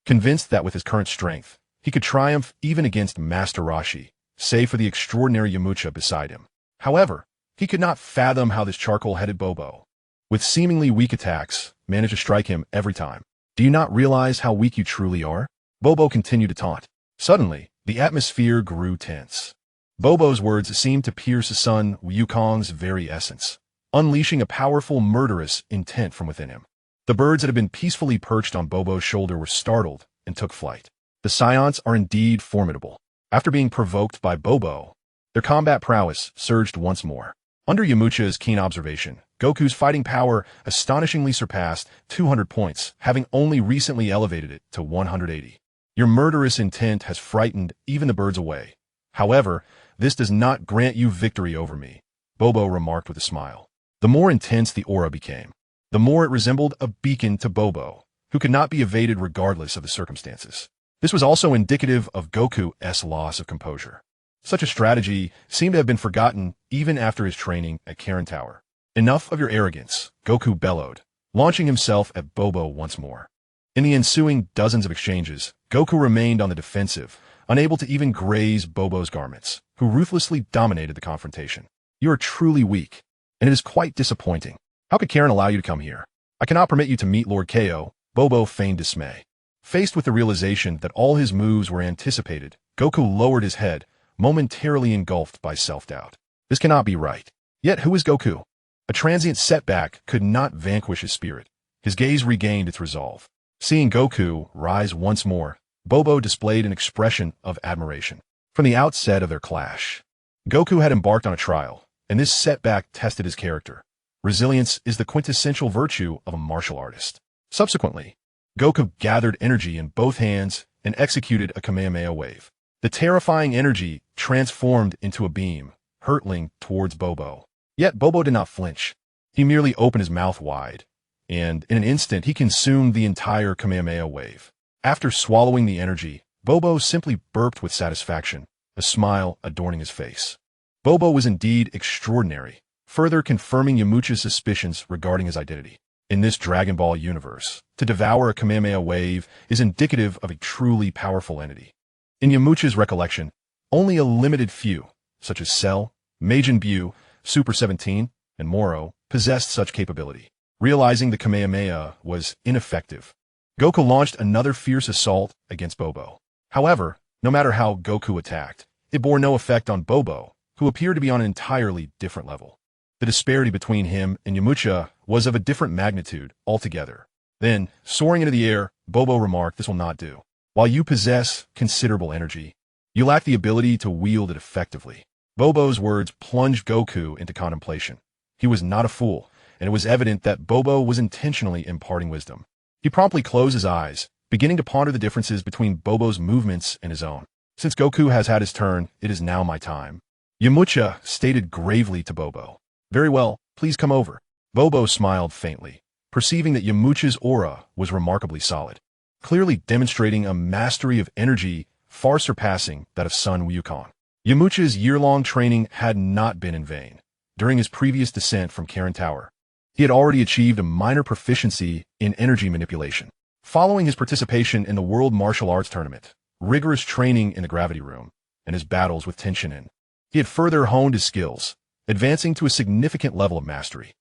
Convinced that with his current strength, he could triumph even against Master Roshi, save for the extraordinary Yamcha beside him. However, he could not fathom how this charcoal-headed Bobo, with seemingly weak attacks, managed to strike him every time. Do you not realize how weak you truly are? Bobo continued to taunt. Suddenly, the atmosphere grew tense. Bobo's words seemed to pierce Sun Wukong's very essence, unleashing a powerful murderous intent from within him. The birds that had been peacefully perched on Bobo's shoulder were startled and took flight. The Saiyans are indeed formidable. After being provoked by Bobo, their combat prowess surged once more. Under Yamcha's keen observation, Goku's fighting power astonishingly surpassed 200 points, having only recently elevated it to 180. Your murderous intent has frightened even the birds away. However, this does not grant you victory over me, Bobo remarked with a smile. The more intense the aura became, the more it resembled a beacon to Bobo, who could not be evaded regardless of the circumstances. This was also indicative of Goku's loss of composure. Such a strategy seemed to have been forgotten even after his training at Karen Tower. Enough of your arrogance, Goku bellowed, launching himself at Bobo once more. In the ensuing dozens of exchanges, Goku remained on the defensive, unable to even graze Bobo's garments, who ruthlessly dominated the confrontation. You are truly weak, and it is quite disappointing. How could Karen allow you to come here? I cannot permit you to meet Lord Ko, Bobo feigned dismay. Faced with the realization that all his moves were anticipated, Goku lowered his head, momentarily engulfed by self-doubt. This cannot be right. Yet who is Goku? A transient setback could not vanquish his spirit. His gaze regained its resolve. Seeing Goku rise once more, Bobo displayed an expression of admiration. From the outset of their clash, Goku had embarked on a trial, and this setback tested his character. Resilience is the quintessential virtue of a martial artist. Subsequently, Goku gathered energy in both hands and executed a Kamehameha wave. The terrifying energy transformed into a beam, hurtling towards Bobo. Yet Bobo did not flinch. He merely opened his mouth wide, and in an instant he consumed the entire Kamehameha wave. After swallowing the energy, Bobo simply burped with satisfaction, a smile adorning his face. Bobo was indeed extraordinary, further confirming Yamcha's suspicions regarding his identity. In this Dragon Ball universe, to devour a Kamehameha wave is indicative of a truly powerful entity. In Yamcha's recollection, only a limited few, such as Cell, Majin Buu, Super 17, and Moro, possessed such capability. Realizing the Kamehameha was ineffective, Goku launched another fierce assault against Bobo. However, no matter how Goku attacked, it bore no effect on Bobo, who appeared to be on an entirely different level. The disparity between him and Yamcha was of a different magnitude altogether. Then, soaring into the air, Bobo remarked, "This will not do. While you possess considerable energy, you lack the ability to wield it effectively." Bobo's words plunged Goku into contemplation. He was not a fool, and it was evident that Bobo was intentionally imparting wisdom. He promptly closed his eyes, beginning to ponder the differences between Bobo's movements and his own. "Since Goku has had his turn, it is now my time," Yamcha stated gravely to Bobo. "Very well, please come over." Bobo smiled faintly, perceiving that Yamcha's aura was remarkably solid, clearly demonstrating a mastery of energy far surpassing that of Sun Wukong. Yamcha's year-long training had not been in vain. During his previous descent from Karen Tower, he had already achieved a minor proficiency in energy manipulation. Following his participation in the World Martial Arts Tournament, rigorous training in the Gravity Room, and his battles with Tien, he had further honed his skills, advancing to a significant level of mastery.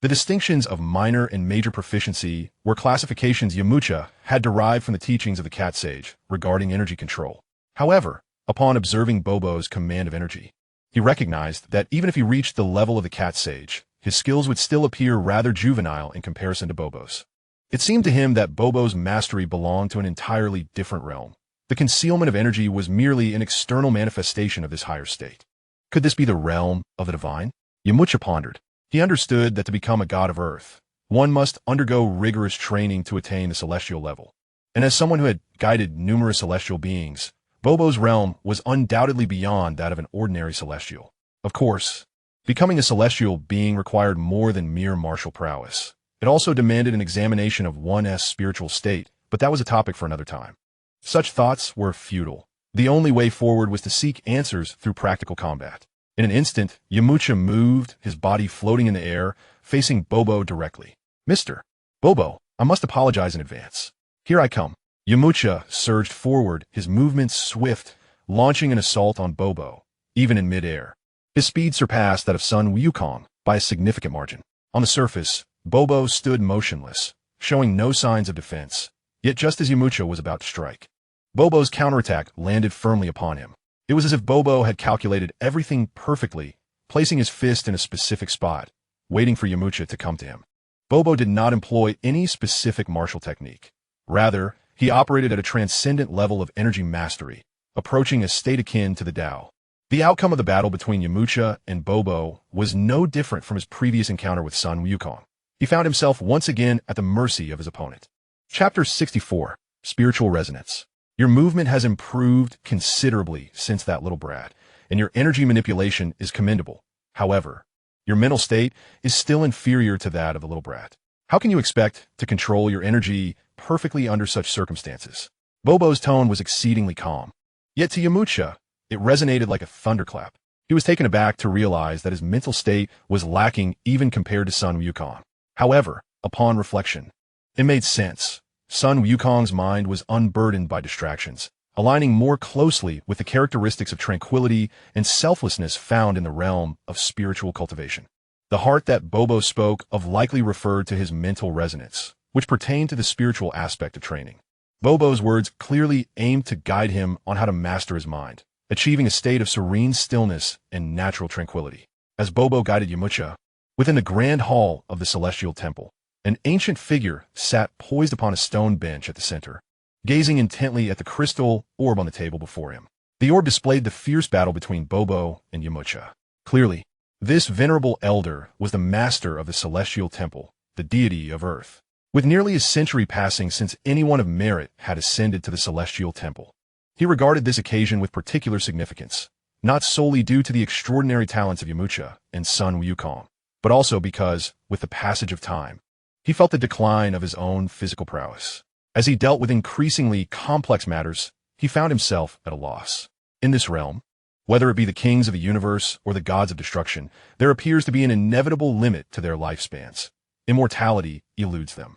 The distinctions of minor and major proficiency were classifications Yamcha had derived from the teachings of the Cat Sage regarding energy control. However, upon observing Bobo's command of energy, he recognized that even if he reached the level of the Cat Sage, his skills would still appear rather juvenile in comparison to Bobo's. It seemed to him that Bobo's mastery belonged to an entirely different realm. The concealment of energy was merely an external manifestation of this higher state. Could this be the realm of the divine? Yamcha pondered. He understood that to become a god of earth, one must undergo rigorous training to attain the celestial level. And as someone who had guided numerous celestial beings, Bobo's realm was undoubtedly beyond that of an ordinary celestial. Of course, becoming a celestial being required more than mere martial prowess. It also demanded an examination of one's spiritual state, but that was a topic for another time. Such thoughts were futile. The only way forward was to seek answers through practical combat. In an instant, Yamcha moved, his body floating in the air, facing Bobo directly. "Mr. Bobo, I must apologize in advance. Here I come." Yamcha surged forward, his movements swift, launching an assault on Bobo, even in midair. His speed surpassed that of Sun Wukong by a significant margin. On the surface, Bobo stood motionless, showing no signs of defense. Yet just as Yamcha was about to strike, Bobo's counterattack landed firmly upon him. It was as if Bobo had calculated everything perfectly, placing his fist in a specific spot, waiting for Yamcha to come to him. Bobo did not employ any specific martial technique. Rather, He operated at a transcendent level of energy mastery, approaching a state akin to the Tao. The outcome of the battle between Yamcha and Bobo was no different from his previous encounter with Sun Wukong. He found himself once again at the mercy of his opponent. Chapter 64. Spiritual Resonance. Your movement has improved considerably since that little brat, and your energy manipulation is commendable. However, your mental state is still inferior to that of the little brat. How can you expect to control your energy perfectly under such circumstances? Bobo's tone was exceedingly calm. Yet to Yamcha, it resonated like a thunderclap. He was taken aback to realize that his mental state was lacking even compared to Sun Wukong. However, upon reflection, it made sense. Sun Wukong's mind was unburdened by distractions, aligning more closely with the characteristics of tranquility and selflessness found in the realm of spiritual cultivation. The heart that Bobo spoke of likely referred to his mental resonance, which pertained to the spiritual aspect of training. Bobo's words clearly aimed to guide him on how to master his mind, achieving a state of serene stillness and natural tranquility. As Bobo guided Yamcha, within the grand hall of the Celestial Temple, an ancient figure sat poised upon a stone bench at the center, gazing intently at the crystal orb on the table before him. The orb displayed the fierce battle between Bobo and Yamcha. Clearly, this venerable elder was the master of the Celestial Temple, the deity of Earth. With nearly a century passing since anyone of merit had ascended to the Celestial Temple, he regarded this occasion with particular significance, not solely due to the extraordinary talents of Yamcha and Sun Wukong, but also because, with the passage of time, he felt the decline of his own physical prowess. As he dealt with increasingly complex matters, he found himself at a loss. In this realm, whether it be the kings of the universe or the gods of destruction, there appears to be an inevitable limit to their lifespans. Immortality eludes them.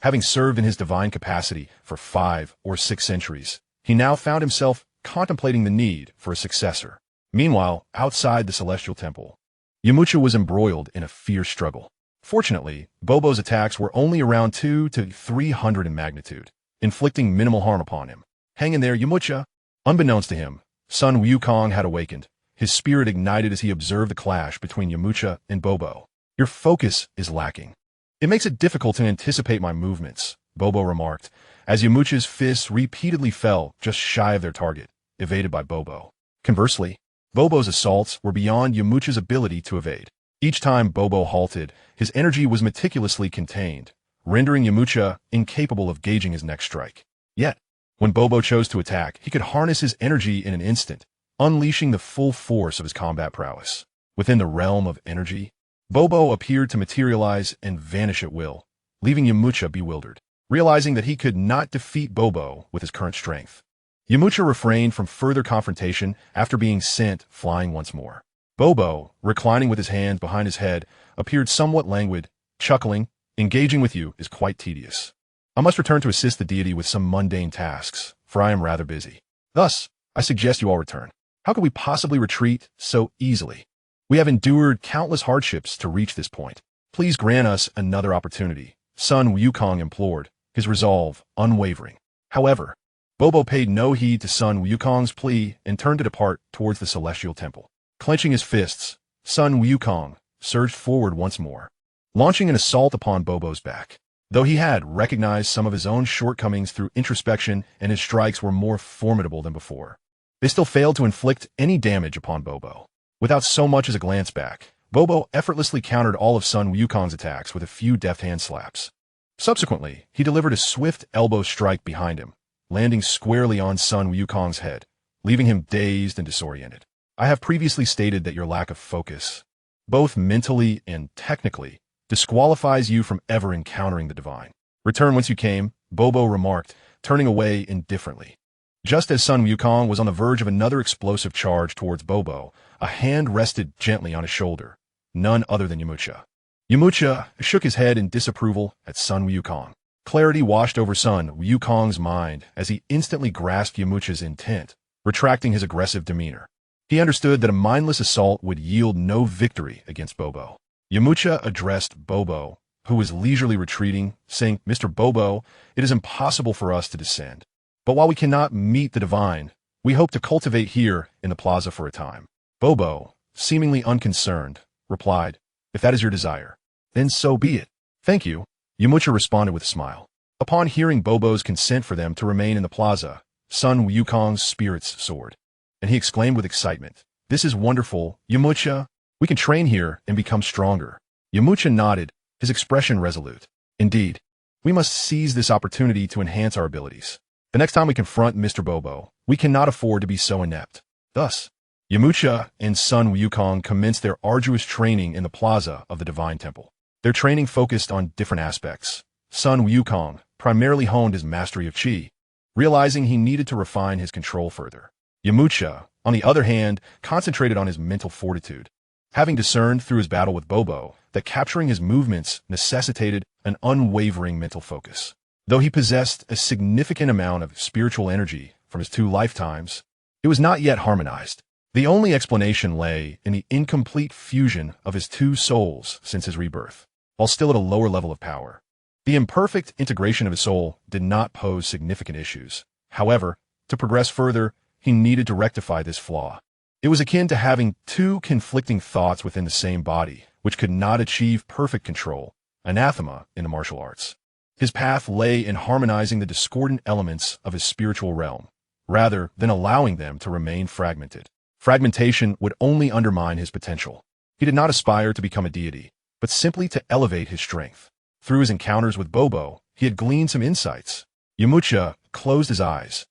Having served in his divine capacity for 5 or 6 centuries, he now found himself contemplating the need for a successor. Meanwhile, outside the Celestial Temple, Yamcha was embroiled in a fierce struggle. Fortunately, Bobo's attacks were only around 200 to 300 in magnitude, inflicting minimal harm upon him. Hang in there, Yamcha. Unbeknownst to him, Sun Wukong had awakened. His spirit ignited as he observed the clash between Yamcha and Bobo. Your focus is lacking. It makes it difficult to anticipate my movements, Bobo remarked, as Yamcha's fists repeatedly fell just shy of their target, evaded by Bobo. Conversely, Bobo's assaults were beyond Yamcha's ability to evade. Each time Bobo halted, his energy was meticulously contained, rendering Yamcha incapable of gauging his next strike. Yet, when Bobo chose to attack, he could harness his energy in an instant, unleashing the full force of his combat prowess. Within the realm of energy, Bobo appeared to materialize and vanish at will, leaving Yamcha bewildered. Realizing that he could not defeat Bobo with his current strength, Yamcha refrained from further confrontation after being sent flying once more. Bobo, reclining with his hands behind his head, appeared somewhat languid, chuckling. Engaging with you is quite tedious. I must return to assist the deity with some mundane tasks, for I am rather busy. Thus, I suggest you all return. How could we possibly retreat so easily? We have endured countless hardships to reach this point. Please grant us another opportunity, Sun Wukong implored, his resolve unwavering. However, Bobo paid no heed to Sun Wukong's plea and turned to depart towards the Celestial Temple. Clenching his fists, Sun Wukong surged forward once more, launching an assault upon Bobo's back. Though he had recognized some of his own shortcomings through introspection and his strikes were more formidable than before, they still failed to inflict any damage upon Bobo. Without so much as a glance back, Bobo effortlessly countered all of Sun Wukong's attacks with a few deft hand slaps. Subsequently, he delivered a swift elbow strike behind him, landing squarely on Sun Wukong's head, leaving him dazed and disoriented. I have previously stated that your lack of focus, both mentally and technically, disqualifies you from ever encountering the divine. Return whence you came, Bobo remarked, turning away indifferently. Just as Sun Wukong was on the verge of another explosive charge towards Bobo, a hand rested gently on his shoulder, none other than Yamcha. Yamcha shook his head in disapproval at Sun Wukong. Clarity washed over Sun Wukong's mind as he instantly grasped Yamcha's intent, retracting his aggressive demeanor. He understood that a mindless assault would yield no victory against Bobo. Yamcha addressed Bobo, who was leisurely retreating, saying, "Mr. Bobo, it is impossible for us to descend. But while we cannot meet the divine, we hope to cultivate here in the plaza for a time." Bobo, seemingly unconcerned, replied, "If that is your desire, then so be it." "Thank you," Yamcha responded with a smile. Upon hearing Bobo's consent for them to remain in the plaza, Sun Wukong's spirits soared, and he exclaimed with excitement, "This is wonderful, Yamcha! We can train here and become stronger." Yamcha nodded, his expression resolute. "Indeed, we must seize this opportunity to enhance our abilities. The next time we confront Mr. Bobo, we cannot afford to be so inept." Thus, Yamcha and Sun Wukong commenced their arduous training in the plaza of the Divine Temple. Their training focused on different aspects. Sun Wukong primarily honed his mastery of Qi, realizing he needed to refine his control further. Yamcha, on the other hand, concentrated on his mental fortitude, having discerned through his battle with Bobo that capturing his movements necessitated an unwavering mental focus. Though he possessed a significant amount of spiritual energy from his 2 lifetimes, it was not yet harmonized. The only explanation lay in the incomplete fusion of his 2 souls since his rebirth, while still at a lower level of power. The imperfect integration of his soul did not pose significant issues. However, to progress further, he needed to rectify this flaw. It was akin to having 2 conflicting thoughts within the same body, which could not achieve perfect control, anathema in the martial arts. His path lay in harmonizing the discordant elements of his spiritual realm, rather than allowing them to remain fragmented. Fragmentation would only undermine his potential. He did not aspire to become a deity, but simply to elevate his strength. Through his encounters with Bobo, he had gleaned some insights. Yamcha closed his eyes,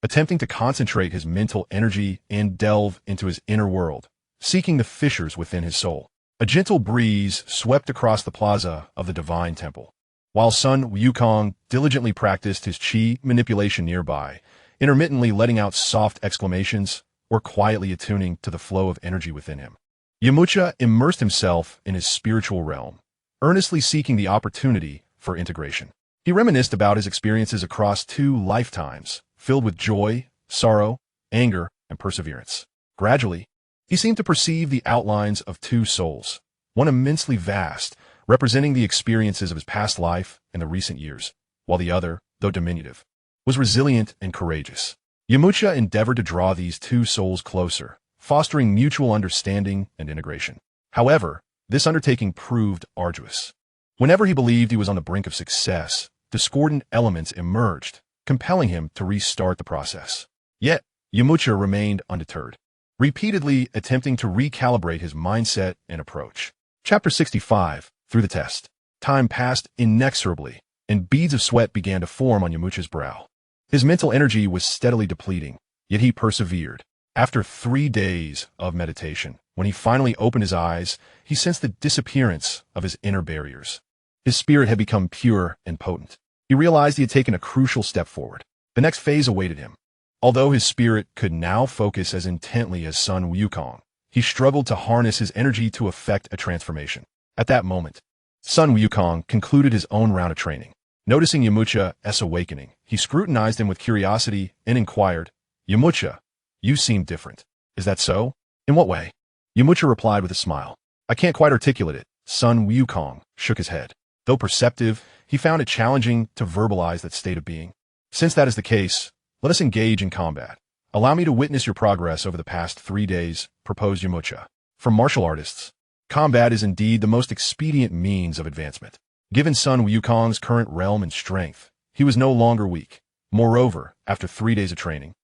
attempting to concentrate his mental energy and delve into his inner world, seeking the fissures within his soul. A gentle breeze swept across the plaza of the Divine Temple, while Sun Wukong diligently practiced his Qi manipulation nearby, intermittently letting out soft exclamations or quietly attuning to the flow of energy within him. Yamcha immersed himself in his spiritual realm, earnestly seeking the opportunity for integration. He reminisced about his experiences across 2 lifetimes, filled with joy, sorrow, anger, and perseverance. Gradually, he seemed to perceive the outlines of 2 souls, one immensely vast, representing the experiences of his past life and the recent years, while the other, though diminutive, was resilient and courageous. Yamcha endeavored to draw these 2 souls closer, fostering mutual understanding and integration. However, this undertaking proved arduous. Whenever he believed he was on the brink of success, discordant elements emerged, compelling him to restart the process. Yet, Yamcha remained undeterred, repeatedly attempting to recalibrate his mindset and approach. Chapter 65. Through the test. Time passed inexorably, and beads of sweat began to form on Yamcha's brow. His mental energy was steadily depleting, yet he persevered. After 3 days of meditation, when he finally opened his eyes, he sensed the disappearance of his inner barriers. His spirit had become pure and potent. He realized he had taken a crucial step forward. The next phase awaited him. Although his spirit could now focus as intently as Sun Wukong, he struggled to harness his energy to effect a transformation. At that moment, Sun Wukong concluded his own round of training. Noticing Yamcha's awakening, he scrutinized him with curiosity and inquired, "Yamcha, you seem different. Is that so? In what way?" Yamcha replied with a smile. "I can't quite articulate it." Sun Wukong shook his head. Though perceptive, he found it challenging to verbalize that state of being. "Since that is the case, let us engage in combat. Allow me to witness your progress over the past 3 days," proposed Yamcha. For martial artists, combat is indeed the most expedient means of advancement. Given Sun Wukong's current realm and strength, he was no longer weak. Moreover, after 3 days of training,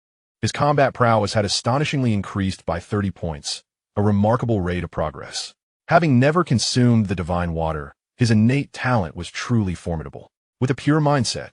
his combat prowess had astonishingly increased by 30 points, a remarkable rate of progress. Having never consumed the divine water, his innate talent was truly formidable. With a pure mindset,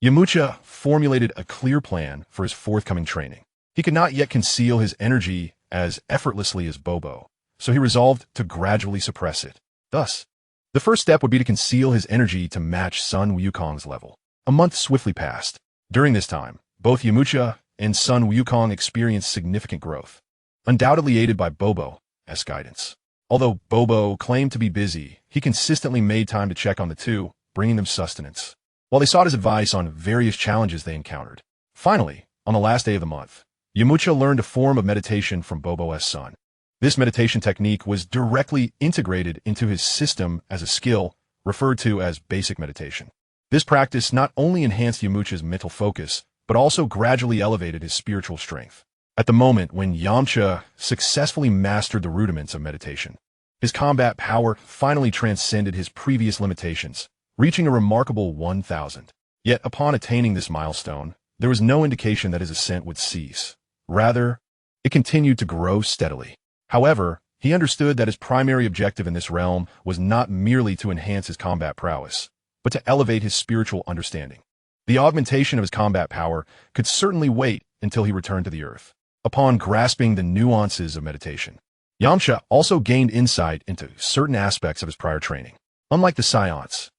Yamcha formulated a clear plan for his forthcoming training. He could not yet conceal his energy as effortlessly as Bobo, so he resolved to gradually suppress it. Thus, the first step would be to conceal his energy to match Sun Wukong's level. A month swiftly passed. During this time, both Yamcha and Sun Wukong experienced significant growth, undoubtedly aided by Bobo's guidance. Although Bobo claimed to be busy, he consistently made time to check on the 2, bringing them sustenance, while they sought his advice on various challenges they encountered. Finally, on the last day of the month, Yamcha learned a form of meditation from Bobo's son. This meditation technique was directly integrated into his system as a skill, referred to as basic meditation. This practice not only enhanced Yamcha's mental focus, but also gradually elevated his spiritual strength. At the moment when Yamcha successfully mastered the rudiments of meditation, his combat power finally transcended his previous limitations, reaching a remarkable 1,000. Yet upon attaining this milestone, there was no indication that his ascent would cease. Rather, it continued to grow steadily. However, he understood that his primary objective in this realm was not merely to enhance his combat prowess, but to elevate his spiritual understanding. The augmentation of his combat power could certainly wait until he returned to the earth. Upon grasping the nuances of meditation, Yamcha also gained insight into certain aspects of his prior training. Unlike the Saiyans,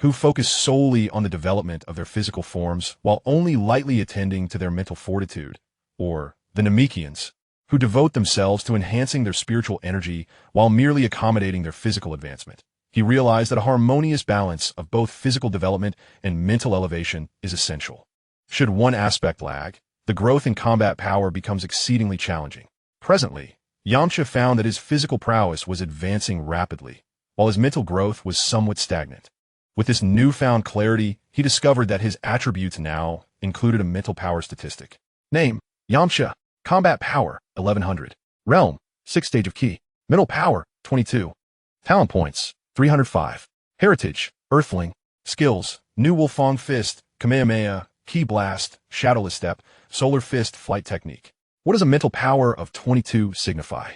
who focus solely on the development of their physical forms while only lightly attending to their mental fortitude, or the Namekians, who devote themselves to enhancing their spiritual energy while merely accommodating their physical advancement. He realized that a harmonious balance of both physical development and mental elevation is essential. Should one aspect lag, the growth in combat power becomes exceedingly challenging. Presently, Yamcha found that his physical prowess was advancing rapidly, while his mental growth was somewhat stagnant. With this newfound clarity, he discovered that his attributes now included a mental power statistic. Name: Yamcha. Combat power, 1100. Realm: 6th stage of Ki. Mental power, 22. Talent points, 305. Heritage: Earthling. Skills: New Wolfong Fist, Kamehameha, Ki Blast, Shadowless Step, Solar Fist Flight Technique. What does a mental power of 22 signify?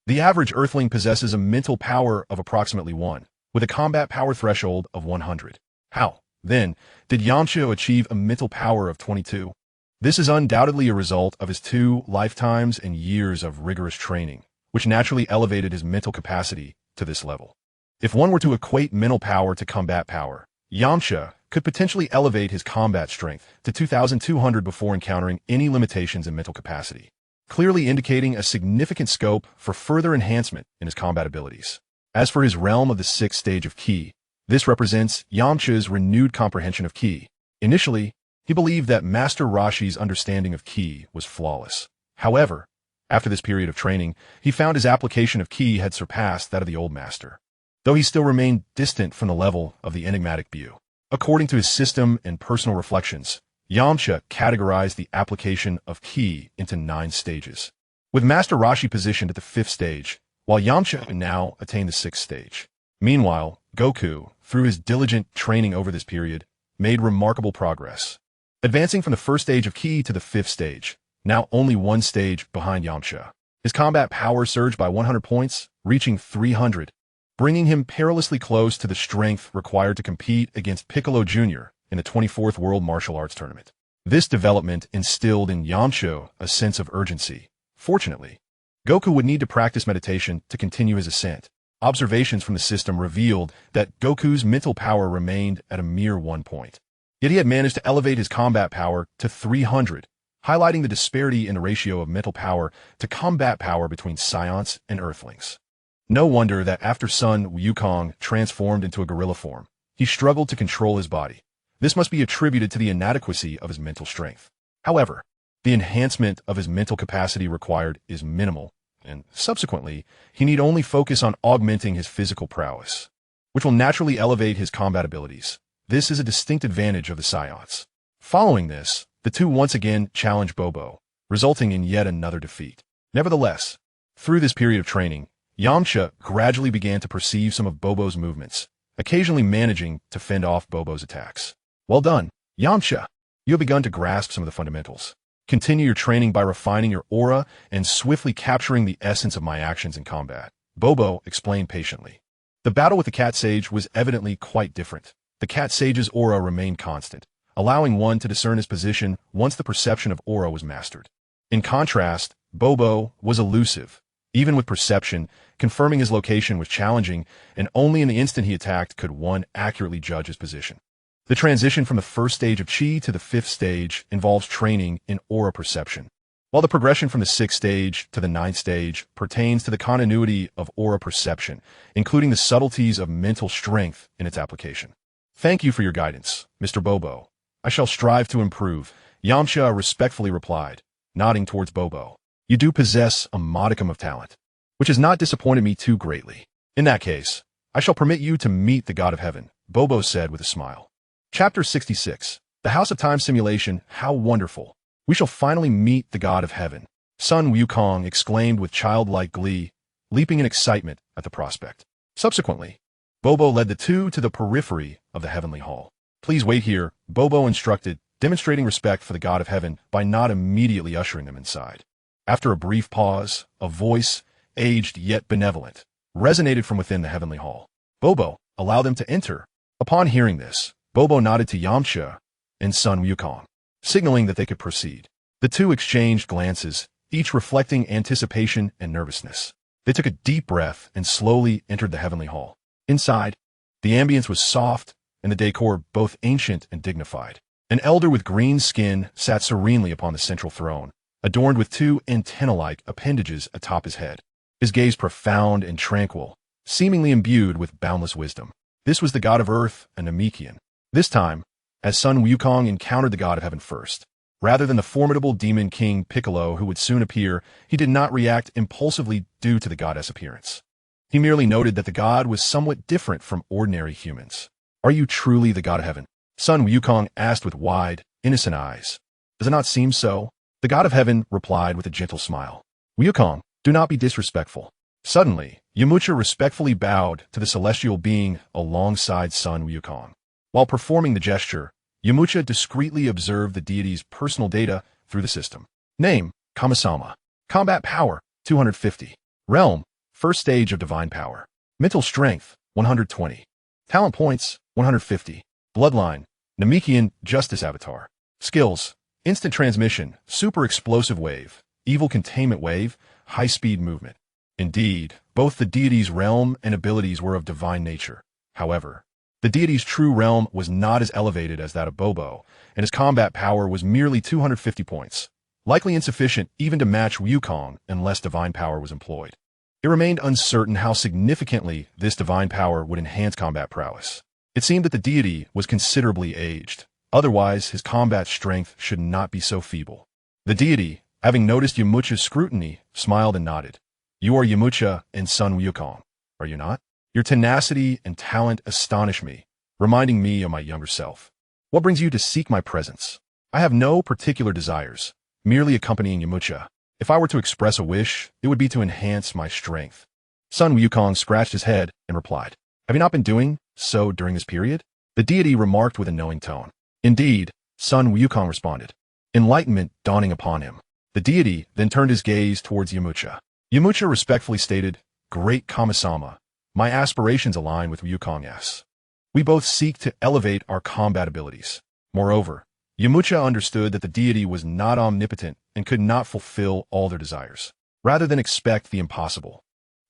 The average Earthling possesses a mental power of approximately 1, with a combat power threshold of 100. How, then, did Yamcha achieve a mental power of 22? This is undoubtedly a result of his 2 lifetimes and years of rigorous training, which naturally elevated his mental capacity to this level. If one were to equate mental power to combat power, Yamcha could potentially elevate his combat strength to 2,200 before encountering any limitations in mental capacity, clearly indicating a significant scope for further enhancement in his combat abilities. As for his realm of the 6th stage of Ki, this represents Yamcha's renewed comprehension of Ki. Initially, he believed that Master Roshi's understanding of Ki was flawless. However, after this period of training, he found his application of Ki had surpassed that of the old master, though he still remained distant from the level of the enigmatic Bu. According to his system and personal reflections, Yamcha categorized the application of Ki into 9 stages, with Master Roshi positioned at the 5th stage, while Yamcha now attained the 6th stage. Meanwhile, Goku, through his diligent training over this period, made remarkable progress, advancing from the 1st stage of Ki to the 5th stage, now only 1 stage behind Yamcha. His combat power surged by 100 points, reaching 300, bringing him perilously close to the strength required to compete against Piccolo Jr. in the 24th World Martial Arts Tournament. This development instilled in Yamcha a sense of urgency. Fortunately, Goku would need to practice meditation to continue his ascent. Observations from the system revealed that Goku's mental power remained at a mere 1 point. Yet he had managed to elevate his combat power to 300, highlighting the disparity in the ratio of mental power to combat power between Saiyans and Earthlings. No wonder that after Sun Wukong transformed into a gorilla form, he struggled to control his body. This must be attributed to the inadequacy of his mental strength. However, the enhancement of his mental capacity required is minimal, and subsequently, he need only focus on augmenting his physical prowess, which will naturally elevate his combat abilities. This is a distinct advantage of the Saiyans. Following this, the two once again challenged Bobo, resulting in yet another defeat. Nevertheless, through this period of training, Yamcha gradually began to perceive some of Bobo's movements, occasionally managing to fend off Bobo's attacks. Well done, Yamcha! You have begun to grasp some of the fundamentals. Continue your training by refining your aura and swiftly capturing the essence of my actions in combat, Bobo explained patiently. The battle with the Cat Sage was evidently quite different. The Cat Sage's aura remained constant, allowing one to discern his position once the perception of aura was mastered. In contrast, Bobo was elusive. Even with perception, confirming his location was challenging, and only in the instant he attacked could one accurately judge his position. The transition from the 1st stage of Chi to the 5th stage involves training in aura perception, while the progression from the 6th stage to the 9th stage pertains to the continuity of aura perception, including the subtleties of mental strength in its application. Thank you for your guidance, Mr. Bobo. I shall strive to improve, Yamcha respectfully replied, nodding towards Bobo. You do possess a modicum of talent, which has not disappointed me too greatly. In that case, I shall permit you to meet the God of Heaven, Bobo said with a smile. Chapter 66. The House of Time Simulation, how wonderful. We shall finally meet the God of Heaven, Sun Wukong exclaimed with childlike glee, leaping in excitement at the prospect. Subsequently, Bobo led the two to the periphery of the Heavenly Hall. Please wait here, Bobo instructed, demonstrating respect for the god of heaven by not immediately ushering them inside. After a brief pause, a voice, aged yet benevolent, resonated from within the heavenly hall. Bobo, allow them to enter. Upon hearing this, Bobo nodded to Yamcha and Sun Wukong, signaling that they could proceed. The two exchanged glances, each reflecting anticipation and nervousness. They took a deep breath and slowly entered the heavenly hall. Inside, the ambience was soft and the decor both ancient and dignified. An elder with green skin sat serenely upon the central throne, adorned with two antenna-like appendages atop his head. His gaze profound and tranquil, seemingly imbued with boundless wisdom. This was the god of earth, a Namekian. This time, as Sun Wukong encountered the god of heaven first. Rather than the formidable demon king Piccolo who would soon appear, he did not react impulsively due to the goddess' appearance. He merely noted that the god was somewhat different from ordinary humans. Are you truly the god of heaven? Sun Wukong asked with wide, innocent eyes. Does it not seem so? The god of heaven replied with a gentle smile. Wukong, do not be disrespectful. Suddenly, Yamcha respectfully bowed to the celestial being alongside Sun Wukong. While performing the gesture, Yamcha discreetly observed the deity's personal data through the system. Name, Kamisama. Combat power, 250. Realm, first stage of divine power. Mental strength, 120. Talent points, 150. Bloodline, Namekian Justice Avatar. Skills, instant transmission, super explosive wave, evil containment wave, high-speed movement. Indeed, both the deity's realm and abilities were of divine nature. However, the deity's true realm was not as elevated as that of Bobo, and his combat power was merely 250 points, likely insufficient even to match Wukong unless divine power was employed. It remained uncertain how significantly this divine power would enhance combat prowess. It seemed that the deity was considerably aged, otherwise his combat strength should not be so feeble. The deity, having noticed Yamcha's scrutiny, smiled and nodded. You are Yamcha and Sun Wukong, are you not? Your tenacity and talent astonish me, reminding me of my younger self. What brings you to seek my presence? I have no particular desires, merely accompanying Yamcha. If I were to express a wish, it would be to enhance my strength. Sun Wukong scratched his head and replied, Have you not been doing so during this period? The deity remarked with a knowing tone. Indeed, Sun Wukong responded, enlightenment dawning upon him. The deity then turned his gaze towards Yamcha. Yamcha respectfully stated, Great Kamisama, my aspirations align with Wukong's. We both seek to elevate our combat abilities. Moreover, Yamcha understood that the deity was not omnipotent and could not fulfill all their desires. Rather than expect the impossible,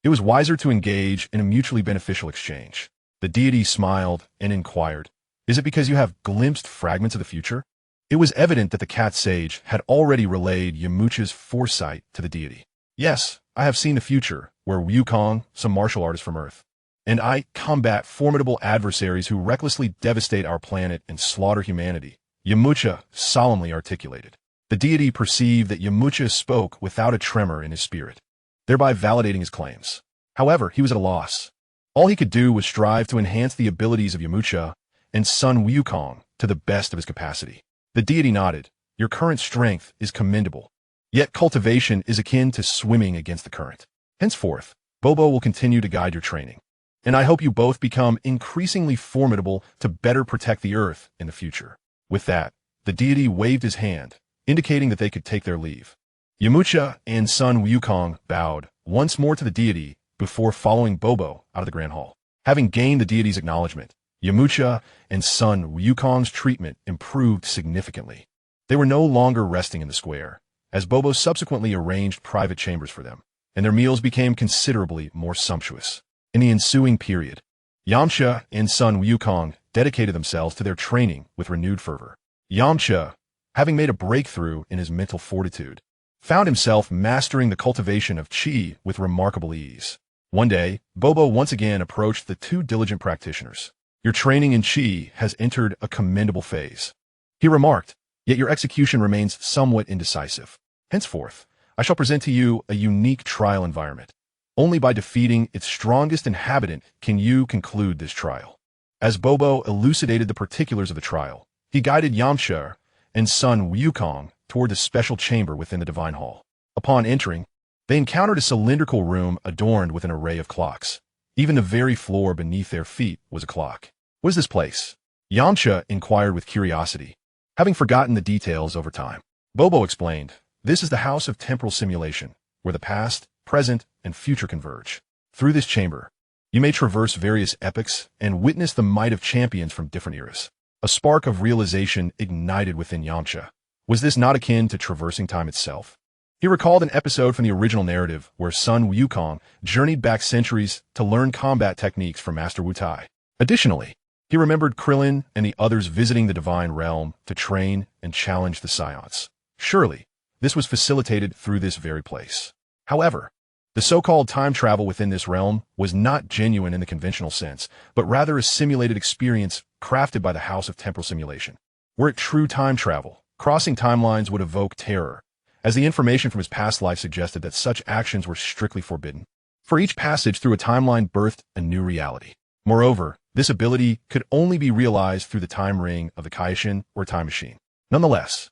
it was wiser to engage in a mutually beneficial exchange. The deity smiled and inquired, Is it because you have glimpsed fragments of the future? It was evident that the cat sage had already relayed Yamcha's foresight to the deity. Yes, I have seen the future, where Wukong, some martial artist from Earth, and I combat formidable adversaries who recklessly devastate our planet and slaughter humanity, Yamcha solemnly articulated. The deity perceived that Yamcha spoke without a tremor in his spirit, thereby validating his claims. However, he was at a loss. All he could do was strive to enhance the abilities of Yamcha and Sun Wukong to the best of his capacity. The deity nodded. Your current strength is commendable. Yet cultivation is akin to swimming against the current. Henceforth, Bobo will continue to guide your training. And I hope you both become increasingly formidable to better protect the Earth in the future. With that, the deity waved his hand, indicating that they could take their leave. Yamcha and Sun Wukong bowed once more to the deity before following Bobo out of the Grand Hall. Having gained the deity's acknowledgment, Yamcha and Sun Wukong's treatment improved significantly. They were no longer resting in the square, as Bobo subsequently arranged private chambers for them, and their meals became considerably more sumptuous. In the ensuing period, Yamcha and Sun Wukong dedicated themselves to their training with renewed fervor. Yamcha, having made a breakthrough in his mental fortitude, found himself mastering the cultivation of Qi with remarkable ease. One day, Bobo once again approached the two diligent practitioners. Your training in Qi has entered a commendable phase, he remarked, yet your execution remains somewhat indecisive. Henceforth, I shall present to you a unique trial environment. Only by defeating its strongest inhabitant can you conclude this trial. As Bobo elucidated the particulars of the trial, he guided Yamcha and Sun Wukong toward the special chamber within the Divine Hall. Upon entering, they encountered a cylindrical room adorned with an array of clocks. Even the very floor beneath their feet was a clock. What is this place? Yamcha inquired with curiosity, having forgotten the details over time. Bobo explained, "This is the house of temporal simulation, where the past, present, and future converge. Through this chamber, you may traverse various epochs and witness the might of champions from different eras." A spark of realization ignited within Yamcha. Was this not akin to traversing time itself? He recalled an episode from the original narrative where Sun Wukong journeyed back centuries to learn combat techniques from Master Wu Tai. Additionally, he remembered Krillin and the others visiting the Divine Realm to train and challenge the Saiyans. Surely, this was facilitated through this very place. However, the so-called time travel within this realm was not genuine in the conventional sense, but rather a simulated experience crafted by the House of Temporal Simulation. Were it true time travel, crossing timelines would evoke terror, as the information from his past life suggested that such actions were strictly forbidden. For each passage through a timeline birthed a new reality. Moreover, this ability could only be realized through the time ring of the Kaishin or time machine. Nonetheless,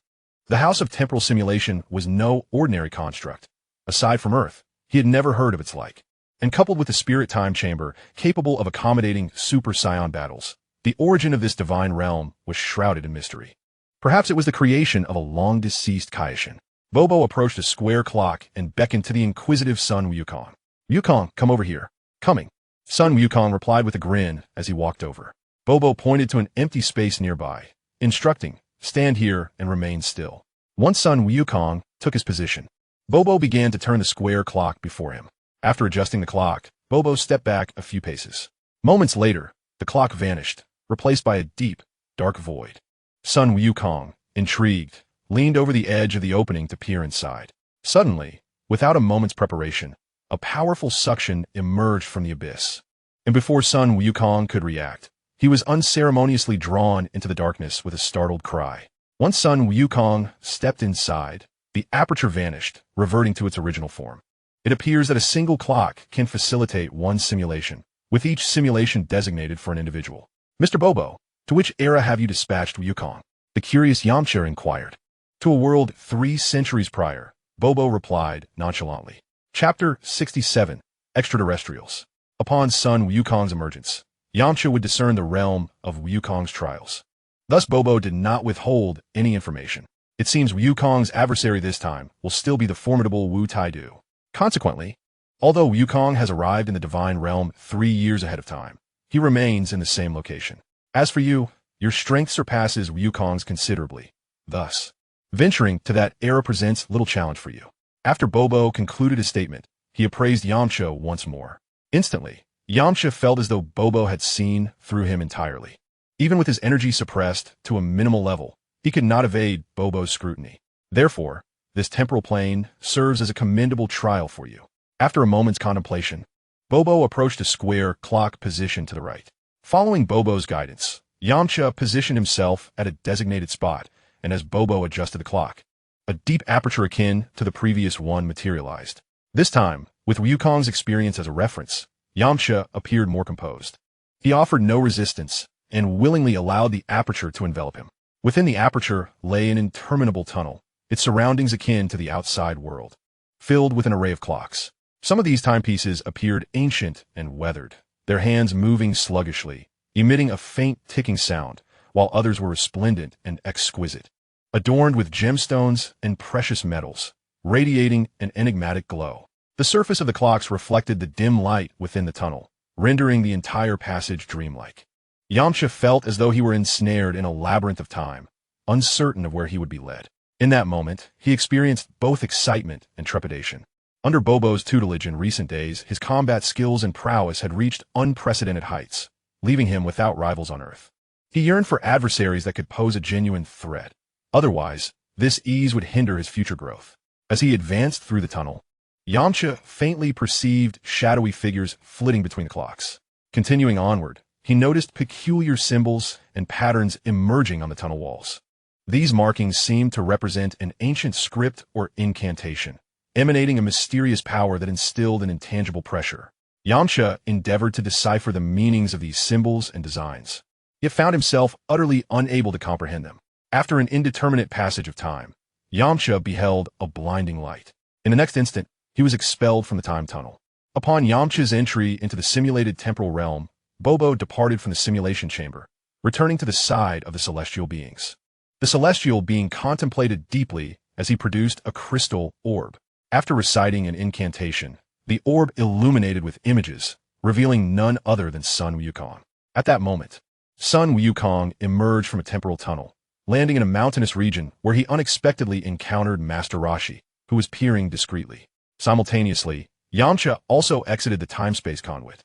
the House of Temporal Simulation was no ordinary construct. Aside from Earth, he had never heard of its like. And coupled with the spirit time chamber, capable of accommodating Super Saiyan battles, the origin of this divine realm was shrouded in mystery. Perhaps it was the creation of a long-deceased Kaishin. Bobo approached a square clock and beckoned to the inquisitive Sun Wukong. "Wukong, come over here." "Coming." Sun Wukong replied with a grin as he walked over. Bobo pointed to an empty space nearby, instructing, "Stand here and remain still." Once Sun Wukong took his position, Bobo began to turn the square clock before him. After adjusting the clock, Bobo stepped back a few paces. Moments later, the clock vanished, replaced by a deep, dark void. Sun Wukong, intrigued, leaned over the edge of the opening to peer inside. Suddenly, without a moment's preparation, a powerful suction emerged from the abyss. And before Sun Wukong could react, he was unceremoniously drawn into the darkness with a startled cry. Once Sun Wukong stepped inside, the aperture vanished, reverting to its original form. It appears that a single clock can facilitate one simulation, with each simulation designated for an individual. "Mr. Bobo, to which era have you dispatched Wukong?" the curious Yamcha inquired. "To a world 3 centuries prior," Bobo replied nonchalantly. Chapter 67, Extraterrestrials. Upon Sun Wukong's emergence, Yamcha would discern the realm of Wukong's trials. Thus Bobo did not withhold any information. It seems Wukong's adversary this time will still be the formidable Wu Tai-Du. Consequently, although Wukong has arrived in the Divine Realm 3 years ahead of time, he remains in the same location. As for you, your strength surpasses Wukong's considerably. Thus, venturing to that era presents little challenge for you. After Bobo concluded his statement, he appraised Yamcha once more. Instantly, Yamcha felt as though Bobo had seen through him entirely. Even with his energy suppressed to a minimal level, he could not evade Bobo's scrutiny. Therefore, this temporal plane serves as a commendable trial for you. After a moment's contemplation, Bobo approached a square clock positioned to the right. Following Bobo's guidance, Yamcha positioned himself at a designated spot, and as Bobo adjusted the clock, a deep aperture akin to the previous one materialized. This time, with Wukong's experience as a reference, Yamcha appeared more composed. He offered no resistance and willingly allowed the aperture to envelop him. Within the aperture lay an interminable tunnel, its surroundings akin to the outside world, filled with an array of clocks. Some of these timepieces appeared ancient and weathered, their hands moving sluggishly, emitting a faint ticking sound, while others were resplendent and exquisite, adorned with gemstones and precious metals, radiating an enigmatic glow. The surface of the clocks reflected the dim light within the tunnel, rendering the entire passage dreamlike. Yamcha felt as though he were ensnared in a labyrinth of time, uncertain of where he would be led. In that moment, he experienced both excitement and trepidation. Under Bobo's tutelage in recent days, his combat skills and prowess had reached unprecedented heights, leaving him without rivals on Earth. He yearned for adversaries that could pose a genuine threat. Otherwise, this ease would hinder his future growth. As he advanced through the tunnel, Yamcha faintly perceived shadowy figures flitting between the clocks. Continuing onward, he noticed peculiar symbols and patterns emerging on the tunnel walls. These markings seemed to represent an ancient script or incantation, emanating a mysterious power that instilled an intangible pressure. Yamcha endeavored to decipher the meanings of these symbols and designs, yet found himself utterly unable to comprehend them. After an indeterminate passage of time, Yamcha beheld a blinding light. In the next instant, he was expelled from the time tunnel. Upon Yamcha's entry into the simulated temporal realm, Bobo departed from the simulation chamber, returning to the side of the celestial beings. The celestial being contemplated deeply as he produced a crystal orb. After reciting an incantation, the orb illuminated with images, revealing none other than Sun Wukong. At that moment, Sun Wukong emerged from a temporal tunnel, landing in a mountainous region where he unexpectedly encountered Master Roshi, who was peering discreetly. Simultaneously, Yamcha also exited the time-space conduit.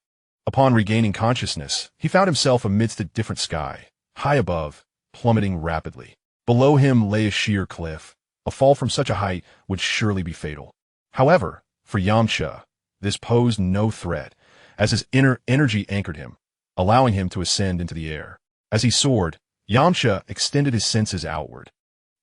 Upon regaining consciousness, he found himself amidst a different sky, high above, plummeting rapidly. Below him lay a sheer cliff. A fall from such a height would surely be fatal. However, for Yamcha, this posed no threat, as his inner energy anchored him, allowing him to ascend into the air. As he soared, Yamcha extended his senses outward,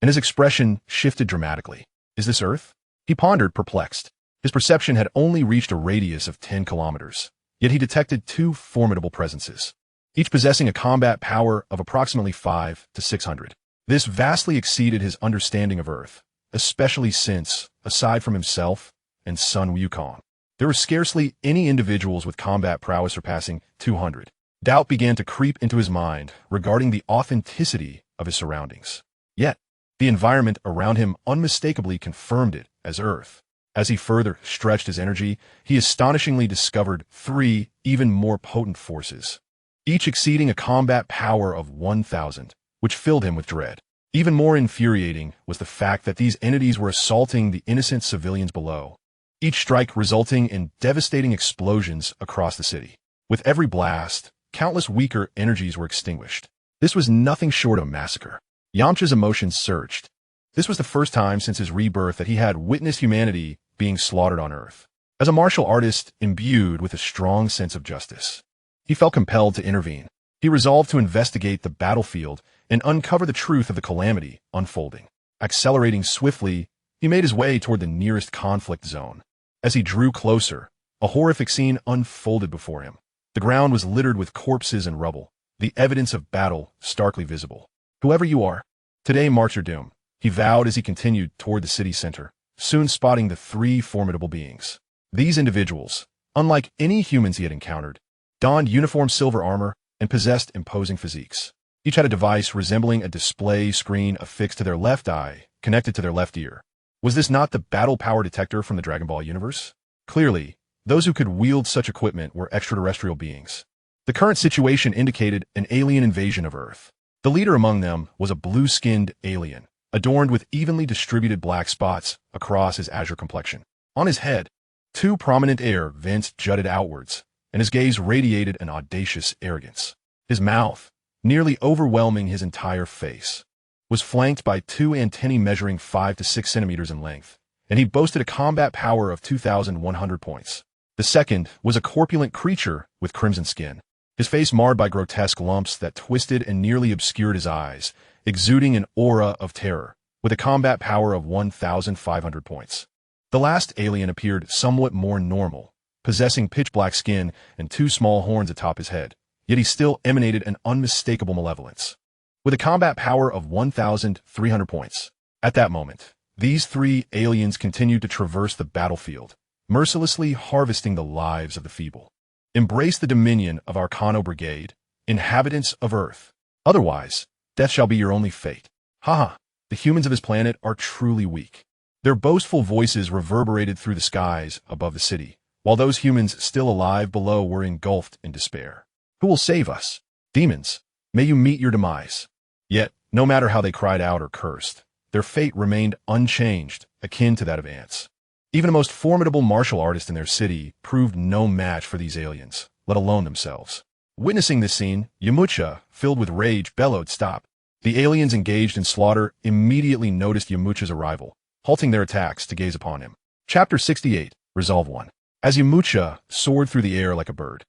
and his expression shifted dramatically. Is this Earth? He pondered, perplexed. His perception had only reached a radius of 10 kilometers, yet he detected two formidable presences, each possessing a combat power of approximately 500 to 600. This vastly exceeded his understanding of Earth, especially since, aside from himself and Sun Wukong, there were scarcely any individuals with combat prowess surpassing 200. Doubt began to creep into his mind regarding the authenticity of his surroundings. Yet, the environment around him unmistakably confirmed it as Earth. As he further stretched his energy, he astonishingly discovered three even more potent forces, each exceeding a combat power of 1,000, which filled him with dread. Even more infuriating was the fact that these entities were assaulting the innocent civilians below, each strike resulting in devastating explosions across the city. With every blast, countless weaker energies were extinguished. This was nothing short of a massacre. Yamcha's emotions surged. This was the first time since his rebirth that he had witnessed humanity being slaughtered on Earth. As a martial artist imbued with a strong sense of justice, he felt compelled to intervene. He resolved to investigate the battlefield and uncover the truth of the calamity unfolding. Accelerating swiftly, he made his way toward the nearest conflict zone. As he drew closer, a horrific scene unfolded before him. The ground was littered with corpses and rubble, the evidence of battle starkly visible. Whoever you are, today marks your doom, he vowed as he continued toward the city center, soon spotting the three formidable beings. These individuals, unlike any humans he had encountered, donned uniform silver armor and possessed imposing physiques. Each had a device resembling a display screen affixed to their left eye, connected to their left ear. Was this not the battle power detector from the Dragon Ball universe? Clearly, those who could wield such equipment were extraterrestrial beings. The current situation indicated an alien invasion of Earth. The leader among them was a blue-skinned alien, adorned with evenly distributed black spots across his azure complexion. On his head, two prominent air vents jutted outwards, and his gaze radiated an audacious arrogance. His mouth, nearly overwhelming his entire face, was flanked by two antennae measuring 5 to 6 centimeters in length, and he boasted a combat power of 2,100 points. The second was a corpulent creature with crimson skin, his face marred by grotesque lumps that twisted and nearly obscured his eyes, exuding an aura of terror, with a combat power of 1,500 points. The last alien appeared somewhat more normal, possessing pitch-black skin and two small horns atop his head, yet he still emanated an unmistakable malevolence, with a combat power of 1,300 points. At that moment, these three aliens continued to traverse the battlefield, mercilessly harvesting the lives of the feeble. Embrace the dominion of our Kano Brigade, inhabitants of Earth. Otherwise, death shall be your only fate. Haha, the humans of his planet are truly weak. Their boastful voices reverberated through the skies above the city, while those humans still alive below were engulfed in despair. Who will save us? Demons, may you meet your demise. Yet, no matter how they cried out or cursed, their fate remained unchanged, akin to that of ants. Even the most formidable martial artist in their city proved no match for these aliens, let alone themselves. Witnessing this scene, Yamcha, filled with rage, bellowed, "Stop!" The aliens engaged in slaughter immediately noticed Yamcha's arrival, halting their attacks to gaze upon him. Chapter 68, Resolve 1. As Yamcha soared through the air like a bird,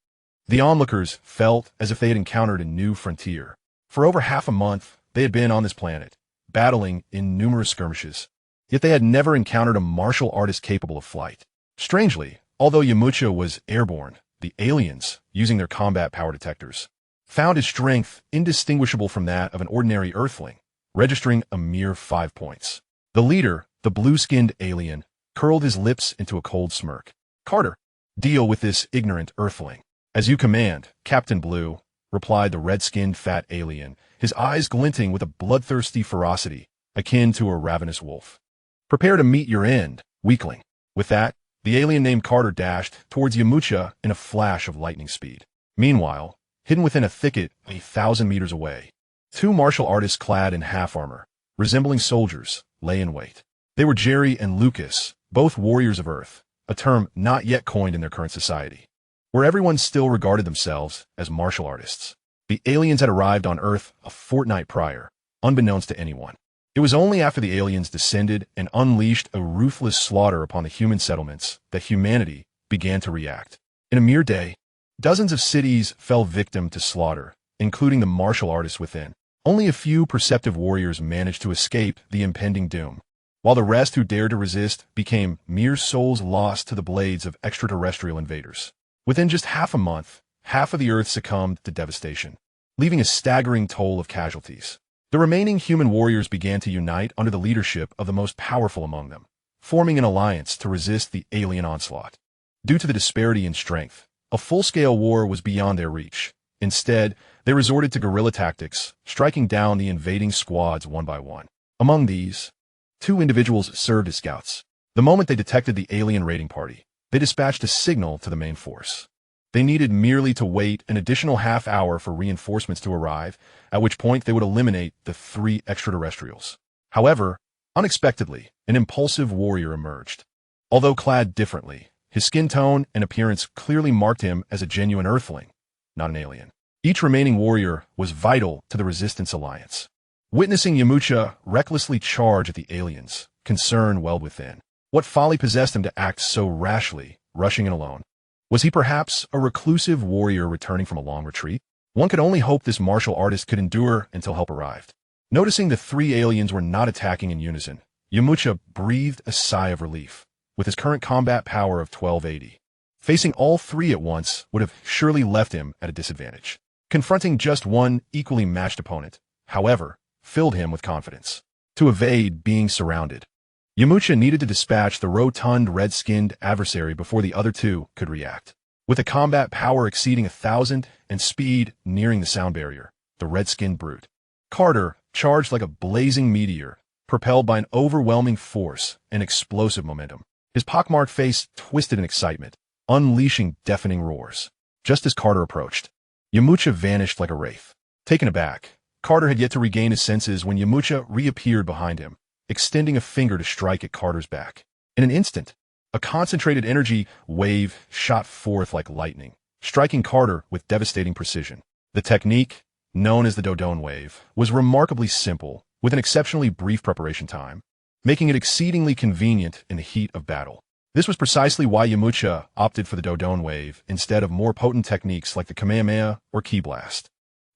the onlookers felt as if they had encountered a new frontier. For over half a month, they had been on this planet, battling in numerous skirmishes. Yet they had never encountered a martial artist capable of flight. Strangely, although Yamcha was airborne, the aliens, using their combat power detectors, found his strength indistinguishable from that of an ordinary earthling, registering a mere 5 points. The leader, the blue-skinned alien, curled his lips into a cold smirk. "Carter, deal with this ignorant earthling." "As you command, Captain Blue," replied the red-skinned fat alien, his eyes glinting with a bloodthirsty ferocity, akin to a ravenous wolf. Prepare to meet your end, weakling. With that, the alien named Carter dashed towards Yamcha in a flash of lightning speed. Meanwhile, hidden within a thicket 1,000 meters away, two martial artists clad in half-armor, resembling soldiers, lay in wait. They were Jerry and Lucas, both warriors of Earth, a term not yet coined in their current society, where everyone still regarded themselves as martial artists. The aliens had arrived on Earth a fortnight prior, unbeknownst to anyone. It was only after the aliens descended and unleashed a ruthless slaughter upon the human settlements that humanity began to react. In a mere day, dozens of cities fell victim to slaughter, including the martial artists within. Only a few perceptive warriors managed to escape the impending doom, while the rest who dared to resist became mere souls lost to the blades of extraterrestrial invaders. Within just half a month, half of the Earth succumbed to devastation, leaving a staggering toll of casualties. The remaining human warriors began to unite under the leadership of the most powerful among them, forming an alliance to resist the alien onslaught. Due to the disparity in strength, a full-scale war was beyond their reach. Instead, they resorted to guerrilla tactics, striking down the invading squads one by one. Among these, two individuals served as scouts. The moment they detected the alien raiding party, they dispatched a signal to the main force. They needed merely to wait an additional half hour for reinforcements to arrive, at which point they would eliminate the three extraterrestrials. However, unexpectedly, an impulsive warrior emerged. Although clad differently, his skin tone and appearance clearly marked him as a genuine Earthling, not an alien. Each remaining warrior was vital to the Resistance Alliance. Witnessing Yamcha recklessly charge at the aliens, concern welled within. What folly possessed him to act so rashly, rushing in alone? Was he perhaps a reclusive warrior returning from a long retreat? One could only hope this martial artist could endure until help arrived. Noticing the three aliens were not attacking in unison, Yamcha breathed a sigh of relief. With his current combat power of 1280, facing all three at once would have surely left him at a disadvantage. Confronting just one equally matched opponent, however, filled him with confidence. To evade being surrounded, Yamcha needed to dispatch the rotund red-skinned adversary before the other two could react. With a combat power exceeding 1,000 and speed nearing the sound barrier, the red-skinned brute, Carter charged like a blazing meteor, propelled by an overwhelming force and explosive momentum. His pockmarked face twisted in excitement, unleashing deafening roars. Just as Carter approached, Yamcha vanished like a wraith. Taken aback, Carter had yet to regain his senses when Yamcha reappeared behind him, extending a finger to strike at Carter's back. In an instant, a concentrated energy wave shot forth like lightning, striking Carter with devastating precision. The technique, known as the Dodone wave, was remarkably simple, with an exceptionally brief preparation time, making it exceedingly convenient in the heat of battle. This was precisely why Yamcha opted for the Dodone wave instead of more potent techniques like the Kamehameha or Ki Blast.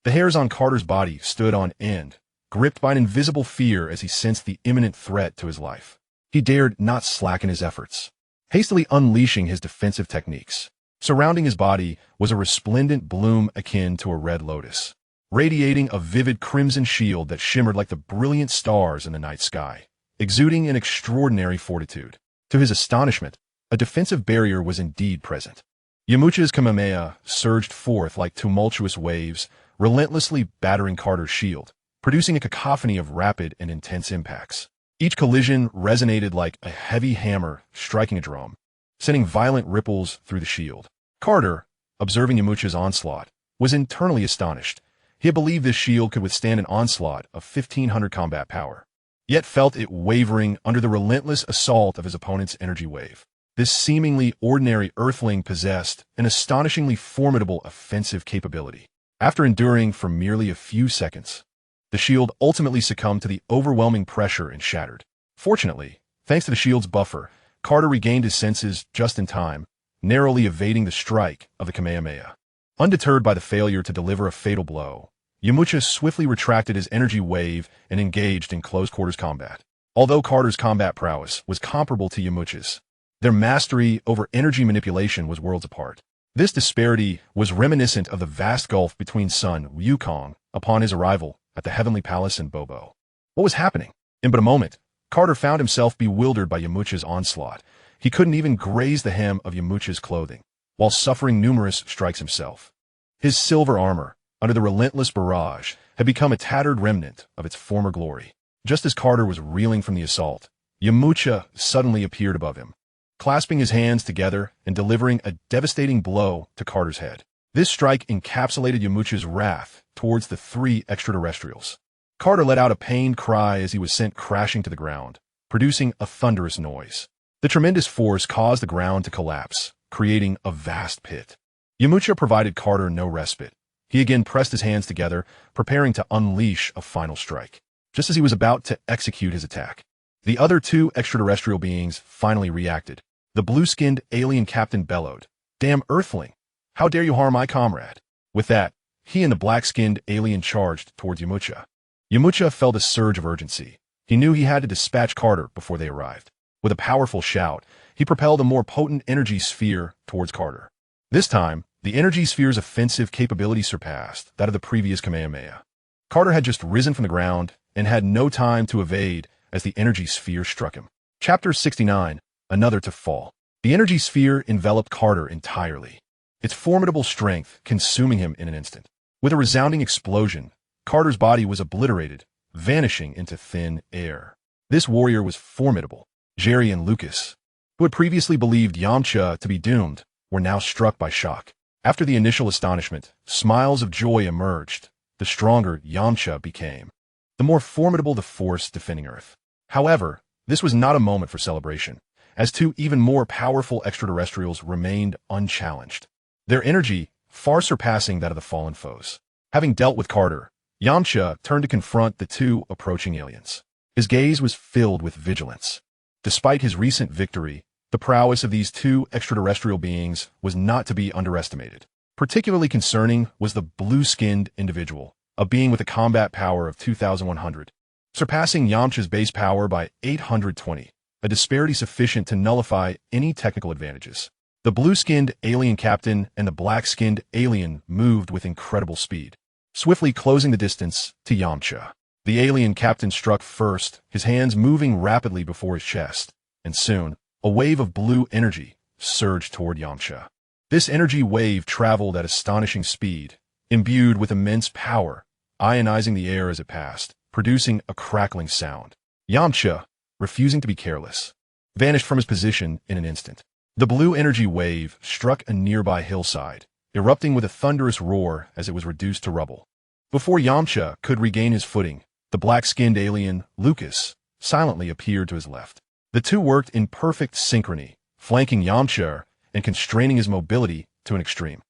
The hairs on Carter's body stood on end, gripped by an invisible fear as he sensed the imminent threat to his life. He dared not slacken his efforts, hastily unleashing his defensive techniques. Surrounding his body was a resplendent bloom akin to a red lotus, radiating a vivid crimson shield that shimmered like the brilliant stars in the night sky, exuding an extraordinary fortitude. To his astonishment, a defensive barrier was indeed present. Yamcha's Kamehameha surged forth like tumultuous waves, relentlessly battering Carter's shield, producing a cacophony of rapid and intense impacts. Each collision resonated like a heavy hammer striking a drum, sending violent ripples through the shield. Carter, observing Yamcha's onslaught, was internally astonished. He had believed this shield could withstand an onslaught of 1,500 combat power, yet felt it wavering under the relentless assault of his opponent's energy wave. This seemingly ordinary Earthling possessed an astonishingly formidable offensive capability. After enduring for merely a few seconds, the shield ultimately succumbed to the overwhelming pressure and shattered. Fortunately, thanks to the shield's buffer, Carter regained his senses just in time, narrowly evading the strike of the Kamehameha. Undeterred by the failure to deliver a fatal blow, Yamcha swiftly retracted his energy wave and engaged in close-quarters combat. Although Carter's combat prowess was comparable to Yamcha's, their mastery over energy manipulation was worlds apart. This disparity was reminiscent of the vast gulf between son Wukong upon his arrival at the Heavenly Palace in Bobo. What was happening? In but a moment, Carter found himself bewildered by Yamcha's onslaught. He couldn't even graze the hem of Yamcha's clothing, while suffering numerous strikes himself. His silver armor, under the relentless barrage, had become a tattered remnant of its former glory. Just as Carter was reeling from the assault, Yamcha suddenly appeared above him, clasping his hands together and delivering a devastating blow to Carter's head. This strike encapsulated Yamcha's wrath towards the three extraterrestrials. Carter let out a pained cry as he was sent crashing to the ground, producing a thunderous noise. The tremendous force caused the ground to collapse, creating a vast pit. Yamcha provided Carter no respite. He again pressed his hands together, preparing to unleash a final strike. Just as he was about to execute his attack, the other two extraterrestrial beings finally reacted. The blue-skinned alien captain bellowed, "Damn Earthling! How dare you harm my comrade?" With that, he and the black-skinned alien charged towards Yamcha. Yamcha felt a surge of urgency. He knew he had to dispatch Carter before they arrived. With a powerful shout, he propelled a more potent energy sphere towards Carter. This time, the energy sphere's offensive capability surpassed that of the previous Kamehameha. Carter had just risen from the ground and had no time to evade as the energy sphere struck him. Chapter 69, Another to Fall. The energy sphere enveloped Carter entirely, its formidable strength consuming him in an instant. With a resounding explosion, Carter's body was obliterated, vanishing into thin air. This warrior was formidable. Jerry and Lucas, who had previously believed Yamcha to be doomed, were now struck by shock. After the initial astonishment, smiles of joy emerged. The stronger Yamcha became, the more formidable the force defending Earth. However, this was not a moment for celebration, as two even more powerful extraterrestrials remained unchallenged, their energy far surpassing that of the fallen foes. Having dealt with Carter, Yamcha turned to confront the two approaching aliens. His gaze was filled with vigilance. Despite his recent victory, the prowess of these two extraterrestrial beings was not to be underestimated. Particularly concerning was the blue-skinned individual, a being with a combat power of 2,100, surpassing Yamcha's base power by 820, a disparity sufficient to nullify any technical advantages. The blue-skinned alien captain and the black-skinned alien moved with incredible speed, swiftly closing the distance to Yamcha. The alien captain struck first, his hands moving rapidly before his chest, and soon, a wave of blue energy surged toward Yamcha. This energy wave traveled at astonishing speed, imbued with immense power, ionizing the air as it passed, producing a crackling sound. Yamcha, refusing to be careless, vanished from his position in an instant. The blue energy wave struck a nearby hillside, erupting with a thunderous roar as it was reduced to rubble. Before Yamcha could regain his footing, the black-skinned alien, Lucas, silently appeared to his left. The two worked in perfect synchrony, flanking Yamcha and constraining his mobility to an extreme.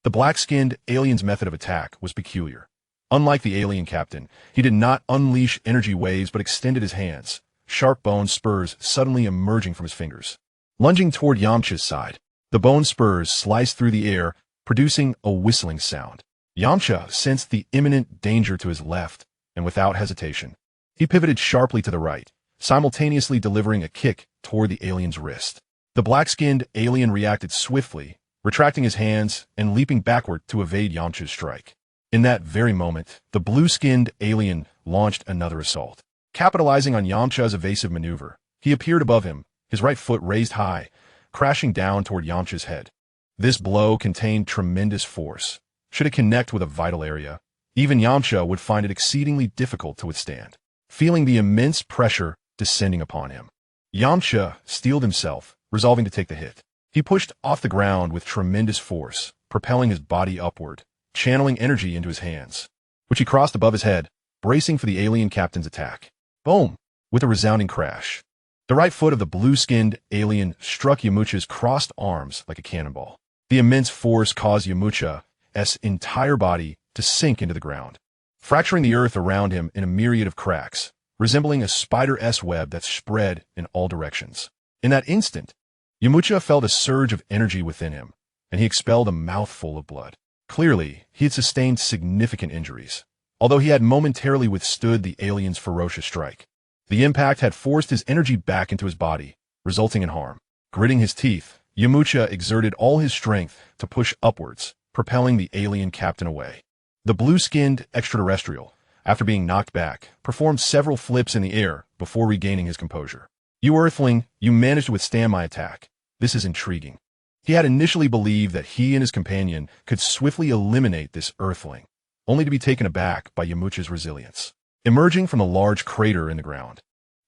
The black-skinned alien's method of attack was peculiar. Unlike the alien captain, he did not unleash energy waves but extended his hands, sharp bone spurs suddenly emerging from his fingers. Lunging toward Yamcha's side, the bone spurs sliced through the air, producing a whistling sound. Yamcha sensed the imminent danger to his left, and without hesitation, he pivoted sharply to the right, simultaneously delivering a kick toward the alien's wrist. The black-skinned alien reacted swiftly, retracting his hands and leaping backward to evade Yamcha's strike. In that very moment, the blue-skinned alien launched another assault. Capitalizing on Yamcha's evasive maneuver, he appeared above him, his right foot raised high, crashing down toward Yamcha's head. This blow contained tremendous force. Should it connect with a vital area, even Yamcha would find it exceedingly difficult to withstand. Feeling the immense pressure descending upon him, Yamcha steeled himself, resolving to take the hit. He pushed off the ground with tremendous force, propelling his body upward, channeling energy into his hands, which he crossed above his head, bracing for the alien captain's attack. Boom! With a resounding crash, the right foot of the blue-skinned alien struck Yamcha's crossed arms like a cannonball. The immense force caused Yamcha's entire body to sink into the ground, fracturing the earth around him in a myriad of cracks, resembling a spider-esque web that spread in all directions. In that instant, Yamcha felt a surge of energy within him, and he expelled a mouthful of blood. Clearly, he had sustained significant injuries, although he had momentarily withstood the alien's ferocious strike. The impact had forced his energy back into his body, resulting in harm. Gritting his teeth, Yamcha exerted all his strength to push upwards, propelling the alien captain away. The blue-skinned extraterrestrial, after being knocked back, performed several flips in the air before regaining his composure. "You Earthling, you managed to withstand my attack. This is intriguing." He had initially believed that he and his companion could swiftly eliminate this Earthling, only to be taken aback by Yamcha's resilience. Emerging from a large crater in the ground,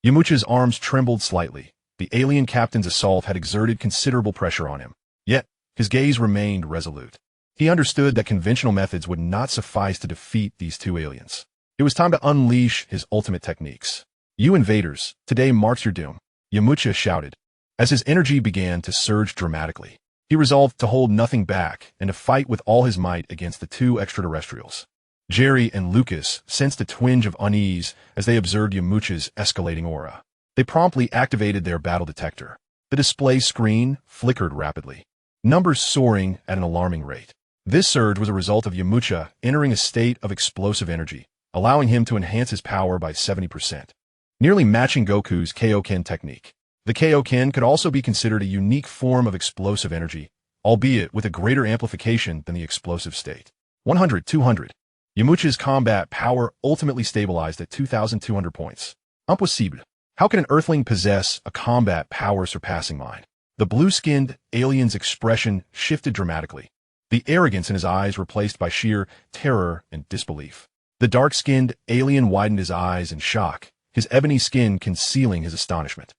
Yamcha's arms trembled slightly. The alien captain's assault had exerted considerable pressure on him. Yet, his gaze remained resolute. He understood that conventional methods would not suffice to defeat these two aliens. It was time to unleash his ultimate techniques. "You invaders, today marks your doom," Yamcha shouted. As his energy began to surge dramatically, he resolved to hold nothing back and to fight with all his might against the two extraterrestrials. Jerry and Lucas sensed a twinge of unease as they observed Yamcha's escalating aura. They promptly activated their battle detector. The display screen flickered rapidly, numbers soaring at an alarming rate. This surge was a result of Yamcha entering a state of explosive energy, allowing him to enhance his power by 70%, nearly matching Goku's Kaioken technique. The Kaioken could also be considered a unique form of explosive energy, albeit with a greater amplification than the explosive state. 100-200. Yamcha's combat power ultimately stabilized at 2,200 points. Impossible. How can an Earthling possess a combat power surpassing mine? The blue-skinned alien's expression shifted dramatically. The arrogance in his eyes replaced by sheer terror and disbelief. The dark-skinned alien widened his eyes in shock, his ebony skin concealing his astonishment.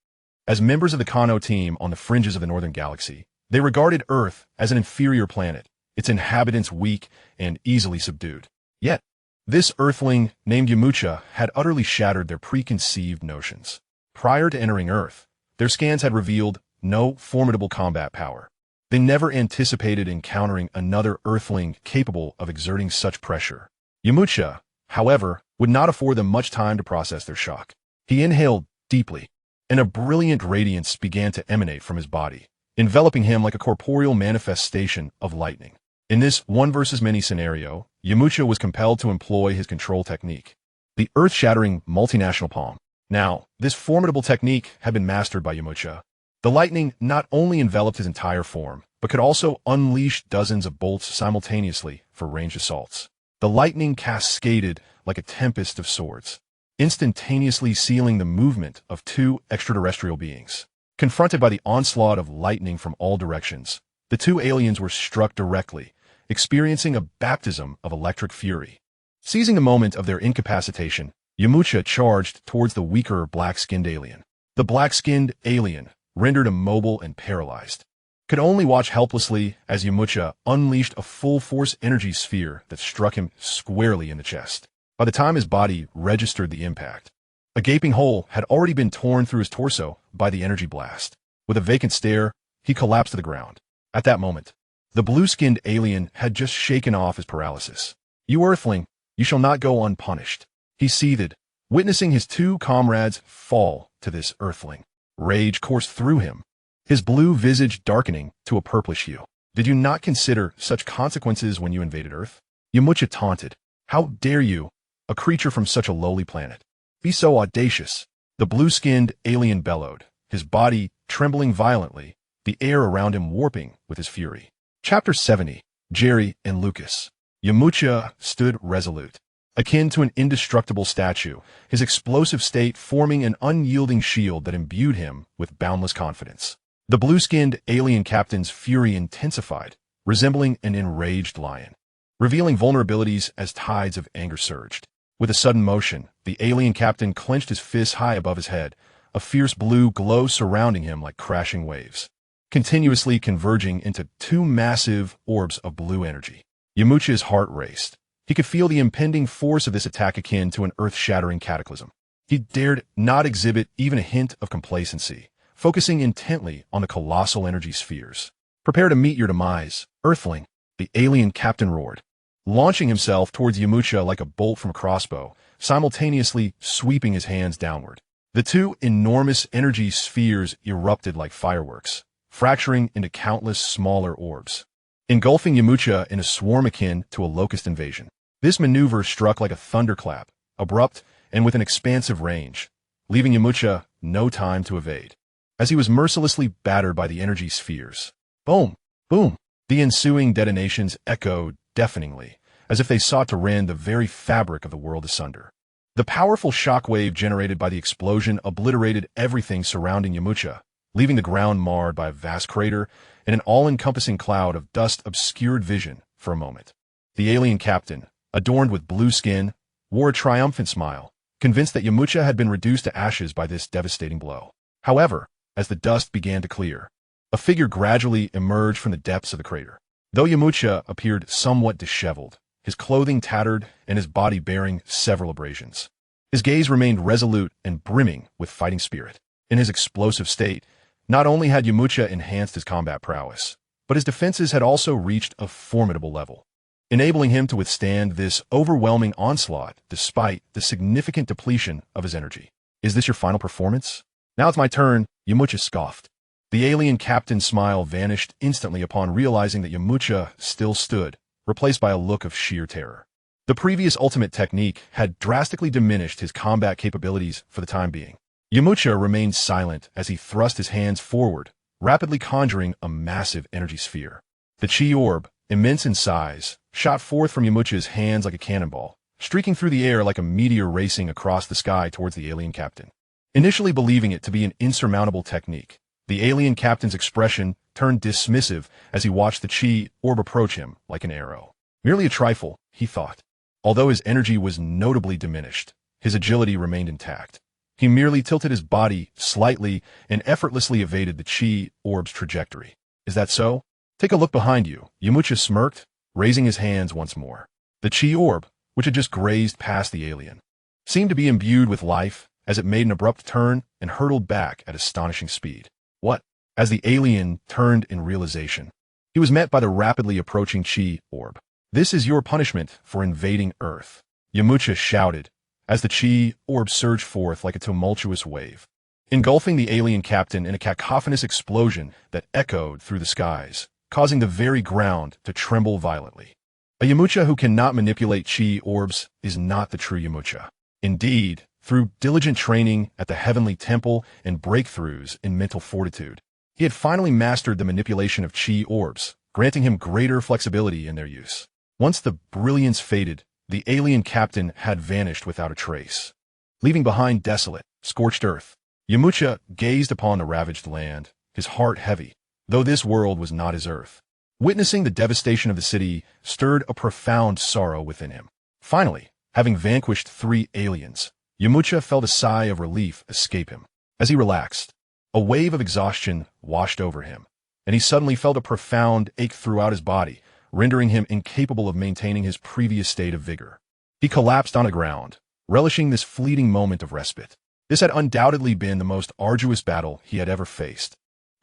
As members of the Kano team on the fringes of the Northern Galaxy, they regarded Earth as an inferior planet, its inhabitants weak and easily subdued. Yet, this Earthling named Yamcha had utterly shattered their preconceived notions. Prior to entering Earth, their scans had revealed no formidable combat power. They never anticipated encountering another Earthling capable of exerting such pressure. Yamcha, however, would not afford them much time to process their shock. He inhaled deeply, and a brilliant radiance began to emanate from his body, enveloping him like a corporeal manifestation of lightning. In this one versus many scenario, Yamcha was compelled to employ his control technique, the earth-shattering multinational palm. Now, this formidable technique had been mastered by Yamcha. The lightning not only enveloped his entire form, but could also unleash dozens of bolts simultaneously for ranged assaults. The lightning cascaded like a tempest of swords, instantaneously sealing the movement of two extraterrestrial beings. Confronted by the onslaught of lightning from all directions, the two aliens were struck directly, experiencing a baptism of electric fury. Seizing the moment of their incapacitation, Yamcha charged towards the weaker black-skinned alien. The black-skinned alien, rendered immobile and paralyzed, could only watch helplessly as Yamcha unleashed a full-force energy sphere that struck him squarely in the chest. By the time his body registered the impact, a gaping hole had already been torn through his torso by the energy blast. With a vacant stare, he collapsed to the ground. At that moment, the blue-skinned alien had just shaken off his paralysis. "You Earthling, you shall not go unpunished," he seethed, witnessing his two comrades fall to this Earthling. Rage coursed through him, his blue visage darkening to a purplish hue. "Did you not consider such consequences when you invaded Earth?" Yamcha taunted. "How dare you, a creature from such a lowly planet, be so audacious?" The blue-skinned alien bellowed, his body trembling violently, the air around him warping with his fury. Chapter 70. Jerry and Lucas. Yamcha stood resolute, akin to an indestructible statue, his explosive state forming an unyielding shield that imbued him with boundless confidence. The blue-skinned alien captain's fury intensified, resembling an enraged lion, revealing vulnerabilities as tides of anger surged. With a sudden motion, the alien captain clenched his fists high above his head, a fierce blue glow surrounding him like crashing waves, continuously converging into two massive orbs of blue energy. Yamcha's heart raced. He could feel the impending force of this attack akin to an earth-shattering cataclysm. He dared not exhibit even a hint of complacency, focusing intently on the colossal energy spheres. "Prepare to meet your demise, Earthling," the alien captain roared, launching himself towards Yamcha like a bolt from a crossbow, simultaneously sweeping his hands downward. The two enormous energy spheres erupted like fireworks, fracturing into countless smaller orbs, engulfing Yamcha in a swarm akin to a locust invasion. This maneuver struck like a thunderclap, abrupt and with an expansive range, leaving Yamcha no time to evade, as he was mercilessly battered by the energy spheres. Boom! Boom! The ensuing detonations echoed deafeningly, as if they sought to rend the very fabric of the world asunder. The powerful shockwave generated by the explosion obliterated everything surrounding Yamcha, leaving the ground marred by a vast crater and an all-encompassing cloud of dust obscured vision for a moment. The alien captain, adorned with blue skin, wore a triumphant smile, convinced that Yamcha had been reduced to ashes by this devastating blow. However, as the dust began to clear, a figure gradually emerged from the depths of the crater. Though Yamcha appeared somewhat disheveled, his clothing tattered and his body bearing several abrasions, his gaze remained resolute and brimming with fighting spirit. In his explosive state, not only had Yamcha enhanced his combat prowess, but his defenses had also reached a formidable level, enabling him to withstand this overwhelming onslaught despite the significant depletion of his energy. Is this your final performance? Now it's my turn, Yamcha scoffed. The alien captain's smile vanished instantly upon realizing that Yamcha still stood, replaced by a look of sheer terror. The previous ultimate technique had drastically diminished his combat capabilities for the time being. Yamcha remained silent as he thrust his hands forward, rapidly conjuring a massive energy sphere. The chi orb, immense in size, shot forth from Yamcha's hands like a cannonball, streaking through the air like a meteor racing across the sky towards the alien captain. Initially believing it to be an insurmountable technique, the alien captain's expression turned dismissive as he watched the chi orb approach him like an arrow. Merely a trifle, he thought. Although his energy was notably diminished, his agility remained intact. He merely tilted his body slightly and effortlessly evaded the chi orb's trajectory. Is that so? Take a look behind you, Yamcha smirked, raising his hands once more. The chi orb, which had just grazed past the alien, seemed to be imbued with life as it made an abrupt turn and hurtled back at astonishing speed. What? As the alien turned in realization, he was met by the rapidly approaching chi orb. This is your punishment for invading Earth, Yamcha shouted, as the chi orb surged forth like a tumultuous wave, engulfing the alien captain in a cacophonous explosion that echoed through the skies, causing the very ground to tremble violently. A Yamcha who cannot manipulate chi orbs is not the true Yamcha. Indeed, through diligent training at the Heavenly Temple and breakthroughs in mental fortitude, he had finally mastered the manipulation of chi orbs, granting him greater flexibility in their use. Once the brilliance faded, the alien captain had vanished without a trace, leaving behind desolate, scorched earth. Yamcha gazed upon the ravaged land, his heart heavy, though this world was not his earth. Witnessing the devastation of the city stirred a profound sorrow within him. Finally, having vanquished 3 aliens, Yamcha felt a sigh of relief escape him. As he relaxed, a wave of exhaustion washed over him, and he suddenly felt a profound ache throughout his body, rendering him incapable of maintaining his previous state of vigor. He collapsed on the ground, relishing this fleeting moment of respite. This had undoubtedly been the most arduous battle he had ever faced.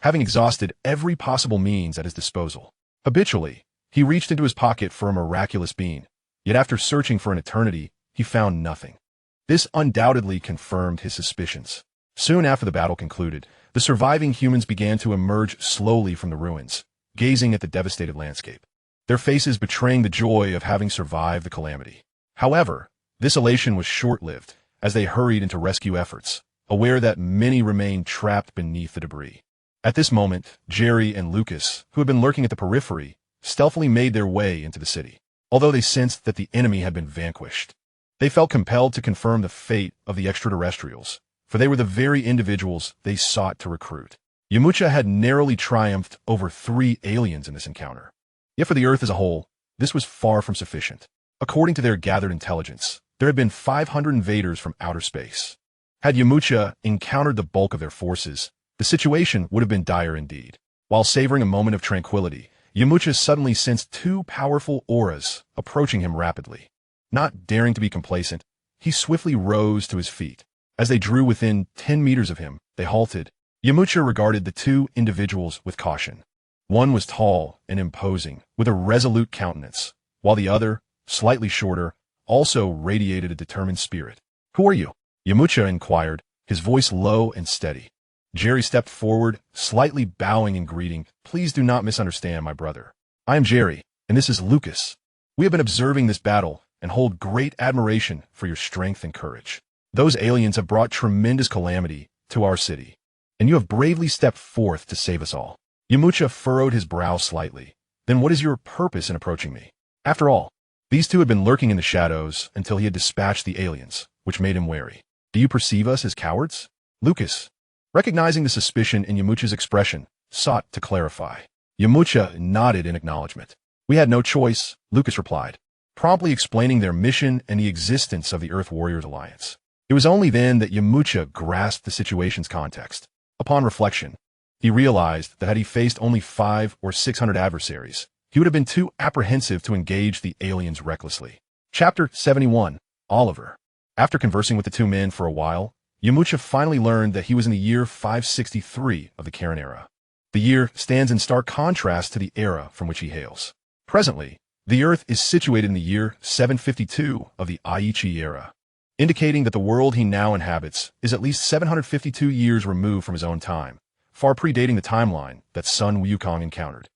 Having exhausted every possible means at his disposal, habitually, he reached into his pocket for a miraculous bean, yet after searching for an eternity, he found nothing. This undoubtedly confirmed his suspicions. Soon after the battle concluded, the surviving humans began to emerge slowly from the ruins, gazing at the devastated landscape, their faces betraying the joy of having survived the calamity. However, this elation was short-lived as they hurried into rescue efforts, aware that many remained trapped beneath the debris. At this moment, Jerry and Lucas, who had been lurking at the periphery, stealthily made their way into the city. Although they sensed that the enemy had been vanquished, they felt compelled to confirm the fate of the extraterrestrials, for they were the very individuals they sought to recruit. Yamcha had narrowly triumphed over 3 aliens in this encounter. Yet for the Earth as a whole, this was far from sufficient. According to their gathered intelligence, there had been 500 invaders from outer space. Had Yamcha encountered the bulk of their forces, the situation would have been dire indeed. While savoring a moment of tranquility, Yamcha suddenly sensed 2 powerful auras approaching him rapidly. Not daring to be complacent, he swiftly rose to his feet. As they drew within 10 meters of him, they halted. Yamcha regarded the 2 individuals with caution. One was tall and imposing, with a resolute countenance, while the other, slightly shorter, also radiated a determined spirit. "Who are you?" Yamcha inquired, his voice low and steady. Jerry stepped forward, slightly bowing in greeting. "Please do not misunderstand, my brother. I am Jerry, and this is Lucas. We have been observing this battle and hold great admiration for your strength and courage. Those aliens have brought tremendous calamity to our city, and you have bravely stepped forth to save us all." Yamcha furrowed his brow slightly. "Then what is your purpose in approaching me?" After all, these 2 had been lurking in the shadows until he had dispatched the aliens, which made him wary. "Do you perceive us as cowards?" Lucas, recognizing the suspicion in Yamcha's expression, sought to clarify. Yamcha nodded in acknowledgment. "We had no choice," Lucas replied. promptly explaining their mission and the existence of the Earth Warriors Alliance. It was only then that Yamcha grasped the situation's context. Upon reflection, he realized that had he faced only 500 or 600 adversaries, he would have been too apprehensive to engage the aliens recklessly. Chapter 71. Oliver. After conversing with the two men for a while, Yamcha finally learned that he was in the year 563 of the Karen era. The year stands in stark contrast to the era from which he hails. Presently, the Earth is situated in the year 752 of the Aichi era, indicating that the world he now inhabits is at least 752 years removed from his own time, far predating the timeline that Sun Wukong encountered.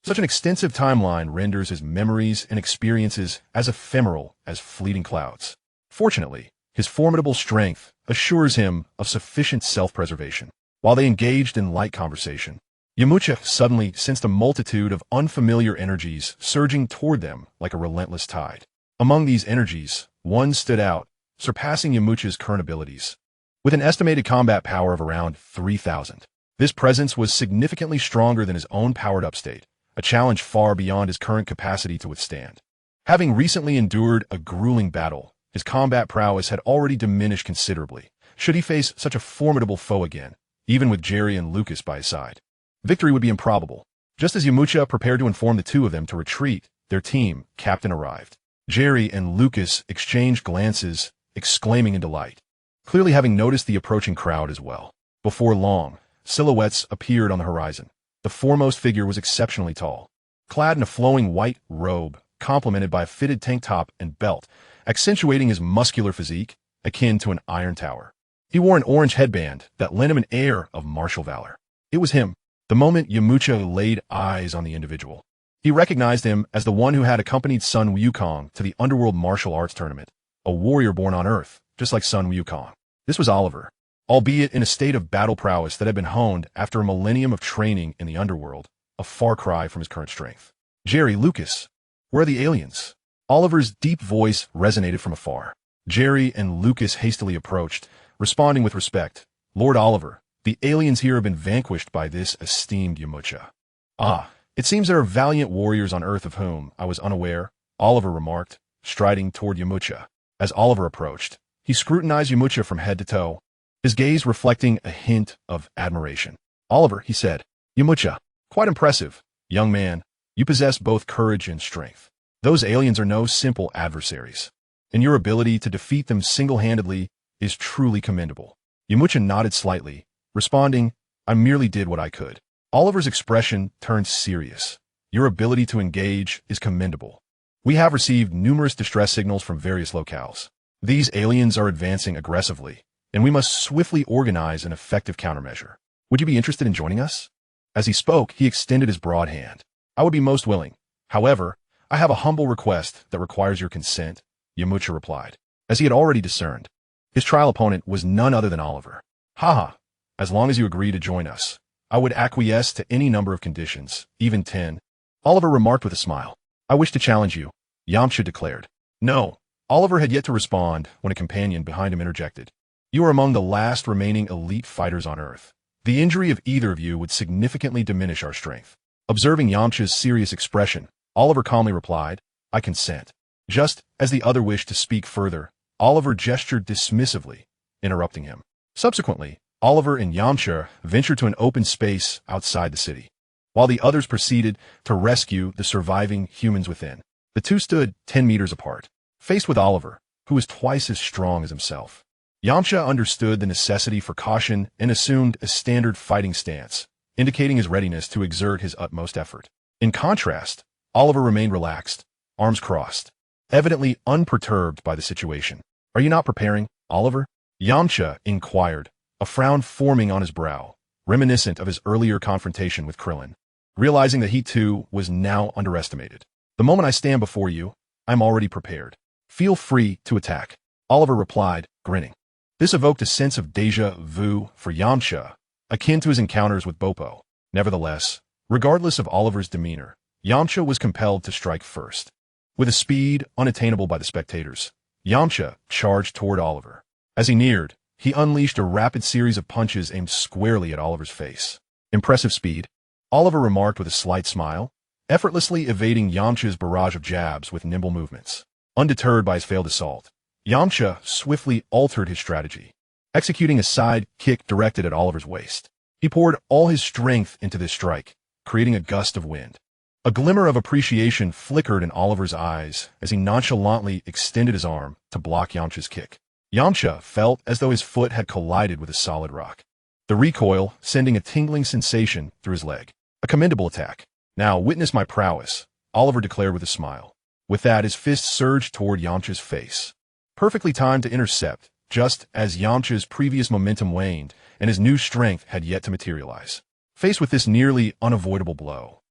Such an extensive timeline renders his memories and experiences as ephemeral as fleeting clouds. Fortunately, his formidable strength assures him of sufficient self-preservation. While they engaged in light conversation, Yamcha suddenly sensed a multitude of unfamiliar energies surging toward them like a relentless tide. Among these energies, one stood out, surpassing Yamcha's current abilities. With an estimated combat power of around 3,000, this presence was significantly stronger than his own powered-up state, a challenge far beyond his current capacity to withstand. Having recently endured a grueling battle, his combat prowess had already diminished considerably, should he face such a formidable foe again, even with Jerry and Lucas by his side. Victory would be improbable. Just as Yamcha prepared to inform the two of them to retreat, their team captain arrived. Jerry and Lucas exchanged glances, exclaiming in delight, clearly having noticed the approaching crowd as well. Before long, silhouettes appeared on the horizon. The foremost figure was exceptionally tall, clad in a flowing white robe, complemented by a fitted tank top and belt, accentuating his muscular physique, akin to an iron tower. He wore an orange headband that lent him an air of martial valor. It was him. The moment Yamcha laid eyes on the individual, he recognized him as the one who had accompanied Sun Wukong to the underworld martial arts tournament, a warrior born on Earth, just like Sun Wukong. This was Oliver, albeit in a state of battle prowess that had been honed after a millennium of training in the underworld, a far cry from his current strength. Jerry, Lucas, where are the aliens? Oliver's deep voice resonated from afar. Jerry and Lucas hastily approached, responding with respect. Lord Oliver, the aliens here have been vanquished by this esteemed Yamcha. Ah, it seems there are valiant warriors on Earth of whom I was unaware, Oliver remarked, striding toward Yamcha. As Oliver approached, he scrutinized Yamcha from head to toe, his gaze reflecting a hint of admiration. Oliver, he said, Yamcha, quite impressive. Young man, you possess both courage and strength. Those aliens are no simple adversaries, and your ability to defeat them single-handedly is truly commendable. Yamcha nodded slightly, responding, I merely did what I could. Oliver's expression turned serious. Your ability to engage is commendable. We have received numerous distress signals from various locales. These aliens are advancing aggressively, and we must swiftly organize an effective countermeasure. Would you be interested in joining us? As he spoke, he extended his broad hand. I would be most willing. However, I have a humble request that requires your consent, Yamcha replied, as he had already discerned. His trial opponent was none other than Oliver. Haha. As long as you agree to join us, I would acquiesce to any number of conditions, even 10. Oliver remarked with a smile. I wish to challenge you, Yamcha declared. No. Oliver had yet to respond when a companion behind him interjected. You are among the last remaining elite fighters on Earth. The injury of either of you would significantly diminish our strength. Observing Yamcha's serious expression, Oliver calmly replied, I consent. Just as the other wished to speak further, Oliver gestured dismissively, interrupting him. Subsequently, Oliver and Yamcha ventured to an open space outside the city, while the others proceeded to rescue the surviving humans within. The two stood 10 meters apart, faced with Oliver, who was twice as strong as himself. Yamcha understood the necessity for caution and assumed a standard fighting stance, indicating his readiness to exert his utmost effort. In contrast, Oliver remained relaxed, arms crossed, evidently unperturbed by the situation. Are you not preparing, Oliver? Yamcha inquired, a frown forming on his brow, reminiscent of his earlier confrontation with Krillin. Realizing that he too was now underestimated. The moment I stand before you, I'm already prepared. Feel free to attack, Oliver replied, grinning. This evoked a sense of déjà vu for Yamcha, akin to his encounters with Boppo. Nevertheless, regardless of Oliver's demeanor, Yamcha was compelled to strike first. With a speed unattainable by the spectators, Yamcha charged toward Oliver. As he neared, he unleashed a rapid series of punches aimed squarely at Oliver's face. Impressive speed, Oliver remarked with a slight smile, effortlessly evading Yamcha's barrage of jabs with nimble movements. Undeterred by his failed assault, Yamcha swiftly altered his strategy, executing a side kick directed at Oliver's waist. He poured all his strength into this strike, creating a gust of wind. A glimmer of appreciation flickered in Oliver's eyes as he nonchalantly extended his arm to block Yamcha's kick. Yamcha felt as though his foot had collided with a solid rock, the recoil sending a tingling sensation through his leg. A commendable attack. Now witness my prowess, Oliver declared with a smile. With that, his fist surged toward Yamcha's face, perfectly timed to intercept, just as Yamcha's previous momentum waned and his new strength had yet to materialize. Faced with this nearly unavoidable blow,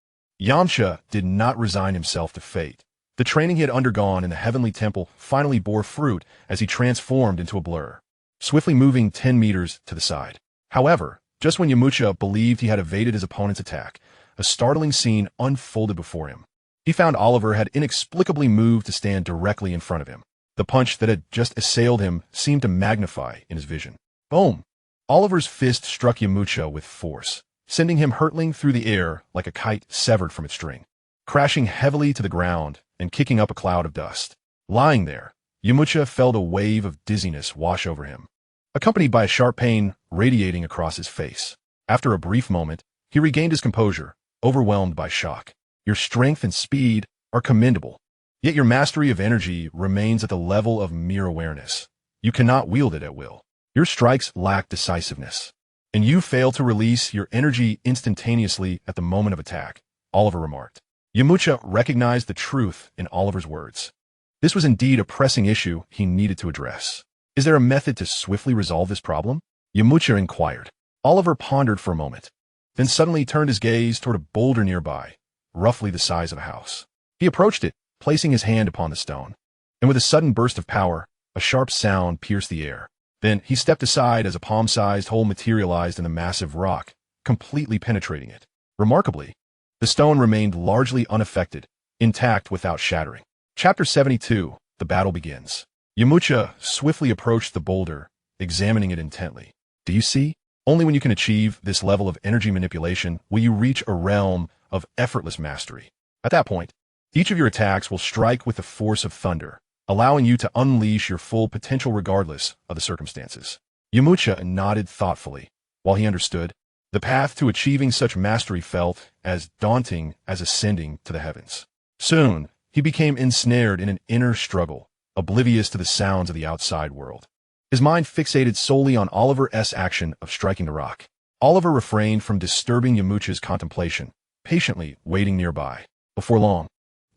Yamcha did not resign himself to fate. The training he had undergone in the Heavenly Temple finally bore fruit as he transformed into a blur, swiftly moving 10 meters to the side. However, just when Yamcha believed he had evaded his opponent's attack, a startling scene unfolded before him. He found Oliver had inexplicably moved to stand directly in front of him. The punch that had just assailed him seemed to magnify in his vision. Boom! Oliver's fist struck Yamcha with force, sending him hurtling through the air like a kite severed from its string, crashing heavily to the ground and kicking up a cloud of dust. Lying there, Yamcha felt a wave of dizziness wash over him, accompanied by a sharp pain radiating across his face. After a brief moment, he regained his composure, overwhelmed by shock. Your strength and speed are commendable, yet your mastery of energy remains at the level of mere awareness. You cannot wield it at will. Your strikes lack decisiveness, and you fail to release your energy instantaneously at the moment of attack, Oliver remarked. Yamcha recognized the truth in Oliver's words. This was indeed a pressing issue he needed to address. Is there a method to swiftly resolve this problem? Yamcha inquired. Oliver pondered for a moment, then suddenly turned his gaze toward a boulder nearby, roughly the size of a house. He approached it, placing his hand upon the stone, and with a sudden burst of power, a sharp sound pierced the air. Then he stepped aside as a palm-sized hole materialized in the massive rock, completely penetrating it. Remarkably, the stone remained largely unaffected, intact without shattering. Chapter 72, The Battle Begins. Yamcha swiftly approached the boulder, examining it intently. Do you see? Only when you can achieve this level of energy manipulation will you reach a realm of effortless mastery. At that point, each of your attacks will strike with the force of thunder, allowing you to unleash your full potential regardless of the circumstances. Yamcha nodded thoughtfully. While he understood, the path to achieving such mastery felt as daunting as ascending to the heavens. Soon, he became ensnared in an inner struggle, oblivious to the sounds of the outside world. His mind fixated solely on Oliver's action of striking the rock. Oliver refrained from disturbing Yamcha's contemplation, patiently waiting nearby. Before long,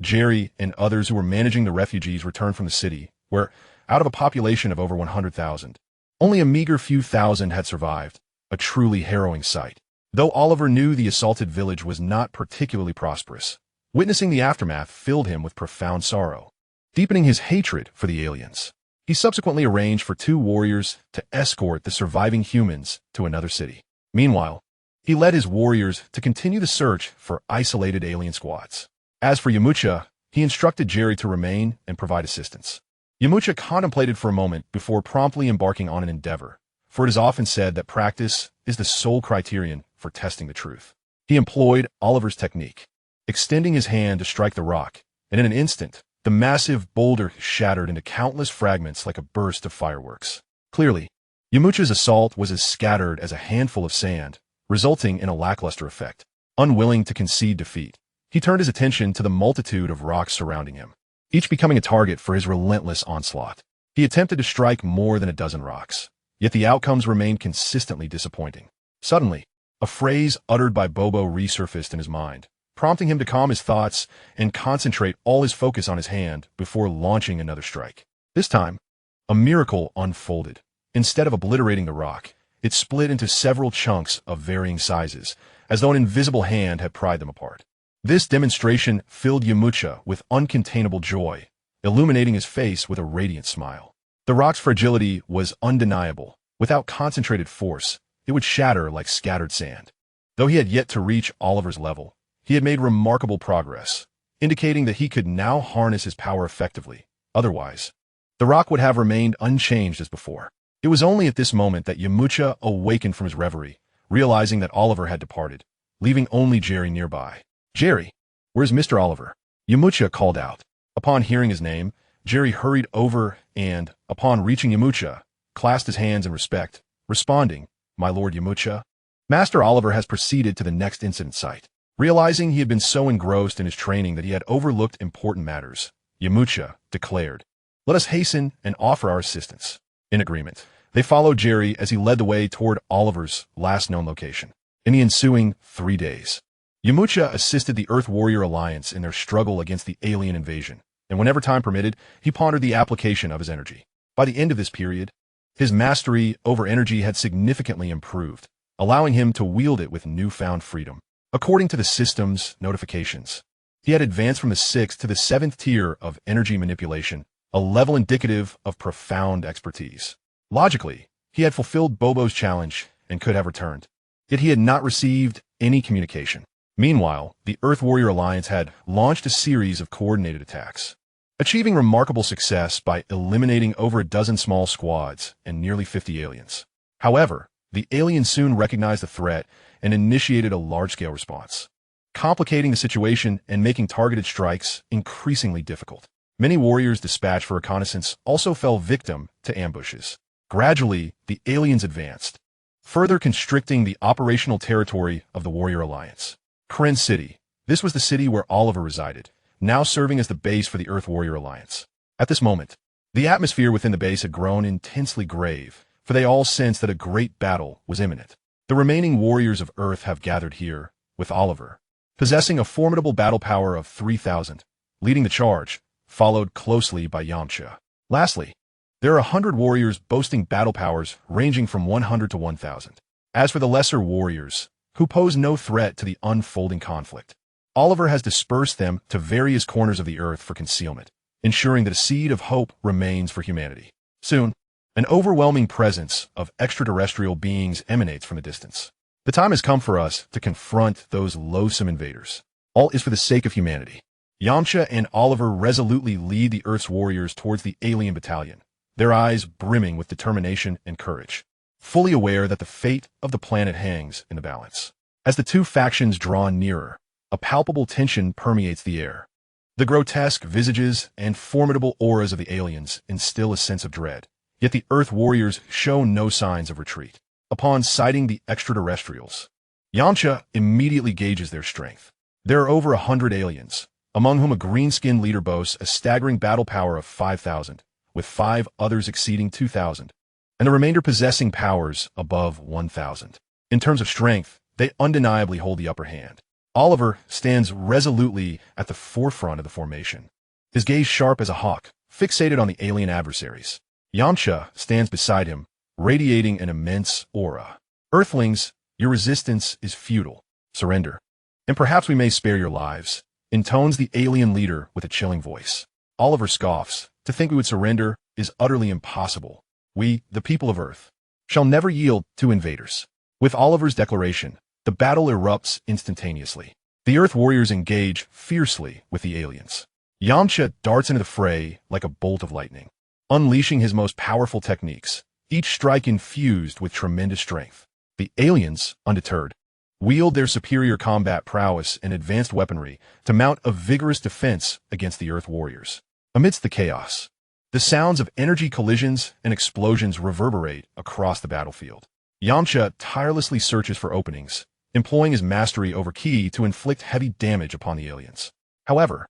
Jerry and others who were managing the refugees returned from the city, where, out of a population of over 100,000, only a meager few thousand had survived, a truly harrowing sight. Though Oliver knew the assaulted village was not particularly prosperous, witnessing the aftermath filled him with profound sorrow, deepening his hatred for the aliens. He subsequently arranged for 2 warriors to escort the surviving humans to another city. Meanwhile, he led his warriors to continue the search for isolated alien squads. As for Yamcha, he instructed Jerry to remain and provide assistance. Yamcha contemplated for a moment before promptly embarking on an endeavor, for it is often said that practice is the sole criterion for testing the truth. He employed Oliver's technique, extending his hand to strike the rock, and in an instant, the massive boulder shattered into countless fragments like a burst of fireworks. Clearly, Yamcha's assault was as scattered as a handful of sand, resulting in a lackluster effect. Unwilling to concede defeat, he turned his attention to the multitude of rocks surrounding him, each becoming a target for his relentless onslaught. He attempted to strike more than a dozen rocks, yet the outcomes remained consistently disappointing. Suddenly, a phrase uttered by Bobo resurfaced in his mind, prompting him to calm his thoughts and concentrate all his focus on his hand before launching another strike. This time, a miracle unfolded. Instead of obliterating the rock, it split into several chunks of varying sizes, as though an invisible hand had pried them apart. This demonstration filled Yamcha with uncontainable joy, illuminating his face with a radiant smile. The rock's fragility was undeniable. Without concentrated force, it would shatter like scattered sand. Though he had yet to reach Oliver's level, he had made remarkable progress, indicating that he could now harness his power effectively. Otherwise, the rock would have remained unchanged as before. It was only at this moment that Yamcha awakened from his reverie, realizing that Oliver had departed, leaving only Jerry nearby. Jerry, "Where's Mr. Oliver?" Yamcha called out. Upon hearing his name, Jerry hurried over and, upon reaching Yamcha, clasped his hands in respect, responding, "My Lord Yamcha." Master Oliver has proceeded to the next incident site. Realizing he had been so engrossed in his training that he had overlooked important matters, Yamcha declared, "Let us hasten and offer our assistance." In agreement, they followed Jerry as he led the way toward Oliver's last known location. In the ensuing 3 days, Yamcha assisted the Earth Warrior Alliance in their struggle against the alien invasion, and whenever time permitted, he pondered the application of his energy. By the end of this period, his mastery over energy had significantly improved, allowing him to wield it with newfound freedom. According to the system's notifications, he had advanced from the 6th to the 7th tier of energy manipulation, a level indicative of profound expertise. Logically, he had fulfilled Bobo's challenge and could have returned, yet he had not received any communication. Meanwhile, the Earth Warrior Alliance had launched a series of coordinated attacks, achieving remarkable success by eliminating over a dozen small squads and nearly 50 aliens. However, the aliens soon recognized the threat and initiated a large-scale response, complicating the situation and making targeted strikes increasingly difficult. Many warriors dispatched for reconnaissance also fell victim to ambushes. Gradually, the aliens advanced, further constricting the operational territory of the Warrior Alliance. Kryn City. This was the city where Oliver resided, now serving as the base for the Earth Warrior Alliance. At this moment, the atmosphere within the base had grown intensely grave, for they all sensed that a great battle was imminent. The remaining warriors of Earth have gathered here, with Oliver, possessing a formidable battle power of 3,000, leading the charge, followed closely by Yamcha. Lastly, there are 100 warriors boasting battle powers ranging from 100 to 1,000. As for the lesser warriors, who pose no threat to the unfolding conflict, Oliver has dispersed them to various corners of the Earth for concealment, ensuring that a seed of hope remains for humanity. Soon, an overwhelming presence of extraterrestrial beings emanates from a distance. The time has come for us to confront those loathsome invaders. All is for the sake of humanity. Yamcha and Oliver resolutely lead the Earth's warriors towards the alien battalion, their eyes brimming with determination and courage, fully aware that the fate of the planet hangs in the balance. As the two factions draw nearer, a palpable tension permeates the air. The grotesque visages and formidable auras of the aliens instill a sense of dread, yet the Earth warriors show no signs of retreat. Upon sighting the extraterrestrials, Yamcha immediately gauges their strength. There are over 100 aliens, among whom a green-skinned leader boasts a staggering battle power of 5,000, with 5 others exceeding 2,000, and the remainder possessing powers above 1,000. In terms of strength, they undeniably hold the upper hand. Oliver stands resolutely at the forefront of the formation, his gaze sharp as a hawk, fixated on the alien adversaries. Yamcha stands beside him, radiating an immense aura. "Earthlings, your resistance is futile. Surrender, and perhaps we may spare your lives," intones the alien leader with a chilling voice. Oliver scoffs. "To think we would surrender is utterly impossible. We, the people of Earth, shall never yield to invaders." With Oliver's declaration, the battle erupts instantaneously. The Earth warriors engage fiercely with the aliens. Yamcha darts into the fray like a bolt of lightning, unleashing his most powerful techniques, each strike infused with tremendous strength. The aliens, undeterred, wield their superior combat prowess and advanced weaponry to mount a vigorous defense against the Earth warriors. Amidst the chaos, the sounds of energy collisions and explosions reverberate across the battlefield. Yamcha tirelessly searches for openings, employing his mastery over ki to inflict heavy damage upon the aliens. However,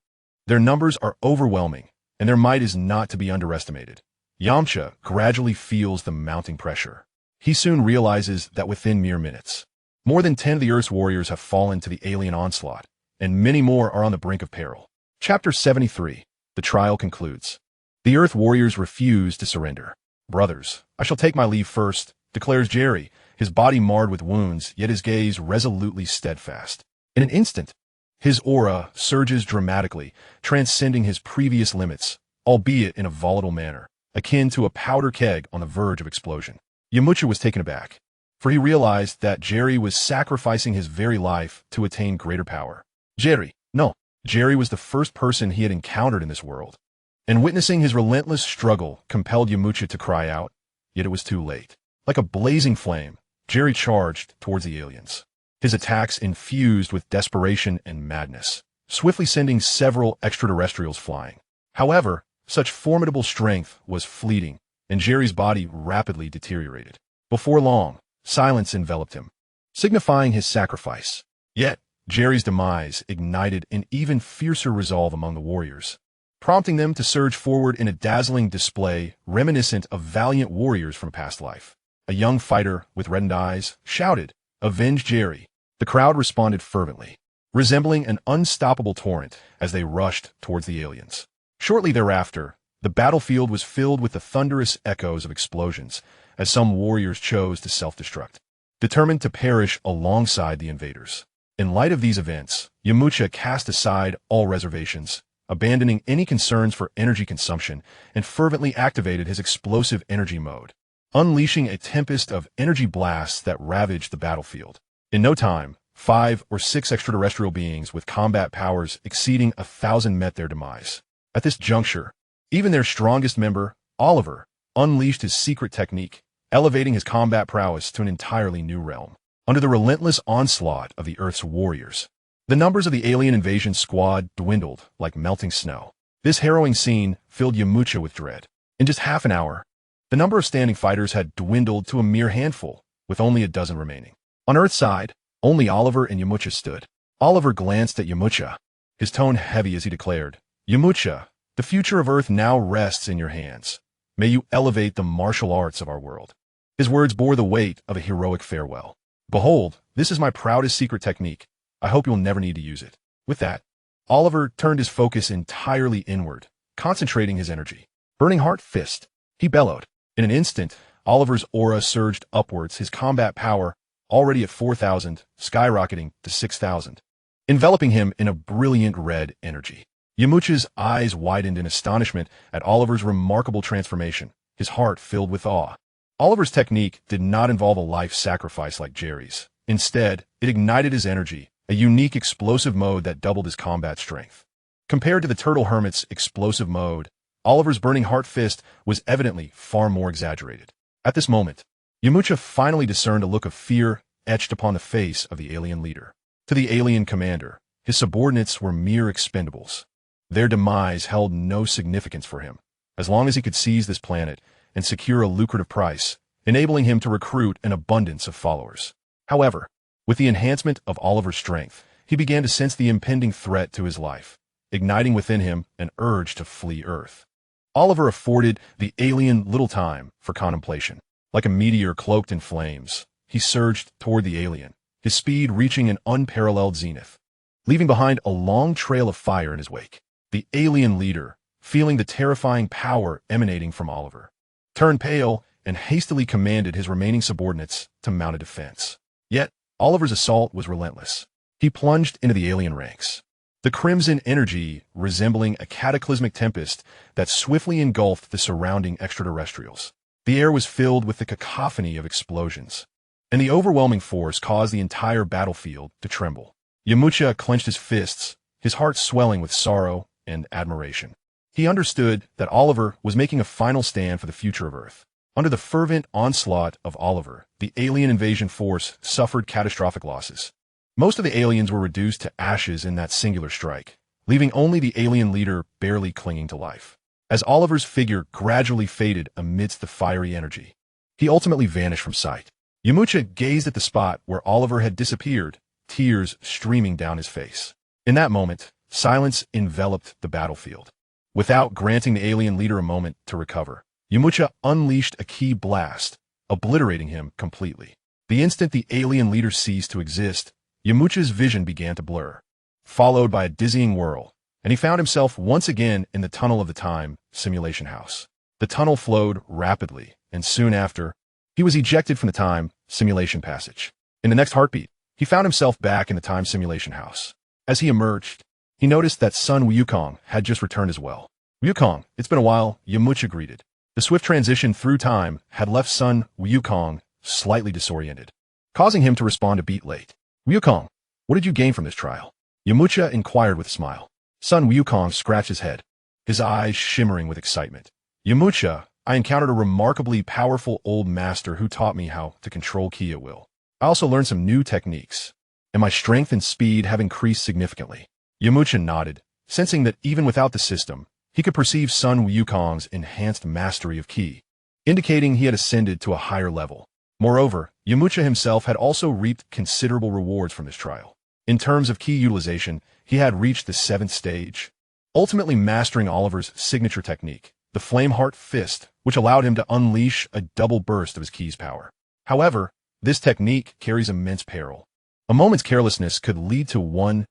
their numbers are overwhelming, and their might is not to be underestimated. Yamcha gradually feels the mounting pressure. He soon realizes that within mere minutes, more than 10 of the Earth's warriors have fallen to the alien onslaught, and many more are on the brink of peril. Chapter 73. The trial concludes. The Earth warriors refuse to surrender. "Brothers, I shall take my leave first," declares Jerry, his body marred with wounds, yet his gaze resolutely steadfast. In an instant, his aura surges dramatically, transcending his previous limits, albeit in a volatile manner, akin to a powder keg on the verge of explosion. Yamcha was taken aback, for he realized that Jerry was sacrificing his very life to attain greater power. Jerry was the first person he had encountered in this world, and witnessing his relentless struggle compelled Yamcha to cry out, yet it was too late. Like a blazing flame, Jerry charged towards the aliens, his attacks infused with desperation and madness. swiftly sending several extraterrestrials flying. However, such formidable strength was fleeting, and Jerry's body rapidly deteriorated. Before long, silence enveloped him, signifying his sacrifice. Yet, Jerry's demise ignited an even fiercer resolve among the warriors, prompting them to surge forward in a dazzling display reminiscent of valiant warriors from past life. A young fighter with reddened eyes shouted, "Avenge Jerry!" The crowd responded fervently, resembling an unstoppable torrent as they rushed towards the aliens. Shortly thereafter, the battlefield was filled with the thunderous echoes of explosions as some warriors chose to self-destruct, determined to perish alongside the invaders. In light of these events, Yamcha cast aside all reservations, abandoning any concerns for energy consumption, and fervently activated his explosive energy mode, unleashing a tempest of energy blasts that ravaged the battlefield. In no time, 5 or 6 extraterrestrial beings with combat powers exceeding 1,000 met their demise. At this juncture, even their strongest member, Oliver, unleashed his secret technique, elevating his combat prowess to an entirely new realm. Under the relentless onslaught of the Earth's warriors, the numbers of the alien invasion squad dwindled like melting snow. This harrowing scene filled Yamcha with dread. In just half an hour, the number of standing fighters had dwindled to a mere handful, with only a dozen remaining. On Earth's side, only Oliver and Yamcha stood. Oliver glanced at Yamcha, his tone heavy as he declared, "Yamcha, the future of Earth now rests in your hands. May you elevate the martial arts of our world." His words bore the weight of a heroic farewell. "Behold, this is my proudest secret technique. I hope you'll never need to use it." With that, Oliver turned his focus entirely inward, concentrating his energy. Burning Heart Fist, he bellowed. In an instant, Oliver's aura surged upwards, his combat power, already at 4,000, skyrocketing to 6,000, enveloping him in a brilliant red energy. Yamcha's eyes widened in astonishment at Oliver's remarkable transformation, his heart filled with awe. Oliver's technique did not involve a life sacrifice like Jerry's. Instead, it ignited his energy, a unique explosive mode that doubled his combat strength. Compared to the Turtle Hermit's explosive mode, Oliver's Burning Heart Fist was evidently far more exaggerated. At this moment, Yamcha finally discerned a look of fear etched upon the face of the alien leader. To the alien commander, his subordinates were mere expendables. Their demise held no significance for him, as long as he could seize this planet and secure a lucrative price, enabling him to recruit an abundance of followers. However, with the enhancement of Oliver's strength, he began to sense the impending threat to his life, igniting within him an urge to flee Earth. Oliver afforded the alien little time for contemplation. Like a meteor cloaked in flames, he surged toward the alien, his speed reaching an unparalleled zenith, leaving behind a long trail of fire in his wake. The alien leader, feeling the terrifying power emanating from Oliver, turned pale and hastily commanded his remaining subordinates to mount a defense. Yet, Oliver's assault was relentless. He plunged into the alien ranks, the crimson energy resembling a cataclysmic tempest that swiftly engulfed the surrounding extraterrestrials. The air was filled with the cacophony of explosions, and the overwhelming force caused the entire battlefield to tremble. Yamcha clenched his fists, his heart swelling with sorrow and admiration. He understood that Oliver was making a final stand for the future of Earth. Under the fervent onslaught of Oliver, the alien invasion force suffered catastrophic losses. Most of the aliens were reduced to ashes in that singular strike, leaving only the alien leader barely clinging to life. As Oliver's figure gradually faded amidst the fiery energy, he ultimately vanished from sight. Yamcha gazed at the spot where Oliver had disappeared, tears streaming down his face. In that moment, silence enveloped the battlefield. Without granting the alien leader a moment to recover, Yamcha unleashed a ki blast, obliterating him completely. The instant the alien leader ceased to exist, Yamcha's vision began to blur, followed by a dizzying whirl, and he found himself once again in the tunnel of the time simulation house. The tunnel flowed rapidly, and soon after, he was ejected from the time simulation passage. In the next heartbeat, he found himself back in the time simulation house. As he emerged, he noticed that son Wukong had just returned as well. "Wukong, it's been a while," Yamcha greeted. The swift transition through time had left son Wukong slightly disoriented, causing him to respond a beat late. "Wukong, what did you gain from this trial?" Yamcha inquired with a smile. Son Wukong scratched his head, his eyes shimmering with excitement. "Yamcha, I encountered a remarkably powerful old master who taught me how to control ki at will. I also learned some new techniques, and my strength and speed have increased significantly." Yamcha nodded, sensing that even without the system, he could perceive Sun Wukong's enhanced mastery of Ki, indicating he had ascended to a higher level. Moreover, Yamcha himself had also reaped considerable rewards from this trial. In terms of Ki utilization, he had reached the 7th stage, ultimately mastering Oliver's signature technique, the Flame Heart Fist, which allowed him to unleash a double burst of his Ki's power. However, this technique carries immense peril. A moment's carelessness could lead to one's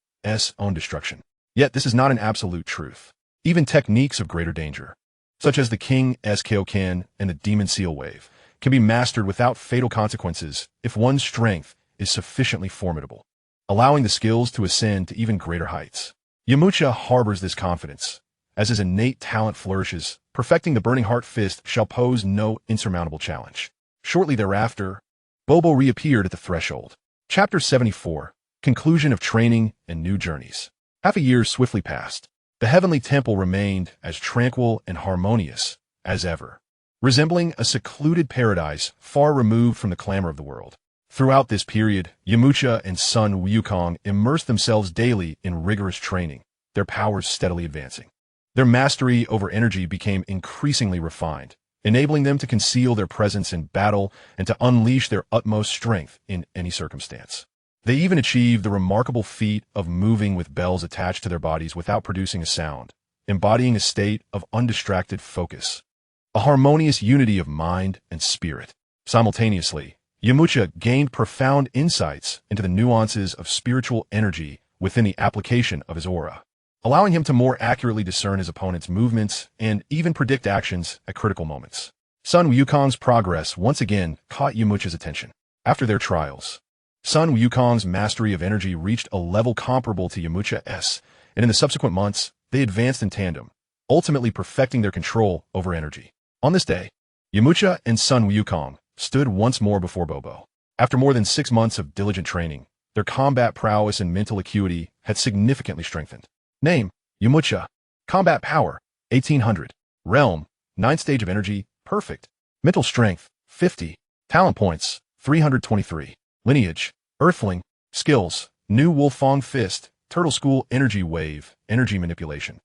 own destruction. Yet this is not an absolute truth. Even techniques of greater danger, such as the King's Kaioken and the Demon Seal Wave, can be mastered without fatal consequences if one's strength is sufficiently formidable, allowing the skills to ascend to even greater heights. Yamcha harbors this confidence. As his innate talent flourishes, perfecting the Burning Heart Fist shall pose no insurmountable challenge. Shortly thereafter, Bobo reappeared at the threshold. Chapter 74, Conclusion of Training and New Journeys. Half a year swiftly passed. The heavenly temple remained as tranquil and harmonious as ever, resembling a secluded paradise far removed from the clamor of the world. Throughout this period, Yamcha and Sun Wukong immersed themselves daily in rigorous training, their powers steadily advancing. Their mastery over energy became increasingly refined, enabling them to conceal their presence in battle and to unleash their utmost strength in any circumstance. They even achieved the remarkable feat of moving with bells attached to their bodies without producing a sound, embodying a state of undistracted focus, a harmonious unity of mind and spirit. Simultaneously, Yamcha gained profound insights into the nuances of spiritual energy within the application of his aura, allowing him to more accurately discern his opponent's movements and even predict actions at critical moments. Sun Wukong's progress once again caught Yamcha's attention. After their trials, Sun Wukong's mastery of energy reached a level comparable to Yamcha's, and in the subsequent months, they advanced in tandem, ultimately perfecting their control over energy. On this day, Yamcha and Sun Wukong stood once more before Bobo. After more than 6 months of diligent training, their combat prowess and mental acuity had significantly strengthened. Name: Yamcha. Combat power: 1800. Realm: 9th stage of energy, perfect. Mental strength: 50. Talent points: 323. Lineage: Earthling. Skills: New Wolfong Fist, Turtle School Energy Wave, Energy Manipulation.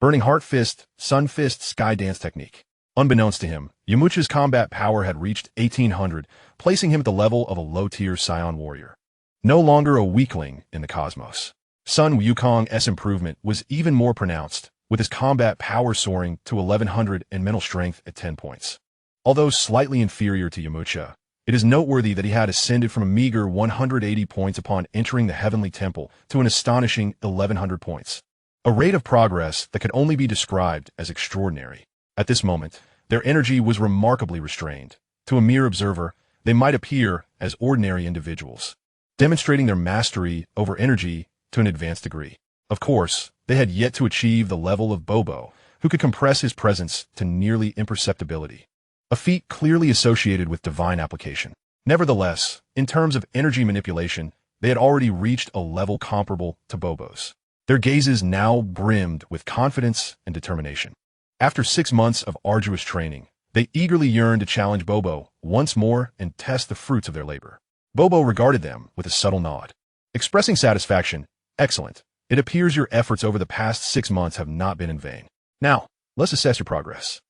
Burning Heart Fist, Sun Fist Sky Dance Technique. Unbeknownst to him, Yamcha's combat power had reached 1800, placing him at the level of a low-tier Saiyan warrior. No longer a weakling in the cosmos. Sun Wukong's improvement was even more pronounced, with his combat power soaring to 1100 and mental strength at 10 points. Although slightly inferior to Yamcha, it is noteworthy that he had ascended from a meager 180 points upon entering the Heavenly Temple to an astonishing 1100 points. A rate of progress that could only be described as extraordinary. At this moment, their energy was remarkably restrained. To a mere observer, they might appear as ordinary individuals, demonstrating their mastery over energy to an advanced degree. Of course, they had yet to achieve the level of Bobo, who could compress his presence to nearly imperceptibility, a feat clearly associated with divine application. Nevertheless, in terms of energy manipulation, they had already reached a level comparable to Bobo's. Their gazes now brimmed with confidence and determination. After 6 months of arduous training, they eagerly yearned to challenge Bobo once more and test the fruits of their labor. Bobo regarded them with a subtle nod, expressing satisfaction. Excellent. It appears your efforts over the past 6 months have not been in vain. Now, let's assess your progress.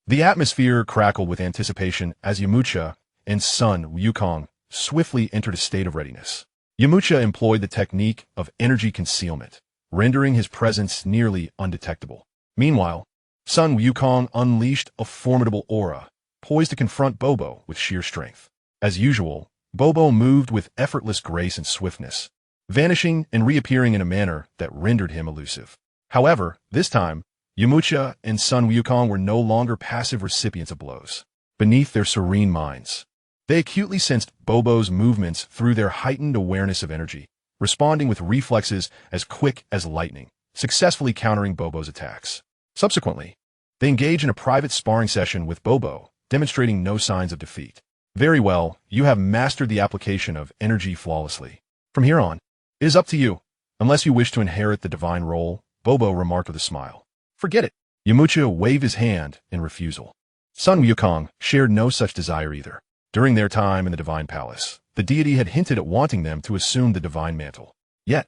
The atmosphere crackled with anticipation as Yamcha and Sun Wukong swiftly entered a state of readiness. Yamcha employed the technique of energy concealment, rendering his presence nearly undetectable. Meanwhile, Sun Wukong unleashed a formidable aura, poised to confront Bobo with sheer strength. As usual, Bobo moved with effortless grace and swiftness, vanishing and reappearing in a manner that rendered him elusive. However, this time, Yamcha and Sun Wukong were no longer passive recipients of blows. Beneath their serene minds, they acutely sensed Bobo's movements through their heightened awareness of energy, responding with reflexes as quick as lightning, successfully countering Bobo's attacks. Subsequently, they engage in a private sparring session with Bobo, demonstrating no signs of defeat. Very well, you have mastered the application of energy flawlessly. From here on, it is up to you. Unless you wish to inherit the divine role, Bobo remarked with a smile. Forget it. Yamcha waved his hand in refusal. Sun Wukong shared no such desire either. During their time in the divine palace, the deity had hinted at wanting them to assume the divine mantle. Yet,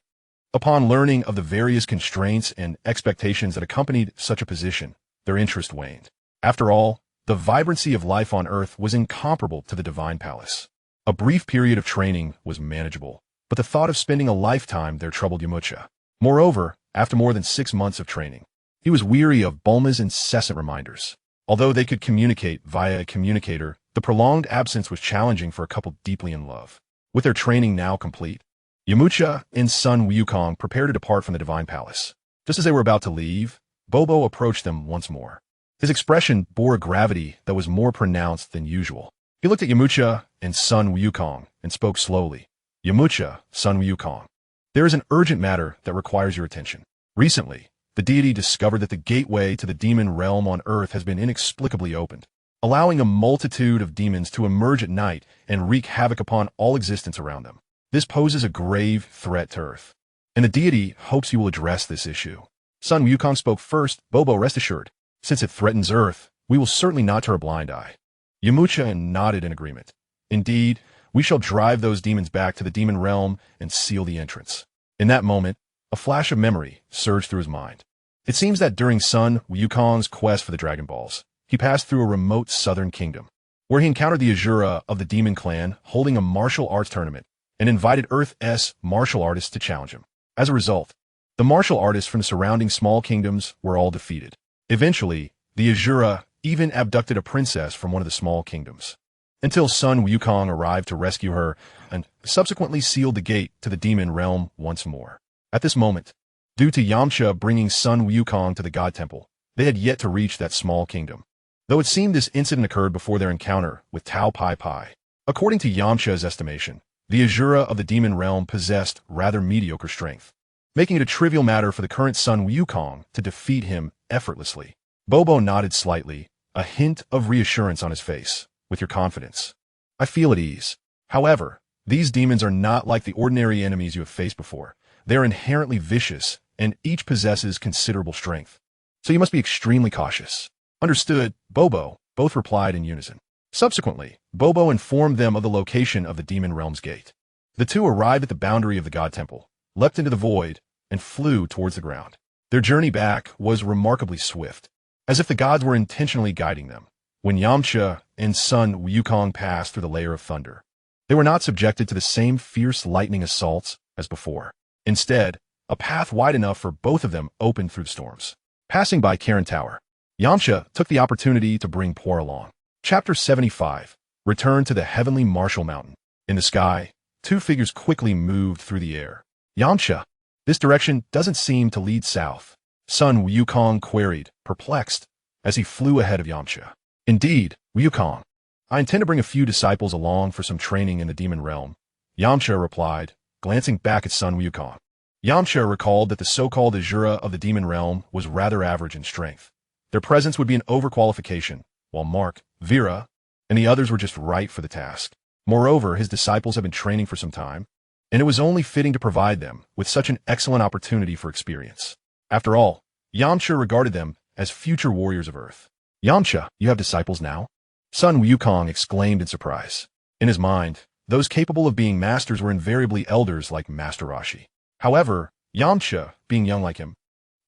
Upon learning of the various constraints and expectations that accompanied such a position, their interest waned. After all, the vibrancy of life on Earth was incomparable to the Divine Palace. A brief period of training was manageable, but the thought of spending a lifetime there troubled Yamcha. Moreover, after more than 6 months of training, he was weary of Bulma's incessant reminders. Although they could communicate via a communicator, the prolonged absence was challenging for a couple deeply in love. With their training now complete, Yamcha and son Wukong prepared to depart from the Divine Palace. Just as they were about to leave, Bobo approached them once more. His expression bore a gravity that was more pronounced than usual. He looked at Yamcha and son Wukong and spoke slowly. Yamcha, son Wukong, there is an urgent matter that requires your attention. Recently, the deity discovered that the gateway to the demon realm on Earth has been inexplicably opened, allowing a multitude of demons to emerge at night and wreak havoc upon all existence around them. This poses a grave threat to Earth, and the deity hopes you will address this issue. Son Wukong spoke first. Bobo, rest assured, since it threatens Earth, we will certainly not turn a blind eye. Yamcha nodded in agreement. Indeed, we shall drive those demons back to the demon realm and seal the entrance. In that moment, a flash of memory surged through his mind. It seems that during son Wukong's quest for the Dragon Balls, he passed through a remote southern kingdom, where he encountered the Asura of the Demon Clan holding a martial arts tournament and invited Earth's martial artists to challenge him. As a result, the martial artists from the surrounding small kingdoms were all defeated. Eventually, the Asura even abducted a princess from one of the small kingdoms, until son Wukong arrived to rescue her and subsequently sealed the gate to the demon realm once more. At this moment, due to Yamcha bringing son Wukong to the God Temple, they had yet to reach that small kingdom, though it seemed this incident occurred before their encounter with Tao Pai Pai. According to Yamcha's estimation, the Asura of the demon realm possessed rather mediocre strength, making it a trivial matter for the current son Wukong to defeat him effortlessly. Bobo nodded slightly, a hint of reassurance on his face. With your confidence, I feel at ease. However, these demons are not like the ordinary enemies you have faced before. They are inherently vicious, and each possesses considerable strength. So you must be extremely cautious. Understood, Bobo, both replied in unison. Subsequently, Bobo informed them of the location of the demon realm's gate. The two arrived at the boundary of the God Temple, leapt into the void, and flew towards the ground. Their journey back was remarkably swift, as if the gods were intentionally guiding them. When Yamcha and son Wukong passed through the layer of thunder, they were not subjected to the same fierce lightning assaults as before. Instead, a path wide enough for both of them opened through the storms. Passing by Karen Tower, Yamcha took the opportunity to bring Por along. Chapter 75. Return to the heavenly Martial Mountain. In the sky, two figures quickly moved through the air. Yamcha, this direction doesn't seem to lead south, son Wukong queried, perplexed, as he flew ahead of Yamcha. Indeed, Wukong, I intend to bring a few disciples along for some training in the demon realm, Yamcha replied, glancing back at son Wukong. Yamcha recalled that the so-called Asura of the demon realm was rather average in strength. Their presence would be an overqualification, while Mark, Vera, and the others were just right for the task. Moreover, his disciples had been training for some time, and it was only fitting to provide them with such an excellent opportunity for experience. After all, Yamcha regarded them as future warriors of Earth. Yamcha, you have disciples now? Son Wukong exclaimed in surprise. In his mind, those capable of being masters were invariably elders like Master Roshi. However, Yamcha, being young like him,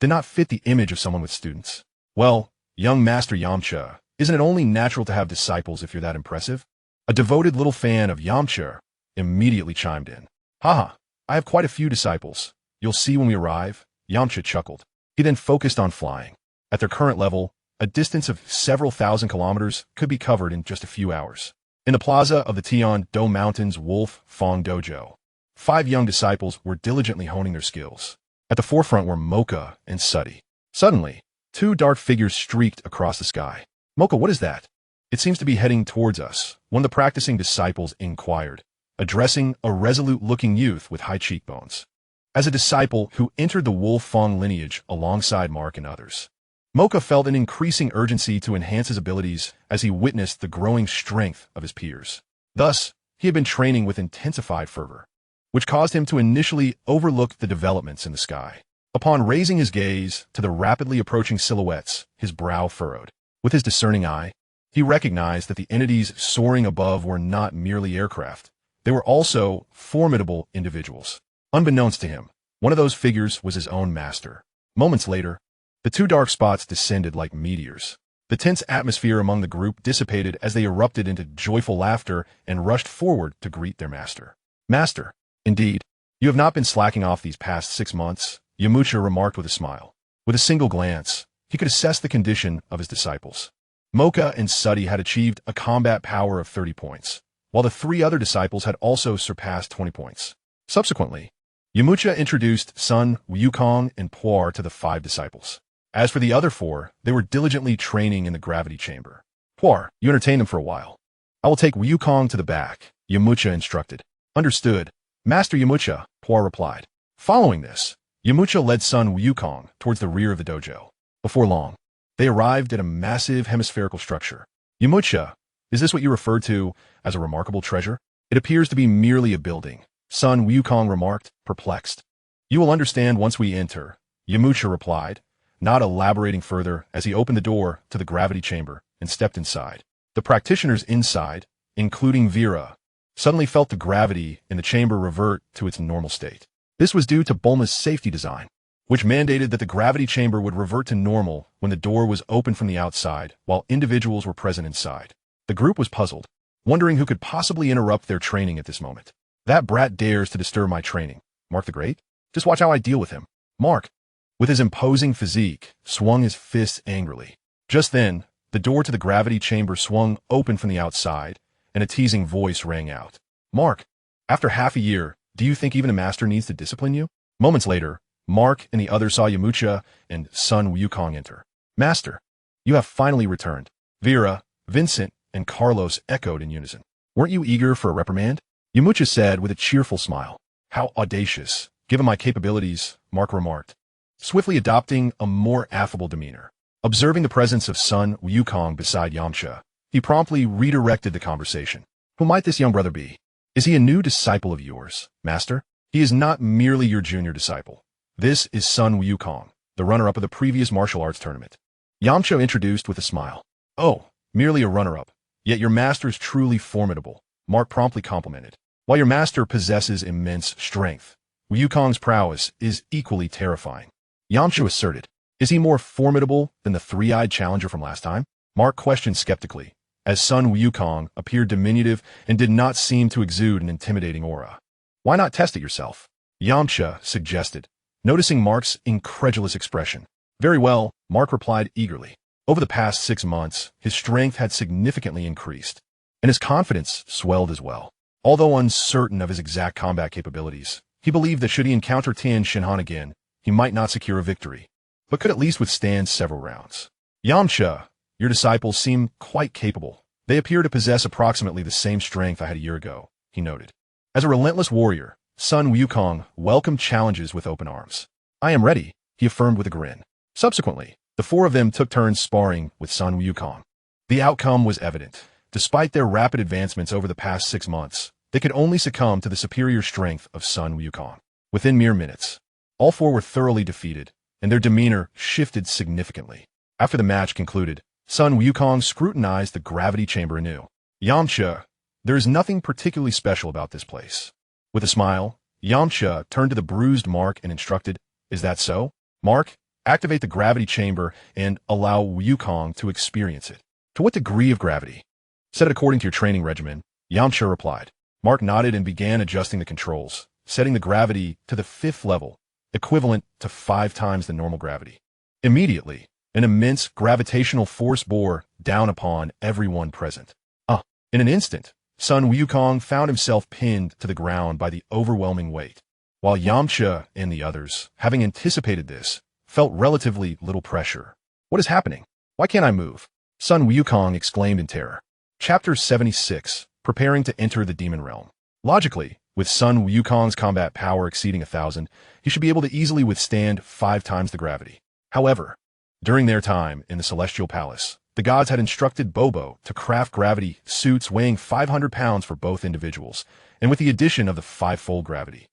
did not fit the image of someone with students. Well, young Master Yamcha, isn't it only natural to have disciples if you're that impressive? A devoted little fan of Yamcha immediately chimed in. Haha, I have quite a few disciples. You'll see when we arrive, Yamcha chuckled. He then focused on flying. At their current level, a distance of several thousand kilometers could be covered in just a few hours. In the plaza of the Tien Do Mountains Wolf Fong Dojo, 5 young disciples were diligently honing their skills. At the forefront were Mocha and Suddy. Suddenly, 2 dark figures streaked across the sky. Mocha, what is that? It seems to be heading towards us, one of the practicing disciples inquired, addressing a resolute-looking youth with high cheekbones. As a disciple who entered the Wolf Fong lineage alongside Mark and others, Mocha felt an increasing urgency to enhance his abilities as he witnessed the growing strength of his peers. Thus, he had been training with intensified fervor, which caused him to initially overlook the developments in the sky. Upon raising his gaze to the rapidly approaching silhouettes, his brow furrowed. With his discerning eye, he recognized that the entities soaring above were not merely aircraft. They were also formidable individuals. Unbeknownst to him, One of those figures was his own master. Moments later, the two dark spots descended like meteors. The tense atmosphere among the group dissipated as they erupted into joyful laughter and rushed forward to greet their master. Master, indeed, you have not been slacking off these past 6 months, Yamcha remarked with a smile. With a single glance, he could assess the condition of his disciples. Mocha and Suddy had achieved a combat power of 30 points, while the 3 other disciples had also surpassed 20 points. Subsequently, Yamcha introduced Sun Wukong and Puar to the 5 disciples. As for the other 4, they were diligently training in the gravity chamber. Puar, you entertain them for a while. I will take Wukong to the back, Yamcha instructed. Understood, Master Yamcha, Puar replied. Following this, Yamcha led Sun Wukong towards the rear of the dojo. Before long, they arrived at a massive hemispherical structure. Yamcha, is this what you refer to as a remarkable treasure? It appears to be merely a building, Sun Wukong remarked, perplexed. You will understand once we enter, Yamcha replied, not elaborating further as he opened the door to the gravity chamber and stepped inside. The practitioners inside, including Vera, suddenly felt the gravity in the chamber revert to its normal state. This was due to Bulma's safety design, which mandated that the gravity chamber would revert to normal when the door was open from the outside while individuals were present inside. The group was puzzled, wondering who could possibly interrupt their training at this moment. That brat dares to disturb my training, Mark the Great? Just watch how I deal with him. Mark, with his imposing physique, swung his fists angrily. Just then, the door to the gravity chamber swung open from the outside, and a teasing voice rang out. Mark, after half a year, do you think even a master needs to discipline you? Moments later, Mark and the others saw Yamcha and Sun Wukong enter. Master, you have finally returned. Vera, Vincent, and Carlos echoed in unison. Weren't you eager for a reprimand? Yamcha said with a cheerful smile. How audacious, given my capabilities, Mark remarked, swiftly adopting a more affable demeanor. Observing the presence of Sun Wukong beside Yamcha, he promptly redirected the conversation. Who might this young brother be? Is he a new disciple of yours, Master? He is not merely your junior disciple. This is Sun Wukong, the runner-up of the previous martial arts tournament. Yamcha introduced with a smile. Oh, merely a runner-up. Yet your master is truly formidable, Mark promptly complimented. While your master possesses immense strength, Wukong's prowess is equally terrifying. Yamcha asserted. Is he more formidable than the 3-eyed challenger from last time? Mark questioned skeptically, as Sun Wukong appeared diminutive and did not seem to exude an intimidating aura. Why not test it yourself? Yamcha suggested, noticing Mark's incredulous expression. Very well, Mark replied eagerly. Over the past 6 months, his strength had significantly increased, and his confidence swelled as well. Although uncertain of his exact combat capabilities, he believed that should he encounter Tien Shinhan again, he might not secure a victory, but could at least withstand several rounds. Yamcha, your disciples seem quite capable. They appear to possess approximately the same strength I had a year ago, he noted. As a relentless warrior, Sun Wukong welcomed challenges with open arms. I am ready, he affirmed with a grin. Subsequently, the 4 of them took turns sparring with Sun Wukong. The outcome was evident. Despite their rapid advancements over the past 6 months, they could only succumb to the superior strength of Sun Wukong. Within mere minutes, all 4 were thoroughly defeated, and their demeanor shifted significantly. After the match concluded, Sun Wukong scrutinized the gravity chamber anew. Yamcha, there is nothing particularly special about this place. With a smile, Yamcha turned to the bruised Mark and instructed, is that so? Mark, activate the gravity chamber and allow Wukong to experience it. To what degree of gravity? Set it according to your training regimen, Yamcha replied. Mark nodded and began adjusting the controls, setting the gravity to the 5th level, equivalent to 5 times the normal gravity. Immediately, an immense gravitational force bore down upon everyone present. In an instant, Sun Wukong found himself pinned to the ground by the overwhelming weight, while Yamcha and the others, having anticipated this, felt relatively little pressure. What is happening? Why can't I move? Sun Wukong exclaimed in terror. Chapter 76, Preparing to Enter the Demon Realm. Logically, with Sun Wukong's combat power exceeding 1,000, he should be able to easily withstand 5 times the gravity. However, during their time in the Celestial Palace, the gods had instructed Bobo to craft gravity suits weighing 500 pounds for both individuals, and with the addition of the 5-fold gravity,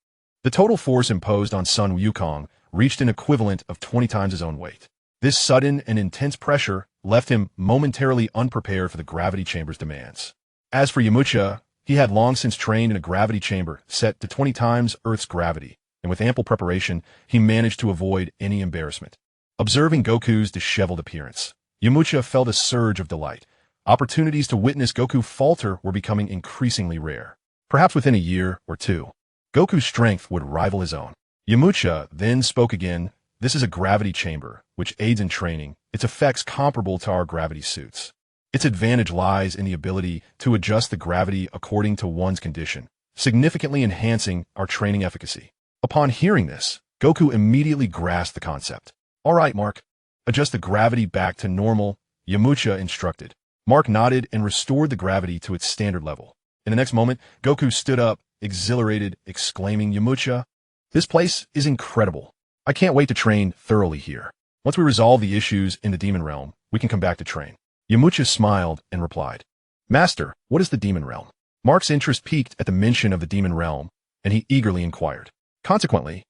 the total force imposed on Sun Wukong reached an equivalent of 20 times his own weight. This sudden and intense pressure left him momentarily unprepared for the gravity chamber's demands. As for Yamcha, he had long since trained in a gravity chamber set to 20 times Earth's gravity, and with ample preparation, he managed to avoid any embarrassment. Observing Goku's disheveled appearance, Yamcha felt a surge of delight. Opportunities to witness Goku falter were becoming increasingly rare. Perhaps within a year or two, Goku's strength would rival his own. Yamcha then spoke again. This is a gravity chamber, which aids in training, its effects comparable to our gravity suits. Its advantage lies in the ability to adjust the gravity according to one's condition, significantly enhancing our training efficacy. Upon hearing this, Goku immediately grasped the concept. All right, Mark. Adjust the gravity back to normal, Yamcha instructed. Mark nodded and restored the gravity to its standard level. In the next moment, Goku stood up, exhilarated, exclaiming, Yamcha, this place is incredible. I can't wait to train thoroughly here. Once we resolve the issues in the demon realm, we can come back to train. Yamcha smiled and replied, Master, what is the demon realm? Mark's interest piqued at the mention of the demon realm, and he eagerly inquired. Consequently,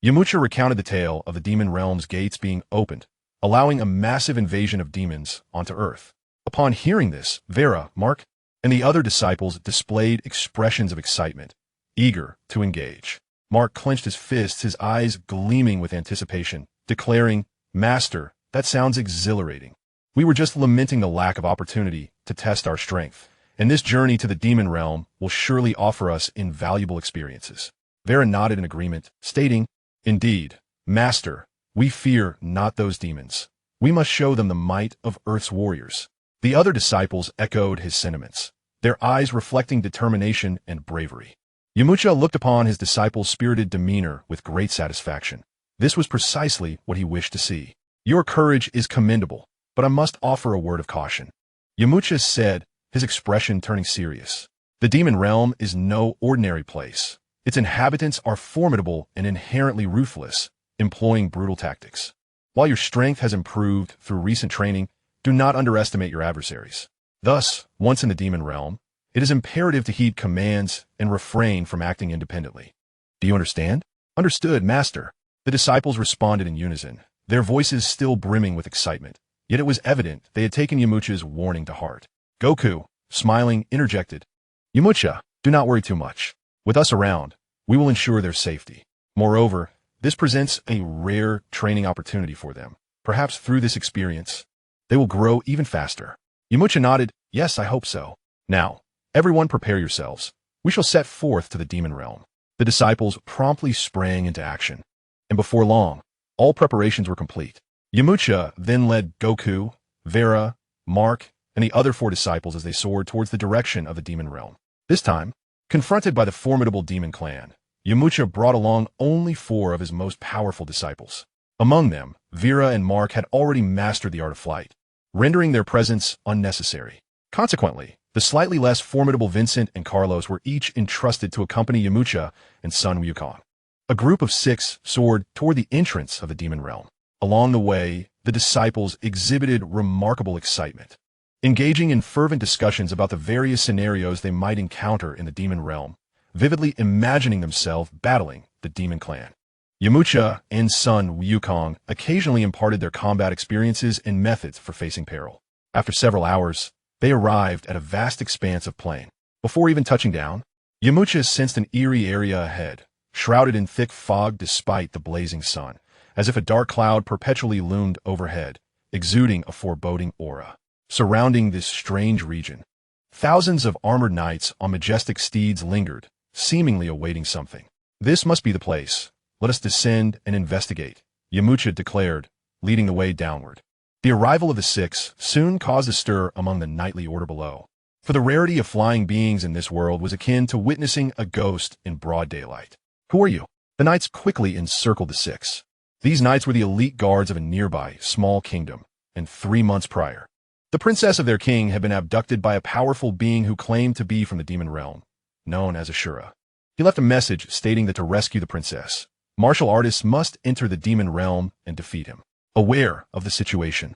Yamcha recounted the tale of the demon realm's gates being opened, allowing a massive invasion of demons onto Earth. Upon hearing this, Vera, Mark, and the other disciples displayed expressions of excitement, eager to engage. Mark clenched his fists, his eyes gleaming with anticipation, declaring, Master, that sounds exhilarating. We were just lamenting the lack of opportunity to test our strength, and this journey to the demon realm will surely offer us invaluable experiences. Vera nodded in agreement, stating, Indeed, Master, we fear not those demons. We must show them the might of Earth's warriors. The other disciples echoed his sentiments, their eyes reflecting determination and bravery. Yamcha looked upon his disciples' spirited demeanor with great satisfaction. This was precisely what he wished to see. Your courage is commendable, but I must offer a word of caution. Yamcha said, his expression turning serious. The demon realm is no ordinary place. Its inhabitants are formidable and inherently ruthless, employing brutal tactics. While your strength has improved through recent training, do not underestimate your adversaries. Thus, once in the demon realm, it is imperative to heed commands and refrain from acting independently. Do you understand? Understood, Master. The disciples responded in unison, their voices still brimming with excitement. Yet it was evident they had taken Yamcha's warning to heart. Goku, smiling, interjected, Yamcha, do not worry too much. With us around, we will ensure their safety. Moreover, this presents a rare training opportunity for them. Perhaps through this experience, they will grow even faster. Yamcha nodded, yes, I hope so. Now, everyone prepare yourselves. We shall set forth to the demon realm. The disciples promptly sprang into action. And before long, all preparations were complete. Yamcha then led Goku, Vera, Mark, and the other 4 disciples as they soared towards the direction of the demon realm. This time, confronted by the formidable demon clan, Yamcha brought along only 4 of his most powerful disciples. Among them, Vera and Mark had already mastered the art of flight, rendering their presence unnecessary. Consequently, the slightly less formidable Vincent and Carlos were each entrusted to accompany Yamcha and Sun Wukong. A group of 6 soared toward the entrance of the demon realm. Along the way, the disciples exhibited remarkable excitement, engaging in fervent discussions about the various scenarios they might encounter in the demon realm, vividly imagining themselves battling the demon clan. Yamcha and Sun Wukong occasionally imparted their combat experiences and methods for facing peril. After several hours, they arrived at a vast expanse of plain. Before even touching down, Yamcha sensed an eerie area ahead, shrouded in thick fog despite the blazing sun, as if a dark cloud perpetually loomed overhead, exuding a foreboding aura. Surrounding this strange region, thousands of armored knights on majestic steeds lingered, seemingly awaiting something. This must be the place. Let us descend and investigate, Yamcha declared, leading the way downward. The arrival of the 6 soon caused a stir among the knightly order below, for the rarity of flying beings in this world was akin to witnessing a ghost in broad daylight. Who are you? The knights quickly encircled the 6. These knights were the elite guards of a nearby small kingdom, and 3 months prior, the princess of their king had been abducted by a powerful being who claimed to be from the demon realm, known as Ashura. He left a message stating that to rescue the princess, martial artists must enter the demon realm and defeat him. Aware of the situation,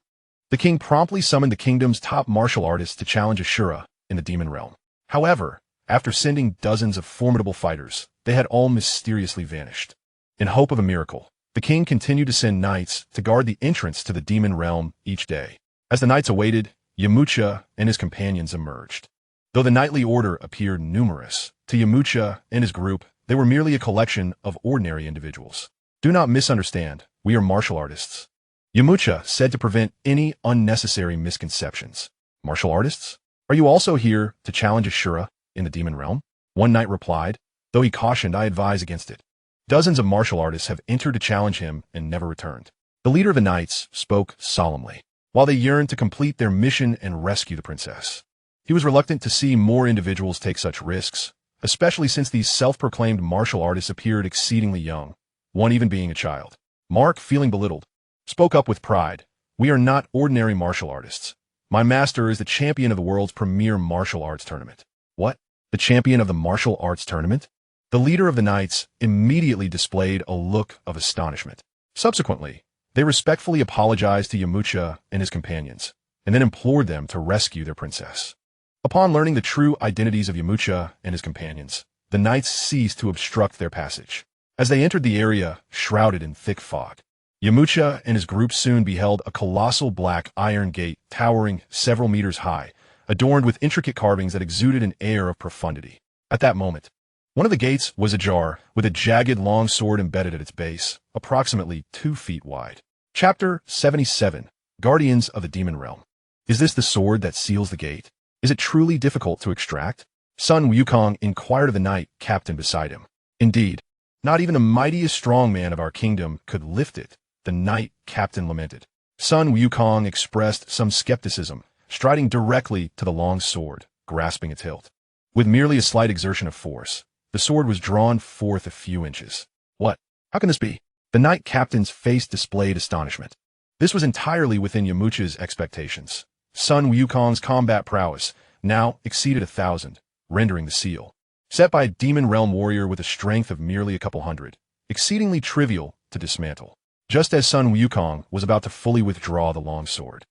the king promptly summoned the kingdom's top martial artists to challenge Ashura in the demon realm. However, after sending dozens of formidable fighters, they had all mysteriously vanished. In hope of a miracle, the king continued to send knights to guard the entrance to the demon realm each day. As the knights awaited, Yamcha and his companions emerged. Though the knightly order appeared numerous, to Yamcha and his group, they were merely a collection of ordinary individuals. Do not misunderstand, we are martial artists. Yamcha said to prevent any unnecessary misconceptions. Martial artists? Are you also here to challenge Ashura in the demon realm? One knight replied, though he cautioned I advise against it. Dozens of martial artists have entered to challenge him and never returned. The leader of the knights spoke solemnly, while they yearned to complete their mission and rescue the princess. He was reluctant to see more individuals take such risks, especially since these self-proclaimed martial artists appeared exceedingly young, one even being a child. Mark, feeling belittled, spoke up with pride. We are not ordinary martial artists. My master is the champion of the world's premier martial arts tournament. What? The champion of the martial arts tournament? The leader of the knights immediately displayed a look of astonishment. Subsequently, they respectfully apologized to Yamcha and his companions, and then implored them to rescue their princess. Upon learning the true identities of Yamcha and his companions, the knights ceased to obstruct their passage. As they entered the area shrouded in thick fog, Yamcha and his group soon beheld a colossal black iron gate towering several meters high, adorned with intricate carvings that exuded an air of profundity. At that moment, one of the gates was ajar, with a jagged long sword embedded at its base, approximately 2 feet wide. Chapter 77. Guardians of the Demon Realm. Is this the sword that seals the gate? Is it truly difficult to extract? Sun Wukong inquired of the knight captain beside him. Indeed, not even the mightiest strongman of our kingdom could lift it, the knight captain lamented. Sun Wukong expressed some skepticism, striding directly to the long sword, grasping its hilt. With merely a slight exertion of force, the sword was drawn forth a few inches. What? How can this be? The knight captain's face displayed astonishment. This was entirely within Yamcha's expectations. Sun Wukong's combat prowess now exceeded 1,000, rendering the seal, set by a demon realm warrior with a strength of merely a couple hundred, exceedingly trivial to dismantle. Just as Sun Wukong was about to fully withdraw the long sword,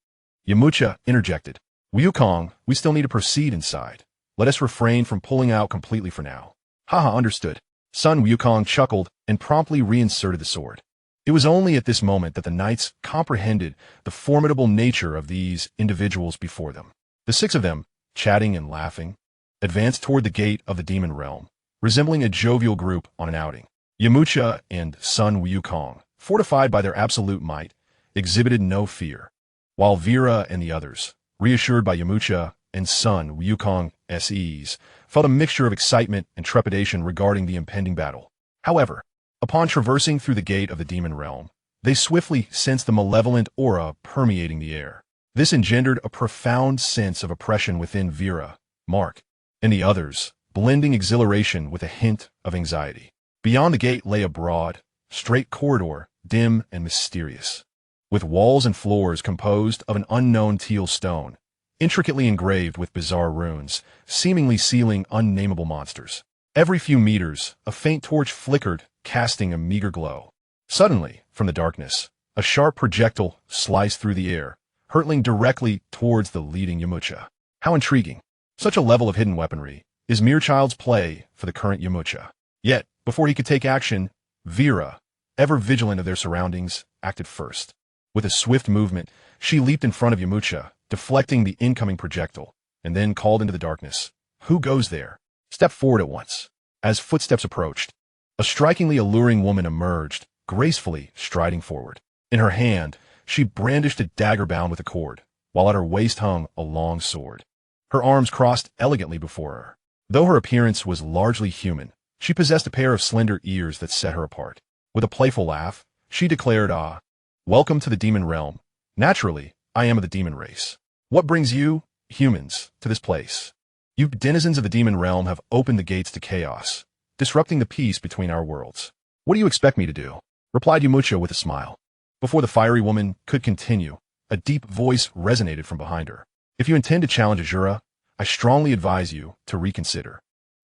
Yamcha interjected. Wukong, we still need to proceed inside. Let us refrain from pulling out completely for now. Haha, understood. Sun Wukong chuckled and promptly reinserted the sword. It was only at this moment that the knights comprehended the formidable nature of these individuals before them. The 6 of them, chatting and laughing, advanced toward the gate of the demon realm, resembling a jovial group on an outing. Yamcha and Sun Wukong, fortified by their absolute might, exhibited no fear, while Vera and the others, reassured by Yamcha and Sun Wukong's ease, felt a mixture of excitement and trepidation regarding the impending battle. However, upon traversing through the gate of the demon realm, they swiftly sensed the malevolent aura permeating the air. This engendered a profound sense of oppression within Vera, Mark, and the others, blending exhilaration with a hint of anxiety. Beyond the gate lay a broad, straight corridor, dim and mysterious, with walls and floors composed of an unknown teal stone, intricately engraved with bizarre runes, seemingly sealing unnameable monsters. Every few meters, a faint torch flickered, casting a meager glow. Suddenly, from the darkness, a sharp projectile sliced through the air, hurtling directly towards the leading Yamcha. How intriguing. Such a level of hidden weaponry is mere child's play for the current Yamcha. Yet, before he could take action, Vera, ever vigilant of their surroundings, acted first. With a swift movement, she leaped in front of Yamcha, deflecting the incoming projectile, and then called into the darkness. Who goes there? Step forward at once. As footsteps approached, a strikingly alluring woman emerged, gracefully striding forward. In her hand, she brandished a dagger bound with a cord, while at her waist hung a long sword. Her arms crossed elegantly before her. Though her appearance was largely human, she possessed a pair of slender ears that set her apart. With a playful laugh, she declared, welcome to the demon realm. Naturally, I am of the demon race. What brings you, humans, to this place? You denizens of the demon realm have opened the gates to chaos, disrupting the peace between our worlds. What do you expect me to do? Replied Yamcha with a smile. Before the fiery woman could continue, a deep voice resonated from behind her. If you intend to challenge Ashura, I strongly advise you to reconsider.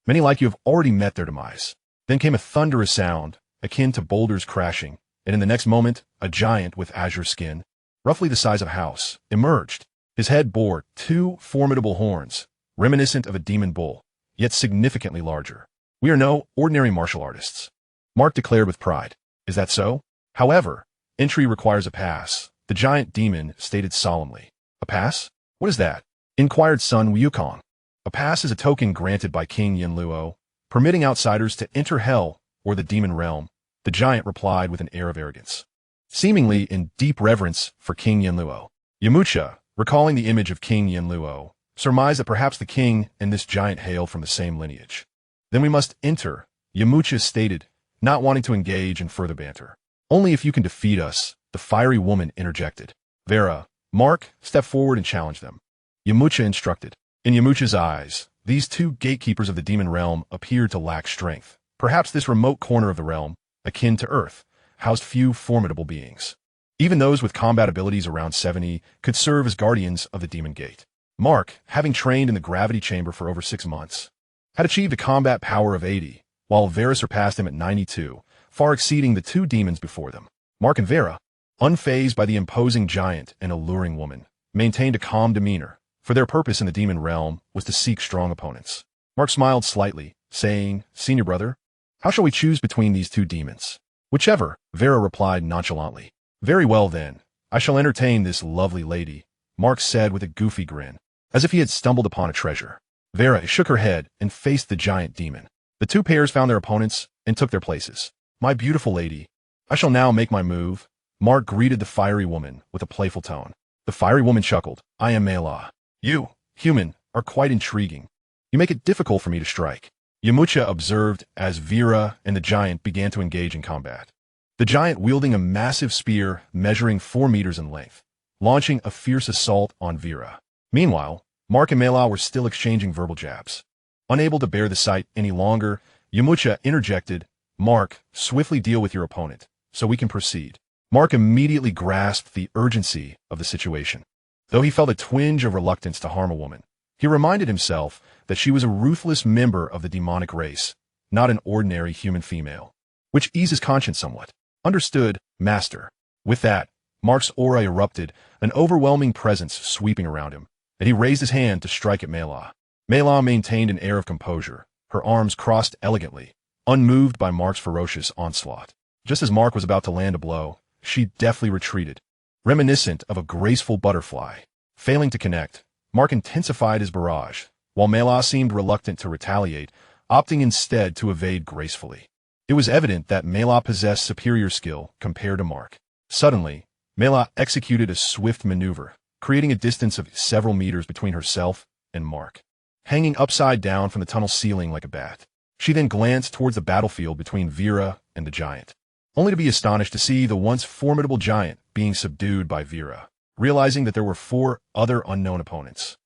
Many like you have already met their demise. Then came a thunderous sound, akin to boulders crashing, and in the next moment, a giant with azure skin, roughly the size of a house, emerged. His head bore 2 formidable horns, reminiscent of a demon bull, yet significantly larger. We are no ordinary martial artists, Mark declared with pride. Is that so? However, entry requires a pass, the giant demon stated solemnly. A pass? What is that? Inquired Sun Wukong. A pass is a token granted by King Yin Luo, permitting outsiders to enter hell or the demon realm, the giant replied with an air of arrogance. Seemingly in deep reverence for King Yanluo, Yamcha, recalling the image of King Yanluo, surmised that perhaps the king and this giant hail from the same lineage. Then we must enter, Yamcha stated, not wanting to engage in further banter. Only if you can defeat us, the fiery woman interjected. Vera, Mark, step forward and challenge them. Yamcha instructed. In Yamcha's eyes, these two gatekeepers of the demon realm appeared to lack strength. Perhaps this remote corner of the realm, akin to Earth, housed few formidable beings. Even those with combat abilities around 70 could serve as guardians of the demon gate. Mark, having trained in the gravity chamber for over 6 months, had achieved a combat power of 80, while Vera surpassed him at 92, far exceeding the two demons before them. Mark and Vera, unfazed by the imposing giant and alluring woman, maintained a calm demeanor, for their purpose in the demon realm was to seek strong opponents. Mark smiled slightly, saying, "Senior brother, how shall we choose between these two demons?" "Whichever," Vera replied nonchalantly. "Very well then, I shall entertain this lovely lady," Mark said with a goofy grin, as if he had stumbled upon a treasure. Vera shook her head and faced the giant demon. The two pairs found their opponents and took their places. "My beautiful lady, I shall now make my move," Mark greeted the fiery woman with a playful tone. The fiery woman chuckled. "I am Mela. You, human, are quite intriguing. You make it difficult for me to strike," Yamcha observed as Vera and the giant began to engage in combat. The giant wielding a massive spear measuring 4 meters in length, launching a fierce assault on Vera. Meanwhile, Mark and Mela were still exchanging verbal jabs. Unable to bear the sight any longer, Yamcha interjected, "Mark, swiftly deal with your opponent, so we can proceed." Mark immediately grasped the urgency of the situation. Though he felt a twinge of reluctance to harm a woman, he reminded himself that she was a ruthless member of the demonic race, not an ordinary human female, which eased his conscience somewhat. "Understood, master." With that, Mark's aura erupted, an overwhelming presence sweeping around him, and he raised his hand to strike at Mela. Mela maintained an air of composure, her arms crossed elegantly, unmoved by Mark's ferocious onslaught. Just as Mark was about to land a blow, she deftly retreated, reminiscent of a graceful butterfly. Failing to connect, Mark intensified his barrage, while Mela seemed reluctant to retaliate, opting instead to evade gracefully. It was evident that Mela possessed superior skill compared to Mark. Suddenly, Mela executed a swift maneuver, creating a distance of several meters between herself and Mark. Hanging upside down from the tunnel ceiling like a bat, she then glanced towards the battlefield between Vera and the giant, only to be astonished to see the once formidable giant being subdued by Vera. Realizing that there were 4 other unknown opponents,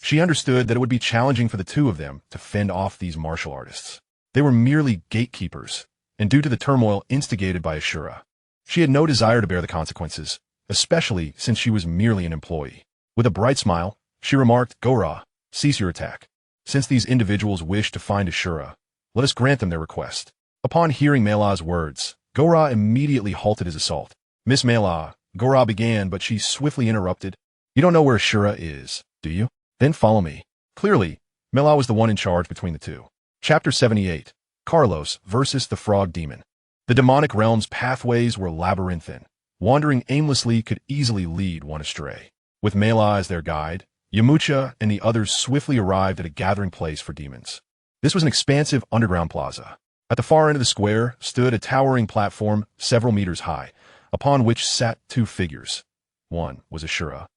she understood that it would be challenging for the two of them to fend off these martial artists. They were merely gatekeepers, and due to the turmoil instigated by Ashura, she had no desire to bear the consequences, especially since she was merely an employee. With a bright smile, she remarked, "Gora, cease your attack. Since these individuals wish to find Ashura, let us grant them their request." Upon hearing Mela's words, Gora immediately halted his assault. "Miss Mela," Gora began, but she swiftly interrupted. "You don't know where Ashura is, do you? Then follow me." Clearly, Mela was the one in charge between the two. Chapter 78. Carlos versus the Frog Demon. The demonic realm's pathways were labyrinthine. Wandering aimlessly could easily lead one astray. With Mela as their guide, Yamcha and the others swiftly arrived at a gathering place for demons. This was an expansive underground plaza. At the far end of the square stood a towering platform several meters high, upon which sat 2 figures. One was Ashura,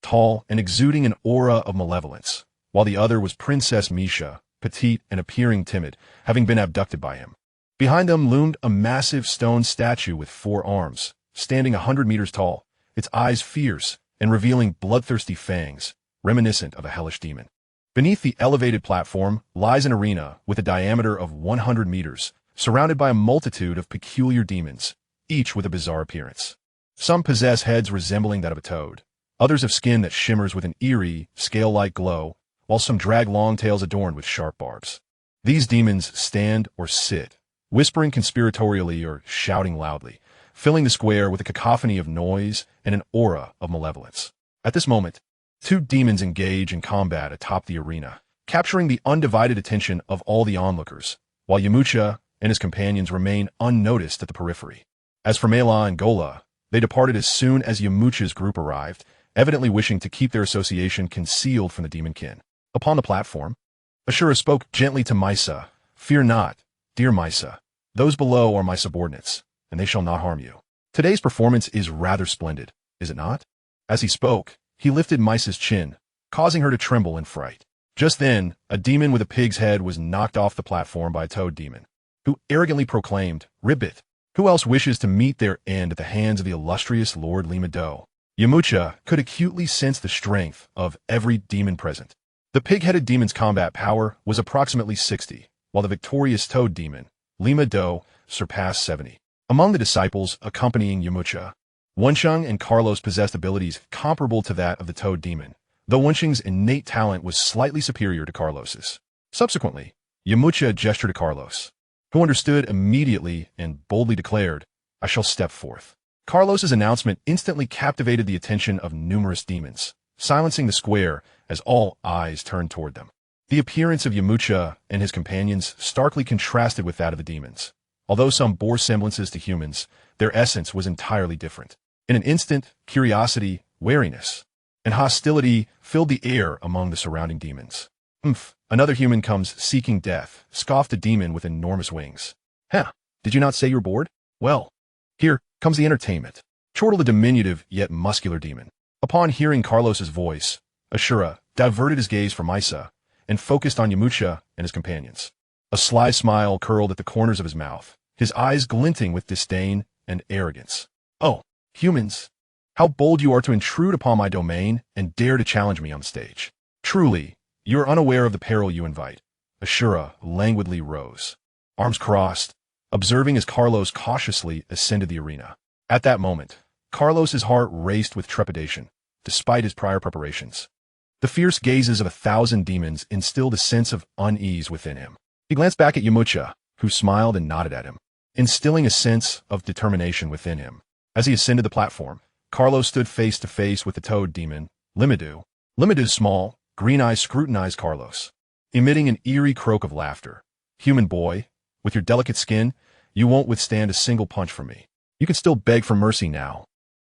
tall and exuding an aura of malevolence, while the other was Princess Misha, petite and appearing timid, having been abducted by him. Behind them loomed a massive stone statue with 4 arms, standing 100 meters tall, its eyes fierce and revealing bloodthirsty fangs, reminiscent of a hellish demon. Beneath the elevated platform lies an arena with a diameter of 100 meters, surrounded by a multitude of peculiar demons, each with a bizarre appearance. Some possess heads resembling that of a toad. Others have skin that shimmers with an eerie, scale-like glow, while some drag long tails adorned with sharp barbs. These demons stand or sit, whispering conspiratorially or shouting loudly, filling the square with a cacophony of noise and an aura of malevolence. At this moment, 2 demons engage in combat atop the arena, capturing the undivided attention of all the onlookers, while Yamcha and his companions remain unnoticed at the periphery. As for Mela and Gola, they departed as soon as Yamcha's group arrived, evidently wishing to keep their association concealed from the demon kin. Upon the platform, Ashura spoke gently to Misa, Fear not, dear Misa. Those below are my subordinates, and they shall not harm you. Today's performance is rather splendid, is it not? As he spoke, he lifted Misa's chin, causing her to tremble in fright. Just then, a demon with a pig's head was knocked off the platform by a toad demon, who arrogantly proclaimed, "Ribbit! Who else wishes to meet their end at the hands of the illustrious Lord Limado?" Yamcha could acutely sense the strength of every demon present. The pig-headed demon's combat power was approximately 60, while the victorious toad demon, Limado, surpassed 70. Among the disciples accompanying Yamcha, Wensheng and Carlos possessed abilities comparable to that of the toad demon, though Wensheng's innate talent was slightly superior to Carlos's. Subsequently, Yamcha gestured to Carlos, who understood immediately and boldly declared, "I shall step forth." Carlos's announcement instantly captivated the attention of numerous demons, silencing the square as all eyes turned toward them. The appearance of Yamcha and his companions starkly contrasted with that of the demons. Although some bore semblances to humans, their essence was entirely different. In an instant, curiosity, wariness, and hostility filled the air among the surrounding demons. Another human comes seeking death, scoffed a demon with enormous wings. Did you not say you're bored? Well, here comes the entertainment, chortled a diminutive yet muscular demon. Upon hearing Carlos's voice, Ashura diverted his gaze from Misa and focused on Yamcha and his companions. A sly smile curled at the corners of his mouth, his eyes glinting with disdain and arrogance. "Oh, humans, how bold you are to intrude upon my domain and dare to challenge me on the stage. Truly, you are unaware of the peril you invite." Ashura languidly rose, arms crossed, observing as Carlos cautiously ascended the arena. At that moment, Carlos's heart raced with trepidation, despite his prior preparations. The fierce gazes of 1,000 demons instilled a sense of unease within him. He glanced back at Yamcha, who smiled and nodded at him, instilling a sense of determination within him. As he ascended the platform, Carlos stood face to face with the toad demon, Limado. Limado's small, green eyes scrutinized Carlos, emitting an eerie croak of laughter. "Human boy, with your delicate skin, you won't withstand a single punch from me. You can still beg for mercy now,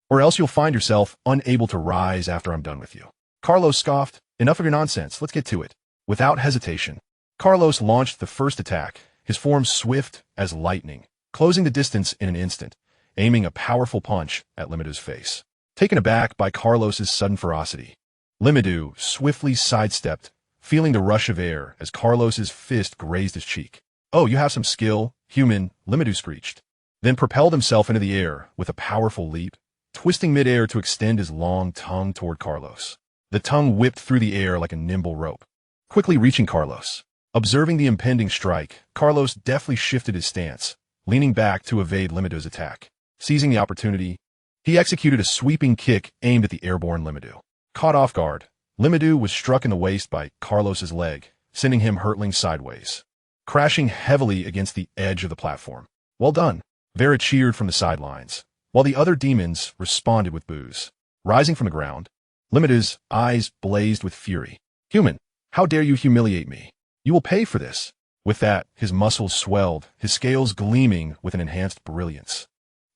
or else you'll find yourself unable to rise after I'm done with you." Carlos scoffed, "Enough of your nonsense, let's get to it." Without hesitation, Carlos launched the first attack, his form swift as lightning, closing the distance in an instant, aiming a powerful punch at Limado's face. Taken aback by Carlos's sudden ferocity, Limado swiftly sidestepped, feeling the rush of air as Carlos's fist grazed his cheek. "Oh, you have some skill, human," Limado screeched, then propelled himself into the air with a powerful leap, twisting midair to extend his long tongue toward Carlos. The tongue whipped through the air like a nimble rope, quickly reaching Carlos. Observing the impending strike, Carlos deftly shifted his stance, leaning back to evade Limado's attack. Seizing the opportunity, he executed a sweeping kick aimed at the airborne Limado. Caught off guard, Limado was struck in the waist by Carlos's leg, sending him hurtling sideways, crashing heavily against the edge of the platform. "Well done," Vera cheered from the sidelines, while the other demons responded with boos. Rising from the ground, Limado's eyes blazed with fury. "Human, how dare you humiliate me? You will pay for this." With that, his muscles swelled, his scales gleaming with an enhanced brilliance.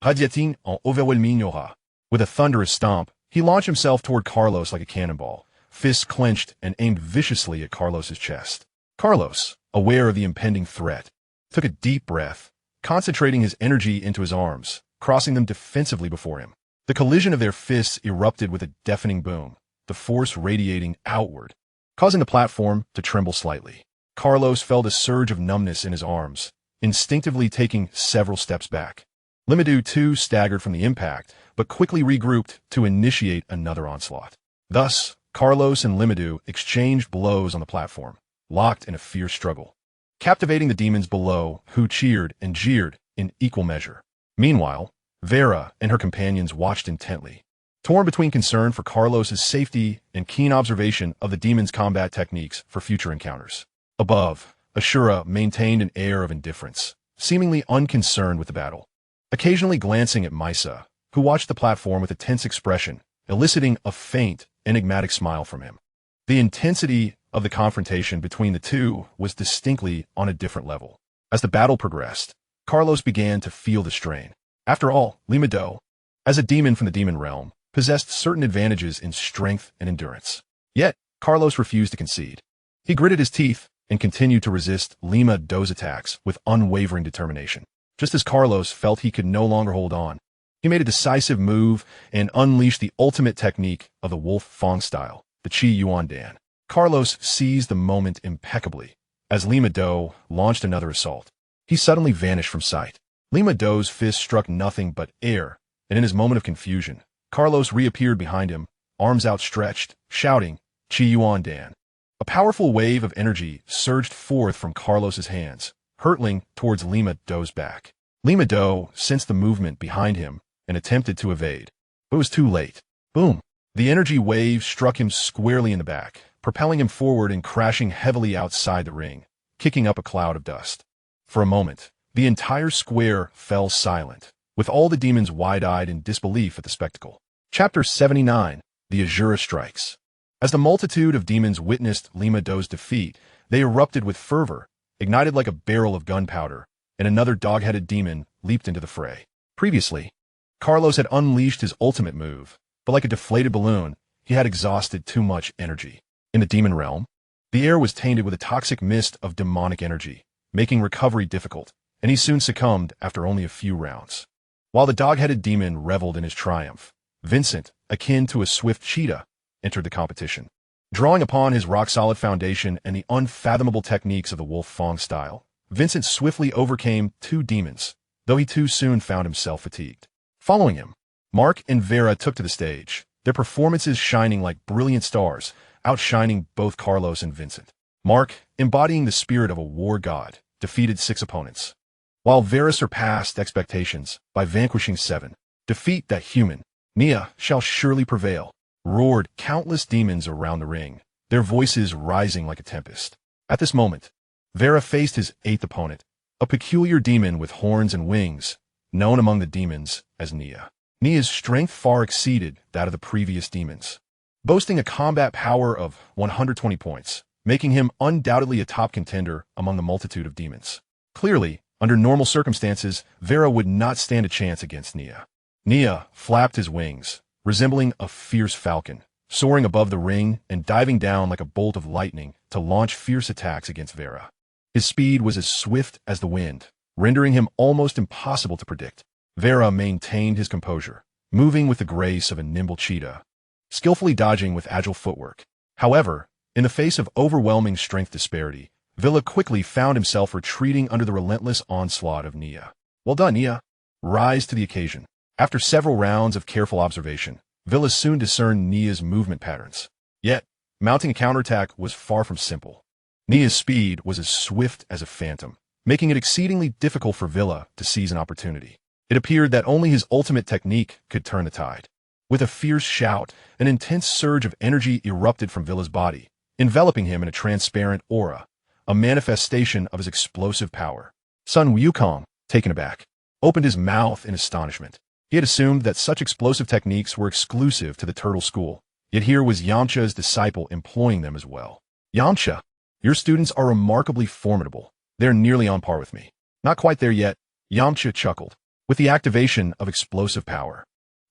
Radiating en overwhelming aura. With a thunderous stomp, he launched himself toward Carlos like a cannonball, fists clenched and aimed viciously at Carlos's chest. Carlos, aware of the impending threat, took a deep breath, concentrating his energy into his arms, crossing them defensively before him. The collision of their fists erupted with a deafening boom, the force radiating outward, causing the platform to tremble slightly. Carlos felt a surge of numbness in his arms, instinctively taking several steps back. Limado too staggered from the impact, but quickly regrouped to initiate another onslaught. Thus, Carlos and Limado exchanged blows on the platform, locked in a fierce struggle, captivating the demons below, who cheered and jeered in equal measure. Meanwhile, Vera and her companions watched intently, torn between concern for Carlos's safety and keen observation of the demons' combat techniques for future encounters. Above, Ashura maintained an air of indifference, seemingly unconcerned with the battle, occasionally glancing at Misa, who watched the platform with a tense expression, eliciting a faint, enigmatic smile from him. The intensity of the confrontation between the two was distinctly on a different level. As the battle progressed, Carlos began to feel the strain. After all, Limado, as a demon from the demon realm, possessed certain advantages in strength and endurance. Yet, Carlos refused to concede. He gritted his teeth, and continued to resist Lima Do's attacks with unwavering determination. Just as Carlos felt he could no longer hold on, he made a decisive move and unleashed the ultimate technique of the Wolf Fong style, the Qi Yuan Dan. Carlos seized the moment impeccably. As Lima Do launched another assault, he suddenly vanished from sight. Lima Do's fist struck nothing but air, and in his moment of confusion, Carlos reappeared behind him, arms outstretched, shouting, Qi Yuan Dan. A powerful wave of energy surged forth from Carlos's hands, hurtling towards Lima Do's back. Lima Do sensed the movement behind him and attempted to evade, but it was too late. Boom! The energy wave struck him squarely in the back, propelling him forward and crashing heavily outside the ring, kicking up a cloud of dust. For a moment, the entire square fell silent, with all the demons wide-eyed in disbelief at the spectacle. Chapter 79. The Azura Strikes. As the multitude of demons witnessed Lima Do's defeat, they erupted with fervor, ignited like a barrel of gunpowder, and another dog-headed demon leaped into the fray. Previously, Carlos had unleashed his ultimate move, but like a deflated balloon, he had exhausted too much energy. In the demon realm, the air was tainted with a toxic mist of demonic energy, making recovery difficult, and he soon succumbed after only a few rounds. While the dog-headed demon reveled in his triumph, Vincent, akin to a swift cheetah, entered the competition. Drawing upon his rock-solid foundation and the unfathomable techniques of the Wolf Fong style, Vincent swiftly overcame two demons, though he too soon found himself fatigued. Following him, Mark and Vera took to the stage, their performances shining like brilliant stars, outshining both Carlos and Vincent. Mark, embodying the spirit of a war god, defeated 6 opponents, while Vera surpassed expectations by vanquishing 7. Defeat that human, Nia shall surely prevail, roared countless demons around the ring, their voices rising like a tempest. At this moment, Vera faced his 8th opponent, a peculiar demon with horns and wings, known among the demons as Nia. Nia's strength far exceeded that of the previous demons, boasting a combat power of 120 points, making him undoubtedly a top contender among the multitude of demons. Clearly, under normal circumstances, Vera would not stand a chance against Nia. Nia flapped his wings, resembling a fierce falcon, soaring above the ring and diving down like a bolt of lightning to launch fierce attacks against Vera. His speed was as swift as the wind, rendering him almost impossible to predict. Vera maintained his composure, moving with the grace of a nimble cheetah, skillfully dodging with agile footwork. However, in the face of overwhelming strength disparity, Villa quickly found himself retreating under the relentless onslaught of Nia. Well done, Nia. Rise to the occasion. After several rounds of careful observation, Villa soon discerned Nia's movement patterns. Yet, mounting a counterattack was far from simple. Nia's speed was as swift as a phantom, making it exceedingly difficult for Villa to seize an opportunity. It appeared that only his ultimate technique could turn the tide. With a fierce shout, an intense surge of energy erupted from Villa's body, enveloping him in a transparent aura, a manifestation of his explosive power. Sun Wukong, taken aback, opened his mouth in astonishment. He had assumed that such explosive techniques were exclusive to the Turtle School, yet here was Yamcha's disciple employing them as well. Yamcha, your students are remarkably formidable. They're nearly on par with me. Not quite there yet, Yamcha chuckled. With the activation of explosive power,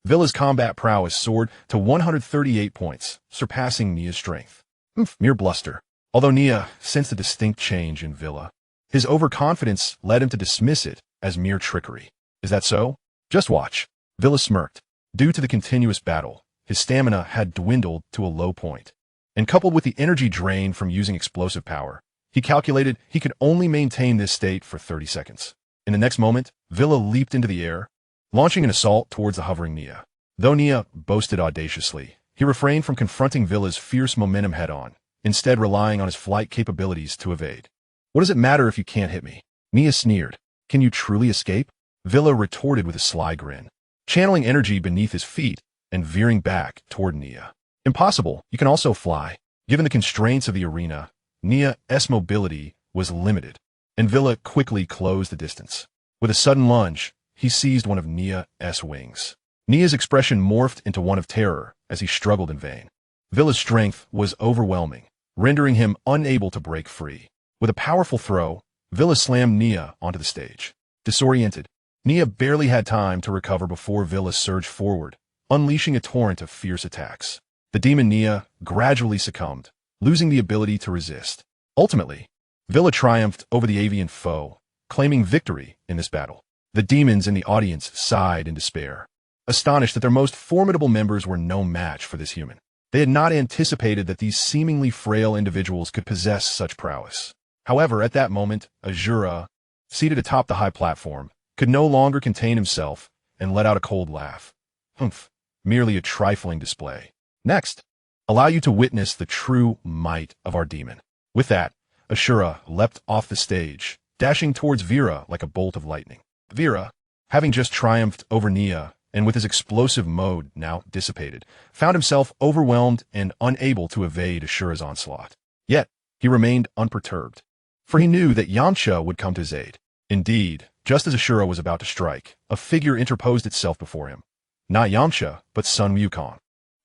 Villa's combat prowess soared to 138 points, surpassing Nia's strength. Mere bluster. Although Nia sensed a distinct change in Villa, his overconfidence led him to dismiss it as mere trickery. Is that so? Just watch. Villa smirked. Due to the continuous battle, his stamina had dwindled to a low point, and coupled with the energy drain from using explosive power, he calculated he could only maintain this state for 30 seconds. In the next moment, Villa leaped into the air, launching an assault towards the hovering Nia. Though Nia boasted audaciously, he refrained from confronting Villa's fierce momentum head-on, instead relying on his flight capabilities to evade. What does it matter if you can't hit me? Nia sneered. Can you truly escape? Villa retorted with a sly grin, channeling energy beneath his feet and veering back toward Nia. Impossible. You can also fly. Given the constraints of the arena, Nia's mobility was limited, and Villa quickly closed the distance. With a sudden lunge, he seized one of Nia's wings. Nia's expression morphed into one of terror as he struggled in vain. Villa's strength was overwhelming, rendering him unable to break free. With a powerful throw, Villa slammed Nia onto the stage. Disoriented, Nia barely had time to recover before Villa surged forward, unleashing a torrent of fierce attacks. The demon Nia gradually succumbed, losing the ability to resist. Ultimately, Villa triumphed over the avian foe, claiming victory in this battle. The demons in the audience sighed in despair, astonished that their most formidable members were no match for this human. They had not anticipated that these seemingly frail individuals could possess such prowess. However, at that moment, Azura, seated atop the high platform, could no longer contain himself and let out a cold laugh. Humph, merely a trifling display. Next, allow you to witness the true might of our demon. With that, Ashura leapt off the stage, dashing towards Vera like a bolt of lightning. Vera, having just triumphed over Nia, and with his explosive mode now dissipated, found himself overwhelmed and unable to evade Ashura's onslaught. Yet, he remained unperturbed, for he knew that Yamcha would come to his aid. Indeed, just as Ashura was about to strike, a figure interposed itself before him. Not Yamcha, but Sun Wukong.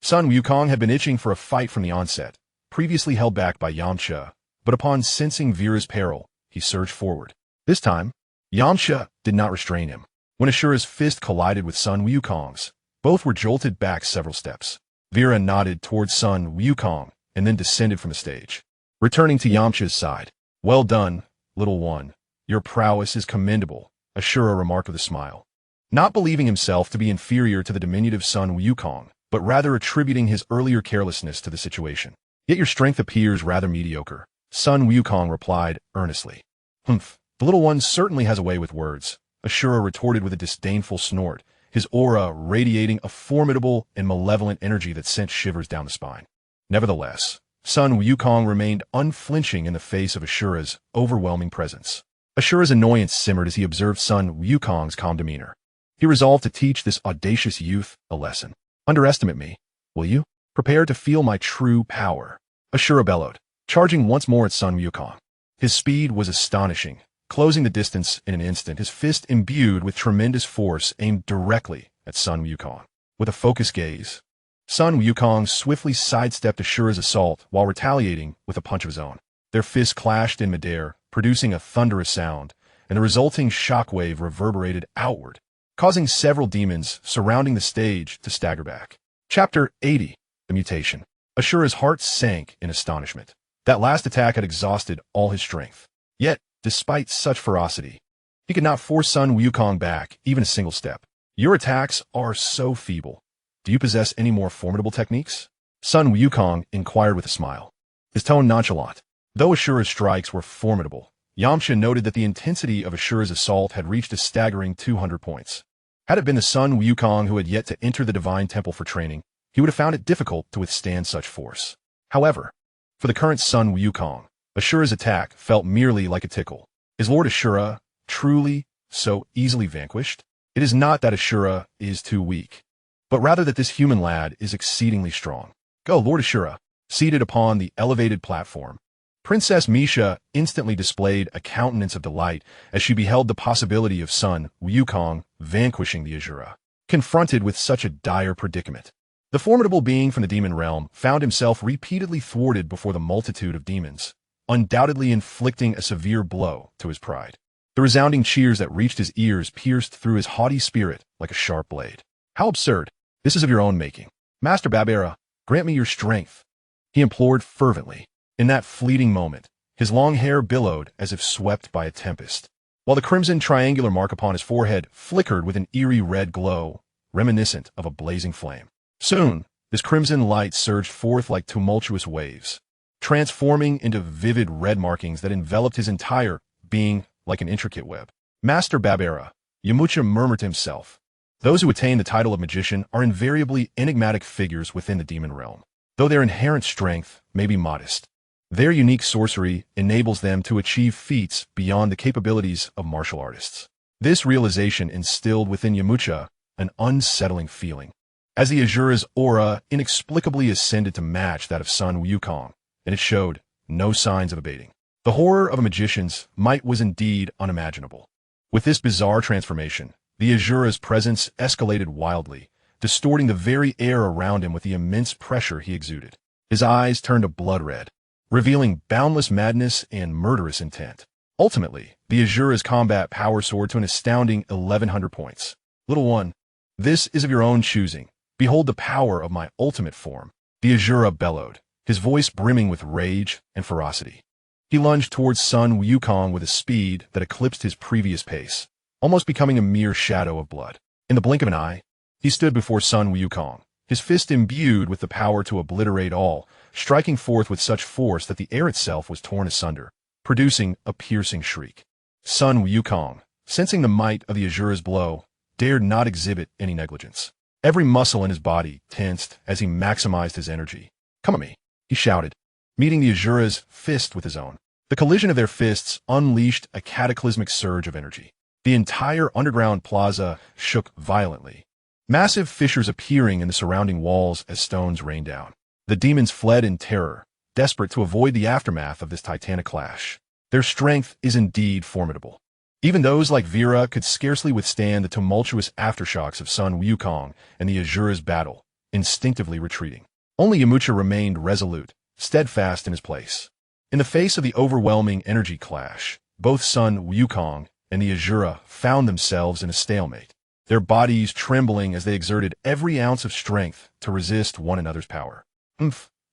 Sun Wukong had been itching for a fight from the onset, previously held back by Yamcha, but upon sensing Vera's peril, he surged forward. This time, Yamcha did not restrain him. When Ashura's fist collided with Sun Wukong's, both were jolted back several steps. Vera nodded towards Sun Wukong and then descended from the stage. Returning to Yamcha's side. Well done, little one. Your prowess is commendable, Ashura remarked with a smile. Not believing himself to be inferior to the diminutive Sun Wukong, but rather attributing his earlier carelessness to the situation. Yet your strength appears rather mediocre, Sun Wukong replied earnestly. Humph, the little one certainly has a way with words, Ashura retorted with a disdainful snort, his aura radiating a formidable and malevolent energy that sent shivers down the spine. Nevertheless, Sun Wukong remained unflinching in the face of Ashura's overwhelming presence. Ashura's annoyance simmered as he observed Sun Wukong's calm demeanor. He resolved to teach this audacious youth a lesson. Underestimate me, will you? Prepare to feel my true power, Ashura bellowed, charging once more at Sun Wukong. His speed was astonishing, closing the distance in an instant, his fist imbued with tremendous force aimed directly at Sun Wukong. With a focused gaze, Sun Wukong swiftly sidestepped Ashura's assault while retaliating with a punch of his own. Their fists clashed in midair, producing a thunderous sound, and the resulting shockwave reverberated outward, causing several demons surrounding the stage to stagger back. Chapter 80. The Mutation. Ashura's heart sank in astonishment. That last attack had exhausted all his strength. Yet, despite such ferocity, he could not force Sun Wukong back even a single step. Your attacks are so feeble. Do you possess any more formidable techniques? Sun Wukong inquired with a smile, his tone nonchalant. Though Ashura's strikes were formidable, Yamcha noted that the intensity of Ashura's assault had reached a staggering 200 points. Had it been the Sun Wukong who had yet to enter the Divine Temple for training, he would have found it difficult to withstand such force. However, for the current Sun Wukong, Ashura's attack felt merely like a tickle. Is Lord Ashura truly so easily vanquished? It is not that Ashura is too weak, but rather that this human lad is exceedingly strong. Go, Lord Ashura. Seated upon the elevated platform, Princess Misha instantly displayed a countenance of delight as she beheld the possibility of Sun Wukong vanquishing the Ashura. Confronted with such a dire predicament, the formidable being from the demon realm found himself repeatedly thwarted before the multitude of demons, undoubtedly inflicting a severe blow to his pride. The resounding cheers that reached his ears pierced through his haughty spirit like a sharp blade. How absurd! This is of your own making. Master Babera, grant me your strength, he implored fervently. In that fleeting moment, his long hair billowed as if swept by a tempest, while the crimson triangular mark upon his forehead flickered with an eerie red glow, reminiscent of a blazing flame. Soon, this crimson light surged forth like tumultuous waves, transforming into vivid red markings that enveloped his entire being like an intricate web. Master Babera, Yamcha murmured to himself. Those who attain the title of magician are invariably enigmatic figures within the demon realm, though their inherent strength may be modest. Their unique sorcery enables them to achieve feats beyond the capabilities of martial artists. This realization instilled within Yamcha an unsettling feeling, as the Ashura's aura inexplicably ascended to match that of Sun Wukong, and it showed no signs of abating. The horror of a magician's might was indeed unimaginable. With this bizarre transformation, the Ashura's presence escalated wildly, distorting the very air around him with the immense pressure he exuded. His eyes turned a blood red, revealing boundless madness and murderous intent. Ultimately, the Ashura's combat power soared to an astounding 1,100 points. Little one, this is of your own choosing. Behold the power of my ultimate form, the Ashura bellowed, his voice brimming with rage and ferocity. He lunged towards Sun Wukong with a speed that eclipsed his previous pace, almost becoming a mere shadow of blood. In the blink of an eye, he stood before Sun Wukong, his fist imbued with the power to obliterate all, striking forth with such force that the air itself was torn asunder, producing a piercing shriek. Sun Wukong, sensing the might of the Asura's blow, dared not exhibit any negligence. Every muscle in his body tensed as he maximized his energy. "Come at me," he shouted, meeting the Asura's fist with his own. The collision of their fists unleashed a cataclysmic surge of energy. The entire underground plaza shook violently, massive fissures appearing in the surrounding walls as stones rained down. The demons fled in terror, desperate to avoid the aftermath of this titanic clash. Their strength is indeed formidable. Even those like Vera could scarcely withstand the tumultuous aftershocks of Sun Wukong and the Asura's battle, instinctively retreating. Only Yamcha remained resolute, steadfast in his place. In the face of the overwhelming energy clash, both Sun Wukong and the Asura found themselves in a stalemate, their bodies trembling as they exerted every ounce of strength to resist one another's power.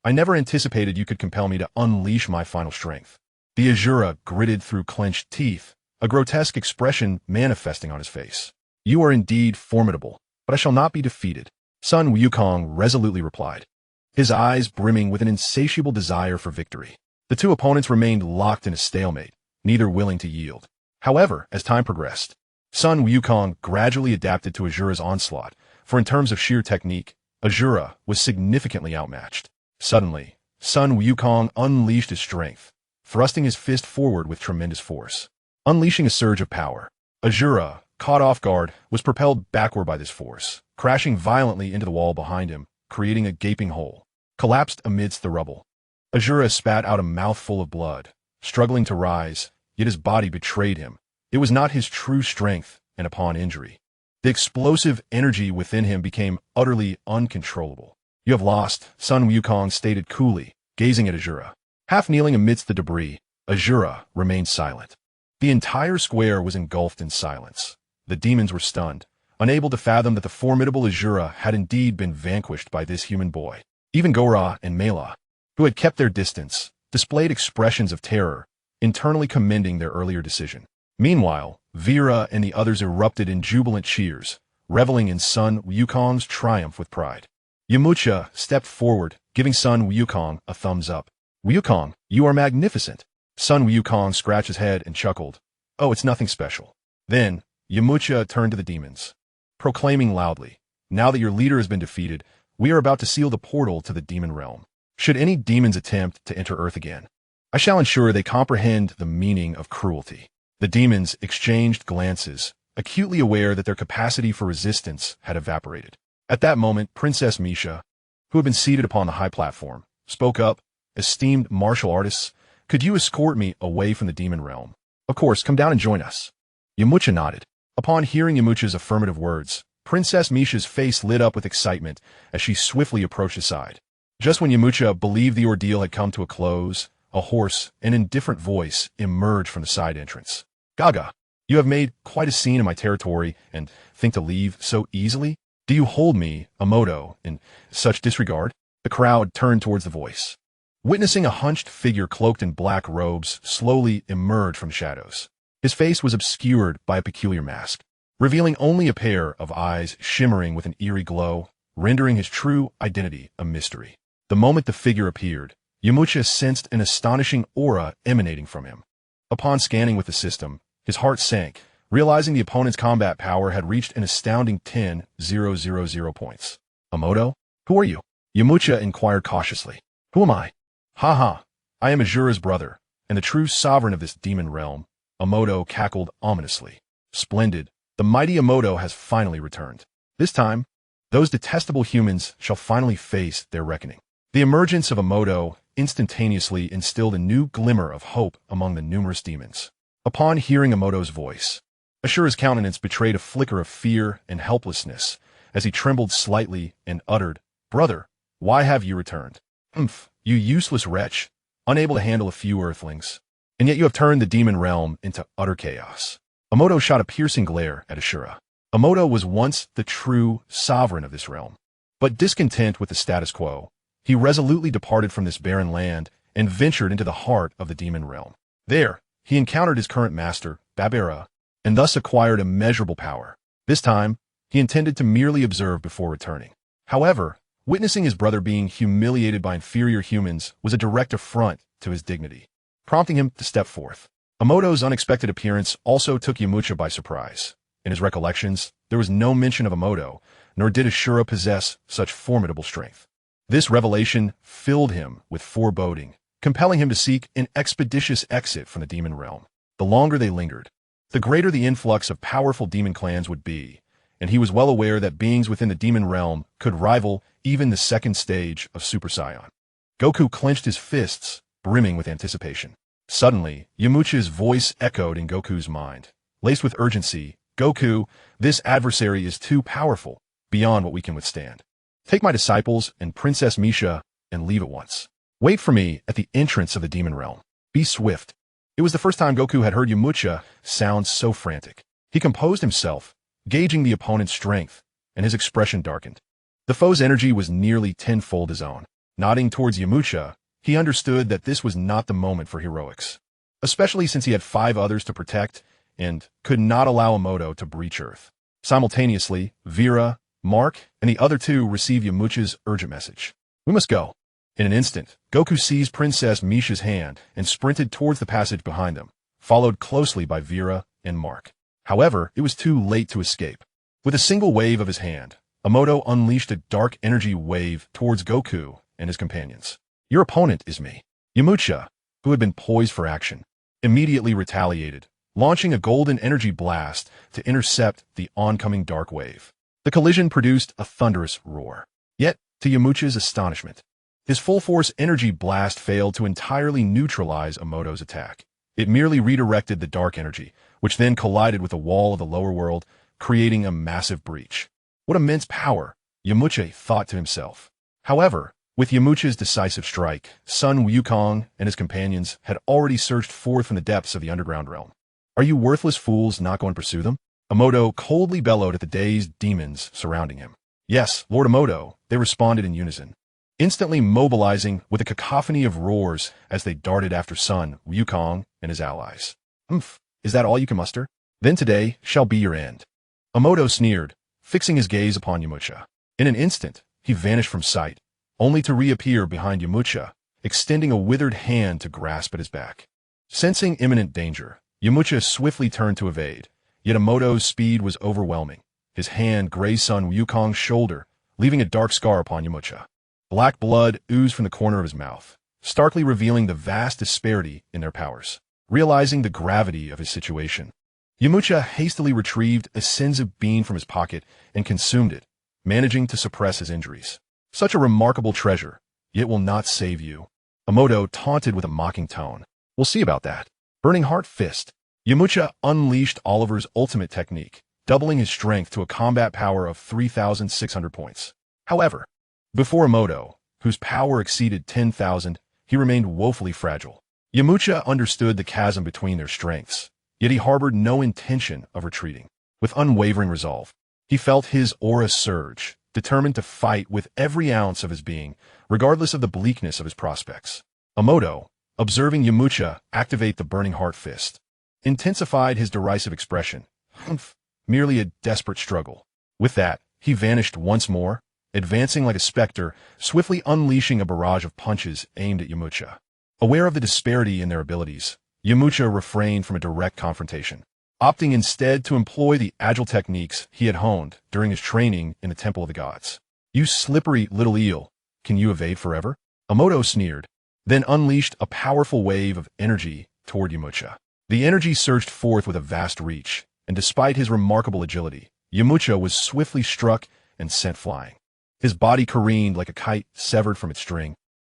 I never anticipated you could compel me to unleash my final strength." The Asura gritted through clenched teeth, a grotesque expression manifesting on his face. "You are indeed formidable, but I shall not be defeated," Sun Wukong resolutely replied, his eyes brimming with an insatiable desire for victory. The two opponents remained locked in a stalemate, neither willing to yield. However, as time progressed, Sun Wukong gradually adapted to Asura's onslaught, for in terms of sheer technique, Asura was significantly outmatched. Suddenly, Sun Wukong unleashed his strength, thrusting his fist forward with tremendous force. Unleashing a surge of power, Asura, caught off guard, was propelled backward by this force, crashing violently into the wall behind him, creating a gaping hole. Collapsed amidst the rubble, Asura spat out a mouthful of blood, struggling to rise, yet his body betrayed him. It was not his true strength, and upon injury, the explosive energy within him became utterly uncontrollable. "You have lost," Sun Wukong stated coolly, gazing at Asura. Half kneeling amidst the debris, Asura remained silent. The entire square was engulfed in silence. The demons were stunned, unable to fathom that the formidable Asura had indeed been vanquished by this human boy. Even Gora and Mela, who had kept their distance, displayed expressions of terror, internally commending their earlier decision. Meanwhile, Vera and the others erupted in jubilant cheers, reveling in Sun Wukong's triumph with pride. Yamcha stepped forward, giving Sun Wukong a thumbs up. "Wukong, you are magnificent." Sun Wukong scratched his head and chuckled. "Oh, it's nothing special." Then, Yamcha turned to the demons, proclaiming loudly, "Now that your leader has been defeated, we are about to seal the portal to the demon realm. Should any demons attempt to enter Earth again, I shall ensure they comprehend the meaning of cruelty." The demons exchanged glances, acutely aware that their capacity for resistance had evaporated. At that moment, Princess Misha, who had been seated upon the high platform, spoke up. "Esteemed martial artists, could you escort me away from the demon realm? Of course, come down and join us." Yamcha nodded. Upon hearing Yamcha's affirmative words, Princess Misha's face lit up with excitement as she swiftly approached his side. Just when Yamcha believed the ordeal had come to a close, a hoarse and indifferent voice emerged from the side entrance. "Gaga, you have made quite a scene in my territory and think to leave so easily? Do you hold me, Amoto, in such disregard?" The crowd turned towards the voice, witnessing a hunched figure cloaked in black robes slowly emerge from shadows. His face was obscured by a peculiar mask, revealing only a pair of eyes shimmering with an eerie glow, rendering his true identity a mystery. The moment the figure appeared, Yamcha sensed an astonishing aura emanating from him. Upon scanning with the system, his heart sank, realizing the opponent's combat power had reached an astounding 10,000 points. "Amoto, who are you?" Yamcha inquired cautiously. "Who am I? Ha! I am Asura's brother, and the true sovereign of this demon realm," Amoto cackled ominously. "Splendid. The mighty Amoto has finally returned. This time, those detestable humans shall finally face their reckoning." The emergence of Amoto instantaneously instilled a new glimmer of hope among the numerous demons. Upon hearing Amoto's voice, Asura's countenance betrayed a flicker of fear and helplessness as he trembled slightly and uttered, "Brother, why have you returned? You useless wretch, unable to handle a few earthlings. And yet you have turned the demon realm into utter chaos." Amoto shot a piercing glare at Asura. Amoto was once the true sovereign of this realm, but discontent with the status quo, he resolutely departed from this barren land and ventured into the heart of the demon realm. There, he encountered his current master, Babera, and thus acquired immeasurable power. This time, he intended to merely observe before returning. However, witnessing his brother being humiliated by inferior humans was a direct affront to his dignity, prompting him to step forth. Emoto's unexpected appearance also took Yamcha by surprise. In his recollections, there was no mention of Emoto, nor did Ashura possess such formidable strength. This revelation filled him with foreboding, compelling him to seek an expeditious exit from the demon realm. The longer they lingered, the greater the influx of powerful demon clans would be, and he was well aware that beings within the demon realm could rival even the second stage of Super Saiyan. Goku clenched his fists, brimming with anticipation. Suddenly, Yamcha's voice echoed in Goku's mind. Laced with urgency, "Goku, this adversary is too powerful, beyond what we can withstand. Take my disciples and Princess Misha and leave at once. Wait for me at the entrance of the demon realm. Be swift." It was the first time Goku had heard Yamcha sound so frantic. He composed himself, gauging the opponent's strength, and his expression darkened. The foe's energy was nearly tenfold his own. Nodding towards Yamcha, he understood that this was not the moment for heroics, especially since he had 5 others to protect and could not allow Emoto to breach Earth. Simultaneously, Vera, Mark, and the other 2 received Yamcha's urgent message. "We must go." In an instant, Goku seized Princess Misha's hand and sprinted towards the passage behind them, followed closely by Vera and Mark. However, it was too late to escape. With a single wave of his hand, Emoto unleashed a dark energy wave towards Goku and his companions. "Your opponent is me." Yamcha, who had been poised for action, immediately retaliated, launching a golden energy blast to intercept the oncoming dark wave. The collision produced a thunderous roar. Yet, to Yamcha's astonishment, his full-force energy blast failed to entirely neutralize Emoto's attack. It merely redirected the dark energy, which then collided with the wall of the lower world, creating a massive breach. What immense power, Yamcha thought to himself. However, with Yamcha's decisive strike, Sun Wukong and his companions had already surged forth from the depths of the underground realm. "Are you worthless fools not going to pursue them?" Emoto coldly bellowed at the dazed demons surrounding him. "Yes, Lord Emoto," they responded in unison, instantly mobilizing with a cacophony of roars as they darted after Sun Wukong and his allies. "Humph, is that all you can muster? Then today shall be your end." Emoto sneered, fixing his gaze upon Yamcha. In an instant, he vanished from sight, only to reappear behind Yamcha, extending a withered hand to grasp at his back. Sensing imminent danger, Yamcha swiftly turned to evade, yet Emoto's speed was overwhelming. His hand grazed Sun Wukong's shoulder, leaving a dark scar upon Yamcha. Black blood oozed from the corner of his mouth, starkly revealing the vast disparity in their powers. Realizing the gravity of his situation, Yamcha hastily retrieved a senzu bean from his pocket and consumed it, managing to suppress his injuries. "Such a remarkable treasure, yet will not save you," Emoto taunted with a mocking tone. "We'll see about that." Burning Heart Fist. Yamcha unleashed Oliver's ultimate technique, doubling his strength to a combat power of 3,600 points. However, before Emoto, whose power exceeded 10,000, he remained woefully fragile. Yamcha understood the chasm between their strengths, yet he harbored no intention of retreating. With unwavering resolve, he felt his aura surge, determined to fight with every ounce of his being, regardless of the bleakness of his prospects. Emoto, observing Yamcha activate the Burning Heart Fist, intensified his derisive expression. "Humph, merely a desperate struggle." With that, he vanished once more, advancing like a specter, swiftly unleashing a barrage of punches aimed at Yamcha. Aware of the disparity in their abilities, Yamcha refrained from a direct confrontation, opting instead to employ the agile techniques he had honed during his training in the Temple of the Gods. "You slippery little eel, can you evade forever?" Emoto sneered, then unleashed a powerful wave of energy toward Yamcha. The energy surged forth with a vast reach, and despite his remarkable agility, Yamcha was swiftly struck and sent flying. His body careened like a kite severed from its string,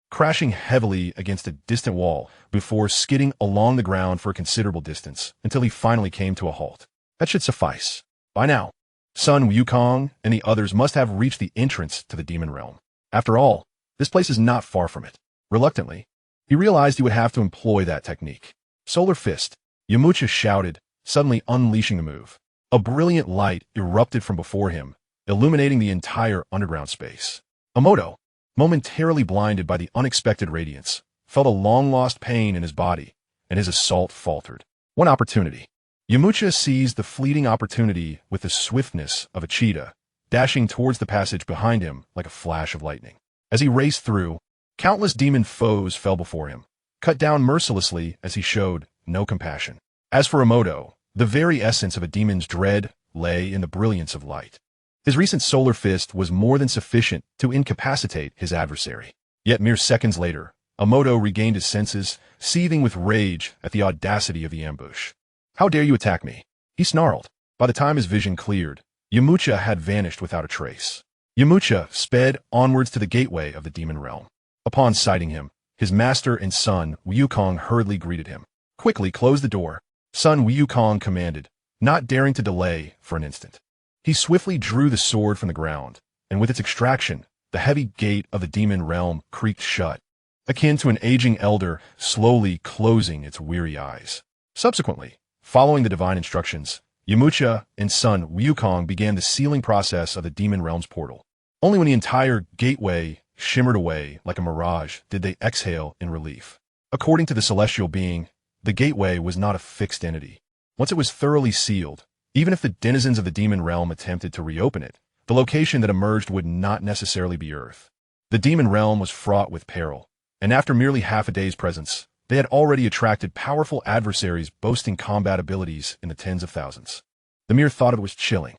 crashing heavily against a distant wall before skidding along the ground for a considerable distance until he finally came to a halt. That should suffice. By now, Sun Wukong and the others must have reached the entrance to the demon realm. After all, this place is not far from it. Reluctantly, he realized he would have to employ that technique. "Solar Fist," Yamcha shouted, suddenly unleashing the move. A brilliant light erupted from before him, illuminating the entire underground space. Emoto, momentarily blinded by the unexpected radiance, felt a long-lost pain in his body, and his assault faltered. One opportunity. Yamcha seized the fleeting opportunity with the swiftness of a cheetah, dashing towards the passage behind him like a flash of lightning. As he raced through, countless demon foes fell before him, cut down mercilessly as he showed no compassion. As for Emoto, the very essence of a demon's dread lay in the brilliance of light. His recent solar fist was more than sufficient to incapacitate his adversary. Yet mere seconds later, Emoto regained his senses, seething with rage at the audacity of the ambush. "How dare you attack me?" he snarled. By the time his vision cleared, Yamcha had vanished without a trace. Yamcha sped onwards to the gateway of the demon realm. Upon sighting him, his master and son Wukong hurriedly greeted him. "Quickly close the door," son Wukong commanded, not daring to delay for an instant. He swiftly drew the sword from the ground, and with its extraction, the heavy gate of the demon realm creaked shut, akin to an aging elder slowly closing its weary eyes. Subsequently, following the divine instructions, Yamcha and son Wukong began the sealing process of the demon realm's portal. Only when the entire gateway shimmered away like a mirage did they exhale in relief. According to the celestial being, the gateway was not a fixed entity. Once it was thoroughly sealed, even if the denizens of the demon realm attempted to reopen it, the location that emerged would not necessarily be Earth. The demon realm was fraught with peril, and after merely half a day's presence, they had already attracted powerful adversaries boasting combat abilities in the tens of thousands. The mere thought of it was chilling.